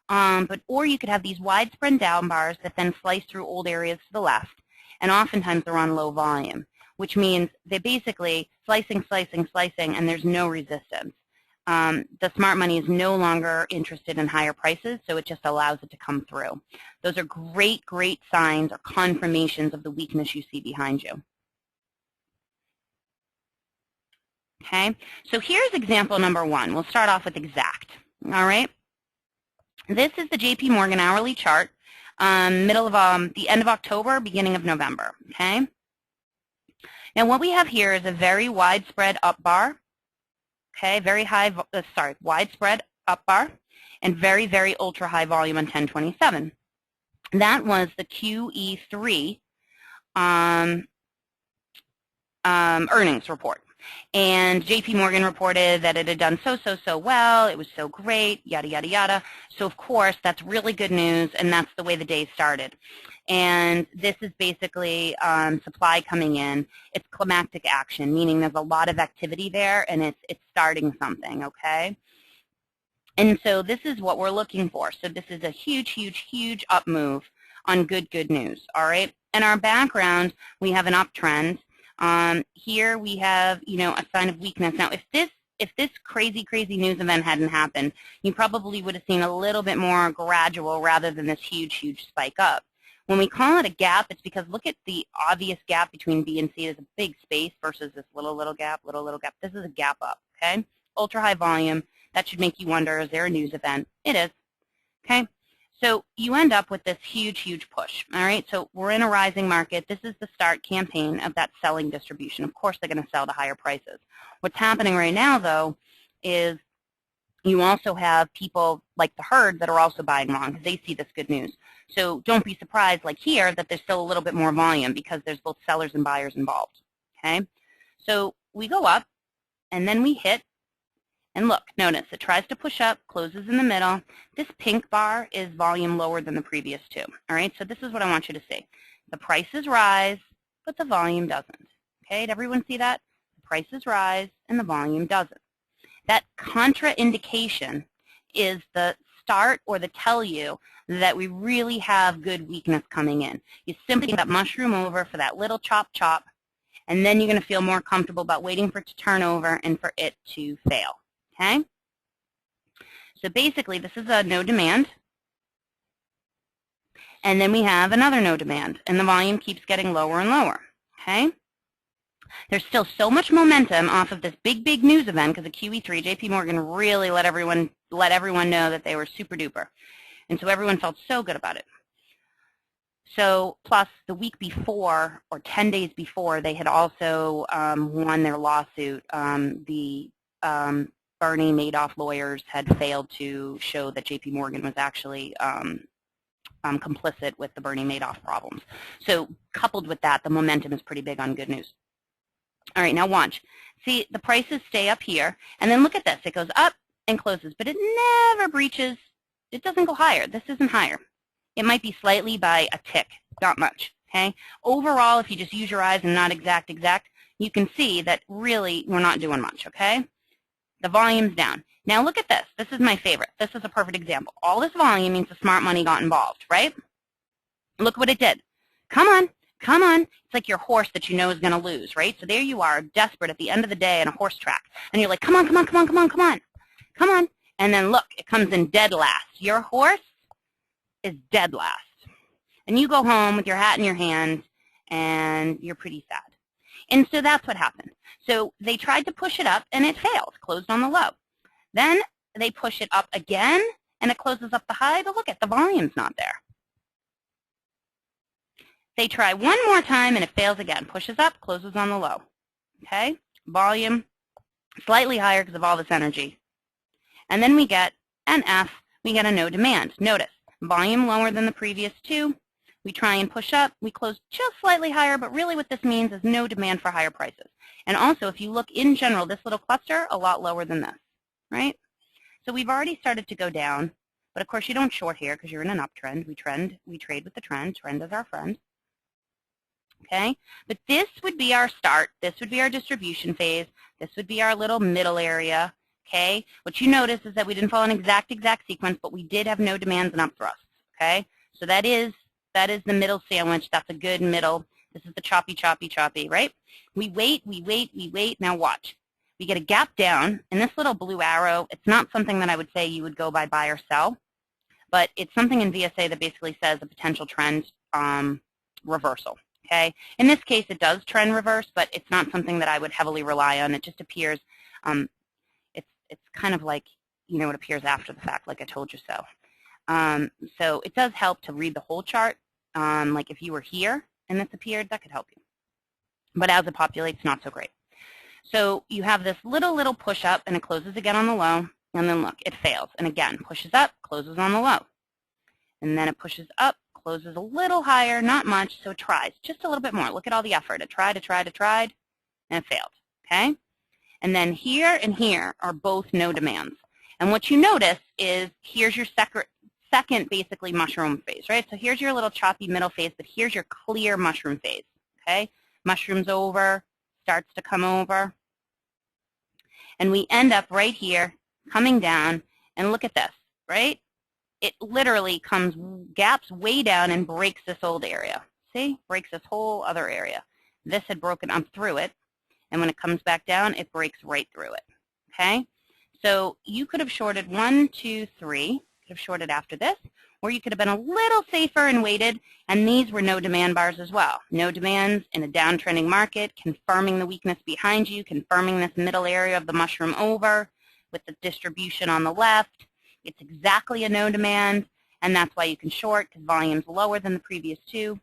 Or you could have these widespread down bars that then slice through old areas to the left. And oftentimes they're on low volume, which means they're basically slicing, and there's no resistance. The smart money is no longer interested in higher prices, so it just allows it to come through. Those are great, great signs or confirmations of the weakness you see behind you. Okay, so here's example number 1. We'll start off with exact. All right, this is the JP Morgan hourly chart, middle of the end of October, beginning of November. Okay, now what we have here is a very widespread up bar. Okay, very high, widespread up bar, and very, very ultra high volume on 1027. That was the QE3 earnings report. And JP Morgan reported that it had done so well, it was so great, yada, yada, yada. So of course, that's really good news, and that's the way the day started. And this is basically supply coming in. It's climactic action, meaning there's a lot of activity there, and it's starting something, okay? And so this is what we're looking for. So this is a huge up move on good news, all right? In our background, we have an uptrend. Here we have, a sign of weakness. Now, if this crazy news event hadn't happened, you probably would have seen a little bit more gradual rather than this huge spike up. When we call it a gap, it's because look at the obvious gap between B and C. There's a big space versus this little gap, little gap. This is a gap up, okay? Ultra high volume. That should make you wonder, is there a news event? It is, okay? So you end up with this huge push, all right? So we're in a rising market. This is the start campaign of that selling distribution. Of course, they're going to sell to higher prices. What's happening right now, though, is you also have people like the herd that are also buying long because they see this good news. So don't be surprised, like here, that there's still a little bit more volume because there's both sellers and buyers involved, okay? So we go up, and then we hit. And look, notice it tries to push up, closes in the middle. This pink bar is volume lower than the previous two. All right, so this is what I want you to see. The prices rise, but the volume doesn't. Okay, did everyone see that? The prices rise and the volume doesn't. That contraindication is the start or the tell you that we really have good weakness coming in. You simply get that mushroom over for that little chop, and then you're going to feel more comfortable about waiting for it to turn over and for it to fail. Okay? So basically, this is a no demand. And then we have another no demand. And the volume keeps getting lower and lower. Okay? There's still so much momentum off of this big news event because of QE3. JP Morgan really let everyone know that they were super duper. And so everyone felt so good about it. So plus the week before or 10 days before, they had also won their lawsuit. Bernie Madoff lawyers had failed to show that JP Morgan was actually complicit with the Bernie Madoff problems. So coupled with that, the momentum is pretty big on good news. All right, now watch. See, the prices stay up here, and then look at this. It goes up and closes, but it never breaches. It doesn't go higher. This isn't higher. It might be slightly by a tick, not much, okay? Overall, if you just use your eyes and not exact, you can see that really we're not doing much, okay? The volume's down. Now look at this. This is my favorite. This is a perfect example. All this volume means the smart money got involved, right? Look what it did. Come on. It's like your horse that you know is going to lose, right? So there you are, desperate at the end of the day in a horse track. And you're like, come on. And then look, it comes in dead last. Your horse is dead last. And you go home with your hat in your hand, and you're pretty sad. And so that's what happened. So they tried to push it up, and it failed, closed on the low. Then they push it up again, and it closes up the high, but look at the volume's not there. They try one more time, and it fails again. Pushes up, closes on the low. Okay? Volume slightly higher because of all this energy. And then we get an F. We get a no demand. Notice, volume lower than the previous two. We try and push up. We close just slightly higher, but really what this means is no demand for higher prices. And also, if you look in general, this little cluster, a lot lower than this, right? So we've already started to go down, but of course you don't short here because you're in an uptrend. We trade with the trend. Trend is our friend. Okay, but this would be our start. This would be our distribution phase. This would be our little middle area. Okay, what you notice is that we didn't follow an exact sequence, but we did have no demands and up thrusts. Okay, so that is the middle sandwich. That's a good middle. This is the choppy, right? We wait. Now watch. We get a gap down, and this little blue arrow, it's not something that I would say you would go by buy or sell, but it's something in VSA that basically says a potential trend reversal. Okay. In this case, it does trend reverse, but it's not something that I would heavily rely on. It just appears, it's kind of like, you know, it appears after the fact, like I told you so. So it does help to read the whole chart. Like if you were here and this appeared, that could help you. But as it populates, not so great. So you have this little push up, and it closes again on the low, and then look, it fails. And again, pushes up, closes on the low. And then it pushes up, closes a little higher, not much, so it tries just a little bit more. Look at all the effort. It tried, and it failed, okay? And then here and here are both no demands. And what you notice is here's your second basically mushroom phase, right? So here's your little choppy middle phase, but here's your clear mushroom phase, okay? Mushrooms over, starts to come over. And we end up right here coming down, and look at this, right? It literally gaps way down and breaks this old area. See? Breaks this whole other area. This had broken up through it, and when it comes back down, it breaks right through it, okay? So you could have shorted 1, 2, 3, could have shorted after this, or you could have been a little safer and waited, and these were no demand bars as well. No demands in a downtrending market, confirming the weakness behind you, confirming this middle area of the mushroom over with the distribution on the left. It's exactly a no demand, and that's why you can short, because volume's lower than the previous two,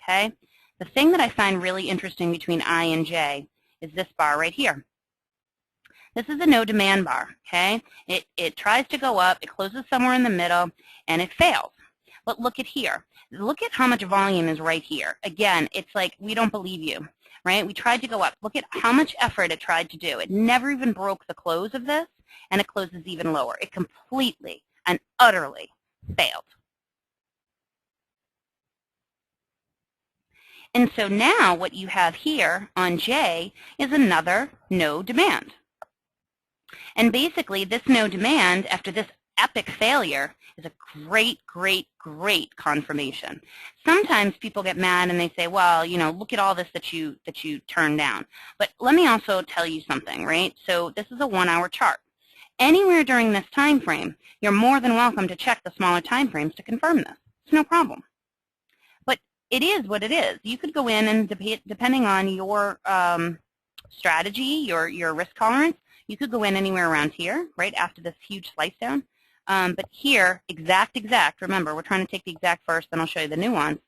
okay? The thing that I find really interesting between I and J is this bar right here. This is a no demand bar, okay? It tries to go up, it closes somewhere in the middle, and it fails. But look at here. Look at how much volume is right here. Again, it's like we don't believe you, right? We tried to go up. Look at how much effort it tried to do. It never even broke the close of this, and it closes even lower. It completely and utterly failed. And so now what you have here on J is another no demand. And basically, this no demand, after this epic failure, is a great, great, great confirmation. Sometimes people get mad and they say, well, you know, look at all this that you turned down. But let me also tell you something, right? So this is a 1-hour chart. Anywhere during this time frame, you're more than welcome to check the smaller time frames to confirm this. It's no problem. But it is what it is. You could go in and, depending on your strategy, your risk tolerance, you could go in anywhere around here, right after this huge slice down. But here, exact, remember, we're trying to take the exact first, then I'll show you the nuance,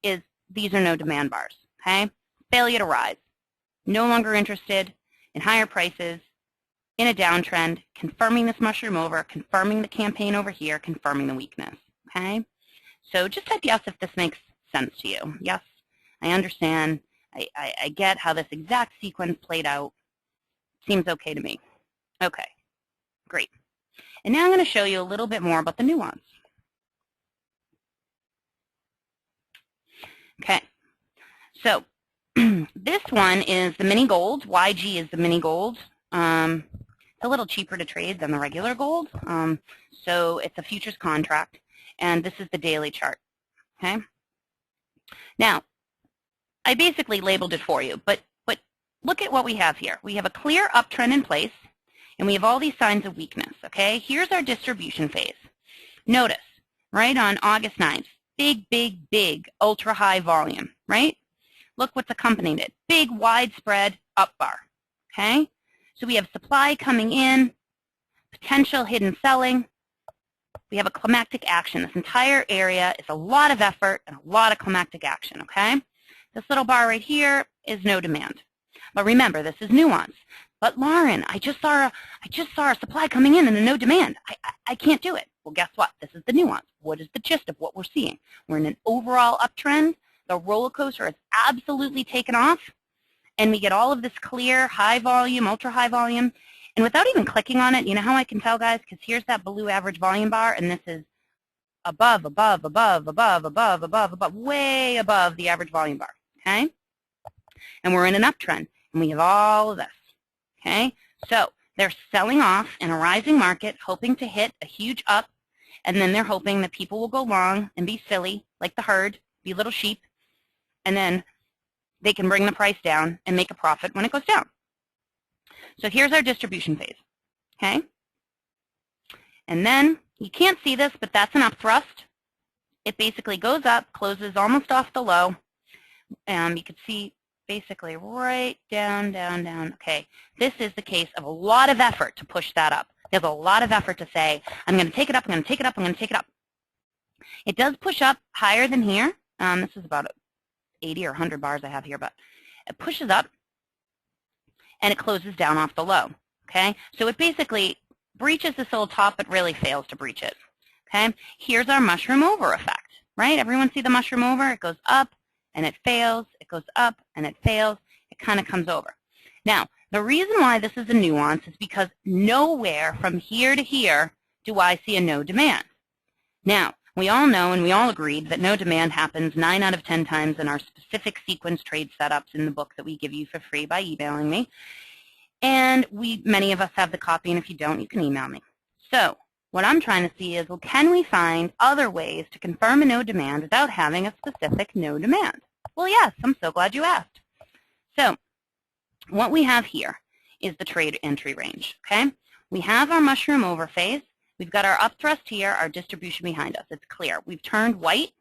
is these are no demand bars, okay? Failure to rise. No longer interested in higher prices, in a downtrend, confirming this mushroom over, confirming the campaign over here, confirming the weakness, okay? So just type yes if this makes sense to you. Yes, I understand. I get how this exact sequence played out. Seems okay to me. Okay, great. And now I'm going to show you a little bit more about the nuance. Okay, so this one is the mini gold. YG is the mini gold. It's a little cheaper to trade than the regular gold. So it's a futures contract, and this is the daily chart. Okay. Now, I basically labeled it for you, but look at what we have here. We have a clear uptrend in place, and we have all these signs of weakness, okay? Here's our distribution phase. Notice, right on August 9th, big, big, big, ultra-high volume, right? Look what's accompanied it. Big, widespread up bar, okay? So we have supply coming in, potential hidden selling. We have a climactic action. This entire area is a lot of effort and a lot of climactic action, okay? This little bar right here is no demand. But remember, this is nuance. But Lauren, I just saw a supply coming in and a no demand. I can't do it. Well, guess what? This is the nuance. What is the gist of what we're seeing? We're in an overall uptrend. The roller coaster has absolutely taken off, and we get all of this clear, high volume, ultra high volume. And without even clicking on it, you know how I can tell, guys? Because here's that blue average volume bar, and this is above, above, above, above, above, above, above, way above the average volume bar, okay? And we're in an uptrend, and we have all of this, okay? So they're selling off in a rising market, hoping to hit a huge up, and then they're hoping that people will go long and be silly, like the herd, be little sheep, and then they can bring the price down and make a profit when it goes down. So here's our distribution phase, okay? And then, you can't see this, but that's an upthrust. It basically goes up, closes almost off the low. You can see basically right down, down, down. Okay, this is the case of a lot of effort to push that up. There's a lot of effort to say, I'm going to take it up, I'm going to take it up, I'm going to take it up. It does push up higher than here. This is about 80 or 100 bars I have here, but it pushes up and it closes down off the low. Okay, so it basically breaches this old top, but really fails to breach it. Okay, here's our mushroom over effect, right? Everyone see the mushroom over? It goes up and it fails, it goes up and it fails, it kind of comes over. Now, The reason why this is a nuance is because nowhere from here to here do I see a no demand. Now, we all know and we all agreed that no demand happens 9 out of 10 times in our specific sequence trade setups in the book that we give you for free by emailing me. And many of us have the copy, and if you don't, you can email me. So what I'm trying to see is, well, can we find other ways to confirm a no demand without having a specific no demand? Well, yes, I'm so glad you asked. So what we have here is the trade entry range, okay? We have our mushroom over phase. We've got our up thrust here, our distribution behind us. It's clear. We've turned white.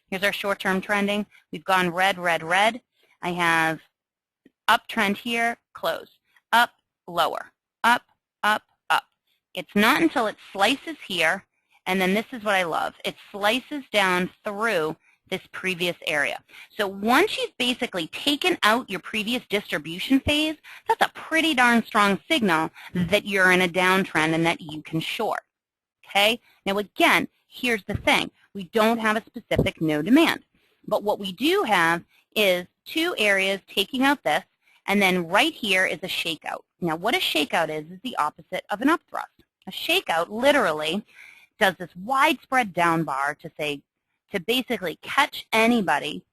Here's our short-term trending. We've gone red, red, red. I have uptrend here, close. Up, lower. Up, up, up. It's not until it slices here, and then this is what I love. It slices down through this previous area. So once you've basically taken out your previous distribution phase, that's a pretty darn strong signal that you're in a downtrend and that you can short. Okay? Now again, here's the thing. We don't have a specific no demand. But what we do have is 2 areas taking out this, and then right here is a shakeout. Now what a shakeout is the opposite of an upthrust. A shakeout literally does this widespread down bar to basically catch anybody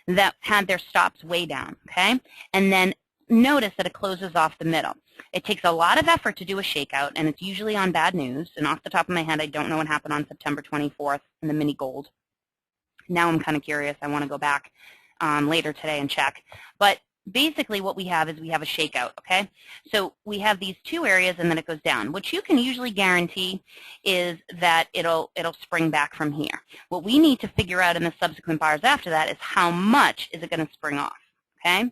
that had their stops way down, okay? And then notice that it closes off the middle. It takes a lot of effort to do a shakeout, and it's usually on bad news. And off the top of my head, I don't know what happened on September 24th in the mini gold. Now I'm kind of curious. I want to go back later today and check. But basically what we have is we have a shakeout, okay? So we have these 2 areas and then it goes down. What you can usually guarantee is that it'll spring back from here. What we need to figure out in the subsequent bars after that is how much is it going to spring off, okay?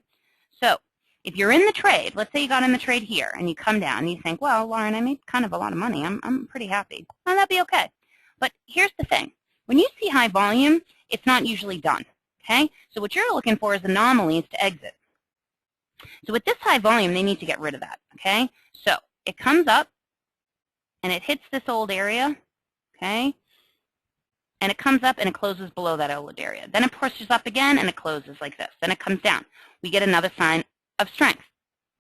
So if you're in the trade, let's say you got in the trade here and you come down and you think, well, Lauren, I made kind of a lot of money. I'm pretty happy. Well, that'd be okay. But here's the thing. When you see high volume, it's not usually done, okay? So what you're looking for is anomalies to exit. So with this high volume, they need to get rid of that, okay? So it comes up, and it hits this old area, okay? And it comes up, and it closes below that old area. Then it pushes up again, and it closes like this. Then it comes down. We get another sign of strength,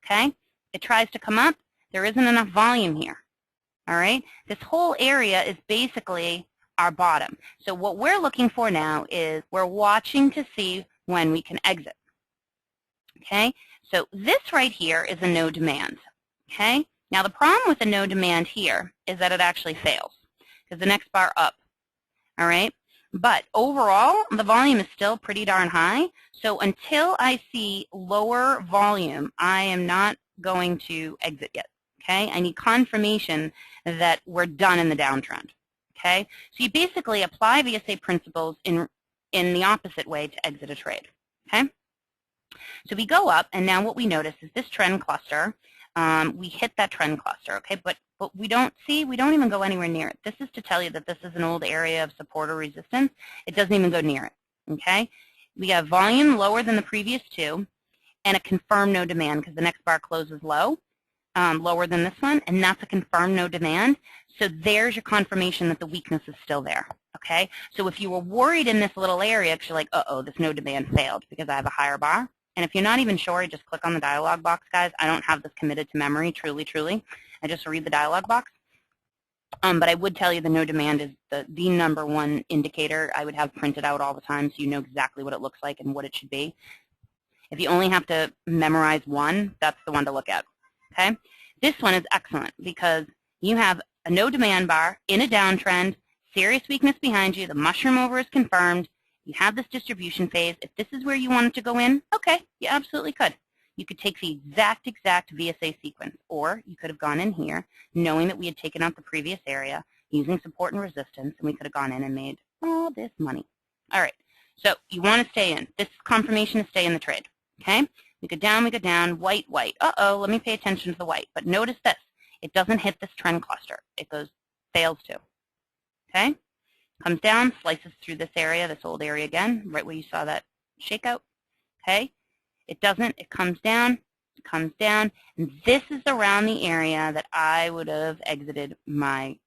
okay? It tries to come up. There isn't enough volume here, all right? This whole area is basically our bottom. So what we're looking for now is we're watching to see when we can exit, okay? So this right here is a no demand, okay? Now the problem with a no demand here is that it actually fails because the next bar up, all right? But overall, the volume is still pretty darn high. So until I see lower volume, I am not going to exit yet, okay? I need confirmation that we're done in the downtrend, okay? So you basically apply VSA principles in the opposite way to exit a trade, okay? So we go up, and now what we notice is this trend cluster. We hit that trend cluster, okay? But we don't even go anywhere near it. This is to tell you that this is an old area of support or resistance. It doesn't even go near it, okay? We have volume lower than the previous 2, and a confirmed no demand because the next bar closes low, lower than this one, and that's a confirmed no demand. So there's your confirmation that the weakness is still there, okay? So if you were worried in this little area, because you're like, uh-oh, this no demand failed because I have a higher bar, and if you're not even sure, just click on the dialog box, guys. I don't have this committed to memory, truly, truly. I just read the dialog box. But I would tell you the no demand is the #1 indicator I would have printed out all the time so you know exactly what it looks like and what it should be. If you only have to memorize one, that's the one to look at, okay? This one is excellent because you have a no demand bar in a downtrend, serious weakness behind you, the mushroom over is confirmed, you have this distribution phase. If this is where you wanted to go in, okay, you absolutely could. You could take the exact VSA sequence, or you could have gone in here knowing that we had taken out the previous area using support and resistance, and we could have gone in and made all this money. All right, so you want to stay in. This confirmation to stay in the trade, okay? We go down, white, white. Uh-oh, let me pay attention to the white. But notice this. It doesn't hit this trend cluster. It fails to, okay? Comes down, slices through this area, this old area again, right where you saw that shakeout, okay? It doesn't, it comes down, and this is around the area that I would have exited my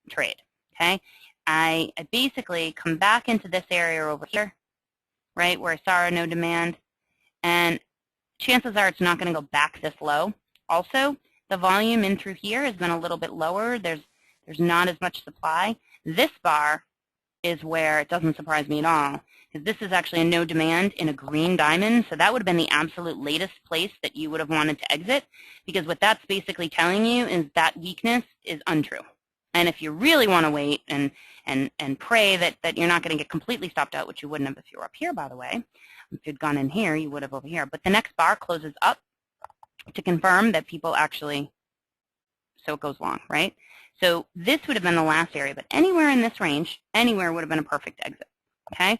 trade, okay? I basically come back into this area over here, right, where I saw a no demand, and chances are it's not going to go back this low. Also, the volume in through here has been a little bit lower. There's not as much supply. This bar is where it doesn't surprise me at all, because this is actually a no demand in a green diamond, so that would have been the absolute latest place that you would have wanted to exit, because what that's basically telling you is that weakness is untrue. And if you really want to wait and pray that you're not going to get completely stopped out, which you wouldn't have if you were up here, by the way. If you'd gone in here, you would have over here. But the next bar closes up to confirm that people actually, so it goes long, right? So this would have been the last area, but anywhere in this range, anywhere would have been a perfect exit, okay?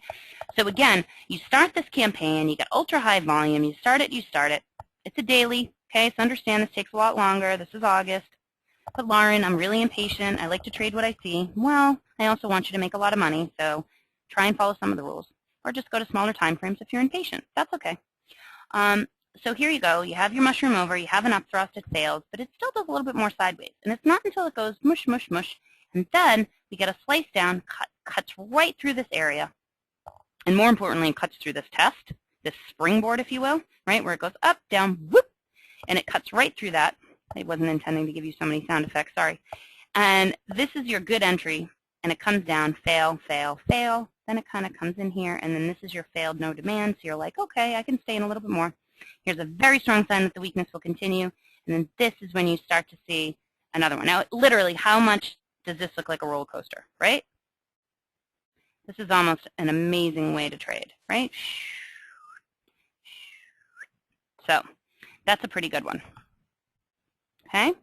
So again, you start this campaign, you get ultra high volume, you start it. It's a daily, okay? So understand this takes a lot longer. This is August. But Lauren, I'm really impatient. I like to trade what I see. Well, I also want you to make a lot of money, so try and follow some of the rules. Or just go to smaller time frames if you're impatient. That's okay. So here you go. You have your mushroom over. You have an upthrust. It fails, but it still does a little bit more sideways. And it's not until it goes mush, mush, mush, and then we get a slice down, cuts right through this area. And more importantly, it cuts through this test, this springboard, if you will, right, where it goes up, down, whoop, and it cuts right through that. I wasn't intending to give you so many sound effects, sorry. And this is your good entry, and it comes down, fail, fail, fail. Then it kind of comes in here, and then this is your failed no demand. So you're like, okay, I can stay in a little bit more. Here's a very strong sign that the weakness will continue. And then this is when you start to see another one. Now, literally, how much does this look like a roller coaster, right? This is almost an amazing way to trade, right? So that's a pretty good one. Okay.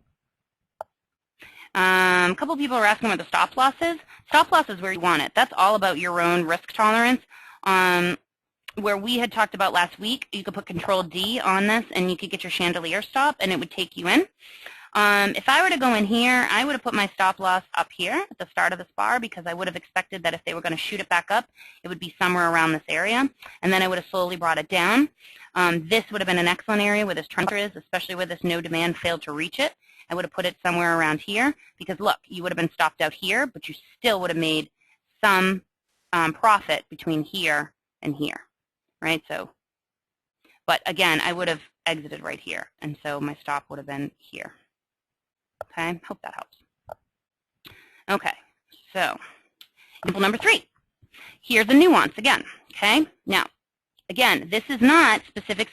A couple people are asking where the stop loss is. Stop loss is where you want it. That's all about your own risk tolerance. Where we had talked about last week, you could put Control D on this and you could get your chandelier stop and it would take you in. If I were to go in here, I would have put my stop loss up here at the start of this bar because I would have expected that if they were going to shoot it back up, it would be somewhere around this area. And then I would have slowly brought it down. This would have been an excellent area where this trend is, especially where this no demand failed to reach it. I would have put it somewhere around here because, look, you would have been stopped out here, but you still would have made some profit between here and here, right? So, but again, I would have exited right here, and so my stop would have been here. Okay, hope that helps. Okay, so example number 3. Here's a nuance again, okay? Now, again, this is not specific,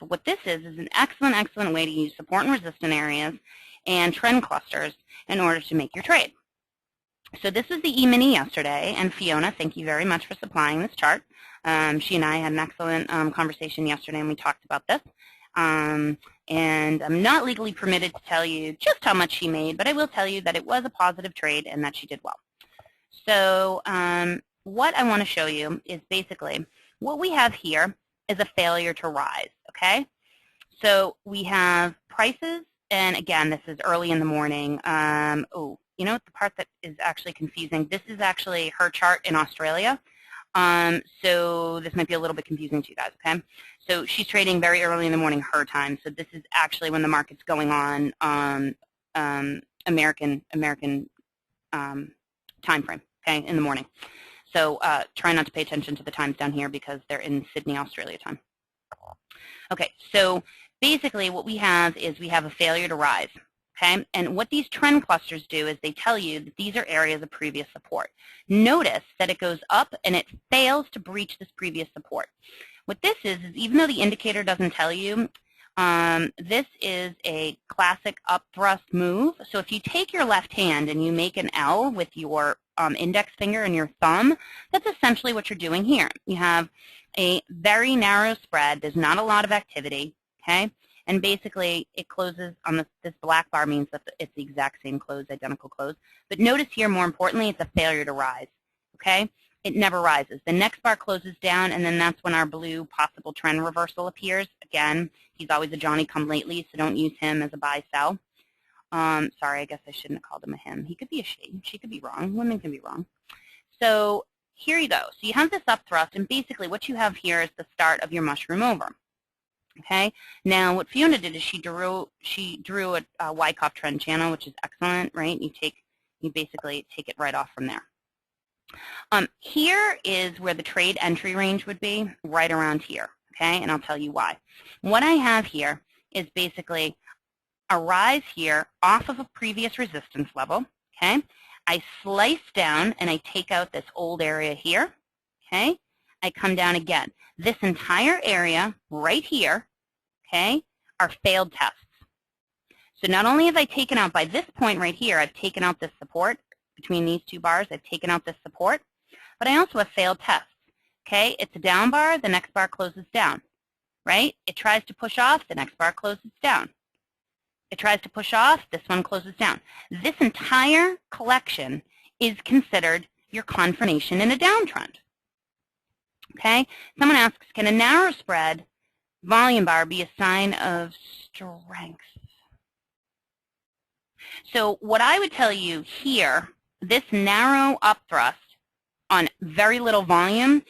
but what this is an excellent, excellent way to use support and resistance areas and trend clusters in order to make your trade. So this is the E-mini yesterday, and Fiona, thank you very much for supplying this chart. She and I had an excellent conversation yesterday, and we talked about this. And I'm not legally permitted to tell you just how much she made, but I will tell you that it was a positive trade and that she did well. So what I want to show you is basically what we have here is a failure to rise, okay? So we have prices, and again, this is early in the morning. Oh, you know what, the part that is actually confusing, this is actually her chart in Australia. So this might be a little bit confusing to you guys, okay? So she's trading very early in the morning her time. So this is actually when the market's going on American time frame, okay, in the morning. So try not to pay attention to the times down here because they're in Sydney, Australia time. Okay, so basically what we have is we have a failure to rise. Okay, and what these trend clusters do is they tell you that these are areas of previous support. Notice that it goes up and it fails to breach this previous support. What this is even though the indicator doesn't tell you, this is a classic up thrust move. So if you take your left hand and you make an L with your index finger and your thumb, that's essentially what you're doing here. You have a very narrow spread. There's not a lot of activity, okay? And basically, it closes on this black bar means that it's the exact same close, identical close. But notice here, more importantly, it's a failure to rise, okay? It never rises. The next bar closes down, and then that's when our blue possible trend reversal appears. Again, he's always a Johnny-come-lately, so don't use him as a buy-sell. Sorry, I guess I shouldn't have called him a him. He could be a she. She could be wrong. Women can be wrong. So here you go. So you have this up thrust, and basically what you have here is the start of your mushroom over. Okay. Now, what Fiona did is she drew a Wyckoff trend channel, which is excellent, right? You basically take it right off from there. Here is where the trade entry range would be, right around here. okay? And I'll tell you why. What I have here is basically a rise here off of a previous resistance level, okay? I slice down and I take out this old area here, okay? I come down again. This entire area right here, okay, are failed tests. So not only have I taken out, by this point right here, I've taken out this support between these two bars, I've taken out this support, but I also have failed tests, okay? It's a down bar, the next bar closes down, right? It tries to push off, the next bar closes down. It tries to push off, this one closes down. This entire collection is considered your confirmation in a downtrend, okay? Someone asks, can a narrow spread volume bar be a sign of strength? So what I would tell you here, this narrow upthrust on very little volume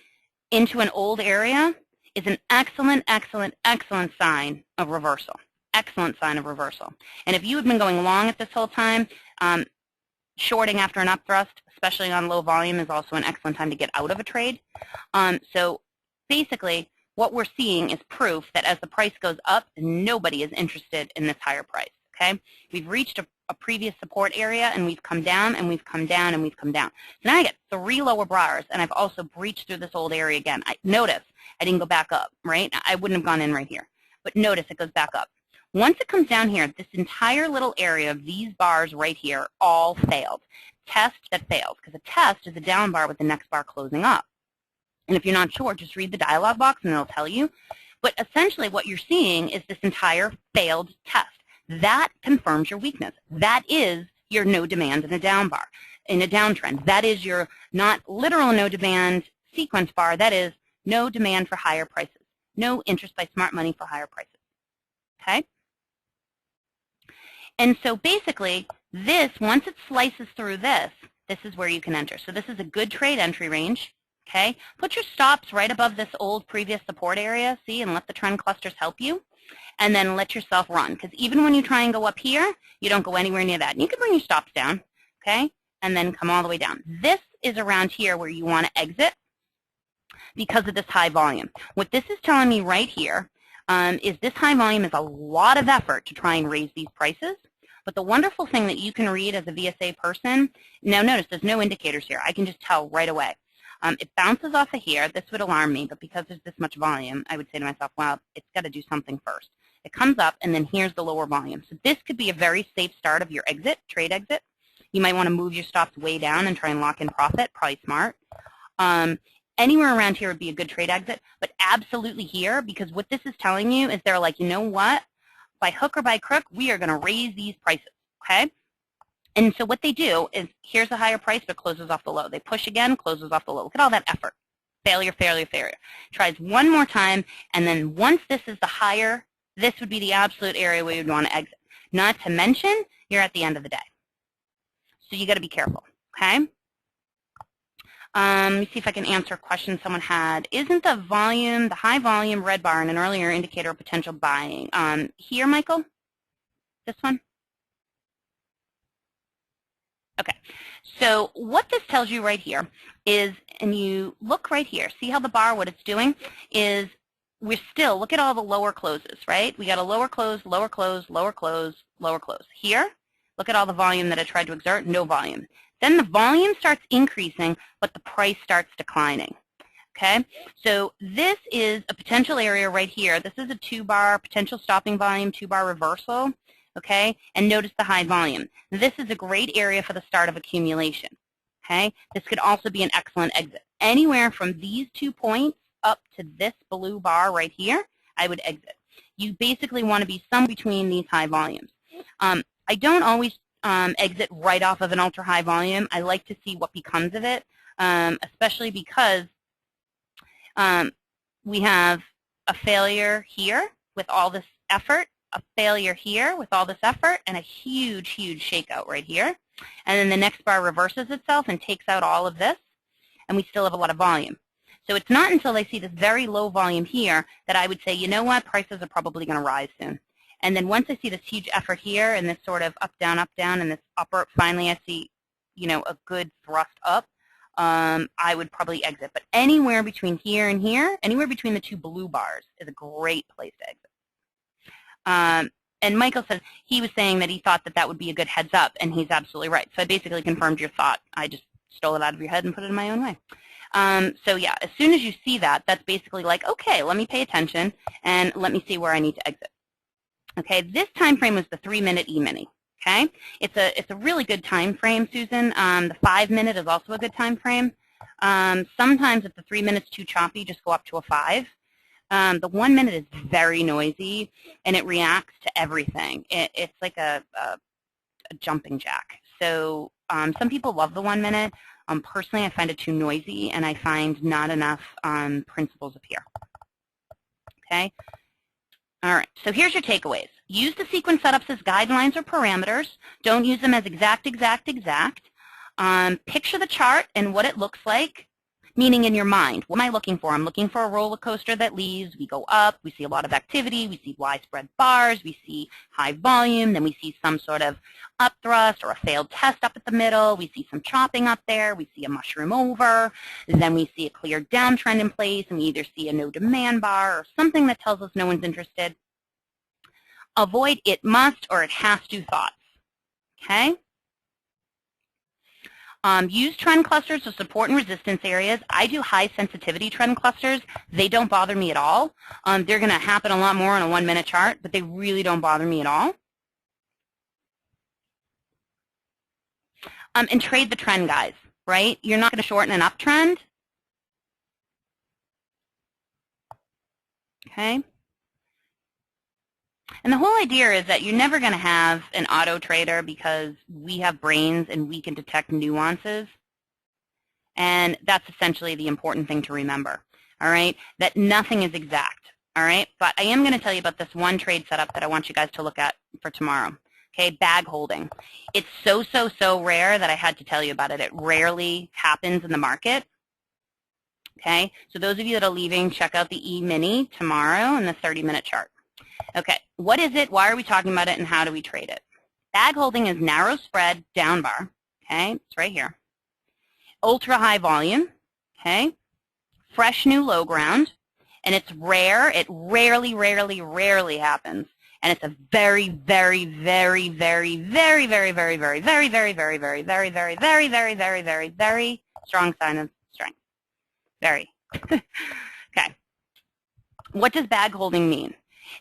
into an old area is an excellent, excellent, excellent sign of reversal. Excellent sign of reversal. And if you had been going long at this whole time, shorting after an upthrust, especially on low volume, is also an excellent time to get out of a trade. So basically, what we're seeing is proof that as the price goes up, nobody is interested in this higher price. Okay, we've reached a previous support area, and we've come down, and we've come down, and we've come down. So now I get 3 lower bars, and I've also breached through this old area again. Notice I didn't go back up, right? I wouldn't have gone in right here, but notice it goes back up. Once it comes down here, this entire little area of these bars right here all failed. Test that fails, because a test is a down bar with the next bar closing up. And if you're not sure, just read the dialog box and it'll tell you. But essentially what you're seeing is this entire failed test. That confirms your weakness. That is your no demand in a down bar, in a downtrend. That is your not literal no demand sequence bar. That is no demand for higher prices. No interest by smart money for higher prices. Okay? And so basically, this, once it slices through this, this is where you can enter. So this is a good trade entry range. Okay? Put your stops right above this old previous support area, see, and let the trend clusters help you. And then let yourself run, because even when you try and go up here, you don't go anywhere near that. And you can bring your stops down, okay, and then come all the way down. This is around here where you want to exit because of this high volume. What this is telling me right here is this high volume is a lot of effort to try and raise these prices. But the wonderful thing that you can read as a VSA person, now notice there's no indicators here. I can just tell right away. It bounces off of here. This would alarm me, but because there's this much volume, I would say to myself, well, it's got to do something first. It comes up, and then here's the lower volume. So this could be a very safe start of your exit, trade exit. You might want to move your stops way down and try and lock in profit, probably smart. Anywhere around here would be a good trade exit, but absolutely here, because what this is telling you is they're like, you know what? By hook or by crook, we are going to raise these prices, okay? And so what they do is, here's a higher price, but closes off the low. They push again, closes off the low. Look at all that effort. Failure, failure, failure. Tries one more time, and then once this is the higher, this would be the absolute area where you'd want to exit. Not to mention, you're at the end of the day. So you got to be careful, okay? Let me see if I can answer a question someone had. Isn't the volume, the high volume red bar in an earlier indicator of potential buying? Here, Michael? This one? Okay, so what this tells you right here is, and you look right here, see how the bar, what it's doing is we're still, look at all the lower closes, right? We got a lower close, lower close, lower close, lower close. Here, look at all the volume that I tried to exert, no volume. Then the volume starts increasing, but the price starts declining. Okay, so this is a potential area right here. This is a 2-bar potential stopping volume, 2-bar reversal. Okay, and notice the high volume. This is a great area for the start of accumulation. Okay, this could also be an excellent exit. Anywhere from these 2 points up to this blue bar right here, I would exit. You basically want to be somewhere between these high volumes. I don't always exit right off of an ultra high volume. I like to see what becomes of it, especially because we have a failure here with all this effort, a failure here with all this effort, and a huge, huge shakeout right here. And then the next bar reverses itself and takes out all of this, and we still have a lot of volume. So it's not until I see this very low volume here that I would say, you know what, prices are probably going to rise soon. And then once I see this huge effort here and this sort of up, down, and this upper, finally I see, you know, a good thrust up, I would probably exit. But anywhere between here and here, anywhere between the two blue bars is a great place to exit. And Michael says he was saying that he thought that that would be a good heads up, and he's absolutely right. So I basically confirmed your thought. I just stole it out of your head and put it in my own way. So yeah, as soon as you see that, that's basically like, okay, let me pay attention and let me see where I need to exit. Okay, this time frame was the 3-minute E-mini. Okay, it's a really good time frame, Susan. The 5-minute is also a good time frame. Sometimes if the 3 minutes too choppy, just go up to a 5. The 1 minute is very noisy and it reacts to everything. It's like a jumping jack. So some people love the 1 minute. Personally, I find it too noisy and I find not enough principles appear. Okay. All right, so here's your takeaways. Use the sequence setups as guidelines or parameters. Don't use them as exact. Picture the chart and what it looks like, meaning in your mind. What am I looking for? I'm looking for a roller coaster that leaves. We go up. We see a lot of activity. We see widespread bars. We see high volume. Then we see some sort of up thrust or a failed test up at the middle. We see some chopping up there. We see a mushroom over. Then we see a clear downtrend in place, and we either see a no demand bar or something that tells us no one's interested. Avoid it must or it has to thoughts. Okay? Use trend clusters to support and resistance areas. I do high sensitivity trend clusters. They don't bother me at all. They're going to happen a lot more on a 1 minute chart, but they really don't bother me at all. And trade the trend, guys, right? You're not going to shorten an uptrend. Okay? And the whole idea is that you're never going to have an auto trader because we have brains and we can detect nuances. And that's essentially the important thing to remember, all right? That nothing is exact, all right? But I am going to tell you about this one trade setup that I want you guys to look at for tomorrow. Okay, bag holding. It's so rare that I had to tell you about it. It rarely happens in the market. Okay, so those of you that are leaving, check out the E-mini tomorrow and the 30-minute chart. Okay, what is it? Why are we talking about it? And how do we trade it? Bag holding is narrow spread down bar. Okay, it's right here. Ultra high volume. Okay, fresh new low ground, and it's rare. It rarely happens. And it's a very strong sign of strength. Very. Okay. What does bag holding mean?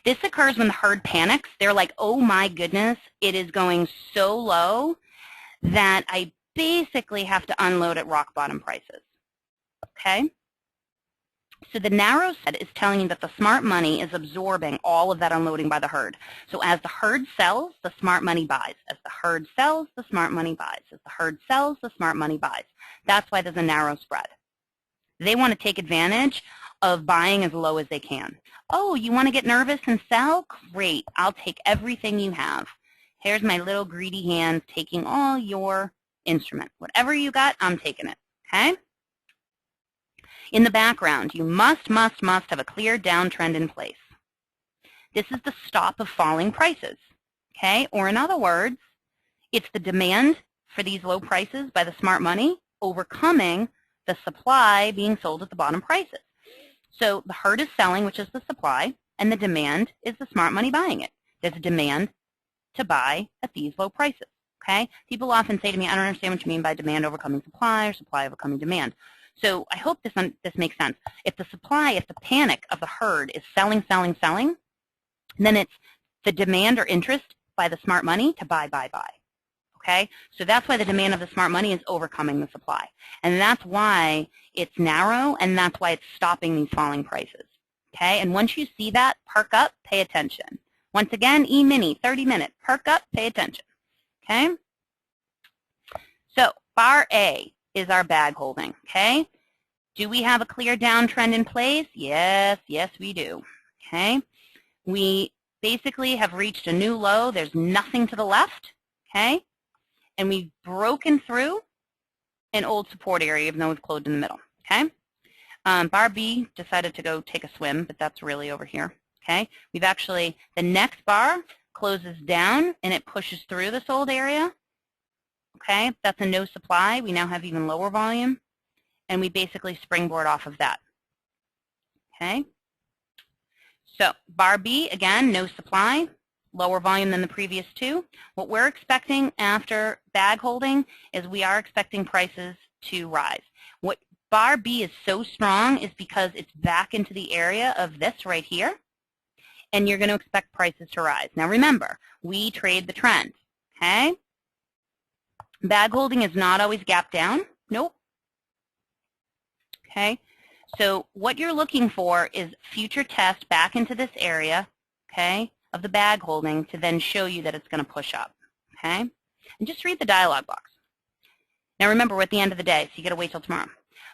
This occurs when the herd panics. They're like, oh my goodness, it is going so low that I basically have to unload at rock bottom prices. Okay? So the narrow set is telling you that the smart money is absorbing all of that unloading by the herd. So as the herd sells, the smart money buys. As the herd sells, the smart money buys. As the herd sells, the smart money buys. That's why there's a narrow spread. They want to take advantage of buying as low as they can. Oh, you want to get nervous and sell? Great. I'll take everything you have. Here's my little greedy hands taking all your instrument. Whatever you got, I'm taking it. Okay? In the background, you must have a clear downtrend in place. This is the stop of falling prices, okay? Or in other words, it's the demand for these low prices by the smart money overcoming the supply being sold at the bottom prices. So the herd is selling, which is the supply, and the demand is the smart money buying it. There's a demand to buy at these low prices, okay? People often say to me, I don't understand what you mean by demand overcoming supply or supply overcoming demand. So I hope this makes sense. If the panic of the herd is selling, then it's the demand or interest by the smart money to buy. Okay? So that's why the demand of the smart money is overcoming the supply. And that's why it's narrow, and that's why it's stopping these falling prices. Okay? And once you see that, perk up, pay attention. Once again, E-mini, 30-minute, perk up, pay attention. Okay? So bar A is our bag holding, okay? Do we have a clear downtrend in place? Yes, we do, okay? We basically have reached a new low. There's nothing to the left, okay? And we've broken through an old support area, even though we've closed in the middle, okay? Bar B decided to go take a swim, but that's really over here, okay? We've actually, the next bar closes down, and it pushes through this old area. Okay, that's a no supply. We now have even lower volume. and we basically springboard off of that. Okay? So bar B, again, no supply, lower volume than the previous two. What we're expecting after bag holding is we are expecting prices to rise. What bar B is so strong is because it's back into the area of this right here, and you're going to expect prices to rise. Now remember, we trade the trend, okay? Bag holding is not always gap down. Nope. Okay? So what you're looking for is future test back into this area, okay, of the bag holding to then show you that it's going to push up, okay? And just read the dialog box. Now remember, we're at the end of the day, so you got to wait till tomorrow.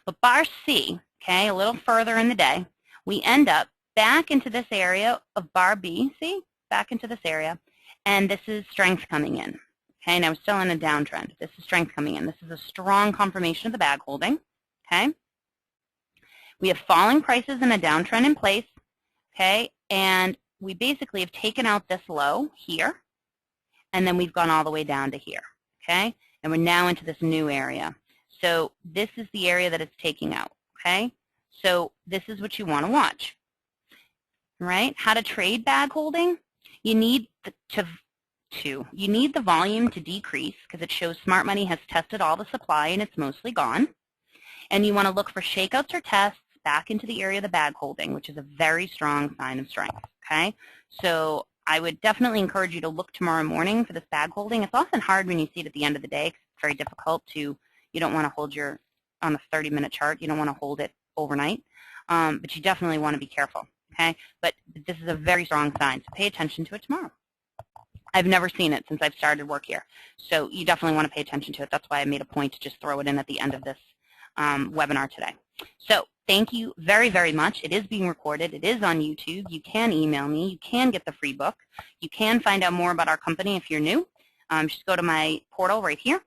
But bar C, okay, a little further in the day, we end up back into this area of bar B, see, back into this area, and this is strength coming in. Okay, now we're still in a downtrend. This is strength coming in. This is a strong confirmation of the bag holding, okay? We have falling prices and a downtrend in place, okay, and we basically have taken out this low here, and then we've gone all the way down to here, okay? And we're now into this new area. So this is the area that it's taking out, okay? So this is what you want to watch, right? How to trade bag holding? You need you need the volume to decrease because it shows smart money has tested all the supply and it's mostly gone. And you want to look for shakeouts or tests back into the area of the bag holding, which is a very strong sign of strength, okay? So I would definitely encourage you to look tomorrow morning for this bag holding. It's often hard when you see it at the end of the day. It's very difficult to, you don't want to hold on a 30-minute chart. You don't want to hold it overnight, but you definitely want to be careful, okay? But this is a very strong sign, so pay attention to it tomorrow. I've never seen it since I've started work here, so you definitely want to pay attention to it. That's why I made a point to just throw it in at the end of this webinar today. So thank you very, very much. It is being recorded. It is on YouTube. You can email me. You can get the free book. You can find out more about our company if you're new. Just go to my portal right here.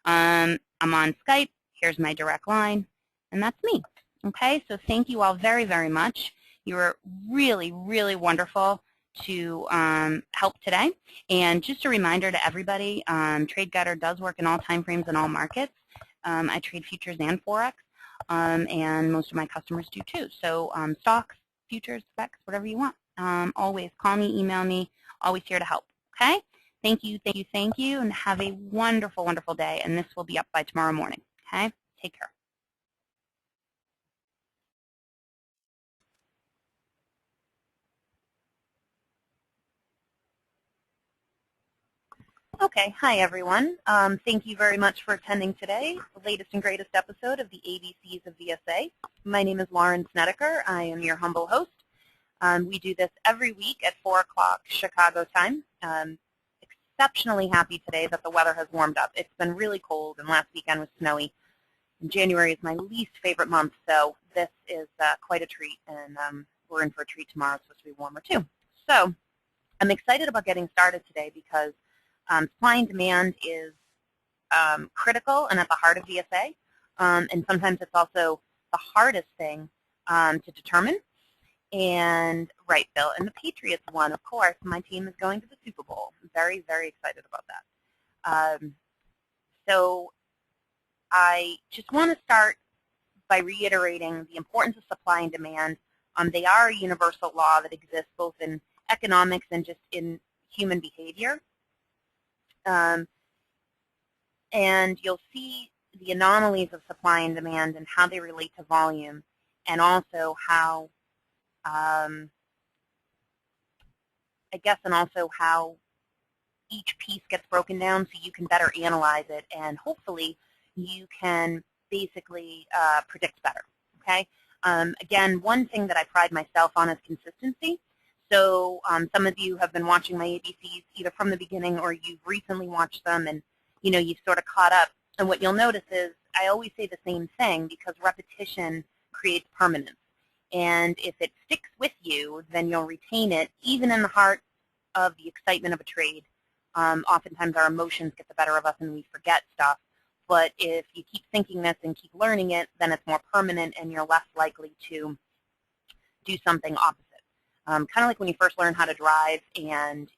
I'm on Skype. Here's my direct line, and that's me. Okay, so thank you all very, very much. You were really, really wonderful to help today. And just a reminder to everybody, TradeGuider does work in all time frames and all markets. I trade futures and Forex, and most of my customers do too. So stocks, futures, specs, whatever you want. Always call me, email me, always here to help. Okay? Thank you, thank you, thank you, and have a wonderful, wonderful day. And this will be up by tomorrow morning. Okay? Take care. Okay, hi everyone. Thank you very much for attending today, the latest and greatest episode of the ABCs of VSA. My name is Lauren Snedeker. I am your humble host. We do this every week at 4 o'clock Chicago time. Exceptionally happy today that the weather has warmed up. It's been really cold, and last weekend was snowy. And January is my least favorite month, so this is quite a treat, and we're in for a treat tomorrow. It's supposed to be warmer too. So I'm excited about getting started today because supply and demand is critical and at the heart of VSA, and sometimes it's also the hardest thing to determine. And right, Bill, and the Patriots won, of course. My team is going to the Super Bowl. I'm very, very excited about that. So I just want to start by reiterating the importance of supply and demand. They are a universal law that exists both in economics and just in human behavior. And you'll see the anomalies of supply and demand and how they relate to volume, and also how, how each piece gets broken down so you can better analyze it, and hopefully you can basically predict better, okay? Again, one thing that I pride myself on is consistency. So some of you have been watching my ABCs either from the beginning or you've recently watched them, and you've sort of caught up. And what you'll notice is I always say the same thing because repetition creates permanence. And if it sticks with you, then you'll retain it even in the heart of the excitement of a trade. Oftentimes our emotions get the better of us and we forget stuff. But if you keep thinking this and keep learning it, then it's more permanent and you're less likely to do something opposite. Kind of like when you first learn how to drive and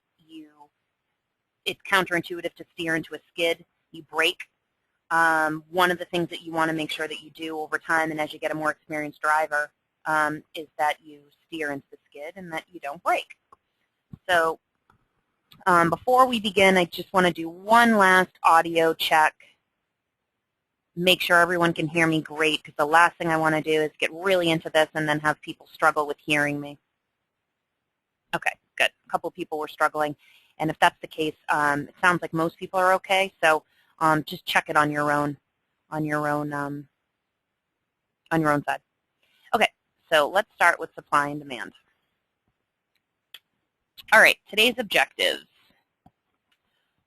it's counterintuitive to steer into a skid, you brake. one of the things that you want to make sure that you do over time and as you get a more experienced driver is that you steer into the skid and that you don't brake. So before we begin, I just want to do one last audio check. Make sure everyone can hear me great, because the last thing I want to do is get really into this and then have people struggle with hearing me. Okay, good. A couple of people were struggling, and if that's the case, it sounds like most people are okay. So just check it on your own side. Okay, so let's start with supply and demand. All right, today's objectives.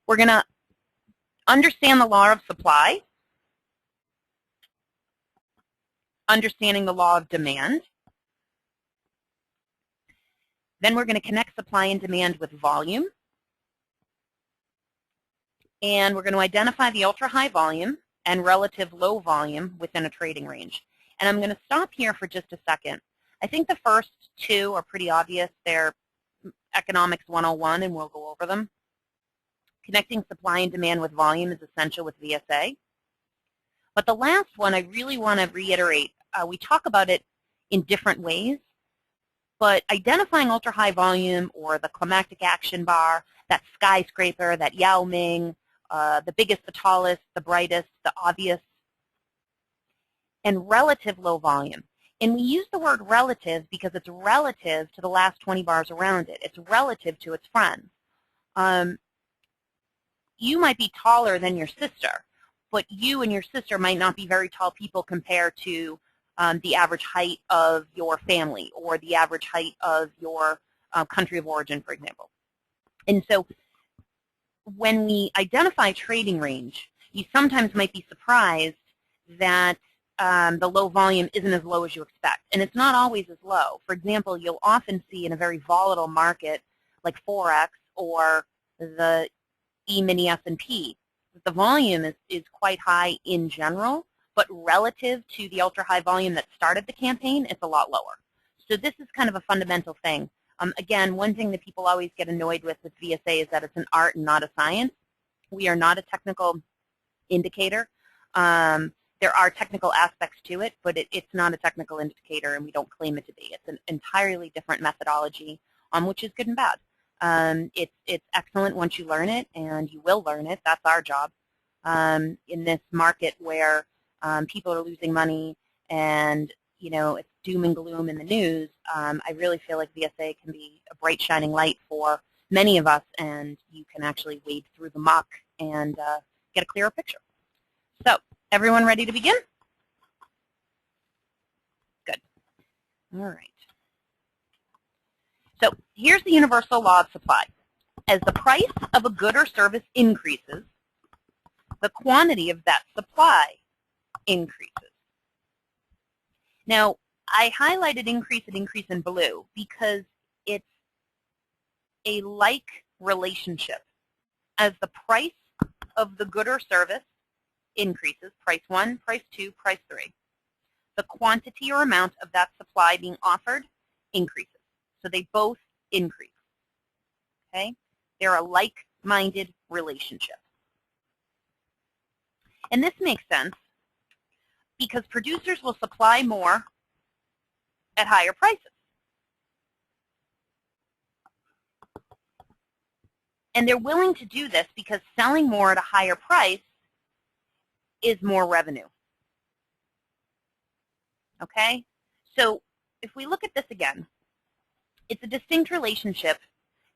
We're going to understand the law of supply, understanding the law of demand. Then we're going to connect supply and demand with volume. And we're going to identify the ultra-high volume and relative low volume within a trading range. And I'm going to stop here for just a second. I think the first two are pretty obvious. They're Economics 101, and we'll go over them. Connecting supply and demand with volume is essential with VSA. But the last one I really want to reiterate. We talk about it in different ways, but identifying ultra-high volume or the climactic action bar, that skyscraper, that Yao Ming, the biggest, the tallest, the brightest, the obvious, and relative low volume. And we use the word relative because it's relative to the last 20 bars around it. It's relative to its friends. You might be taller than your sister, but you and your sister might not be very tall people compared to the average height of your family or the average height of your country of origin, for example. And so when we identify trading range, you sometimes might be surprised that the low volume isn't as low as you expect. And it's not always as low. For example, you'll often see in a very volatile market like Forex or the E-mini S&P, the volume is quite high in general, but relative to the ultra-high volume that started the campaign, it's a lot lower. So this is kind of a fundamental thing. Again, one thing that people always get annoyed with VSA is that it's an art and not a science. We are not a technical indicator. There are technical aspects to it, but it's not a technical indicator, and we don't claim it to be. It's an entirely different methodology, which is good and bad. It's excellent once you learn it, and you will learn it. That's our job. In this market where people are losing money and it's doom and gloom in the news, I really feel like VSA can be a bright shining light for many of us, and you can actually wade through the muck and get a clearer picture. So, everyone ready to begin? Good. All right. So here's the universal law of supply. As the price of a good or service increases, the quantity of that supply increases. Now, I highlighted increase and increase in blue because it's a like relationship. As the price of the good or service increases, price 1, price 2, price 3, the quantity or amount of that supply being offered increases. So they both increase. Okay? They're a like-minded relationship. And this makes sense because producers will supply more at higher prices. And they're willing to do this because selling more at a higher price is more revenue. Okay? So if we look at this again, it's a distinct relationship.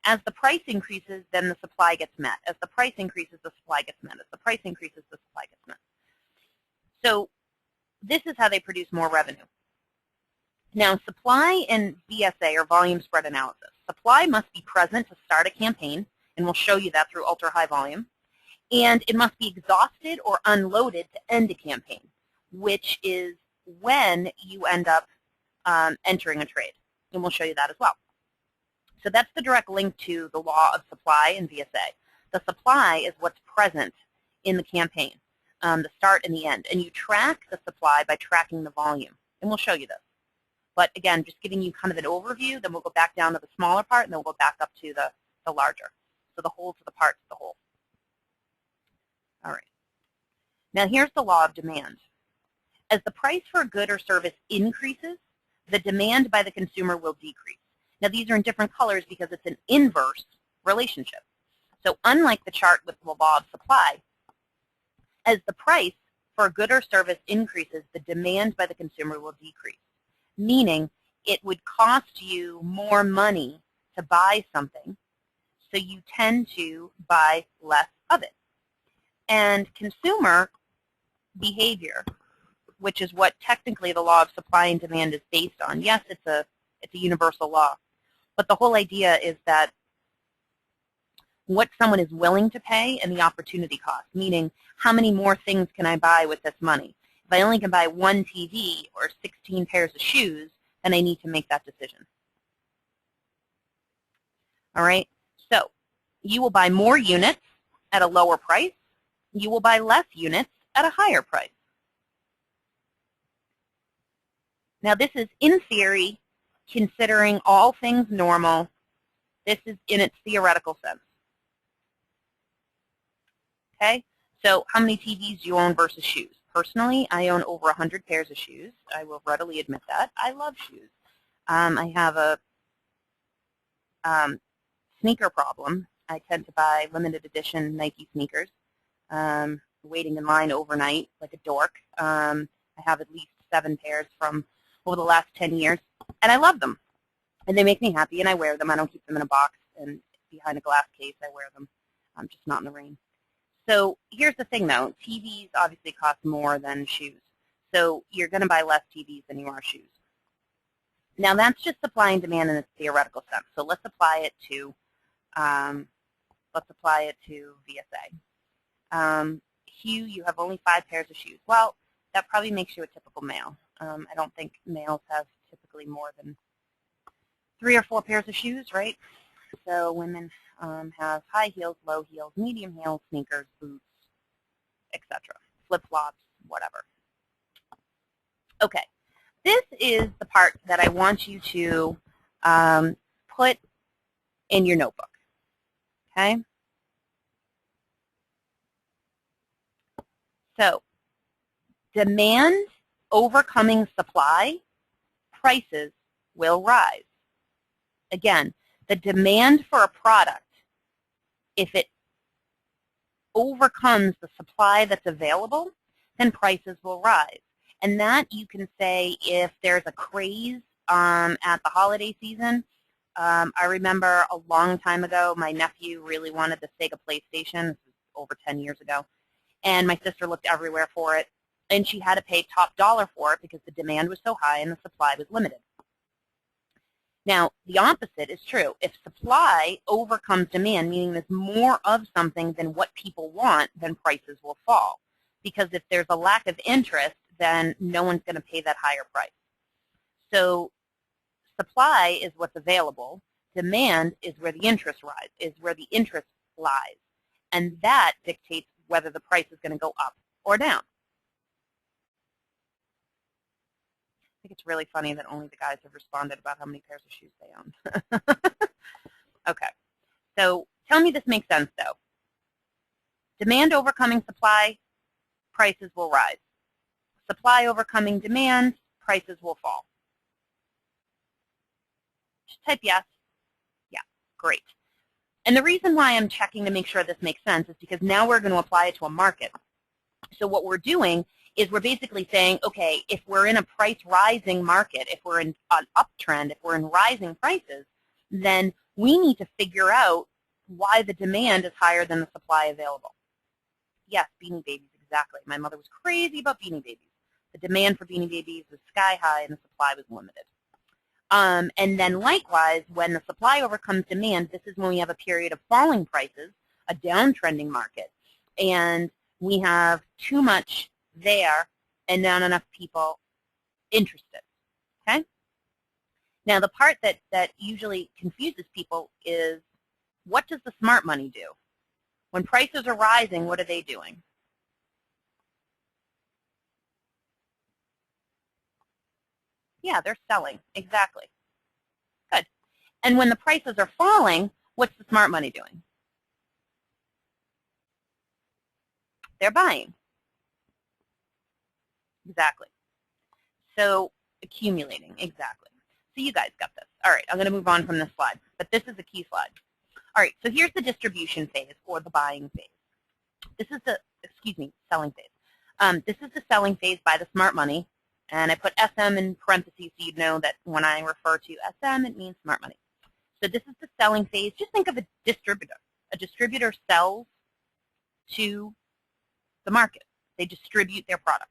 As the price increases, then the supply gets met. As the price increases, the supply gets met. As the price increases, the supply gets met. So this is how they produce more revenue. Now, supply in VSA, or volume spread analysis, supply must be present to start a campaign, and we'll show you that through ultra-high volume, and it must be exhausted or unloaded to end a campaign, which is when you end up entering a trade. And we'll show you that as well. So that's the direct link to the law of supply in VSA. The supply is what's present in the campaign, the start and the end. And you track the supply by tracking the volume. And we'll show you this. But again, just giving you kind of an overview, then we'll go back down to the smaller part, and then we'll go back up to the larger. So the whole to the part to the whole. All right. Now here's the law of demand. As the price for a good or service increases, the demand by the consumer will decrease. Now these are in different colors because it's an inverse relationship. So unlike the chart with the law of supply, as the price for a good or service increases, the demand by the consumer will decrease, meaning it would cost you more money to buy something, so you tend to buy less of it. And consumer behavior, which is what technically the law of supply and demand is based on. Yes, it's a universal law, but the whole idea is that what someone is willing to pay and the opportunity cost, meaning how many more things can I buy with this money? If I only can buy one TV or 16 pairs of shoes, then I need to make that decision. All right, so you will buy more units at a lower price. You will buy less units at a higher price. Now this is, in theory, considering all things normal. This is in its theoretical sense. Okay, so how many TVs do you own versus shoes? Personally, I own over 100 pairs of shoes. I will readily admit that. I love shoes. I have a sneaker problem. I tend to buy limited edition Nike sneakers, waiting in line overnight like a dork. I have at least 7 pairs from over the last 10 years, and I love them. And they make me happy, and I wear them. I don't keep them in a box and behind a glass case. I wear them. I'm just not in the rain. So here's the thing, though. TVs obviously cost more than shoes. So you're going to buy less TVs than you are shoes. Now that's just supply and demand in its theoretical sense. So let's apply it to VSA. Hugh, you have only 5 pairs of shoes. Well, that probably makes you a typical male. I don't think males have typically more than 3 or 4 pairs of shoes, right? So women have high heels, low heels, medium heels, sneakers, boots, etc. Flip-flops, whatever. Okay, this is the part that I want you to put in your notebook, okay? So demand overcoming supply, prices will rise. Again, the demand for a product, if it overcomes the supply that's available, then prices will rise. And that you can say if there's a craze at the holiday season. I remember a long time ago, my nephew really wanted the Sega PlayStation. This was over 10 years ago. And my sister looked everywhere for it. And she had to pay top dollar for it because the demand was so high and the supply was limited. Now, the opposite is true. If supply overcomes demand, meaning there's more of something than what people want, then prices will fall. Because if there's a lack of interest, then no one's going to pay that higher price. So supply is what's available. Demand is where the interest lies. And that dictates whether the price is going to go up or down. I think it's really funny that only the guys have responded about how many pairs of shoes they own. Okay, so tell me this makes sense, though. Demand overcoming supply, prices will rise. Supply overcoming demand, prices will fall. Just type yes. Yeah, great. And the reason why I'm checking to make sure this makes sense is because now we're going to apply it to a market. So what we're doing is we're basically saying, okay, if we're in a price rising market, if we're in an uptrend, if we're in rising prices, then we need to figure out why the demand is higher than the supply available. Yes, Beanie Babies, exactly. My mother was crazy about Beanie Babies. The demand for Beanie Babies was sky high and the supply was limited. And then likewise, when the supply overcomes demand, this is when we have a period of falling prices, a downtrending market, and we have too much there and not enough people interested, okay? Now, the part that usually confuses people is, what does the smart money do? When prices are rising, what are they doing? Yeah, they're selling, exactly. Good. And when the prices are falling, what's the smart money doing? They're buying. Exactly. So accumulating, exactly. So you guys got this. All right, I'm going to move on from this slide, but this is a key slide. All right, so here's the distribution phase or the buying phase. This is the, selling phase. This is the selling phase by the smart money, and I put SM in parentheses so you know that when I refer to SM, it means smart money. So this is the selling phase. Just think of a distributor. A distributor sells to the market. They distribute their product.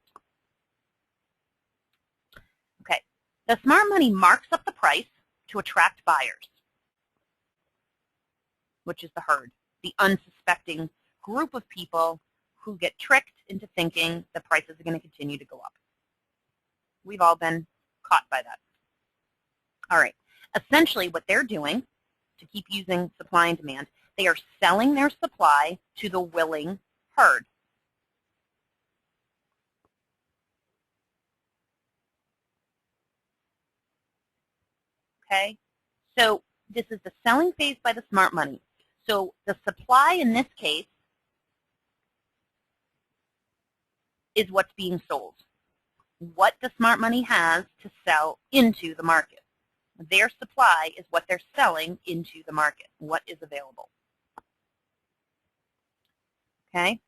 Okay. The smart money marks up the price to attract buyers, which is the herd, the unsuspecting group of people who get tricked into thinking the prices are going to continue to go up. We've all been caught by that. All right. Essentially, what they're doing, to keep using supply and demand, they are selling their supply to the willing herd. Okay? So this is the selling phase by the smart money. So the supply in this case is what's being sold. What the smart money has to sell into the market. Their supply is what they're selling into the market, what is available. Okay?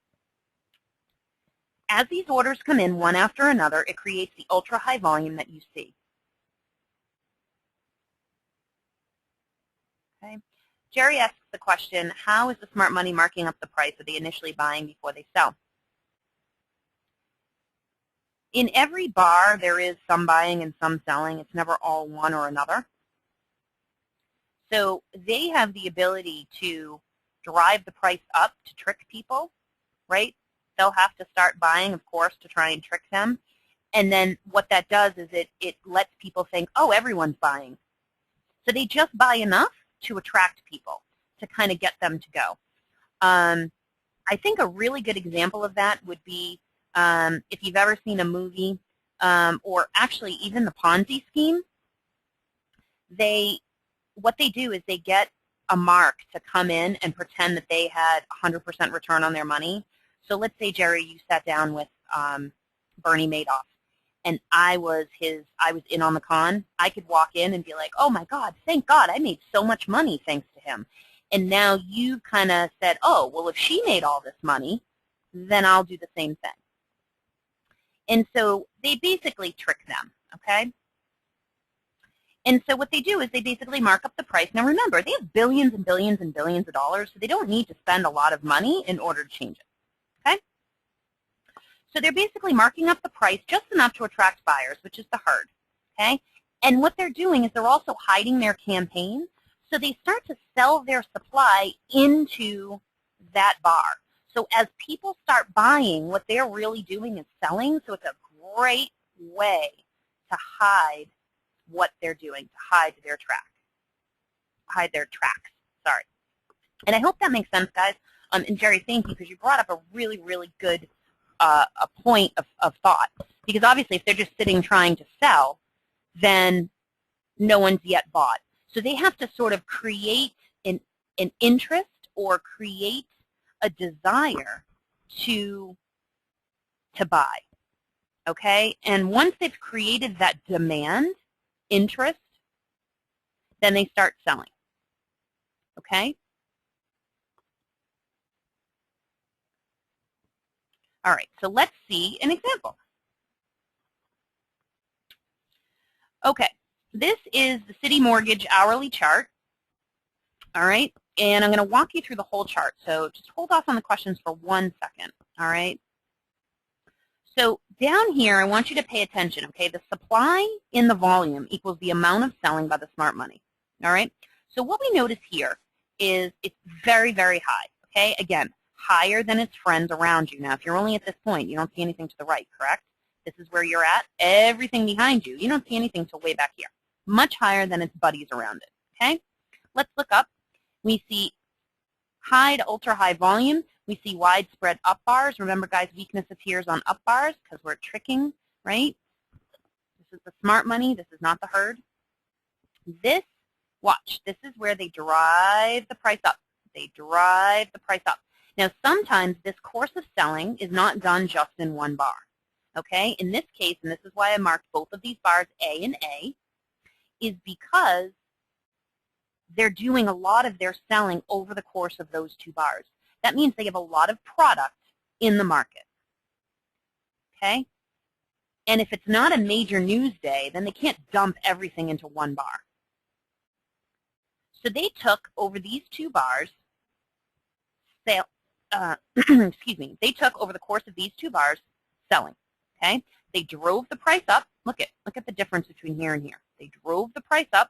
As these orders come in one after another, it creates the ultra-high volume that you see. Okay? Jerry asks the question, how is the smart money marking up the price? Are they initially buying before they sell? In every bar, there is some buying and some selling. It's never all one or another. So they have the ability to drive the price up to trick people, right? They'll have to start buying, of course, to try and trick them. And then what that does is it lets people think, oh, everyone's buying. So they just buy enough to attract people, to kind of get them to go. I think a really good example of that would be if you've ever seen a movie, or actually even the Ponzi scheme, what they do is they get a mark to come in and pretend that they had 100% return on their money. So let's say, Jerry, you sat down with Bernie Madoff, and I was in on the con. I could walk in and be like, oh my God, thank God, I made so much money thanks to him. And now you kind of said, oh, well, if she made all this money, then I'll do the same thing. And so they basically trick them, okay? And so what they do is they basically mark up the price. Now remember, they have billions and billions and billions of dollars, so they don't need to spend a lot of money in order to change it, okay? So they're basically marking up the price just enough to attract buyers, which is the herd, okay? And what they're doing is they're also hiding their campaign, so they start to sell their supply into that bar. So as people start buying, what they're really doing is selling, so it's a great way to hide what they're doing, to hide their tracks, sorry. And I hope that makes sense, guys. And Jerry, thank you, because you brought up a really, really good a point of thought. Because obviously if they're just sitting trying to sell, then no one's yet bought. So they have to sort of create an interest or create a desire to buy, okay? And once they've created that demand, interest, then they start selling, okay? All right, so let's see an example. Okay, this is the city mortgage hourly chart, all right? And I'm going to walk you through the whole chart, so just hold off on the questions for 1 second, all right? So down here, I want you to pay attention, okay? The supply in the volume equals the amount of selling by the smart money, all right? So what we notice here is it's very, very high, okay? Again, higher than its friends around you. Now, if you're only at this point, you don't see anything to the right, correct? This is where you're at. Everything behind you, you don't see anything till way back here. Much higher than its buddies around it, okay? Let's look up. We see high to ultra-high volume. We see widespread up bars. Remember, guys, weakness appears on up bars because we're tricking, right? This is the smart money. This is not the herd. This, watch, this is where they drive the price up. They drive the price up. Now, sometimes this course of selling is not done just in one bar. Okay, in this case, and this is why I marked both of these bars A and A, is because they're doing a lot of their selling over the course of those 2 bars. That means they have a lot of product in the market. Okay? And if it's not a major news day, then they can't dump everything into 1 bar. So they took over these 2 bars, excuse me, they took over the course of these 2 bars selling. Okay? They drove the price up. Look at the difference between here and here. They drove the price up,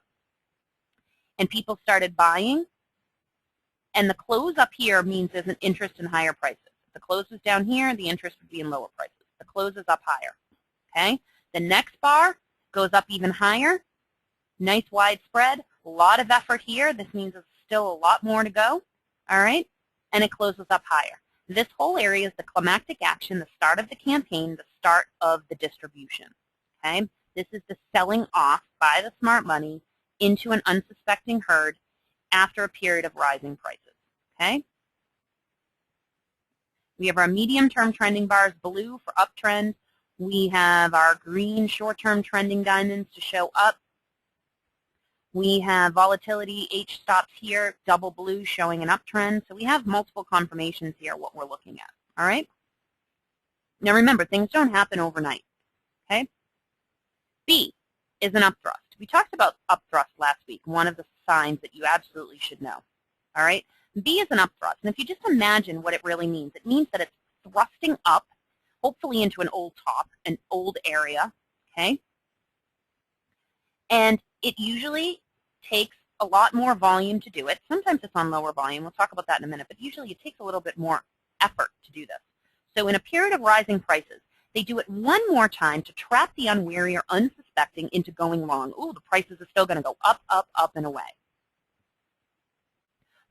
and people started buying, and the close up here means there's an interest in higher prices. If the close was down here, the interest would be in lower prices. The close is up higher. Okay? The next bar goes up even higher. Nice wide spread. A lot of effort here. This means there's still a lot more to go. All right? And it closes up higher. This whole area is the climactic action, the start of the campaign, the start of the distribution. Okay? This is the selling off by the smart money into an unsuspecting herd after a period of rising prices. Okay? We have our medium-term trending bars, blue for uptrend. We have our green short-term trending diamonds to show up. We have volatility H stops here, double blue showing an uptrend. So we have multiple confirmations here, what we're looking at. All right? Now remember, things don't happen overnight. Okay? B is an upthrust. We talked about upthrust last week, one of the signs that you absolutely should know. All right? B is an upthrust. And if you just imagine what it really means, it means that it's thrusting up, hopefully into an old top, an old area. Okay? And it usually takes a lot more volume to do it. Sometimes it's on lower volume. We'll talk about that in a minute. But usually it takes a little bit more effort to do this. So in a period of rising prices, they do it one more time to trap the unwary or unsuspecting into going long. Ooh, the prices are still going to go up, up, up, and away.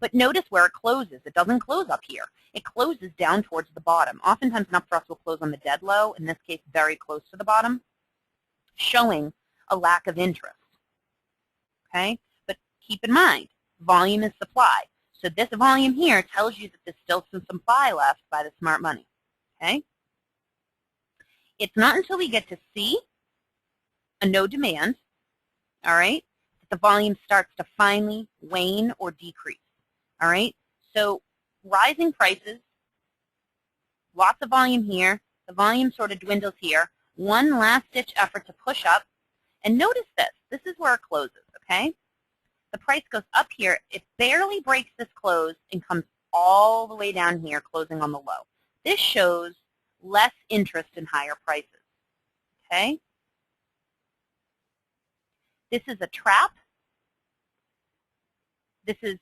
But notice where it closes. It doesn't close up here. It closes down towards the bottom. Oftentimes an upthrust will close on the dead low, in this case very close to the bottom, showing a lack of interest. Okay? But keep in mind, volume is supply. So this volume here tells you that there's still some supply left by the smart money. Okay? It's not until we get to C, a no demand, all right, that the volume starts to finally wane or decrease. All right? So rising prices, lots of volume here, the volume sort of dwindles here, one last-ditch effort to push up, and notice this. This is where it closes, okay? The price goes up here. It barely breaks this close and comes all the way down here, closing on the low. This shows less interest in higher prices, okay? This is a trap. This is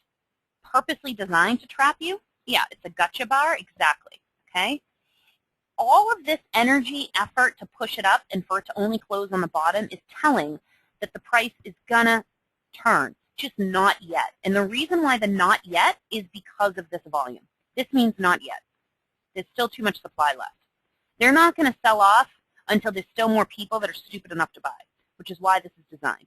purposely designed to trap you. Yeah, it's a gotcha bar, exactly, okay? All of this energy, effort to push it up and for it to only close on the bottom is telling that the price is gonna turn, just not yet. And the reason why the not yet is because of this volume. This means not yet. There's still too much supply left. They're not gonna sell off until there's still more people that are stupid enough to buy, which is why this is designed.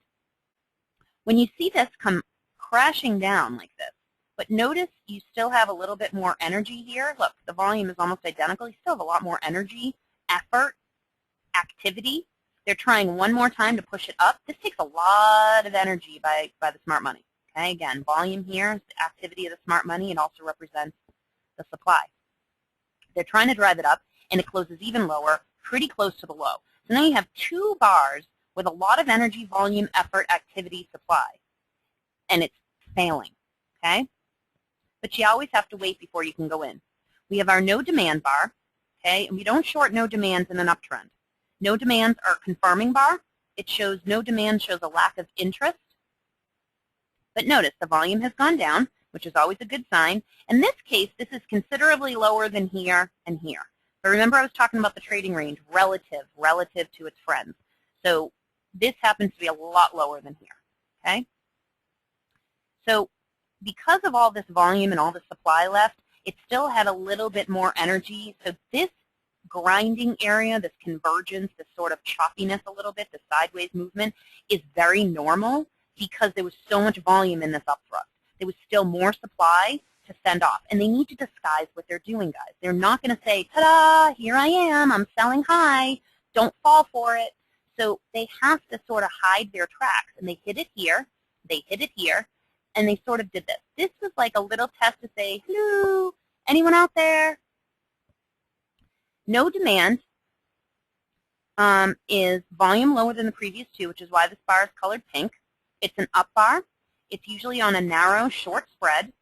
When you see this come crashing down like this, but notice you still have a little bit more energy here. Look, the volume is almost identical. You still have a lot more energy, effort, activity. They're trying one more time to push it up. This takes a lot of energy by the smart money. Okay, again, volume here is the activity of the smart money. It also represents the supply. They're trying to drive it up, and it closes even lower, pretty close to the low. So now you have 2 bars with a lot of energy, volume, effort, activity, supply, and it's failing. Okay? But you always have to wait before you can go in. We have our no demand bar, okay, and we don't short no demands in an uptrend. No demands are a confirming bar. It shows no demand shows a lack of interest. But notice the volume has gone down, which is always a good sign. In this case, this is considerably lower than here and here. But remember I was talking about the trading range, relative to its friends. So this happens to be a lot lower than here, okay? So because of all this volume and all the supply left, it still had a little bit more energy. So this grinding area, this convergence, this sort of choppiness a little bit, the sideways movement is very normal because there was so much volume in this upthrust. There was still more supply to send off. And they need to disguise what they're doing, guys. They're not going to say, ta-da, here I am, I'm selling high. don't fall for it. So they have to sort of hide their tracks, and they hit it here, they hit it here, and they sort of did this. This was like a little test to say, hello, anyone out there? No demand is volume lower than the previous two, which is why this bar is colored pink. It's an up bar. It's usually on a narrow, short spread,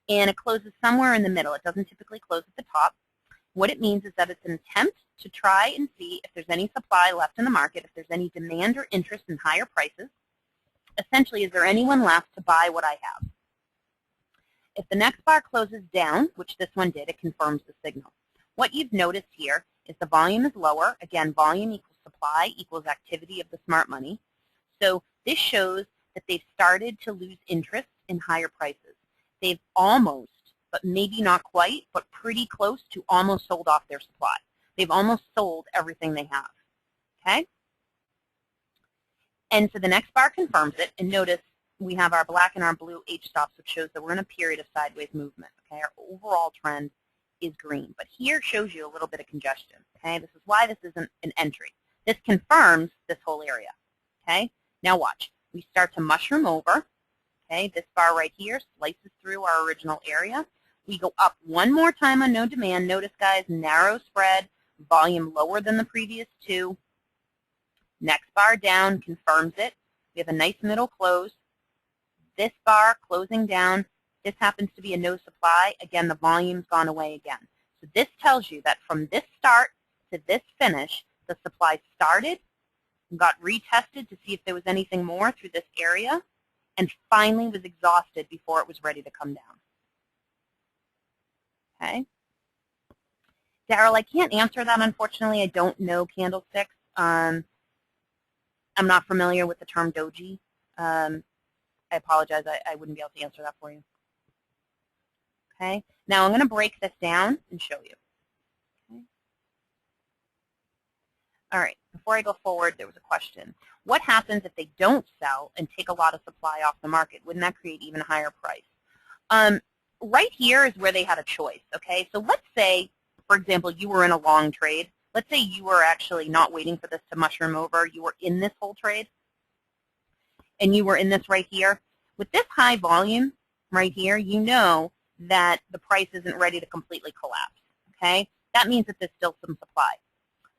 and it closes somewhere in the middle. It doesn't typically close at the top. What it means is that it's an attempt to try and see if there's any supply left in the market, if there's any demand or interest in higher prices. Essentially, is there anyone left to buy what I have? If the next bar closes down, which this one did, it confirms the signal. What you've noticed here is the volume is lower. Again, volume equals supply equals activity of the smart money. So this shows that they've started to lose interest in higher prices. They've almost, but maybe not quite, but pretty close to almost sold off their supply. They've almost sold everything they have, okay? And so the next bar confirms it, and notice we have our black and our blue H-stops, which shows that we're in a period of sideways movement, okay? Our overall trend is green, but here shows you a little bit of congestion, okay? This is why this isn't an entry. This confirms this whole area, okay? Now watch. We start to mushroom over, okay? This bar right here slices through our original area. We go up one more time on no demand. Notice, guys, narrow spread, volume lower than the previous two. Next bar down confirms it. We have a nice middle close. This bar closing down. This happens to be a no supply. Again, the volume's gone away again. So this tells you that from this start to this finish, the supply started, got retested to see if there was anything more through this area, and finally was exhausted before it was ready to come down. Okay? Daryl, I can't answer that, unfortunately. I don't know candlesticks. I'm not familiar with the term doji. I apologize. I wouldn't be able to answer that for you. Okay? Now I'm going to break this down and show you. Okay? All right. Before I go forward, there was a question. What happens if they don't sell and take a lot of supply off the market? Wouldn't that create even a higher price? Right here is where they had a choice. Okay? So let's say, for example, you were in a long trade. Let's say you were actually not waiting for this to mushroom over. You were in this whole trade, and you were in this right here. With this high volume right here, you know that the price isn't ready to completely collapse. Okay? That means that there's still some supply.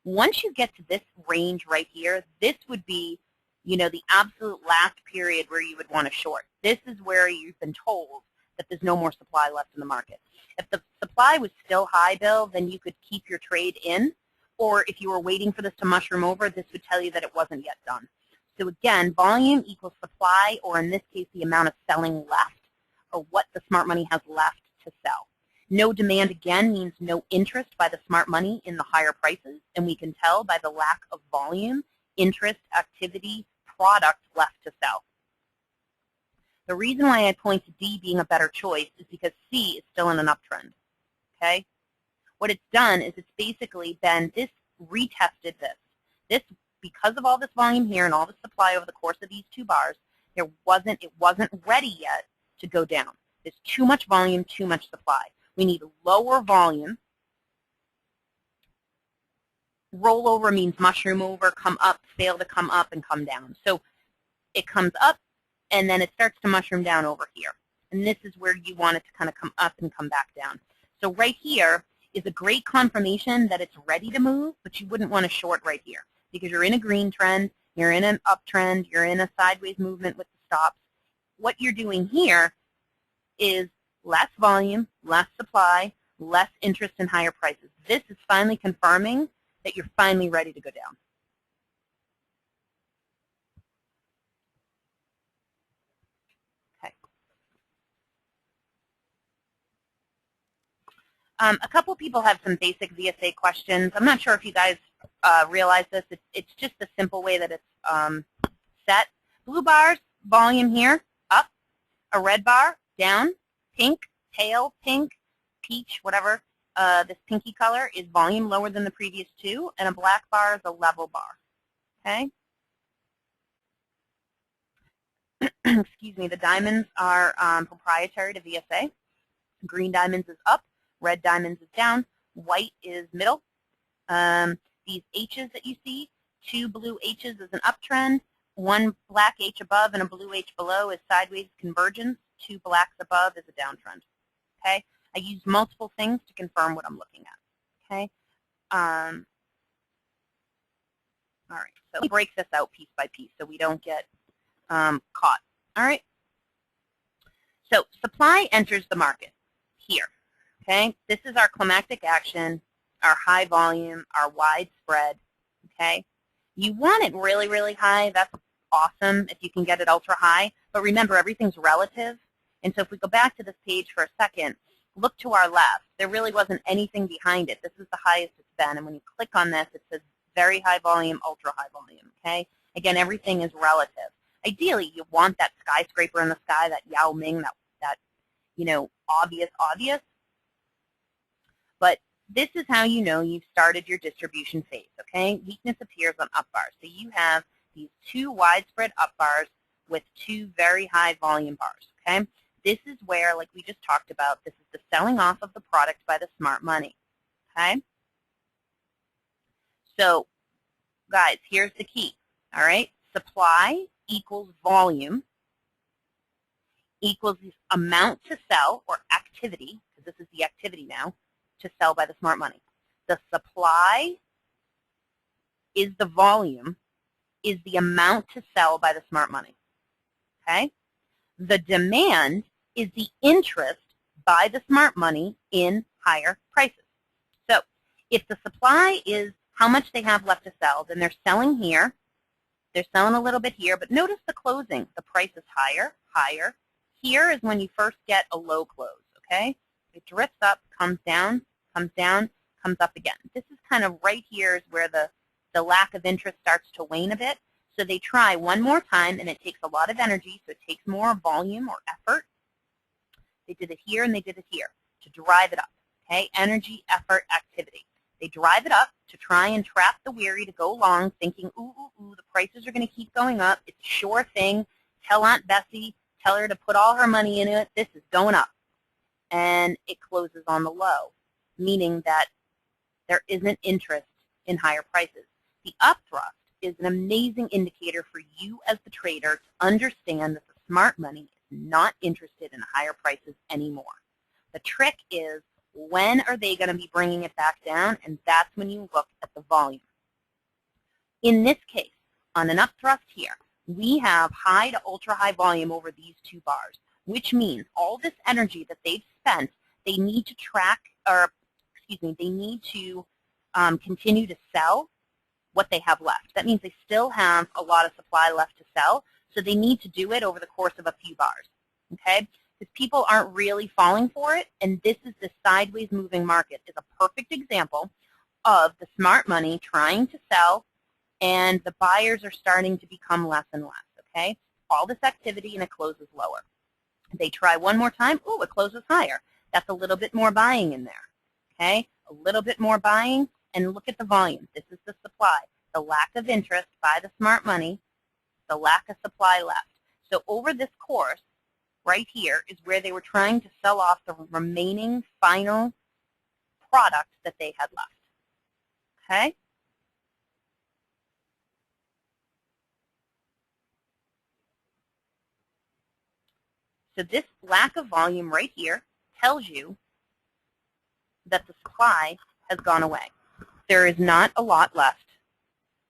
Once you get to this range right here, this would be, you know, the absolute last period where you would want to short. This is where you've been told that there's no more supply left in the market. If the supply was still high, Bill, then you could keep your trade in, or if you were waiting for this to mushroom over, this would tell you that it wasn't yet done. So again, volume equals supply, or in this case, the amount of selling left, or what the smart money has left to sell. No demand, again, means no interest by the smart money in the higher prices, and we can tell by the lack of volume, interest, activity, product left to sell. The reason why I point to D being a better choice is because C is still in an uptrend, okay? What it's done is it's basically been, this retested this. This, because of all this volume here and all the supply over the course of these two bars, it wasn't ready yet to go down. There's too much volume, too much supply. We need lower volume. Rollover means mushroom over, come up, fail to come up, and come down. So it comes up, and then it starts to mushroom down over here. And this is where you want it to kind of come up and come back down. So right here is a great confirmation that it's ready to move, but you wouldn't want to short right here because you're in a green trend, you're in an uptrend, you're in a sideways movement with the stops. What you're doing here is less volume, less supply, less interest in higher prices. This is finally confirming that you're finally ready to go down. Okay. A couple people have some basic VSA questions. I'm not sure if you guys realize this. It's just a simple way that it's set. Blue bars, volume here, up. A red bar, down. Pink, tail, pink, peach, whatever. This pinky color is volume lower than the previous two, and a black bar is a level bar. Okay? Excuse me, the diamonds are proprietary to VSA. Green diamonds is up, red diamonds is down, white is middle. The these H's that you see, 2 blue H's is an uptrend, 1 black H above and a blue H below is sideways convergence, 2 blacks above is a downtrend. Okay? I used multiple things to confirm what I'm looking at. Okay? All right, so we break this out piece by piece so we don't get caught. All right? So supply enters the market here. Okay? This is our climactic action, our high volume, our widespread. Okay? You want it really, really high. That's awesome if you can get it ultra high. But remember, everything's relative. And so if we go back to this page for a second, look to our left. There really wasn't anything behind it. This is the highest it's been. And when you click on this, it says very high volume, ultra high volume. Okay? Again, everything is relative. Ideally, you want that skyscraper in the sky, that Yao Ming, that you know, obvious. But this is how you know you've started your distribution phase, okay? Weakness appears on up bars. So you have these 2 widespread up bars with 2 very high volume bars, okay? This is where, like we just talked about, this is the selling off of the product by the smart money, okay? So, guys, here's the key, all right? Supply equals volume equals the amount to sell, or activity, because this is the activity now, to sell by the smart money. The supply is the volume, is the amount to sell by the smart money, okay? The demand is the interest by the smart money in higher prices. So if the supply is how much they have left to sell, then they're selling here, they're selling a little bit here, but notice the closing. The price is higher, higher. Here is when you first get a low close, okay? It drifts up, comes down, comes up again. This is kind of right here is where the lack of interest starts to wane a bit. So they try one more time, and it takes a lot of energy, so it takes more volume or effort. They did it here and they did it here to drive it up, okay? Energy, effort, activity. They drive it up to try and trap the weary to go long, thinking, ooh, ooh, ooh, the prices are going to keep going up. It's a sure thing. Tell Aunt Bessie, tell her to put all her money into it. This is going up. And it closes on the low, meaning that there isn't interest in higher prices. The upthrust is an amazing indicator for you as the trader to understand that the smart money is not interested in higher prices anymore. The trick is, when are they going to be bringing it back down? And that's when you look at the volume. In this case, on an upthrust here, we have high to ultra high volume over these 2 bars, which means all this energy that they've spent, they need to they need to continue to sell what they have left. That means they still have a lot of supply left to sell, so they need to do it over the course of a few bars, okay? Because people aren't really falling for it, and this is the sideways moving market is a perfect example of the smart money trying to sell, and the buyers are starting to become less and less, okay? All this activity, and it closes lower. They try one more time, oh, it closes higher. That's a little bit more buying in there, okay? A little bit more buying, and look at the volume. This is the supply. The lack of interest by the smart money, the lack of supply left. So over this course, right here is where they were trying to sell off the remaining final product that they had left, okay? So this lack of volume right here tells you that the supply has gone away. There is not a lot left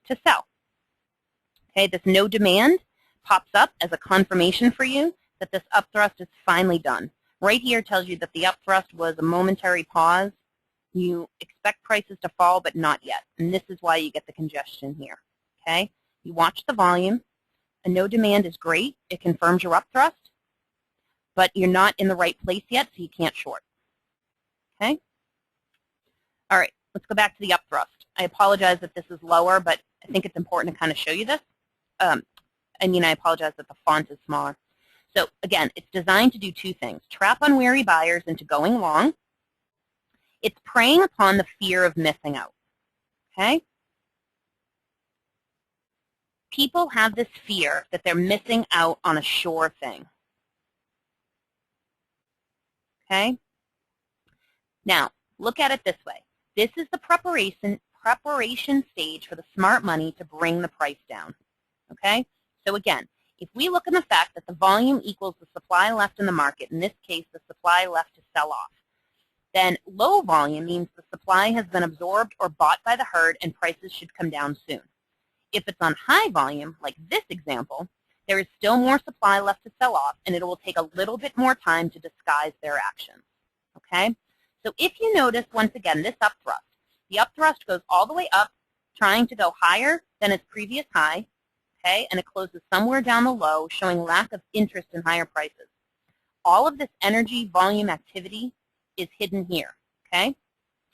to sell. Okay, this no demand pops up as a confirmation for you that this upthrust is finally done. Right here tells you that the upthrust was a momentary pause. You expect prices to fall, but not yet. And this is why you get the congestion here. Okay, you watch the volume. A no demand is great. It confirms your upthrust, but you're not in the right place yet, so you can't short. Okay? All right, let's go back to the upthrust. I apologize that this is lower, but I think it's important to kind of show you this. I apologize that the font is smaller. So again, it's designed to do 2 things. Trap unwary buyers into going long. It's preying upon the fear of missing out. Okay? People have this fear that they're missing out on a sure thing. Okay? Now, look at it this way. This is the preparation stage for the smart money to bring the price down. Okay? So again, if we look at the fact that the volume equals the supply left in the market, in this case the supply left to sell off, then low volume means the supply has been absorbed or bought by the herd and prices should come down soon. If it's on high volume, like this example, there is still more supply left to sell off and it will take a little bit more time to disguise their actions. Okay? So if you notice, once again, this upthrust, the upthrust goes all the way up, trying to go higher than its previous high, okay, and it closes somewhere down the low, showing lack of interest in higher prices. All of this energy volume activity is hidden here, okay?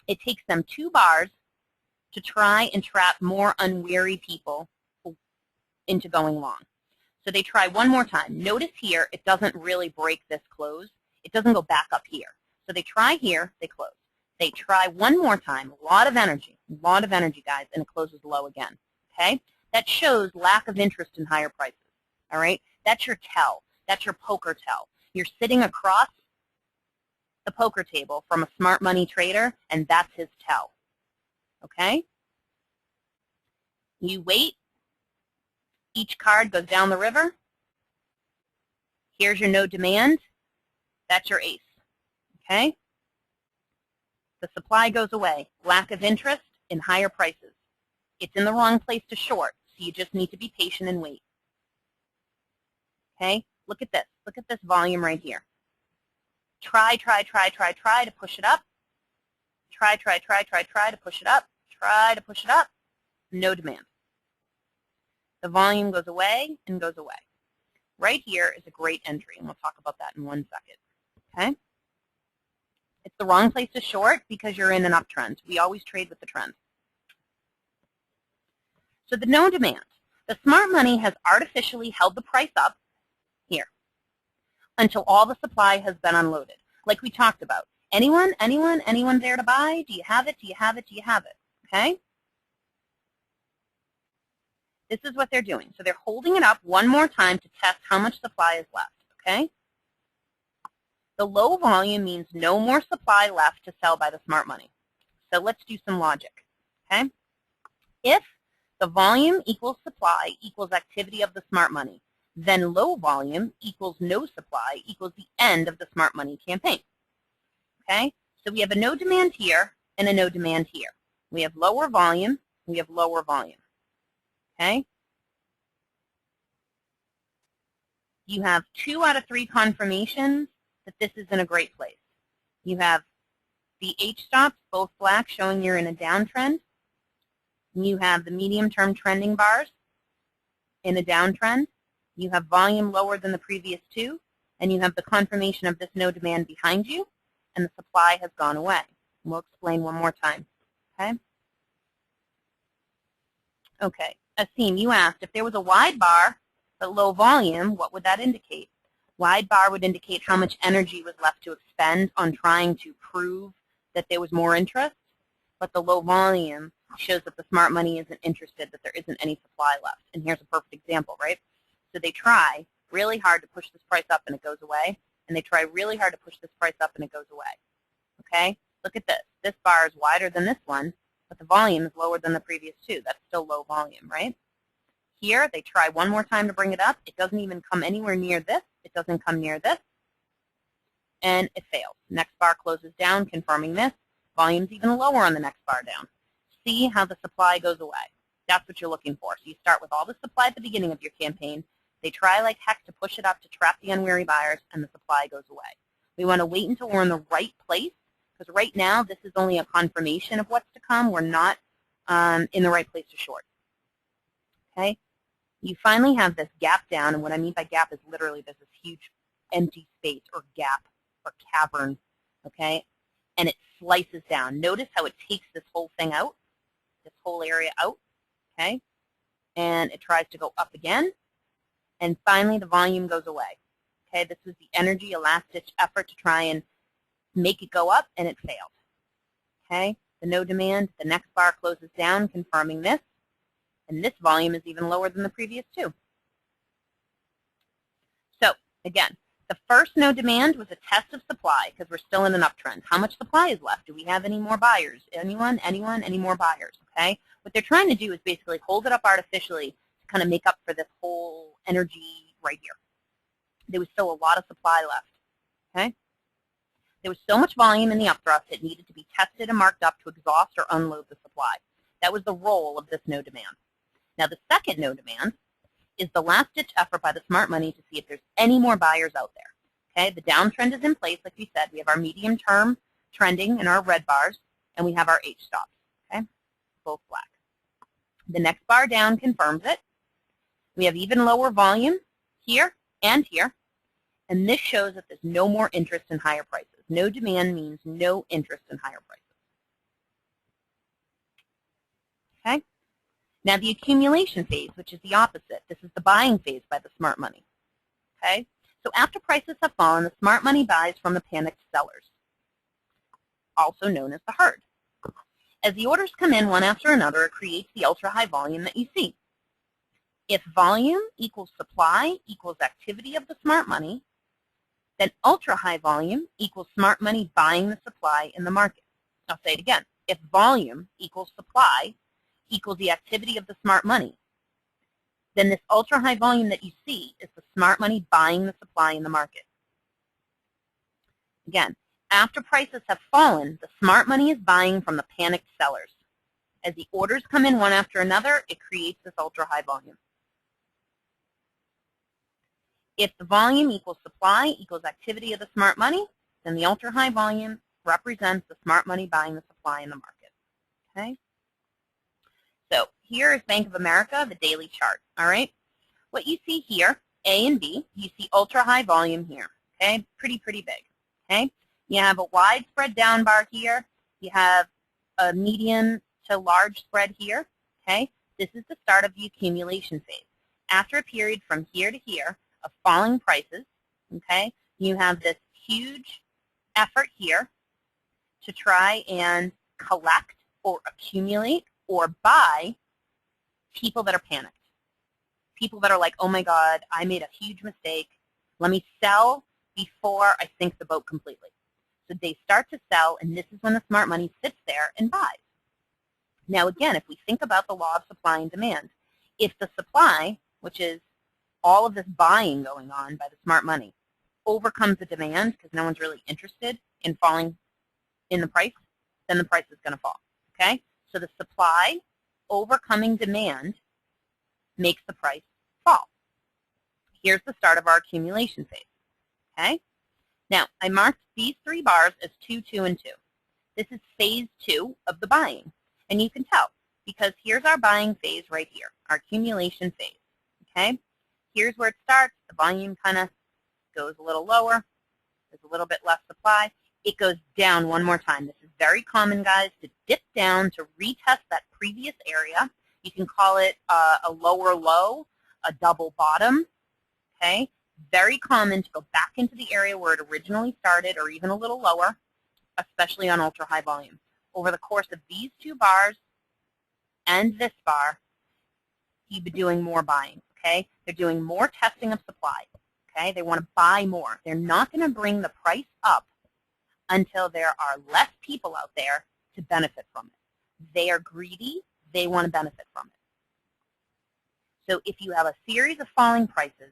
It takes them 2 bars to try and trap more unwary people into going long. So they try one more time. Notice here, it doesn't really break this close. It doesn't go back up here. So they try here, they close. They try one more time, a lot of energy, guys, and it closes low again, okay? That shows lack of interest in higher prices, all right? That's your tell. That's your poker tell. You're sitting across the poker table from a smart money trader, and that's his tell, okay? You wait. Each card goes down the river. Here's your no demand. That's your ace, okay? The supply goes away. Lack of interest in higher prices. It's in the wrong place to short, so you just need to be patient and wait. Okay? Look at this. Look at this volume right here. Try to push it up. Try to push it up. Try to push it up. No demand. The volume goes away and goes away. Right here is a great entry, and we'll talk about that in 1 second. Okay? It's the wrong place to short because you're in an uptrend. We always trade with the trend. So the no demand. The smart money has artificially held the price up here until all the supply has been unloaded. Like we talked about. Anyone there to buy? Do you have it? Do you have it? Do you have it? Okay? This is what they're doing. So they're holding it up one more time to test how much supply is left. Okay? The low volume means no more supply left to sell by the smart money. So let's do some logic. Okay? If the volume equals supply equals activity of the smart money, then low volume equals no supply equals the end of the smart money campaign. Okay? So we have a no demand here and a no demand here. We have lower volume, we have lower volume. Okay? You have 2 out of 3 confirmations that this is in a great place. You have the H-stops, both black, showing you're in a downtrend. You have the medium-term trending bars in a downtrend. You have volume lower than the previous 2, and you have the confirmation of this no demand behind you, and the supply has gone away. We'll explain one more time. Okay? Okay. Asim, you asked, if there was a wide bar but low volume, what would that indicate? Wide bar would indicate how much energy was left to expend on trying to prove that there was more interest, but the low volume shows that the smart money isn't interested, that there isn't any supply left. And here's a perfect example, right? So they try really hard to push this price up and it goes away, and they try really hard to push this price up and it goes away. Okay? Look at this. This bar is wider than this one, but the volume is lower than the previous 2. That's still low volume, right? Here, they try one more time to bring it up. It doesn't even come anywhere near this. It doesn't come near this. And it fails. Next bar closes down, confirming this. Volume's even lower on the next bar down. See how the supply goes away. That's what you're looking for. So you start with all the supply at the beginning of your campaign. They try like heck to push it up to trap the unwary buyers, and the supply goes away. We want to wait until we're in the right place, because right now this is only a confirmation of what's to come. We're not in the right place to short. Okay? You finally have this gap down, and what I mean by gap is literally there's this huge empty space or gap or cavern, okay? And it slices down. Notice how it takes this whole thing out, this whole area out, okay? And it tries to go up again, and finally the volume goes away. Okay, this was the energy, a last-ditch effort to try and make it go up, and it failed. Okay, the no demand, the next bar closes down, confirming this, and this volume is even lower than the previous 2. So, again, The first no demand was a test of supply because we're still in an uptrend. How much supply is left? Do we have any more buyers? Anyone? Anyone? Any more buyers? Okay. What they're trying to do is basically hold it up artificially to kind of make up for this whole energy right here. There was still a lot of supply left. Okay. There was so much volume in the upthrust it needed to be tested and marked up to exhaust or unload the supply. That was the role of this no demand. Now the second no demand is the last-ditch effort by the smart money to see if there's any more buyers out there. Okay, the downtrend is in place, like we said. We have our medium-term trending in our red bars, and we have our H stops. Okay, both black. The next bar down confirms it. We have even lower volume here and here, and this shows that there's no more interest in higher prices. No demand means no interest in higher prices. Okay. Now the accumulation phase, which is the opposite. This is the buying phase by the smart money. Okay? So after prices have fallen, the smart money buys from the panicked sellers, also known as the herd. As the orders come in one after another, it creates the ultra-high volume that you see. If volume equals supply equals activity of the smart money, then ultra-high volume equals smart money buying the supply in the market. I'll say it again. If volume equals supply equals the activity of the smart money, then this ultra-high volume that you see is the smart money buying the supply in the market. Again, after prices have fallen, the smart money is buying from the panicked sellers. As the orders come in one after another, it creates this ultra-high volume. If the volume equals supply equals activity of the smart money, then the ultra-high volume represents the smart money buying the supply in the market. Okay? So here is Bank of America, the daily chart, all right? What you see here, A and B, you see ultra-high volume here, okay? Pretty big, okay? You have a wide spread down bar here. You have a medium to large spread here, okay? This is the start of the accumulation phase. After a period from here to here of falling prices, okay, you have this huge effort here to try and collect or accumulate or buy people that are panicked. People that are like, oh my God, I made a huge mistake. Let me sell before I sink the boat completely. So they start to sell, and this is when the smart money sits there and buys. Now again, if we think about the law of supply and demand, if the supply, which is all of this buying going on by the smart money, overcomes the demand because no one's really interested in falling in the price, then the price is going to fall, okay? So the supply overcoming demand makes the price fall. Here's the start of our accumulation phase, okay? Now, I marked these three bars as 2, 2, and 2. This is phase 2 of the buying, and you can tell because here's our buying phase right here, our accumulation phase, okay? Here's where it starts. The volume kind of goes a little lower. There's a little bit less supply. It goes down one more time. This is very common, guys, to dip down to retest that previous area. You can call it a lower low, a double bottom, okay? Very common to go back into the area where it originally started or even a little lower, especially on ultra-high volume. Over the course of these two bars and this bar, you've been doing more buying, okay? They're doing more testing of supply, okay? They want to buy more. They're not going to bring the price up until there are less people out there to benefit from it. They are greedy. They want to benefit from it. So if you have a series of falling prices,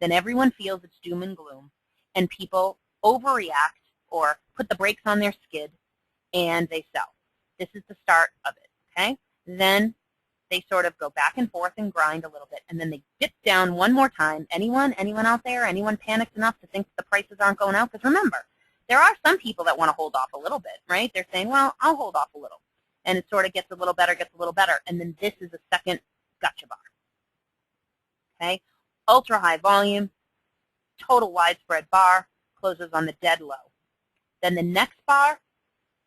then everyone feels it's doom and gloom, and people overreact or put the brakes on their skid, and they sell. This is the start of it, okay? Then they sort of go back and forth and grind a little bit, and then they dip down one more time. Anyone out there, anyone panicked enough to think the prices aren't going out? Because remember, there are some people that want to hold off a little bit, right? They're saying, well, I'll hold off a little. And it sort of gets a little better, and then this is a second gotcha bar, okay? Ultra high volume, total widespread bar, closes on the dead low. Then the next bar,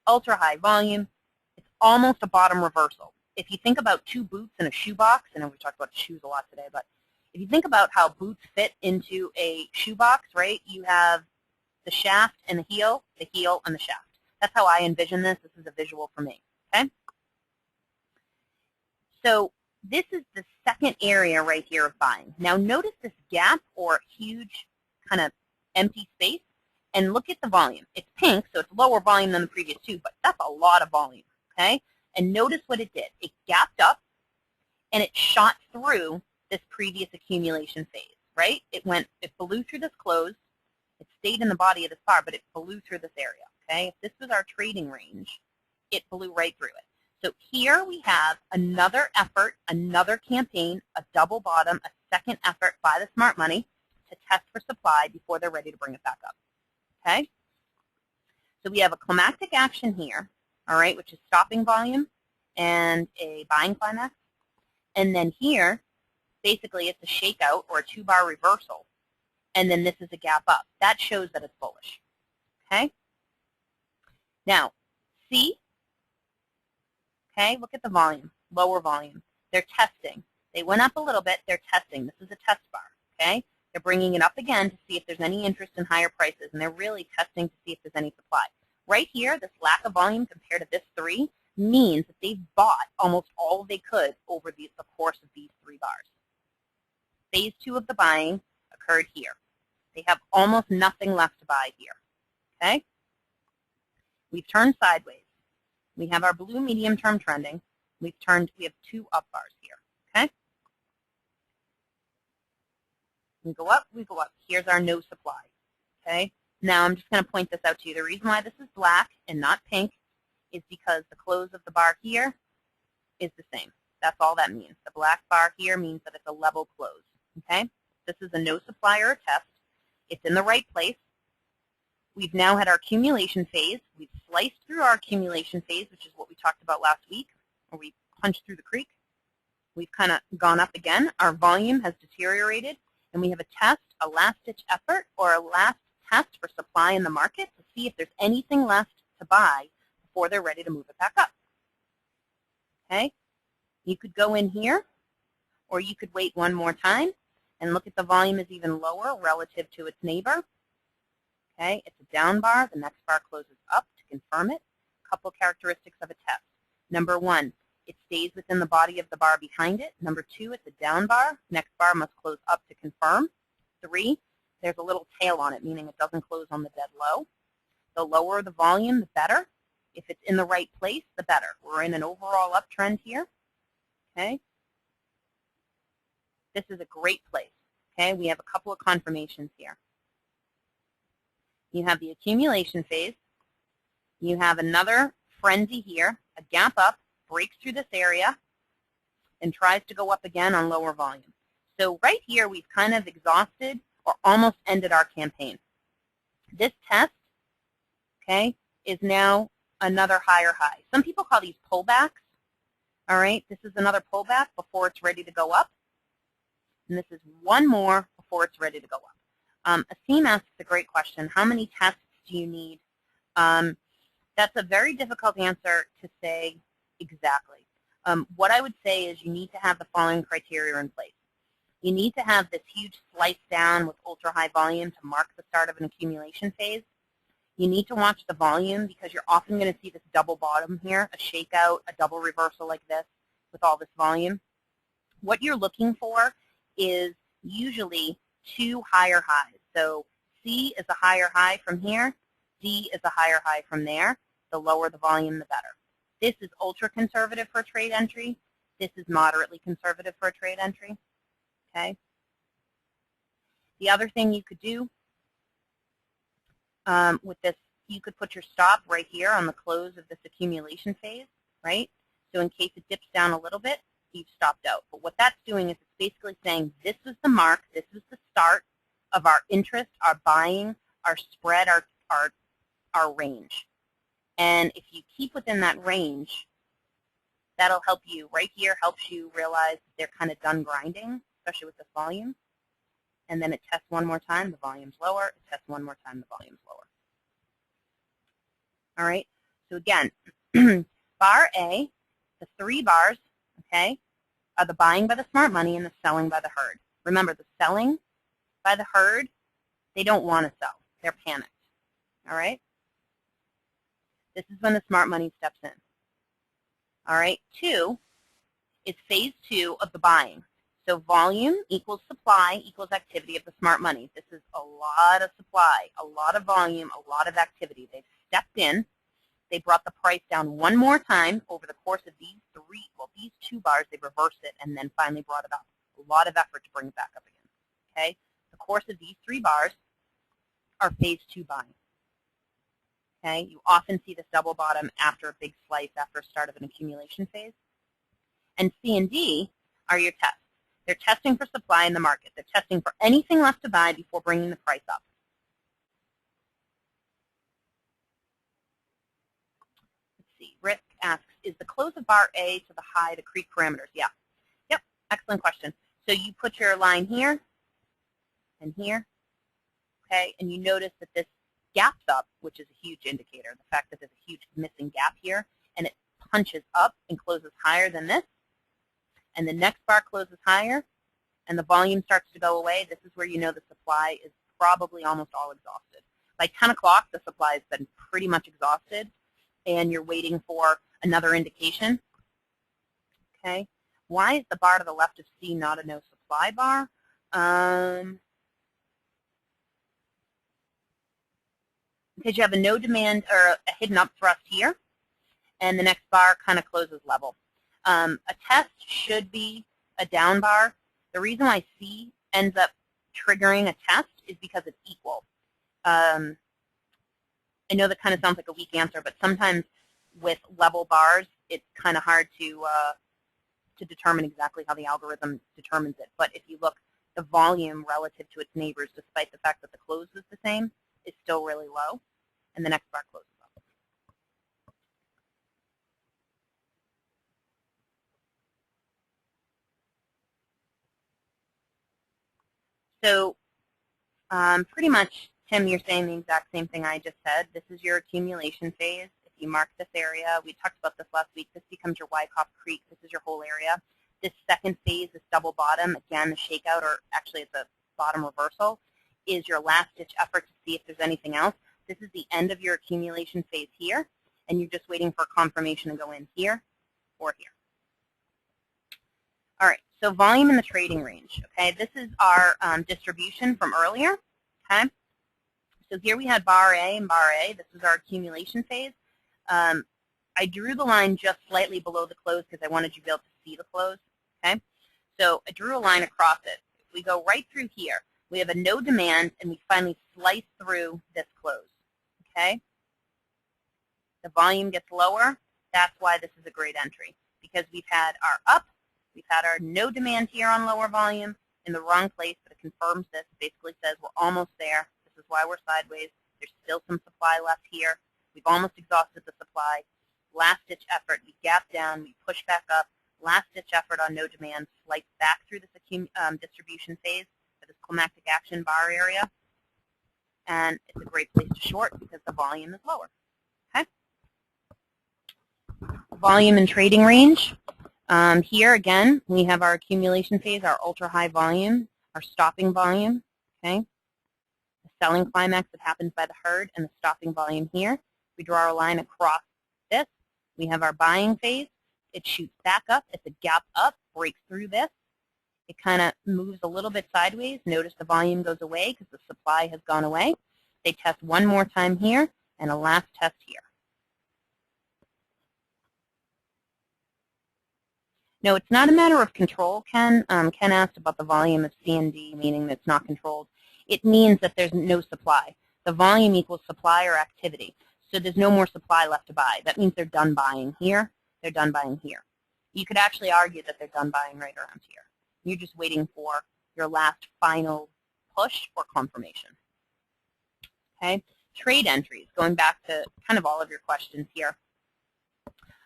ultra high volume, it's almost a bottom reversal. If you think about two boots in a shoebox, I know we talked about shoes a lot today, but if you think about how boots fit into a shoebox, right, you have the shaft and the heel and the shaft. That's how I envision this. This is a visual for me, okay? So this is the second area right here of buying. Now notice this gap or huge kind of empty space, and look at the volume. It's pink, so it's lower volume than the previous two, but that's a lot of volume, okay? And notice what it did. It gapped up, and it shot through this previous accumulation phase, right? It blew through this close. It stayed in the body of this bar, but it blew through this area, okay? If this was our trading range, it blew right through it. So here we have another effort, another campaign, a double bottom, a second effort by the smart money to test for supply before they're ready to bring it back up, okay? So we have a climactic action here, all right, which is stopping volume and a buying climax. And then here, basically it's a shakeout or a two-bar reversal, and then this is a gap up. That shows that it's bullish, okay? Now, see, okay, look at the volume, lower volume. They're testing. They went up a little bit. They're testing. This is a test bar, okay? They're bringing it up again to see if there's any interest in higher prices, and they're really testing to see if there's any supply. Right here, this lack of volume compared to this 3 means that they've bought almost all they could over the course of these 3 bars. Phase 2 of the buying occurred here. They have almost nothing left to buy here, okay? We've turned sideways. We have our blue medium-term trending. We have 2 up bars here, okay? We go up, we go up. Here's our no supply, okay? Now I'm just going to point this out to you. The reason why this is black and not pink is because the close of the bar here is the same. That's all that means. The black bar here means that it's a level close, okay? This is a no supply or a test. It's in the right place. We've now had our accumulation phase. We've sliced through our accumulation phase, which is what we talked about last week, where we punched through the creek. We've kind of gone up again. Our volume has deteriorated, and we have a test, a last-ditch effort, or a last test for supply in the market to see if there's anything left to buy before they're ready to move it back up. Okay? You could go in here, or you could wait one more time and look at the volume is even lower relative to its neighbor. Okay, it's a down bar. The next bar closes up to confirm it. A couple characteristics of a test. Number 1, it stays within the body of the bar behind it. Number 2, it's a down bar. Next bar must close up to confirm. 3, there's a little tail on it, meaning it doesn't close on the dead low. The lower the volume, the better. If it's in the right place, the better. We're in an overall uptrend here. Okay. This is a great place. Okay, we have a couple of confirmations here. You have the accumulation phase. You have another frenzy here, a gap up, breaks through this area, and tries to go up again on lower volume. So right here, we've kind of exhausted or almost ended our campaign. This test, okay, is now another higher high. Some people call these pullbacks. All right, this is another pullback before it's ready to go up. And this is one more before it's ready to go up. Asim asks a great question. How many tests do you need? That's a very difficult answer to say exactly. What I would say is you need to have the following criteria in place. You need to have this huge slice down with ultra-high volume to mark the start of an accumulation phase. You need to watch the volume because you're often going to see this double bottom here, a shakeout, a double reversal like this with all this volume. What you're looking for is usually 2 higher highs. So C is a higher high from here. D is a higher high from there. The lower the volume, the better. This is ultra conservative for a trade entry. This is moderately conservative for a trade entry. Okay. The other thing you could do with this, you could put your stop right here on the close of this accumulation phase, right? So in case it dips down a little bit, you've stopped out. But what that's doing is it's basically saying this is the mark, this is the start of our interest, our buying, our spread, our range. And if you keep within that range, that'll help you. Right here helps you realize that they're kind of done grinding, especially with this volume. And then it tests one more time, the volume's lower. It tests one more time, the volume's lower. All right, so again, bar A, the 3 bars, okay, are the buying by the smart money and the selling by the herd. Remember, the selling by the herd, they don't want to sell. They're panicked, all right? This is when the smart money steps in. All right, 2 is phase 2 of the buying. So volume equals supply equals activity of the smart money. This is a lot of supply, a lot of volume, a lot of activity. They've stepped in. They brought the price down one more time over the course of these these 2 bars. They reversed it and then finally brought it up. A lot of effort to bring it back up again. Okay? The course of these 3 bars are phase 2 buying. Okay? You often see this double bottom after a big slice, after a start of an accumulation phase. And C and D are your tests. They're testing for supply in the market. They're testing for anything left to buy before bringing the price up. Let's see. Rick asks, is the close of bar A to the high the creek parameters? Yeah. Yep. Excellent question. So you put your line here and here, okay, and you notice that this gaps up, which is a huge indicator. The fact that there's a huge missing gap here, and it punches up and closes higher than this, and the next bar closes higher, and the volume starts to go away. This is where you know the supply is probably almost all exhausted. By 10 o'clock, the supply has been pretty much exhausted, and you're waiting for another indication. Okay, why is the bar to the left of C not a no supply bar? Because you have a no demand or a hidden up thrust here, and the next bar kind of closes level. A test should be a down bar. The reason why C ends up triggering a test is because it's equal. I know that kind of sounds like a weak answer, but sometimes with level bars, it's kind of hard to determine exactly how the algorithm determines it. But if you look, the volume relative to its neighbors, despite the fact that the close is the same, is still really low, and the next bar closes up. So pretty much, Tim, you're saying the exact same thing I just said. This is your accumulation phase. If you mark this area, we talked about this last week, this becomes your Wyckoff Creek. This is your whole area. This second phase, this double bottom, again, the shakeout, or actually it's a bottom reversal, is your last-ditch effort to see if there's anything else. This is the end of your accumulation phase here, and you're just waiting for confirmation to go in here or here. All right, so volume in the trading range, okay? This is our distribution from earlier, okay? So here we had bar A and bar A. This was our accumulation phase. I drew the line just slightly below the close because I wanted you to be able to see the close, okay? So I drew a line across it. If we go right through here, we have a no demand, and we finally slice through this close, okay? The volume gets lower. That's why this is a great entry, because we've had our up, we've had our no demand here on lower volume in the wrong place, but it confirms this. Basically says we're almost there. This is why we're sideways. There's still some supply left here. We've almost exhausted the supply. Last-ditch effort, we gap down, we push back up. Last-ditch effort on no demand, slice back through this distribution phase for this climactic action bar area. And it's a great place to short because the volume is lower. Okay? Volume and trading range. Here, again, we have our accumulation phase, our ultra-high volume, our stopping volume. Okay? The selling climax that happens by the herd, and the stopping volume here. We draw a line across this. We have our buying phase. It shoots back up. It's a gap up, breaks through this. It kind of moves a little bit sideways. Notice the volume goes away because the supply has gone away. They test one more time here and a last test here. No, it's not a matter of control, Ken. Ken asked about the volume of C and D, meaning that it's not controlled. It means that there's no supply. The volume equals supply or activity. So there's no more supply left to buy. That means they're done buying here. They're done buying here. You could actually argue that they're done buying right around here. You're just waiting for your last final push or confirmation. Okay? Trade entries, going back to kind of all of your questions here.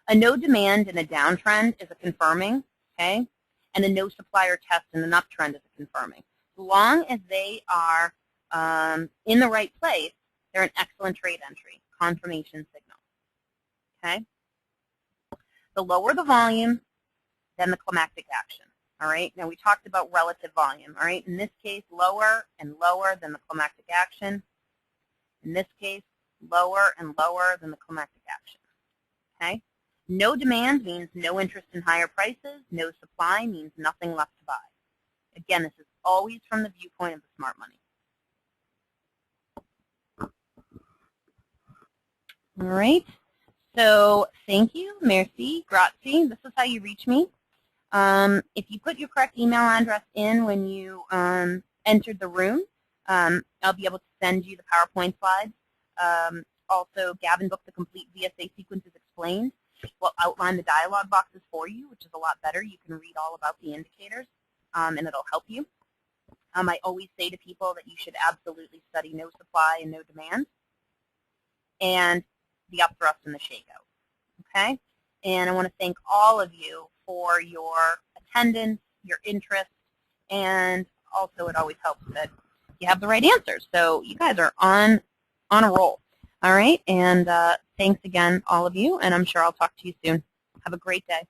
A no demand in a downtrend is a confirming, okay? And a no supplier test in an uptrend is a confirming. As long as they are in the right place, they're an excellent trade entry, confirmation signal, okay? The lower the volume, then the climactic action, all right? Now, we talked about relative volume, all right? In this case, lower and lower than the climactic action. In this case, lower and lower than the climactic action, okay? No demand means no interest in higher prices. No supply means nothing left to buy. Again, this is always from the viewpoint of the smart money. All right. So thank you, merci, grazie. This is how you reach me. If you put your correct email address in when you entered the room, I'll be able to send you the PowerPoint slides. Also, Gavin booked the complete VSA sequences explained. Will outline the dialog boxes for you, which is a lot better. You can read all about the indicators, and it'll help you. I always say to people that you should absolutely study no supply and no demand, and the upthrust and the shakeout. Okay? And I want to thank all of you for your attendance, your interest, and also it always helps that you have the right answers. So you guys are on a roll. All right? And thanks again, all of you, and I'm sure I'll talk to you soon. Have a great day.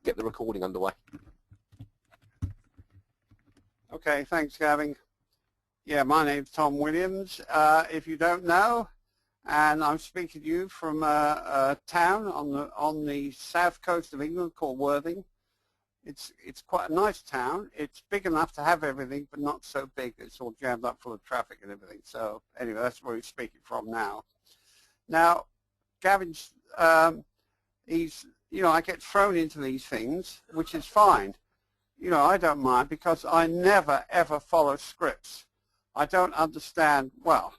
Get the recording underway. Okay, thanks, Gavin. Yeah, my name's Tom Williams. If you don't know, and I'm speaking to you from a town on the south coast of England called Worthing. It's quite a nice town. It's big enough to have everything, but not so big. It's all jammed up full of traffic and everything. So anyway, that's where we're speaking from now. Now, Gavin's, he's, I get thrown into these things, which is fine. I don't mind because I never, ever follow scripts. I don't understand, well,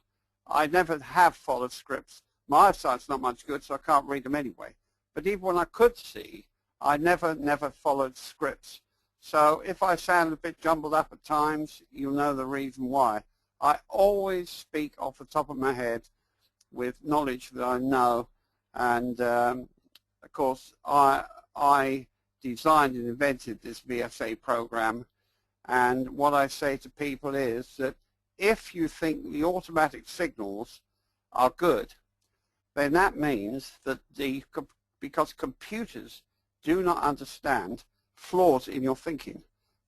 I never have followed scripts. My eyesight's not much good, so I can't read them anyway. But even when I could see, I never followed scripts. So if I sound a bit jumbled up at times, you'll know the reason why. I always speak off the top of my head with knowledge that I know. And of course, I designed and invented this VSA program. And what I say to people is that if you think the automatic signals are good, then that means that because computers do not understand flaws in your thinking.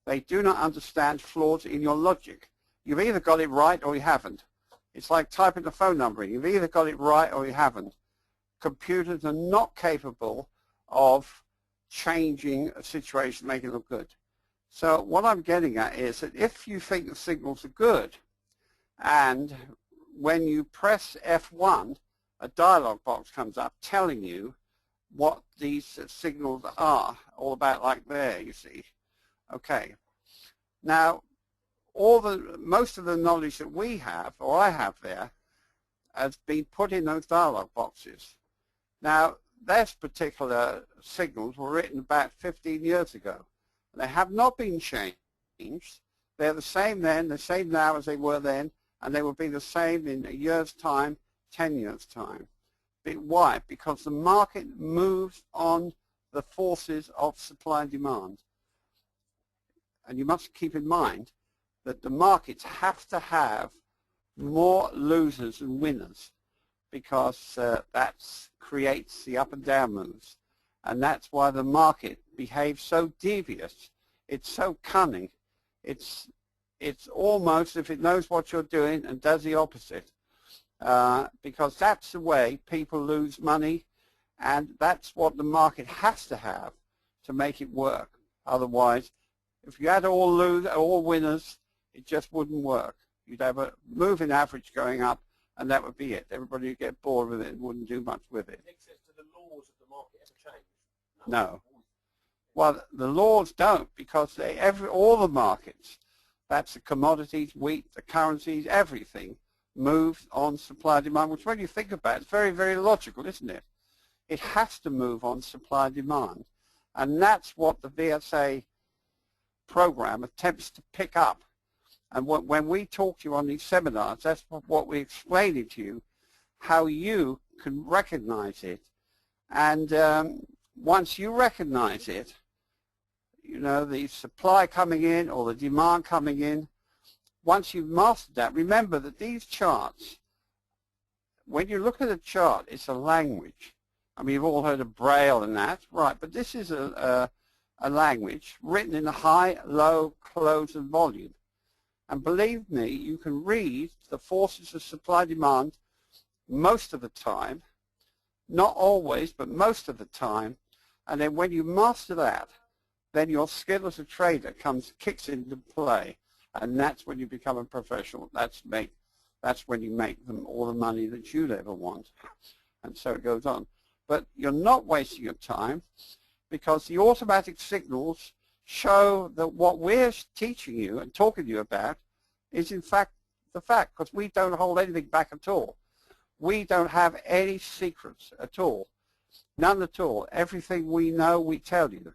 They do not understand flaws in your logic. You've either got it right or you haven't. It's like typing the phone number in. You've either got it right or you haven't. Computers are not capable of changing a situation, making it look good. So what I'm getting at is that if you think the signals are good, and when you press F1, a dialog box comes up telling you what these signals are all about, like there, you see. Okay. Now, most of the knowledge that we have, or I have there, has been put in those dialog boxes. Now, those particular signals were written about 15 years ago. They have not been changed. They're the same then, the same now as they were then, and they will be the same in a year's time, 10 years' time. Why? Because the market moves on the forces of supply and demand. And you must keep in mind that the markets have to have more losers than winners, because that creates the up and down moves. And that's why the market behaves so devious. It's so cunning. It's almost if it knows what you're doing and does the opposite. Because that's the way people lose money, and that's what the market has to have to make it work. Otherwise, if you had all winners, it just wouldn't work. You'd have a moving average going up, and that would be it. Everybody would get bored with it and wouldn't do much with it. Do the laws of the market ever change? No. Well, the laws don't, because all the markets, that's the commodities, wheat, the currencies, everything, moves on supply and demand, which when you think about it, it's very, very logical, isn't it? It has to move on supply and demand. And that's what the VSA program attempts to pick up. And when we talk to you on these seminars, that's what we're explaining to you, how you can recognize it. And once you recognize it, the supply coming in or the demand coming in, once you've mastered that, remember that these charts, when you look at a chart, it's a language. I mean, you've all heard of Braille and that, right, but this is a language written in a high, low, close, and volume. And believe me, you can read the forces of supply-demand most of the time, not always, but most of the time, And then when you master that, then your skill as a trader kicks into play, and that's when you become a professional. That's when you make all the money that you'd ever want, and so it goes on. But you're not wasting your time, because the automatic signals show that what we're teaching you and talking to you about is in fact the fact, because we don't hold anything back at all. We don't have any secrets at all, none at all. Everything we know, we tell you.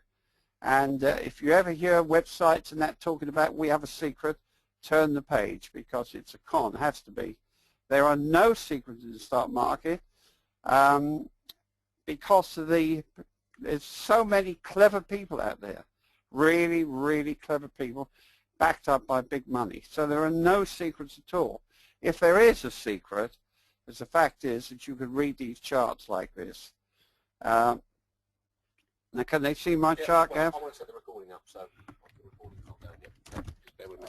And if you ever hear websites and that talking about we have a secret, turn the page, because it's a con, has to be. There are no secrets in the stock market because of there's so many clever people out there, really, really clever people backed up by big money. So there are no secrets at all. If there is a secret, as the fact is that you can read these charts like this. Now, can they see my chart, Gav? I want to set the recording up, so the recording's not going yet. Just bear with me.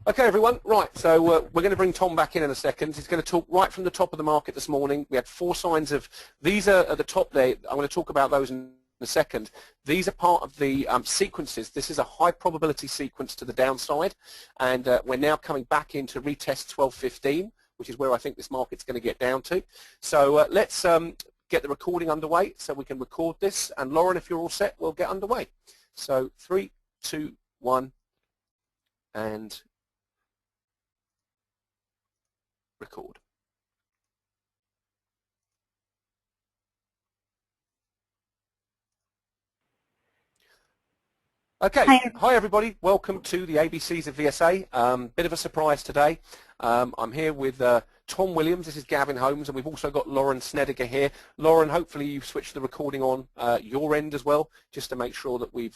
Okay, everyone. Right, so we're going to bring Tom back in a second. He's going to talk right from the top of the market this morning. We had 4 signs of, these are at the top there. I'm going to talk about those in a second. These are part of the sequences. This is a high probability sequence to the downside, and we're now coming back in to retest 1215, which is where I think this market's going to get down to. So let's get the recording underway so we can record this. And Lauren, if you're all set, we'll get underway. So 3, 2, 1, and record. Okay, hi everybody, welcome to the ABCs of VSA. Bit of a surprise today. I'm here with Tom Williams, this is Gavin Holmes, and we've also got Lauren Snediger here. Lauren, hopefully you've switched the recording on your end as well, just to make sure that we've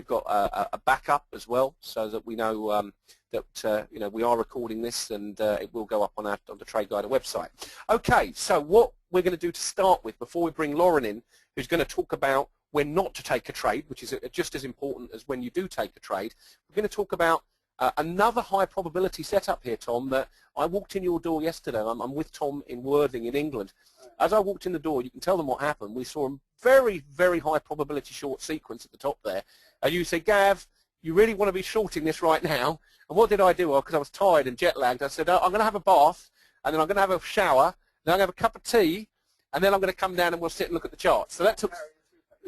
got a backup as well, so that we know that you know, we are recording this, and it will go up on the Trade Guider website. Okay, so what we're going to do to start with, before we bring Lauren in, who's going to talk about when not to take a trade, which is just as important as when you do take a trade, we're going to talk about another high probability setup here, Tom, that I walked in your door yesterday. I'm with Tom in Worthing in England. As I walked in the door, you can tell them what happened. We saw a very, very high probability short sequence at the top there. And you say, Gav, you really want to be shorting this right now? And what did I do? Well, because I was tired and jet lagged, I said, I'm going to have a bath, and then I'm going to have a shower, then I'm going to have a cup of tea, and then I'm going to come down and we'll sit and look at the charts. So that took...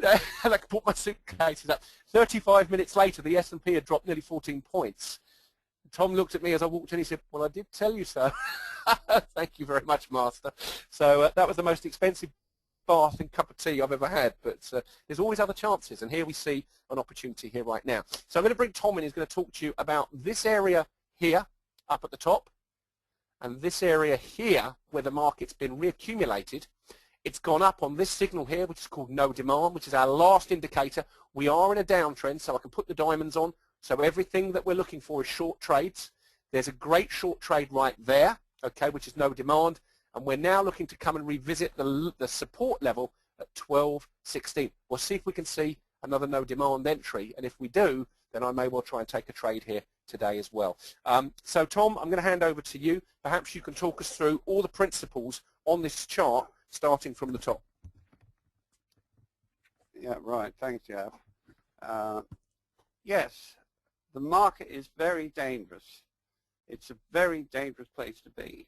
and I put my suitcases up. 35 minutes later, the S&P had dropped nearly 14 points. Tom looked at me as I walked in. He said, well, I did tell you so. Thank you very much, Master. So that was the most expensive bath and cup of tea I've ever had. But there's always other chances. And here we see an opportunity here right now. So I'm going to bring Tom in. He's going to talk to you about this area here up at the top, and this area here where the market's been reaccumulated. It's gone up on this signal here, which is called no demand, which is our last indicator. We are in a downtrend, so I can put the diamonds on. So everything that we're looking for is short trades. There's a great short trade right there, okay, which is no demand. And we're now looking to come and revisit the support level at 12.16. We'll see if we can see another no demand entry. And if we do, then I may well try and take a trade here today as well. So Tom, I'm going to hand over to you. Perhaps you can talk us through all the principles on this chart, starting from the top. Yeah, right. Thanks, Jeff. Yes, the market is very dangerous. It's a very dangerous place to be.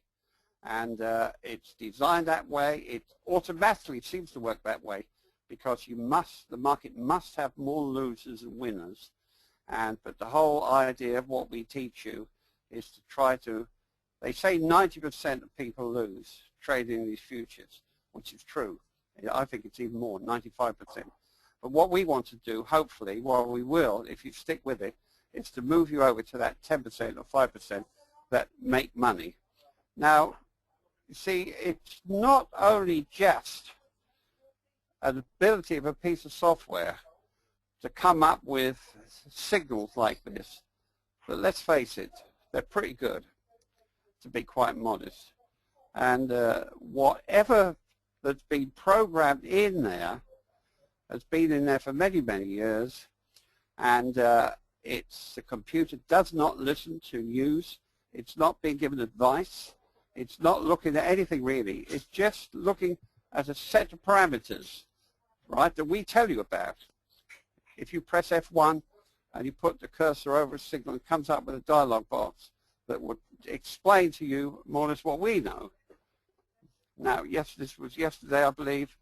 And it's designed that way. It automatically seems to work that way because the market must have more losers than winners. But the whole idea of what we teach you is to try to, they say 90% of people lose trading these futures, which is true. I think it's even more, 95%. But what we want to do, hopefully, well, we will, if you stick with it, is to move you over to that 10% or 5% that make money. Now, you see, it's not only just an ability of a piece of software to come up with signals like this, but let's face it, they're pretty good, to be quite modest. And whatever that's been programmed in there has been in there for many, many years, and the computer does not listen to news. It's not being given advice. It's not looking at anything really. It's just looking at a set of parameters right, that we tell you about. If you press F1 and you put the cursor over a signal, it comes up with a dialog box that would explain to you more or less what we know. Now, yes, this was yesterday, I believe.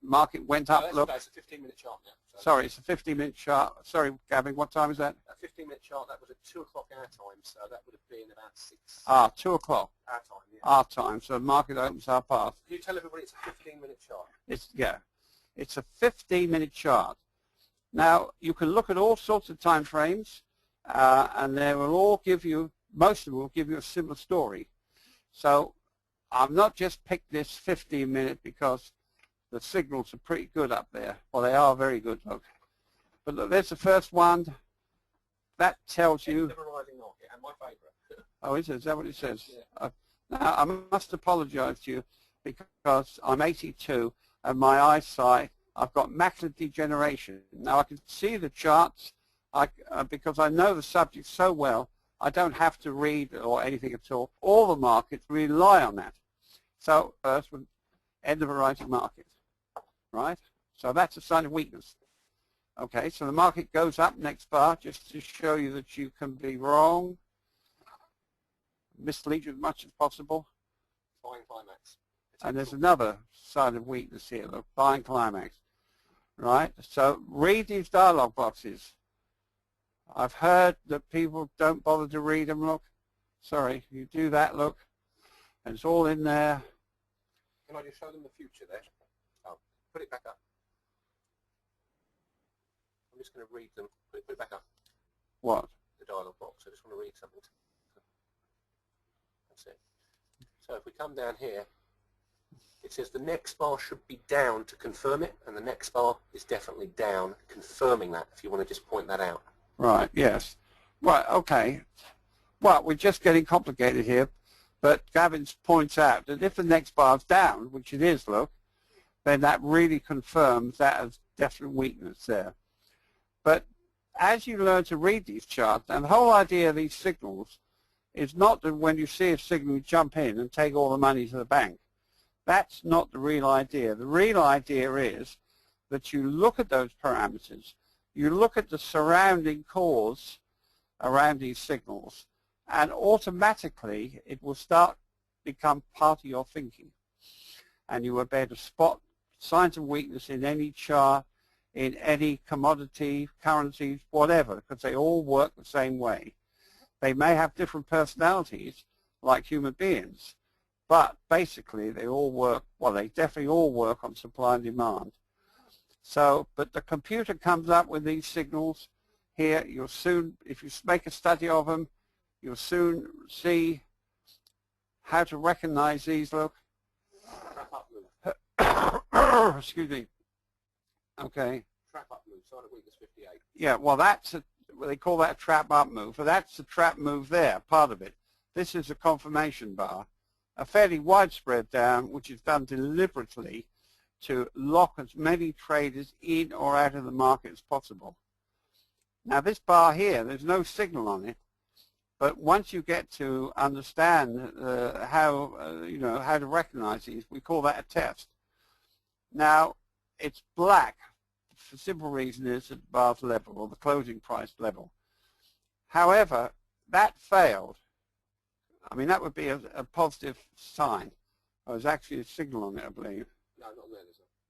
Market went up. Look, it's a 15-minute chart now. So. Sorry, it's a 15-minute chart. Sorry, Gavin, what time is that? A 15-minute chart, that was at 2 o'clock our time, so that would have been about 6. 2 o'clock. Our time, yeah. Our time, so the market opens our path. Can you tell everybody it's a 15-minute chart? It's a 15-minute chart. Now, you can look at all sorts of time frames, and they will all give you, most of them will give you a similar story. So I've not just picked this 15-minute because the signals are pretty good up there. Well, they are very good, look. But look, there's the first one. That tells you... The rising market, and my favourite. Oh, is it? Is that what it says? Yeah. Now, I must apologise to you because I'm 82 and my eyesight, I've got macular degeneration. Now, I can see the charts because I know the subject so well, I don't have to read or anything at all. All the markets rely on that. So, first, end of a rising market. Right? So that's a sign of weakness. Okay, so the market goes up next bar just to show you that you can be wrong, mislead you as much as possible. Buying climax. And there's another sign of weakness here, look, buying climax. Right? So read these dialog boxes. I've heard that people don't bother to read them, look. Sorry, you do that, look. And it's all in there. Can I just show them the future there? Put it back up. I'm just going to read them. Put it back up. What? The dialog box. I just want to read something. That's it. So if we come down here, it says the next bar should be down to confirm it, and the next bar is definitely down, confirming that, if you want to just point that out. Right, yes. Right, okay. Well, we're just getting complicated here, but Gavin points out that if the next bar's down, which it is, look, then that really confirms that as definite weakness there. But as you learn to read these charts, and the whole idea of these signals is not that when you see a signal, you jump in and take all the money to the bank. That's not the real idea. The real idea is that you look at those parameters, you look at the surrounding cause around these signals, and automatically it will start become part of your thinking. And you will be able to spot signs of weakness in any chart, in any commodity, currencies, whatever, because they all work the same way. They may have different personalities like human beings, but basically they all work, well, they definitely all work on supply and demand. So, but the computer comes up with these signals here. You'll soon, if you make a study of them, you'll soon see how to recognize these, look. Excuse me. Okay. Trap up move, sign of weakness 58. Yeah, well, they call that a trap up move, but that's the trap move there, part of it. This is a confirmation bar, a fairly widespread down, which is done deliberately to lock as many traders in or out of the market as possible. Now, this bar here, there's no signal on it, but once you get to understand how to recognize these, we call that a test. Now, it's black. For simple reason is at the bar's level or the closing price level. However, that failed. I mean, that would be a positive sign. There's actually a signal on it, I believe. No, not there.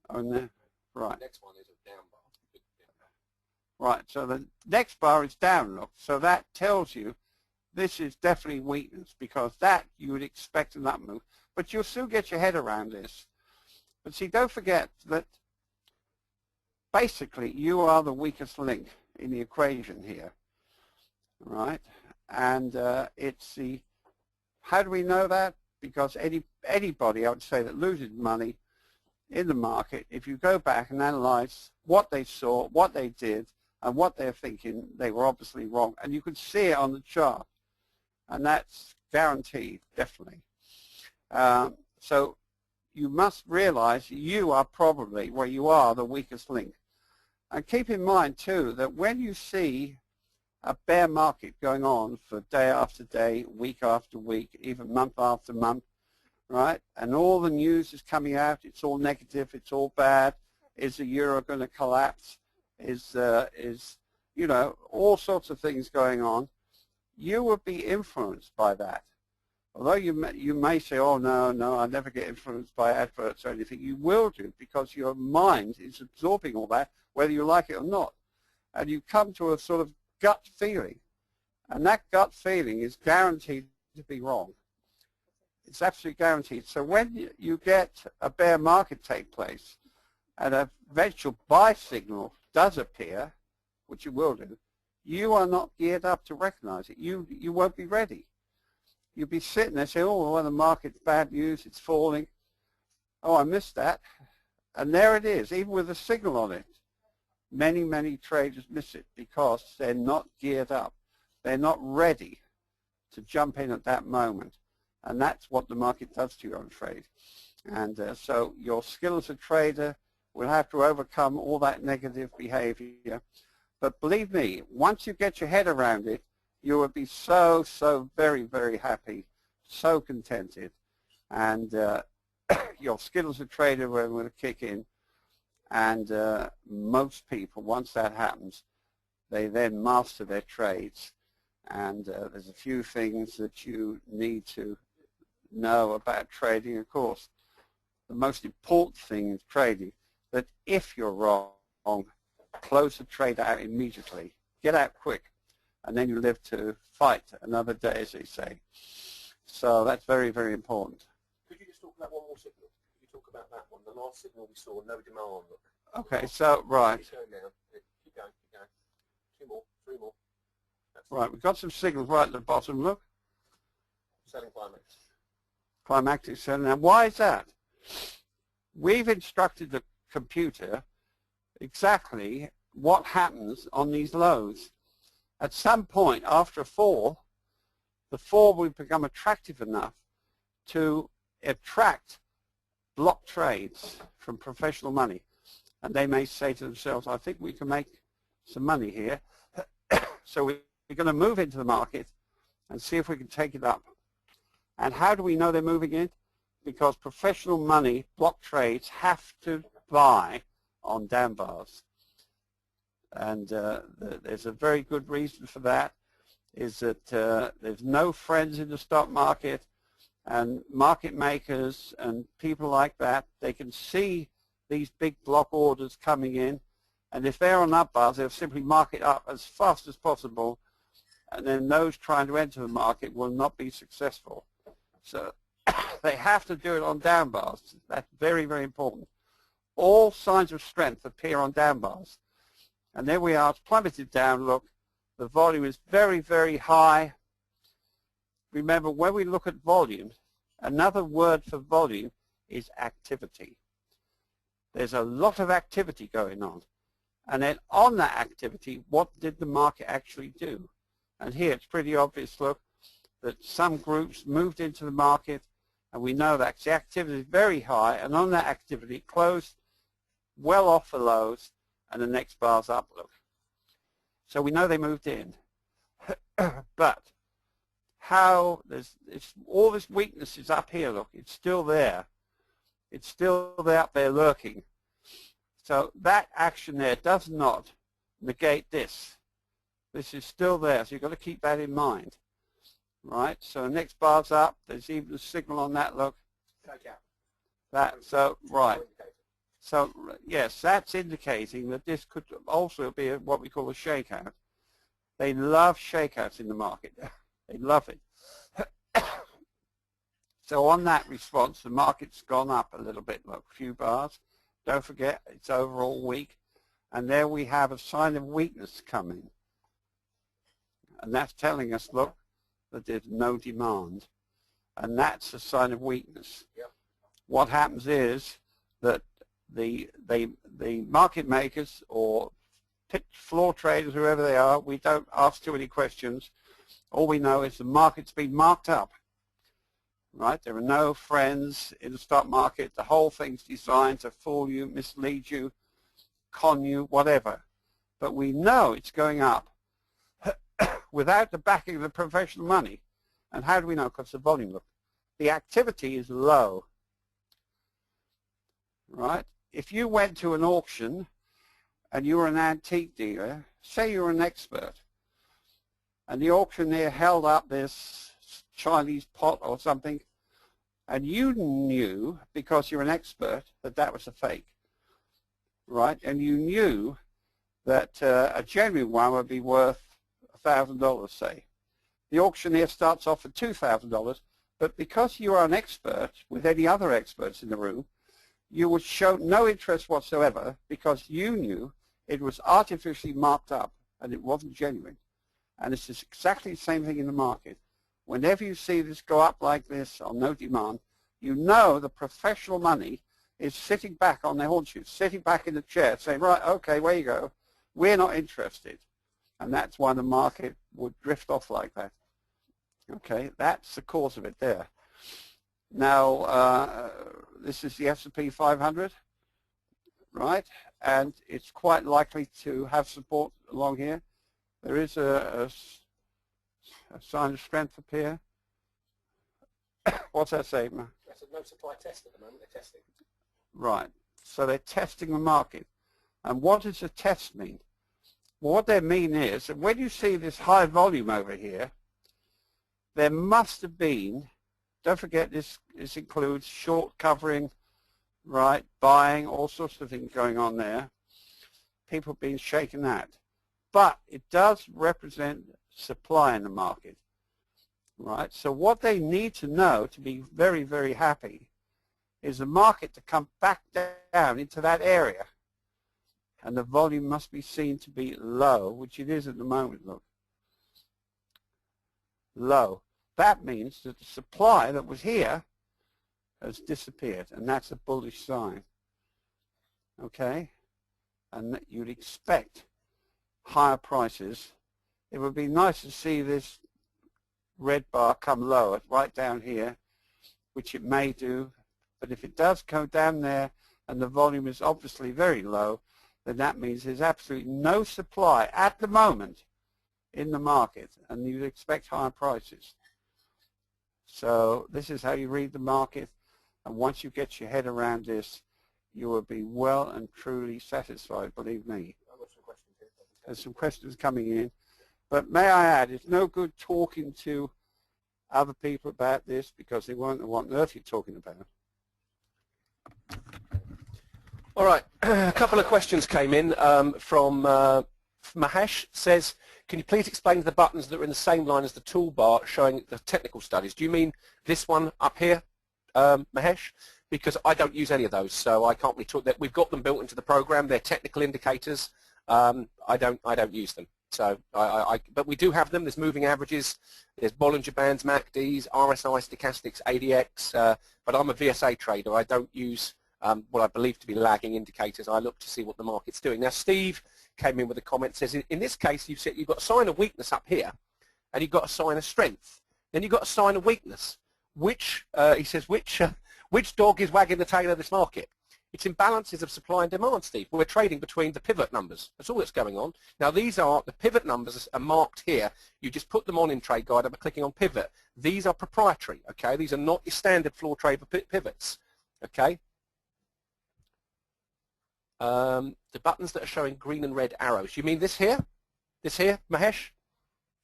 Oh, in there? Right. The next one is a down bar. Right, so the next bar is down, look. So that tells you this is definitely weakness because that you would expect an up move. But you'll soon get your head around this. But see, don't forget that basically you are the weakest link in the equation here, right? And it's the, how do we know that? Because anybody, I would say, that loses money in the market, if you go back and analyze what they saw, what they did, and what they're thinking, they were obviously wrong. And you can see it on the chart. And that's guaranteed, definitely. So you must realize you are probably, well, you are the weakest link. And keep in mind, too, that when you see a bear market going on for day after day, week after week, even month after month, right, and all the news is coming out, it's all negative, it's all bad, Is the euro going to collapse? Is you know, all sorts of things going on. You will be influenced by that. Although you may say, oh, no, I never get influenced by adverts or anything. You will do, because your mind is absorbing all that, whether you like it or not. And you come to a sort of gut feeling. And that gut feeling is guaranteed to be wrong. It's absolutely guaranteed. So when you get a bear market take place and a eventual buy signal does appear, which you will do, you are not geared up to recognize it. You won't be ready. You'll be sitting there saying, oh, well, the market's bad news, it's falling. Oh, I missed that. And there it is, even with a signal on it. Many, many traders miss it because they're not geared up. They're not ready to jump in at that moment. And that's what the market does to you, I'm afraid. And so your skill as a trader will have to overcome all that negative behavior. But believe me, once you get your head around it, you will be so very, very happy, so contented. And your skill as a trader will kick in. And most people, once that happens, they then master their trades. And there's a few things that you need to know about trading. Of course, the most important thing in trading, that if you're wrong, close the trade out immediately. Get out quick. And then you live to fight another day, as they say. So that's very, very important. Could you just talk about one more signal? Could you talk about that one? The last signal we saw, no demand. Look. Okay, so, right. Keep going now. Keep going, keep going. 2 more, 3 more. That's right, we've got some signals right at the bottom, look. Selling climax. Climactic selling. Now, why is that? We've instructed the computer exactly what happens on these lows. At some point after a fall, the fall will become attractive enough to attract block trades from professional money. And they may say to themselves, I think we can make some money here. So we're going to move into the market and see if we can take it up. And how do we know they're moving in? Because professional money, block trades, have to buy on down bars. And there's a very good reason for that, is that there's no friends in the stock market, and market makers and people like that, they can see these big block orders coming in, and if they're on up bars, they'll simply mark it up as fast as possible, and then those trying to enter the market will not be successful. So they have to do it on down bars. That's very, very important. All signs of strength appear on down bars. And there we are, it's plummeted down, look. The volume is very, very high. Remember, when we look at volume, another word for volume is activity. There's a lot of activity going on. And then on that activity, what did the market actually do? And here it's pretty obvious, look, that some groups moved into the market, and we know that the activity is very high, and on that activity it closed well off the lows, and the next bar's up, look. So we know they moved in. But how, all this weakness is up here, look, it's still there. It's still out there lurking. So that action there does not negate this. This is still there, so you've got to keep that in mind. Right, so the next bar's up, there's even a signal on that, look. That, so, right. So, yes, that's indicating that this could also be what we call a shakeout. They love shakeouts in the market. They love it. So on that response, the market's gone up a little bit, look, a few bars. Don't forget, it's overall weak. And there we have a sign of weakness coming. And that's telling us, look, that there's no demand. And that's a sign of weakness. Yep. What happens is that the market makers or floor traders, whoever they are, we don't ask too many questions. All we know is the market's been marked up. Right? There are no friends in the stock market. The whole thing's designed to fool you, mislead you, con you, whatever. But we know it's going up without the backing of the professional money. And how do we know? Because the volume, look. The activity is low. Right? if you went to an auction and you were an antique dealer, say you're an expert, and the auctioneer held up this Chinese pot or something, and you knew, because you're an expert, that that was a fake, right? And you knew that a genuine one would be worth $1,000, say. The auctioneer starts off at $2,000, but because you are an expert with any other experts in the room, you would show no interest whatsoever because you knew it was artificially marked up and it wasn't genuine. And it's just exactly the same thing in the market. Whenever you see this go up like this on no demand, you know the professional money is sitting back on their haunches, sitting back in the chair saying, right, okay, where you go. We're not interested. And that's why the market would drift off like that. Okay, that's the cause of it there. Now, this is the S&P 500, right? And it's quite likely to have support along here. There is a sign of strength up here. What's that say? That's a no supply test at the moment. They're testing. Right. So they're testing the market. And what does a test mean? Well, what they mean is that when you see this high volume over here, there must have been, don't forget this includes short covering, right, buying, all sorts of things going on there. People being shaken at. But it does represent supply in the market, right? So what they need to know to be very, very happy is the market to come back down into that area. And the volume must be seen to be low, which it is at the moment, look. Low. That means that the supply that was here has disappeared, and that's a bullish sign. Okay? And that you'd expect higher prices. It would be nice to see this red bar come lower, right down here, which it may do. But if it does go down there and the volume is obviously very low, then that means there's absolutely no supply at the moment in the market, and you'd expect higher prices. So this is how you read the market, and once you get your head around this, you will be well and truly satisfied, believe me. I've got some questions here. There's some questions coming in, but may I add, it's no good talking to other people about this because they won't know what on earth you're talking about. All right, a couple of questions came in from Mahesh. Says, can you please explain the buttons that are in the same line as the toolbar showing the technical studies? Do you mean this one up here, Mahesh? Because I don't use any of those, so I can't really talk that. We've got them built into the program. They're technical indicators. I don't use them. So, but we do have them. There's moving averages. There's Bollinger Bands, MACDs, RSI, stochastics, ADX. But I'm a VSA trader. I don't use what I believe to be lagging indicators. I look to see what the market's doing. Now, Steve came in with a comment, says, in this case, you've said you've got a sign of weakness up here, and you've got a sign of strength. Then you've got a sign of weakness. Which, he says, which dog is wagging the tail of this market? It's imbalances of supply and demand, Steve. We're trading between the pivot numbers. That's all that's going on. Now, these are, the pivot numbers are marked here. You just put them on in Trade Guide by clicking on pivot. These are proprietary, okay? These are not your standard floor trade pivots, okay? The buttons that are showing green and red arrows. You mean this here? This here, Mahesh?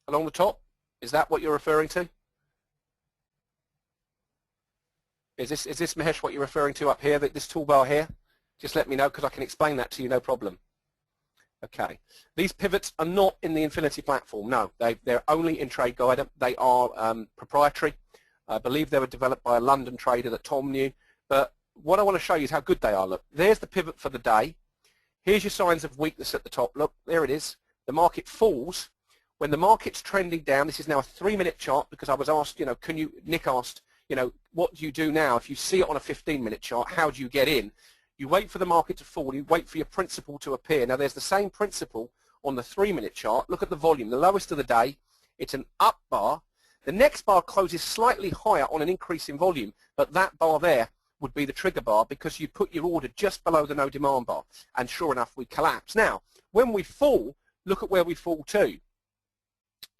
Along the top? Is that what you're referring to? Is this Mahesh what you're referring to up here, this toolbar here? Just let me know because I can explain that to you, no problem. Okay. These pivots are not in the Infinity platform, no. They're only in Trade Guide. They are proprietary. I believe they were developed by a London trader that Tom knew. But what I want to show you is how good they are. Look, there's the pivot for the day. Here's your signs of weakness at the top. Look, there it is. The market falls. When the market's trending down, this is now a 3-minute chart because I was asked, Nick asked, what do you do now? If you see it on a 15-minute chart, how do you get in? You wait for the market to fall. You wait for your principal to appear. Now, there's the same principle on the 3-minute chart. Look at the volume. The lowest of the day, it's an up bar. The next bar closes slightly higher on an increase in volume, but that bar there would be the trigger bar because you put your order just below the no demand bar. And sure enough, we collapse. Now, when we fall, look at where we fall to.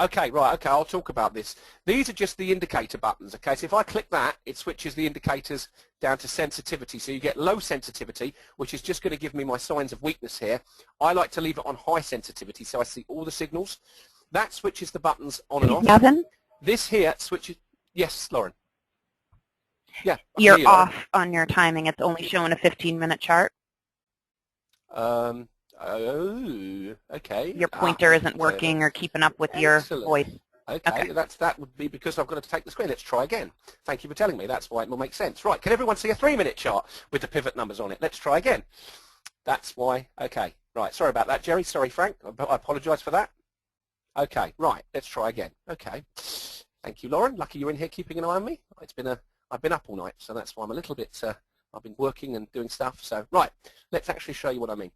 Okay, right, okay, I'll talk about this. These are just the indicator buttons, okay? So if I click that, it switches the indicators down to sensitivity. So you get low sensitivity, which is just going to give me my signs of weakness here. I like to leave it on high sensitivity so I see all the signals. That switches the buttons on and off. Kevin? This here switches, yes, Lauren. Yeah, I can You're hear you, Lauren. off on your timing. It's only showing a 15-minute chart. Oh, okay. Your pointer isn't working or keeping up with your voice. Okay, that would be because I've got to take the screen. Let's try again. Thank you for telling me. That's why it will make sense. Right, can everyone see a 3-minute chart with the pivot numbers on it? Let's try again. That's why. Okay, right. Sorry about that, Jerry. Sorry, Frank. I apologise for that. Okay, right. Let's try again. Okay. Thank you, Lauren. Lucky you're in here keeping an eye on me. I've been up all night, so that's why I'm a little bit. I've been working and doing stuff. So right, let's actually show you what I mean.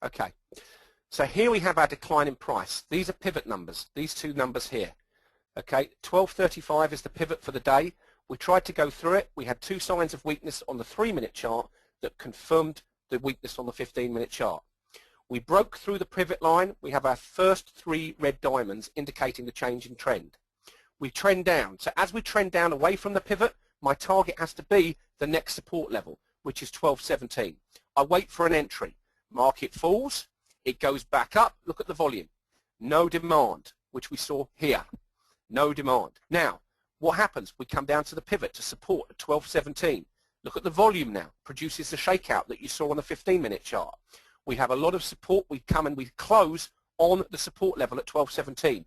Okay. So here we have our decline in price. These are pivot numbers, these two numbers here. Okay, 12.35 is the pivot for the day. We tried to go through it. We had two signs of weakness on the 3-minute chart that confirmed the weakness on the 15-minute chart. We broke through the pivot line. We have our first 3 red diamonds indicating the change in trend. We trend down. So as we trend down away from the pivot, my target has to be the next support level, which is 12.17. I wait for an entry. Market falls. It goes back up. Look at the volume. No demand, which we saw here. No demand. Now, what happens? We come down to the pivot to support at 12.17. Look at the volume now. Produces the shakeout that you saw on the 15-minute chart. We have a lot of support. We come and we close on the support level at 12.17.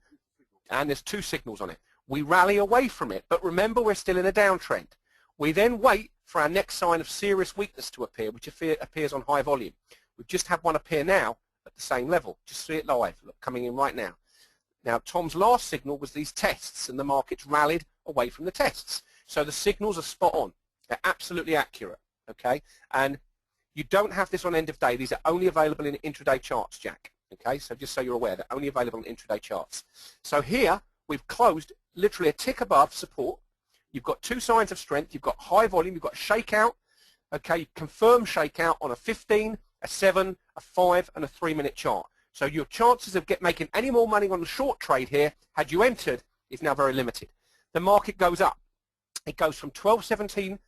And there's 2 signals on it. We rally away from it, but remember we're still in a downtrend. We then wait for our next sign of serious weakness to appear, which appears on high volume. We've just had one appear now at the same level. Just see it live, look, coming in right now. Now, Tom's last signal was these tests, and the market's rallied away from the tests. So the signals are spot on. They're absolutely accurate, okay? And you don't have this on end of day. These are only available in intraday charts, Jack, okay? So just so you're aware, they're only available in intraday charts. So here, we've closed literally a tick above support. You've got 2 signs of strength. You've got high volume. You've got shakeout, okay? Confirmed shakeout on a 15, a 7, a 5, and a 3-minute chart. So your chances of making any more money on the short trade here, had you entered, is now very limited. The market goes up. It goes from 12.17.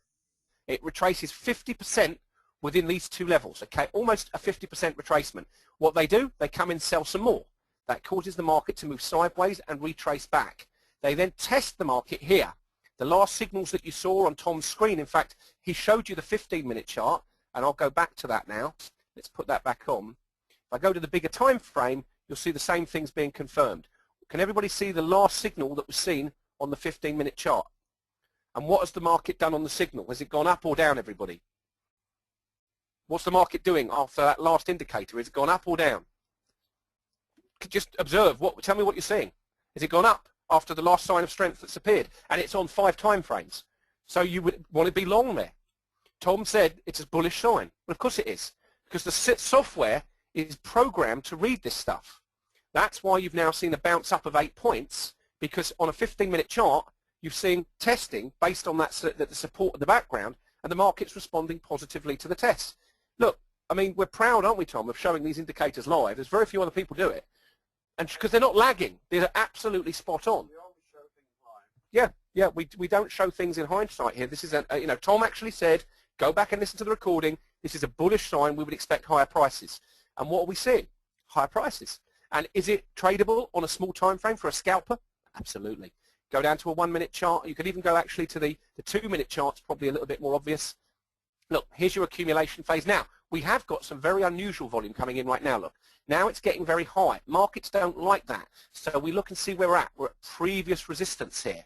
It retraces 50% within these 2 levels, okay? Almost a 50% retracement. What they do, they come in, sell some more. That causes the market to move sideways and retrace back. They then test the market here. The last signals that you saw on Tom's screen, in fact, he showed you the 15-minute chart, and I'll go back to that now. Let's put that back on. If I go to the bigger time frame, you'll see the same things being confirmed. Can everybody see the last signal that was seen on the 15-minute chart? And what has the market done on the signal? Has it gone up or down, everybody? What's the market doing after that last indicator? Has it gone up or down? Just observe. Tell me what you're seeing. Has it gone up after the last sign of strength that's appeared? And it's on 5 time frames. So you would want to be long there. Tom said it's a bullish sign. Well, of course it is, because the software is programmed to read this stuff. That's why you've now seen a bounce up of 8 points, because on a 15-minute chart, you've seen testing based on the support in the background, and the market's responding positively to the tests. Look, I mean, we're proud, aren't we, Tom, of showing these indicators live. There's very few other people do it, and because they're not lagging, they're absolutely spot on. Yeah, we don't show things in hindsight here. This is Tom actually said, go back and listen to the recording. This is a bullish sign. We would expect higher prices. And what are we seeing? Higher prices. And is it tradable on a small time frame for a scalper? Absolutely. Go down to a 1-minute chart. You could even go actually to the 2-minute charts, probably a little bit more obvious. Look, here's your accumulation phase. Now, we have got some very unusual volume coming in right now, look. Now it's getting very high. Markets don't like that. So we look and see where we're at. We're at previous resistance here.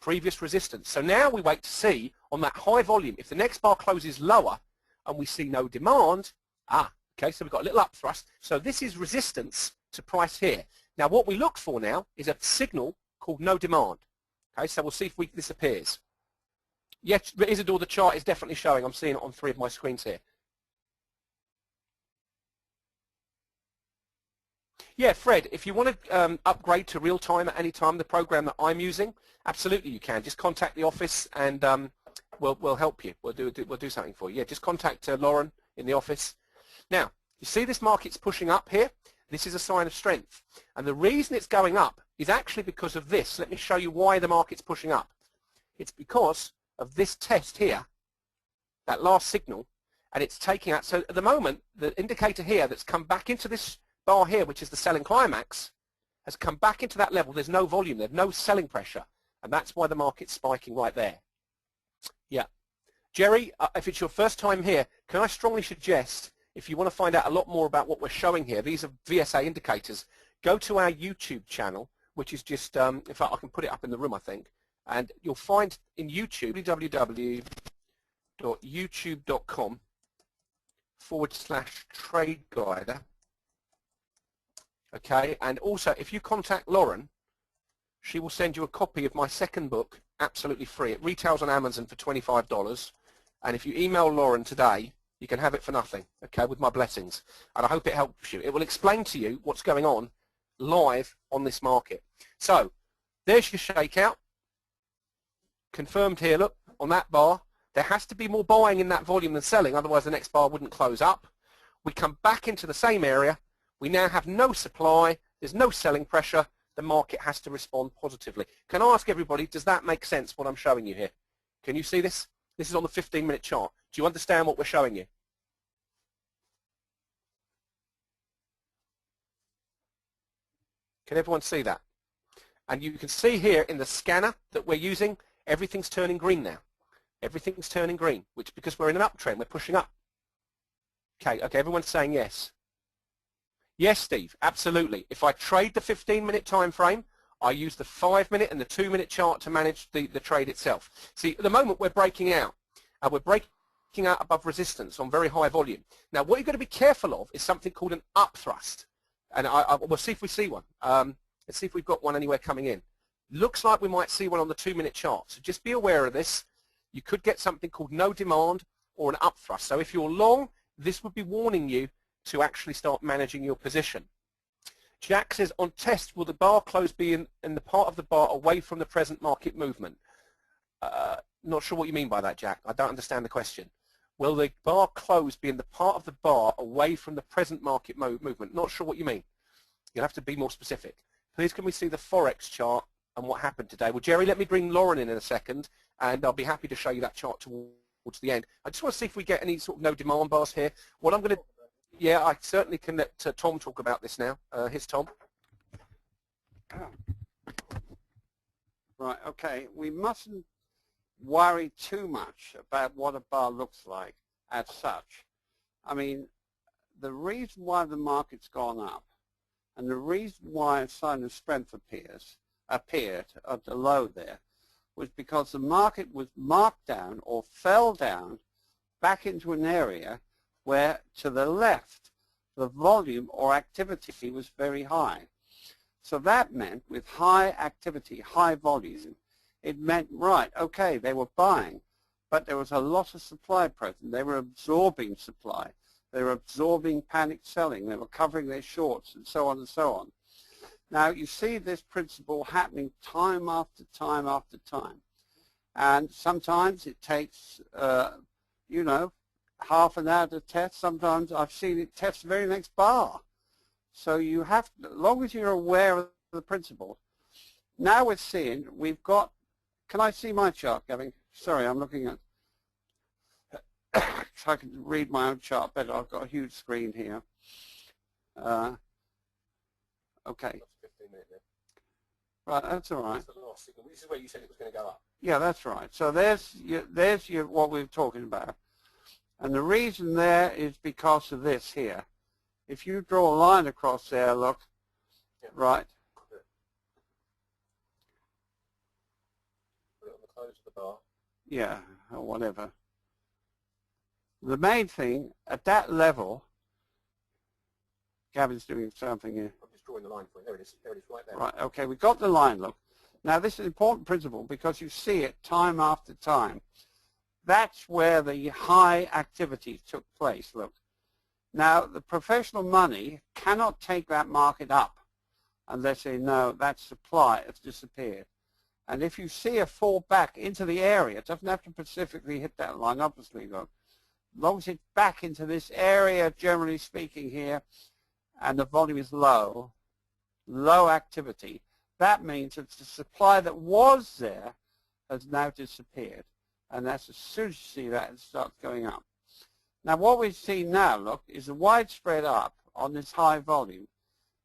Previous resistance. So now we wait to see on that high volume, if the next bar closes lower and we see no demand, okay, so we've got a little up thrust. So this is resistance to price here. Now what we look for now is a signal called no demand. Okay, so we'll see if this appears. Yes, Isidore, the chart is definitely showing. I'm seeing it on 3 of my screens here. Yeah, Fred, if you want to upgrade to real time at any time, the program that I'm using, absolutely you can. Just contact the office and we'll help you. We'll do something for you. Yeah, just contact Lauren in the office. Now, you see this market's pushing up here. This is a sign of strength. And the reason it's going up is actually because of this. Let me show you why the market's pushing up. It's because of this test here, that last signal, and it's taking out. So at the moment, the indicator here that's come back into this bar here, which is the selling climax, has come back into that level. There's no volume, there's no selling pressure, and that's why the market's spiking right there. Yeah. Jerry, if it's your first time here, can I strongly suggest, if you want to find out a lot more about what we're showing here, these are VSA indicators, go to our YouTube channel, which is just, in fact, I can put it up in the room, I think, and you'll find in YouTube, www.youtube.com/TradeGuider. Okay, and also if you contact Lauren, she will send you a copy of my second book absolutely free. It retails on Amazon for $25, and if you email Lauren today, you can have it for nothing, okay, with my blessings. And I hope it helps you. It will explain to you what's going on live on this market. So there's your shakeout. Confirmed here, look, on that bar. There has to be more buying in that volume than selling, otherwise the next bar wouldn't close up. We come back into the same area. We now have no supply. There's no selling pressure. The market has to respond positively. Can I ask everybody, does that make sense, what I'm showing you here? Can you see this? This is on the 15-minute chart. Do you understand what we're showing you? Can everyone see that? And you can see here in the scanner that we're using, everything's turning green now. Everything's turning green, which because we're in an uptrend, we're pushing up. Okay, everyone's saying yes. Yes, Steve, absolutely. If I trade the 15-minute time frame, I use the 5-minute and the 2-minute chart to manage the trade itself. See, at the moment we're breaking out, and we're breaking out above resistance on very high volume. Now, what you've got to be careful of is something called an upthrust, and we'll see if we see one. Let's see if we've got one anywhere coming in. Looks like we might see one on the 2-minute chart, so just be aware of this. You could get something called no demand or an upthrust. So if you're long, this would be warning you to actually start managing your position. Jack says, on test, will the bar close be in the part of the bar away from the present market movement? Not sure what you mean by that, Jack. I don't understand the question. Will the bar close be in the part of the bar away from the present market movement? Not sure what you mean. You'll have to be more specific. Please can we see the Forex chart and what happened today? Well, Jerry, let me bring Lauren in a second, and I'll be happy to show you that chart towards the end. I just want to see if we get any sort of no demand bars here. What I'm going to, yeah, I certainly can let Tom talk about this now. Here's Tom. Right, okay. We mustn't worry too much about what a bar looks like as such. I mean, the reason why the market's gone up and the reason why a sign of strength appeared at the low there was because the market was marked down or fell down back into an area where to the left the volume or activity was very high. So that meant with high activity, high volume, it meant, right, okay, they were buying, but there was a lot of supply present. They were absorbing supply. They were absorbing panic selling. They were covering their shorts and so on and so on. Now, you see this principle happening time after time after time. And sometimes it takes, you know, half an hour to test. Sometimes I've seen it test the very next bar. So you have to, as long as you're aware of the principle. Now we're seeing, we've got, can I see my chart, Gavin? Sorry, I'm looking at, so I can read my own chart better. I've got a huge screen here. Okay. Right, that's all right. This is where you said it was going to go up. Yeah, that's right. So there's what we were talking about. And the reason there is because of this here. If you draw a line across there, look, yeah. Right. Put it on the close of the bar. Yeah, or whatever. The main thing, at that level, Gavin's doing something here. I'm just drawing the line for it. There it is. There it is, right there. Right, okay, we've got the line, look. Now, this is an important principle because you see it time after time. That's where the high activity took place, look. Now, the professional money cannot take that market up unless they know that supply has disappeared. And if you see a fall back into the area, it doesn't have to specifically hit that line, obviously, look. As long as it's back into this area, generally speaking here, and the volume is low, low activity, that means that the supply that was there has now disappeared. And that's as soon as you see that, it starts going up. Now what we see now, look, is a widespread up on this high volume.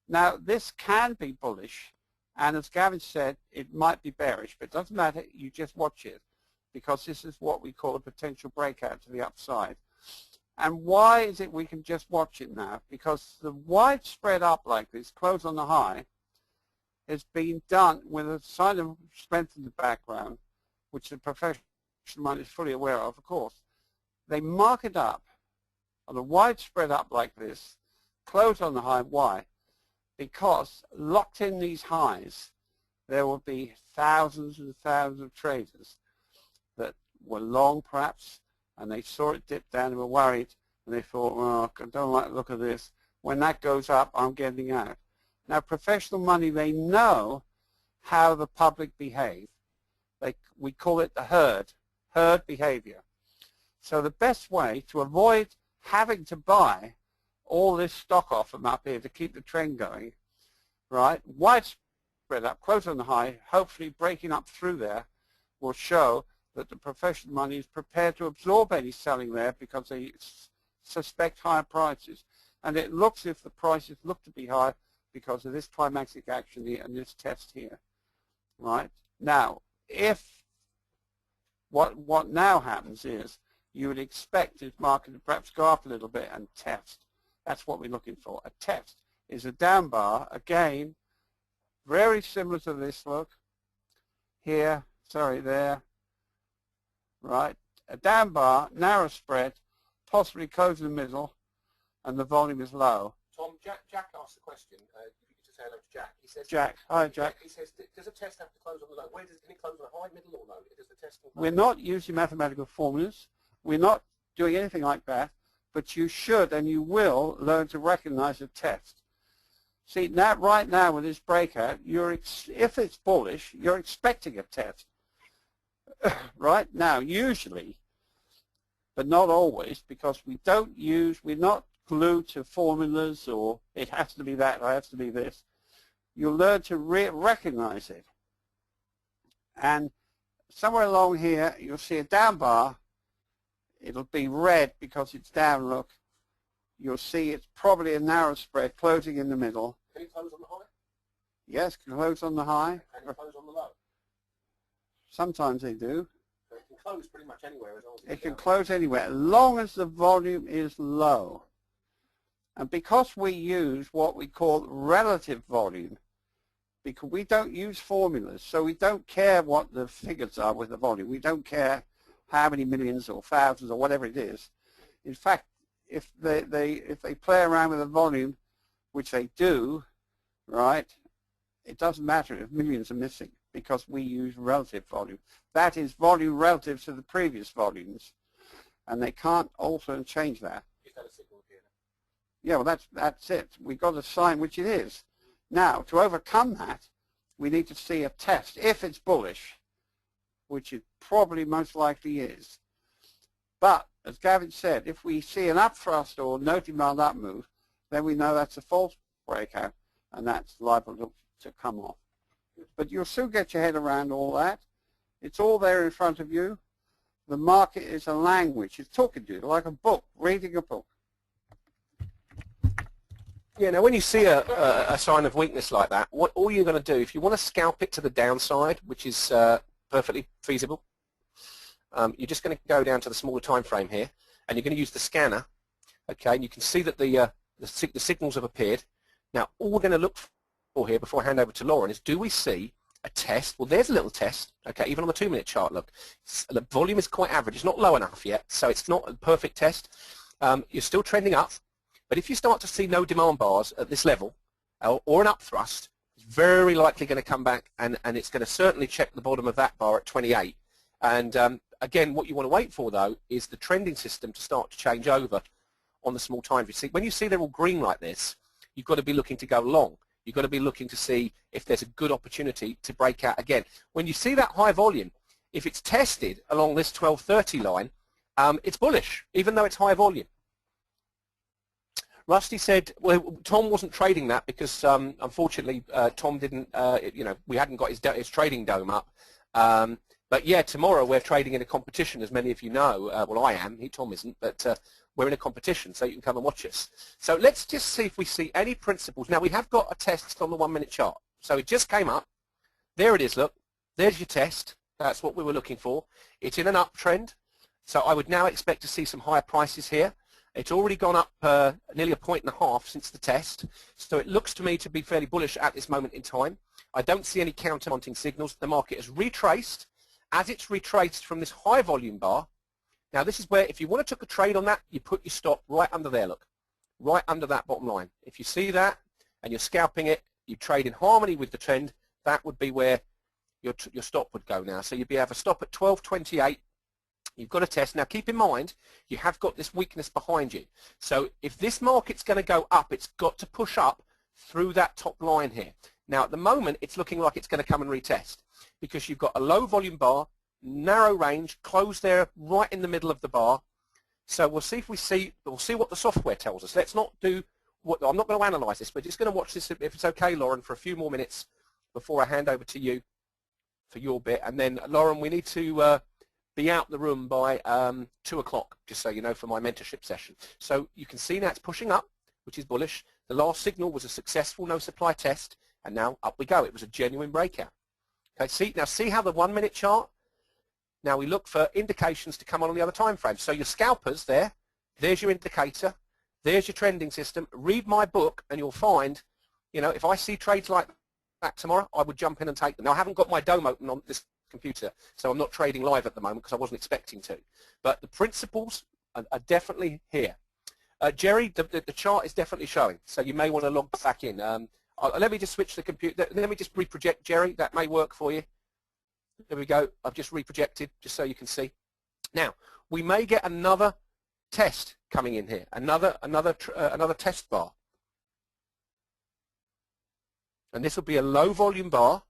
Now this can be bullish, and as Gavin said, it might be bearish, but it doesn't matter, you just watch it, because this is what we call a potential breakout to the upside. And why is it we can just watch it now? Because the widespread up like this, close on the high, has been done with a sign of strength in the background, which the professional mind is fully aware of course. They mark it up on a widespread up like this, close on the high. Why? Because locked in these highs, there will be thousands and thousands of traders that were long perhaps, and they saw it dip down and were worried, and they thought, oh, I don't like the look of this. When that goes up, I'm getting out. Now, professional money, they know how the public behave. We call it the herd behavior. So the best way to avoid having to buy all this stock off from up here to keep the trend going, right, widespread up, close on the high, hopefully breaking up through there, will show that the professional money is prepared to absorb any selling there because they suspect higher prices. And it looks if the prices look to be high because of this climactic action here and this test here, right? Now, if what now happens is you would expect this market to perhaps go up a little bit and test. That's what we're looking for. A test is a down bar, again, very similar to this look here, sorry, there, right? A down bar, narrow spread, possibly close in the middle, and the volume is low. Tom, Jack asked the question. If you could just say hello to Jack. He says, Jack, hi Jack. He says, does a test have to close on the low? Can it close on a high, middle, or low? Does the test We're not using mathematical formulas. We're not doing anything like that. But you should and you will learn to recognize a test. See, now, right now with this breakout, if it's bullish, you're expecting a test. Right now, usually, but not always, because we're not glued to formulas or it has to be that or it has to be this. You'll learn to recognize it. And somewhere along here, you'll see a down bar. It'll be red because it's down, look. You'll see it's probably a narrow spread closing in the middle. Can it close on the high? Yes, close on the high. Can it close on the low? Sometimes they do. So it can close pretty much anywhere as long as it can close anywhere, as long as the volume is low. And because we use what we call relative volume, because we don't use formulas, so we don't care what the figures are with the volume. We don't care how many millions or thousands or whatever it is. In fact, if they play around with the volume, which they do, right, it doesn't matter if millions are missing because we use relative volume. That is volume relative to the previous volumes, and they can't alter and change that. Yeah, well, that's it. We've got a sign which it is. Now, to overcome that, we need to see a test. If it's bullish, which it probably most likely is. But, as Gavin said, if we see an up thrust or no demand up move, then we know that's a false breakout, and that's liable to come off. But you'll soon get your head around all that. It's all there in front of you. The market is a language. It's talking to you like a book, reading a book. Yeah, now when you see a sign of weakness like that, all you're going to do, if you want to scalp it to the downside, which is perfectly feasible, you're just going to go down to the smaller time frame here, and you're going to use the scanner, okay, and you can see that the signals have appeared. Now, all we're going to look for here before I hand over to Lauren is, do we see a test? Well, there's a little test, okay, even on the 2-minute chart, look. The volume is quite average. It's not low enough yet, so it's not a perfect test. You're still trending up. But if you start to see no demand bars at this level, or an up thrust, it's very likely going to come back, and it's going to certainly check the bottom of that bar at 28. And again, what you want to wait for, though, is the trending system to start to change over on the small time frame. When you see they're all green like this, you've got to be looking to go long. You've got to be looking to see if there's a good opportunity to break out again. When you see that high volume, if it's tested along this 1230 line, it's bullish, even though it's high volume. Rusty said, well, Tom wasn't trading that because unfortunately Tom didn't, we hadn't got his trading dome up. But yeah, tomorrow we're trading in a competition, as many of you know. Well, I am. Tom isn't, but we're in a competition, so you can come and watch us. So let's just see if we see any principles. Now, we have got a test on the 1 minute chart. So it just came up. There it is, look. There's your test. That's what we were looking for. It's in an uptrend. So I would now expect to see some higher prices here. It's already gone up nearly 1.5 points since the test. So it looks to me to be fairly bullish at this moment in time. I don't see any counter-mounting signals. The market has retraced. As it's retraced from this high volume bar, now this is where if you want to take a trade on that, you put your stop right under there, look, right under that bottom line. If you see that and you're scalping it, you trade in harmony with the trend, that would be where your stop would go now. So you'd have a stop at 12.28. You've got a test. Now keep in mind, you have got this weakness behind you. So if this market's going to go up, it's got to push up through that top line here. Now at the moment, it's looking like it's going to come and retest because you've got a low volume bar, narrow range, close there right in the middle of the bar. So we'll see if we'll see what the software tells us. Let's not do what, I'm not going to analyze this, but just going to watch this, if it's okay, Lauren, for a few more minutes before I hand over to you for your bit. And then, Lauren, we need to be out the room by 2 o'clock, just so you know, for my mentorship session. So you can see now it's pushing up, which is bullish. The last signal was a successful no supply test, and now up we go. It was a genuine breakout. Okay, see how the 1 minute chart, now we look for indications to come on the other time frame. So your scalpers there's your indicator, there's your trending system. Read my book and you'll find, if I see trades like that tomorrow, I would jump in and take them. Now I haven't got my dome open on this computer, so I'm not trading live at the moment because I wasn't expecting to. But the principles are definitely here. Jerry, the chart is definitely showing, so you may want to log back in. Let me just switch the computer. Let me just reproject, Jerry. That may work for you. There we go. I've just reprojected just so you can see. Now, we may get another test coming in here, another test bar. And this will be a low volume bar.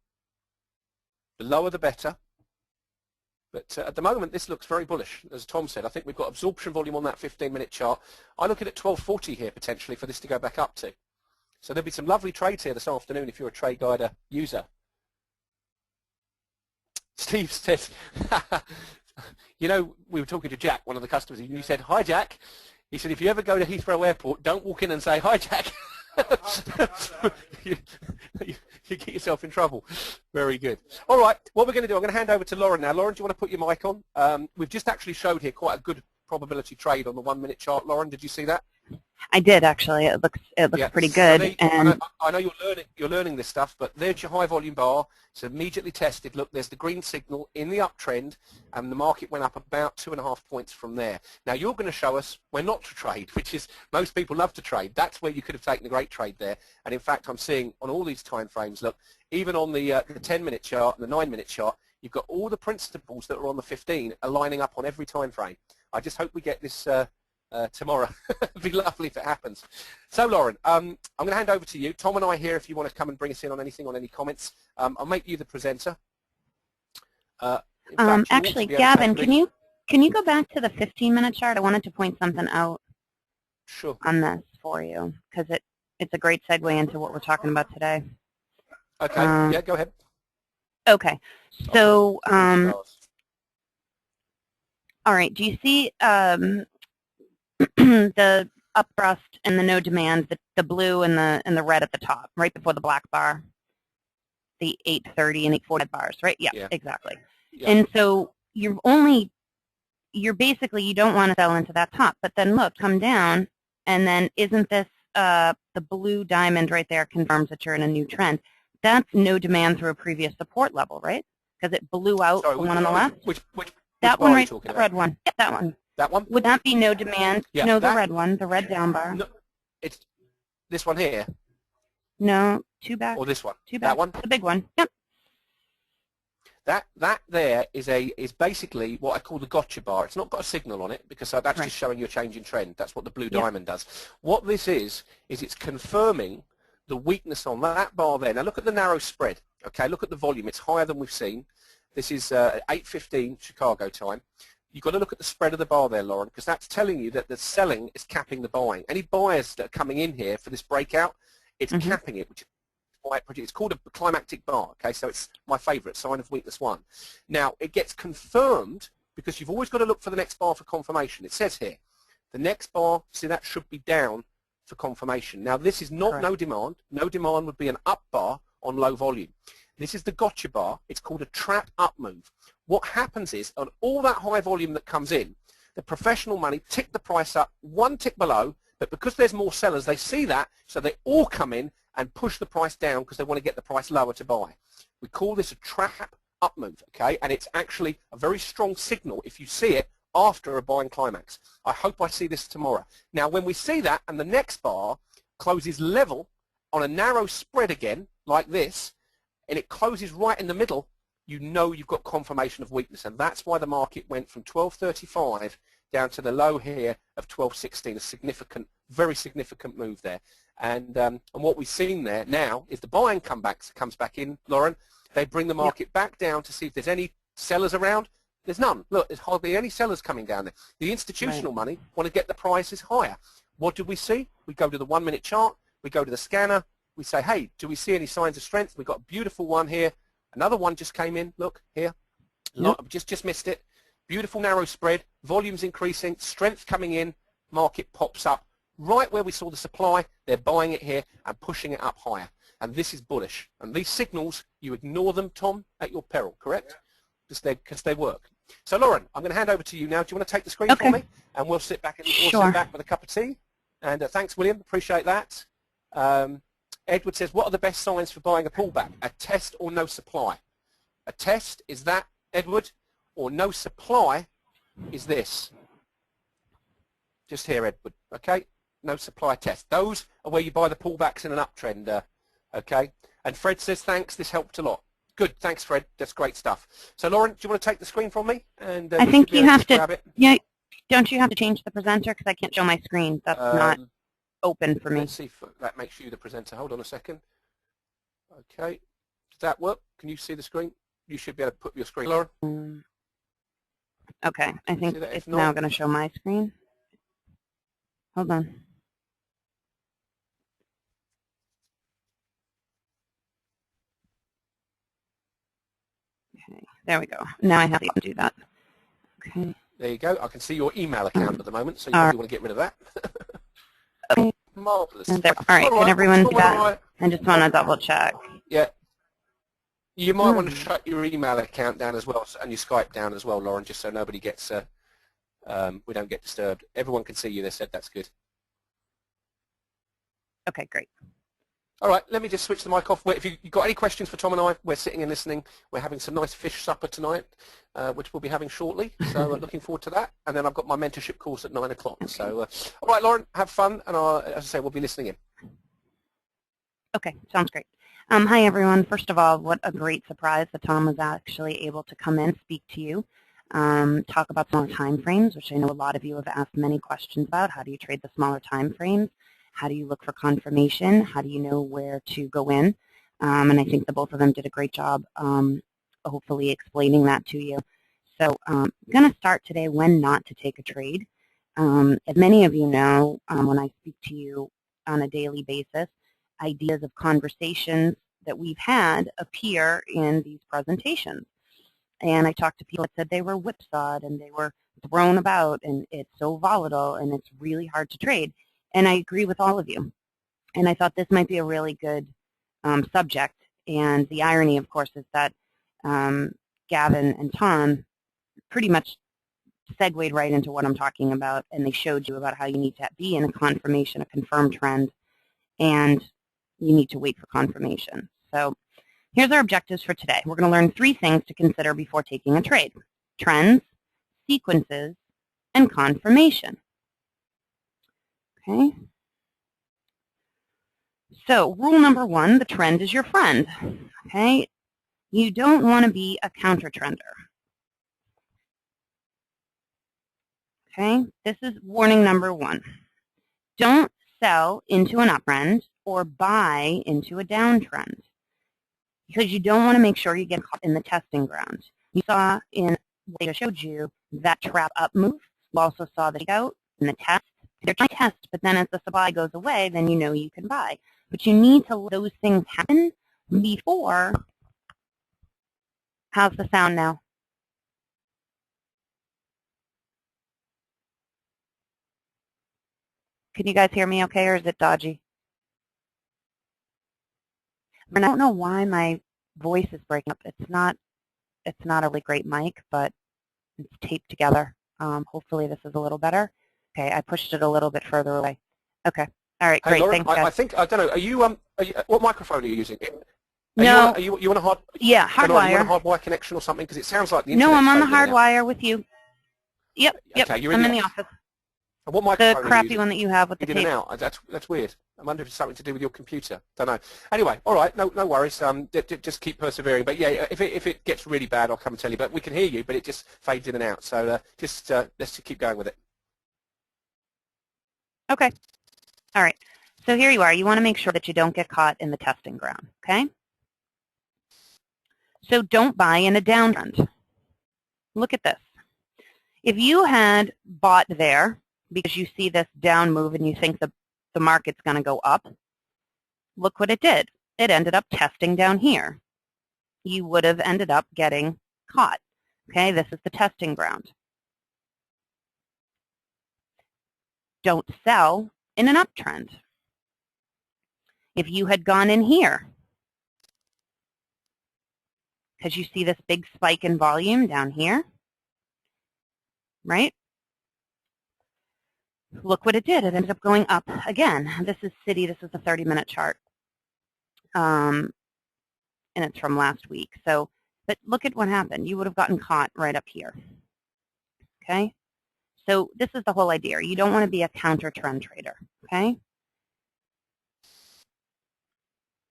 The lower the better. But at the moment, this looks very bullish, as Tom said. I think we've got absorption volume on that 15-minute chart. I look at 1240 here, potentially, for this to go back up to. So there'll be some lovely trades here this afternoon if you're a Trade Guider user. Steve says, we were talking to Jack, one of the customers, and he said, hi, Jack. He said, if you ever go to Heathrow Airport, don't walk in and say, hi, Jack. you get yourself in trouble. Very good. All right, what we're going to do, I'm going to hand over to Lauren now. Lauren, do you want to put your mic on? We've just actually showed here quite a good probability trade on the 1 minute chart. Lauren, did you see that? I did actually. It looks pretty good. I know you're learning this stuff, but there's your high volume bar. It's immediately tested. Look, there's the green signal in the uptrend, and the market went up about 2.5 points from there. Now you're going to show us where not to trade, which is most people love to trade. That's where you could have taken a great trade there. And in fact, I'm seeing on all these time frames. Look, even on the 10-minute chart and the 9-minute chart, you've got all the principles that are on the 15 are lining up on every time frame. I just hope we get this tomorrow. It'd be lovely if it happens. So Lauren, I'm going to hand over to you. Tom and I here if you want to come and bring us in on anything, on any comments. I'll make you the presenter. Actually, Gavin, can you go back to the 15-minute chart? I wanted to point something out on this for you because it's a great segue into what we're talking about today. Okay, yeah, go ahead. Okay, so all right, do you see the upthrust and the no demand, the blue and the red at the top, right before the black bar, the 830 and 840 bars, right? Yeah. Exactly. Yeah. And so you're basically, you don't want to sell into that top, but then look, come down, and then isn't this the blue diamond right there confirms that you're in a new trend? That's no demand through a previous support level, right? Because it blew out the one on the left. Which that one right, the red one. Yeah, that one. That one? Would that be no demand? Yeah, no, the red one, the red down bar. No, it's this one here. No, two back. Or this one. Two back. That one? The big one. Yep. That there is basically what I call the gotcha bar. It's not got a signal on it because that's just showing you a change in trend. That's what the blue diamond does. What this is it's confirming the weakness on that bar there. Now look at the narrow spread. Okay, look at the volume. It's higher than we've seen. This is 8:15 Chicago time. you've got to look at the spread of the bar there, Lauren, because that's telling you that the selling is capping the buying. Any buyers that are coming in here for this breakout, it's capping it, which is why it's called a climactic bar. Okay, so it's my favorite, sign of weakness 1. Now, it gets confirmed because you've always got to look for the next bar for confirmation. It says here, the next bar, see, that should be down for confirmation. Now, this is not Correct. no demand. No demand would be an up bar on low volume. This is the gotcha bar. It's called a trap up move. What happens is, on all that high volume that comes in, the professional money tick the price up 1 tick below, but because there's more sellers, they see that, so they all come in and push the price down because they want to get the price lower to buy. We call this a trap up move, okay? And it's actually a very strong signal if you see it after a buying climax. I hope I see this tomorrow. Now, when we see that and the next bar closes level on a narrow spread again, like this, and it closes right in the middle, you know you've got confirmation of weakness. And that's why the market went from 12.35 down to the low here of 12.16, a significant, very significant move there. And what we've seen there now is the buying comes back in, Lauren. They bring the market back down to see if there's any sellers around. There's none. Look, there's hardly any sellers coming down there. The institutional money want to get the prices higher. What do we see? We go to the 1-minute chart. We go to the scanner. We say, hey, do we see any signs of strength? We've got a beautiful one here. Another one just came in. Look, here. Just missed it. Beautiful narrow spread. Volume's increasing. Strength coming in. Market pops up. Right where we saw the supply, they're buying it here and pushing it up higher. And this is bullish. And these signals, you ignore them, Tom, at your peril, correct? Because they work. So, Lauren, I'm going to hand over to you now. Do you want to take the screen for me? And we'll sit back with a cup of tea. And thanks, William. Appreciate that. Edward says, what are the best signs for buying a pullback? A test or no supply? A test is that, Edward, or no supply is this. Just here, Edward, okay? No supply test. Those are where you buy the pullbacks in an uptrend, okay? And Fred says, thanks, this helped a lot. Good, thanks, Fred. That's great stuff. So, Lauren, do you want to take the screen from me? And I think you have to, grab it? yeah, don't you have to change the presenter because I can't show my screen. That's not open for me. Let's see if that makes you the presenter. Hold on a second. Okay. Does that work? Can you see the screen? You should be able to put your screen, Lauren. Okay, I think it's now going to show my screen. Hold on. Okay, there we go. Now I have to do that. Okay. There you go. I can see your email account at the moment, so you probably want to get rid of that. Okay. Marvelous. All right, can everyone see that? I just want to double check. Yeah. You might want to shut your email account down as well, and your Skype down as well, Lauren, just so nobody gets, we don't get disturbed. Everyone can see you, they said. That's good. Okay, great. All right, let me just switch the mic off. If you've got any questions for Tom and I, we're sitting and listening. We're having some nice fish supper tonight, which we'll be having shortly. So looking forward to that. And then I've got my mentorship course at 9 o'clock. Okay. So, all right, Lauren, have fun. And as I say, we'll be listening in. Okay, sounds great. Hi, everyone. First of all, what a great surprise that Tom was actually able to come in, speak to you, talk about smaller time frames, which I know a lot of you have asked many questions about. How do you trade the smaller time frames? How do you look for confirmation? How do you know where to go in? And I think the both of them did a great job hopefully explaining that to you. So I'm going to start today when not to take a trade. As many of you know, when I speak to you on a daily basis, ideas of conversations that we've had appear in these presentations. And I talked to people that said they were whipsawed and they were thrown about and it's so volatile and it's really hard to trade. And I agree with all of you. And I thought this might be a really good subject. And the irony, of course, is that Gavin and Tom pretty much segued right into what I'm talking about. And they showed you about how you need to be in a confirmation, a confirmed trend, and you need to wait for confirmation. So here's our objectives for today. We're going to learn 3 things to consider before taking a trade: trends, sequences, and confirmation. Okay. So rule number 1, the trend is your friend. Okay. You don't want to be a counter trender. Okay. This is warning number 1. Don't sell into an uptrend or buy into a downtrend because you don't want to make sure you get caught in the testing ground. You saw in I just showed you that trap up move. You also saw the out in the test. They're trying to test, but then as the supply goes away, then you know you can buy. But you need to let those things happen before. How's the sound now? Can you guys hear me okay, or is it dodgy? And I don't know why my voice is breaking up. It's not a really great mic, but it's taped together. Hopefully this is a little better. Okay, I pushed it a little bit further away. Okay, all right, Hey, great. Lauren, Thanks, guys. I think, I don't know, are you what microphone are you using? No. Are you on a hard? Yeah, You hardwire. on a hardwire connection or something? Because it sounds like the No, internet's I'm on the fading out. hardwire with you. Yep, Okay, you're I'm in in the the office. office. And what The microphone are you crappy using? one that you have with the In and tape. out. That's weird. I wonder if it's something to do with your computer. Don't know. Anyway, all right, no worries. Just keep persevering. But yeah, if it gets really bad, I'll come and tell you. But we can hear you, but it just fades in and out. So let's just keep going with it. Okay. All right. So here you are. You want to make sure that you don't get caught in the testing ground. Okay. So don't buy in a downtrend. Look at this. If you had bought there because you see this down move and you think the market's going to go up, look what it did. It ended up testing down here. You would have ended up getting caught. Okay, this is the testing ground. Don't sell in an uptrend. If you had gone in here, because you see this big spike in volume down here, right? Look what it did. It ended up going up again. This is Citi. This is the 30-minute chart. And it's from last week. So, but look at what happened. You would have gotten caught right up here. Okay? So this is the whole idea. You don't want to be a counter trend trader. Okay?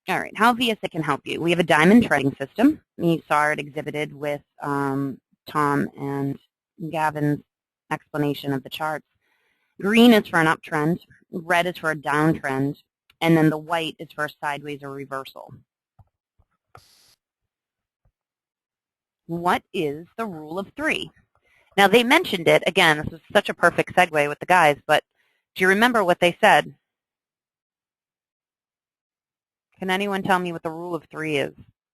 All right. How VSA can help you? We have a diamond trading system. You saw it exhibited with Tom and Gavin's explanation of the charts. Green is for an uptrend, red is for a downtrend, and then the white is for a sideways or reversal. What is the rule of three? Now, they mentioned it. Again, this is such a perfect segue with the guys, but do you remember what they said? Can anyone tell me what the rule of three is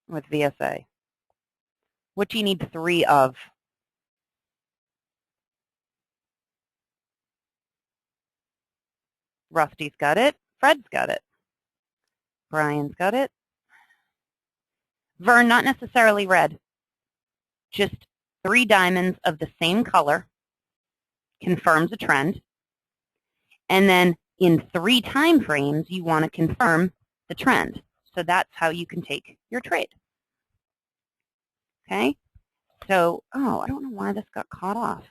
with VSA? What do you need three of? Rusty's got it. Fred's got it. Brian's got it. Vern, not necessarily red. Just 3 diamonds of the same color confirms a trend. And then in 3 time frames, you want to confirm the trend. So that's how you can take your trade. Okay? So, oh, I don't know why this got caught off.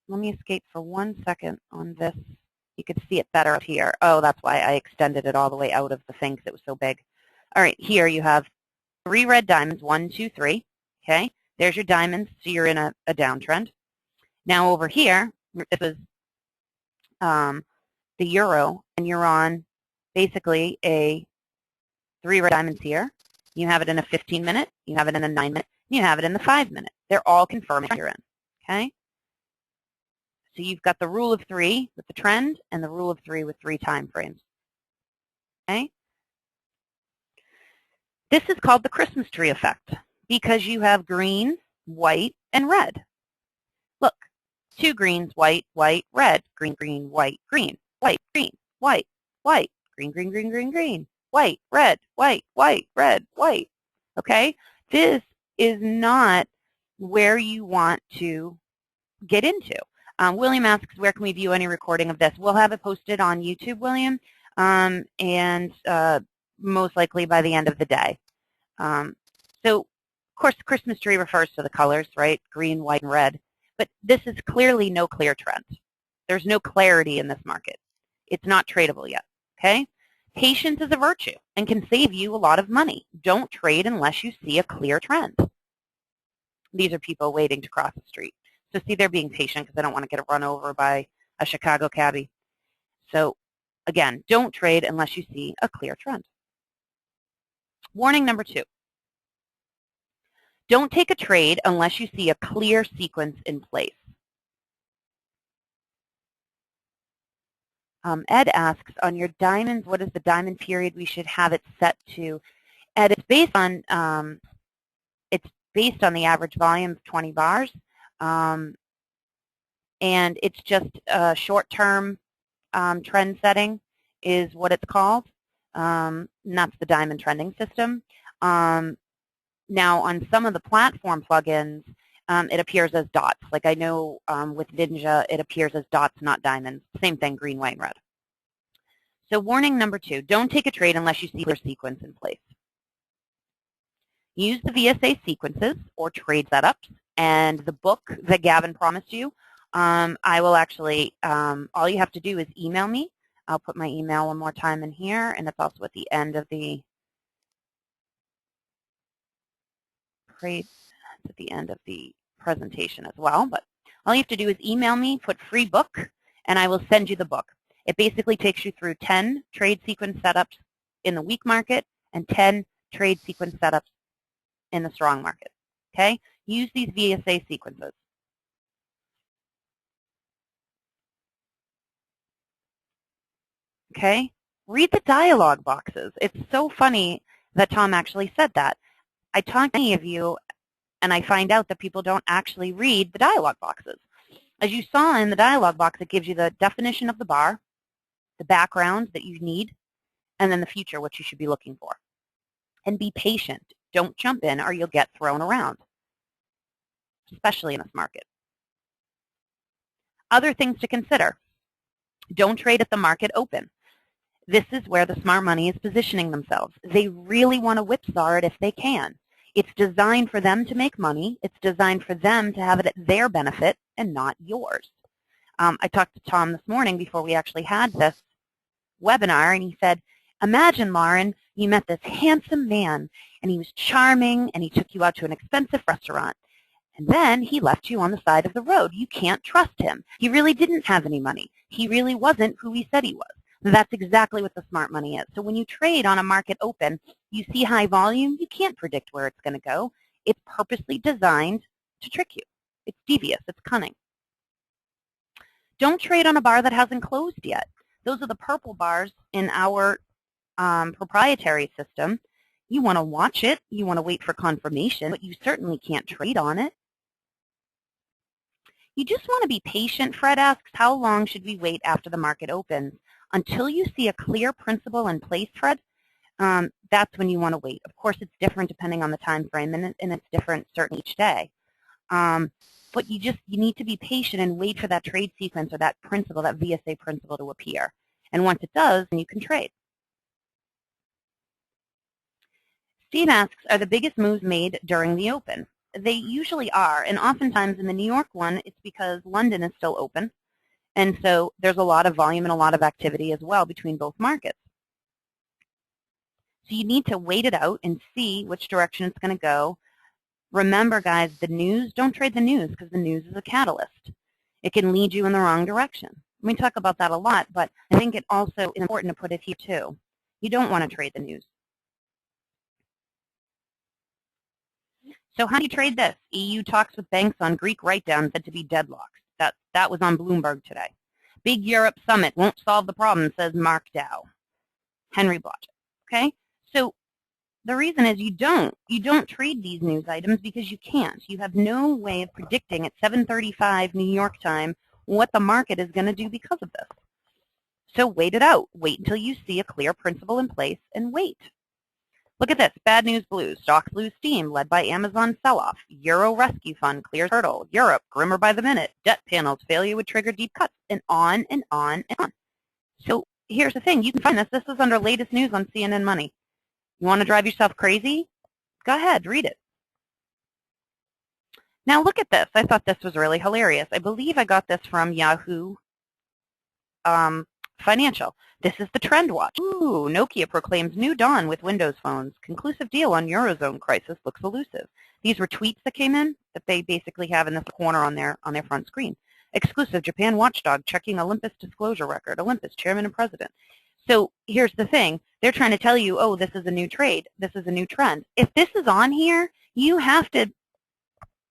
Let me escape for 1 second on this. You could see it better up here. Oh, that's why I extended it all the way out of the thing because it was so big. All right, here you have 3 red diamonds, 1, 2, 3. Okay, there's your diamonds, so you're in a downtrend. Now over here, this is the euro, and you're on basically a 3 red diamonds here. You have it in a 15-minute, you have it in a 9-minute, you have it in the 5-minute. They're all confirming you're in. Okay. So you've got the rule of 3 with the trend and the rule of 3 with 3 time frames. Okay? This is called the Christmas tree effect because you have green, white, and red. Look, 2 greens, white, white, red, green, green, white, green, white, green, white, white, green, green, green, green, green, white, red, white, white, red, white. Okay? This is not where you want to get into. William asks, where can we view any recording of this? We'll have it posted on YouTube, William, and most likely by the end of the day. So, of course, Christmas tree refers to the colors, right? Green, white, and red. But this is clearly no clear trend. There's no clarity in this market. It's not tradable yet, okay? Patience is a virtue and can save you a lot of money. Don't trade unless you see a clear trend. These are people waiting to cross the street. So see, they're being patient because they don't want to get run over by a Chicago cabbie. So again, don't trade unless you see a clear trend. Warning number 2. Don't take a trade unless you see a clear sequence in place. Ed asks, on your diamonds, what is the diamond period we should have it set to? Ed, it's based on the average volume of 20 bars, and it's just a short-term trend setting is what it's called, and that's the diamond trending system. Now, on some of the platform plugins, it appears as dots. Like I know with Ninja, it appears as dots, not diamonds. Same thing, green, white, and red. So warning number 2, don't take a trade unless you see their sequence in place. Use the VSA sequences or trade setups and the book that Gavin promised you. I will actually, all you have to do is email me. I'll put my email one more time in here, and it's also at the end of the presentation as well. But all you have to do is email me, put free book, and I will send you the book. It basically takes you through 10 trade sequence setups in the weak market and 10 trade sequence setups in the strong market. Okay? Use these VSA sequences. Okay? Read the dialog boxes. It's so funny that Tom actually said that. I talk to many of you, and I find out that people don't actually read the dialog boxes. As you saw in the dialog box, it gives you the definition of the bar, the background that you need, and then the future, what you should be looking for. And be patient. Don't jump in or you'll get thrown around, especially in this market. Other things to consider. Don't trade at the market open. This is where the smart money is positioning themselves. They really want to whipsaw it if they can. It's designed for them to make money. It's designed for them to have it at their benefit and not yours. I talked to Tom this morning before we actually had this webinar, and he said, imagine, Lauren, you met this handsome man, and he was charming, and he took you out to an expensive restaurant. And then he left you on the side of the road. You can't trust him. He really didn't have any money. He really wasn't who he said he was. That's exactly what the smart money is. So when you trade on a market open, you see high volume, you can't predict where it's going to go. It's purposely designed to trick you. It's devious. It's cunning. Don't trade on a bar that hasn't closed yet. Those are the purple bars in our proprietary system. You want to watch it. You want to wait for confirmation, but you certainly can't trade on it. You just want to be patient. Fred asks, how long should we wait after the market opens? Until you see a clear principle in place, Fred, that's when you want to wait. Of course, it's different depending on the time frame, and it's different certainly each day. But you need to be patient and wait for that trade sequence or that principle, that VSA principle to appear. And once it does, then you can trade. Steve asks, are the biggest moves made during the open? They usually are, and oftentimes in the New York one, it's because London is still open. And so there's a lot of volume and a lot of activity as well between both markets. So you need to wait it out and see which direction it's going to go. Remember, guys, the news, don't trade the news because the news is a catalyst. It can lead you in the wrong direction. We talk about that a lot, but I think it also is important to put it here too. You don't want to trade the news. So how do you trade this? EU talks with banks on Greek write-down said to be deadlocked. That was on Bloomberg today. Big Europe summit won't solve the problem, says Mark Dow. Henry Blodgett. Okay? So the reason is you don't trade these news items because you can't. You have no way of predicting at 7:35 New York time what the market is going to do because of this. So wait it out. Wait until you see a clear principle in place and wait. Look at this. Bad news blues. Stocks lose steam, led by Amazon sell-off. Euro rescue fund clears hurdle. Europe, grimmer by the minute. Debt panels, failure would trigger deep cuts, and on and on and on. So here's the thing. You can find this. This is under latest news on CNN Money. You want to drive yourself crazy? Go ahead. Read it. Now look at this. I thought this was really hilarious. I believe I got this from Yahoo Financial. This is the trend watch. Ooh, Nokia proclaims new dawn with Windows phones. Conclusive deal on Eurozone crisis looks elusive. These were tweets that came in that they basically have in this corner on their front screen. Exclusive Japan watchdog checking Olympus disclosure record. Olympus chairman and president. So here's the thing. They're trying to tell you, oh, this is a new trade. This is a new trend. If this is on here, you have to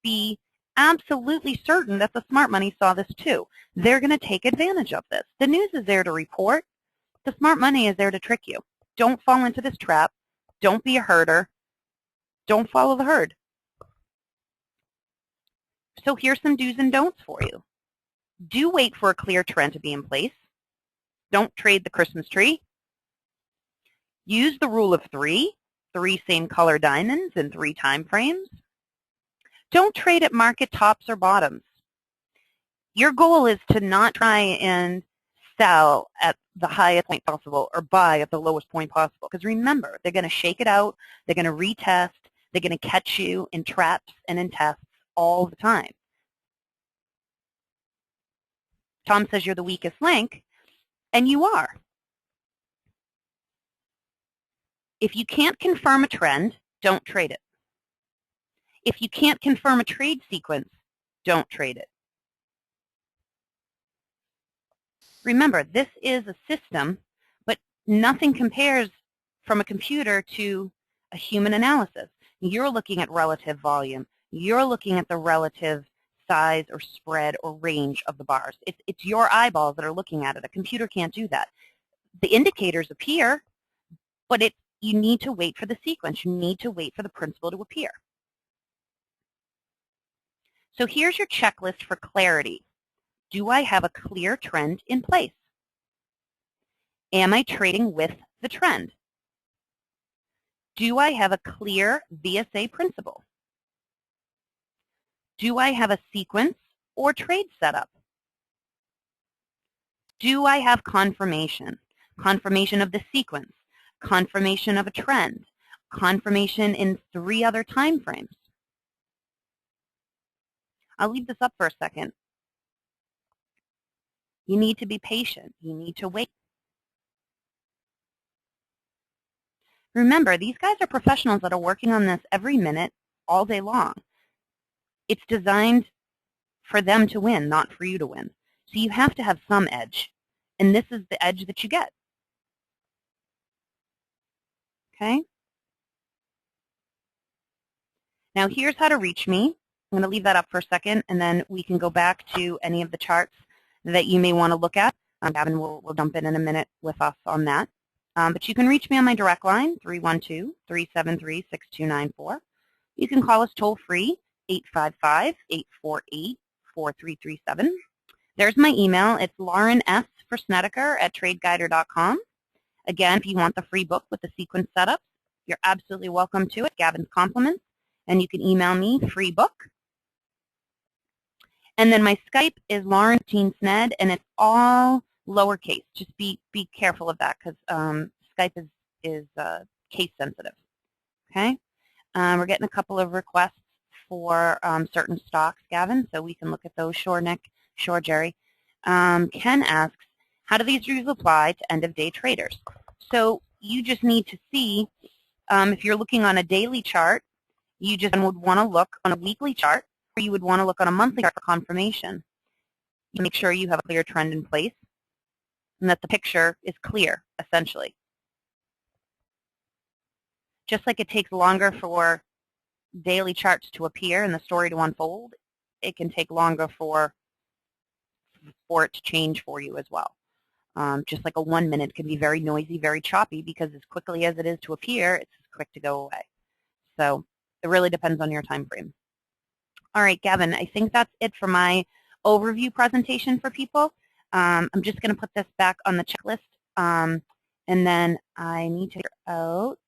be absolutely certain that the smart money saw this too. They're going to take advantage of this. The news is there to report. The smart money is there to trick you. Don't fall into this trap. Don't be a herder. Don't follow the herd. So here's some do's and don'ts for you. Do wait for a clear trend to be in place. Don't trade the Christmas tree. Use the rule of 3, 3 same color diamonds in 3 time frames. Don't trade at market tops or bottoms. Your goal is to not try and sell at the highest point possible or buy at the lowest point possible. Because remember, they're going to shake it out. They're going to retest. They're going to catch you in traps and in tests all the time. Tom says you're the weakest link, and you are. If you can't confirm a trend, don't trade it. If you can't confirm a trade sequence, don't trade it. Remember, this is a system, but nothing compares from a computer to a human analysis. You're looking at relative volume. You're looking at the relative size or spread or range of the bars. It's your eyeballs that are looking at it. A computer can't do that. The indicators appear, but you need to wait for the sequence. You need to wait for the principle to appear. So here's your checklist for clarity. Do I have a clear trend in place? Am I trading with the trend? Do I have a clear VSA principle? Do I have a sequence or trade setup? Do I have confirmation? Confirmation of the sequence, confirmation of a trend, confirmation in 3 other time frames. I'll leave this up for a second. You need to be patient. You need to wait. Remember, these guys are professionals that are working on this every minute, all day long. It's designed for them to win, not for you to win. So you have to have some edge, and this is the edge that you get. Okay? Now here's how to reach me. I'm going to leave that up for a second, and then we can go back to any of the charts that you may want to look at. Gavin will jump in a minute with us on that. But you can reach me on my direct line, 312-373-6294. You can call us toll-free, 855-848-4337. There's my email. It's Lauren S. for Snedeker at tradeguider.com. Again, if you want the free book with the sequence setup, you're absolutely welcome to it. Gavin's compliments. And you can email me, free book. And then my Skype is Lauren Sned, and it's all lowercase. Just be careful of that because Skype is case sensitive. Okay? We're getting a couple of requests for certain stocks, Gavin, so we can look at those. Sure, Nick. Sure, Jerry. Ken asks, how do these rules apply to end-of-day traders? So you just need to see, if you're looking on a daily chart, you just would want to look on a weekly chart, or you would want to look on a monthly chart for confirmation. You make sure you have a clear trend in place and that the picture is clear, essentially. Just like it takes longer for daily charts to appear and the story to unfold, it can take longer for it to change for you as well. Just like a 1 minute can be very noisy, very choppy, because as quickly as it is to appear, it's as quick to go away. So it really depends on your time frame. All right, Gavin, I think that's it for my overview presentation for people. I'm just going to put this back on the checklist, and then I need to figure out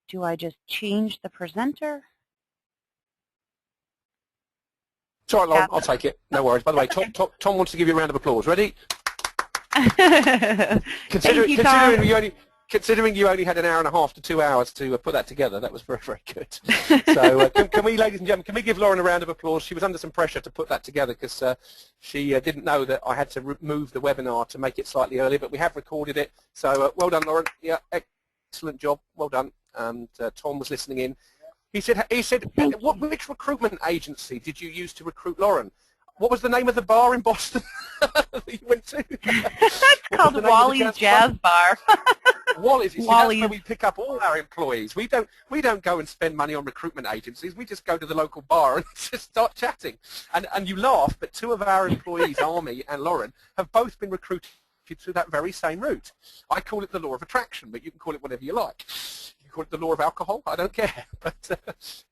do I just change the presenter? It's all right, Lauren, I'll take it. No worries. By the way, Tom wants to give you a round of applause. Ready? Considering you only had an hour and a half to 2 hours to put that together, that was very, very good. So can we, ladies and gentlemen, can we give Lauren a round of applause? She was under some pressure to put that together because she didn't know that I had to move the webinar to make it slightly earlier, but we have recorded it. So well done, Lauren. Yeah, excellent job. Well done. And Tom was listening in. He said, which recruitment agency did you use to recruit Lauren? What was the name of the bar in Boston that you went to? It's called Wally's Jazz Bar. Wally's. You see, that's where Wally's. we pick up all our employees. We don't go and spend money on recruitment agencies. We just go to the local bar and just start chatting. And you laugh, but two of our employees, Army and Lauren, have both been recruited through that very same route. I call it the law of attraction, but you can call it whatever you like. You can call it the law of alcohol. I don't care, but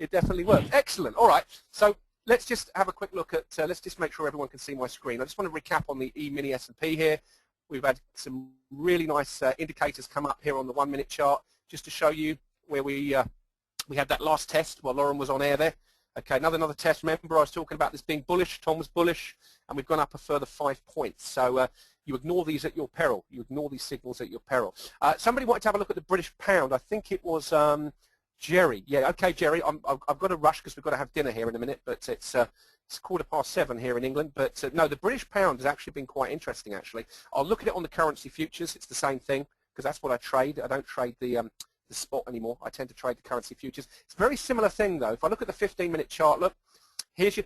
it definitely works. Excellent. All right. So let's just have a quick look at, let's just make sure everyone can see my screen. I just want to recap on the E-mini S&P here. We've had some really nice indicators come up here on the 1 minute chart just to show you where we had that last test while Lauren was on air there. Okay, another test. Remember I was talking about this being bullish, Tom was bullish, and we've gone up a further 5 points. So you ignore these at your peril. You ignore these signals at your peril. Somebody wanted to have a look at the British pound. I think it was Jerry. Yeah, okay, Jerry. I've got to rush because we've got to have dinner here in a minute, but it's 7:15 here in England. But no, the British pound has actually been quite interesting, actually. I'll look at it on the currency futures. It's the same thing because that's what I trade. I don't trade the spot anymore. I tend to trade the currency futures. It's a very similar thing, though. If I look at the 15-minute chart, look, here's your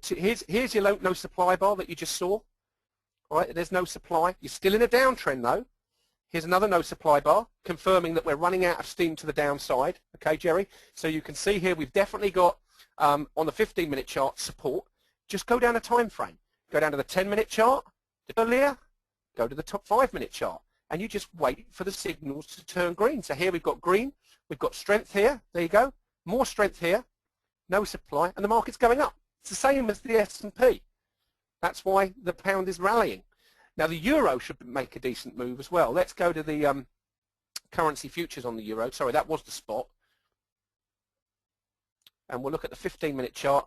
no supply bar that you just saw. All right, there's no supply. You're still in a downtrend, though. Here's another no supply bar, confirming that we're running out of steam to the downside. Okay, Jerry? So you can see here we've definitely got, on the 15-minute chart, support. Just go down a time frame. Go down to the 10-minute chart, earlier, go to the top 5-minute chart, and you just wait for the signals to turn green. So here we've got green, we've got strength here, there you go, more strength here, no supply, and the market's going up. It's the same as the S&P. That's why the pound is rallying. Now the euro should make a decent move as well. Let's go to the currency futures on the euro. Sorry, that was the spot. And we'll look at the 15-minute chart.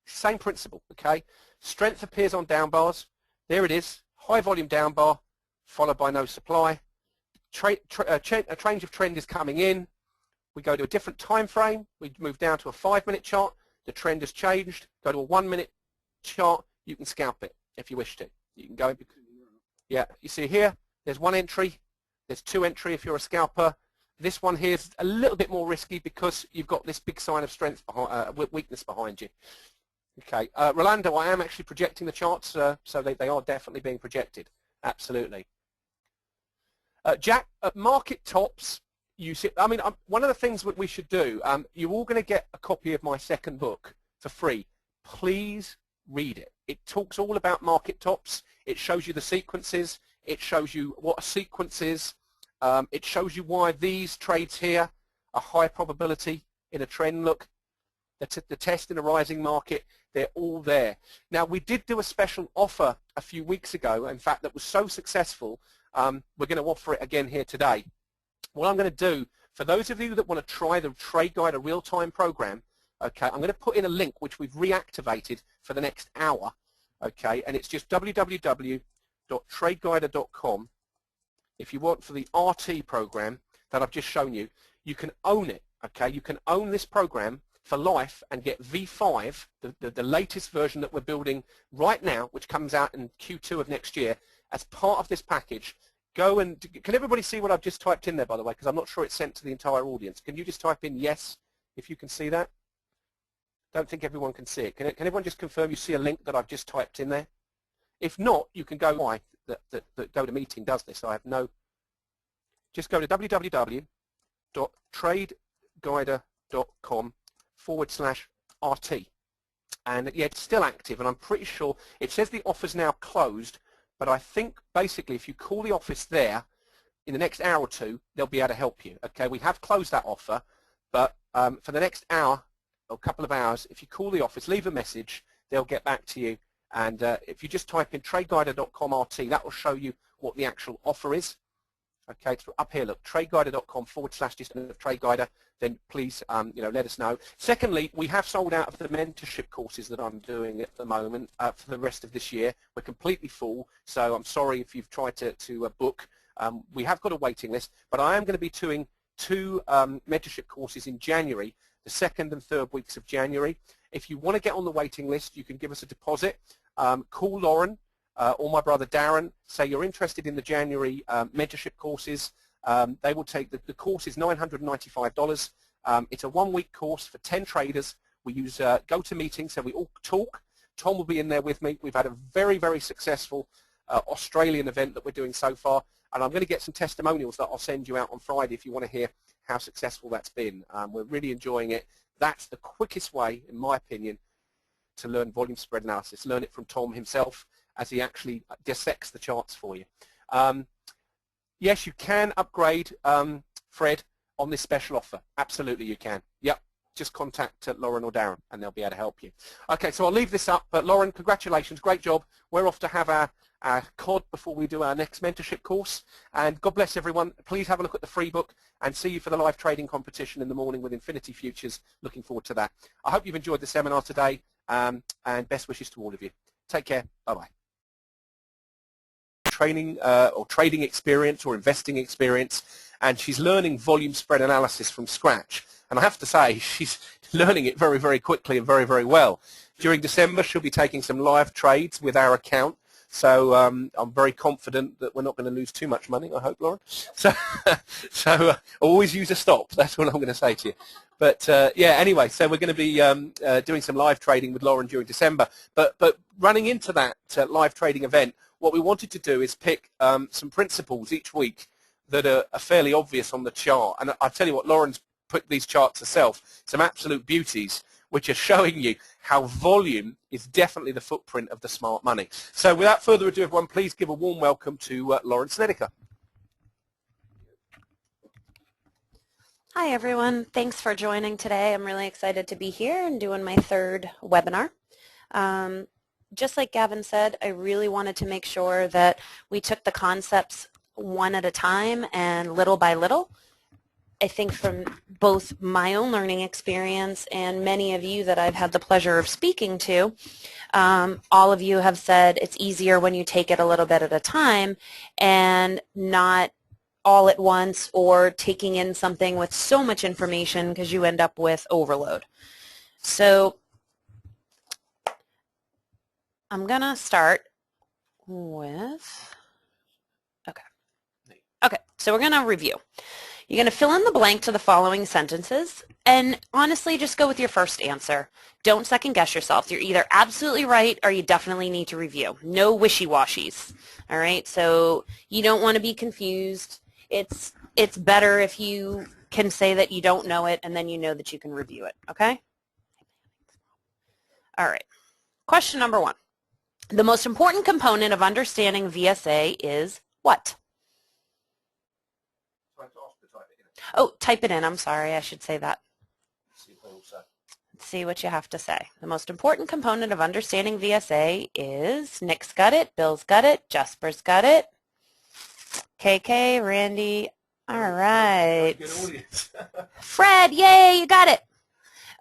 Same principle, okay? Strength appears on down bars. There it is. High volume down bar, followed by no supply. A change of trend is coming in. We go to a different time frame. We move down to a 5-minute chart. The trend has changed. Go to a 1-minute chart. You can scalp it if you wish to. You can go. Yeah, you see here, there's 1 entry. There's 2 entry if you're a scalper. This one here is a little bit more risky because you've got this big sign of strength behind, weakness behind you. Okay, Rolando, I am actually projecting the charts, so they are definitely being projected. Absolutely. Jack, at market tops, you see, I mean, one of the things that we should do, you're all going to get a copy of my second book for free. Please read it. It talks all about market tops. It shows you the sequences. It shows you what a sequence is. It shows you why these trades here are high probability in a trend look. The test in a rising market, they're all there. Now, we did do a special offer a few weeks ago. In fact, that was so successful, we're going to offer it again here today. What I'm going to do, for those of you that want to try the Trade Guider real-time program, okay, I'm going to put in a link which we've reactivated for the next hour, okay, and it's just www.tradeguider.com. If you want for the RT program that I've just shown you, you can own it, okay? You can own this program for life and get V5, the latest version that we're building right now, which comes out in Q2 of next year, as part of this package. Go and, can everybody see what I've just typed in there, by the way, because I'm not sure it's sent to the entire audience. Can you just type in yes, if you can see that? Don't think everyone can see it. Can everyone just confirm you see a link that I've just typed in there? If not, you can go, why, that GoToMeeting does this. I have no, just go to www.tradeguider.com/RT. And yeah, it's still active, and I'm pretty sure, it says the offer's now closed, but I think basically if you call the office there in the next hour or two, they'll be able to help you. Okay, we have closed that offer, but for the next hour or a couple of hours, if you call the office, leave a message, they'll get back to you. And if you just type in tradeguider.com/RT, that will show you what the actual offer is. Okay, it's up here, look, tradeguider.com/TradeGuider, then please, let us know. Secondly, we have sold out of the mentorship courses that I'm doing at the moment for the rest of this year. We're completely full, so I'm sorry if you've tried to book. We have got a waiting list, but I am going to be doing 2 mentorship courses in January, the 2nd and 3rd weeks of January. If you want to get on the waiting list, you can give us a deposit. Call Lauren or my brother Darren, say you're interested in the January mentorship courses. They will take, the course is $995. It's a 1-week course for 10 traders. We use GoToMeeting, so we all talk. Tom will be in there with me. We've had a very, very successful Australian event that we're doing so far, and I'm going to get some testimonials that I'll send you out on Friday if you want to hear how successful that's been. We're really enjoying it. That's the quickest way, in my opinion, to learn volume spread analysis. Learn it from Tom himself as he actually dissects the charts for you. Yes, you can upgrade, Fred, on this special offer. Absolutely you can. Yep. Just contact Lauren or Darren and they'll be able to help you. Okay, so I'll leave this up, but Lauren, congratulations, great job. We're off to have our COD before we do our next mentorship course, and God bless everyone. Please have a look at the free book and see you for the live trading competition in the morning with Infinity Futures. Looking forward to that. I hope you've enjoyed the seminar today, and best wishes to all of you. Take care. Bye-bye. Training or trading experience or investing experience, and she's learning volume spread analysis from scratch. And I have to say, she's learning it very, very quickly and very, very well. During December, she'll be taking some live trades with our account. So I'm very confident that we're not going to lose too much money, I hope, Lauren. So, always use a stop. That's what I'm going to say to you. But, yeah, anyway, so we're going to be doing some live trading with Lauren during December. But running into that live trading event, what we wanted to do is pick some principles each week that are fairly obvious on the chart. And I'll tell you what, Lauren's put these charts herself, some absolute beauties, which are showing you how volume is definitely the footprint of the smart money. So without further ado, everyone, please give a warm welcome to Lauren Snedeker. Hi, everyone. Thanks for joining today. I'm really excited to be here and doing my third webinar. Just like Gavin said, I really wanted to make sure that we took the concepts one at a time and little by little. I think from both my own learning experience and many of you that I've had the pleasure of speaking to, all of you have said it's easier when you take it a little bit at a time and not all at once, or taking in something with so much information because you end up with overload. So I'm going to start with, okay, so we're going to review. You're going to fill in the blank to the following sentences, and honestly, just go with your first answer. Don't second guess yourself. You're either absolutely right or you definitely need to review. No wishy-washies, all right? So you don't want to be confused. It's better if you can say that you don't know it and then you know that you can review it, okay? All right. Question number 1. The most important component of understanding VSA is what? Oh, type it in. I'm sorry. I should say that. Let's see what you have to say. The most important component of understanding VSA is, Nick's got it, Bill's got it, Jasper's got it, KK, Randy. All right. Fred, yay, you got it.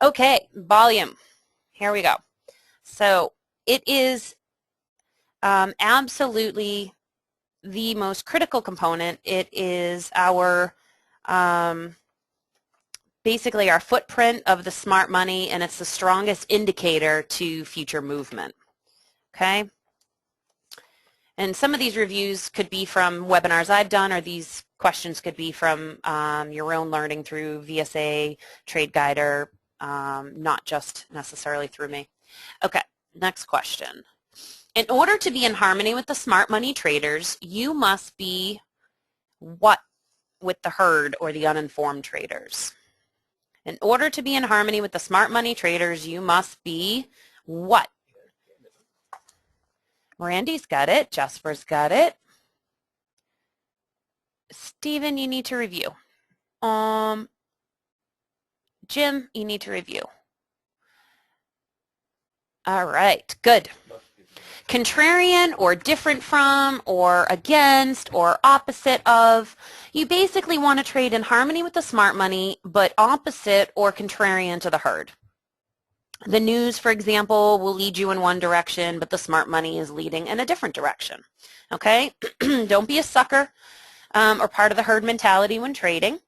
Okay, volume. Here we go. So it is absolutely the most critical component. It is our basically our footprint of the smart money, and it's the strongest indicator to future movement. Okay? And some of these reviews could be from webinars I've done, or these questions could be from your own learning through VSA, Trade Guider, not just necessarily through me. Okay, next question. In order to be in harmony with the smart money traders, you must be what with the herd or the uninformed traders? In order to be in harmony with the smart money traders, you must be what? Randy's got it. Jasper's got it. Stephen, you need to review. Jim, you need to review. All right, good. Contrarian or different from or against or opposite of. You basically want to trade in harmony with the smart money, but opposite or contrarian to the herd. The news, for example, will lead you in one direction, but the smart money is leading in a different direction. Okay? Don't be a sucker or part of the herd mentality when trading.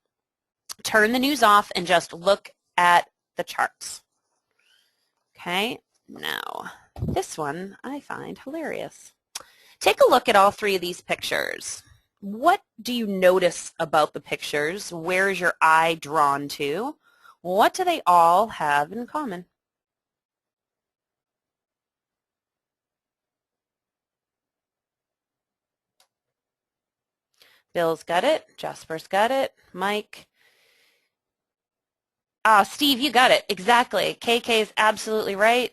Turn the news off and just look at the charts. Okay? Now, this one I find hilarious. Take a look at all three of these pictures. What do you notice about the pictures? Where is your eye drawn to? What do they all have in common? Bill's got it. Jasper's got it. Mike. Ah, Steve, you got it. Exactly. KK is absolutely right.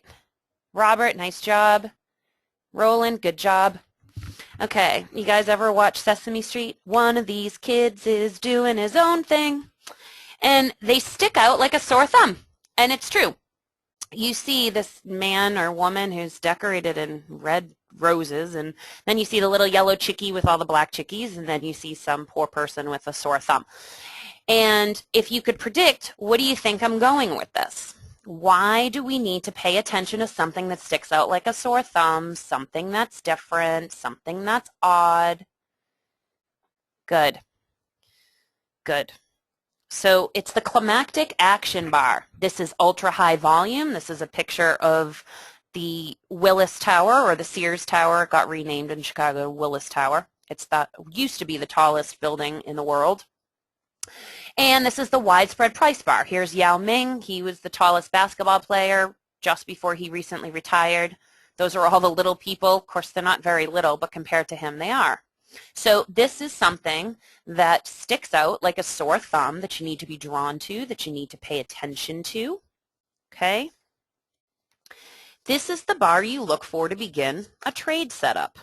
Robert, nice job. Roland, good job. Okay, you guys ever watch Sesame Street? One of these kids is doing his own thing. And they stick out like a sore thumb. And it's true. You see this man or woman who's decorated in red roses, and then you see the little yellow chickie with all the black chickies, and then you see some poor person with a sore thumb. And if you could predict, what do you think I'm going with this? Why do we need to pay attention to something that sticks out like a sore thumb, something that's different, something that's odd? Good. Good. So it's the climactic action bar. This is ultra high volume. This is a picture of the Willis Tower, or the Sears Tower. It got renamed in Chicago, Willis Tower. It's that used to be the tallest building in the world. And this is the widespread price bar. Here's Yao Ming. He was the tallest basketball player just before he recently retired. Those are all the little people. Of course, they're not very little, but compared to him, they are. So this is something that sticks out like a sore thumb that you need to be drawn to, that you need to pay attention to. Okay? This is the bar you look for to begin a trade setup.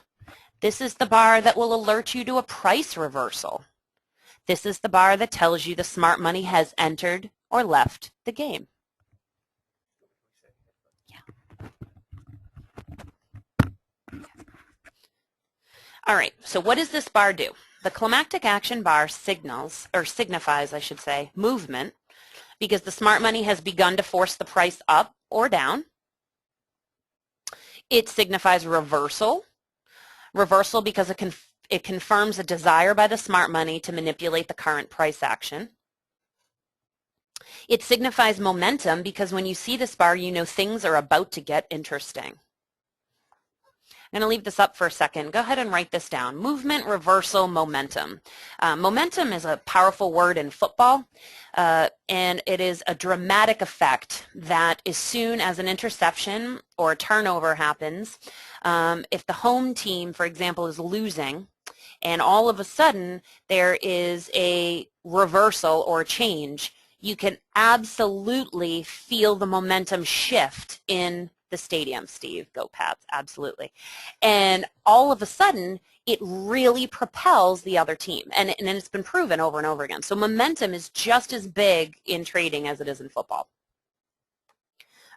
This is the bar that will alert you to a price reversal. This is the bar that tells you the smart money has entered or left the game. Yeah. All right, so what does this bar do? The climactic action bar signifies, I should say, movement, because the smart money has begun to force the price up or down. It signifies reversal. Reversal because it confirms a desire by the smart money to manipulate the current price action. It signifies momentum because when you see this bar, you know things are about to get interesting. I'm going to leave this up for a second. Go ahead and write this down. Movement, reversal, momentum. Momentum is a powerful word in football, and it is a dramatic effect that as soon as an interception or a turnover happens, if the home team, for example, is losing, and all of a sudden there is a reversal or a change, you can absolutely feel the momentum shift in the stadium. Steve, go Pats, absolutely. And all of a sudden, it really propels the other team. And it's been proven over and over again. So momentum is just as big in trading as it is in football.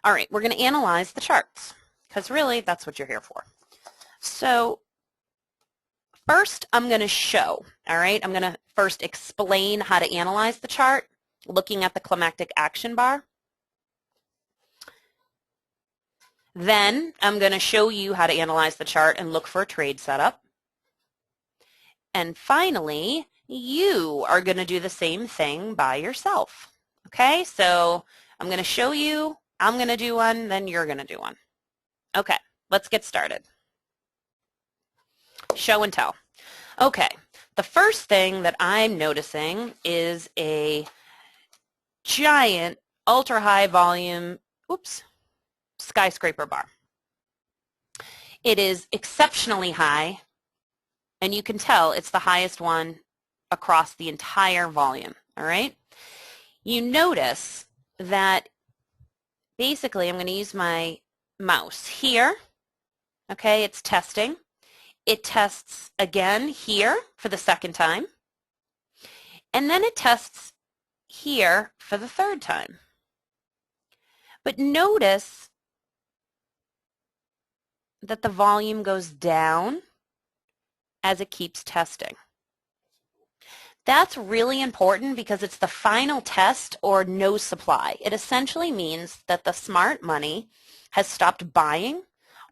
All right, we're going to analyze the charts, because really that's what you're here for. So first, I'm going to show, all right? I'm going to first explain how to analyze the chart, looking at the climactic action bar. Then I'm going to show you how to analyze the chart and look for a trade setup. And finally, you are going to do the same thing by yourself. Okay, so I'm going to show you, I'm going to do one, then you're going to do one. Okay, let's get started. Show and tell. Okay, the first thing that I'm noticing is a giant ultra high volume, skyscraper bar. It is exceptionally high, and you can tell it's the highest one across the entire volume, all right? You notice that basically I'm going to use my mouse here, okay? It's testing. It tests again here for the second time, and then it tests here for the third time. But notice that the volume goes down as it keeps testing. That's really important because it's the final test or no supply. It essentially means that the smart money has stopped buying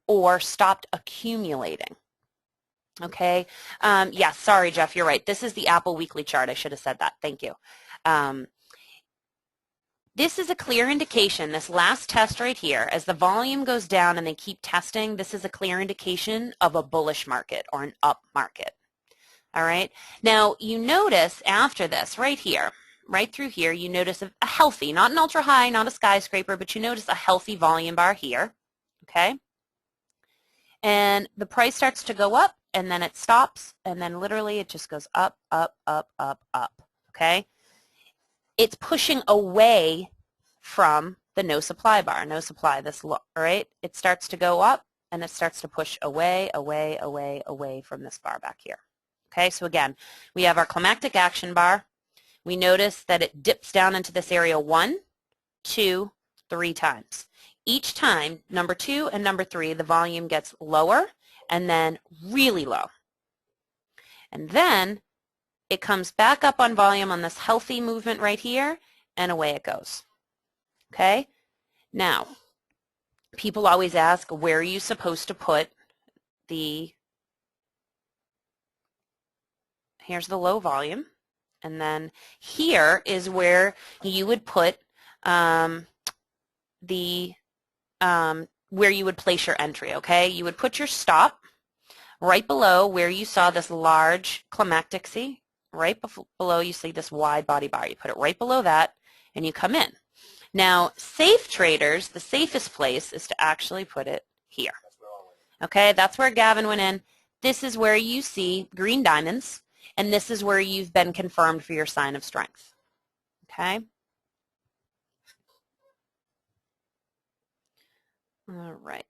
or stopped accumulating. Okay, yeah, sorry, Jeff, you're right. This is the Apple Weekly chart. I should have said that. Thank you. This is a clear indication, this last test right here, as the volume goes down and they keep testing, this is a clear indication of a bullish market or an up market. All right. Now, you notice after this, right here, right through here, you notice a healthy, not an ultra high, not a skyscraper, but you notice a healthy volume bar here. Okay. And the price starts to go up and then it stops, and then literally it just goes up, up, up, up, up, okay? It's pushing away from the no supply bar, no supply, this low, right? It starts to go up, and it starts to push away, away, away, away from this bar back here. Okay, so again, we have our climactic action bar. We notice that it dips down into this area 1, 2, 3 times. Each time, number 2 and number 3, the volume gets lower and then really low. And then it comes back up on volume on this healthy movement right here, and away it goes. Okay? Now, people always ask, where are you supposed to put the, here's the low volume, and then here is where you would put where you would place your entry, okay? You would put your stop right below where you saw this large climactic, see? Right below you see this wide body bar. You put it right below that, and you come in. Now, safe traders, the safest place is to actually put it here. Okay, that's where Gavin went in. This is where you see green diamonds, and this is where you've been confirmed for your sign of strength. Okay? All right.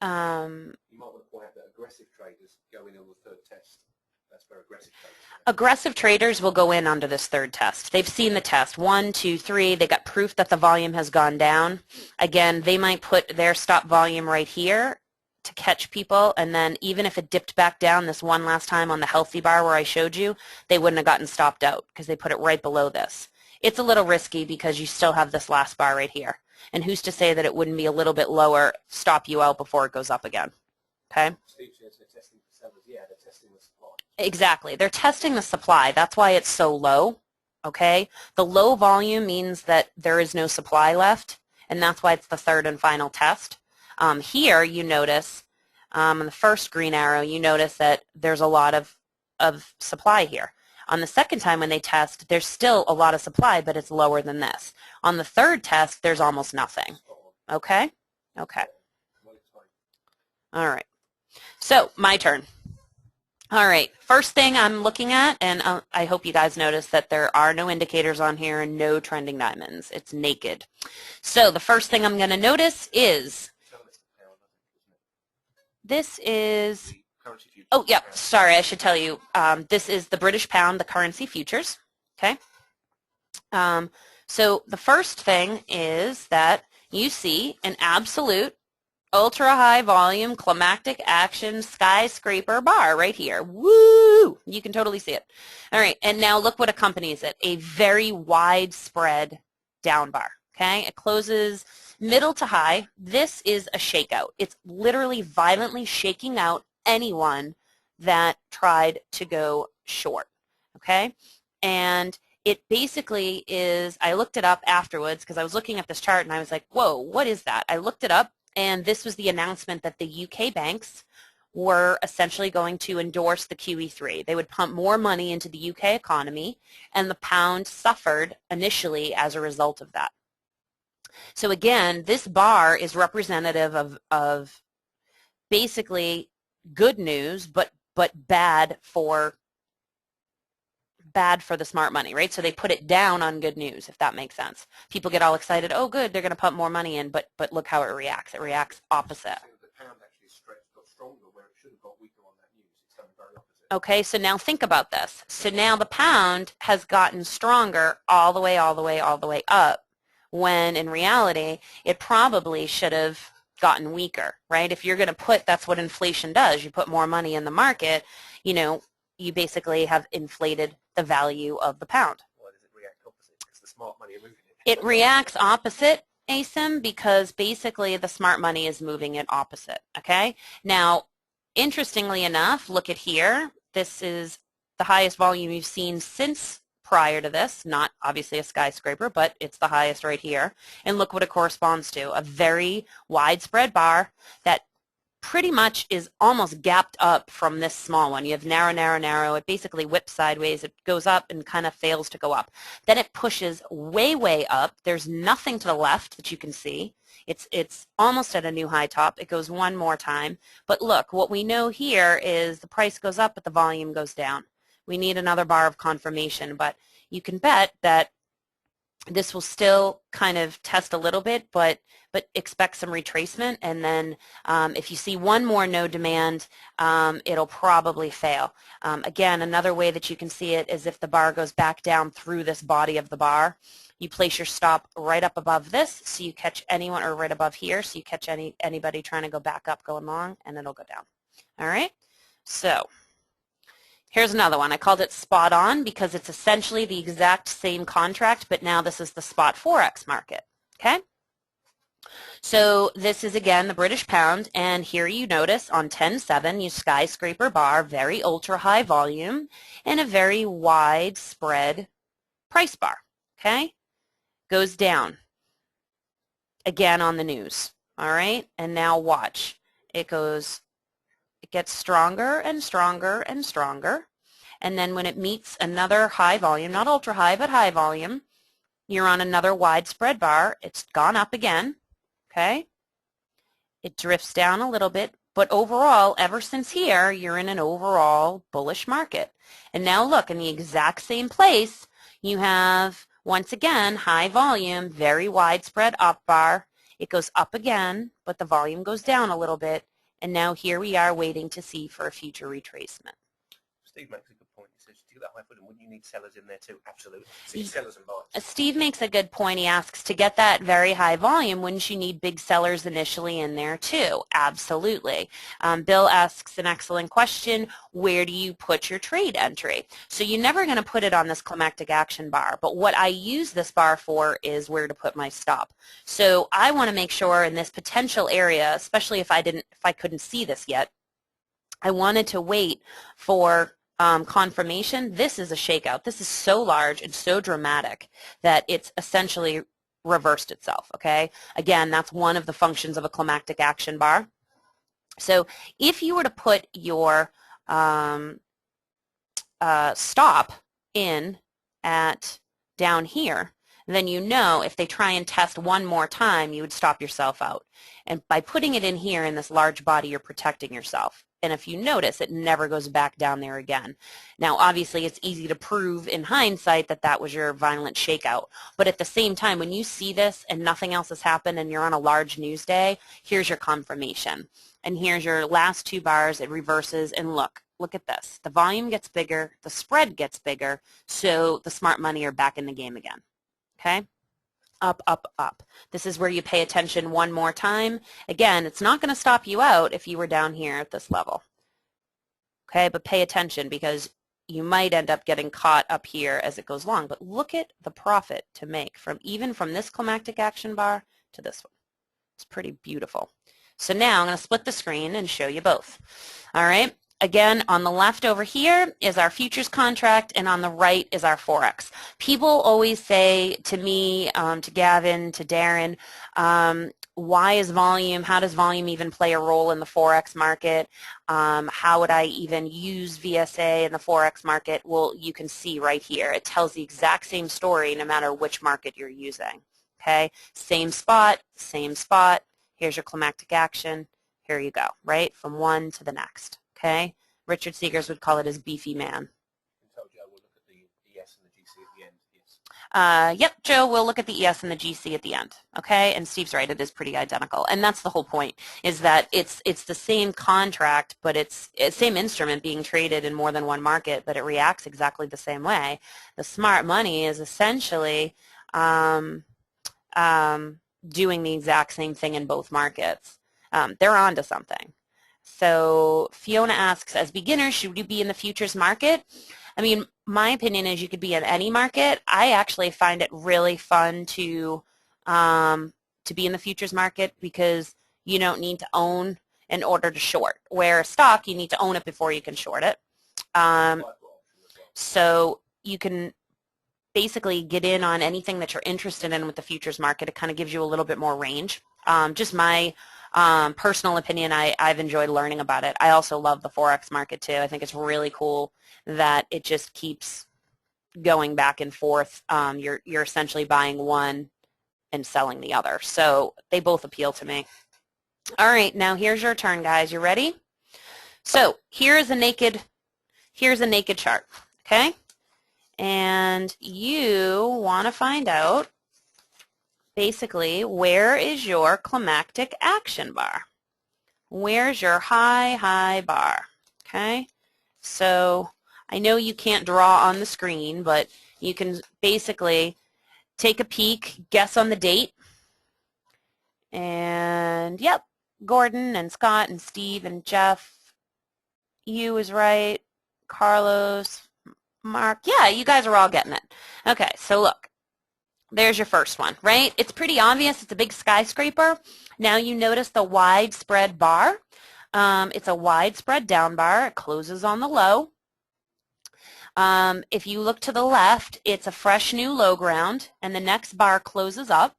You might want to point out that aggressive traders go in on the third test. That's where aggressive traders go. Aggressive traders will go in onto this third test. They've seen the test. 1, 2, 3. They got proof that the volume has gone down. Again, they might put their stop volume right here to catch people, and then even if it dipped back down this one last time on the healthy bar where I showed you, they wouldn't have gotten stopped out because they put it right below this. It's a little risky because you still have this last bar right here. And who's to say that it wouldn't be a little bit lower, stop you out before it goes up again? Okay? Steve says they're testing for sellers. Yeah, they're testing the supply. Exactly. They're testing the supply. That's why it's so low. Okay? The low volume means that there is no supply left, and that's why it's the third and final test. Here, you notice, on the first green arrow, you notice that there's a lot of supply here. On the second time when they test, there's still a lot of supply, but it's lower than this. On the third test, there's almost nothing. Okay? Okay. All right. So, my turn. All right. First thing I'm looking at, and I hope you guys notice that there are no indicators on here and no trending diamonds. It's naked. So, the first thing I'm going to notice is this is... Oh, yeah, sorry, I should tell you. This is the British pound, the currency futures, okay? So the first thing is that you see an absolute ultra-high volume climactic action skyscraper bar right here. Woo! You can totally see it. All right, and now look what accompanies it, a very widespread down bar, okay? It closes middle to high. This is a shakeout. It's literally violently shaking out anyone that tried to go short, okay? And it basically is, I looked it up afterwards because I was looking at this chart and I was like, whoa, what is that? I looked it up, and this was the announcement that the UK banks were essentially going to endorse the QE3. They would pump more money into the UK economy, and the pound suffered initially as a result of that. So again, this bar is representative of basically good news, but bad for the smart money, right? So they put it down on good news, if that makes sense. People get all excited, oh good, they're going to pump more money in, but look how it reacts. It reacts opposite. The pound actually got stronger where it should have got weaker on that news. It's done very opposite. Okay, so now think about this. So now the pound has gotten stronger all the way, all the way, all the way up, when in reality, it probably should have gotten weaker, right? If you're going to put, that's what inflation does. You put more money in the market, you know, you basically have inflated the value of the pound. Why does it react opposite? Because the smart money are moving it. It reacts opposite, ASIM, because basically the smart money is moving it opposite, okay? Now, interestingly enough, look at here. This is the highest volume you've seen since prior to this, not obviously a skyscraper, but it's the highest right here. And look what it corresponds to, a very widespread bar that pretty much is almost gapped up from this small one. You have narrow, narrow, narrow. It basically whips sideways. It goes up and kind of fails to go up. Then it pushes way, way up. There's nothing to the left that you can see. It's almost at a new high top. It goes one more time. But look, what we know here is the price goes up, but the volume goes down. We need another bar of confirmation, but you can bet that this will still kind of test a little bit, but expect some retracement. And then if you see one more no demand, it'll probably fail. Again, another way that you can see it is if the bar goes back down through this body of the bar, you place your stop right up above this, so you catch anyone, or right above here, so you catch anybody trying to go back up, going long, and it'll go down. All right? So here's another one. I called it spot on because it's essentially the exact same contract, but now this is the spot Forex market, okay? So this is, again, the British pound, and here you notice on 10.7, you skyscraper bar, very ultra-high volume, and a very wide spread price bar, okay? Goes down, again on the news, all right? And now watch. It gets stronger and stronger and stronger. And then when it meets another high volume, not ultra high, but high volume, you're on another widespread bar. It's gone up again, okay? It drifts down a little bit, but overall, ever since here, you're in an overall bullish market. And now look, in the exact same place, you have, once again, high volume, very widespread up bar. It goes up again, but the volume goes down a little bit. And now here we are waiting to see for a future retracement. Steve makes a good point. He says, to get that high volume, wouldn't you need sellers in there too? Absolutely. See sellers and buyers. Steve makes a good point. He asks, to get that very high volume, wouldn't you need big sellers initially in there too? Absolutely. Bill asks an excellent question. Where do you put your trade entry? So you're never going to put it on this climactic action bar, but what I use this bar for is where to put my stop. So I want to make sure in this potential area, especially if I couldn't see this yet, I wanted to wait for confirmation. This is a shakeout. This is so large and so dramatic that it's essentially reversed itself, okay? Again, that's one of the functions of a climactic action bar. So if you were to put your stop in at down here, then you know if they try and test one more time, you would stop yourself out. And by putting it in here in this large body, you're protecting yourself. And if you notice, it never goes back down there again. Now, obviously, it's easy to prove in hindsight that that was your violent shakeout. But at the same time, when you see this and nothing else has happened and you're on a large news day, here's your confirmation. And here's your last two bars. It reverses. And look at this. The volume gets bigger. The spread gets bigger. So the smart money are back in the game again. Okay? Up, up, up. This is where you pay attention one more time. Again, it's not going to stop you out if you were down here at this level. Okay, but pay attention because you might end up getting caught up here as it goes long. But look at the profit to make from even from this climactic action bar to this one. It's pretty beautiful. So now I'm going to split the screen and show you both. All right. Again, on the left over here is our futures contract, and on the right is our Forex. People always say to me, to Gavin, to Darren, why is volume, how does volume even play a role in the Forex market? How would I even use VSA in the Forex market? Well, you can see right here. It tells the exact same story no matter which market you're using. Okay, same spot, same spot. Here's your climactic action. Here you go, right, from one to the next. Okay, Richard Seegers would call it his beefy man. Yep, Joe, we'll look at the ES and the GC at the end. Okay, and Steve's right, it is pretty identical. And that's the whole point, is that it's the same contract, but it's same instrument being traded in more than one market, but it reacts exactly the same way. The smart money is essentially doing the exact same thing in both markets. They're onto something. So Fiona asks, as beginners, should you be in the futures market? I mean, my opinion is you could be in any market. I actually find it really fun to be in the futures market because you don't need to own in order to short. Where a stock, you need to own it before you can short it. So you can basically get in on anything that you're interested in with the futures market. It kind of gives you a little bit more range. Just my Personal opinion, I've enjoyed learning about it. I also love the Forex market too. I think it's really cool that it just keeps going back and forth. You're essentially buying one and selling the other. So they both appeal to me. All right, now here's your turn, guys. You ready? So here's a naked chart, okay? And you want to find out basically where is your climactic action bar? Where's your high bar? Okay? So I know you can't draw on the screen, but you can basically take a peek, guess on the date, and yep, Gordon and Scott and Steve and Jeff, you is right, Carlos, Mark, yeah, you guys are all getting it. Okay, so look, there's your first one, right? It's pretty obvious. It's a big skyscraper. Now you notice the widespread bar. It's a widespread down bar. It closes on the low. If you look to the left, it's a fresh new low ground, and the next bar closes up.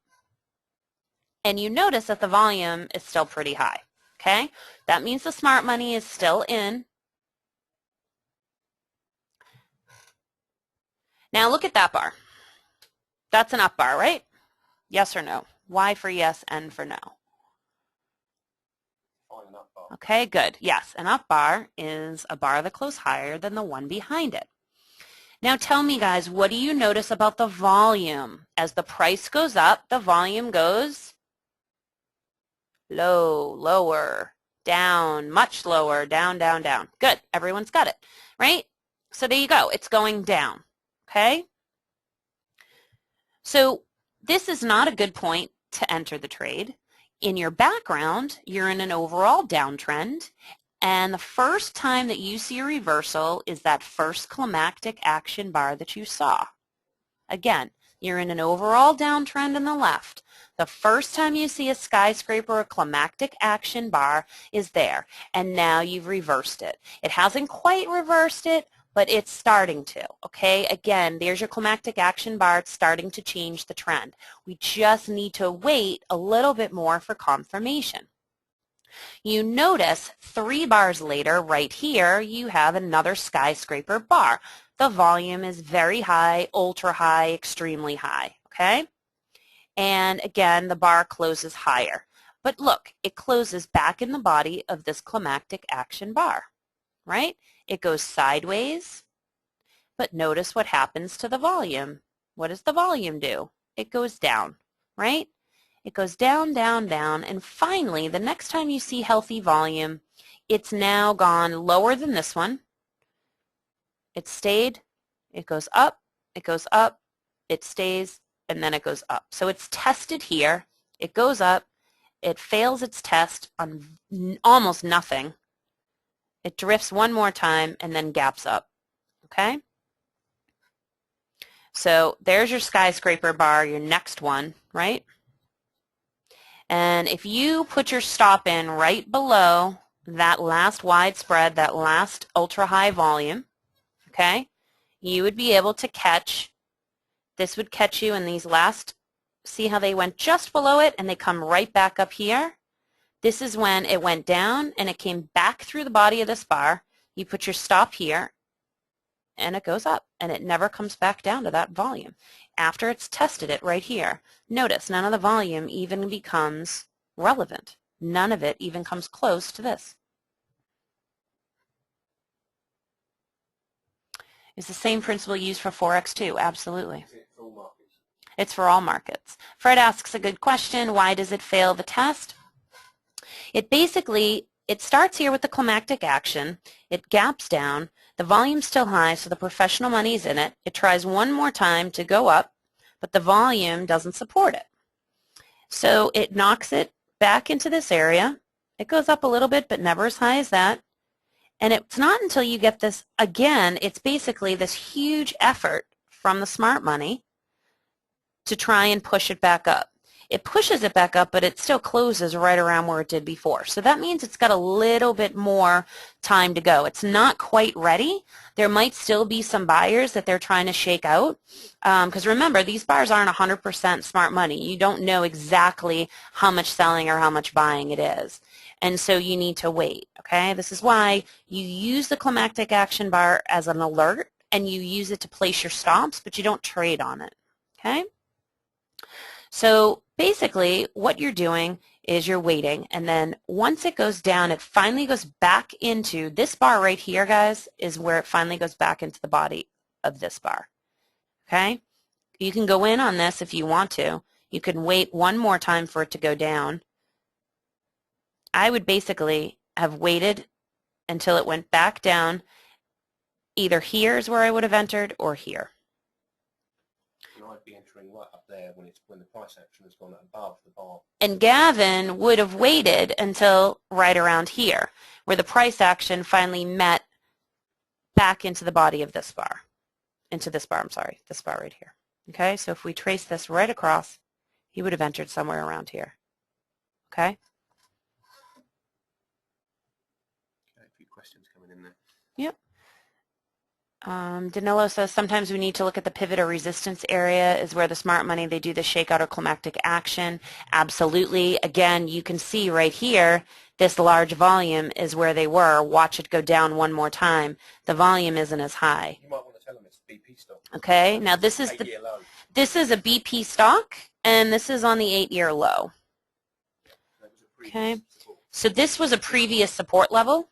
And you notice that the volume is still pretty high, okay? That means the smart money is still in. Now look at that bar. That's an up bar, right? Yes or no? Y for yes, N for no. Okay, good. Yes, an up bar is a bar that closes higher than the one behind it. Now tell me, guys, what do you notice about the volume? As the price goes up, the volume goes low, lower, down, much lower, down, down, down. Good. Everyone's got it, right? So there you go. It's going down, okay? So this is not a good point to enter the trade. In your background, you're in an overall downtrend, and the first time that you see a reversal is that first climactic action bar that you saw. Again, you're in an overall downtrend on the left. The first time you see a skyscraper or climactic action bar is there, and now you've reversed it. It hasn't quite reversed it, but it's starting to, okay? Again, there's your climactic action bar. It's starting to change the trend. We just need to wait a little bit more for confirmation. You notice 3 bars later, right here, you have another skyscraper bar. The volume is very high, ultra high, extremely high, okay? And again, the bar closes higher. But look, it closes back in the body of this climactic action bar, right? It goes sideways, but notice what happens to the volume. What does the volume do? It goes down, right? It goes down, down, down, and finally, the next time you see healthy volume, it's now gone lower than this one. It stayed, it goes up, it stays, and then it goes up. So it's tested here, it goes up, it fails its test on almost nothing. It drifts one more time and then gaps up, okay? So there's your skyscraper bar, your next one, right? And if you put your stop in right below that last widespread, that last ultra-high volume, okay, you would be able to catch, this would catch you in these last, see how they went just below it and they come right back up here? This is when it went down and it came back through the body of this bar. You put your stop here and it goes up and it never comes back down to that volume. After it's tested it right here, notice none of the volume even becomes relevant. None of it even comes close to this. Is the same principle used for Forex too? Absolutely. It's for all markets. Fred asks a good question. Why does it fail the test? It basically, it starts here with the climactic action. It gaps down. The volume's still high, so the professional money's in it. It tries one more time to go up, but the volume doesn't support it. So it knocks it back into this area. It goes up a little bit, but never as high as that. And it's not until you get this, again, it's basically this huge effort from the smart money to try and push it back up. it pushes it back up, but it still closes right around where it did before. So that means it's got a little bit more time to go. It's not quite ready. There might still be some buyers that they're trying to shake out, because remember, these bars aren't 100% smart money. You don't know exactly how much selling or how much buying it is. And so you need to wait, okay? This is why you use the climactic action bar as an alert, and you use it to place your stops, but you don't trade on it, okay? So basically what you're doing is you're waiting, and then once it goes down, it finally goes back into this bar right here, guys, is where it finally goes back into the body of this bar, okay? You can go in on this if you want to. You can wait one more time for it to go down. I would basically have waited until it went back down. Either here is where I would have entered or here. And I'd be entering right up there when the price action has gone above the bar. And Gavin would have waited until right around here, where the price action finally met back into the body of this bar. Into this bar, I'm sorry, this bar right here. Okay, so if we trace this right across, he would have entered somewhere around here. Okay? A few questions coming in there. Yep. Danilo says sometimes we need to look at the pivot or resistance area is where the smart money, they do the shakeout or climactic action. Absolutely. Again, you can see right here, this large volume is where they were. Watch it go down one more time. The volume isn't as high. You might want to tell them it's BP stock. Okay. Now this is a BP stock, and this is on the 8-year low. Okay. So this was a previous support level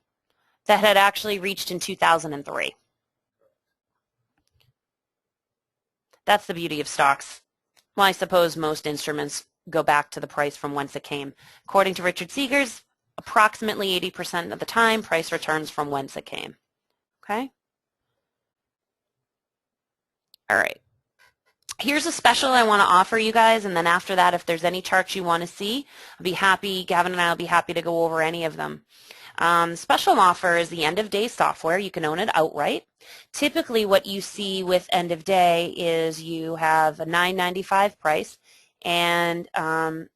that had actually reached in 2003. That's the beauty of stocks. Well, I suppose most instruments go back to the price from whence it came. According to Richard Seegers, approximately 80% of the time, price returns from whence it came. Okay? All right. Here's a special I want to offer you guys, and then after that, if there's any charts you want to see, I'll be happy, Gavin and I will be happy to go over any of them. Special offer is the end of day software. You can own it outright. Typically what you see with end of day is you have a $9.95 price, and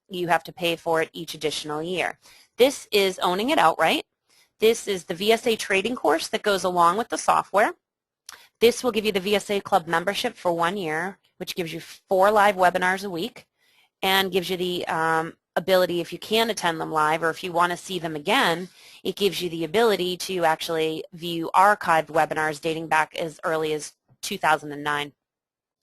you have to pay for it each additional year. This is owning it outright. This is the VSA trading course that goes along with the software. This will give you the VSA Club membership for 1 year, which gives you 4 live webinars a week and gives you the ability, if you can attend them live or if you want to see them again, it gives you the ability to actually view archived webinars dating back as early as 2009.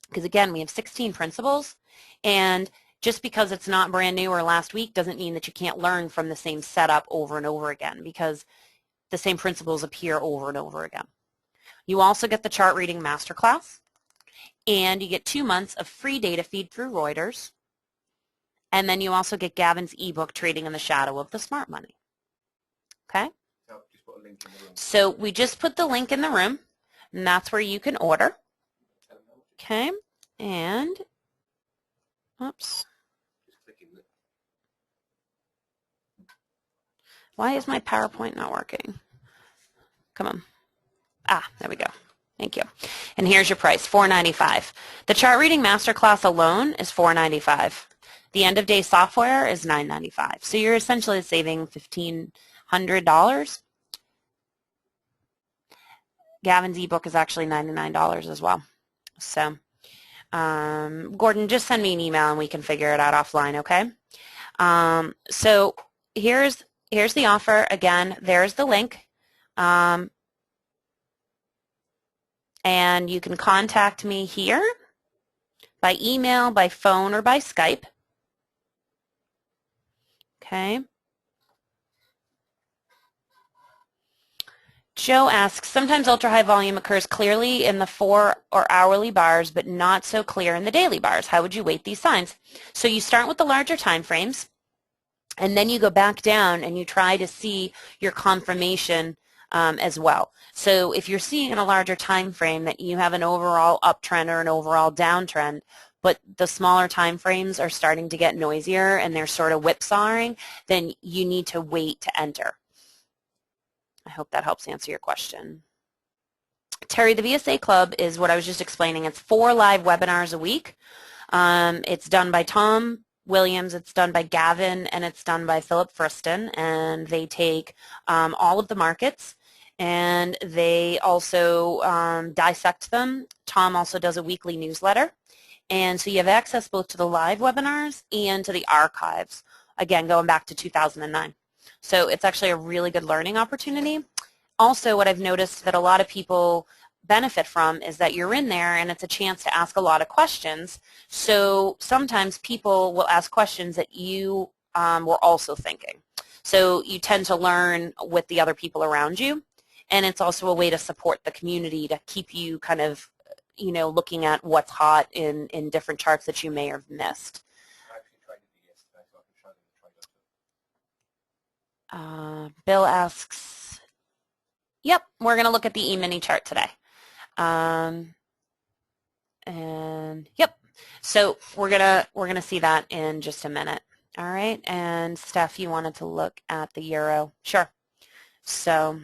Because again, we have 16 principles, and just because it's not brand new or last week doesn't mean that you can't learn from the same setup over and over again, because the same principles appear over and over again. You also get the chart reading masterclass, and you get 2 months of free data feed through Reuters, and then you also get Gavin's ebook, Trading in the Shadow of the Smart Money. Okay? So we just put the link in the room, and that's where you can order. Okay? And, oops. Why is my PowerPoint not working? Come on. Ah, there we go. Thank you. And here's your price, $4.95. The chart reading masterclass alone is $4.95. The end of day software is $9.95. So you're essentially saving $1,500. Gavin's ebook is actually $99 as well. So, Gordon, just send me an email and we can figure it out offline, okay? So here's the offer. Again, there's the link. And you can contact me here by email, by phone, or by Skype. Okay. Joe asks, sometimes ultra-high volume occurs clearly in the 4 or hourly bars, but not so clear in the daily bars. How would you weight these signs? So you start with the larger time frames, and then you go back down and you try to see your confirmation as well. So if you're seeing in a larger time frame that you have an overall uptrend or an overall downtrend, but the smaller time frames are starting to get noisier and they're sort of whipsawing, then you need to wait to enter. I hope that helps answer your question. Terry, the VSA Club is what I was just explaining. It's 4 live webinars a week. It's done by Tom Williams. It's done by Gavin, and it's done by Philip Friston, and they take all of the markets, and they also dissect them. Tom also does a weekly newsletter, and so you have access both to the live webinars and to the archives, again, going back to 2009. So it's actually a really good learning opportunity. Also, what I've noticed that a lot of people benefit from is that you're in there and it's a chance to ask a lot of questions. So sometimes people will ask questions that you were also thinking. So you tend to learn with the other people around you, and it's also a way to support the community to keep you kind of, you know, looking at what's hot in different charts that you may have missed. Bill asks, yep, we're going to look at the E-mini chart today. And yep, so we're gonna see that in just a minute. All right, and Steph, you wanted to look at the euro. Sure. So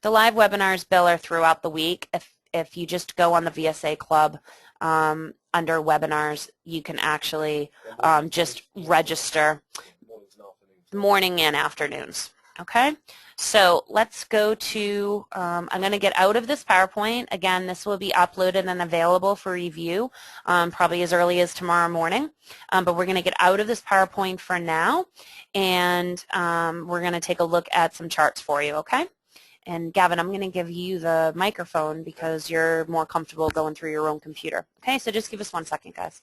the live webinars, Bill, are throughout the week. If you just go on the VSA Club under webinars, you can actually just register morning and afternoons. Okay, so let's go to, I'm going to get out of this PowerPoint. Again, this will be uploaded and available for review probably as early as tomorrow morning. But we're going to get out of this PowerPoint for now, and we're going to take a look at some charts for you, okay? And Gavin, I'm going to give you the microphone because you're more comfortable going through your own computer. Okay, so just give us 1 second, guys.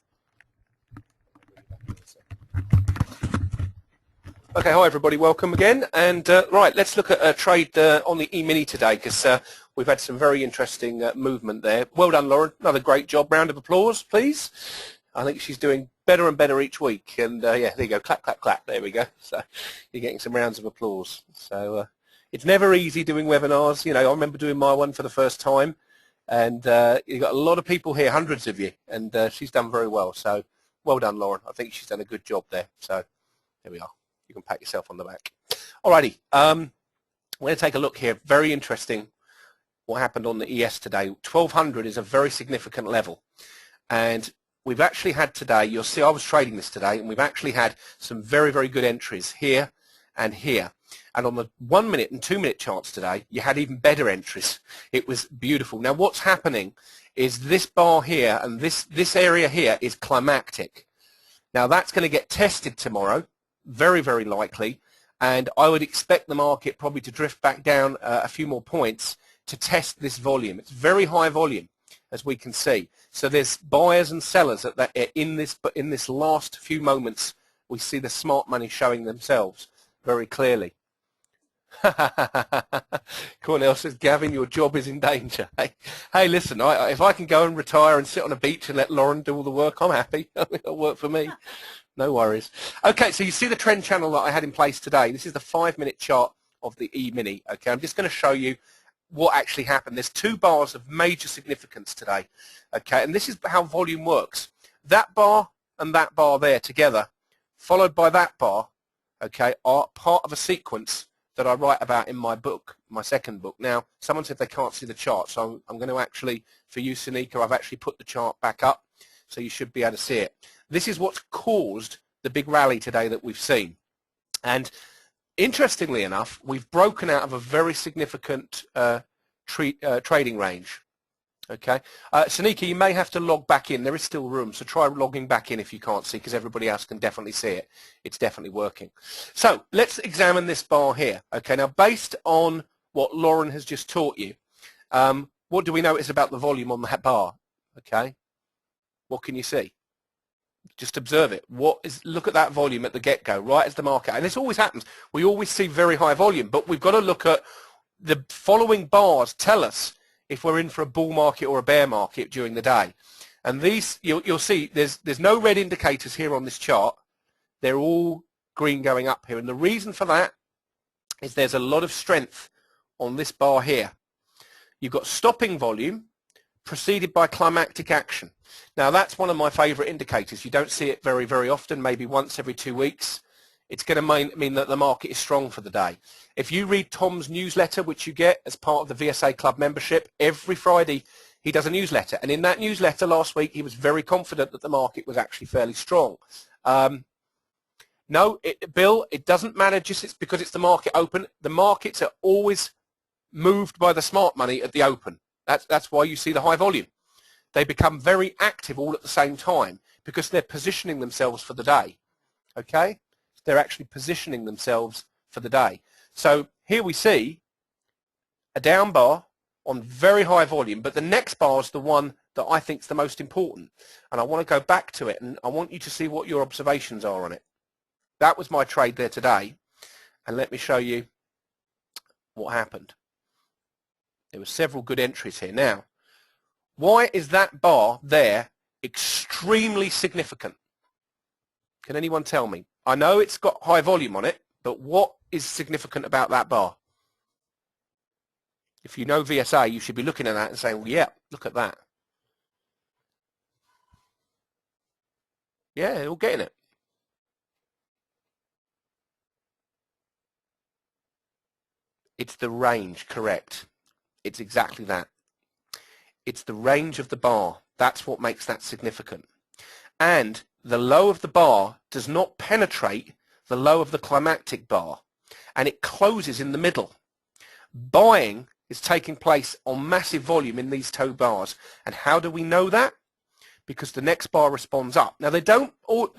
Okay, hi everybody, welcome again. And right, let's look at a trade on the E-mini today, because we've had some very interesting movement there. Well done, Lauren. Another great job. Round of applause, please. I think she's doing better and better each week. And yeah, there you go. Clap, clap, clap. There we go. So you're getting some rounds of applause. So it's never easy doing webinars. You know, I remember doing my one for the first time, and you've got a lot of people here, hundreds of you, and she's done very well. So well done, Lauren. I think she's done a good job there. So there we are. You can pat yourself on the back. Alrighty, we're going to take a look here. Very interesting what happened on the ES today. 1200 is a very significant level, and we've actually had today, you'll see I was trading this today, and we've actually had some very, very good entries here and here. And on the 1 minute and 2 minute charts today, you had even better entries. It was beautiful. Now what's happening is this bar here and this area here is climactic. Now that's going to get tested tomorrow. Very, very likely, and I would expect the market probably to drift back down a few more points to test this volume. It's very high volume, as we can see. So there's buyers and sellers at that in this last few moments. We see the smart money showing themselves very clearly. Cornell says, Gavin, your job is in danger. Hey, listen, if I can go and retire and sit on a beach and let Lauren do all the work, I'm happy. It'll work for me. No worries. Okay, so you see the trend channel that I had in place today. This is the 5 minute chart of the E-mini. Okay, I'm just going to show you what actually happened. There's two bars of major significance today. Okay, and this is how volume works. That bar and that bar there together, followed by that bar, okay, are part of a sequence that I write about in my book, my second book. Now, someone said they can't see the chart, so I'm going to actually, for you, Sunika, I've actually put the chart back up, so you should be able to see it. This is what's caused the big rally today that we've seen. And interestingly enough, we've broken out of a very significant trading range. Okay, Sunika, you may have to log back in. There is still room, so try logging back in if you can't see, because everybody else can definitely see it. It's definitely working. So let's examine this bar here. Okay, now based on what Lauren has just taught you, what do we notice about the volume on that bar? Okay, what can you see? Just observe it. Look at that volume at the get-go, right as the market. And this always happens. We always see very high volume, but we've got to look at the following bars tell us if we're in for a bull market or a bear market during the day. And these, you'll see, there's no red indicators here on this chart. They're all green going up here. And the reason for that is there's a lot of strength on this bar here. You've got stopping volume preceded by climactic action. Now that's one of my favorite indicators. You don't see it very, very often, maybe once every 2 weeks. It's going to mean that the market is strong for the day. If you read Tom's newsletter, which you get as part of the VSA Club membership, every Friday he does a newsletter. And in that newsletter last week, he was very confident that the market was actually fairly strong. No, Bill, it doesn't matter just it's because it's the market open. The markets are always moved by the smart money at the open. That's why you see the high volume. They become very active all at the same time because they're positioning themselves for the day. Okay? They're actually positioning themselves for the day. So here we see a down bar on very high volume, but the next bar is the one that I think is the most important. And I want to go back to it, and I want you to see what your observations are on it. That was my trade there today, and let me show you what happened. There were several good entries here. Now, why is that bar there extremely significant? Can anyone tell me? I know it's got high volume on it, but what is significant about that bar? If you know VSA, you should be looking at that and saying, well, yeah, look at that. Yeah, they're all getting it. It's the range, correct. It's exactly that. It's the range of the bar. That's what makes that significant. And the low of the bar does not penetrate the low of the climactic bar, and it closes in the middle. Buying is taking place on massive volume in these two bars. And how do we know that? Because the next bar responds up. Now the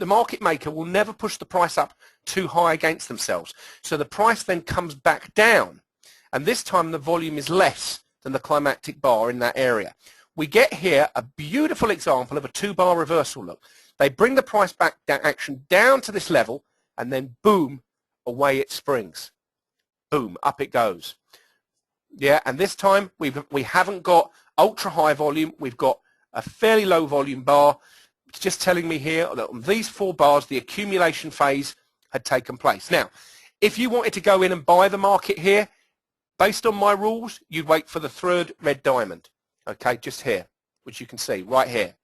market maker will never push the price up too high against themselves. So the price then comes back down, and this time the volume is less than the climactic bar in that area. We get here a beautiful example of a two-bar reversal look. They bring the price back action down to this level, and then boom, away it springs. Boom, up it goes. Yeah, and this time we haven't got ultra high volume. We've got a fairly low volume bar. It's just telling me here that on these four bars, the accumulation phase had taken place. Now, if you wanted to go in and buy the market here, based on my rules, you'd wait for the third red diamond, okay, just here, which you can see right here.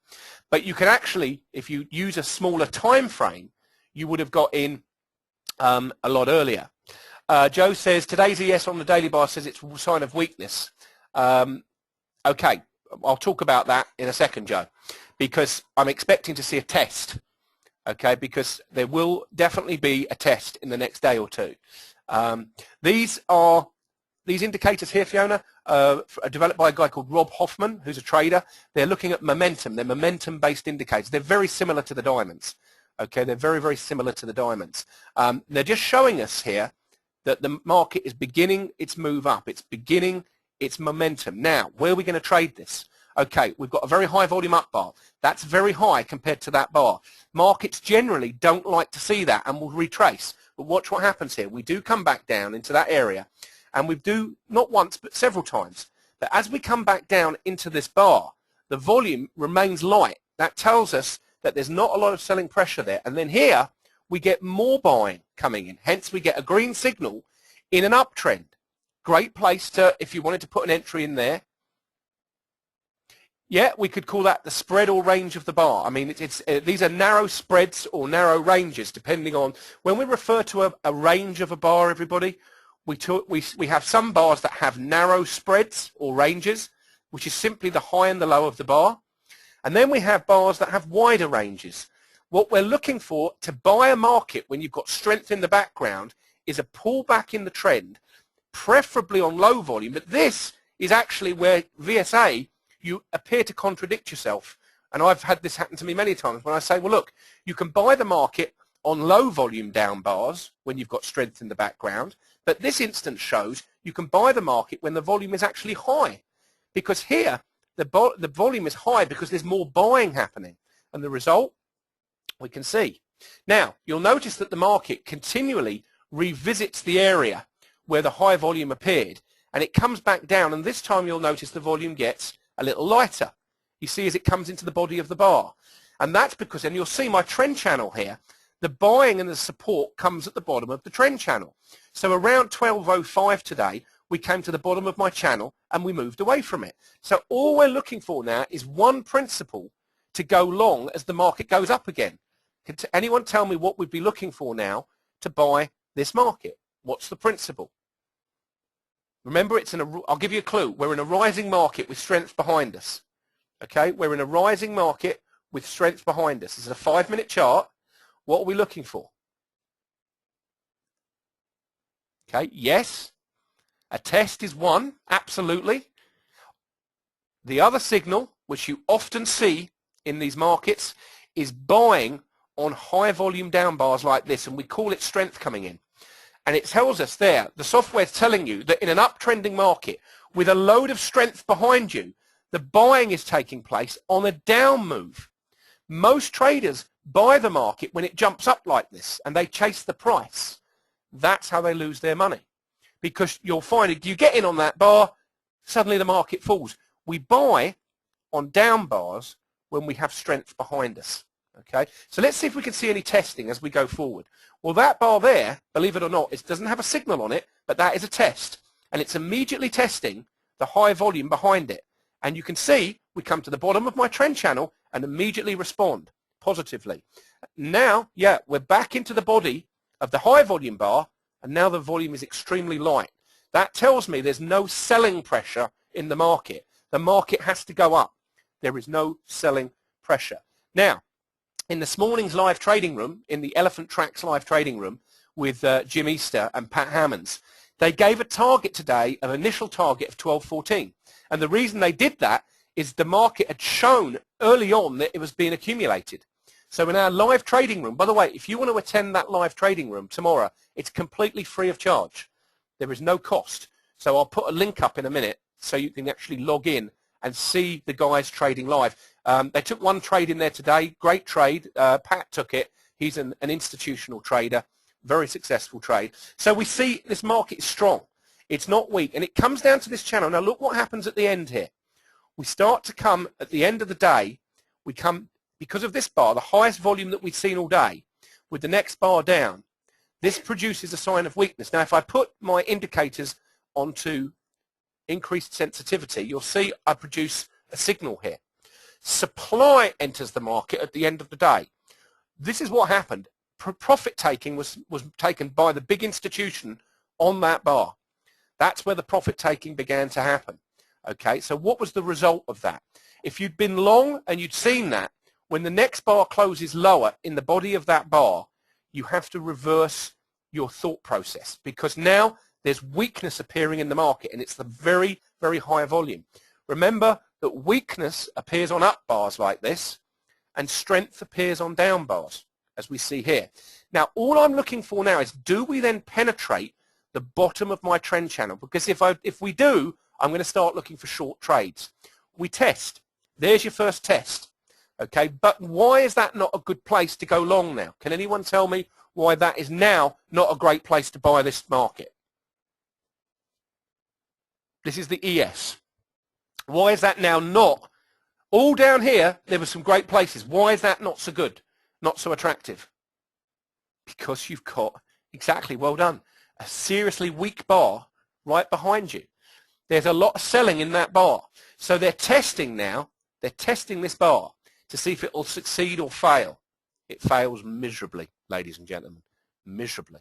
But you can actually, if you use a smaller time frame, you would have got in a lot earlier. Joe says, today's ES on the daily bar says it's a sign of weakness. Okay, I'll talk about that in a second, Joe, because I'm expecting to see a test, okay, because there will definitely be a test in the next day or two. These indicators here, Fiona, are developed by a guy called Rob Hoffman, who's a trader. They're looking at momentum. They're momentum-based indicators. They're very similar to the diamonds. Okay, they're very, very similar to the diamonds. They're just showing us here that the market is beginning its move up. It's beginning its momentum. Now, where are we going to trade this? Okay, we've got a very high volume up bar. That's very high compared to that bar. Markets generally don't like to see that and will retrace. But watch what happens here. We do come back down into that area. And we do, not once, but several times. But as we come back down into this bar, the volume remains light. That tells us that there's not a lot of selling pressure there. And then here, we get more buying coming in. Hence, we get a green signal in an uptrend. Great place to, if you wanted to put an entry in there. Yeah, we could call that the spread or range of the bar. I mean, these are narrow spreads or narrow ranges, depending on, when we refer to a range of a bar, everybody, we have some bars that have narrow spreads or ranges, which is simply the high and the low of the bar. And then we have bars that have wider ranges. What we're looking for to buy a market when you've got strength in the background is a pullback in the trend, preferably on low volume. But this is actually where VSA, you appear to contradict yourself. And I've had this happen to me many times when I say, well, look, you can buy the market on low volume down bars when you've got strength in the background. But this instance shows you can buy the market when the volume is actually high. Because here, the volume is high because there's more buying happening. And the result, we can see. Now, you'll notice that the market continually revisits the area where the high volume appeared. And it comes back down. And this time you'll notice the volume gets a little lighter. You see as it comes into the body of the bar. And that's because, and you'll see my trend channel here, the buying and the support comes at the bottom of the trend channel. So around 12:05 today, we came to the bottom of my channel and we moved away from it. So all we're looking for now is one principle to go long as the market goes up again. Can anyone tell me what we'd be looking for now to buy this market? What's the principle? Remember, I'll give you a clue. We're in a rising market with strength behind us. Okay, we're in a rising market with strength behind us. This is a 5-minute chart. What are we looking for? Okay, yes, a test is one, absolutely. The other signal, which you often see in these markets, is buying on high volume down bars like this, and we call it strength coming in. And it tells us there, the software is telling you that in an uptrending market with a load of strength behind you, the buying is taking place on a down move. Most traders buy the market when it jumps up like this and they chase the price. That's how they lose their money. Because you'll find if you get in on that bar, suddenly the market falls. We buy on down bars when we have strength behind us. Okay, so let's see if we can see any testing as we go forward. Well, that bar there, believe it or not, it doesn't have a signal on it, but that is a test. And it's immediately testing the high volume behind it. And you can see we come to the bottom of my trend channel and immediately respond positively. Now, yeah, we're back into the body of the high volume bar, and now the volume is extremely light. That tells me there's no selling pressure in the market. The market has to go up. There is no selling pressure. Now, in this morning's live trading room, in the Elephant Tracks live trading room with Jim Easter and Pat Hammonds, they gave a target today, an initial target of 12.14. And the reason they did that is the market had shown early on that it was being accumulated. So in our live trading room, by the way, if you want to attend that live trading room tomorrow, it's completely free of charge. There is no cost. So I'll put a link up in a minute so you can actually log in and see the guys trading live. They took one trade in there today, great trade. Pat took it. He's an institutional trader, very successful trade. So we see this market is strong. It's not weak, and it comes down to this channel. Now look what happens at the end here. We start to come at the end of the day, we come, because of this bar, the highest volume that we've seen all day, with the next bar down, this produces a sign of weakness. Now if I put my indicators onto increased sensitivity, you'll see I produce a signal here. Supply enters the market at the end of the day. This is what happened. Profit taking was taken by the big institution on that bar. That's where the profit taking began to happen. Okay, so what was the result of that? If you'd been long and you'd seen that, when the next bar closes lower in the body of that bar, you have to reverse your thought process, because now there's weakness appearing in the market, and it's the very, very high volume. Remember that weakness appears on up bars like this, and strength appears on down bars, as we see here. Now, all I'm looking for now is, do we then penetrate the bottom of my trend channel? Because if we do, I'm going to start looking for short trades. We test. There's your first test. Okay, but why is that not a good place to go long now? Can anyone tell me why that is now not a great place to buy this market? This is the ES. Why is that now not? All down here, there were some great places. Why is that not so good, not so attractive? Because you've got, exactly, well done, a seriously weak bar right behind you. There's a lot of selling in that bar. So they're testing now, they're testing this bar to see if it will succeed or fail. It fails miserably, ladies and gentlemen, miserably.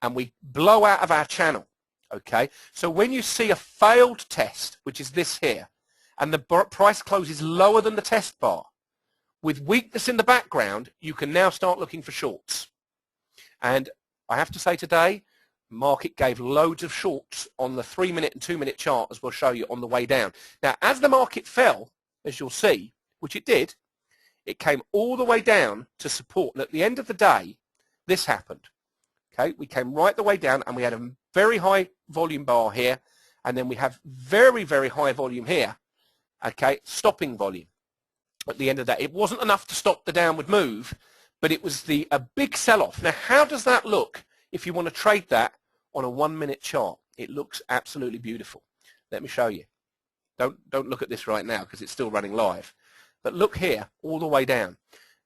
And we blow out of our channel, okay? So when you see a failed test, which is this here, and the price closes lower than the test bar, with weakness in the background, you can now start looking for shorts. And I have to say today, market gave loads of shorts on the 3-minute and 2-minute chart, as we'll show you on the way down. Now, as the market fell, as you'll see, which it did, it came all the way down to support. And at the end of the day, this happened. Okay, we came right the way down, and we had a very high volume bar here, and then we have very, very high volume here. Okay, stopping volume at the end of that. It wasn't enough to stop the downward move, but it was a big sell-off. Now, how does that look if you want to trade that on a 1-minute chart? It looks absolutely beautiful. Let me show you. Don't look at this right now because it's still running live. But look here, all the way down.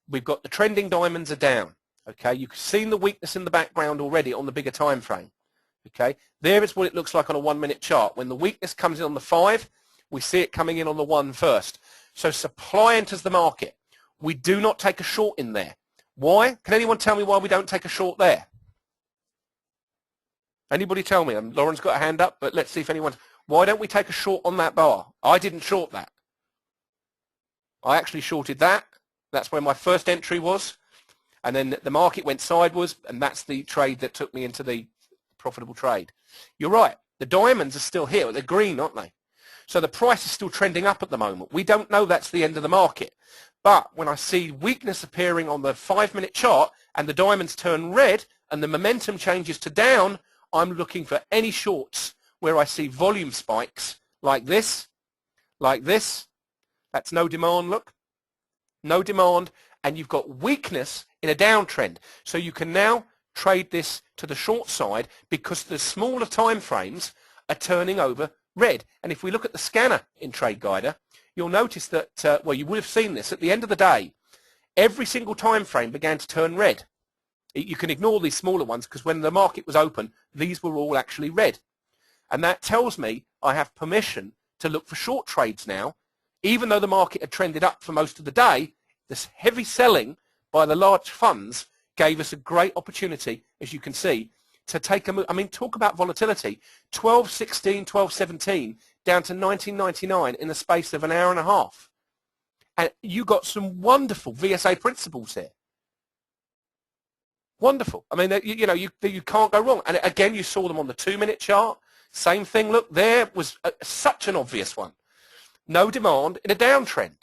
We've got the trending diamonds are down. Okay, you've seen the weakness in the background already on the bigger time frame. Okay, there is what it looks like on a 1-minute chart. When the weakness comes in on the 5, we see it coming in on the 1 first. So supply enters the market. We do not take a short in there. Why? Can anyone tell me why we don't take a short there? Anybody tell me? Lauren's got a hand up, but let's see if anyone... Why don't we take a short on that bar? I didn't short that. I actually shorted that. That's where my first entry was. and then the market went sideways, and that's the trade that took me into the profitable trade. You're right. The diamonds are still here. They're green, aren't they? So the price is still trending up at the moment. We don't know that's the end of the market. But when I see weakness appearing on the 5-minute chart and the diamonds turn red and the momentum changes to down, I'm looking for any shorts where I see volume spikes like this, like this. That's no demand, look. No demand, and you've got weakness in a downtrend. So you can now trade this to the short side because the smaller time frames are turning over red. And if we look at the scanner in Trade Guider, you'll notice that, well, you would have seen this. At the end of the day, every single time frame began to turn red. You can ignore these smaller ones because when the market was open, these were all actually red. And that tells me I have permission to look for short trades now. Even though the market had trended up for most of the day, this heavy selling by the large funds gave us a great opportunity, as you can see, to take a move. I mean, talk about volatility. 12.16, 12.17 down to 19.99 in the space of an hour and a half. And you got some wonderful VSA principles here. Wonderful. I mean, you know, you can't go wrong. And again, you saw them on the 2-minute chart. Same thing. Look, there was such an obvious one. No demand in a downtrend.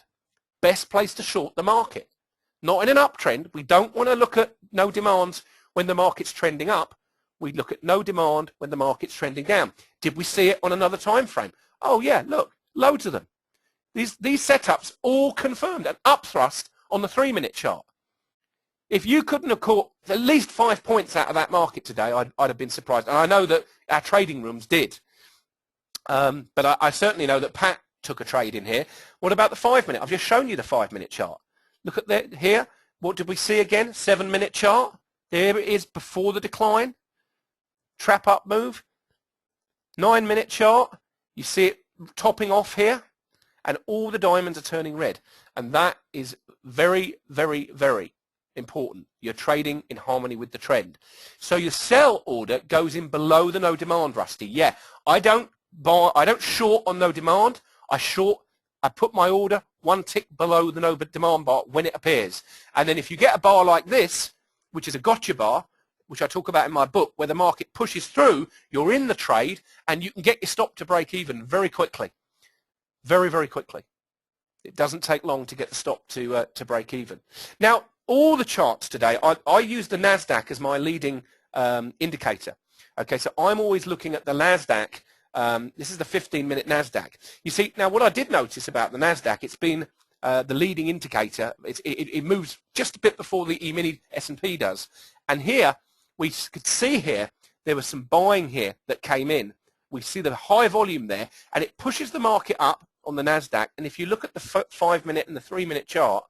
Best place to short the market. Not in an uptrend. We don't want to look at no demand when the market's trending up. We look at no demand when the market's trending down. Did we see it on another time frame? Oh yeah, look, loads of them. These setups all confirmed an upthrust on the 3-minute chart. If you couldn't have caught at least 5 points out of that market today, I'd have been surprised. And I know that our trading rooms did. But I certainly know that Pat took a trade in here. What about the 5-minute? I've just shown you the 5-minute chart. Look at that here. What did we see again? 7-minute chart. There it is before the decline. Trap up move. 9-minute chart. You see it topping off here. And all the diamonds are turning red. And that is very, very, very important. You're trading in harmony with the trend. So your sell order goes in below the no demand, Rusty. Yeah, I don't short on no demand. I put my order 1 tick below the no demand bar when it appears. And then if you get a bar like this, which is a gotcha bar, which I talk about in my book, where the market pushes through, you're in the trade, and you can get your stop to break even very quickly. Very, very quickly. It doesn't take long to get the stop to break even. Now, all the charts today, I use the NASDAQ as my leading indicator. Okay, so I'm always looking at the NASDAQ. This is the 15-minute NASDAQ. You see, now what I did notice about the NASDAQ, it's been the leading indicator. It moves just a bit before the E-mini S&P does. And here, we could see here, there was some buying here that came in. We see the high volume there, and it pushes the market up on the NASDAQ. And if you look at the 5-minute and the 3-minute chart,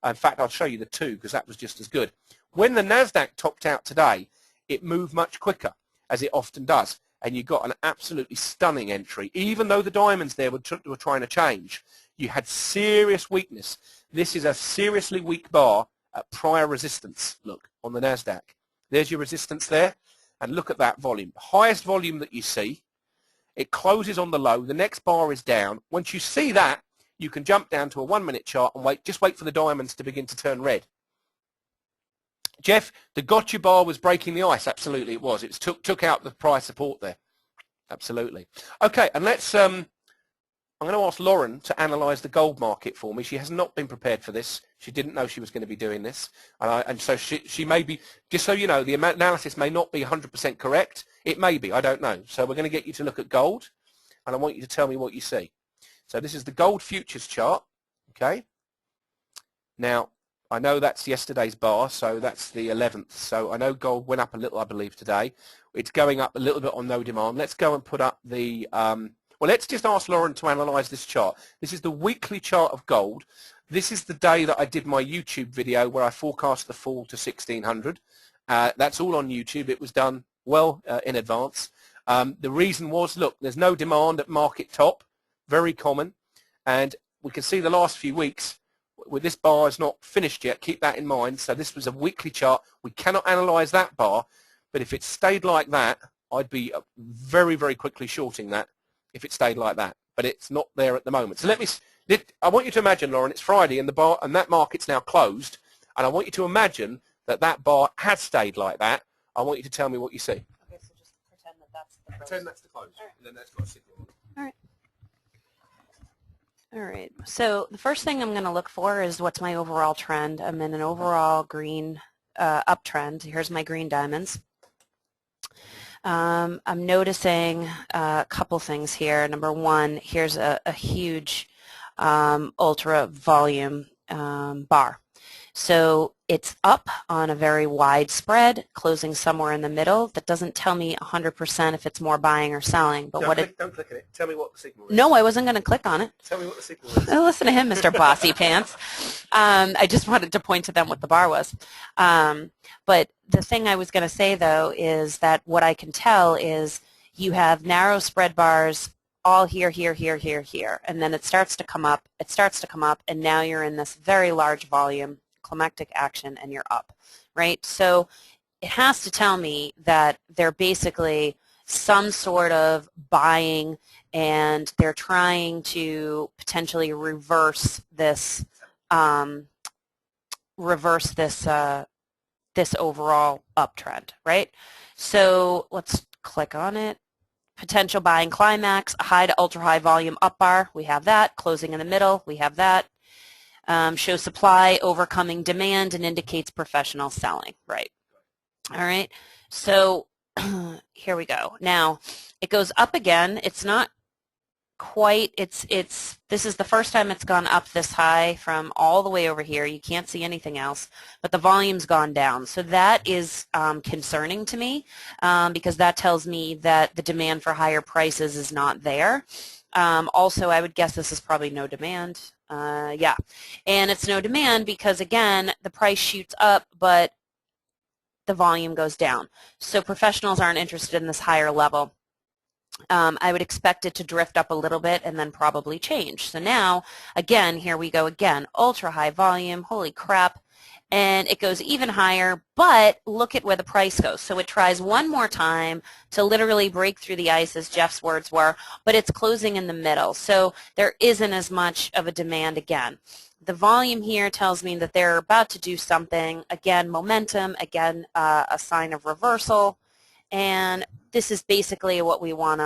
in fact, I'll show you the 2 because that was just as good. When the NASDAQ topped out today, it moved much quicker, as it often does. And you got an absolutely stunning entry. Even though the diamonds there were trying to change, you had serious weakness. This is a seriously weak bar at prior resistance, look, on the NASDAQ. There's your resistance there. And look at that volume. Highest volume that you see. It closes on the low. The next bar is down. Once you see that, you can jump down to a 1-minute chart and just wait for the diamonds to begin to turn red. Jeff, the gotcha bar was breaking the ice. Absolutely, it was. It took out the price support there. Absolutely. Okay, and let's. I'm going to ask Lauren to analyse the gold market for me. She has not been prepared for this. She didn't know she was going to be doing this, and so she may be. Just so you know, the analysis may not be 100% correct. It may be. I don't know. So we're going to get you to look at gold, and I want you to tell me what you see. So this is the gold futures chart. Okay. Now, I know that's yesterday's bar, so that's the 11th. So I know gold went up a little, I believe, today. It's going up a little bit on no demand. Let's go and put up the, well, let's just ask Lauren to analyze this chart. This is the weekly chart of gold. This is the day that I did my YouTube video where I forecast the fall to 1600. That's all on YouTube. It was done well in advance. The reason was, look, there's no demand at market top, very common. And we can see the last few weeks, with this bar is not finished yet, keep that in mind. So this was a weekly chart. We cannot analyze that bar, but if it stayed like that, I'd be very, very quickly shorting that if it stayed like that. But it's not there at the moment. So I want you to imagine, Lauren, it's Friday and the bar and that market's now closed, and I want you to imagine that that bar has stayed like that, I want you to tell me what you see. Okay, so just pretend that that's the close. Pretend that's the close, and then that's got a signal. All right, so the first thing I'm going to look for is what's my overall trend. I'm in an overall green uptrend. Here's my green diamonds. I'm noticing a couple things here. Number one, here's a huge ultra volume bar. So it's up on a very wide spread, closing somewhere in the middle. That doesn't tell me 100% if it's more buying or selling. But Don't click on it. Tell me what the signal is. No, I wasn't going to click on it. Tell me what the signal is. Listen to him, Mr. Bossy Pants. I just wanted to point to them what the bar was. But the thing I was going to say, though, is that what I can tell is you have narrow spread bars all here, here, here, here, here. And then it starts to come up. It starts to come up, and now you're in this very large volume climactic action, and you're up, right? So it has to tell me that they're basically some sort of buying, and they're trying to potentially reverse this this overall uptrend, right? So let's click on it. Potential buying climax, a high to ultra high volume up bar, we have that. Closing in the middle, we have that. Shows supply overcoming demand and indicates professional selling, right? All right, so here we go. Now it goes up again. It's not quite, this is the first time it's gone up this high from all the way over here. You can't see anything else, but the volume's gone down. So that is concerning to me because that tells me that the demand for higher prices is not there. Also, I would guess this is probably no demand. Yeah, and it's no demand because, again, the price shoots up, but the volume goes down. So professionals aren't interested in this higher level. I would expect it to drift up a little bit and then probably change. So now, again, here we go again. Ultra high volume, holy crap. And it goes even higher, but look at where the price goes. So it tries one more time to literally break through the ice, as Jeff's words were, but it's closing in the middle. So there isn't as much of a demand again. The volume here tells me that they're about to do something. Again, momentum, again, a sign of reversal. And this is basically what we want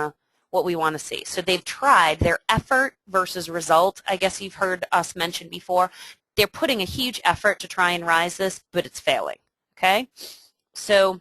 to see. So they've tried their effort versus result. I guess you've heard us mention before. They're putting a huge effort to try and rise this, but it's failing, okay? So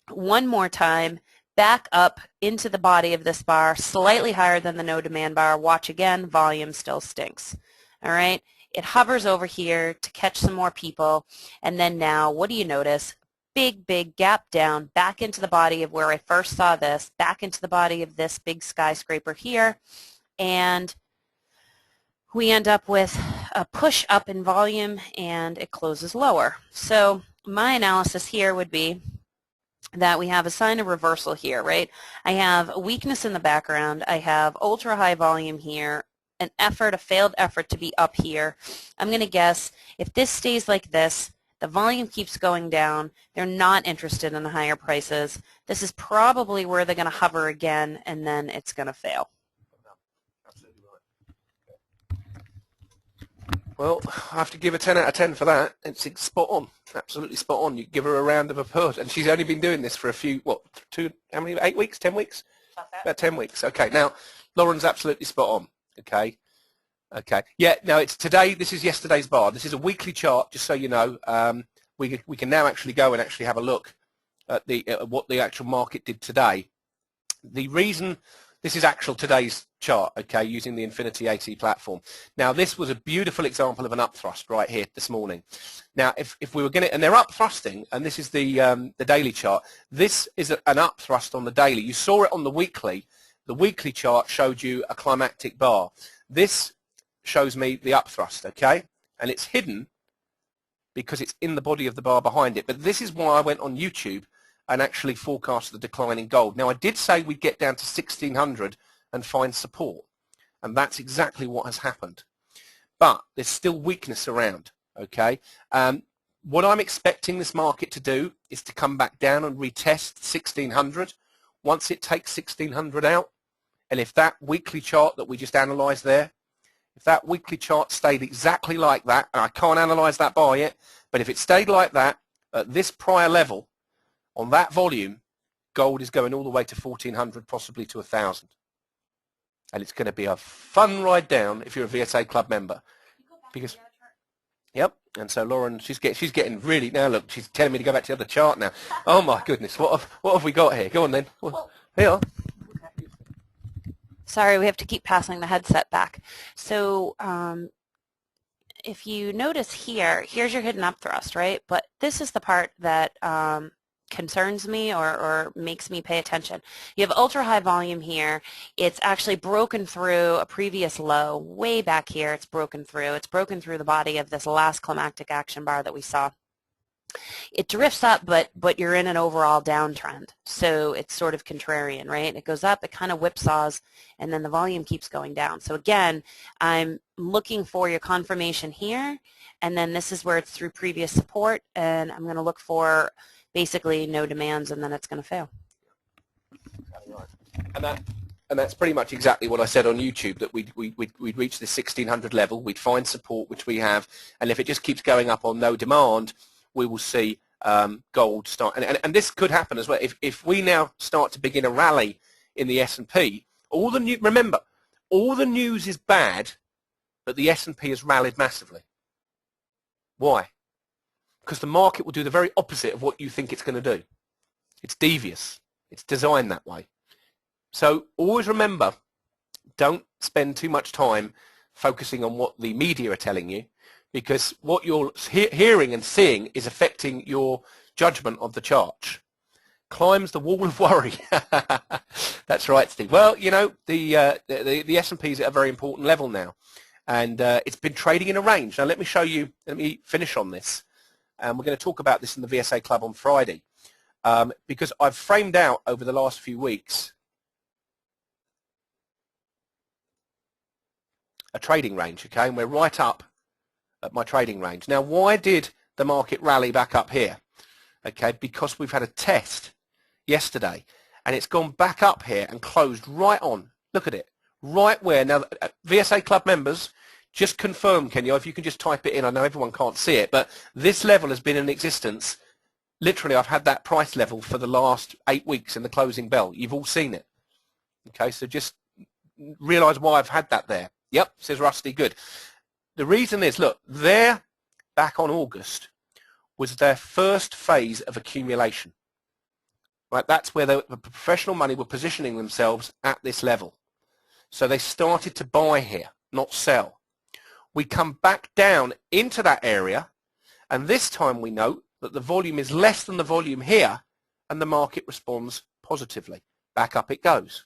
one more time, back up into the body of this bar, slightly higher than the no demand bar. Watch again, volume still stinks, all right? It hovers over here to catch some more people, and then now, what do you notice? Big, big gap down, back into the body of where I first saw this, back into the body of this big skyscraper here, and we end up with a push up in volume, and it closes lower. So my analysis here would be that we have a sign of reversal here, right? I have a weakness in the background. I have ultra high volume here, an effort, a failed effort to be up here. I'm going to guess if this stays like this, the volume keeps going down, they're not interested in the higher prices. This is probably where they're going to hover again, and then it's going to fail. Well, I have to give a 10 out of 10 for that. It's spot on, absolutely spot on. You give her a round of applause, and she's only been doing this for a few, how many, 8 weeks, 10 weeks? About 10 weeks. Okay, now, Lauren's absolutely spot on, okay? Okay, yeah, no, it's today, this is yesterday's bar. This is a weekly chart, just so you know. We can now actually go and actually have a look at what the actual market did today. The reason this is actual today's chart, okay, using the Infinity AT platform. Now, this was a beautiful example of an upthrust right here this morning. Now, if we were going to, and they're upthrusting, and this is the daily chart. This is an upthrust on the daily. You saw it on the weekly. The weekly chart showed you a climactic bar. This shows me the upthrust, okay, and it's hidden because it's in the body of the bar behind it. But this is why I went on YouTube and actually forecast the decline in gold. Now, I did say we'd get down to 1600 and find support, and that's exactly what has happened. But there's still weakness around, okay? What I'm expecting this market to do is to come back down and retest 1600. Once it takes 1600 out, and if that weekly chart that we just analysed there, if that weekly chart stayed exactly like that, and I can't analyse that bar yet, but if it stayed like that, at this prior level, on that volume, gold is going all the way to 1,400, possibly to 1,000. And it's going to be a fun ride down if you're a VSA Club member. Because, yep, and so Lauren, she's getting really, now look, she's telling me to go back to the other chart now. Oh my goodness, what have we got here? Go on then. Here. Sorry, we have to keep passing the headset back. So if you notice here, here's your hidden upthrust, right? But this is the part that concerns me or makes me pay attention. You have ultra high volume here. It's actually broken through a previous low way back here. It's broken through. It's broken through the body of this last climactic action bar that we saw. It drifts up, but you're in an overall downtrend. So it's sort of contrarian, right? It goes up, it kind of whipsaws, and then the volume keeps going down. So again, I'm looking for your confirmation here, and then this is where it's through previous support, and I'm going to look for basically no demands, and then it's going to fail. And that's pretty much exactly what I said on YouTube, that we'd reach the 1,600 level, we'd find support, which we have, and if it just keeps going up on no demand, we will see gold start. And this could happen as well. If we now start to begin a rally in the S&P, remember, all the news is bad, but the S&P has rallied massively. Why? Because the market will do the very opposite of what you think it's going to do. It's devious. It's designed that way. So always remember, don't spend too much time focusing on what the media are telling you, because what you're hearing and seeing is affecting your judgment of the chart. Climbs the wall of worry. That's right, Steve. Well, you know, the S&P is at a very important level now, and it's been trading in a range. Now let me show you, let me finish on this, and we're going to talk about this in the VSA Club on Friday, because I've framed out over the last few weeks a trading range, okay, and we're right up at my trading range. Now, why did the market rally back up here? Okay, because we've had a test yesterday, and it's gone back up here and closed right on. Look at it, right where. Now, VSA Club members, just confirm, can you, if you can just type it in. I know everyone can't see it, but this level has been in existence. Literally, I've had that price level for the last 8 weeks in the closing bell. You've all seen it. Okay, so just realise why I've had that there. Yep, says Rusty, good. The reason is, look, there, back on August, was their first phase of accumulation. Right, that's where the professional money were positioning themselves at this level. So they started to buy here, not sell. We come back down into that area, and this time we note that the volume is less than the volume here, and the market responds positively. Back up it goes.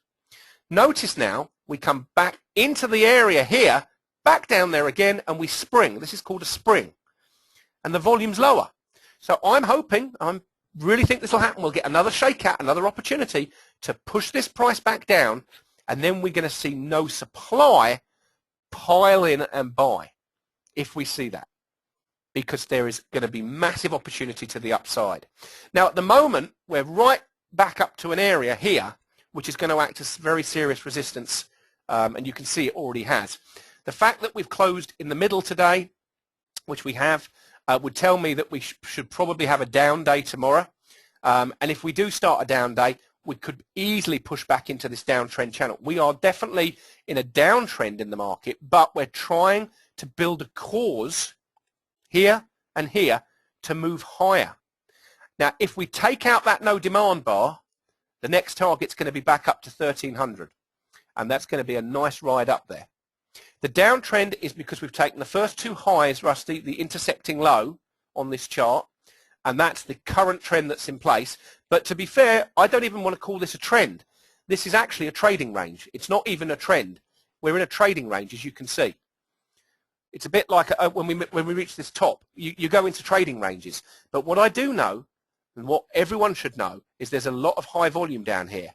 Notice now, we come back into the area here, back down there again, and we spring. This is called a spring. And the volume's lower. So I'm hoping, I really think this will happen. We'll get another shakeout, another opportunity to push this price back down, and then we're going to see no supply pile in and buy if we see that, because there is going to be massive opportunity to the upside. Now, at the moment, we're right back up to an area here, which is going to act as very serious resistance, and you can see it already has. The fact that we've closed in the middle today, which we have, would tell me that we should probably have a down day tomorrow. And if we do start a down day, we could easily push back into this downtrend channel. We are definitely in a downtrend in the market, but we're trying to build a cause here and here to move higher. Now, if we take out that no demand bar, the next target's going to be back up to 1,300, and that's going to be a nice ride up there. The downtrend is because we've taken the first two highs, Rusty, the intersecting low on this chart, and that's the current trend that's in place. But to be fair, I don't even want to call this a trend. This is actually a trading range. It's not even a trend. We're in a trading range, as you can see. It's a bit like when we reach this top, you go into trading ranges. But what I do know, and what everyone should know, is there's a lot of high volume down here.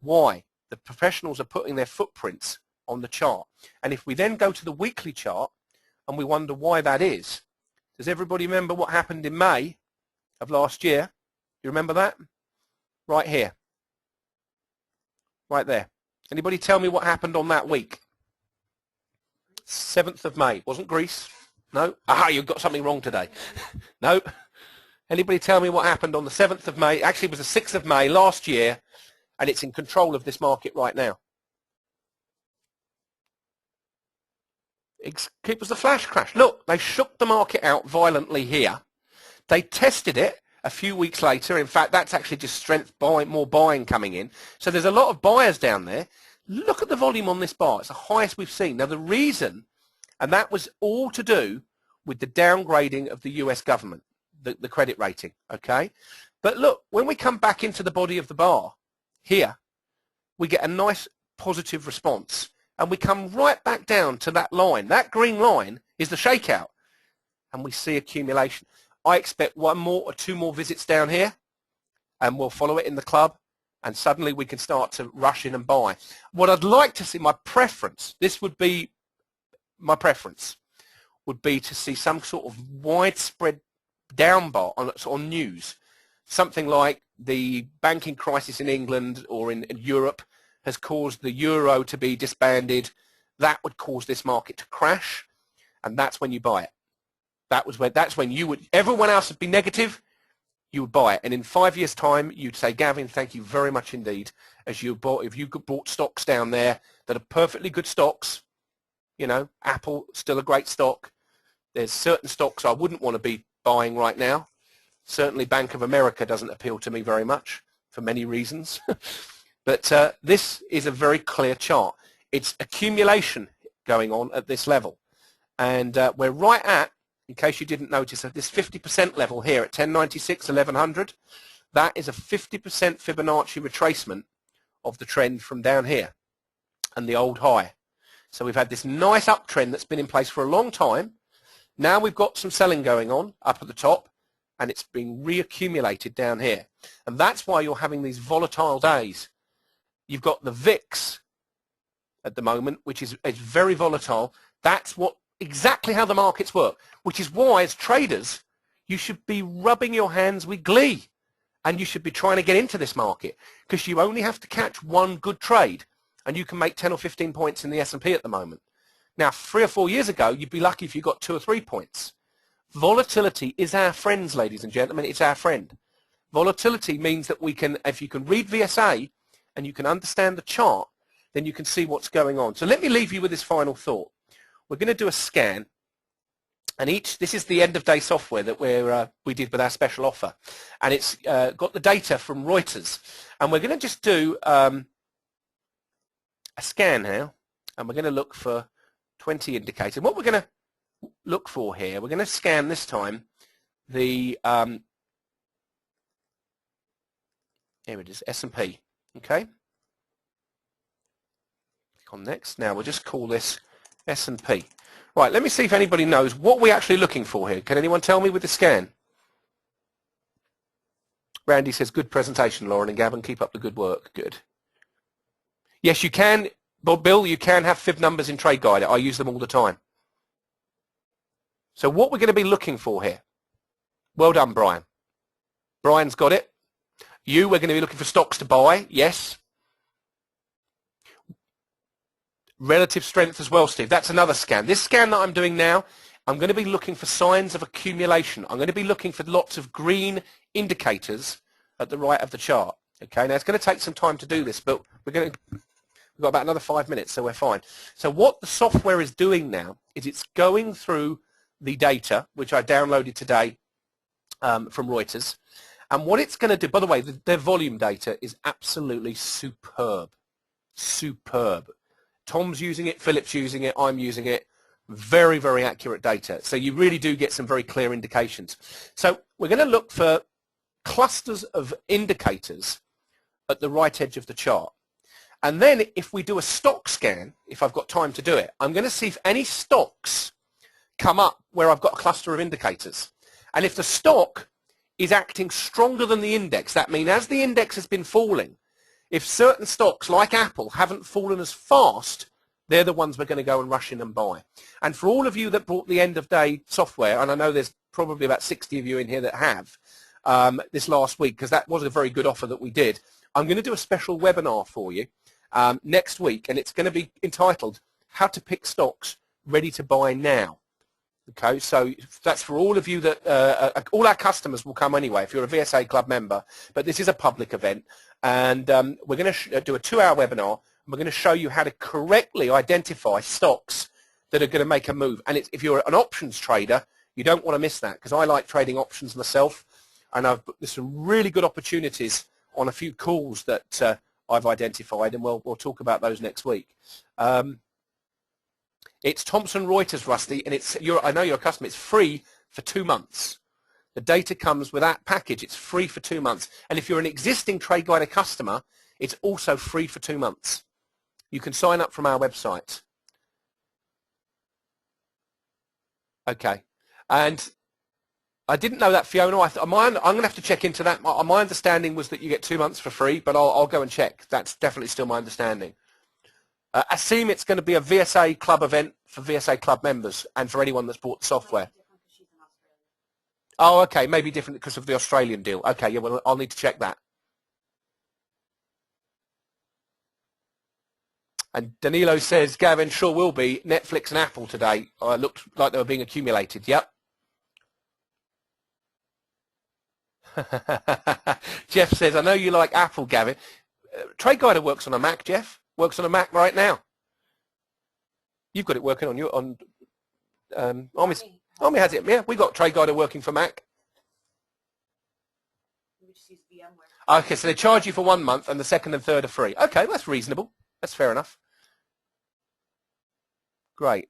Why? The professionals are putting their footprints on the chart. And if we then go to the weekly chart and we wonder why that is, does everybody remember what happened in May of last year? You remember that? Right here. Right there. Anybody tell me what happened on that week? 7th of May. Wasn't Greece? No? Aha, you've got something wrong today. No? Anybody tell me what happened on the 7th of May? Actually, it was the 6th of May last year, and it's in control of this market right now. It was the flash crash. Look, they shook the market out violently here. They tested it a few weeks later. In fact, that's actually just strength buying, more buying coming in. So there's a lot of buyers down there. Look at the volume on this bar. It's the highest we've seen. Now, the reason, and that was all to do with the downgrading of the US government, the credit rating, okay? But look, when we come back into the body of the bar here, we get a nice positive response, and we come right back down to that line. That green line is the shakeout, and we see accumulation. I expect one more or two more visits down here, and we'll follow it in the club, and suddenly we can start to rush in and buy. What I'd like to see, my preference, this would be my preference, would be to see some sort of widespread down bar on news. Something like the banking crisis in England or in Europe has caused the euro to be disbanded. That would cause this market to crash, and that's when you buy it. That's when you would, everyone else would be negative, you would buy it. And in 5 years' time, you'd say, Gavin, thank you very much indeed, as you bought, if you bought stocks down there that are perfectly good stocks, you know, Apple, still a great stock. There's certain stocks I wouldn't want to be buying right now. Certainly Bank of America doesn't appeal to me very much for many reasons. But this is a very clear chart. It's accumulation going on at this level. And we're right at, in case you didn't notice, at this 50% level here at 1096, 1100. That is a 50% Fibonacci retracement of the trend from down here and the old high. So we've had this nice uptrend that's been in place for a long time. Now we've got some selling going on up at the top, and it's being reaccumulated down here. And that's why you're having these volatile days. You've got the VIX at the moment, which is very volatile. That's exactly how the markets work, which is why as traders, you should be rubbing your hands with glee, and you should be trying to get into this market, because you only have to catch one good trade, and you can make 10 or 15 points in the S&P at the moment. Now, 3 or 4 years ago, you'd be lucky if you got 2 or 3 points. Volatility is our friends, ladies and gentlemen. It's our friend. Volatility means that we can, if you can read VSA and you can understand the chart, then you can see what's going on. So let me leave you with this final thought. We're going to do a scan, and this is the end-of-day software that we did with our special offer, and it's got the data from Reuters, and we're going to just do a scan now, and we're going to look for 20 indicators. And what we're going to look for here, we're going to scan this time the here it is, S&P. Okay. Click on next. Now we'll just call this S&P. Right, let me see if anybody knows what we're actually looking for here. Can anyone tell me with the scan? Randy says, good presentation, Lauren and Gavin. Keep up the good work. Good. Yes, you can, Bill, you can have fib numbers in Trade Guide. I use them all the time. So what we're going to be looking for here. Well done, Brian. Brian's got it. We're going to be looking for stocks to buy. Yes. Relative strength as well, Steve. That's another scan. This scan that I'm doing now, I'm going to be looking for signs of accumulation. I'm going to be looking for lots of green indicators at the right of the chart. Okay, now it's going to take some time to do this, but we've got about another 5 minutes, so we're fine. So what the software is doing now is it's going through the data, which I downloaded today from Reuters, and what it's going to do, by the way, their volume data is absolutely superb. Superb. Tom's using it, Philip's using it, I'm using it. Very, very accurate data. So you really do get some very clear indications. So we're going to look for clusters of indicators at the right edge of the chart. And then if we do a stock scan, if I've got time to do it, I'm going to see if any stocks come up where I've got a cluster of indicators. And if the stock is acting stronger than the index, that means as the index has been falling, if certain stocks like Apple haven't fallen as fast, they're the ones we're going to go and rush in and buy. And for all of you that bought the end-of-day software, and I know there's probably about 60 of you in here that have this last week, because that was a very good offer that we did, I'm going to do a special webinar for you next week, and it's going to be entitled How to Pick Stocks Ready to Buy Now. Okay, so that's for all of you that, all our customers will come anyway if you're a VSA Club member, but this is a public event, and we're going to do a 2-hour webinar, and we're going to show you how to correctly identify stocks that are going to make a move. And if you're an options trader, you don't want to miss that, because I like trading options myself, and there's some really good opportunities on a few calls that I've identified, and we'll talk about those next week. It's Thomson Reuters, Rusty, and I know you're a customer. It's free for 2 months. The data comes with that package. It's free for 2 months. And if you're an existing TradeGuider customer, it's also free for 2 months. You can sign up from our website. Okay. And I didn't know that, Fiona. I'm going to have to check into that. My understanding was that you get 2 months for free, but I'll go and check. That's definitely still my understanding. Asim, it's going to be a VSA Club event for VSA Club members and for anyone that's bought the software. Oh, okay, maybe different because of the Australian deal. Okay, yeah, well, I'll need to check that. And Danilo says, Gavin, sure will be. Netflix and Apple today. Looked like they were being accumulated. Yep. Jeff says, I know you like Apple, Gavin. TradeGuider works on a Mac, Jeff. Works on a Mac right now. You've got it working on your Army has it. Yeah, we got TradeGuider working for Mac. Okay, so they charge you for 1 month, and the second and third are free. Okay, well, that's reasonable. That's fair enough. Great.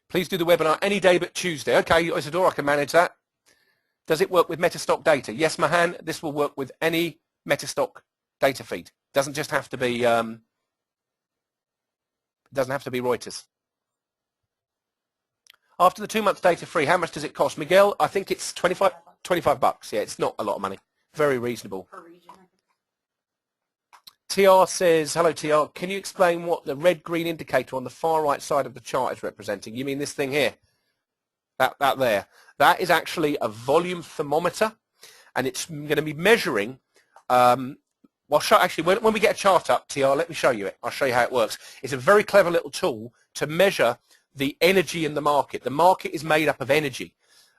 Please do the webinar any day but Tuesday. Okay, Isadora, I can manage that. Does it work with Metastock data? Yes, Mahan, this will work with any Metastock data feed. Doesn't just have to be Reuters. After the 2 months data free, how much does it cost? Miguel, I think it's 25 bucks. Yeah, it's not a lot of money. Very reasonable. TR says, hello TR, can you explain what the red-green indicator on the far right side of the chart is representing? You mean this thing here? That there. That is actually a volume thermometer, and it's going to be measuring actually, when we get a chart up, TR, let me show you it. I'll show you how it works. It's a very clever little tool to measure the energy in the market. The market is made up of energy,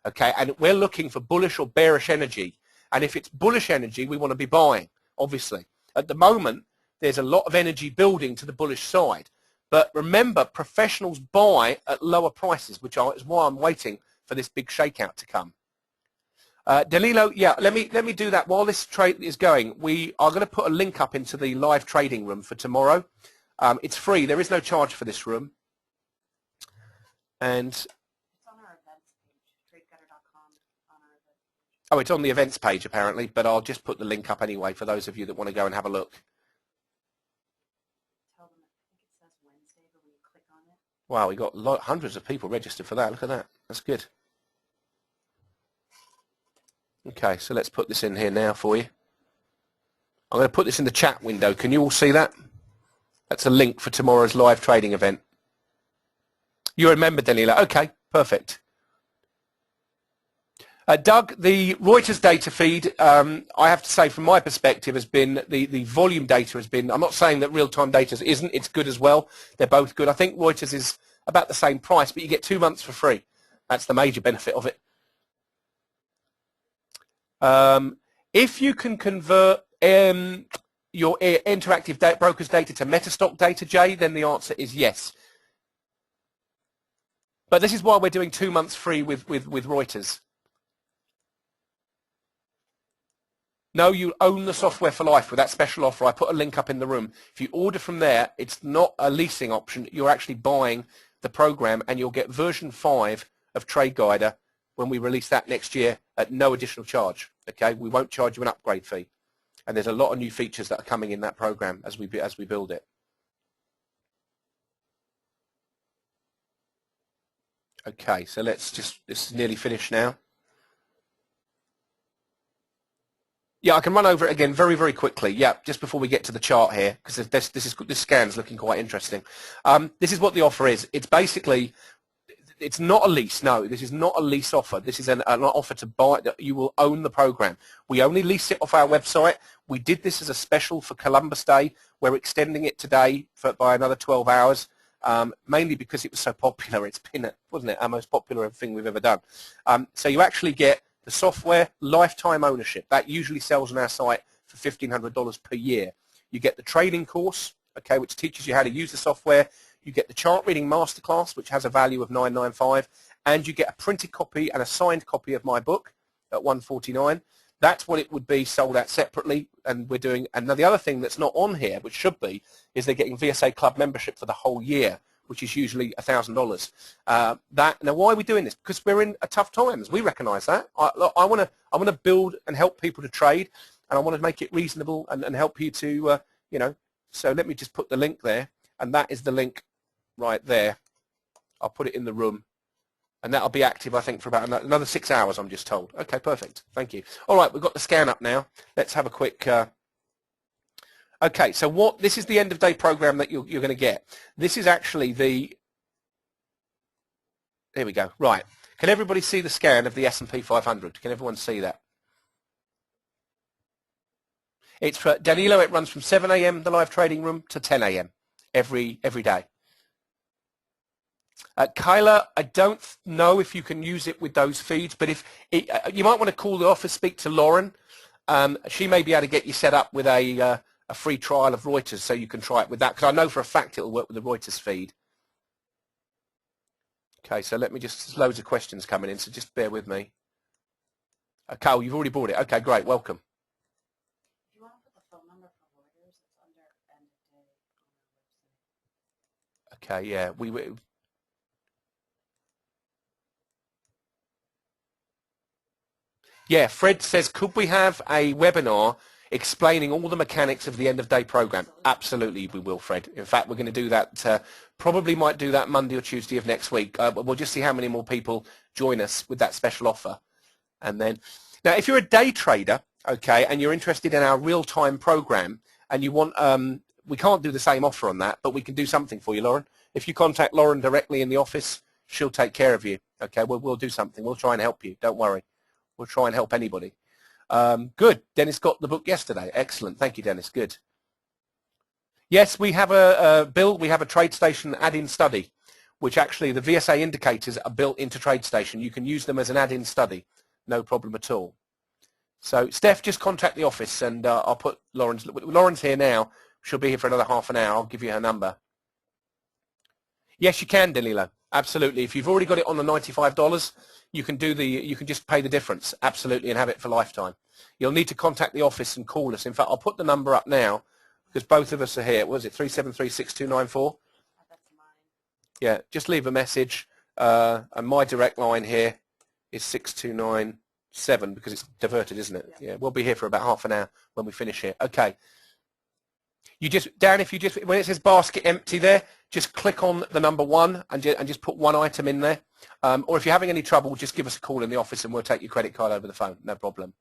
okay? And we're looking for bullish or bearish energy. And if it's bullish energy, we want to be buying, obviously. At the moment, there's a lot of energy building to the bullish side. But remember, professionals buy at lower prices, which is why I'm waiting for this big shakeout to come. Danilo, yeah, let me do that while this trade is going. We are going to put a link up into the live trading room for tomorrow. It's free. There is no charge for this room. And it's on our events page, tradeguider.com. Oh, it's on the events page apparently, but I'll just put the link up anyway for those of you that want to go and have a look. Tell them, I think it says Wednesday, but when you click on it. Wow, we got hundreds of people registered for that. Look at that. That's good. Okay, so let's put this in here now for you. I'm going to put this in the chat window. Can you all see that? That's a link for tomorrow's live trading event. You remember, Danilo. Okay, perfect. Doug, the Reuters data feed, I have to say from my perspective, has been the volume data has been, I'm not saying that real-time data isn't, it's good as well. They're both good. I think Reuters is about the same price, but you get 2 months for free. That's the major benefit of it. If you can convert your interactive brokers data to Metastock data, Jay, then the answer is yes. But this is why we're doing 2 months free with Reuters. No, you own the software for life with that special offer. I put a link up in the room. If you order from there, it's not a leasing option. You're actually buying the program, and you'll get version 5 of TradeGuider when we release that next year at no additional charge. Okay, we won't charge you an upgrade fee. And there's a lot of new features that are coming in that program as we build it. Okay, so this is nearly finished now. Yeah, I can run over it again very, very quickly. Yeah, just before we get to the chart here, because this scan's looking quite interesting. This is what the offer is. It's basically, it's not a lease. No, this is not a lease offer. This is an offer to buy. That you will own the program. We only lease it off our website. We did this as a special for Columbus Day. We're extending it today by another 12 hours. mainly because it was so popular. It's been, wasn't it, our most popular thing we've ever done. So you actually get the software lifetime ownership. That usually sells on our site for $1,500 per year. You get the training course, okay, which teaches you how to use the software. You get the chart reading masterclass, which has a value of $995, and you get a printed copy and a signed copy of my book at $149. That's what it would be sold at separately, and we're doing. And now the other thing that's not on here, which should be, is they're getting VSA Club membership for the whole year, which is usually $1,000. Now, why are we doing this? Because we're in a tough times. We recognise that. I want to build and help people to trade, and I want to make it reasonable and help you to, you know. So let me just put the link there, and that is the link right there. I'll put it in the room. And that'll be active, I think, for about another 6 hours, I'm just told. Okay, perfect. Thank you. All right, we've got the scan up now. Let's have a quick... Okay, so this is the end-of-day program that you're going to get. This is actually the... There we go. Right. Can everybody see the scan of the S&P 500? Can everyone see that? It's for Danilo. It runs from 7 a.m., the live trading room, to 10 a.m. every day. Kyla, I don't know if you can use it with those feeds, but if you might want to call the office, speak to Lauren. She may be able to get you set up with a free trial of Reuters, so you can try it with that, because I know for a fact it'll work with the Reuters feed. Okay, so let me just, there's loads of questions coming in, so just bear with me. Carl, you've already bought it. Okay, great, welcome. Do you want to put the phone number for Reuters? It's under end of day on our website. Okay, yeah, Yeah, Fred says, could we have a webinar explaining all the mechanics of the end-of-day program? Absolutely, we will, Fred. In fact, we're going to do that, probably might do that Monday or Tuesday of next week. We'll just see how many more people join us with that special offer. And then, now, if you're a day trader, okay, and you're interested in our real-time program, and you want, we can't do the same offer on that, but we can do something for you, Lauren. If you contact Lauren directly in the office, she'll take care of you, okay? We'll do something. We'll try and help you. Don't worry. We'll try and help anybody. Good. Dennis got the book yesterday. Excellent. Thank you, Dennis. Good. Yes, we have Bill, we have a TradeStation add-in study, which actually the VSA indicators are built into TradeStation. You can use them as an add-in study. No problem at all. So, Steph, just contact the office, and I'll put Lauren's here now. She'll be here for another half an hour. I'll give you her number. Yes, you can, Danilo. Absolutely. If you've already got it on the $95, you can just pay the difference, absolutely, and have it for lifetime. You'll need to contact the office and call us. In fact, I'll put the number up now because both of us are here. What was it, 373-6294? That's mine. Yeah, just leave a message. And my direct line here is 6297 because it's diverted, isn't it? Yeah, we'll be here for about half an hour when we finish here. Okay. Dan, if you just, when it says basket empty there, just click on the number 1 and just put one item in there. Or if you're having any trouble, just give us a call in the office and we'll take your credit card over the phone. No problem.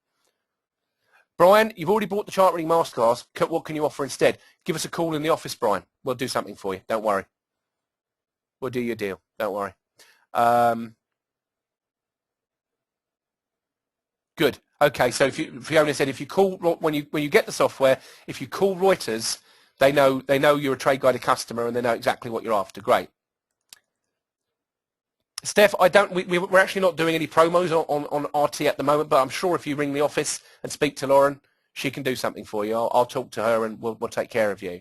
Brian, you've already bought the chart reading masterclass. What can you offer instead? Give us a call in the office, Brian. We'll do something for you. Don't worry. We'll do your deal. Don't worry. Good. Okay, so if Fiona said if you call when you get the software, if you call Reuters, they know you're a Trade Guided customer and they know exactly what you're after. Great. Steph, we're actually not doing any promos on RT at the moment, but I'm sure if you ring the office and speak to Lauren, she can do something for you. I'll talk to her and we'll take care of you.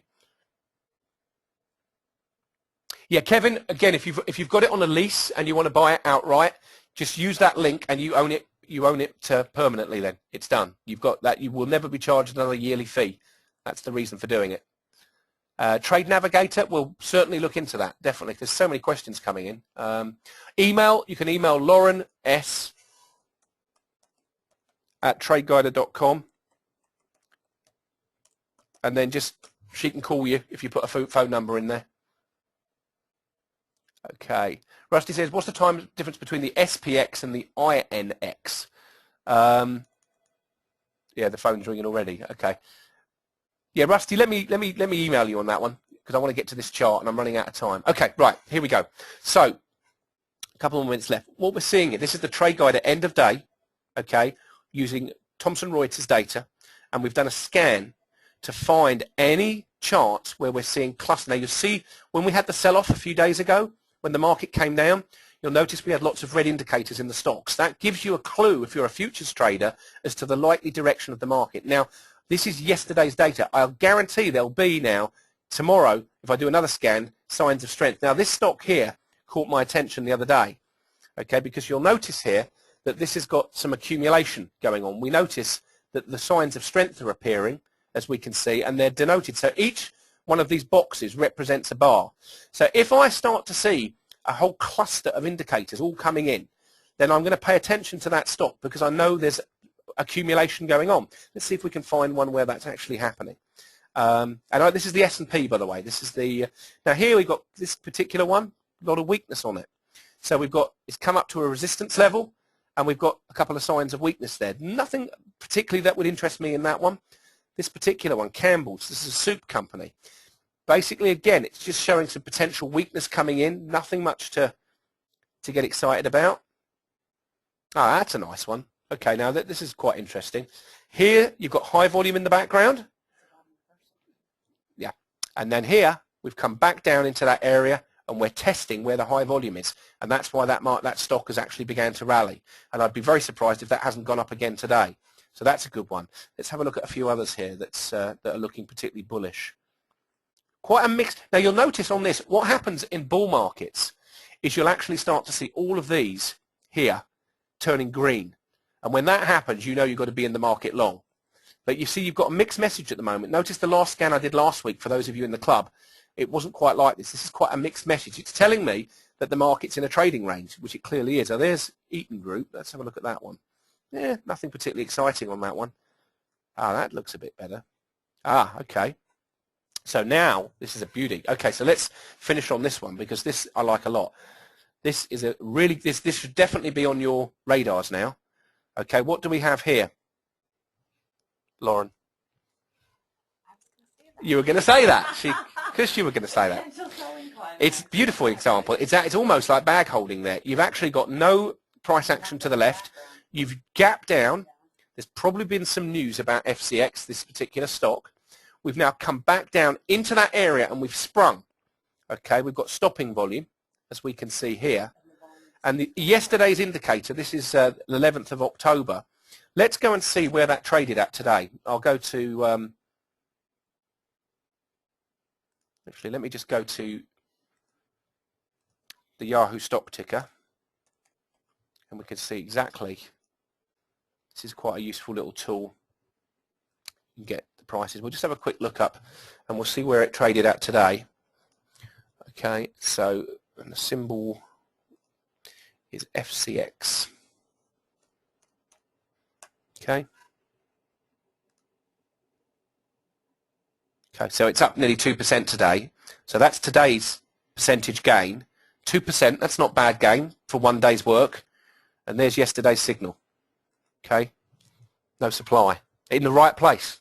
Yeah, Kevin, again, if you've got it on a lease and you want to buy it outright, just use that link and you own it. You own it permanently then. It's done. You've got that. You will never be charged another yearly fee. That's the reason for doing it. Trade Navigator, we'll certainly look into that, definitely. There's so many questions coming in. Email, you can email Lauren S. at tradeguider.com. And then she can call you if you put a phone number in there. Okay. Rusty says, what's the time difference between the SPX and the INX? Yeah, the phone's ringing already. Okay. Yeah, Rusty, let me email you on that one because I want to get to this chart and I'm running out of time. Okay, right, here we go. So, a couple more minutes left. What we're seeing here, this is the Trade Guide at end of day, okay, using Thomson Reuters data, and we've done a scan to find any chart where we're seeing cluster. Now you see when we had the sell-off a few days ago, when the market came down, you'll notice we had lots of red indicators in the stocks. That gives you a clue, if you're a futures trader, as to the likely direction of the market. Now, this is yesterday's data. I'll guarantee there'll be now, tomorrow, if I do another scan, signs of strength. Now, this stock here caught my attention the other day, okay, because you'll notice here that this has got some accumulation going on. We notice that the signs of strength are appearing, as we can see, and they're denoted. So each one of these boxes represents a bar. So if I start to see a whole cluster of indicators all coming in, then I'm going to pay attention to that stock because I know there's accumulation going on. Let's see if we can find one where that's actually happening. This is the S&P, by the way. This is the now here we've got this particular one, a lot of weakness on it. So we've got, it's come up to a resistance level, and we've got a couple of signs of weakness there. Nothing particularly that would interest me in that one. This particular one, Campbell's, this is a soup company. Basically, again, it's just showing some potential weakness coming in. Nothing much to get excited about. Ah, that's a nice one. Okay, now this is quite interesting. Here, you've got high volume in the background. Yeah, and then here, we've come back down into that area, and we're testing where the high volume is, and that's why that stock has actually began to rally. And I'd be very surprised if that hasn't gone up again today. So that's a good one. Let's have a look at a few others here that are looking particularly bullish. Quite a mix. Now you'll notice on this, what happens in bull markets is you'll actually start to see all of these here turning green. And when that happens, you know you've got to be in the market long. But you see you've got a mixed message at the moment. Notice the last scan I did last week, for those of you in the club, it wasn't quite like this. This is quite a mixed message. It's telling me that the market's in a trading range, which it clearly is. Now there's Eaton Group. Let's have a look at that one. Yeah, nothing particularly exciting on that one. Ah, that looks a bit better. Ah, okay. So now, this is a beauty. Okay, so let's finish on this one, because this I like a lot. This is a really, this should definitely be on your radars now. Okay, what do we have here? Lauren? You were going to say that. Because you were going to say that. It's a beautiful example. It's almost like bag holding there. You've actually got no price action to the left. You've gapped down. There's probably been some news about FCX, this particular stock. We've now come back down into that area and we've sprung. Okay, we've got stopping volume, as we can see here. And yesterday's indicator, this is the 11th of October. Let's go and see where that traded at today. I'll go to, actually, let me just go to the Yahoo stock ticker, and we can see exactly. This is quite a useful little tool. You can get the prices. We'll just have a quick look up and we'll see where it traded at today. Okay, so and the symbol is FCX. Okay. Okay, so it's up nearly 2% today. So that's today's percentage gain. 2%, that's not bad gain for one day's work. And there's yesterday's signal. Okay, no supply. In the right place.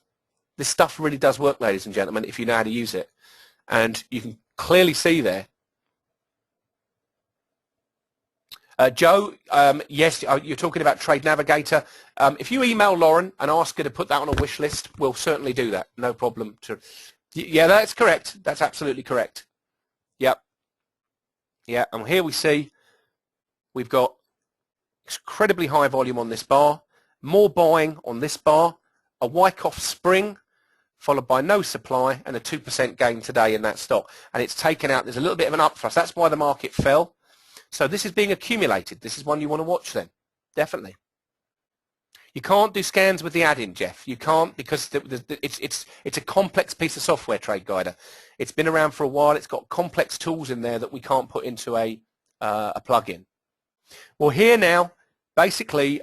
This stuff really does work, ladies and gentlemen, if you know how to use it. And you can clearly see there. Joe, yes, you're talking about Trade Navigator. If you email Lauren and ask her to put that on a wish list, we'll certainly do that. No problem. Yeah, that's correct. That's absolutely correct. Yep. Yeah, and here we see we've got incredibly high volume on this bar, more buying on this bar, a Wyckoff spring, followed by no supply and a 2% gain today in that stock. And it's taken out, there's a little bit of an upthrust. That's why the market fell. So this is being accumulated. This is one you want to watch then, definitely. You can't do scans with the add-in, Jeff. You can't, because it's a complex piece of software, Trade Guider. It's been around for a while. It's got complex tools in there that we can't put into a plug-in. Well, here now, basically,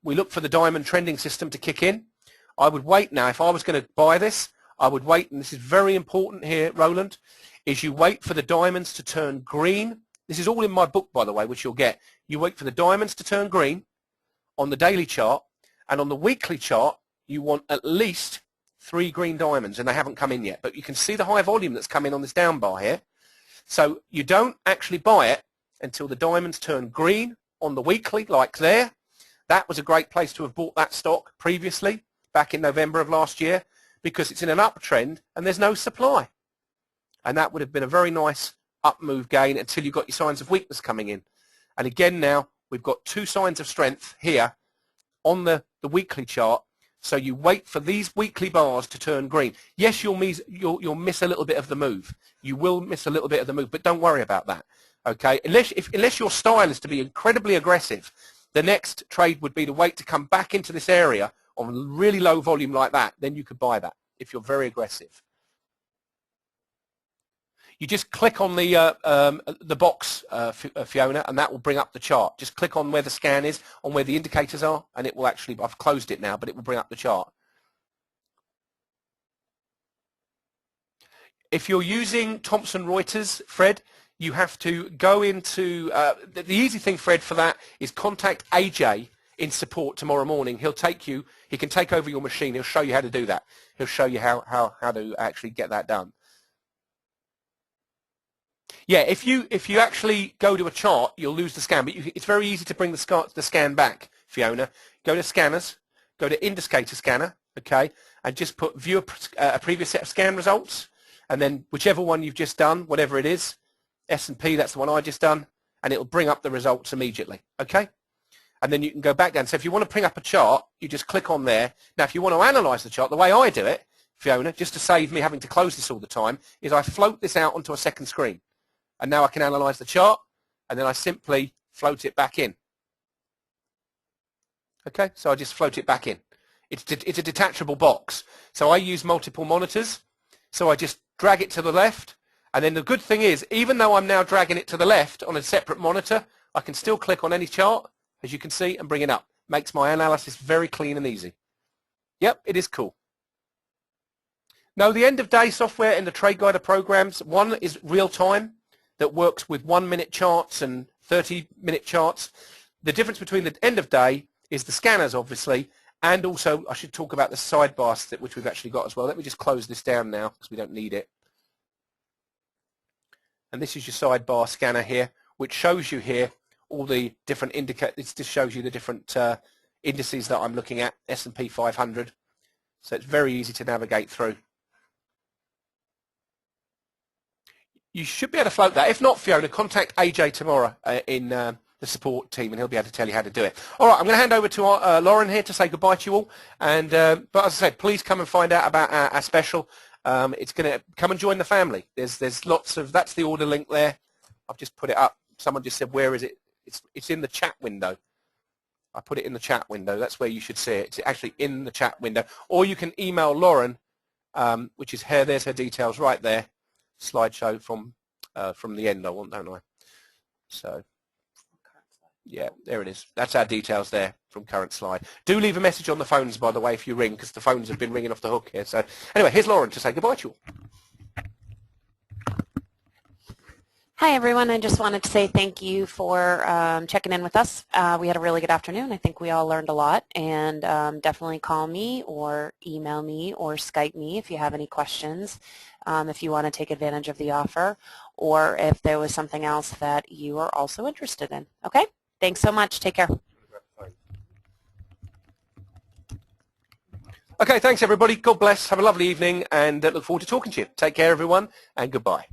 we look for the diamond trending system to kick in. I would wait now. If I was going to buy this, I would wait, and this is very important here, Roland, is you wait for the diamonds to turn green. This is all in my book, by the way, which you'll get. You wait for the diamonds to turn green on the daily chart, and on the weekly chart, you want at least 3 green diamonds, and they haven't come in yet. But you can see the high volume that's come in on this down bar here. So you don't actually buy it until the diamonds turn green on the weekly, like there. That was a great place to have bought that stock previously, back in November of last year. because it's in an uptrend and there's no supply. And that would have been a very nice up move gain until you got your signs of weakness coming in. And again now, we've got two signs of strength here on the weekly chart. So you wait for these weekly bars to turn green. Yes, you'll miss a little bit of the move. You will miss a little bit of the move, but don't worry about that. Okay, unless your style is to be incredibly aggressive, the next trade would be to wait to come back into this area on really low volume like that. Then you could buy that if you're very aggressive. You just click on the box, Fiona, and that will bring up the chart. Just click on where the scan is, on where the indicators are, and it will actually, I've closed it now, but it will bring up the chart. If you're using Thomson Reuters, Fred, you have to go into, the easy thing, Fred, for that is contact AJ in support tomorrow morning. He'll take you, he can take over your machine. He'll show you how to do that. He'll show you how to actually get that done. Yeah, if you actually go to a chart, you'll lose the scan. But it's very easy to bring the scan back, Fiona. Go to Scanners, go to Indicator Scanner, okay, and just put View a previous set of scan results, and then whichever one you've just done, whatever it is, S&P, that's the one I just done, and it'll bring up the results immediately, okay? And then you can go back down. So if you want to bring up a chart, you just click on there. Now, if you want to analyze the chart, the way I do it, Fiona, just to save me having to close this all the time, is I float this out onto a second screen. And now I can analyze the chart, and then I simply float it back in. Okay, so I just float it back in. It's a detachable box. So I use multiple monitors. So I just drag it to the left. And then the good thing is, even though I'm now dragging it to the left on a separate monitor, I can still click on any chart, as you can see, and bring it up. Makes my analysis very clean and easy. Yep, it is cool. Now, the end-of-day software in the Trade Guider programs, one is real-time, that works with 1-minute charts and 30-minute charts. The difference between the end of day is the scanners, obviously, and also I should talk about the sidebar which we've actually got as well. Let me just close this down now because we don't need it. And this is your sidebar scanner here, which shows you here all the different indicators. This just shows you the different indices that I'm looking at, S&P 500. So it's very easy to navigate through. You should be able to float that. If not, Fiona, contact AJ tomorrow in the support team, and he'll be able to tell you how to do it. All right, I'm going to hand over to Lauren here to say goodbye to you all. And but as I said, please come and find out about our special. It's going to come and join the family. There's lots of. That's the order link there. I've just put it up. Someone just said, where is it? It's in the chat window. I put it in the chat window. That's where you should see it. It's actually in the chat window. Or you can email Lauren, which is here. There's her details right there. Slideshow from the end I want, don't I? So yeah, there it is. That's our details there from current slide. Do leave a message on the phones, by the way, if you ring, because the phones have been ringing off the hook here. So anyway, here's Lauren to say goodbye to you all. Hi, everyone. I just wanted to say thank you for checking in with us. We had a really good afternoon. I think we all learned a lot. And definitely call me or email me or Skype me if you have any questions, if you want to take advantage of the offer, or if there was something else that you are also interested in. Okay? Thanks so much. Take care. Okay, thanks, everybody. God bless. Have a lovely evening, and look forward to talking to you. Take care, everyone, and goodbye.